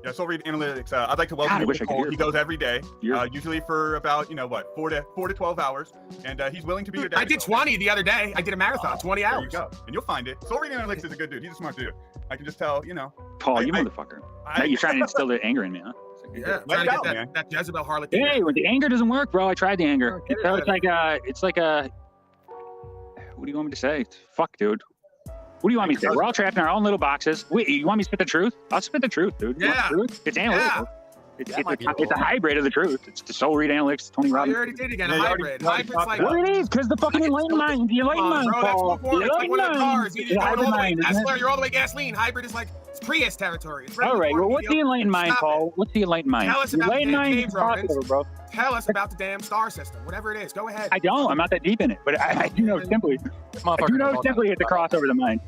Yeah, Soul Read Analytics. I'd like to welcome you to Cole. He goes every day, usually for about 4 to 12 hours, and he's willing to be your dad. I did 20 the other day. I did a marathon, 20 hours. There you go, and you'll find it. Soul Read Analytics is a good dude. He's a smart dude. I can just tell, Paul, you motherfucker. You're trying to instill the anger in me, huh? Yeah, I'm trying to get that Jezebel harlot. Hey, when the anger doesn't work, bro, I tried the anger. It's like a. What do you want me to say? Fuck, dude. What do you want me to say? We're all trapped in our own little boxes. Wait, you want me to spit the truth? I'll spit the truth, dude. Yeah. It's analytical. It's a hybrid of the truth. It's the Soul Read Analytics, Tony Robbins. You already did again, a hybrid. Hybrid's like... Well, it is, because the fucking enlightened mind. The enlightened mind, Paul. The enlightened mind. You're all the way gasoline. Hybrid is like Prius territory. All right, well, what's the enlightened mind, Paul? What's the enlightened mind? Tell us about the cave Romans. Bro. Tell us about the damn star system, whatever it is. Go ahead. I don't. I'm not that deep in it, but I do know simply. I do know simply it's a crossover the mind.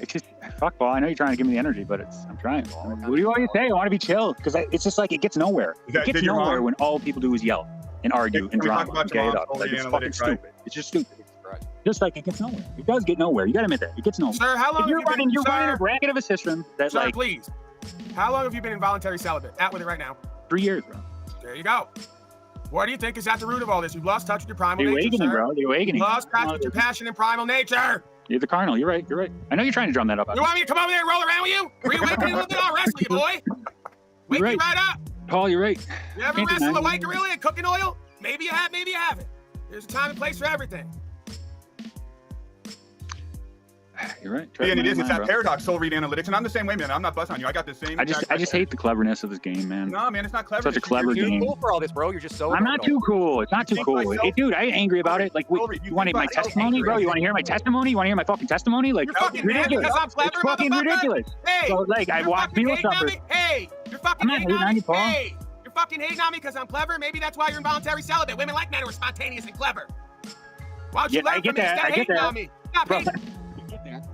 It's just, fuck, Paul, I know you're trying to give me the energy, but I'm trying, Paul. What do you want to say? I want to be chill, because it's just like, it gets nowhere. It gets nowhere when all people do is yell and argue and drama and get it up. Like, it's fucking stupid. It's just stupid. Just like it gets nowhere. It does get nowhere. You got to admit that. It gets nowhere. Sir, how long if you're running a bracket of a system that, sir, please. How long have you been involuntary celibate? At with it right now. 3 years, bro. There you go. What do you think is at the root of all this? You've lost touch with your primal nature, awakening, bro. The awakening. Lost touch with your passion and primal nature. You're the carnal. You're right. You're right. I know you're trying to drum that up. You want me to come over there and roll around with you? Are you awakening a little bit? I'll wrestle you, boy. Wake you right up. Paul, you're right. You ever wrestle a white gorilla in cooking oil? Maybe you have, maybe you haven't. There's a time and place for everything. You're right. Yeah, and it's that paradox, Soul Read Analytics, and I'm the same way, man. I'm not busting on you. I got the same. I just hate the cleverness of this game, man. No, man, it's not clever. Such a clever game. You're cool for all this, bro. You're just so. I'm not too cool. It's not too cool. Hey, dude, I ain't angry about it. Like, you want my testimony, bro? You want to hear my testimony? You want to hear my fucking testimony? Like, ridiculous. It's fucking ridiculous. Hey, so, like, I watch people suffer. Hey, you're fucking hating on me. Hey, you're fucking hating on me because I'm clever. Maybe that's why you're involuntary celibate. Women like men who are spontaneous and clever. Why don't you learn from me instead of hating on me? Stop hating.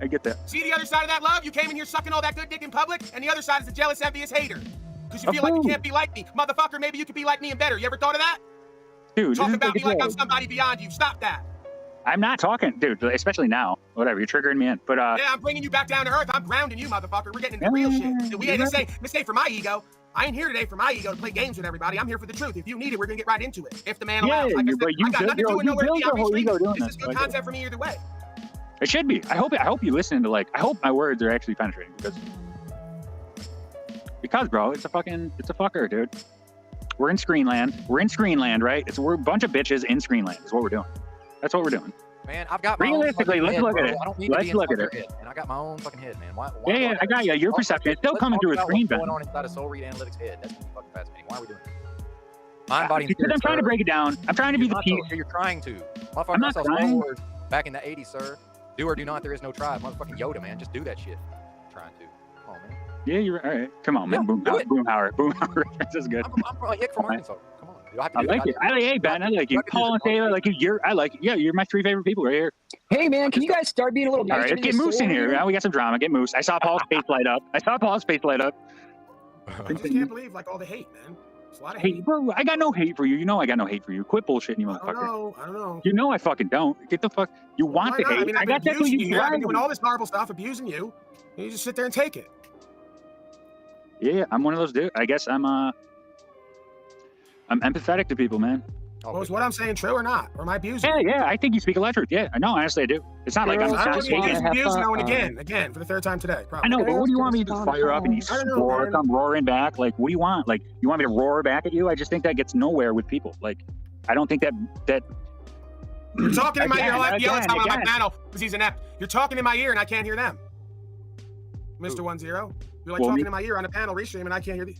I get that. See the other side of that love? You came in here sucking all that good dick in public, and the other side is a jealous, envious hater. Because you feel like you can't be like me. Motherfucker, maybe you could be like me and better. You ever thought of that? Dude, talk about me like I'm somebody beyond you. Stop that. I'm not talking, dude, especially now. Whatever, you're triggering me in. But yeah, I'm bringing you back down to earth. I'm grounding you, motherfucker. We're getting into real shit. We ain't this ain't for my ego. I ain't here today for my ego to play games with everybody. I'm here for the truth. If you need it, we're gonna get right into it. If the man allows. Like I said, I got nothing to do with nowhere to be. I'm restricted. This is good content for me either way. It should be. I hope you listen to I hope my words are actually penetrating because bro, it's a fucker, dude. We're in Screenland. We're in Screenland, right? We're a bunch of bitches in Screenland is what we're doing. That's what we're doing. Man, I've got my realistically. own Let's head, look at it. I don't need Let's to be look at inside it. your head, and I got my own fucking head, man. Why Yeah, I got you. Your perception is still coming through a screen, Ben. What's going on inside a soul read analytics head? That's fucking fascinating. Why are we doing this? Mind, body, and because spirit, I'm trying to break it down. I'm trying to be the piece. You're trying to. I'm Motherfucker, not I saw trying. Star Wars back in the 80s, sir. Do or do not, there is no tribe. Motherfucking Yoda, man. Just do that shit. I'm trying to. Come on, man. Yeah, you're all right. Come on, man. Yeah, Boomhauer reference is good. I'm a hick from Arkansas. Come on. Do I have to I do like it. Hey, Ben, I like you. Paul and Taylor, like you. I like it. Yeah, you're my 3 favorite people right here. Hey, man, can you guys start being a little nicer? All right, let's get Moose in here. Now we got some drama. Get Moose. I saw Paul's face light up. I just can't believe all the hate, man. It's a lot of hate. Bro, I got no hate for you. You know I got no hate for you. Quit bullshitting, you motherfucker. I don't know. You know I fucking don't. Get the fuck. You want the hate. I mean, I got that for you. I've been doing all this horrible stuff, abusing you, and you just sit there and take it. Yeah, I'm one of those dudes. I guess I'm empathetic to people, man. Well, is what I'm saying true or not? Or am I abusing? Yeah. I think you speak a lot of truth. Yeah, I know. Honestly, I do. It's not like I'm abuse now and again for the 3rd time today. Probably. I know, but what do you want me to fire up and you come roaring back? Like, what do you want? Like, you want me to roar back at you? I just think that gets nowhere with people. Like, I don't think that. You're talking in my ear. I'll yell at someone on my panel because he's inept. You're talking in my ear and I can't hear them. Mr. 10, you're like talking in my ear on a panel restream and I can't hear the.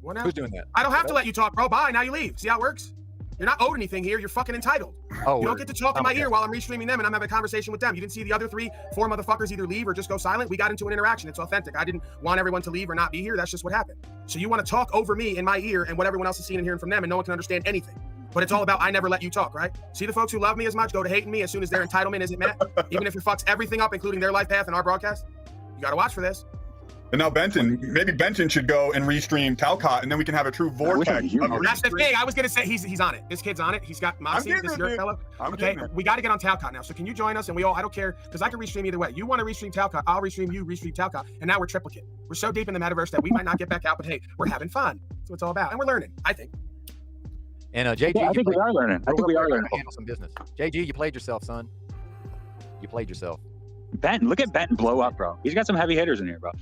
What now? Who's doing that? I don't have to let you talk, bro. Bye. Now you leave. See how it works? You're not owed anything here. You're fucking entitled. Oh, you don't get to talk in my ear while I'm restreaming them and I'm having a conversation with them. You didn't see the other 3, 4 motherfuckers either leave or just go silent. We got into an interaction. It's authentic. I didn't want everyone to leave or not be here. That's just what happened. So you want to talk over me in my ear and what everyone else is seeing and hearing from them, and no one can understand anything. But it's all about I never let you talk, right? See the folks who love me as much go to hating me as soon as their entitlement isn't met, even if it fucks everything up, including their life path and our broadcast. You got to watch for this. And now maybe Benton should go and restream Talcott, and then we can have a true vortex. That's the thing. I was gonna say he's on it. This kid's on it. He's got Mossy, this your fellow. Okay, we got to get on Talcott now. So can you join us? And I don't care, because I can restream either way. You want to restream Talcott, I'll restream you, restream Talcott, and now we're triplicate. We're so deep in the metaverse that we might not get back out, but hey, we're having fun. That's what it's all about, and we're learning, I think. And JG, I think we are learning. Handle some business. JG, you played yourself, son. You played yourself. Benton, look at Benton blow up, bro. He's got some heavy hitters in here, bro.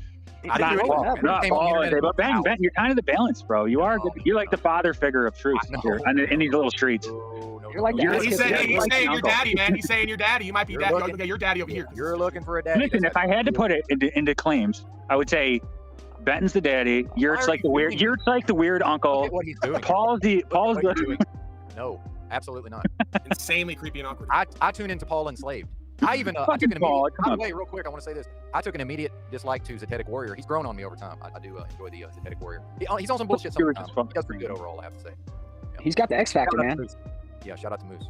Ben, you're kind of the balance, bro. You are. You're like the father figure of truth here in these little streets. You're like he's saying your daddy, man. He's saying your daddy. You might be daddy. Okay, your daddy over here. You're looking for a daddy. Listen, if I had to put it into claims, I would say Benton's the daddy. You're like the weird uncle. What he's doing. Paul's the. No, absolutely not. Insanely creepy and awkward. I tune into Paul Enslaved. I even I took an immediate, by the way, real quick, I want to say this. I took an immediate dislike to Zetetic Warrior. He's grown on me over time. I do enjoy the Zetetic Warrior. He's on some bullshit sometimes. He does pretty good overall, I have to say. Yeah. He's got the X Factor, man. Yeah, shout out to Moose.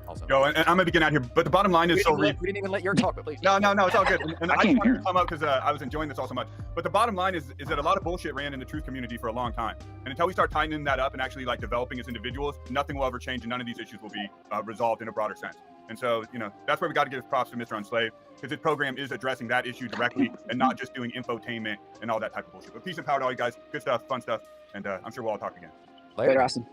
Also. Yo, and I'm gonna be getting out here, but the bottom line is we didn't even let your talk, but please. No, it's all good. And I just wanted to come up because I was enjoying this all so much. But the bottom line is that a lot of bullshit ran in the truth community for a long time, and until we start tightening that up and actually developing as individuals, nothing will ever change, and none of these issues will be resolved in a broader sense. And so, that's where we got to give props to Mr. Enslaved, because his program is addressing that issue directly and not just doing infotainment and all that type of bullshit. But peace and power to all you guys. Good stuff, fun stuff, and I'm sure we'll all talk again. Later, Austin.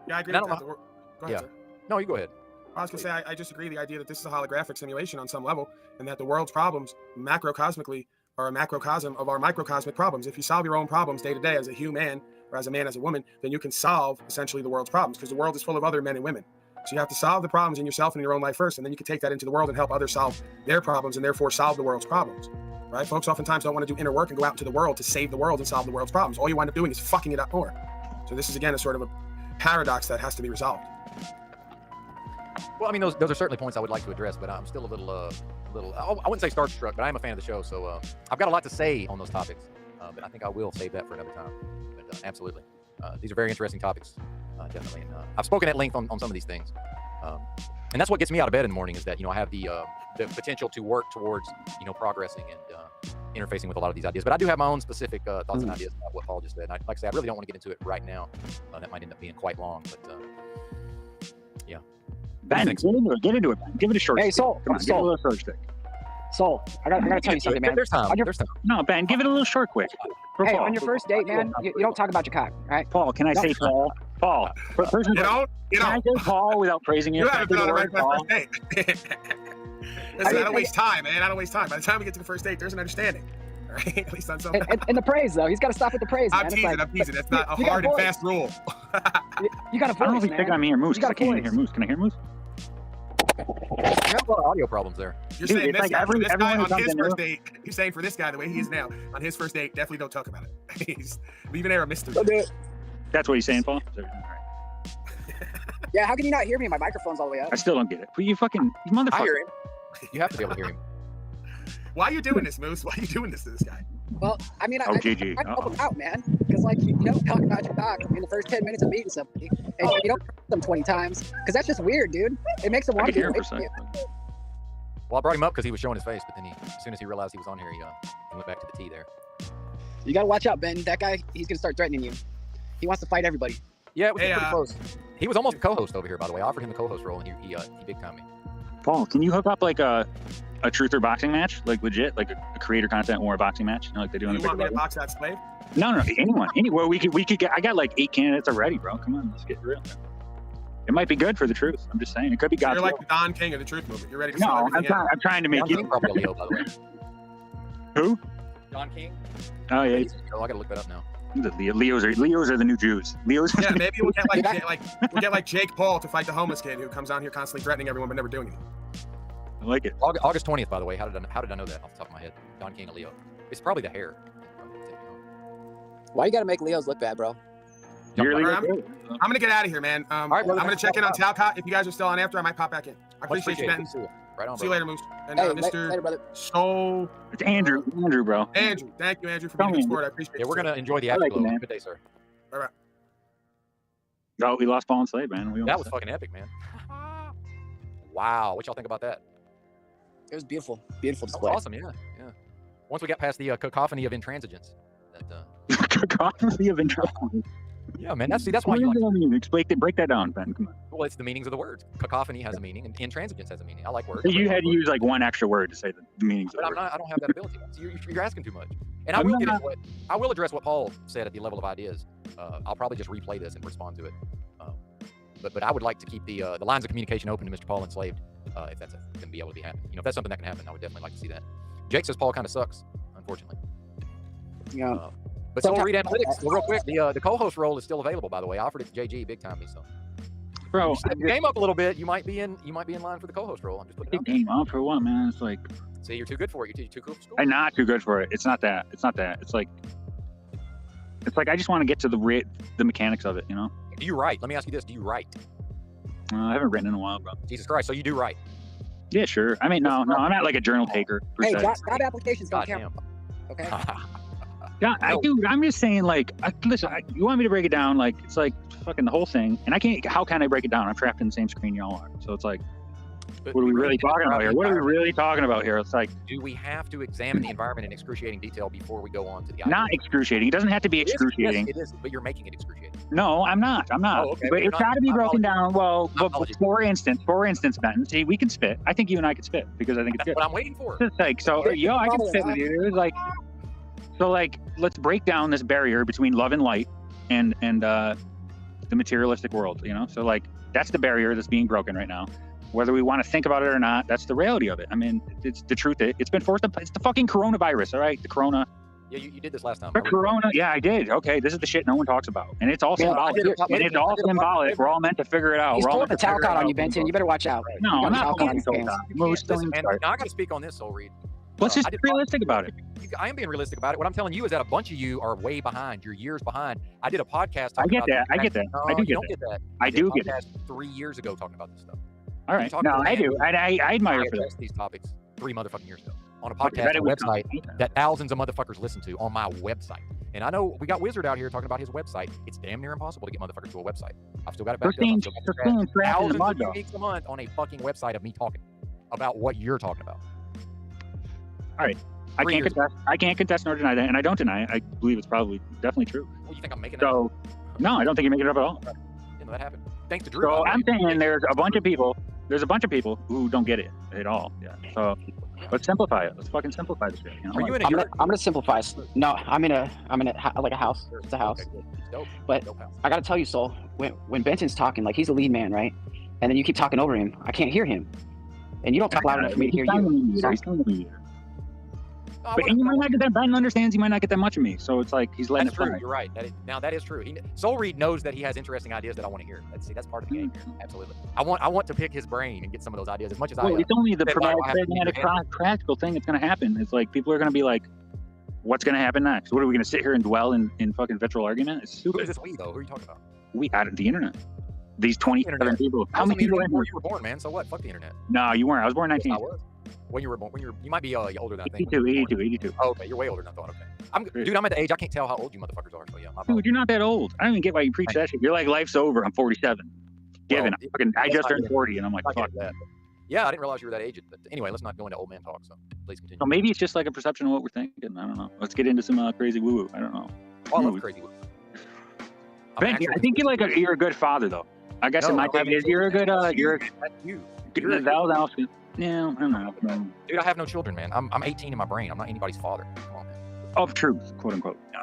Yeah, I agree with that. Go ahead, sir. No, you go ahead. I was going to say, I disagree. The idea that this is a holographic simulation on some level, and that the world's problems, macrocosmically, are a macrocosm of our microcosmic problems. If you solve your own problems day to day as a human, or as a man, as a woman, then you can solve essentially the world's problems, because the world is full of other men and women. So you have to solve the problems in yourself and in your own life first, and then you can take that into the world and help others solve their problems, and therefore solve the world's problems. Right? Folks oftentimes don't want to do inner work and go out into the world to save the world and solve the world's problems. All you wind up doing is fucking it up more. So this is, again, a sort of a paradox that has to be resolved. Well, I mean, those are certainly points I would like to address, but I'm still a little, I wouldn't say starstruck, but I am a fan of the show, so I've got a lot to say on those topics, but I think I will save that for another time. But absolutely, these are very interesting topics, definitely. And I've spoken at length on some of these things, and that's what gets me out of bed in the morning, is that I have the potential to work towards progressing and interfacing with a lot of these ideas. But I do have my own specific thoughts and ideas about what Paul just said. And like I said, I really don't want to get into it right now. That might end up being quite long, but yeah. Ben, get into it, Ben. Give it a short stick. Soul. Come on, give it a little short stick. Soul, I gotta tell you something, man. There's time. No, Ben, give it a little short quick. Hey, on your first date, man, you don't talk about your cock, right? Paul, can I say Paul? Paul. Person, You know? Can I say Paul without praising you? You haven't been on the right Paul? first date. Listen, I don't waste time, man. I don't waste time. By the time we get to the first date, there's an understanding. All right? At least on some. And the praise though, he's got to stop with the praise. I'm man. teasing. I'm teasing. That's not a hard and fast rule. You got a voice, I don't know if he's man. picking on me or Moose. You got a I can't even voice. hear Moose. Can I hear Moose? You have a lot of audio problems there. You're Dude, saying it's this, like guy, this guy everyone who on comes his in first new- date, you're saying for this guy the way he is now, on his first date, definitely don't talk about it. He's leaving there a mystery. That's what he's saying, Paul? Yeah, how can you not hear me? My microphone's all the way up. I still don't get it. But you fucking you motherfucker. I hear him. You have to be able to hear him. Why are you doing this, Moose? Why are you doing this to this guy? Well, I mean, Oh, I GG. help him out, man. Because, like, you don't talk about your dog in the first 10 minutes of meeting somebody, and you don't them 20 times. Because that's just weird, dude. It makes them I want can to hear be him for a away second. from you. Well, I brought him up because he was showing his face, but then as soon as he realized he was on here, he went back to the T there. You got to watch out, Ben. That guy, he's going to start threatening you. He wants to fight everybody. Yeah, it was Hey, pretty close. He was almost a co-host over here, by the way. I offered him the co-host role, and he big timed me. Paul, can you hook up like a truth or boxing match? Like legit, like a creator content or a boxing match? You know, like they do on You the want me big to level? box that slave? No, anyone, anywhere we could get. I got like 8 candidates already, bro. Come on, let's get real. It might be good for the truth. I'm just saying, it could be God's You're like will. the Don King of the truth movement. You're ready to sell No, everything out. I'm trying to make Don you. King probably a Leo, by the way. Who? Don King? Oh yeah, Oh, I gotta look that up now. Leos are the new Jews. Leos. Yeah, maybe we'll get like Jake Paul to fight the homeless kid who comes on here constantly threatening everyone but never doing anything. I like it. August 20th, by the way. How did I know that off the top of my head? Don King, a Leo. It's probably the hair. Why you got to make Leos look bad, bro? All right, I'm gonna get out of here, man. All right, brother. I'm gonna check in on Talcott. If you guys are still on after, I might pop back in. I Much appreciate you, Ben. See you. Right on, See you later, Moose. And Hey, Mr. later, brother. Soul. It's Andrew, bro. Andrew, thank you, Andrew, for being a good sport. I appreciate it. Yeah, we're gonna enjoy the I like afterglow. it, man. Good day, sir. All right. Oh, we lost Paul and Slade, man. That was fucking epic, man. Wow, what y'all think about that? It was beautiful. Beautiful That display. was awesome, yeah. Once we got past the cacophony of intransigence. Cacophony of intransigence. Yeah, man. That's why What you does like. that mean? Break that down, Ben. Come on. Well, it's the meanings of the words. Cacophony has a meaning, and intransigence has a meaning. I like words. So you had to use like one extra word to say the meanings of But the word. I don't have that ability. So you're asking too much. And I I'm will get not- into what I will address what Paul said at the level of ideas. I'll probably just replay this and respond to it. But I would like to keep the lines of communication open to Mr. Paul Enslaved, if that's going to be able to be happening. You know, if that's something that can happen, I would definitely like to see that. Jake says Paul kind of sucks, unfortunately. Yeah. But so we'll read analytics. Well, real quick, the co-host role is still available, by the way. I offered it to JG big time me, so. Bro, You step your game up a little bit. You might be in line for the co-host role. I'm just putting it out there. game up for what, man? It's like See, you're too good for it. You're too cool for school. I'm not too good for it. It's not that. It's like I just want to get to the mechanics of it, you know. Do you write? Let me ask you this: do you write? I haven't written in a while, bro. Jesus Christ! So you do write? Yeah, sure. I mean, no, I'm not like a journal taker. Per Hey, se. job applications don't count. Okay. Yeah, I'm just saying, like, listen. You want me to break it down? Like, it's like fucking the whole thing, and I can't. How can I break it down? I'm trapped in the same screen y'all are. So it's like, what are we really talking about here? What are we really talking about here? It's like, do we have to examine the environment in excruciating detail before we go on to the idea? not excruciating. It doesn't have to be It is, excruciating. yes, it is, but you're making it excruciating. No, I'm not. Oh, okay. But You're it's not- got to be I broken apologize. down. Well, I apologize. for instance, Ben. See, we can spit. I think you and I can spit because I think it's That's good. what I'm waiting for. It's like, so, I can spit with you. It's like, so, like, let's break down this barrier between love and light and the materialistic world. You know, so like that's the barrier that's being broken right now. Whether we want to think about it or not, that's the reality of it. I mean, it's the truth. It's been forced. It's the fucking coronavirus. All right, the corona. Yeah, you did this last time. The corona. Yeah, I did. Okay, this is the shit no one talks about, and it's all symbolic. And it's all symbolic. We're all meant to figure it out. He's We're all pulling meant the to figure it talcot on out. you, Benton. You better watch out. No, You I'm got not talcot on pulling your the pants. talcot. Moose, don't Listen, even man, start. now I got to speak on this, Soul Reed. Let's just be realistic about it. I am being realistic about it. What I'm telling you is that a bunch of you are way behind. You're years behind. I did a podcast. I talking get about that. this. I get that. No, I do you get don't that. get that. I did a do get it. podcast 3 years ago talking about this stuff. All right. No, I do. I admire for that. addressed these topics 3 motherfucking years ago on a Okay, podcast that on a was website that thousands of motherfuckers listen to on my website. And I know we got Wizard out here talking about his website. It's damn near impossible to get motherfuckers to a website. I've still got it back up. I've still got it Christine's trapped in the thousands mud, of though. uniques a month on a fucking website of me talking about what you're talking about. All right. I can't contest nor deny that, and I don't deny it. I believe it's probably definitely true. Well, you think I'm making So, no, I don't think you're making it up at all. You know, that happened. Thanks to Drew. So I'm saying there's a bunch of people who don't get it at all. Yeah. So Let's simplify it. Let's fucking simplify this shit. You know? Are you in I'm gonna simplify. No, I'm in a like a house. It's a house. Dope. But Dope house. I gotta tell you, Soul, when Benson's talking, like he's the lead man, right? And then you keep talking over him. I can't hear him. And you don't talk loud enough for me to hear you. But you might not get that. Ben understands. He might not get that much of me. So it's like he's letting That's it true. fly. You're right. That is true. Soul Reed knows that he has interesting ideas that I want to hear. That's part of the game here. Absolutely. I want to pick his brain and get some of those ideas as much as I. Well, it's only the pragmatic, practical thing that's going to happen. It's like people are going to be like, "What's going to happen next? What are we going to sit here and dwell in fucking vitriol argument?" It's stupid. Who is this we though? Who are you talking about? We out of the internet. These 27 people. How many people? Before you were born, man. So what? Fuck the internet. No, you weren't. I was born 19. I was. When you were born, you might be older than I think. 82. Oh, okay, you're way older than I thought. Okay, dude, I'm at the age I can't tell how old you motherfuckers are. So yeah, dude, you're not that old. I don't even get why you preach that shit. You're like, life's over. I'm 47. Given, I just turned 40, and I'm like, fuck that. Yeah, I didn't realize you were that age. But anyway, let's not go into old man talk. So please continue. So maybe it's just like a perception of what we're thinking. I don't know. Let's get into some crazy woo woo. I don't know. I love crazy woo. Ben, I think you're a good father, though. I guess in my thing is you're a good Yeah, I don't know. Dude, I have no children, man. I'm 18 in my brain. I'm not anybody's father. Come on, man. Of truth, quote unquote. No.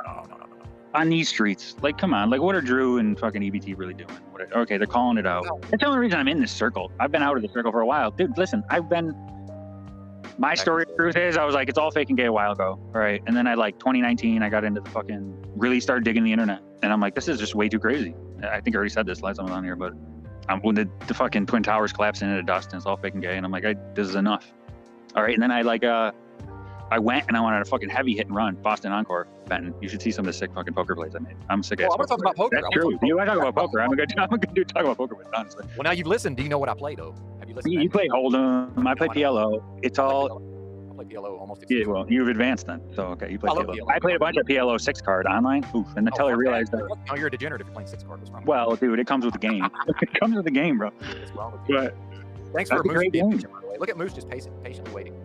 On these streets, like, come on, like, what are Drew and fucking EBT really doing? Okay, they're calling it out. That's the only reason I'm in this circle. I've been out of the circle for a while, dude. Listen, my story of truth is I was like, it's all fake and gay a while ago, right? And then 2019, I got into the fucking really started digging the internet, and I'm like, this is just way too crazy. I think I already said this last time I was on here, but when the fucking Twin Towers collapsed into dust and it's all fake and gay, and I'm like, this is enough. All right, and then I went and I wanted a fucking heavy hit and run, Boston Encore, Benton. You should see some of the sick fucking poker plays I made. I'm sick. I'm gonna talk about poker. That's true. You want to talk about poker? I'm a good dude talking about poker with, honestly. Well, now you've listened. Do you know what I play though? Have you listened? You play Hold'em. I play PLO. It's all. I play PLO almost. Yeah, well, you've advanced then. So okay, you play PLO. I played a bunch of PLO 6 card online. Oof, and until I realized that. Now you're a degenerate if you're playing 6 card. What's wrong? Well, dude, it comes with the game. It comes with the game, bro. What's wrong with you? But thanks for Moose being patient, by the way. Look at Moose just patiently waiting.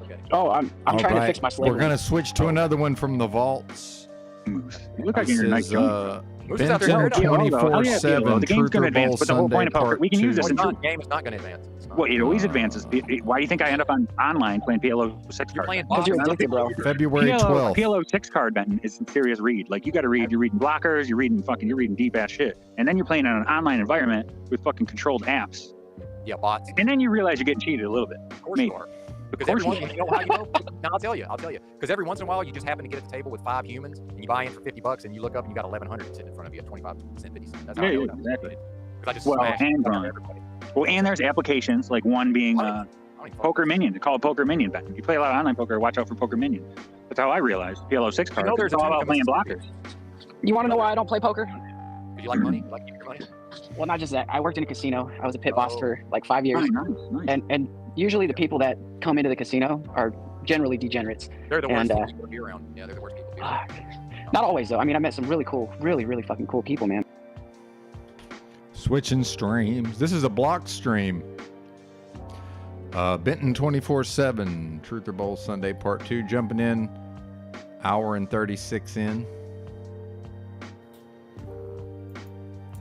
Okay. Oh, I'm trying to fix my slavery. We're gonna switch to another one from the vaults. Moose. You look like you're a nice Benton 24/7. The game's gonna advance, but the whole point of poker, we can use this. The game is not gonna advance. Well, it always advances. Why do you think I end up online playing PLO 6 card? Because you're addicted, bro. February 12th. PLO 6 card, Benton, is a serious read. Like, you got to read. You're reading blockers. You're reading deep ass shit, and then you're playing in an online environment with fucking controlled apps. Yeah, bots. And then you realize you're getting cheated a little bit. Of course you are. Because every once you know how you know? No, I'll tell you. Because every once in a while, you just happen to get at the table with 5 humans, and you buy in for $50, and you look up and you got 1,100 sitting in front of you at 25 cents, 50 cents. That's how I know exactly. I just everybody. Well, and there's applications, like one being Poker Minion. They call it Poker Minion. If you play a lot of online poker, watch out for Poker Minion. That's how I realized PLO 6 cards. There's all about playing blockers. You want to know why I don't play poker? Do you like money? You like your money? Well, not just that. I worked in a casino. I was a pit boss for like 5 years. Nice. And usually the people that come into the casino are generally degenerates. They're the worst people to be around. Yeah, they're the worst people to be around. Not always, though. I mean, I met some really cool, really fucking cool people, man. Switching streams. This is a blocked stream. Benton 24/7 Truth or Bowl Sunday Part 2. Jumping in. Hour and 36 in.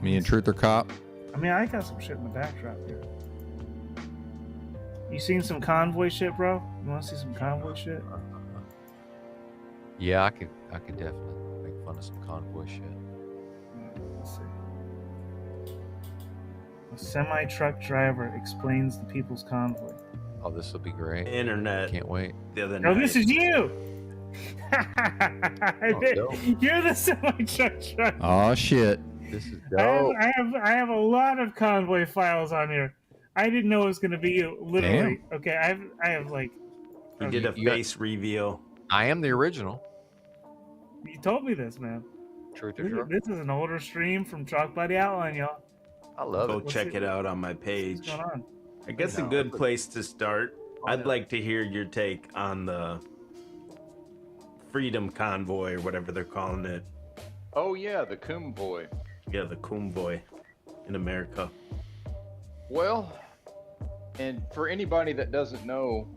Me and Truth or Cop. I mean, I got some shit in the backdrop here. You seen some Convoy shit, bro? You want to see some Convoy shit? Yeah, I could definitely make fun of some Convoy shit. Let's see. A semi-truck driver explains the People's Convoy. Oh, this will be great. Internet. Can't wait. The other night. Oh, this is you! Dope. You're the semi-truck driver. Oh, shit. This is dope. I have a lot of Convoy Files on here. I didn't know it was going to be you, literally. Damn. Okay, I have like... You did a face reveal. I am the original. You told me this, man. Truth or Drunk. This is an older stream from Chalk Buddy Outline, y'all. I love Go it. check it out on my page. What's going on? I guess a good place to start. I'd like to hear your take on the Freedom Convoy or whatever they're calling it. Oh, yeah, the Convoy. Yeah, the Convoy in America. Well, and for anybody that doesn't know,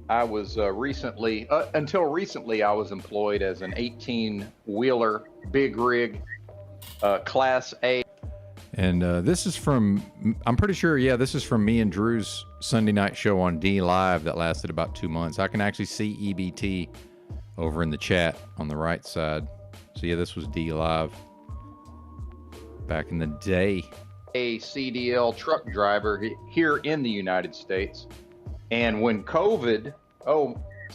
I was recently, until recently, I was employed as an 18-wheeler big rig, Class A. And this is from, I'm pretty sure, yeah, this is from me and Drew's Sunday night show on D Live that lasted about 2 months. I can actually see EBT over in the chat on the right side. So yeah, this was D Live back in the day. A CDL truck driver here in the United States. And when COVID,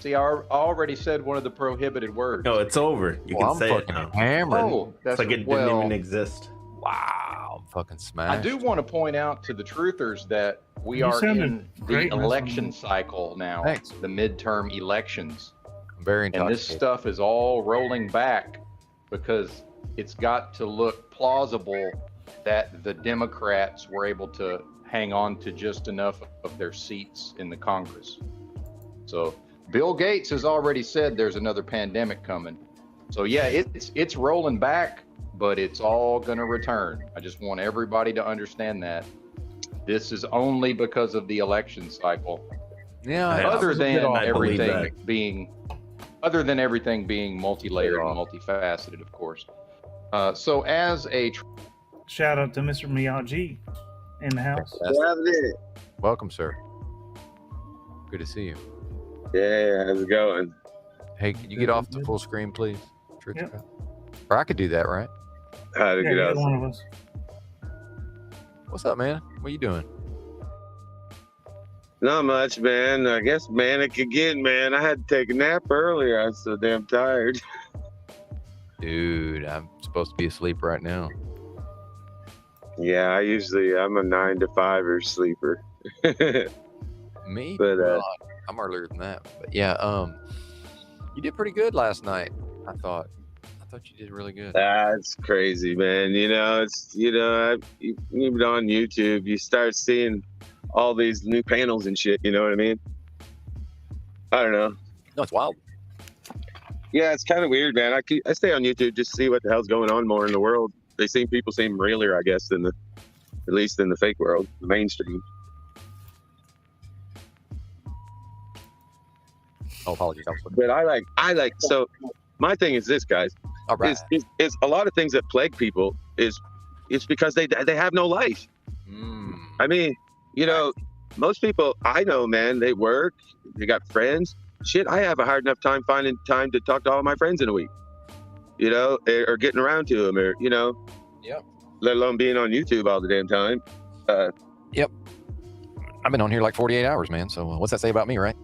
see, I already said one of the prohibited words. No, it's over. You can say it now. Hammered. Oh, that's it's like it didn't even exist. Wow, I'm fucking smashed. I do want to point out to the truthers that we are in the election cycle now. Thanks. The midterm elections. I'm very And this stuff is all rolling back because it's got to look plausible that the Democrats were able to hang on to just enough of their seats in the Congress. So Bill Gates has already said there's another pandemic coming. So yeah, it's rolling back, but it's all going to return. I just want everybody to understand that this is only because of the election cycle. Yeah. Other than everything being multi-layered and multifaceted, of course. So as a shout out to Mr. Miyagi in the house. Welcome, sir. Good to see you. Yeah, how's it going? Hey, can you get off the full screen, please? Or I could do that, right? How to get out? One of us. What's up, man? What you doing? Not much, man. I guess manic again, man. I had to take a nap earlier. I was so damn tired. Dude, I'm supposed to be asleep right now. Yeah, I'm a 9 to 5 sleeper. Me? But well, I'm earlier than that. But yeah, you did pretty good last night. I thought you did really good. That's crazy, man. Even on YouTube, you start seeing all these new panels and shit. You know what I mean? I don't know. No, it's wild. Yeah, it's kind of weird, man. I stay on YouTube just to see what the hell's going on more in the world. People seem realer, I guess, at least in the fake world, the mainstream. Oh, apologies. But I like. So my thing is this, guys. All right. Is a lot of things that plague people it's because they have no life. I mean, most people I know, man, they work, they got friends. Shit, I have a hard enough time finding time to talk to all my friends in a week. Or getting around to them, Yep. Let alone being on YouTube all the damn time. Yep. I've been on here like 48 hours, man. So what's that say about me, right?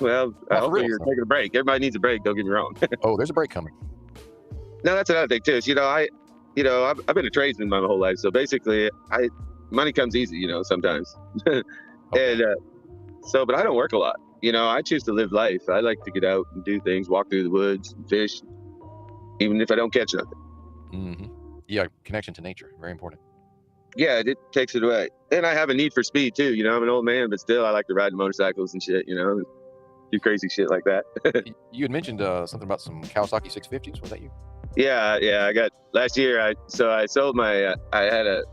Well, hopefully you're taking a break. Everybody needs a break. Don't get me wrong. Oh, there's a break coming. No, that's another thing too. Is, I've been a tradesman my whole life, so basically, money comes easy, sometimes. Okay. And but I don't work a lot. I choose to live life. I like to get out and do things, walk through the woods, fish, even if I don't catch nothing. Mm-hmm. Yeah, connection to nature, very important. Yeah, it takes it away. And I have a need for speed too. I'm an old man, but still I like to ride motorcycles and shit, do crazy shit like that. You had mentioned something about some Kawasaki 650s. Was that you? Yeah. I got last year. I sold my. I had an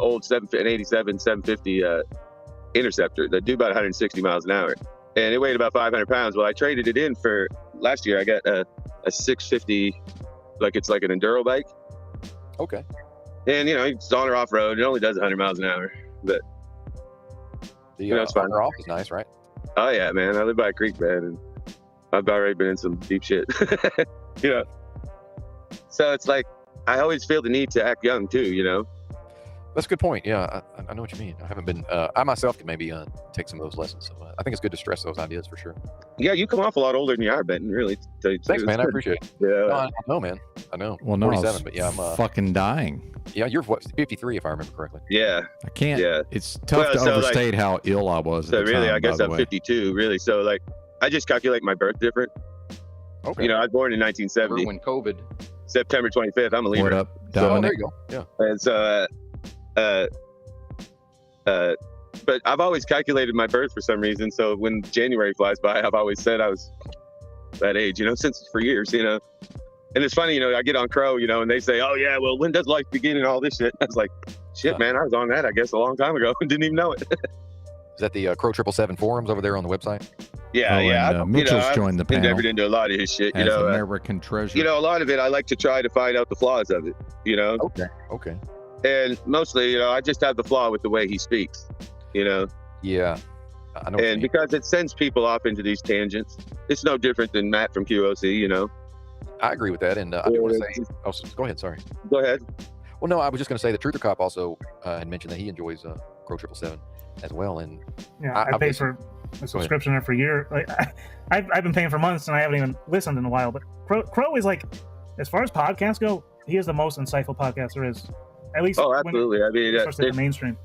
old an '87 750 Interceptor that do about 160 miles an hour, and it weighed about 500 pounds. Well, I traded it in for last year. I got a 650, it's like an enduro bike. Okay. And it's on or off road. It only does 100 miles an hour, but it's fine. Off is nice, right? Oh yeah, man. I live by a creek, man, and I've already been in some deep shit. So it's like I always feel the need to act young too. That's a good point. Yeah, I know what you mean. I haven't been. I myself could maybe take some of those lessons. So I think it's good to stress those ideas for sure. Yeah, you come off a lot older than you are, Benton. Really. Thanks, man. I appreciate it. Yeah. No, I know, man. I know. Well, no, 47, I was but yeah, I'm fucking dying. Yeah, you're 53 if I remember correctly. Yeah. I can't. Yeah. It's tough to overstate how ill I was. So at the really, time, I guess by I'm the way. 52. Really. So I just calculate my birth different. Okay. I was born in 1970. When COVID. September 25th. I'm a Libra. What up, So, Dominic? there you go. Yeah. And so, but I've always calculated my birth for some reason. So when January flies by, I've always said I was that age, since for years, And it's funny, I get on Crow, and they say, oh yeah, well, when does life begin and all this shit? I was like, shit, man, I was on that, I guess, a long time ago and didn't even know it. Is that the Crow 777 forums over there on the website? Yeah, And, Mitchell's joined the I've panel. endeavored into a lot of his shit, as American treasure. A lot of it, I like to try to find out the flaws of it, Okay. And mostly, you know, I just have the flaw with the way he speaks, you know? Yeah. I know what you And mean. because it sends people off into these tangents, it's no different than Matt from QOC, you know? I agree with that. And I do want to say, oh, go ahead. Sorry. Go ahead. Well, no, I was just going to say that Truther Cop also had mentioned that he enjoys Crow 777 as well. And yeah, I paid for a subscription for a year. Like I've been paying for months and I haven't even listened in a while. But Crow is like, as far as podcasts go, he is the most insightful podcast there is. At least, absolutely. I mean, especially the mainstream.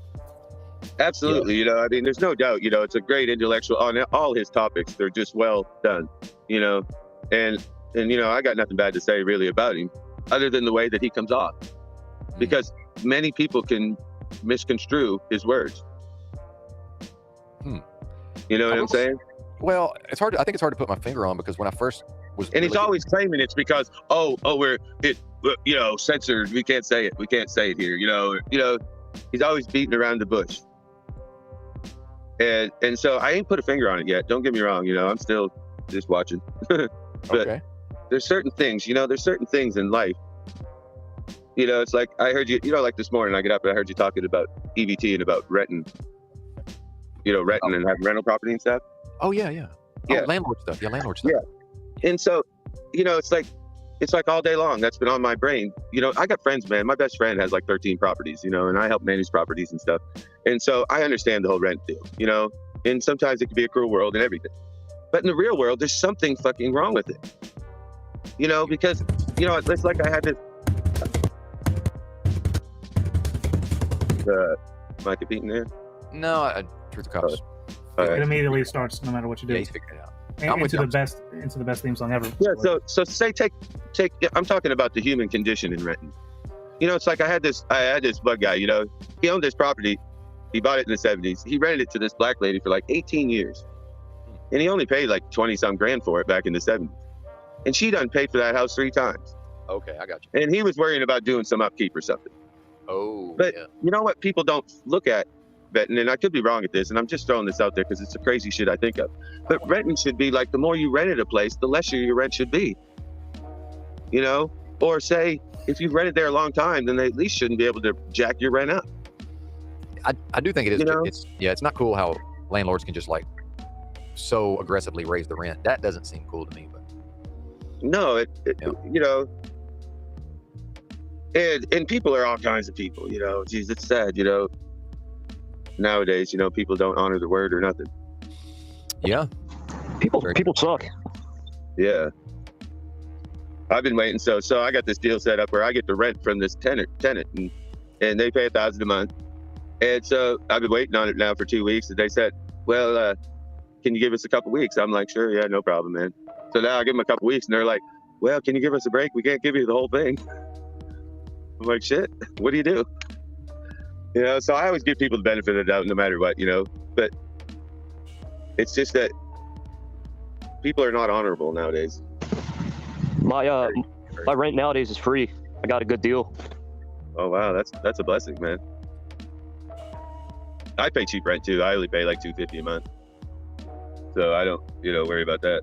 Absolutely. You know, I mean, there's no doubt. You know, it's a great intellectual on all his topics. They're just well done. You know, and you know, I got nothing bad to say really about him, other than the way that he comes off, because many people can misconstrue his words. You know what I'm saying? Well, it's hard. I think it's hard to put my finger on, because when I first was, and he's always claiming it's because we're you know, censored. We can't say it. We can't say it here. You know, he's always beating around the bush. And so I ain't put a finger on it yet. Don't get me wrong. You know, I'm still just watching. But okay. There's certain things. You know, there's certain things in life. You know, it's like I heard you. You know, like this morning I get up and I heard you talking about EBT and about renting. You know, renting and having rental property and stuff. Oh yeah. Oh, landlord stuff. Yeah, landlord stuff. Yeah. And so, you know, it's like all day long. That's been on my brain. You know, I got friends, man. My best friend has like 13 properties, you know, and I help manage properties and stuff. And so I understand the whole rent deal, you know, and sometimes it can be a cruel world and everything. But in the real world, there's something fucking wrong with it. You know, because, you know, it's like I had this. Am I competing there? No, Truth or Cops. It immediately starts no matter what you do. Yeah, he's figured it out. Into the best theme song ever. Yeah, so say take I'm talking about the human condition in renting. You know, it's like I had this bug guy, you know, he owned this property, he bought it in the 70s, he rented it to this black lady for like 18 years. And he only paid like 20 some grand for it back in the 70s. And she done paid for that house 3 times. Okay, I got you. And he was worrying about doing some upkeep or something. Oh, but you know what people don't look at, Benton, and I could be wrong at this, and I'm just throwing this out there because it's the crazy shit I think of. But renting should be like, the more you rented a place, the lesser your rent should be. You know? Or say, if you've rented there a long time, then they at least shouldn't be able to jack your rent up. I do think it is. You know? It's not cool how landlords can just like so aggressively raise the rent. That doesn't seem cool to me. But no, you know, and people are all kinds of people, you know. Geez, it's sad, you know. Nowadays, you know, people don't honor the word or nothing. Yeah. People suck. Yeah. I've been waiting. So I got this deal set up where I get the rent from this tenant and they pay $1,000 a month. And so I've been waiting on it now for 2 weeks. And they said, well, can you give us a couple weeks? I'm like, sure. Yeah, no problem, man. So now I give them a couple weeks and they're like, well, can you give us a break? We can't give you the whole thing. I'm like, shit, what do you do? You know, so I always give people the benefit of the doubt no matter what, you know, but it's just that people are not honorable nowadays. My rent nowadays is free. I got a good deal. Oh, wow. That's a blessing, man. I pay cheap rent too. I only pay like $250 a month. So I don't, you know, worry about that.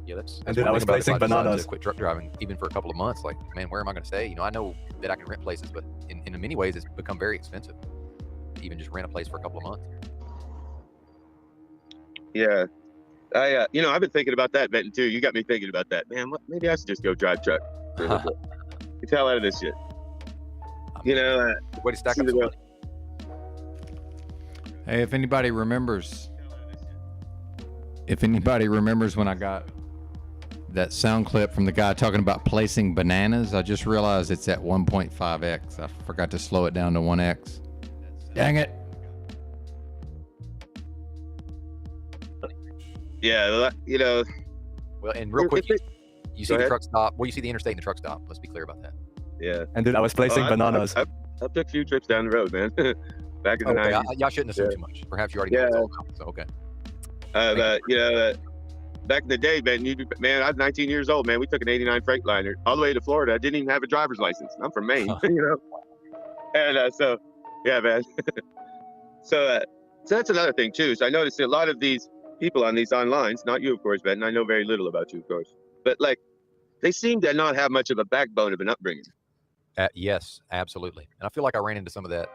Yeah, that's And then I was placing bananas. To quit truck driving even for a couple of months. Like, man, where am I going to stay? You know, I know that I can rent places, but in many ways, it's become very expensive to even just rent a place for a couple of months. Yeah, you know, I've been thinking about that, Benton, too. You got me thinking about that, man. Maybe I should just go drive truck. Get the hell out of this shit. You know, way to stack up some money. Hey, if anybody remembers when I got that sound clip from the guy talking about placing bananas, I just realized it's at 1.5x. I forgot to slow it down to 1x. Dang it. Yeah, you know. Well, and real quick, you see the truck stop. Well, you see the interstate and the truck stop. Let's be clear about that. Yeah. And dude, I was placing bananas. I took a few trips down the road, man. Back in the 90s. Y'all shouldn't assume too much. Perhaps you already got it all out, so okay. You know, back in the day, man, I was 19 years old, man. We took an 89 Freightliner all the way to Florida. I didn't even have a driver's license. I'm from Maine, you know. And so, yeah, man. So that's another thing, too. So I noticed a lot of these people on these onlines, not you, of course, Ben. I know very little about you, of course. But, like, they seem to not have much of a backbone of an upbringing. Yes, absolutely. And I feel like I ran into some of that,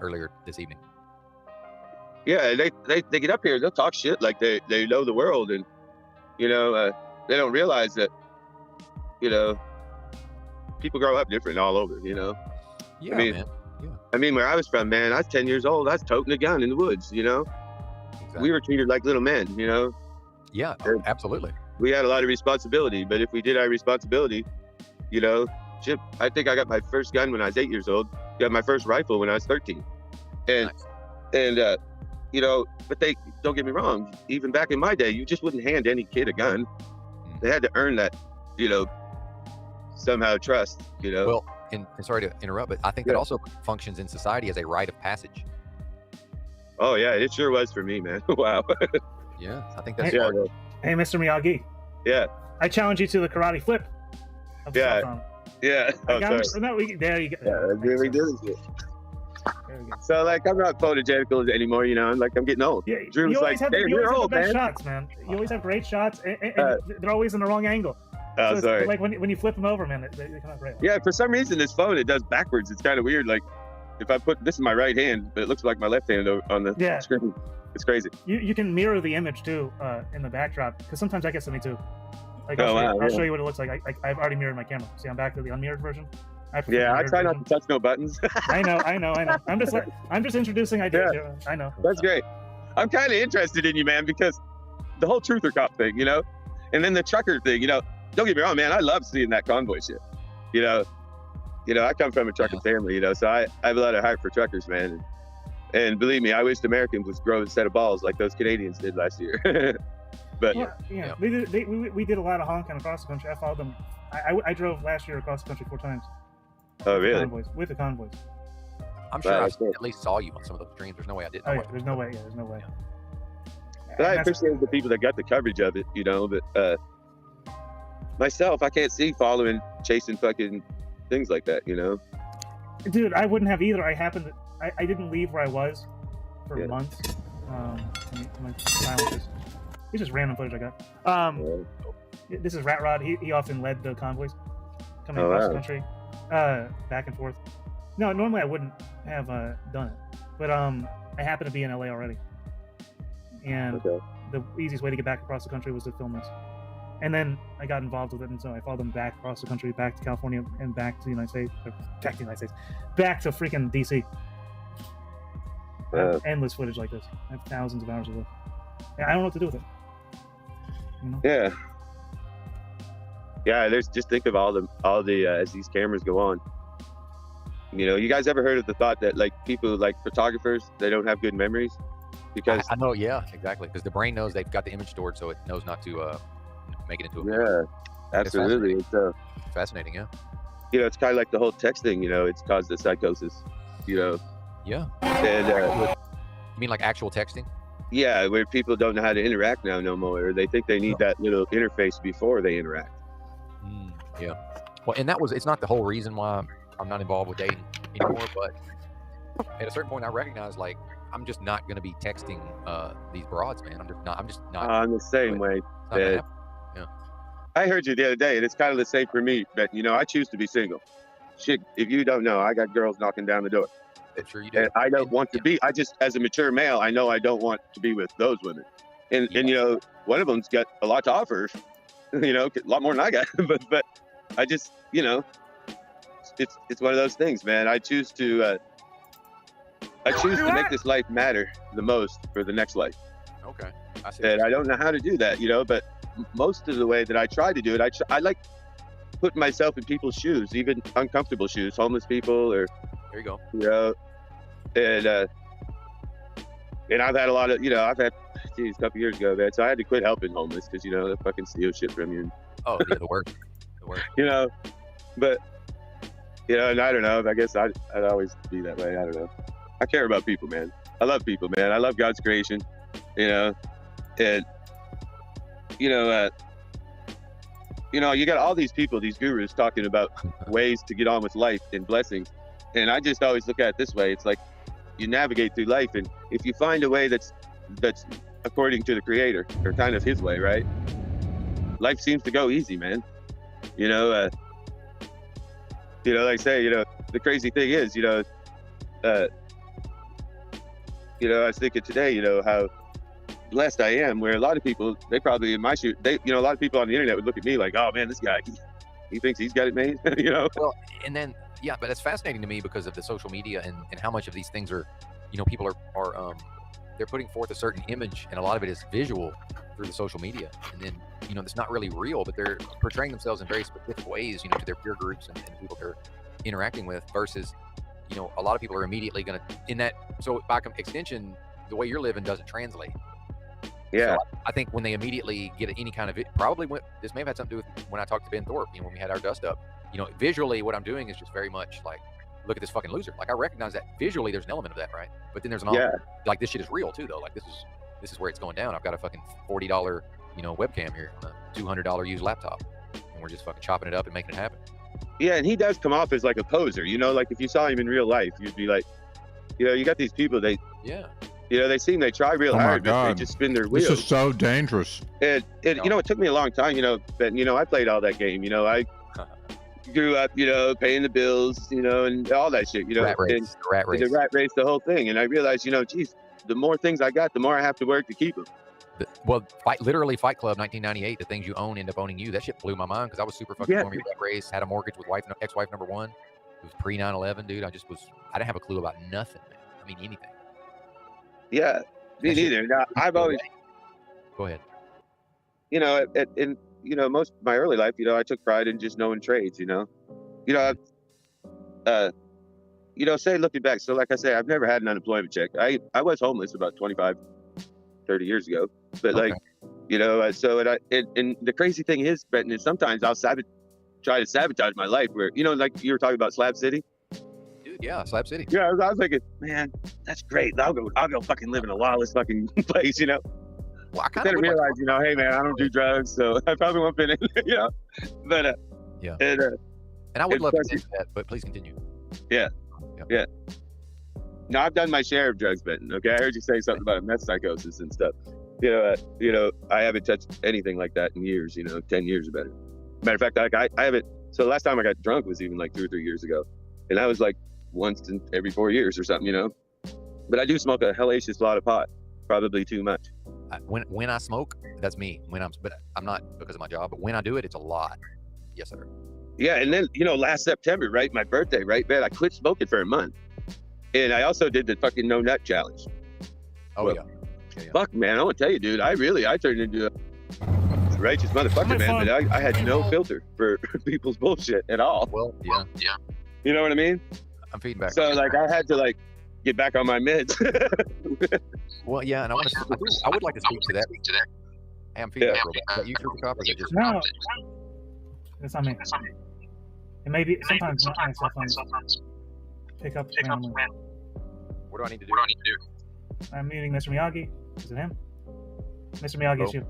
earlier this evening. Yeah, they get up here, they'll talk shit like they know the world, and they don't realize that people grow up different all over. Yeah, man. Yeah. I mean, where I was from, man, I was 10 years old. I was toting a gun in the woods. Exactly. We were treated like little men. Yeah, absolutely. We had a lot of responsibility, but if we did our responsibility, shit, I think I got my first gun when I was 8 years old. Got my first rifle when I was 13, and but they don't get me wrong. Even back in my day, you just wouldn't hand any kid a gun. They had to earn that, somehow trust. Well, and sorry to interrupt, but I think that also functions in society as a rite of passage. Oh yeah, it sure was for me, man. Wow. Yeah, I think that's smart. Hey, Mr. Miyagi. Yeah. I challenge you to the karate flip. Yeah. Yeah. Oh, sorry. There you go. Yeah, that's really good. So I'm not photogenical anymore, I'm getting old. Yeah, Drew was like, "Hey, you're old, man." Shots, man. You always have great shots, and they're always in the wrong angle. Oh, so sorry. Like when you flip them over, man, they come out great. Yeah, for some reason this phone it does backwards. It's kind of weird. Like if I put this in my right hand, but it looks like my left hand on the screen. It's crazy. You can mirror the image too in the backdrop, because sometimes that gets to me too. I'll show you what it looks like. I've already mirrored my camera. See, I'm back to the unmirrored version. I try not to touch no buttons. I know. I'm just introducing ideas. Yeah. I know. That's great. I'm kind of interested in you, man, because the whole truther cop thing, and then the trucker thing, Don't get me wrong, man. I love seeing that convoy shit. I come from a trucking family, so I have a lot of heart for truckers, man. And believe me, I wished Americans would grow a set of balls like those Canadians did last year. But we did a lot of honking across the country. I followed them. I drove last year across the country 4 times. Oh, really? With the convoys. I'm sure I at least saw you on some of those streams. There's no way I didn't. Oh, yeah, there's no way. There's no way. But I appreciate the people that got the coverage of it, But myself, I can't see chasing fucking things like that, Dude, I wouldn't have either. I didn't leave where I was for months. It's just random footage I got. This is Rat Rod. He often led the convoys coming across the country, back and forth. No, normally I wouldn't have done it, but I happened to be in LA already, and the easiest way to get back across the country was to film this. And then I got involved with it, and so I followed them back across the country, back to California, and back to the United States, back to freaking DC. Endless footage like this. I have thousands of hours of it. I don't know what to do with it. Yeah. Yeah, just think of all the as these cameras go on. You guys ever heard of the thought that people like photographers, they don't have good memories? Because I know, yeah, exactly. Because the brain knows they've got the image stored, so it knows not to make it into a memory. Absolutely. It's fascinating, yeah. It's kind of like the whole texting. It's caused the psychosis. Yeah. And you mean like actual texting? Yeah, where people don't know how to interact now no more, or they think they need that little interface before they interact. Yeah. Well, and it's not the whole reason why I'm not involved with dating anymore, but at a certain point I recognize I'm just not going to be texting these broads, man. I'm just not. I'm the same way. Yeah. I heard you the other day, and it's kind of the same for me, but I choose to be single. Shit, if you don't know, I got girls knocking down the door. Sure you do. And I don't want to be. I just, as a mature male, I know I don't want to be with those women. And one of them's got a lot to offer. A lot more than I got. but I just, it's one of those things, man. I choose to make this life matter the most for the next life. Okay. And I don't know how to do that, but most of the way that I try to do it, I like putting myself in people's shoes, even uncomfortable shoes, homeless people, or there you go. And I've had a lot of, a couple years ago, man. So I had to quit helping homeless because they fucking steal shit from you. Oh, yeah, the worst. But and I don't know. I guess I'd always be that way. I don't know. I care about people, man. I love people, man. I love God's creation. And you got all these people, these gurus talking about ways to get on with life and blessings. And I just always look at it this way. It's like you navigate through life, and if you find a way that's according to the Creator, or kind of His way, right? Life seems to go easy, man. Like I say, the crazy thing is, I was thinking today, how blessed I am, where a lot of people, they probably in my shoes, a lot of people on the internet would look at me like, oh man, this guy, he thinks he's got it made, Well, and then, yeah, but it's fascinating to me because of the social media and how much of these things are, people are they're putting forth a certain image, and a lot of it is visual through the social media. And then, it's not really real, but they're portraying themselves in very specific ways, to their peer groups and people they're interacting with versus, a lot of people are immediately going to, so by extension, the way you're living doesn't translate. Yeah. So I think when they immediately get any kind of, this may have had something to do with when I talked to Ben Thorpe, when we had our dust up, visually what I'm doing is just very much like, look at this fucking loser. Like I recognize that visually there's an element of that, right? But then there's an like this shit is real too though. Like this is where it's going down. I've got a fucking $40, webcam here on a $200 used laptop, and we're just fucking chopping it up and making it happen. Yeah, and he does come off as like a poser, like if you saw him in real life, you'd be like, you got these people, they try real hard, but they just spin their wheels. This is so dangerous. And it took me a long time, but I played all that game, I grew up, paying the bills, and all that shit, rat race, the rat race, the whole thing. And I realized, geez, the more things I got, the more I have to work to keep them. Literally Fight Club 1998, the things you own end up owning you. That shit blew my mind because I was super fucking stormy rat race, had a mortgage with ex-wife number one. It was pre 9/11, dude. I didn't have a clue about nothing, man. I mean, anything. Yeah, me neither. Now, I've always. Go ahead. In most of my early life, I took pride in just knowing trades. Say looking back. So, like I say, I've never had an unemployment check. I was homeless about 25, 30 years ago. But and the crazy thing is, Brenton, is sometimes I'll try to sabotage my life. Where like you were talking about Slab City. Dude, yeah, Slab City. Yeah, I was thinking, man, that's great. I'll go fucking live in a lawless fucking place. Well, I kind of realized, hey man, I don't do drugs, so I probably won't fit in. But yeah. And I would love to do that, but please continue. Yeah. No, I've done my share of drugs, Benton. Okay, I heard you say something about meth psychosis and stuff. I haven't touched anything like that in years. 10 years or better. Matter of fact, I haven't. So the last time I got drunk was even like 2 or 3 years ago, and I was like once in every 4 years or something. But I do smoke a hellacious lot of pot, probably too much. When I smoke, that's me. But I'm not because of my job. But when I do it, it's a lot. Yes, sir. Yeah, and then last September, right, my birthday, right, man, I quit smoking for a month, and I also did the fucking no nut challenge. Oh yeah. Fuck, man, I want to tell you, dude, I turned into a righteous motherfucker, man. But I had no filter for people's bullshit at all. Well, yeah. You know what I mean? I'm feeding back. So like, I had to get back on my meds. Well, yeah, and I would like to speak to that. Hey, I'm feeding back real bit. Is that you, Trooper Cop, or is it just no? It's not me. And maybe sometimes not myself. Pick up randomly. What do I need to do? I'm muting Mr. Miyagi. Is it him? Mr. Miyagi, it's you.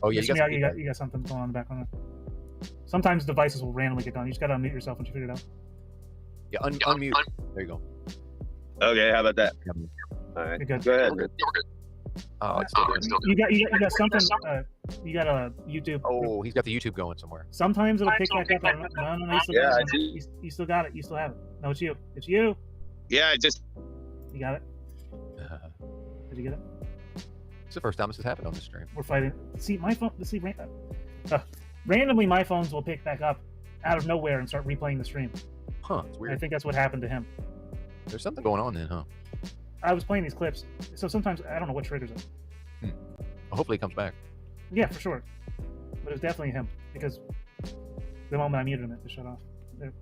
Oh yeah, Mr. Miyagi, you got something going on in the background. Sometimes devices will randomly get done. You just gotta unmute yourself once you figure it out. Yeah, unmute. There you go. Okay, how about that? All right, go ahead. Man. Oh, it's still you got something. You got a YouTube. Oh, he's got the YouTube going somewhere. Sometimes it'll pick back up. No, you still got it. You still have it. No, it's you. It's you. Yeah, You got it. Did you get it? It's the first time this has happened on this stream. We're fighting. See, my phone. Randomly, my phones will pick back up out of nowhere and start replaying the stream. Huh? It's weird. I think that's what happened to him. There's something going on then, huh? I was playing these clips, so sometimes I don't know what triggers it. Well, hopefully it comes back. Yeah, for sure. But it was definitely him because the moment I muted him, it just shut off.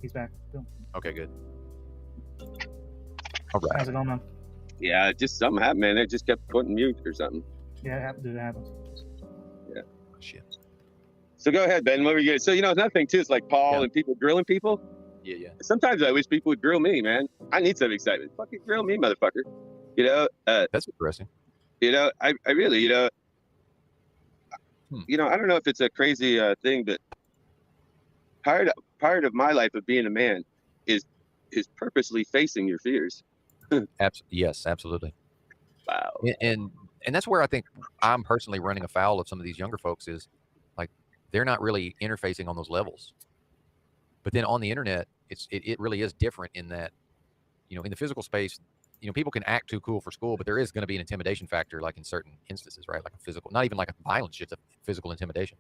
He's back. Boom. Okay, good. All right. How's it going, man? Yeah, just something happened, man. It just kept putting mute or something. Yeah, it happens. Yeah. Shit. So go ahead, Ben. What were you gonna? So another thing too is like Paul and people grilling people. Yeah. Sometimes I wish people would grill me, man. I need some excitement. Fucking grill me, motherfucker. That's interesting. I really, I don't know if it's a crazy thing, but part of my life of being a man is purposely facing your fears. Yes, absolutely. Wow. And that's where I think I'm personally running afoul of some of these younger folks is like they're not really interfacing on those levels. But then on the internet, it really is different in that, you know, in the physical space, you know, people can act too cool for school, but there is going to be an intimidation factor, like in certain instances, right? Like a physical, not even like a violence, just a physical intimidation.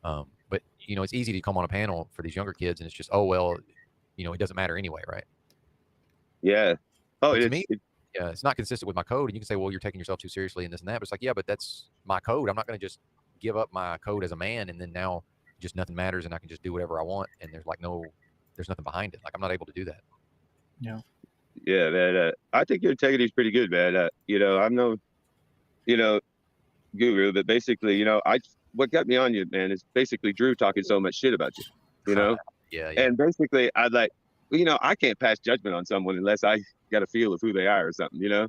But you know, it's easy to come on a panel for these younger kids, and it's just, oh well, you know, it doesn't matter anyway, right? Yeah. Oh, to me, yeah, it's not consistent with my code, and you can say, well, you're taking yourself too seriously and this and that. But it's like, yeah, but that's my code. I'm not going to just give up my code as a man, and then now just nothing matters, and I can just do whatever I want, and there's like there's nothing behind it. Like I'm not able to do that. Yeah. Yeah, man. I think your integrity is pretty good, man. You know, I'm no, you know, guru, but basically, you know, what got me on you, man, is basically Drew talking so much shit about you, you know? Yeah. And basically, I'd like, you know, I can't pass judgment on someone unless I got a feel of who they are or something, you know?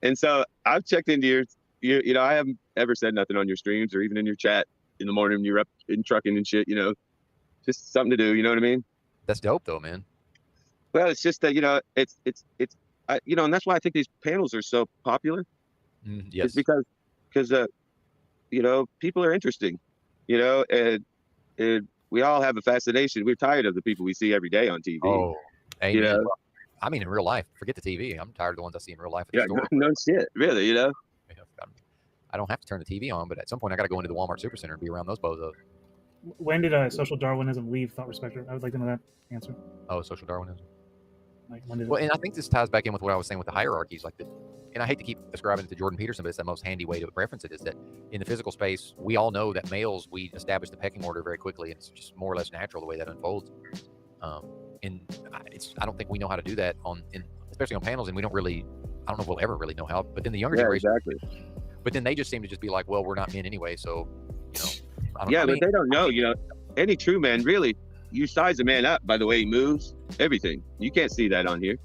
And so I've checked into your you know, I haven't ever said nothing on your streams or even in your chat in the morning when you're up in trucking and shit, you know, just something to do, you know what I mean? That's dope though, man. Well, it's just that, you know, it's you know, and that's why I think these panels are so popular. Yes. It's because you know, people are interesting, you know, and we all have a fascination. We're tired of the people we see every day on TV. Oh, amen. You know? I mean, in real life, forget the TV. I'm tired of the ones I see in real life at the Yeah, store. no shit, really, you know? I don't have to turn the TV on, but at some point I got to go into the Walmart Supercenter and be around those bozos. When did social Darwinism leave Thought Respector? I would like to know that answer. Oh, social Darwinism. Like, when did Well, and I think this ties back in with what I was saying with the hierarchies, like and I hate to keep ascribing it to Jordan Peterson, but it's the most handy way to reference it, is that in the physical space, we all know that males, we establish the pecking order very quickly, and it's just more or less natural the way that unfolds. And I don't think we know how to do that especially on panels, and I don't know if we'll ever really know how, but then the younger generation, exactly. But then they just seem to just be like, well, we're not men anyway, so, you know. But they don't know, you know, any true man, really, you size a man up by the way he moves, everything. You can't see that on here.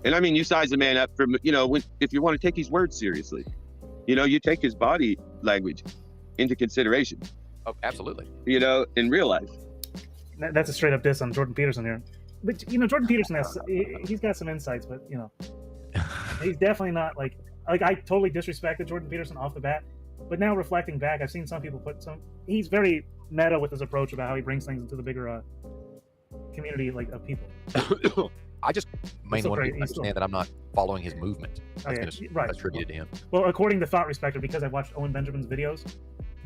And I mean, you size a man up from, you know, if you want to take his words seriously, you know, you take his body language into consideration. Oh, absolutely. You know, in real life. That's a straight up diss on Jordan Peterson here. But, you know, Jordan Peterson he's got some insights, but, you know, he's definitely not like I totally disrespected Jordan Peterson off the bat. But now reflecting back, I've seen some people he's very meta with his approach about how he brings things into the bigger community of people. I just mainly want to understand that I'm not following his movement. That's attributed to him. Well, according to Thought Respector, because I've watched Owen Benjamin's videos,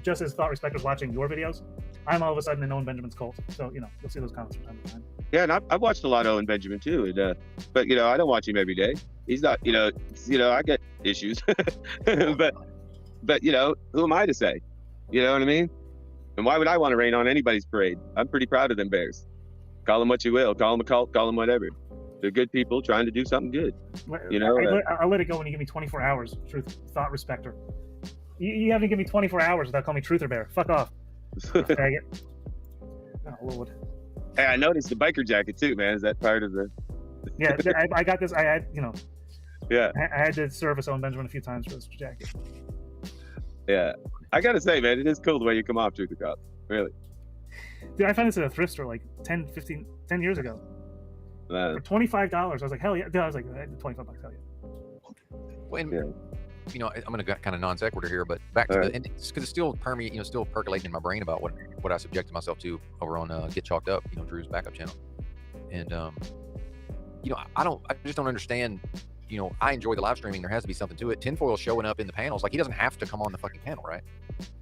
just as Thought Respector's watching your videos, I'm all of a sudden in Owen Benjamin's cult. So, you know, you'll see those comments from time to time. Yeah, and I've watched a lot of Owen Benjamin too, and but you know, I don't watch him every day. He's not, you know, I get issues, but you know, who am I to say? You know what I mean? And why would I want to rain on anybody's parade? I'm pretty proud of them bears. Call them what you will, call them a cult, call them whatever. They're good people trying to do something good. You know, I'll let it go when you give me 24 hours. Truth, Thought Respector. You haven't given me 24 hours without calling me Truther Bear. Fuck off. Faggot. Oh Lord. Hey, I noticed the biker jacket too, man. Is that part of the? Yeah, I got this. I had, you know. Yeah. I had to service Owen Benjamin a few times for this jacket. Yeah, I gotta say, man, it is cool the way you come off, Truth or Cop. Really. Dude, I found this at a thrift store like 10 years ago. For $25. I was like, hell yeah. Dude, I was like, $25, hell yeah. Well, you know, I'm going to kind of non sequitur here, but back to and because it's still still percolating in my brain about what I subjected myself to over on Get Chalked Up, you know, Drew's backup channel. And, you know, I just don't understand. You know, I enjoy the live streaming. There has to be something to it. Tinfoil showing up in the panels, like he doesn't have to come on the fucking panel, right?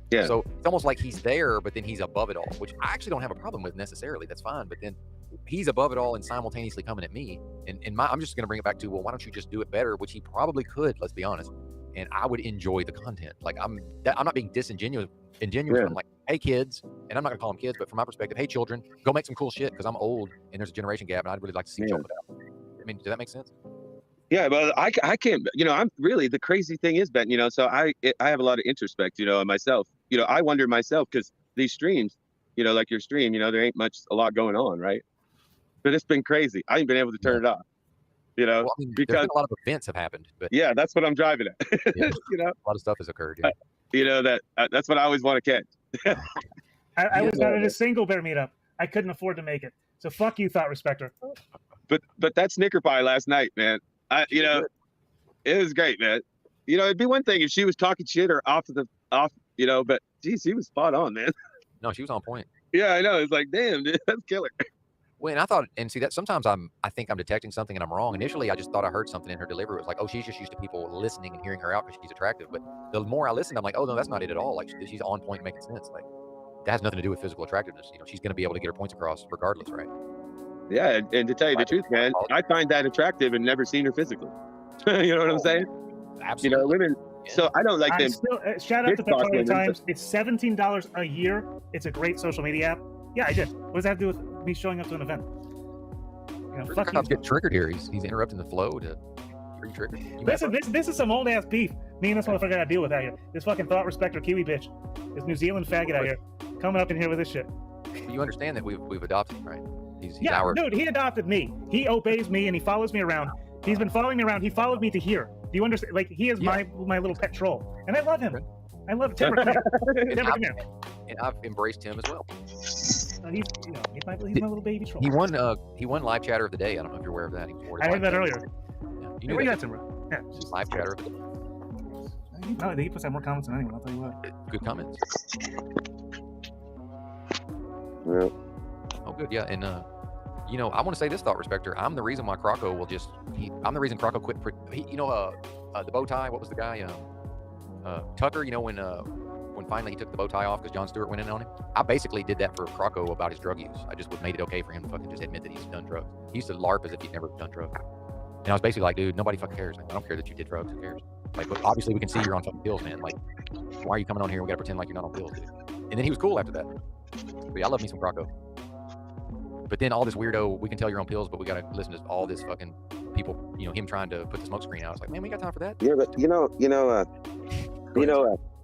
Yeah. So it's almost like he's there, but then he's above it all, which I actually don't have a problem with necessarily. That's fine. But then he's above it all and simultaneously coming at me. And I'm just going to bring it back to, well, why don't you just do it better? Which he probably could, let's be honest. And I would enjoy the content. Like I'm not being disingenuous. I'm like, hey kids, and I'm not gonna call them kids, but from my perspective, hey children, go make some cool shit because I'm old and there's a generation gap, and I'd really like to see you put out. I mean, does that make sense? Yeah, but I can't. You know, I'm really, the crazy thing is, Ben. You know, so I have a lot of introspect. You know, in myself. You know, I wonder myself because these streams, you know, like your stream, you know, there ain't a lot going on, right? But it's been crazy. I ain't been able to turn it off. You know, well, I mean, because a lot of events have happened, but yeah, that's what I'm driving at. Yeah, you know, a lot of stuff has occurred. Yeah. You know that's what I always want to catch. I was not at a single bear meetup. I couldn't afford to make it, so fuck you, Thought Respector. But that Snicker pie last night, man. You know, it was great, man. You know, it'd be one thing if she was talking shit or off, you know, but geez, he was spot on, man. No, she was on point. Yeah, I know. It's like, damn, dude, that's killer. Well, and I thought, and see that sometimes I think I'm detecting something and I'm wrong. Initially, I just thought I heard something in her delivery. It was like, oh, she's just used to people listening and hearing her out because she's attractive. But the more I listened, I'm like, oh no, that's not it at all. Like she's on point, making sense. Like that has nothing to do with physical attractiveness. You know, she's going to be able to get her points across regardless, right? Yeah, and to tell you the truth, man, I find that attractive and never seen her physically. You know what I'm saying? Absolutely. You know, women. So I don't like them. Shout out to Victoria Times. It's $17 a year. It's a great social media app. Yeah, I did. What does that have to do with me showing up to an event? You know, fuck Cops get triggered here. He's interrupting the flow to. Are you triggered? This is some old ass beef. Me and this motherfucker gotta deal with out here. This fucking thought respecter Kiwi bitch. This New Zealand faggot out here coming up in here with this shit. You understand that we've adopted him, right? He's yeah, our... dude, he adopted me. He obeys me and he follows me around. He's been following me around. He followed me to here. Do you understand? Like he is my little pet troll, and I love him. I love Timber. Come here. And I've embraced him as well. He's my little baby troll. He won live chatter of the day. I don't know if you're aware of that. He was awarded I heard that earlier. Yeah. You knew where that, Timber? Yeah. Live chatter of the day. No, he puts out more comments than anyone. I'll tell you what. Good comments. Yeah. Oh, good. Yeah, and you know, I want to say this, thought respecter. I'm the reason why Crocco will just. I'm the reason Crocco quit. The bow tie. What was the guy? Tucker. You know when finally he took the bow tie off because Jon Stewart went in on him. I basically did that for Crocco about his drug use. I just made it okay for him to fucking just admit that he's done drugs. He used to LARP as if he'd never done drugs. And I was basically like, dude, nobody fucking cares. Like, I don't care that you did drugs. Who cares? Like, but obviously we can see you're on fucking pills, man. Like, why are you coming on here? We gotta pretend like you're not on pills, dude. And then he was cool after that. But yeah, I love me some Crocco. But then all this weirdo, we can tell you're on pills, but we gotta listen to all this fucking people, you know, him trying to put the smoke screen out. It's like, man, we got time for that. Yeah, but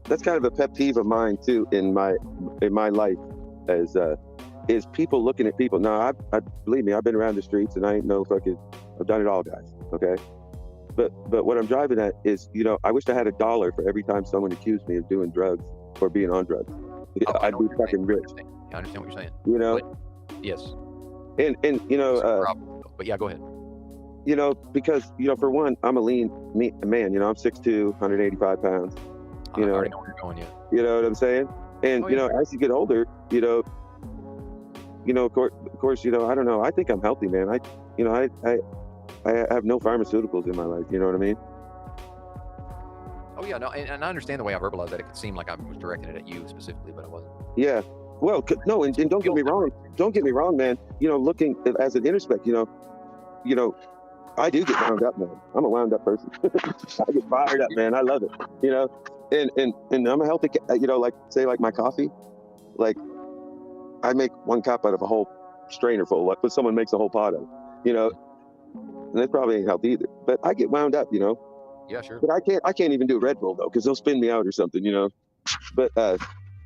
that's kind of a pet peeve of mine too in my life, is people looking at people. Now, I believe me, I've been around the streets and I ain't no fucking. I've done it all, guys. Okay, but what I'm driving at is, you know, I wish I had $1 for every time someone accused me of doing drugs or being on drugs. I'd be fucking rich. I understand what you're saying. You know. But, yes. And you know. But yeah, go ahead. You know, because, you know, for one, I'm a lean man. You know, I'm 6'2", 185 pounds. You know, already know where you're going, yeah. You know what I'm saying? And you know, as you get older, you know, of course, you know, I don't know. I think I'm healthy, man. I have no pharmaceuticals in my life. You know what I mean? Oh yeah, no, and I understand the way I verbalized that. It could seem like I was directing it at you specifically, but I wasn't. Yeah. Well, no, and don't get me wrong. Don't get me wrong, man. You know, looking as an introspect, you know, I do get wound up, man. I'm a wound up person. I get fired up, man. I love it. You know, and I'm a healthy, you know, like say like my coffee, like I make one cup out of a whole strainer full, like what someone makes a whole pot of, you know, and that probably ain't healthy either. But I get wound up, you know. Yeah, sure. But I can't even do Red Bull though, because they'll spin me out or something, you know. But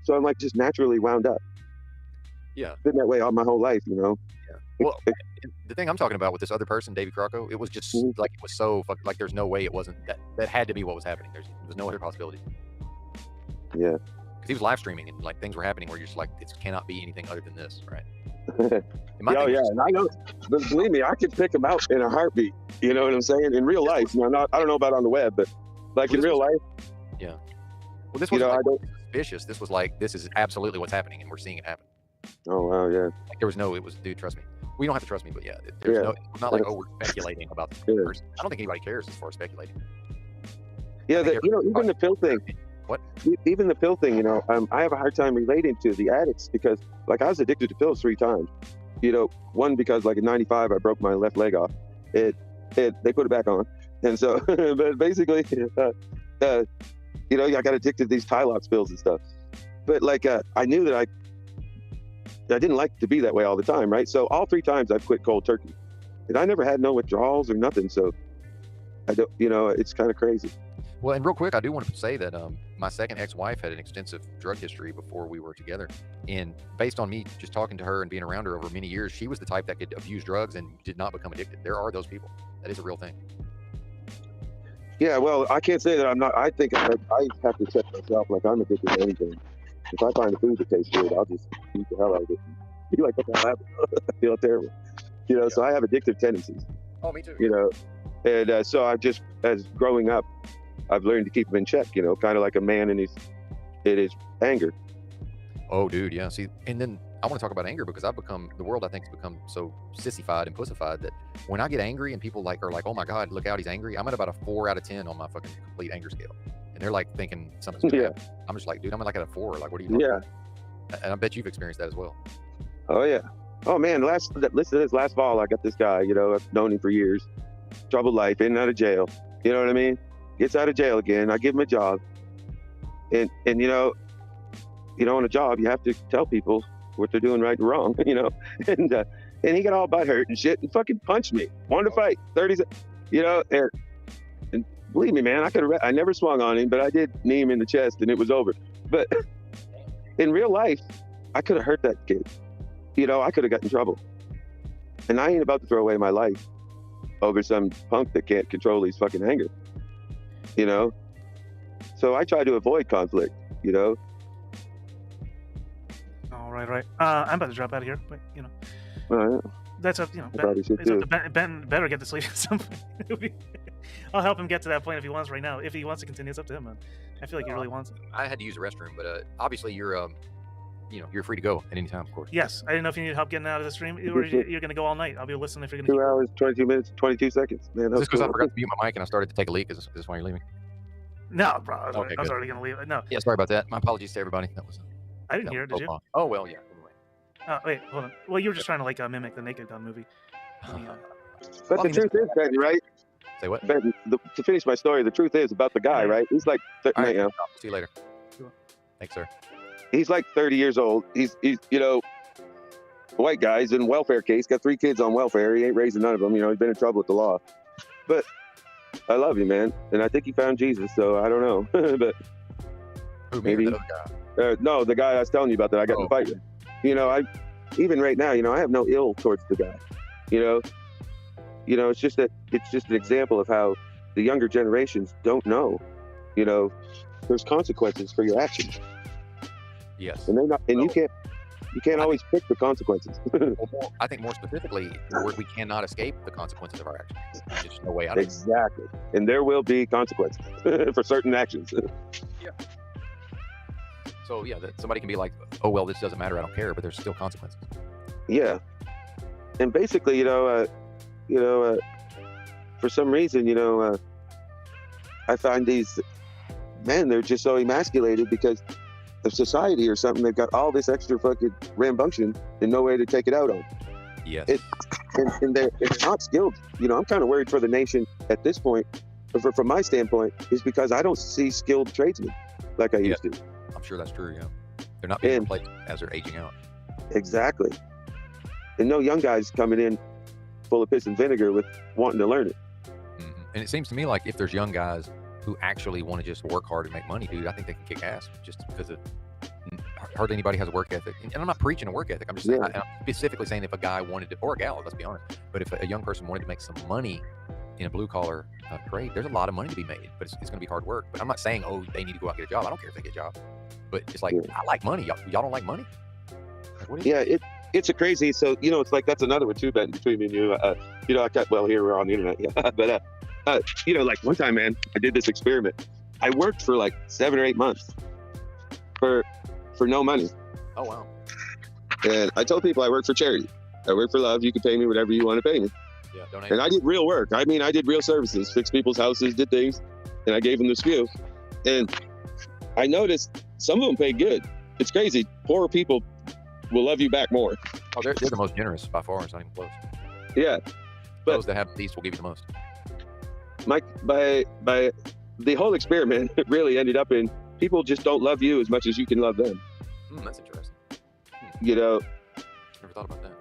so I'm like just naturally wound up. Yeah. Been that way all my whole life, you know. Yeah. Well, the thing I'm talking about with this other person, Davey Crocco, it was just like it was so like there's no way it wasn't that had to be what was happening. There was no other possibility. Yeah. Because he was live streaming and like things were happening where you're just like it cannot be anything other than this, right? Oh yeah, and I know. But believe me, I could pick him out in a heartbeat. You know what I'm saying? In real life, you know, I don't know about on the web, but like in real life. Yeah. Well, this was suspicious. This was like this is absolutely what's happening, and we're seeing it happen. Oh wow, yeah. Like there was no, it was, dude, trust me. We don't have to trust me, but yeah, there's no. It's not like we're speculating about the person. I don't think anybody cares as far as speculating. Yeah, you know, even the pill thing. What? Even the pill thing, you know, I have a hard time relating to the addicts because, like, I was addicted to pills 3 times. You know, one because, like, in '95, I broke my left leg off. They put it back on, and so, but basically, you know, I got addicted to these Tylox pills and stuff. But like, I knew that I didn't like to be that way all the time, right? So all 3 times I've quit cold turkey, and I never had no withdrawals or nothing. So I don't, you know, it's kind of crazy. Well, and real quick, I do want to say that my second ex-wife had an extensive drug history before we were together. And based on me just talking to her and being around her over many years, she was the type that could abuse drugs and did not become addicted. There are those people. That is a real thing. Yeah, well, I can't say that I'm not. I think I have to check myself. Like, I'm addicted to anything. If I find a food that tastes good, I'll just eat the hell out of it. Be like, what the hell happened? I feel terrible. You know, so I have addictive tendencies. Oh, me too. You know, and so I've just, as growing up, I've learned to keep them in check, you know, kind of like a man in his anger. Oh, dude, yeah. See, and then I want to talk about anger because the world I think has become so sissified and pussified that when I get angry and people are like, oh my God, look out, he's angry. I'm at about a 4 out of 10 on my fucking complete anger scale. And they're like thinking something's going to happen. I'm just like, dude, I'm like at a 4. Like, what are you talking about? And I bet you've experienced that as well. Oh yeah. Oh man, listen to this. Last fall, I got this guy. I've known him for years. Troubled life, in and out of jail. You know what I mean? Gets out of jail again. I give him a job, and on a job you have to tell people what they're doing right and wrong. And he got all butt hurt and shit and fucking punched me. Wanted to fight. 30. And believe me, man, I never swung on him, but I did knee him in the chest and it was over. But in real life, I could have hurt that kid. I could have gotten in trouble. And I ain't about to throw away my life over some punk that can't control his fucking anger. So I try to avoid conflict, All right. I'm about to drop out of here, but that's up. Probably should too. Ben better get to sleep at some point. I'll help him get to that point if he wants right now. If he wants to continue, it's up to him, man. I feel like he really wants it. I had to use the restroom, but obviously you're free to go at any time, of course. Yes, I didn't know if you need help getting out of the stream, or you're going to go all night. I'll be listening if you're going to. 2 hours, 22 minutes, 22 seconds. Man, Is this because I forgot to mute my mic and I started to take a leak? Is this why you're leaving? No, bro. I was Okay, already going to leave. No. Yeah, sorry about that. My apologies to everybody. That was. I didn't hear it. Did you? Oh well, yeah. Oh wait, hold on. Well, you were just trying to mimic the Naked Gun movie. But the truth is, Ben, right? Say what? Ben, to finish my story, the truth is about the guy, right? He's like, right, see you later. Thanks, sir. He's like 30 years old. He's white guy. He's in a welfare case. Got 3 kids on welfare. He ain't raising none of them. He's been in trouble with the law. But I love you, man. And I think he found Jesus. So I don't know. But who, maybe. No, the guy I was telling you about that I got in a fight with. Even right now, I have no ill towards the guy. It's just an example of how the younger generations don't know. There's consequences for your actions. Yes. And you can't always pick the consequences. I think more specifically, we cannot escape the consequences of our actions. There's just no way out of it. Exactly. And there will be consequences for certain actions. Yeah. So yeah, somebody can be like, oh well, this doesn't matter, I don't care, but there's still consequences. Yeah. And basically, for some reason, I find these men, they're just so emasculated because of society or something. They've got all this extra fucking rambunctious and no way to take it out on. Yes. And they're not skilled. I'm kind of worried for the nation at this point, from my standpoint, is because I don't see skilled tradesmen like I used to. I'm sure that's true, yeah. They're not being replaced as they're aging out. Exactly. And no young guys coming in full of piss and vinegar with wanting to learn it. Mm-hmm. And it seems to me like if there's young guys who actually want to just work hard and make money, dude, I think they can kick ass just because of hardly anybody has a work ethic. And I'm not preaching a work ethic. I'm just saying, I'm specifically saying if a guy wanted to, or a gal, let's be honest, but if a young person wanted to make some money in a blue collar trade, there's a lot of money to be made, but it's going to be hard work. But I'm not saying, oh, they need to go out and get a job. I don't care if they get a job, but it's like, I like money. Y'all don't like money? Like, what is it? It's a crazy. So, it's like, that's another one too, Ben, between me and you. Here we're on the internet. Yeah. But, like one time, man, I did this experiment. I worked for like 7 or 8 months for no money. Oh, wow. And I told people I work for charity. I work for love. You can pay me whatever you want to pay me. Yeah, donate. And I did real work. I mean, I did real services, fixed people's houses, did things, and I gave them the spiel. And I noticed some of them paid good. It's crazy. Poorer people will love you back more. Oh, they're the most generous by far. It's not even close. Yeah. But those that have the least will give you the most. By the whole experiment, it really ended up in people just don't love you as much as you can love them. That's interesting. Never thought about that.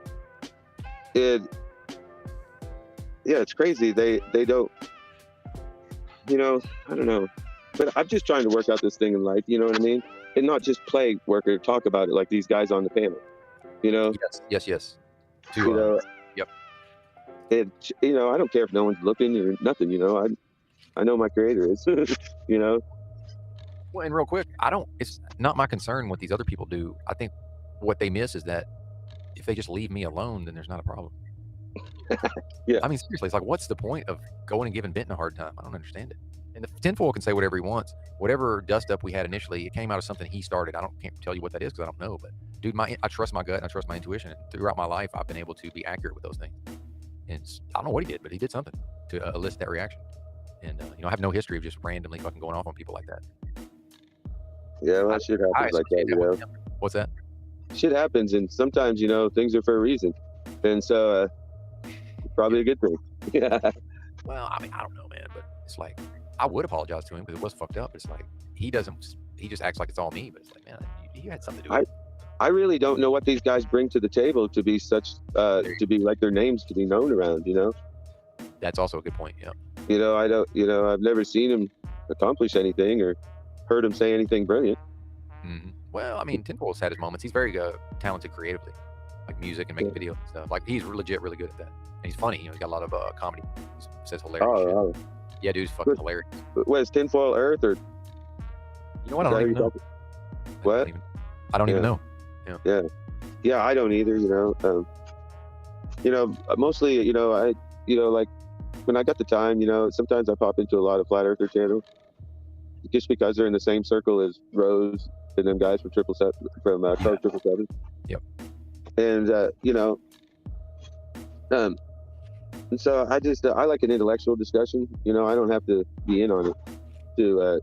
It's crazy. They don't, I don't know. But I'm just trying to work out this thing in life, you know what I mean? And not just play work or talk about it like these guys on the panel, Yes. Yep. And, I don't care if no one's looking or nothing, I know my creator is, Well, and real quick, it's not my concern what these other people do. I think what they miss is that if they just leave me alone, then there's not a problem. Yeah. I mean, seriously, it's like, what's the point of going and giving Benton a hard time? I don't understand it. And the tinfoil can say whatever he wants. Whatever dust up we had initially, it came out of something he started. Can't tell you what that is because I don't know. But dude, I trust my gut and I trust my intuition. And throughout my life, I've been able to be accurate with those things. And I don't know what he did, but he did something to elicit that reaction. And I have no history of just randomly fucking going off on people like that. Yeah, well, shit happens like that, What's that? Shit happens, and sometimes, things are for a reason. And so, probably a good thing. Yeah. Well, I mean, I don't know, man, but it's like, I would apologize to him because it was fucked up. But it's like, he just acts like it's all me, but it's like, man, you had something to do with it. I really don't know what these guys bring to the table to be to be like their names to be known around, That's also a good point, yeah. I've never seen him accomplish anything or heard him say anything brilliant. Mm-hmm. Well, I mean, Tinfoil's had his moments. He's very talented creatively, like music and making videos and stuff. Like, he's legit really good at that. And he's funny, he's got a lot of comedy. He says hilarious shit. Yeah, dude, he's fucking hilarious. What is Tinfoil Earth or? You know what? I don't even know. What? I don't even know. Yeah, I don't either. Mostly, like when I got the time, sometimes I pop into a lot of flat earther channels, just because they're in the same circle as Rose and them guys from Crow 777. Yep. And and so I like an intellectual discussion. I don't have to be in on it to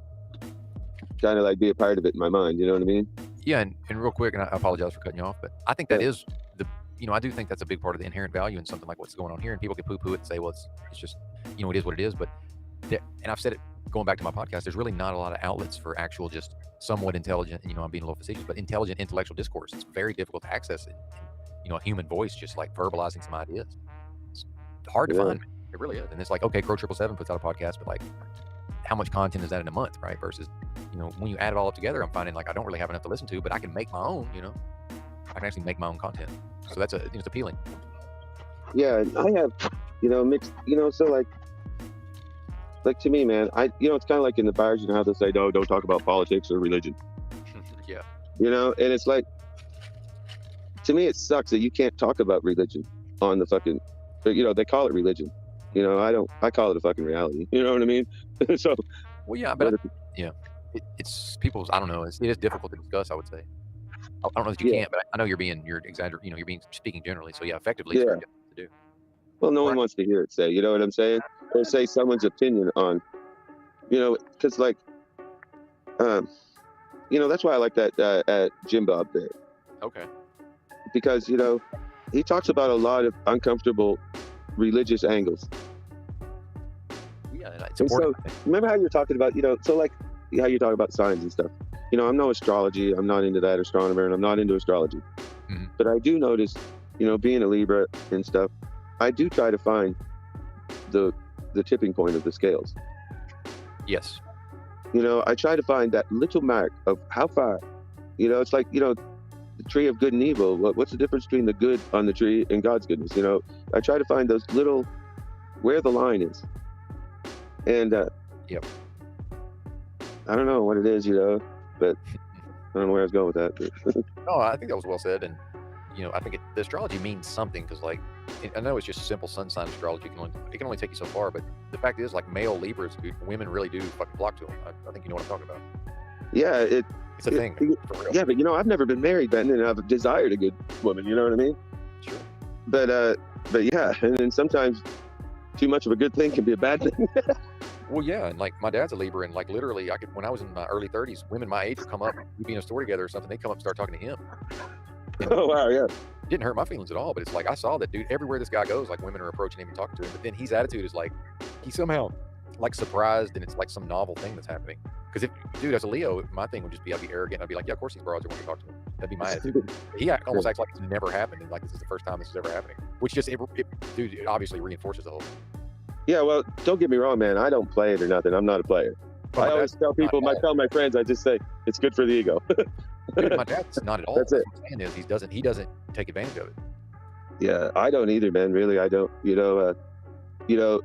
kind of like be a part of it in my mind. You know what I mean? Yeah, and real quick, and I apologize for cutting you off, but I think that is I do think that's a big part of the inherent value in something like what's going on here. And people can poo-poo it and say, well, it's just, it is what it is. But, and I've said it going back to my podcast, there's really not a lot of outlets for actual just somewhat intelligent, and I'm being a little facetious, but intelligent intellectual discourse. It's very difficult to access it. A human voice just like verbalizing some ideas. It's hard to find. It really is. And it's like, okay, Crow 777 puts out a podcast, but like, how much content is that in a month, right? Versus, when you add it all up together, I'm finding like I don't really have enough to listen to, but I can make my own, I can actually make my own content. So that's it's appealing. Yeah, I have, mixed, so like to me, man, it's kind of like in the bars, how they say, no, don't talk about politics or religion. Yeah. And it's like, to me, it sucks that you can't talk about religion on the fucking, they call it religion. I call it a fucking reality. You know what I mean? So. Well, yeah, but it's people's, I don't know, it is difficult to discuss, I would say. I don't know that you can't, but I know you're exaggerating, you're speaking generally. So yeah, effectively, it's very difficult to do. Well, no one wants to hear it say, you know what I'm saying? Or say someone's opinion on, because like, that's why I like that at Jim Bob there. Okay. Because, he talks about a lot of uncomfortable religious angles. Yeah, it's important. So remember how you're talking about, so like how you talk about signs and stuff. I'm no astrology. I'm not into that, astronomer, and I'm not into astrology. Mm-hmm. But I do notice, being a Libra and stuff, I do try to find the tipping point of the scales. Yes. I try to find that little mark of how far. It's like, the tree of good and evil. What's the difference between the good on the tree and God's goodness? I try to find those little, where the line is. And yep. I don't know what it is, but I don't know where I was going with that. No, I think that was well said. And, I think the astrology means something because, like, I know it's just simple sun sign astrology. It can only take you so far. But the fact is, like, male Libras, women really do fucking flock to them. I think you know what I'm talking about. Yeah, it's a thing. For real. Yeah, but, I've never been married, Ben, and I've desired a good woman. You know what I mean? Sure. But yeah, and then sometimes too much of a good thing can be a bad thing. Well, yeah, and like my dad's a Libra, and like literally, when I was in my early 30s, women my age would come up, we'd be in a store together or something, they'd come up and start talking to him. And oh wow, yeah. It didn't hurt my feelings at all, but it's like I saw that dude everywhere this guy goes, like women are approaching him and talking to him, but then his attitude is like he's somehow like surprised, and it's like some novel thing that's happening. Because if dude, as a Leo, my thing would just be I'd be arrogant. I'd be like, yeah, of course these broads are wanting to talk to him. That'd be my attitude. He almost acts like it's never happened, and like this is the first time this is ever happening, which just dude, it obviously reinforces the whole thing. Yeah, well, don't get me wrong, man. I don't play it or nothing. I'm not a player. Oh, I always tell people, tell my friends, I just say it's good for the ego. Dude, my dad's not at all. That's it. What I'm saying is he doesn't take advantage of it. Yeah, I don't either, man. Really, I don't.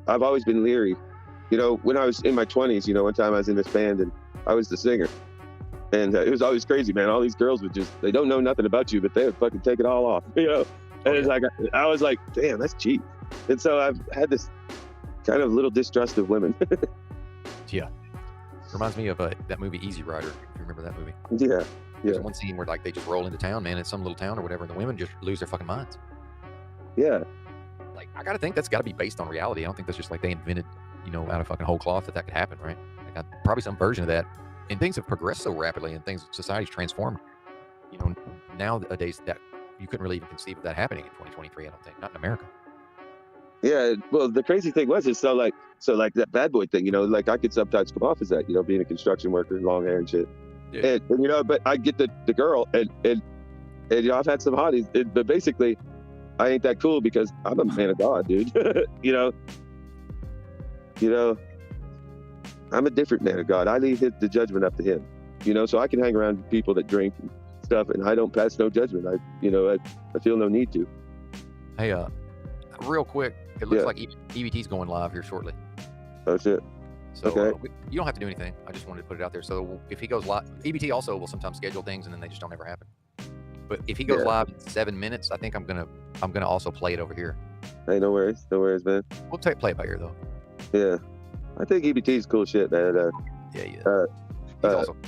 I've always been leery. When I was in my 20s, one time I was in this band and I was the singer, and it was always crazy, man. All these girls they don't know nothing about you, but they would fucking take it all off, And it's like I was like, damn, that's cheap. And so I've had this kind of little distrust of women. Yeah. Reminds me of that movie Easy Rider. If you remember that movie. Yeah. There's one scene where like they just roll into town, man. It's some little town or whatever, and the women just lose their fucking minds. Yeah. Like I gotta think that's got to be based on reality. I don't think that's just like they invented, out of fucking whole cloth that could happen, right? Like probably some version of that. And things have progressed so rapidly, and society's transformed. Nowadays that you couldn't really even conceive of that happening in 2023. I don't think, not in America. Yeah, well, the crazy thing was, so like that bad boy thing, like I could sometimes come off as that, being a construction worker, long hair and shit. Yeah. And but I get the girl, and I've had some hotties, but basically, I ain't that cool because I'm a man of God, dude. I'm a different man of God. I leave the judgment up to him, so I can hang around people that drink and stuff, and I don't pass no judgment. I feel no need to. Hey, real quick, it looks like EBT's going live here shortly. Oh shit. So okay. You don't have to do anything. I just wanted to put it out there. So if he goes live, EBT also will sometimes schedule things and then they just don't ever happen. But if he goes live in 7 minutes, I think I'm gonna also play it over here. Hey, no worries, man. We'll play it by ear though. Yeah, I think EBT's cool shit, man. Yeah, he is. He's awesome.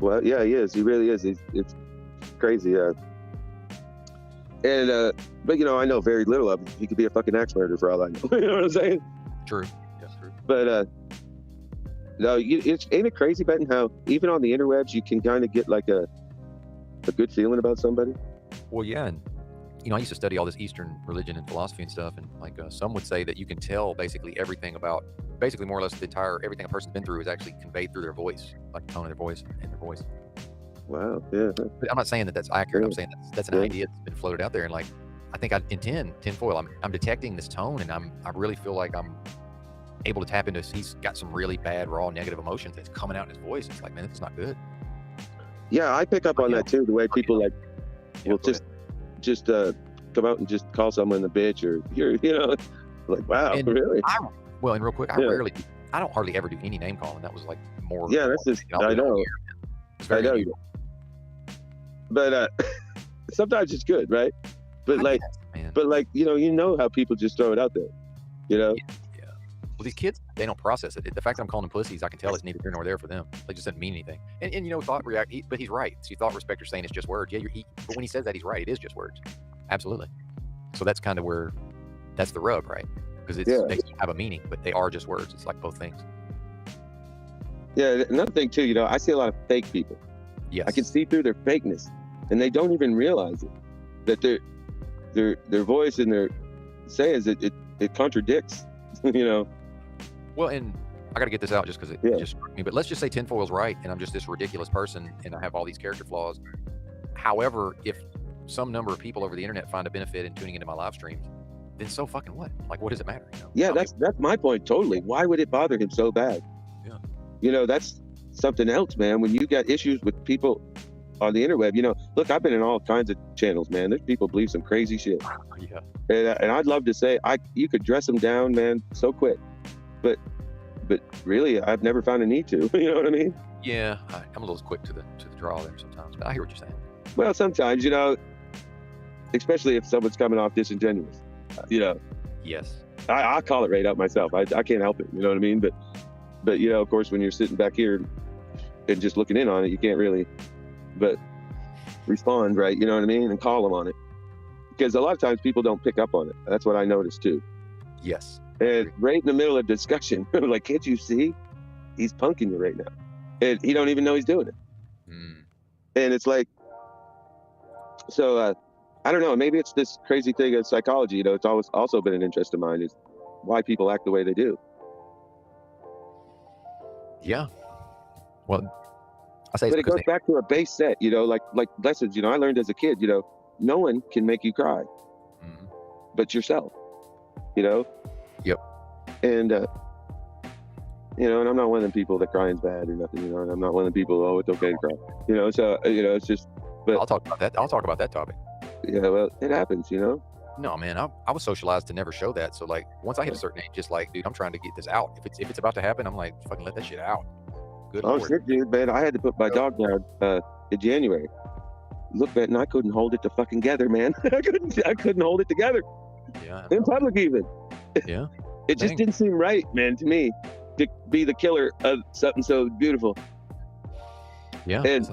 Well, yeah, he is. He really is. It's crazy. But I know very little of him. He could be a fucking axe murderer for all I know. You know what I'm saying? True. Yeah, true. But no, ain't it crazy, Benton, how even on the interwebs you can kind of get like a good feeling about somebody? Well, yeah, and I used to study all this Eastern religion and philosophy and stuff, and like some would say that you can tell basically everything about, basically more or less everything a person's been through is actually conveyed through their voice, like the tone of their voice and their voice. Wow. Yeah. But I'm not saying that that's accurate. I'm saying that's an idea that's been floated out there, and like I think in tinfoil, I'm detecting this tone, and I really feel like I'm able to tap into. He's got some really bad, raw, negative emotions that's coming out in his voice. It's like, man, this is not good. Yeah, I pick up on that too. The way people will just come out and just call someone a bitch, or like, wow, and really? And real quick, I don't hardly ever do any name calling. That was like more. Yeah, that's just I know. I know. But sometimes it's good, right? But you know how people just throw it out there, Yeah. Well, these kids, they don't process it. The fact that I'm calling them pussies, I can tell it's neither here nor there for them. It just doesn't mean anything. And but he's right. So thought respector's saying it's just words. Yeah, but when he says that, he's right. It is just words. Absolutely. So that's kind of that's the rub, right? Because they have a meaning, but they are just words. It's like both things. Yeah, another thing too, I see a lot of fake people. Yes. I can see through their fakeness, and they don't even realize it. That their voice and their sayings it contradicts. Well, and I got to get this out just because it just struck me. But let's just say tinfoil's right, and I'm just this ridiculous person, and I have all these character flaws. However, if some number of people over the internet find a benefit in tuning into my live streams, then so fucking what? Like, what does it matter? Yeah, that's my point totally. Why would it bother him so bad? Yeah. That's something else, man. When you got issues with people on the interweb, look, I've been in all kinds of channels, man. There's people believe some crazy shit. Yeah. And I'd love to say you could dress them down, man, so quick. But really, I've never found a need to. You know what I mean? Yeah, I'm a little quick to the draw there sometimes, but I hear what you're saying. Well, sometimes, especially if someone's coming off disingenuous, Yes. I call it right out myself. I can't help it. You know what I mean? But of course, when you're sitting back here and just looking in on it, you can't really, but respond, right? You know what I mean? And call them on it. Because a lot of times people don't pick up on it. That's what I noticed too. Yes. And right in the middle of discussion, like, can't you see? He's punking you right now. And he don't even know he's doing it. And it's like, so I don't know, maybe it's this crazy thing of psychology. It's always also been an interest of mine, is why people act the way they do. Yeah. Well, I say, but it goes back to a base set, like lessons, I learned as a kid, no one can make you cry, but yourself, Yep. And, and I'm not one of them people that crying's bad or nothing, and I'm not one of them people, it's okay to cry, so, it's just, but I'll talk about that topic. Yeah, well, it happens, No, man, I was socialized to never show that. So like, once I hit a certain age, just like, dude, I'm trying to get this out. If it's about to happen, I'm like, fucking let that shit out. Good Lord. Shit, dude, man, I had to put my dog down in January. Look, man, I couldn't hold it together, man. I couldn't hold it together. Yeah. In public even. Yeah. It just didn't seem right, man, to me. to be the killer of something so beautiful. Yeah. And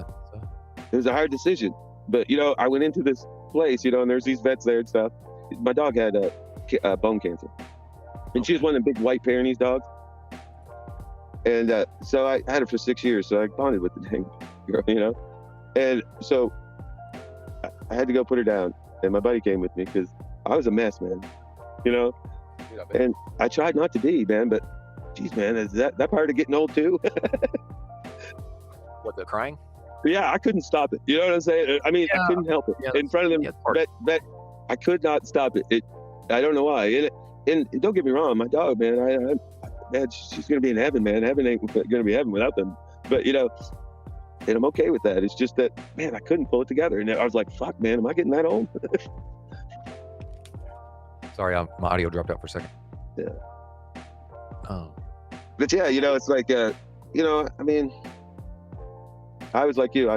it was a hard decision, but you know, I went into this place, you know, and there's these vets there and stuff. My dog had bone cancer, and she was one of the big white Pyrenees dogs. And so I had her for 6 years, so I bonded with the dang girl, you know. And so I had to go put her down, and my buddy came with me because I was a mess, man, you know. And I tried not to be, man, but geez, man, is that part of getting old too? What, the crying? Yeah, I couldn't stop it. You know what I'm saying? I mean, I couldn't help it. In front of them, that I could not stop it. I don't know why. And don't get me wrong, my dog, man, man, she's gonna be in heaven, man. Heaven ain't gonna be heaven without them. But you know, and I'm okay with that. It's just that, man, I couldn't pull it together, and I was like, "Fuck, man, am I getting that old?" Sorry, my audio dropped out for a second. Yeah. Oh. But yeah, you know, it's like, you know, I mean, I was like you.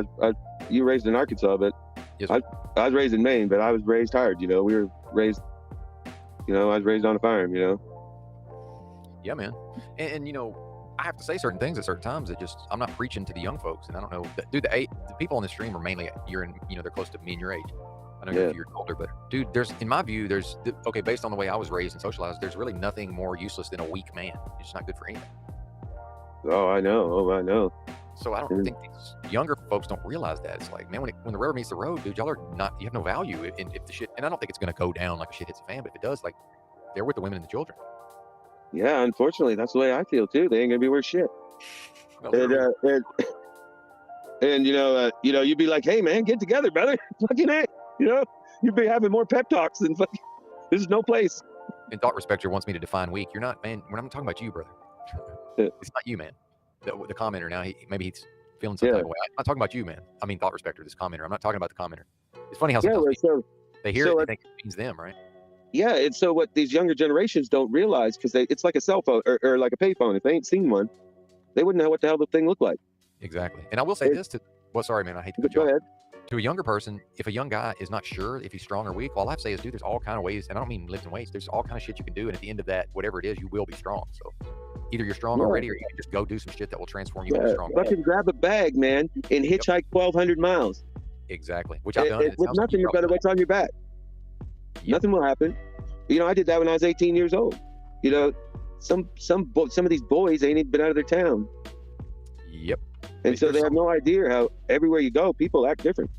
You were raised in Arkansas, but yes, I was raised in Maine, but I was raised hard. You know, we were raised. You know, I was raised on a farm. You know. Yeah, man. And you know, I have to say certain things at certain times that just, I'm not preaching to the young folks, and I don't know, dude. The people on the stream are mainly, they're close to me and your age. I know you're older, but dude, in my view, okay, based on the way I was raised and socialized, there's really nothing more useless than a weak man. It's just not good for anything. Oh, I know. So I don't think these younger folks don't realize that. It's like, man, when the rubber meets the road, dude, y'all are not, you have no value. And if the shit, and I don't think it's going to go down like a shit hits a fan, but if it does, like, they're with the women and the children. Yeah, unfortunately, that's the way I feel too. They ain't gonna be worth shit. No, and you know, you'd be like, "Hey, man, get together, brother." Fucking hey, you know, you'd be having more pep talks than fucking. This is no place. And Thought Respecter wants me to define weak. You're not, man. When I'm talking about you, brother, it's not you, man. The commenter now, maybe he's feeling some type of way. I'm not talking about you, man. I mean, Thought Respecter, this commenter. I'm not talking about the commenter. It's funny how sometimes they hear it, they think it means them, right? Yeah, and so what these younger generations don't realize, because it's like a cell phone or like a payphone. If they ain't seen one, they wouldn't know what the hell the thing looked like. Exactly. And I will say this sorry, man, I hate to cut you off. To a younger person, if a young guy is not sure if he's strong or weak, all I have to say is, dude, there's all kind of ways, and I don't mean lifting weights, there's all kind of shit you can do, and at the end of that, whatever it is, you will be strong. So either you're strong already, or you can just go do some shit that will transform you into strong. Fucking grab a bag, man, and hitchhike 1,200 miles. Exactly. Which I've done. With nothing but what's on your back. Yep. Nothing will happen. You know, I did that when I was 18 years old. You know, some of these boys ain't even been out of their town. Yep. And so they have no idea how everywhere you go, people act different.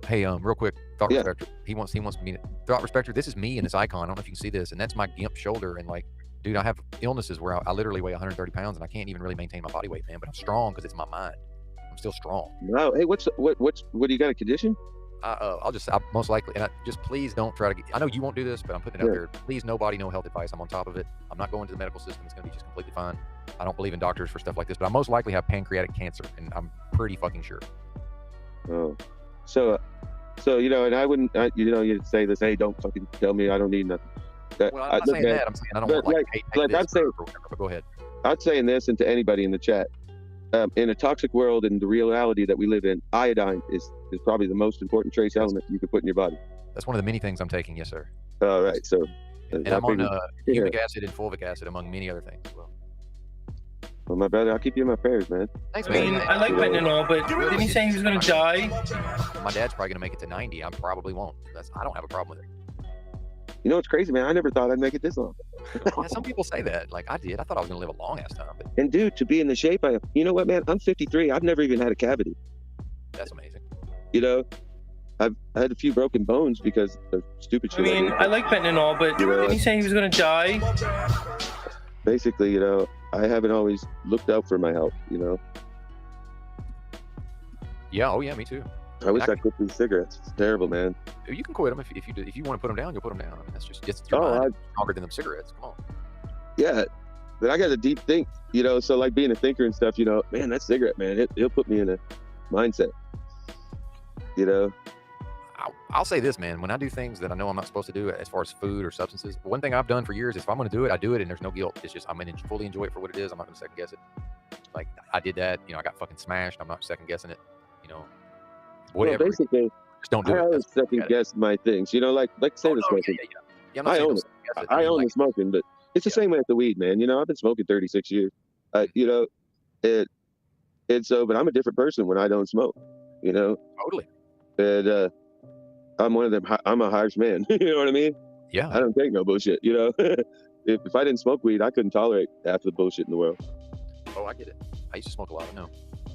Hey, real quick, Thought Respecter. He wants me to Thought Respecter. This is me in this icon. I don't know if you can see this, and that's my Gimp shoulder. And like, dude, I have illnesses where I literally weigh 130 pounds, and I can't even really maintain my body weight, man. But I'm strong because it's my mind. I'm still strong. Wow. Hey, what do you got, a condition? I'll most likely, and just please don't try to I know you won't do this, but I'm putting it out there. Please, nobody, no health advice. I'm on top of it. I'm not going to the medical system. It's going to be just completely fine. I don't believe in doctors for stuff like this, but I most likely have pancreatic cancer, and I'm pretty fucking sure. Oh, so you know, and I wouldn't, you know, you'd say this, hey, don't fucking tell me I don't need nothing. Well, I'm not saying that. I'm saying I don't want like hate this I'd say, or whatever, but go ahead. I'm saying this, and to anybody in the chat, in a toxic world and the reality that we live in, iodine is probably the most important trace element you can put in your body. That's one of the many things I'm taking, yes, sir. All right, so. And I'm on humic acid and fulvic acid, among many other things as well. Well, my brother, I'll keep you in my prayers, man. Thanks, man. I mean, I like fentanyl, but didn't he say he was going to die? My dad's probably going to make it to 90. I probably won't. I don't have a problem with it. You know what's crazy, man? I never thought I'd make it this long. Yeah, some people say that. Like, I did. I thought I was going to live a long ass time. But... And dude, to be in the shape I am, you know what, man? I'm 53. I've never even had a cavity. That's amazing. You know, I've had a few broken bones because of stupid shit. I mean, I like fentanyl, but didn't he say he was going to die? Basically, you know, I haven't always looked out for my health, you know? Yeah, oh yeah, me too. I wish I quit these cigarettes. It's terrible, man. You can quit them if you want to put them down. You'll put them down. I mean, that's just your mind stronger than them cigarettes. Come on. Yeah, but I got a deep think, you know. So like being a thinker and stuff, you know, man, that cigarette, man, it'll put me in a mindset, you know. I'll say this, man. When I do things that I know I'm not supposed to do, as far as food or substances, one thing I've done for years is if I'm going to do it, I do it, and there's no guilt. It's just I'm going to fully enjoy it for what it is. I'm not going to second guess it. Like I did that, you know, I got fucking smashed. I'm not second guessing it, you know. Whatever. Well, basically, just don't do I always second guess my things. You know, like say the smoking. Yeah, I own it. I own the smoking, but It's the same way with the weed, man. You know, I've been smoking 36 years. You know, and so, but I'm a different person when I don't smoke. You know. Totally. And I'm one of them. I'm a harsh man. You know what I mean? Yeah. I don't take no bullshit. You know. If I didn't smoke weed, I couldn't tolerate half the bullshit in the world. Oh, I get it. I used to smoke a lot. I know.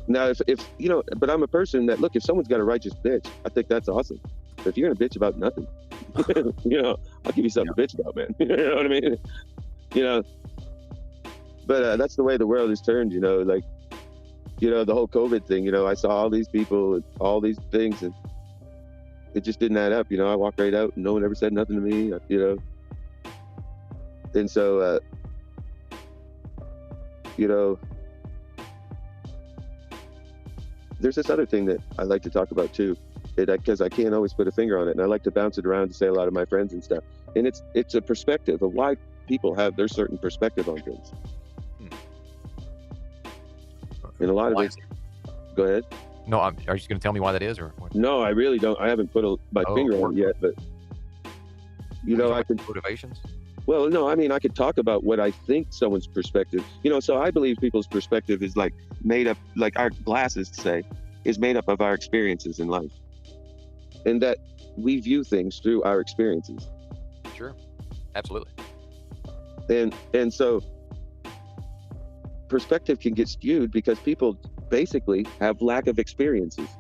Now, if you know, but I'm a person that, look, if someone's got a righteous bitch, I think that's awesome. But if you're gonna bitch about nothing, you know, I'll give you something to bitch about, man. You know what I mean? You know. But that's the way the world has turned. You know, like, you know, the whole COVID thing. You know, I saw all these people and all these things, and it just didn't add up. You know, I walked right out, and no one ever said nothing to me. You know. And so, you know, there's this other thing that I like to talk about too, because I can't always put a finger on it, and I like to bounce it around to say a lot of my friends and stuff. And it's a perspective of why people have their certain perspective on things. And a lot of it. Go ahead. No, are you just going to tell me why that is, or what? No, I really don't. I haven't put my finger on it yet, but you know, I can motivations. Well, no, I mean, I could talk about what I think someone's perspective, you know, so I believe people's perspective is like made up, like our glasses say, is made up of our experiences in life. And that we view things through our experiences. Sure. Absolutely. And so perspective can get skewed because people basically have lack of experiences.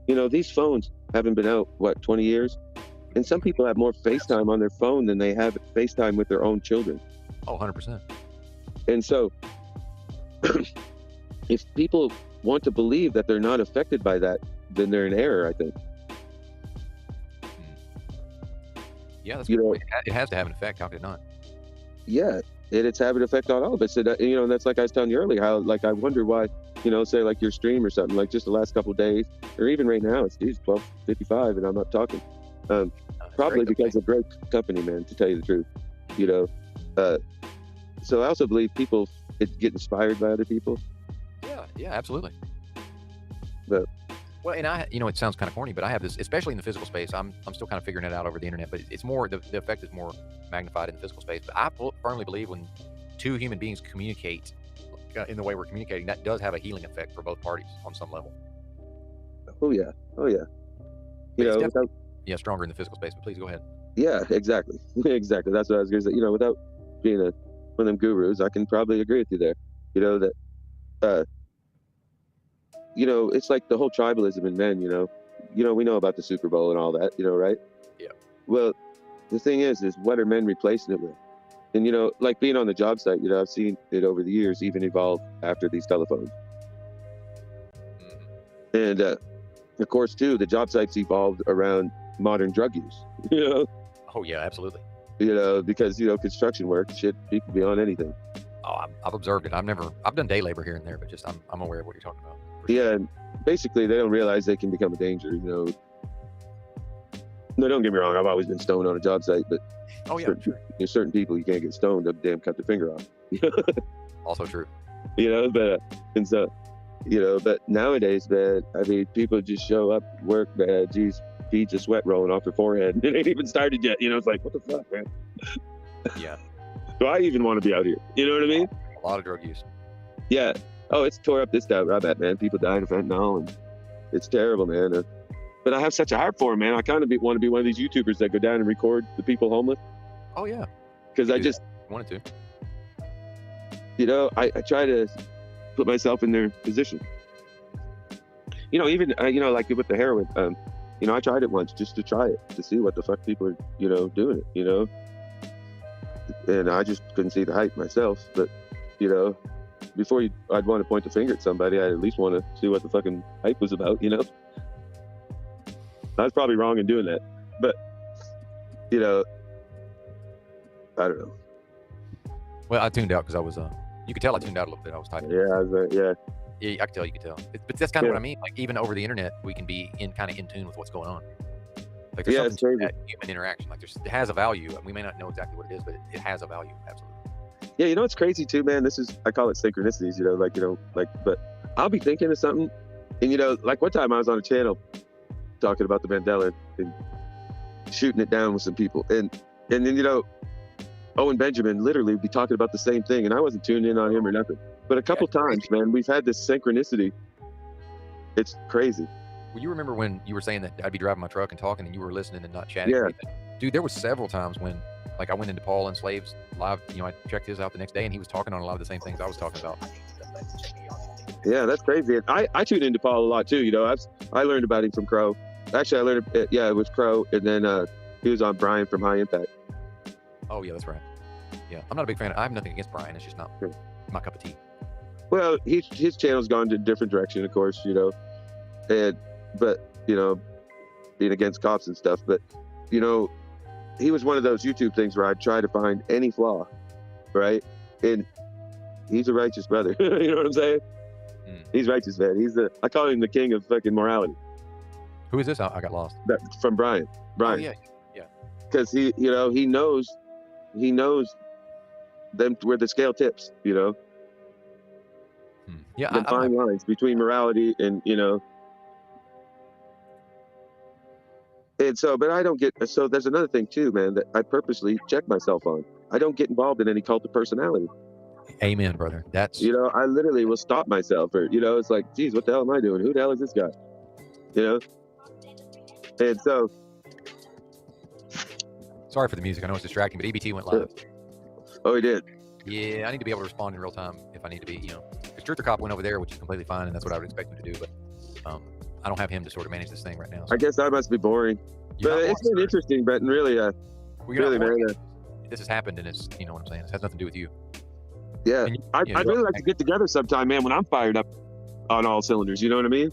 You know, these phones haven't been out, what, 20 years? And some people have more FaceTime on their phone than they have FaceTime with their own children. Oh, 100%. And so if people want to believe that they're not affected by that, then they're in error, I think. Yeah, that's good. It has to have an effect. How could it not? Yeah, and it's having an effect on all of us. And, you know, and that's like I was telling you earlier, how, like, I wonder why, you know, say like your stream or something, like just the last couple of days, or even right now, it's 12:55 and I'm not talking. Probably because of great company, man, to tell you the truth, you know. So I also believe people get inspired by other people. Yeah, absolutely. But well, and you know, it sounds kind of corny, but I have this, especially in the physical space. I'm still kind of figuring it out over the internet, but it's more the effect is more magnified in the physical space. But I firmly believe when two human beings communicate in the way we're communicating, that does have a healing effect for both parties on some level. Oh yeah. You know, yeah, stronger in the physical space, but please go ahead. Yeah, exactly. Exactly. That's what I was going to say. You know, without being one of them gurus, I can probably agree with you there. You know, that, you know, it's like the whole tribalism in men, you know, we know about the Super Bowl and all that, you know, right? Yeah. Well, the thing is what are men replacing it with? And, you know, like being on the job site, you know, I've seen it over the years, even evolve after these telephones. And, of course, too, the job sites evolved around modern drug use, you know? Oh yeah, absolutely. You know, because, you know, construction work, shit, people be on anything. Oh, I've observed it. I've done day labor here and there, but just I'm aware of what you're talking about. Yeah, and basically they don't realize they can become a danger, you know. No, don't get me wrong, I've always been stoned on a job site, but there's certain people you can't get stoned, they'll damn cut their finger off. Also true. You know, but and so, you know, but nowadays, man, I mean, people just show up, work, man, geez, beads of sweat rolling off their forehead. It ain't even started yet. You know, it's like, what the fuck, man? Yeah. Do I even want to be out here? You know what I mean? A lot of drug use. Yeah. Oh, it's tore up this down. I bet, man. People dying of fentanyl, and it's terrible, man. But I have such a heart for them, man. I kind of want to be one of these YouTubers that go down and record the people homeless. Oh yeah. Because I just wanted to. You know, I try to put myself in their position. You know, even you know, like with the heroin. You know, I tried it once just to try it, to see what the fuck people are, you know, doing it, you know? And I just couldn't see the hype myself. But, you know, before I'd want to point the finger at somebody, I'd at least want to see what the fucking hype was about, you know? I was probably wrong in doing that. But, you know, I don't know. Well, I tuned out because I was, you could tell I tuned out a little bit. I was typing. Yeah, Yeah, I can tell. You can tell. But that's kind of what I mean. Like even over the internet, we can be in tune with what's going on. Like there's something to that human interaction. Like it has a value, and we may not know exactly what it is, but it has a value. Absolutely. Yeah, you know what's crazy too, man? I call it synchronicities. You know, but I'll be thinking of something, and you know, like one time I was on a channel talking about the Mandela and shooting it down with some people, and then you know, Owen Benjamin literally would be talking about the same thing, and I wasn't tuned in on him or nothing. But a couple times, man, we've had this synchronicity. It's crazy. Well, you remember when you were saying that I'd be driving my truck and talking, and you were listening and not chatting? Yeah. Dude, there was several times when, like, I went into Paul and Slave's live. You know, I checked his out the next day, and he was talking on a lot of the same things I was talking about. Yeah, that's crazy. And I tuned into Paul a lot too. You know, I learned about him from Crow. Actually, I learned it was Crow, and then he was on Brian from High Impact. Oh yeah, that's right. Yeah, I'm not a big fan. I have nothing against Brian. It's just not my cup of tea. Well, his channel's gone to a different direction, of course. You know, but you know, being against cops and stuff. But you know, he was one of those YouTube things where I'd try to find any flaw, right? And he's a righteous brother. You know what I'm saying? He's righteous, man. I call him the king of fucking morality. Who is this? I got lost. From Brian. Oh, yeah. Because he knows them where the scale tips. You know. Yeah. The fine lines between morality and And so, but I don't get. So there's another thing too, man, that I purposely check myself on. I don't get involved in any cult of personality. Amen, brother. That's I literally will stop myself, or it's like, geez, what the hell am I doing? Who the hell is this guy? And so, sorry for the music. I know it's distracting, but EBT went live. Oh, he did. Yeah, I need to be able to respond in real time if I need to be. Because Truth or Cop went over there, which is completely fine, and that's what I would expect him to do. But I don't have him to sort of manage this thing right now. So. I guess I must be boring. But it's been interesting, Brett, and really, man. This has happened, and it's what I'm saying. It has nothing to do with you. Yeah, I'd really like to get together sometime, man, when I'm fired up on all cylinders. You know what I mean?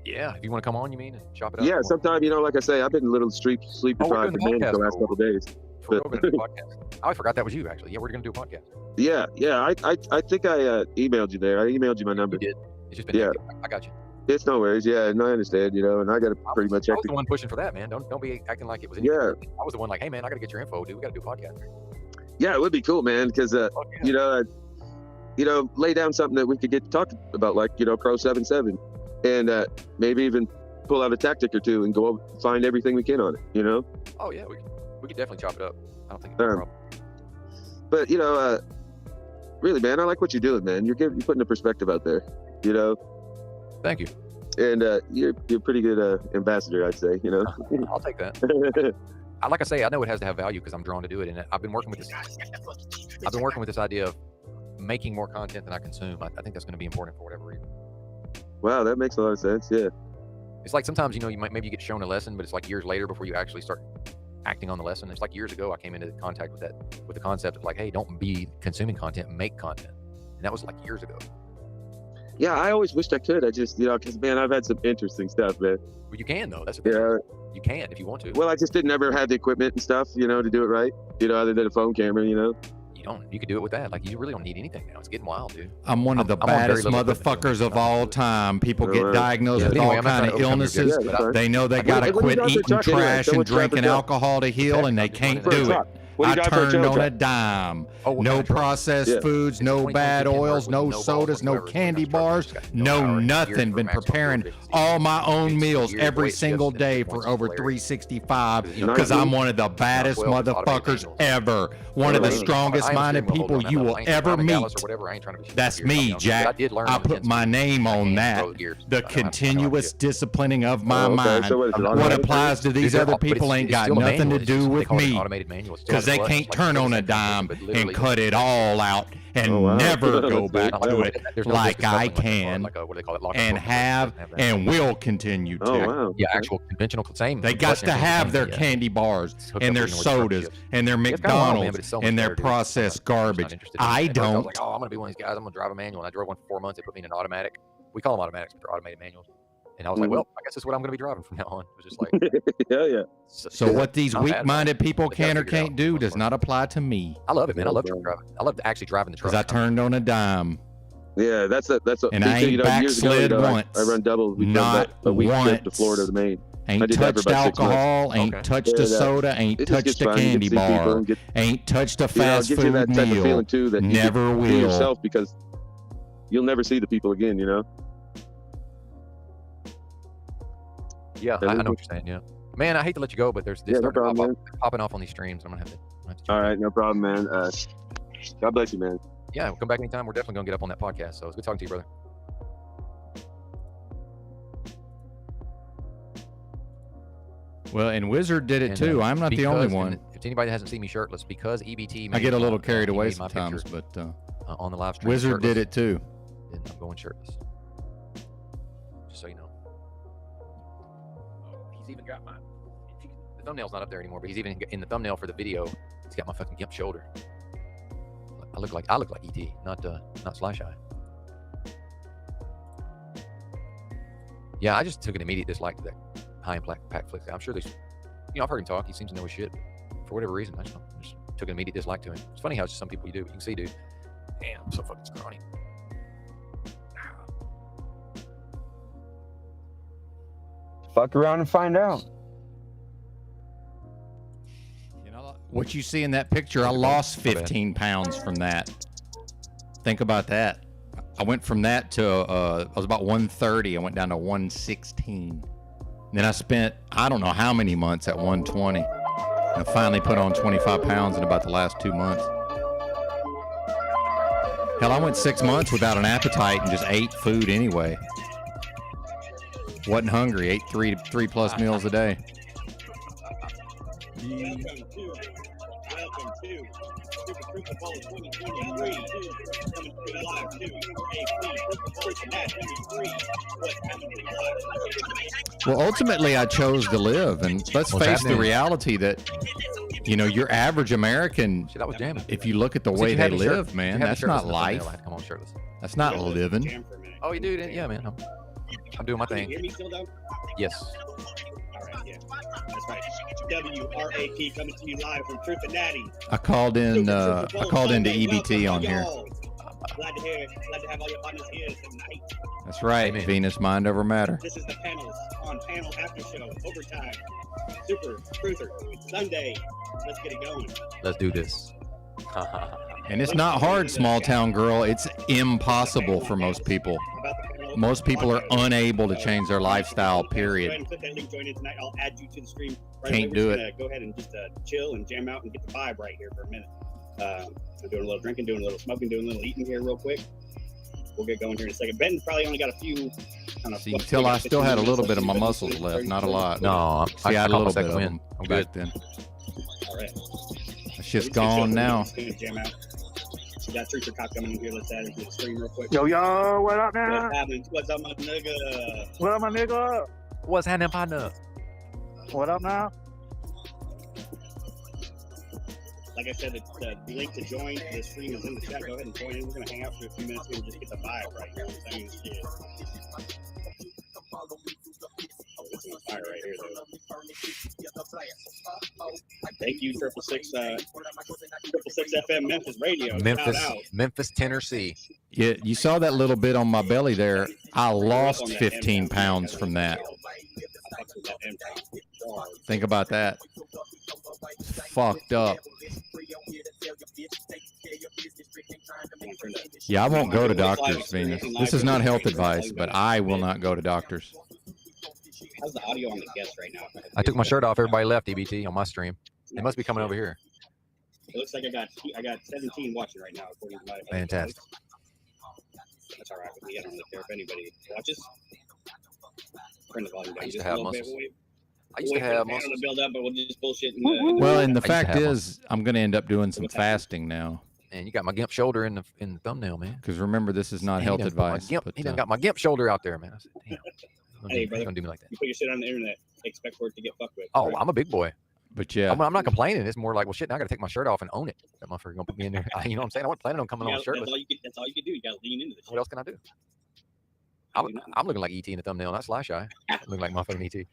Yeah, if you want to come on, you mean, and chop it up. Yeah, sometime, like I say, I've been a little sleep deprived the last couple of days. We're going to do a podcast. I forgot that was you, actually. Yeah, we're going to do a podcast. Yeah. I think I emailed you there. I emailed you my number. You did. It's just been I got you. It's no worries. Yeah, and I understand, and I got to pretty much. I was the one pushing for that, man. Don't be acting like it was. Yeah. I was the one like, hey, man, I got to get your info, dude. We got to do a podcast. Yeah, it would be cool, man, because lay down something that we could get to talk about, like Pro 7-7, and maybe even pull out a tactic or two and go find everything we can on it. Oh yeah, we could definitely chop it up. I don't think it's a problem. But really, man, I like what you're doing, man. You're putting a perspective out there. Thank you. And you're a pretty good ambassador, I'd say. I'll take that. Like I say, I know it has to have value because I'm drawn to do it, and I've been working with this. I've been working with this idea of making more content than I consume. I think that's going to be important for whatever reason. Wow, that makes a lot of sense. Yeah. It's like sometimes you might maybe you get shown a lesson, but it's like years later before you actually start acting on the lesson. It's like years ago I came into contact with the concept of like, hey, don't be consuming content, make content, and that was like years ago. Yeah, I always wished I could. I just, because, man, I've had some interesting stuff, man. Well, you can, though. That's the thing. You can if you want to. Well, I just didn't ever have the equipment and stuff, to do it right. Other than a phone camera, You don't. You could do it with that. Like, you really don't need anything now. It's getting wild, dude. I'm one of the baddest motherfuckers of all time. People get diagnosed with all kind of illnesses. They know they got to quit eating trash and drinking alcohol to heal, and they can't do it. I turned on a dime. No processed foods, no bad oils, no sodas, no candy bars, no nothing. Been preparing all my own meals every single day for over 365 because I'm one of the baddest motherfuckers ever. One of the strongest minded people you will ever meet. That's me, Jack. I put my name on that. The continuous disciplining of my mind. What applies to these other people ain't got nothing to do with me. Because they can't turn on a dime and cut it all out and never go back to it like I can and have and will continue to. Yeah, actual conventional same. They got to have their candy bars and their sodas and their McDonald's and their processed garbage. I don't. I was like, I'm going to be one of these guys. I'm going to drive a manual. And I drove one for 4 months. They put me in an automatic. We call them automatics, but they're automated manuals. And I was like, well, I guess that's what I'm going to be driving from now on. It was just like, yeah. So what these weak-minded people can or can't do does not apply to me. I love it, man. I love truck driving. I love actually driving the truck. Because I turned on a dime. Yeah, that's a. And I ain't backslid once. I run double. Not a week once. trip to Florida to Maine. Ain't touched alcohol, ain't touched a soda, ain't touched a candy bar, ain't touched a fast food that type meal. Of feeling too, that never you will. Be yourself because you'll never see the people again. Yeah, I know what you're saying. Yeah, man, I hate to let you go, but there's this popping off on these streams. I'm gonna have to All right, no problem, man. God bless you, man. Yeah, we'll come back anytime. We're definitely gonna get up on that podcast. So it's good talking to you, brother. Well, and Wizard did it too. I'm not the only one. If anybody hasn't seen me shirtless, because EBT, I get a little carried away sometimes, but on the live stream, Wizard did it too. And I'm going shirtless. Just so you know. He's even got my. The thumbnail's not up there anymore, but he's even in the thumbnail for the video. He's got my fucking Gimp shoulder. I look like ET, not Slash Eye. Yeah, I just took an immediate dislike to that high impact pack flick. I'm sure there's, I've heard him talk. He seems to know his shit. For whatever reason, I just took an immediate dislike to him. It's funny how it's just some people you do. You can see, dude. Damn, I'm so fucking scrawny. Fuck around and find out. What you see in that picture, I lost 15 pounds from that. Think about that. I went from that to, I was about 130. I went down to 116. Then I spent, I don't know how many months at 120. And I finally put on 25 pounds in about the last 2 months. Hell, I went 6 months without an appetite and just ate food anyway. Wasn't hungry, ate three plus meals a day. Welcome to Super Super Bowl 2023. Coming to you live to Well, ultimately, I chose to live, and let's face the reality that, your average American, that was jamming. If you look at the way they live, man, that's not life. Come on, shirtless. That's not living. Oh, you do? Yeah, man. I'm doing my thing. Can you hear me still, though? Yes. All right, yeah. That's right. WRAP coming to you live from Truth and Natty. I called into EBT on here. Glad to have all your partners here tonight. That's right, Venus, mind over matter. This is the panels on Panel After Show, Overtime, Super Truther, Sunday. Let's get it going. Let's do this. And it's not hard, small town girl. It's impossible for most people. Most people are unable to change their lifestyle, period. Go ahead and click that link, join in tonight. I'll add you to the stream. Can't do it. Go ahead and just chill and jam out and get the vibe right here for a minute. I'm doing a little drinking, doing a little smoking, doing a little eating here real quick. We'll get going here in a second. Ben's probably only got a few kind of. See, you can tell I still had a little bit of my muscles left, not a lot. No, I had a little bit of them. I'm good then. All right. It's just gone now. Jam out. We got Truther Cop coming in here. Let's add into the stream real quick. Yo, what up, man? What's happening? What's up, my nigga? What up, my nigga? What's happening, partner? What up now? Like I said, the link to join the stream is in the chat. Go ahead and join in. We're going to hang out for a few minutes here and just get the vibe right here. I mean, shit. This is fire right here, though. Thank you, 666 FM Memphis Radio. Memphis, Tennessee. Yeah, you saw that little bit on my belly there. I lost 15 pounds from that. Think about that. Fucked up. Yeah, I won't go to doctors, Venus. This is not health advice, but I will not go to doctors. How's the audio on the guest right now? I took my shirt off. Everybody left EBT on my stream. They must be coming over here. It looks like I got 17 watching right now, according to my. Fantastic. That's all right with me. I don't really care if anybody watches. Turn the volume down. I used to have muscles. I used to have muscles. To build up, but we'll just bullshit. Well, and the fact is, I'm going to end up doing some fasting now. And you got my Gimp shoulder in the thumbnail, man. Because remember, this is not health advice. He done got my Gimp shoulder out there, man. I said, damn. Hey, brother, don't do me like that. You put your shit on the internet, expect for it to get fucked with. Oh, I'm a big boy. But yeah, I'm not complaining. It's more like, well, shit. Now I got to take my shirt off and own it. That motherfucker gonna put me in there. You know what I'm saying? I wasn't planning on coming on shirtless. That's all you can do. You got to lean into this. What else can I do? I'm looking like ET in the thumbnail, not Slash Eye. I'm looking like motherfucking ET.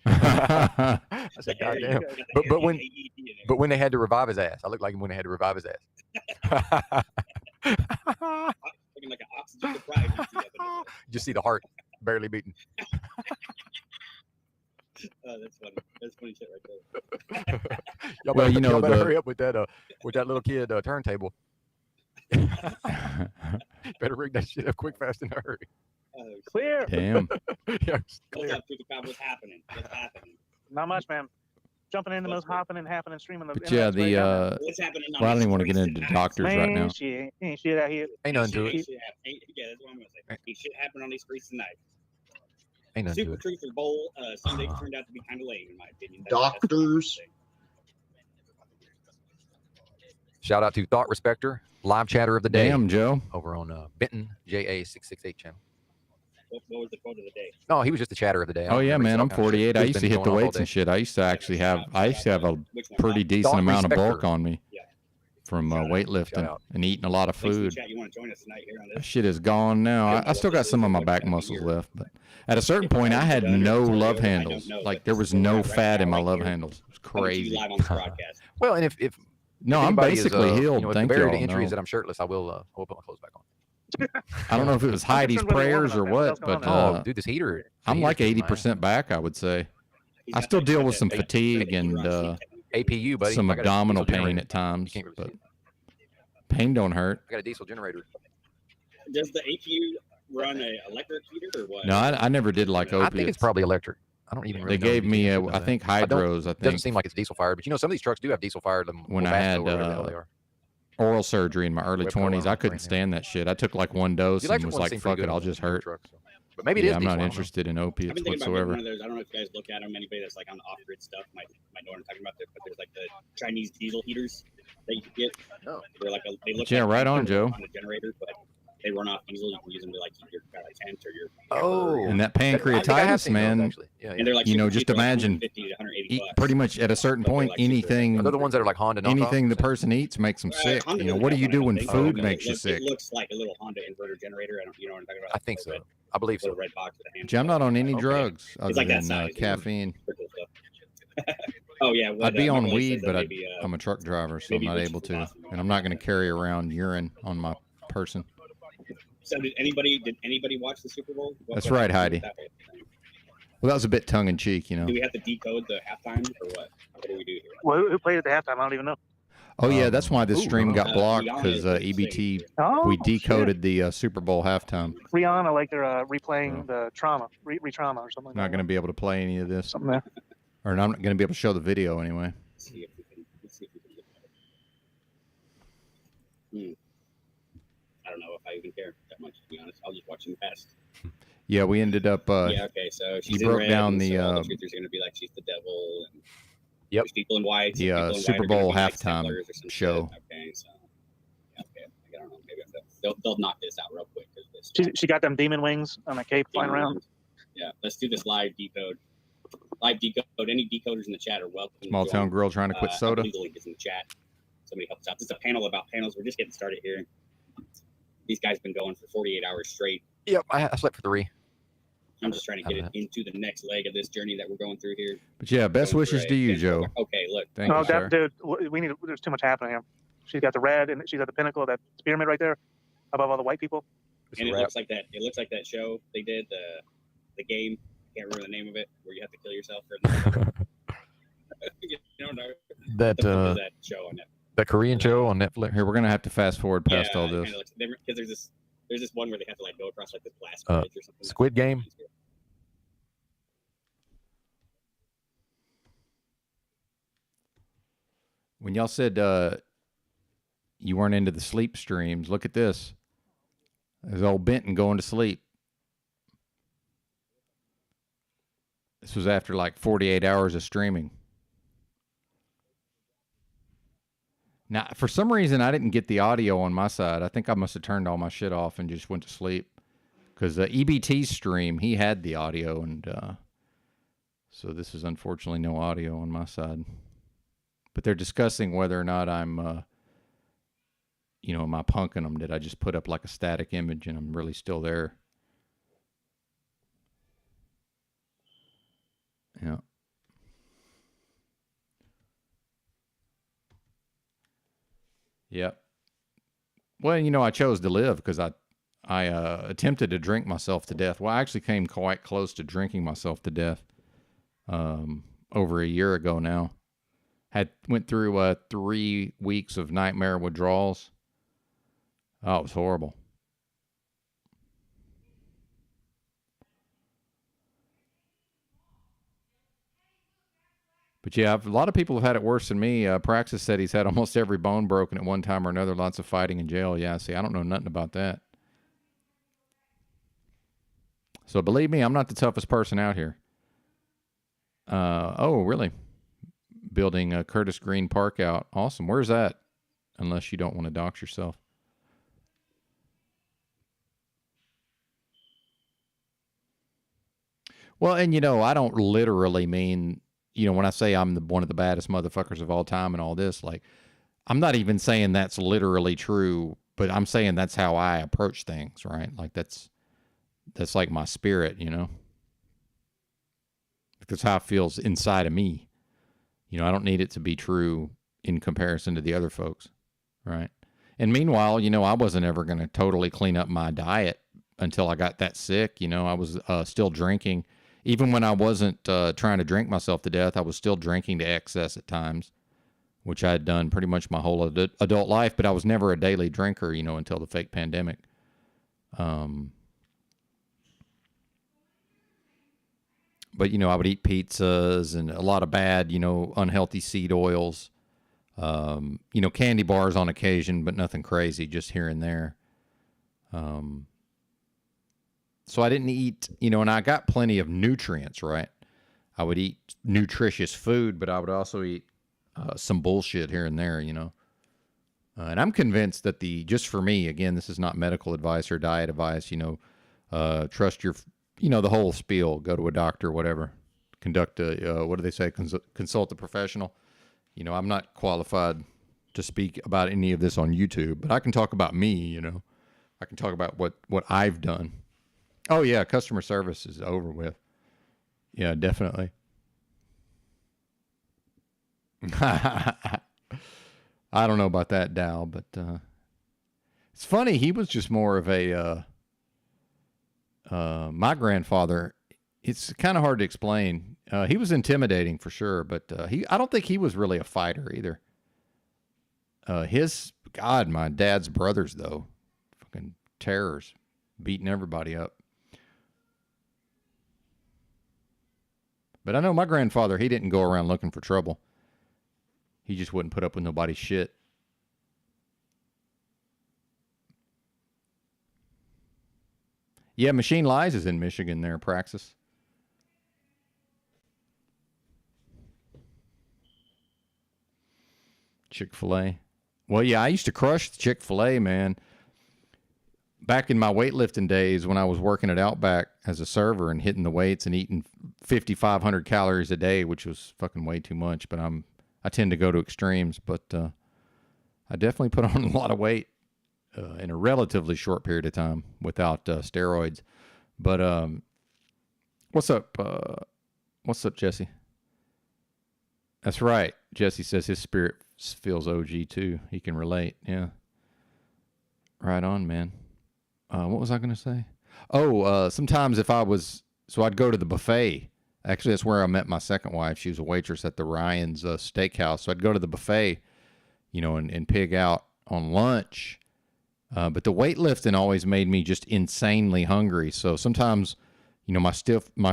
I said, goddamn. But when they had to revive his ass, I looked like him when they had to revive his ass. Looking like an oxygen deprived. Just see the heart barely beating. That's funny. That's funny shit right there. Y'all better hurry up with that little kid turntable. Better rig that shit up quick, fast, and hurry. Clear. Damn. What's up, Super Cop? What's happening? Not much, man. jumping in the most hopping and happening, streaming the. But yeah, the What's happening on well, I don't these even want to get streets into tonight? doctors right now. Ain't shit out here. Ain't nothing to it. Yeah, that's what I'm gonna say. Ain't shit happening on these streets tonight. Ain't nothing to Super it. Truth or Bowl Sunday turned out to be kind of lame in my opinion. Doctors. Shout out to Thought Respecter, live chatter of the day. Damn, Joe. Over on Benton JA668 channel. What was the quote of the day? No, he was just the chatter of the day. Oh yeah, man, I'm 48. I used to hit the weights and shit. I used to actually have a pretty decent amount of bulk on me from weightlifting and eating a lot of food. You want to join us tonight here on That this? shit is gone now. I still got some of my back muscles left, but at a certain point, I had no love handles. Like there was no fat in my love handles. It was crazy. Well, and if No, I'm anybody is, basically healed. You know, if Thank the barrier you. to entry is that I'm shirtless, I will put my clothes back on. I don't know if it was Heidi's prayers or what, but dude, this heater. I'm like 80% back, I would say. I still deal with some fatigue and APU, buddy. some I got a abdominal diesel pain generator. at times, but pain don't hurt. I got a diesel generator. Does the APU run a electric heater or what? No, I never did like opiates. I think it's probably electric. I don't even really They know gave the me, details I of think, that. hydros, I Doesn't think. seem like it's diesel fired, but you know, some of these trucks do have diesel fired. When I had oral surgery in my early 20s, I couldn't stand that shit. I took like one dose The and electric was ones like, seem fuck pretty it, good I'll on just the hurt. truck, so. But maybe it is I'm not diesel, I don't know. interested in I've opiates been thinking about getting whatsoever. one of those. I don't know if you guys look at them. Anybody that's like on the off-grid stuff might know what I'm talking about. But there's like the Chinese diesel heaters that you can get. Oh. They're like they look Yeah, like right on, Joe. on a generator, but they run off diesel. You can use them to like keep your tent or your. Oh, And that I think I have pancreatitis, seen those, man, actually. Yeah, And they're like you know, super just cheap, they're like imagine 150 to 180 bucks. pretty much at a certain point, anything, Are they the ones that are like Honda knockoffs? anything the person eats makes them sick. Honda You know, doesn't what do have you one, do I when don't think. food It makes you looks- sick? It looks like a little Honda inverter generator. You know what I'm talking about? I think so. I believe so. Little red box with a hand. Gee, I'm not on any Okay. drugs It's other like that than size, you know. caffeine. Pretty cool stuff. Oh yeah, what, I'd be on Macaulay weed, says that but maybe, I'm a truck driver, so I'm maybe not witches able is to. awesome. And I'm not going to carry around urine on my person. So did anybody watch the Super Bowl? That's right, Heidi. That whole thing? Well, that was a bit tongue in cheek, you know. Do we have to decode the halftime or what? What do we do here? Well, who played at the halftime? I don't even know. Oh yeah, that's why this stream got blocked Rihanna because is EBT Oh, we decoded the Super Bowl halftime. Rihanna, like they're replaying the trauma, re-trauma or something. Not going to be able to play any of this, Something there. or I'm not going to be able to show the video anyway. Let's see if we can get that. I don't know if I even care that much, to be honest. I'll just watch them pass. Yeah, we ended up. Yeah, okay, so she's he in broke red, down and the so all the truthers are going to be like she's the devil, and Yep. there's people in white. the people in white Super are gonna Bowl be like halftime Templars or some show. shit. Okay, so okay, I don't know. Maybe they'll knock this out real quick. 'Cause this, She got them demon wings on a cape flying around. Yeah, let's do this live decode. Live decode. Any decoders in the chat are welcome. to Small join. town girl trying to quit soda. Legal link is in the chat. Somebody help us out. This is a panel about panels. We're just getting started here. These guys have been going for 48 hours straight. Yep, I slept for 3. I'm just trying to get it into the next leg of this journey that we're going through here. But yeah, best Going wishes through to a- you, Joe. Okay, look. Thank Oh, you, sir. dude, we need. There's too much happening here. She's got the red, and she's at the pinnacle of that pyramid right there, above all the white people. And it looks like that. It looks like that show they did, the game. Can't remember the name of it, where you have to kill yourself for. You don't know. That The fuck is that show on Netflix. that Korean show on Netflix. Here, we're gonna have to fast forward past Yeah, all it this. kinda looks- because there's this one where they have to like go across like this glass Uh, bridge or something. Squid Game. When y'all said you weren't into the sleep streams, look at this. There's old Benton going to sleep. This was after like 48 hours of streaming. Now, for some reason, I didn't get the audio on my side. I think I must have turned all my shit off and just went to sleep. Because the EBT stream, he had the audio, and so this is unfortunately no audio on my side. But they're discussing whether or not I'm, am I punking them? Did I just put up like a static image and I'm really still there? Yeah. Yep. Well, I chose to live because I attempted to drink myself to death. Well, I actually came quite close to drinking myself to death over a year ago now. Went through 3 weeks of nightmare withdrawals. Oh, it was horrible. But yeah, a lot of people have had it worse than me. Praxis said he's had almost every bone broken at one time or another. Lots of fighting in jail. Yeah, see, I don't know nothing about that. So believe me, I'm not the toughest person out here. Oh, really? Building a Curtis Green Park out. Awesome. Where's that? Unless you don't want to dox yourself. Well, and I don't literally mean, when I say I'm one of the baddest motherfuckers of all time and all this, like, I'm not even saying that's literally true, but I'm saying that's how I approach things, right? Like that's like my spirit, That's how it feels inside of me. I don't need it to be true in comparison to the other folks, right? And meanwhile, I wasn't ever going to totally clean up my diet until I got that sick. I was still drinking. Even when I wasn't trying to drink myself to death, I was still drinking to excess at times, which I had done pretty much my whole adult life, but I was never a daily drinker, until the fake pandemic. But, I would eat pizzas and a lot of bad, unhealthy seed oils, candy bars on occasion, but nothing crazy, just here and there. So I didn't eat, and I got plenty of nutrients, right? I would eat nutritious food, but I would also eat some bullshit here and there, and I'm convinced that just for me, again, this is not medical advice or diet advice, trust your, the whole spiel, go to a doctor, whatever, conduct what do they say? Consult a professional. I'm not qualified to speak about any of this on YouTube, but I can talk about me, I can talk about what I've done. Oh yeah, customer service is over with. Yeah, definitely. I don't know about that, Dow, but it's funny. He was just more of a my grandfather. It's kind of hard to explain. He was intimidating for sure, but I don't think he was really a fighter either. My dad's brothers though, fucking terrors, beating everybody up. But I know my grandfather, he didn't go around looking for trouble. He just wouldn't put up with nobody's shit. Yeah, Machine Lies is in Michigan there, Praxis. Chick-fil-A. Well, yeah, I used to crush the Chick-fil-A, man. Back in my weightlifting days when I was working at Outback as a server and hitting the weights and eating 5,500 calories a day, which was fucking way too much, but I tend to go to extremes, but I definitely put on a lot of weight in a relatively short period of time without steroids. But what's up? What's up, Jesse? That's right. Jesse says his spirit feels OG too. He can relate. Yeah. Right on, man. What was I going to say? Oh, sometimes I'd go to the buffet. Actually, that's where I met my second wife. She was a waitress at the Ryan's Steakhouse. So I'd go to the buffet, and pig out on lunch. But the weightlifting always made me just insanely hungry. So sometimes, my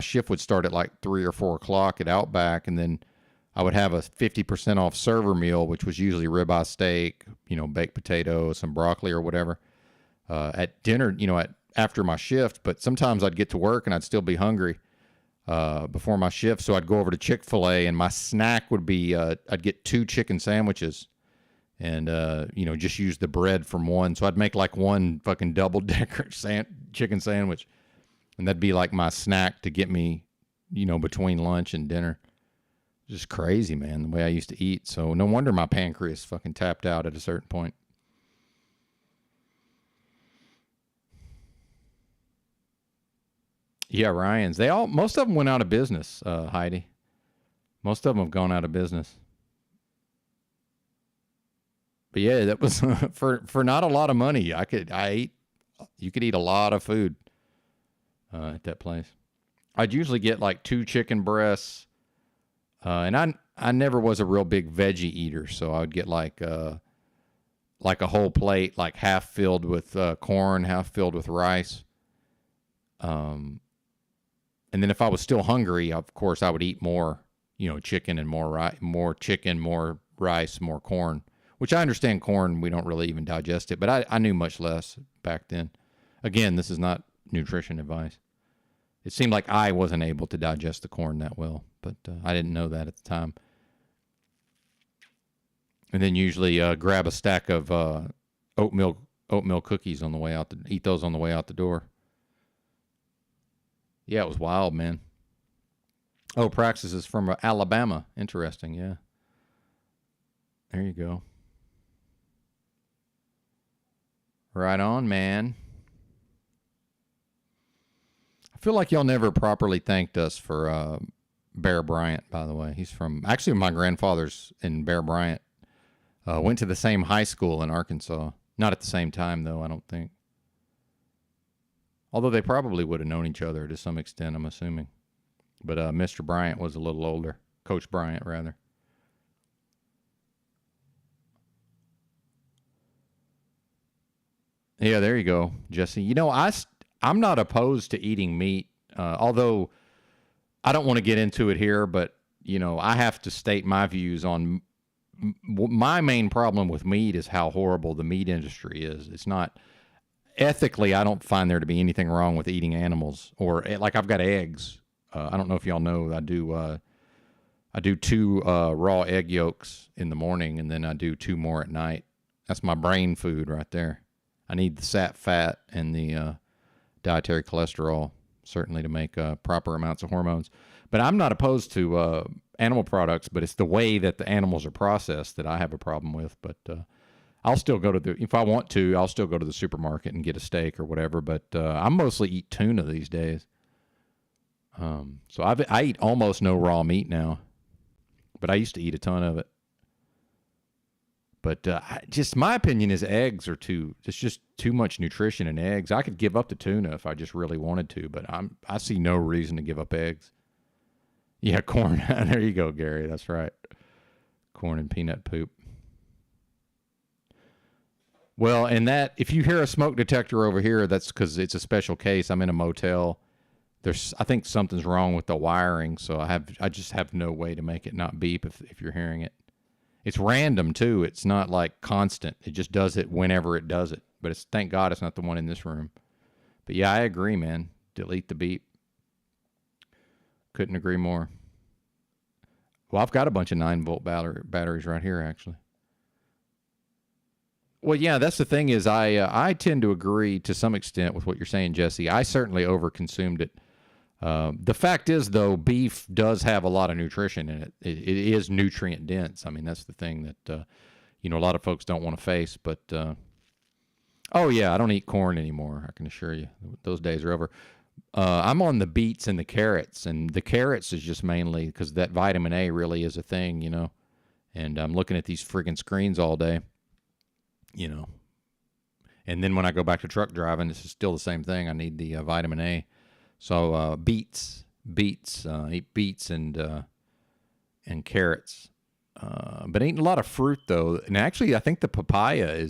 shift would start at like 3 or 4 o'clock at Outback, and then I would have a 50% off server meal, which was usually ribeye steak, baked potato, some broccoli or whatever. At dinner, after my shift, but sometimes I'd get to work and I'd still be hungry before my shift. So I'd go over to Chick-fil-A and my snack would be, I'd get 2 chicken sandwiches and, just use the bread from one. So I'd make like one fucking double-decker chicken sandwich. And that'd be like my snack to get me, between lunch and dinner. Just crazy, man, the way I used to eat. So no wonder my pancreas fucking tapped out at a certain point. Yeah, Ryan's. Most of them went out of business, Heidi. Most of them have gone out of business. But yeah, that was for not a lot of money. You could eat a lot of food at that place. I'd usually get like 2 chicken breasts, and I never was a real big veggie eater, so I would get like a whole plate, like half filled with corn, half filled with rice. And then if I was still hungry, of course, I would eat more, chicken and more chicken, more rice, more corn, which I understand corn, we don't really even digest it, but I knew much less back then. Again, this is not nutrition advice. It seemed like I wasn't able to digest the corn that well, but I didn't know that at the time. And then usually grab a stack of oatmeal cookies on the way out, eat those on the way out the door. Yeah, it was wild, man. Oh, Praxis is from Alabama. Interesting, yeah. There you go. Right on, man. I feel like y'all never properly thanked us for Bear Bryant, by the way. He's from, actually, my grandfather's in Bear Bryant. Went to the same high school in Arkansas. Not at the same time, though, I don't think. Although they probably would have known each other to some extent, I'm assuming. But Mr. Bryant was a little older. Coach Bryant, rather. Yeah, there you go, Jesse. I'm not opposed to eating meat, although I don't want to get into it here, but, I have to state my views on my main problem with meat is how horrible the meat industry is. It's not ethically, I don't find there to be anything wrong with eating animals, or like I've got eggs. I don't know if y'all know, I do 2 raw egg yolks in the morning, and then I do 2 more at night. That's my brain food right there. I need the sat fat and the dietary cholesterol, certainly, to make proper amounts of hormones. But I'm not opposed to animal products, but it's the way that the animals are processed that I have a problem with. But I'll still go to if I want to, I'll still go to the supermarket and get a steak or whatever. But I mostly eat tuna these days. So I eat almost no raw meat now, but I used to eat a ton of it. But just my opinion is eggs are it's just too much nutrition in eggs. I could give up the tuna if I just really wanted to, but I see no reason to give up eggs. Yeah, corn. There you go, Gary. That's right. Corn and peanut poop. Well, and that, if you hear a smoke detector over here, that's because it's a special case. I'm in a motel. I think something's wrong with the wiring, so I just have no way to make it not beep if you're hearing it. It's random too. It's not like constant. It just does it whenever it does it. But thank God it's not the one in this room. But yeah, I agree, man. Delete the beep. Couldn't agree more. Well, I've got a bunch of 9-volt batteries right here, actually. Well, yeah, that's the thing is I tend to agree to some extent with what you're saying, Jesse. I certainly overconsumed it. The fact is, though, beef does have a lot of nutrition in it. It is nutrient dense. I mean, that's the thing that, a lot of folks don't want to face. But, oh, yeah, I don't eat corn anymore. I can assure you. Those days are over. I'm on the beets and the carrots. And the carrots is just mainly because that vitamin A really is a thing, And I'm looking at these friggin' screens all day, And then when I go back to truck driving, it's still the same thing. I need the vitamin A. So beets, eat beets and carrots, but ain't a lot of fruit though. And actually, I think the papaya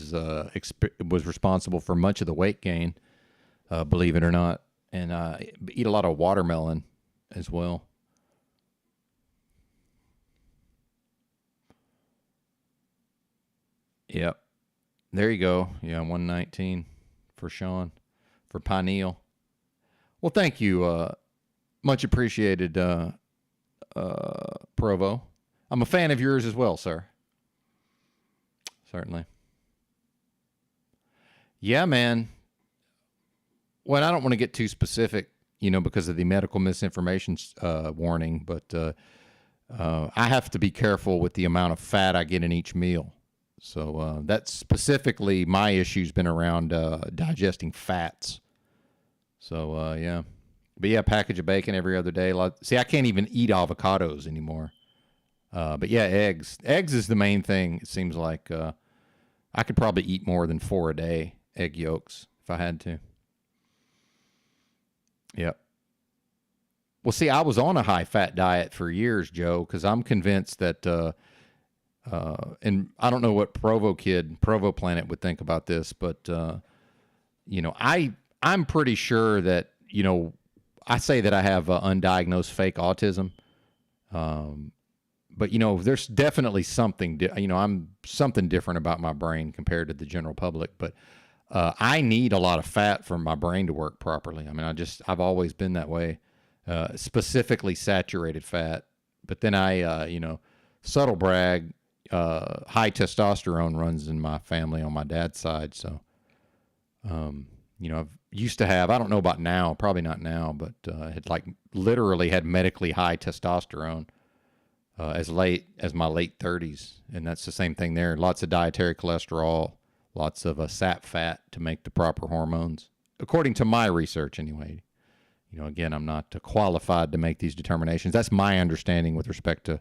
was responsible for much of the weight gain, believe it or not. And eat a lot of watermelon as well. Yep, there you go. Yeah, 119 for Sean, for Pineal. Well, thank you. Much appreciated, Provo. I'm a fan of yours as well, sir. Certainly. Yeah, man. Well, I don't want to get too specific, because of the medical misinformation warning, but I have to be careful with the amount of fat I get in each meal. So that's specifically my issue's been around digesting fats. So, yeah. But, yeah, package of bacon every other day. See, I can't even eat avocados anymore. But, yeah, eggs. Eggs is the main thing, it seems like. I could probably eat more than 4 a day, egg yolks, if I had to. Yep. Well, see, I was on a high-fat diet for years, Joe, because I'm convinced that and I don't know what Provo Planet would think about this, but, I'm pretty sure that, I say that I have undiagnosed fake autism. But, you know, there's definitely something, I'm something different about my brain compared to the general public. But I need a lot of fat for my brain to work properly. I mean, I've always been that way, specifically saturated fat. But then subtle brag, high testosterone runs in my family on my dad's side. So, I've used to have, I don't know about now, probably not now, but had literally had medically high testosterone as late as my late 30s. And that's the same thing there. Lots of dietary cholesterol, lots of sap fat to make the proper hormones, according to my research anyway. Again, I'm not qualified to make these determinations. That's my understanding with respect to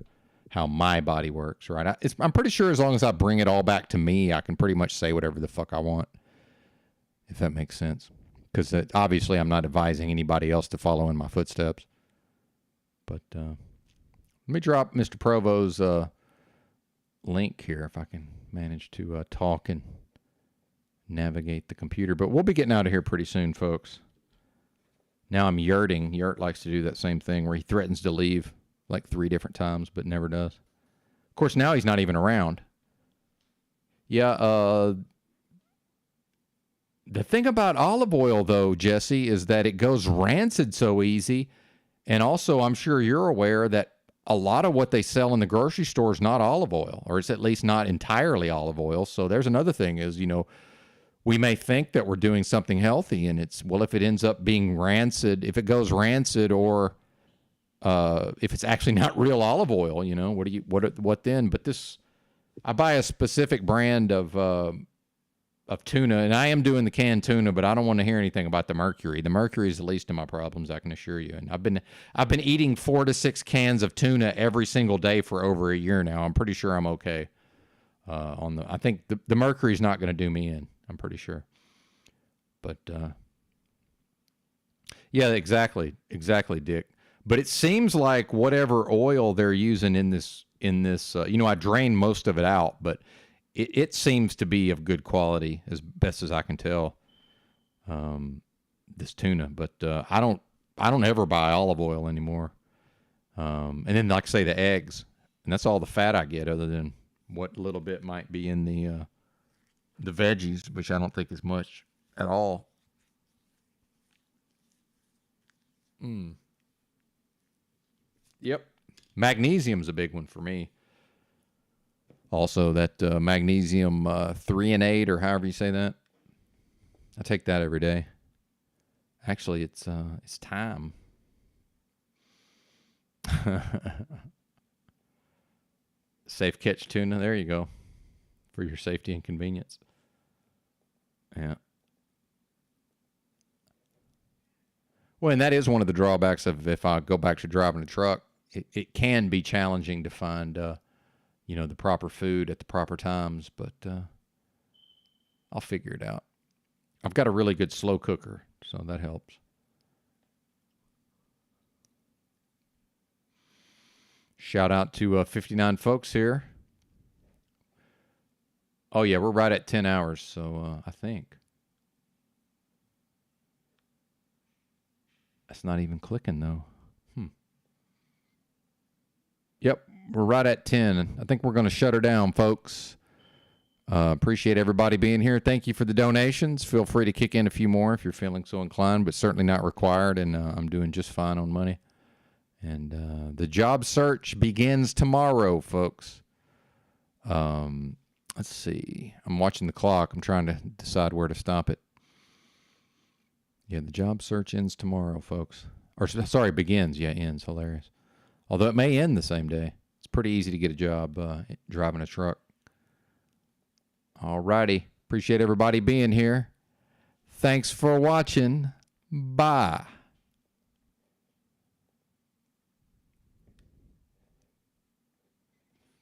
how my body works, right? I'm pretty sure as long as I bring it all back to me, I can pretty much say whatever the fuck I want, if that makes sense. Because obviously I'm not advising anybody else to follow in my footsteps. But let me drop Mr. Provo's link here if I can manage to talk and navigate the computer. But we'll be getting out of here pretty soon, folks. Now I'm yurting. Yurt likes to do that same thing where he threatens to leave like 3 different times, but never does. Of course, now he's not even around. Yeah, the thing about olive oil, though, Jesse, is that it goes rancid so easy. And also, I'm sure you're aware that a lot of what they sell in the grocery store is not olive oil, or it's at least not entirely olive oil. So there's another thing is, we may think that we're doing something healthy, and if it ends up being rancid, if it goes rancid, or if it's actually not real olive oil, what then? But I buy a specific brand of tuna, and I am doing the canned tuna, but I don't want to hear anything about the mercury. The mercury is the least of my problems, I can assure you. And I've been eating 4 to 6 cans of tuna every single day for over a year now. I'm pretty sure I'm okay. I think the mercury is not going to do me in. I'm pretty sure. But yeah, exactly, Dick. But it seems like whatever oil they're using in this, I drained most of it out, but it seems to be of good quality as best as I can tell. This tuna, but I don't ever buy olive oil anymore. And then, like I say, the eggs, and that's all the fat I get, other than what little bit might be in the veggies, which I don't think is much at all. Yep, magnesium's a big one for me. Also, that magnesium 3 and 8, or however you say that. I take that every day. Actually, it's time. Safe catch tuna. There you go. For your safety and convenience. Yeah. Well, and that is one of the drawbacks of if I go back to driving a truck. It can be challenging to find, the proper food at the proper times, but I'll figure it out. I've got a really good slow cooker, so that helps. Shout out to 59 folks here. Oh, yeah, we're right at 10 hours, so I think. That's not even clicking, though. Yep, we're right at 10. I think we're going to shut her down, folks. Appreciate everybody being here. Thank you for the donations. Feel free to kick in a few more if you're feeling so inclined, but certainly not required, and I'm doing just fine on money. And the job search begins tomorrow, folks. Let's see. I'm watching the clock. I'm trying to decide where to stop it. Yeah, the job search ends tomorrow, folks. Or, sorry, begins. Yeah, ends. Hilarious. Although it may end the same day. It's pretty easy to get a job driving a truck. All righty. Appreciate everybody being here. Thanks for watching. Bye.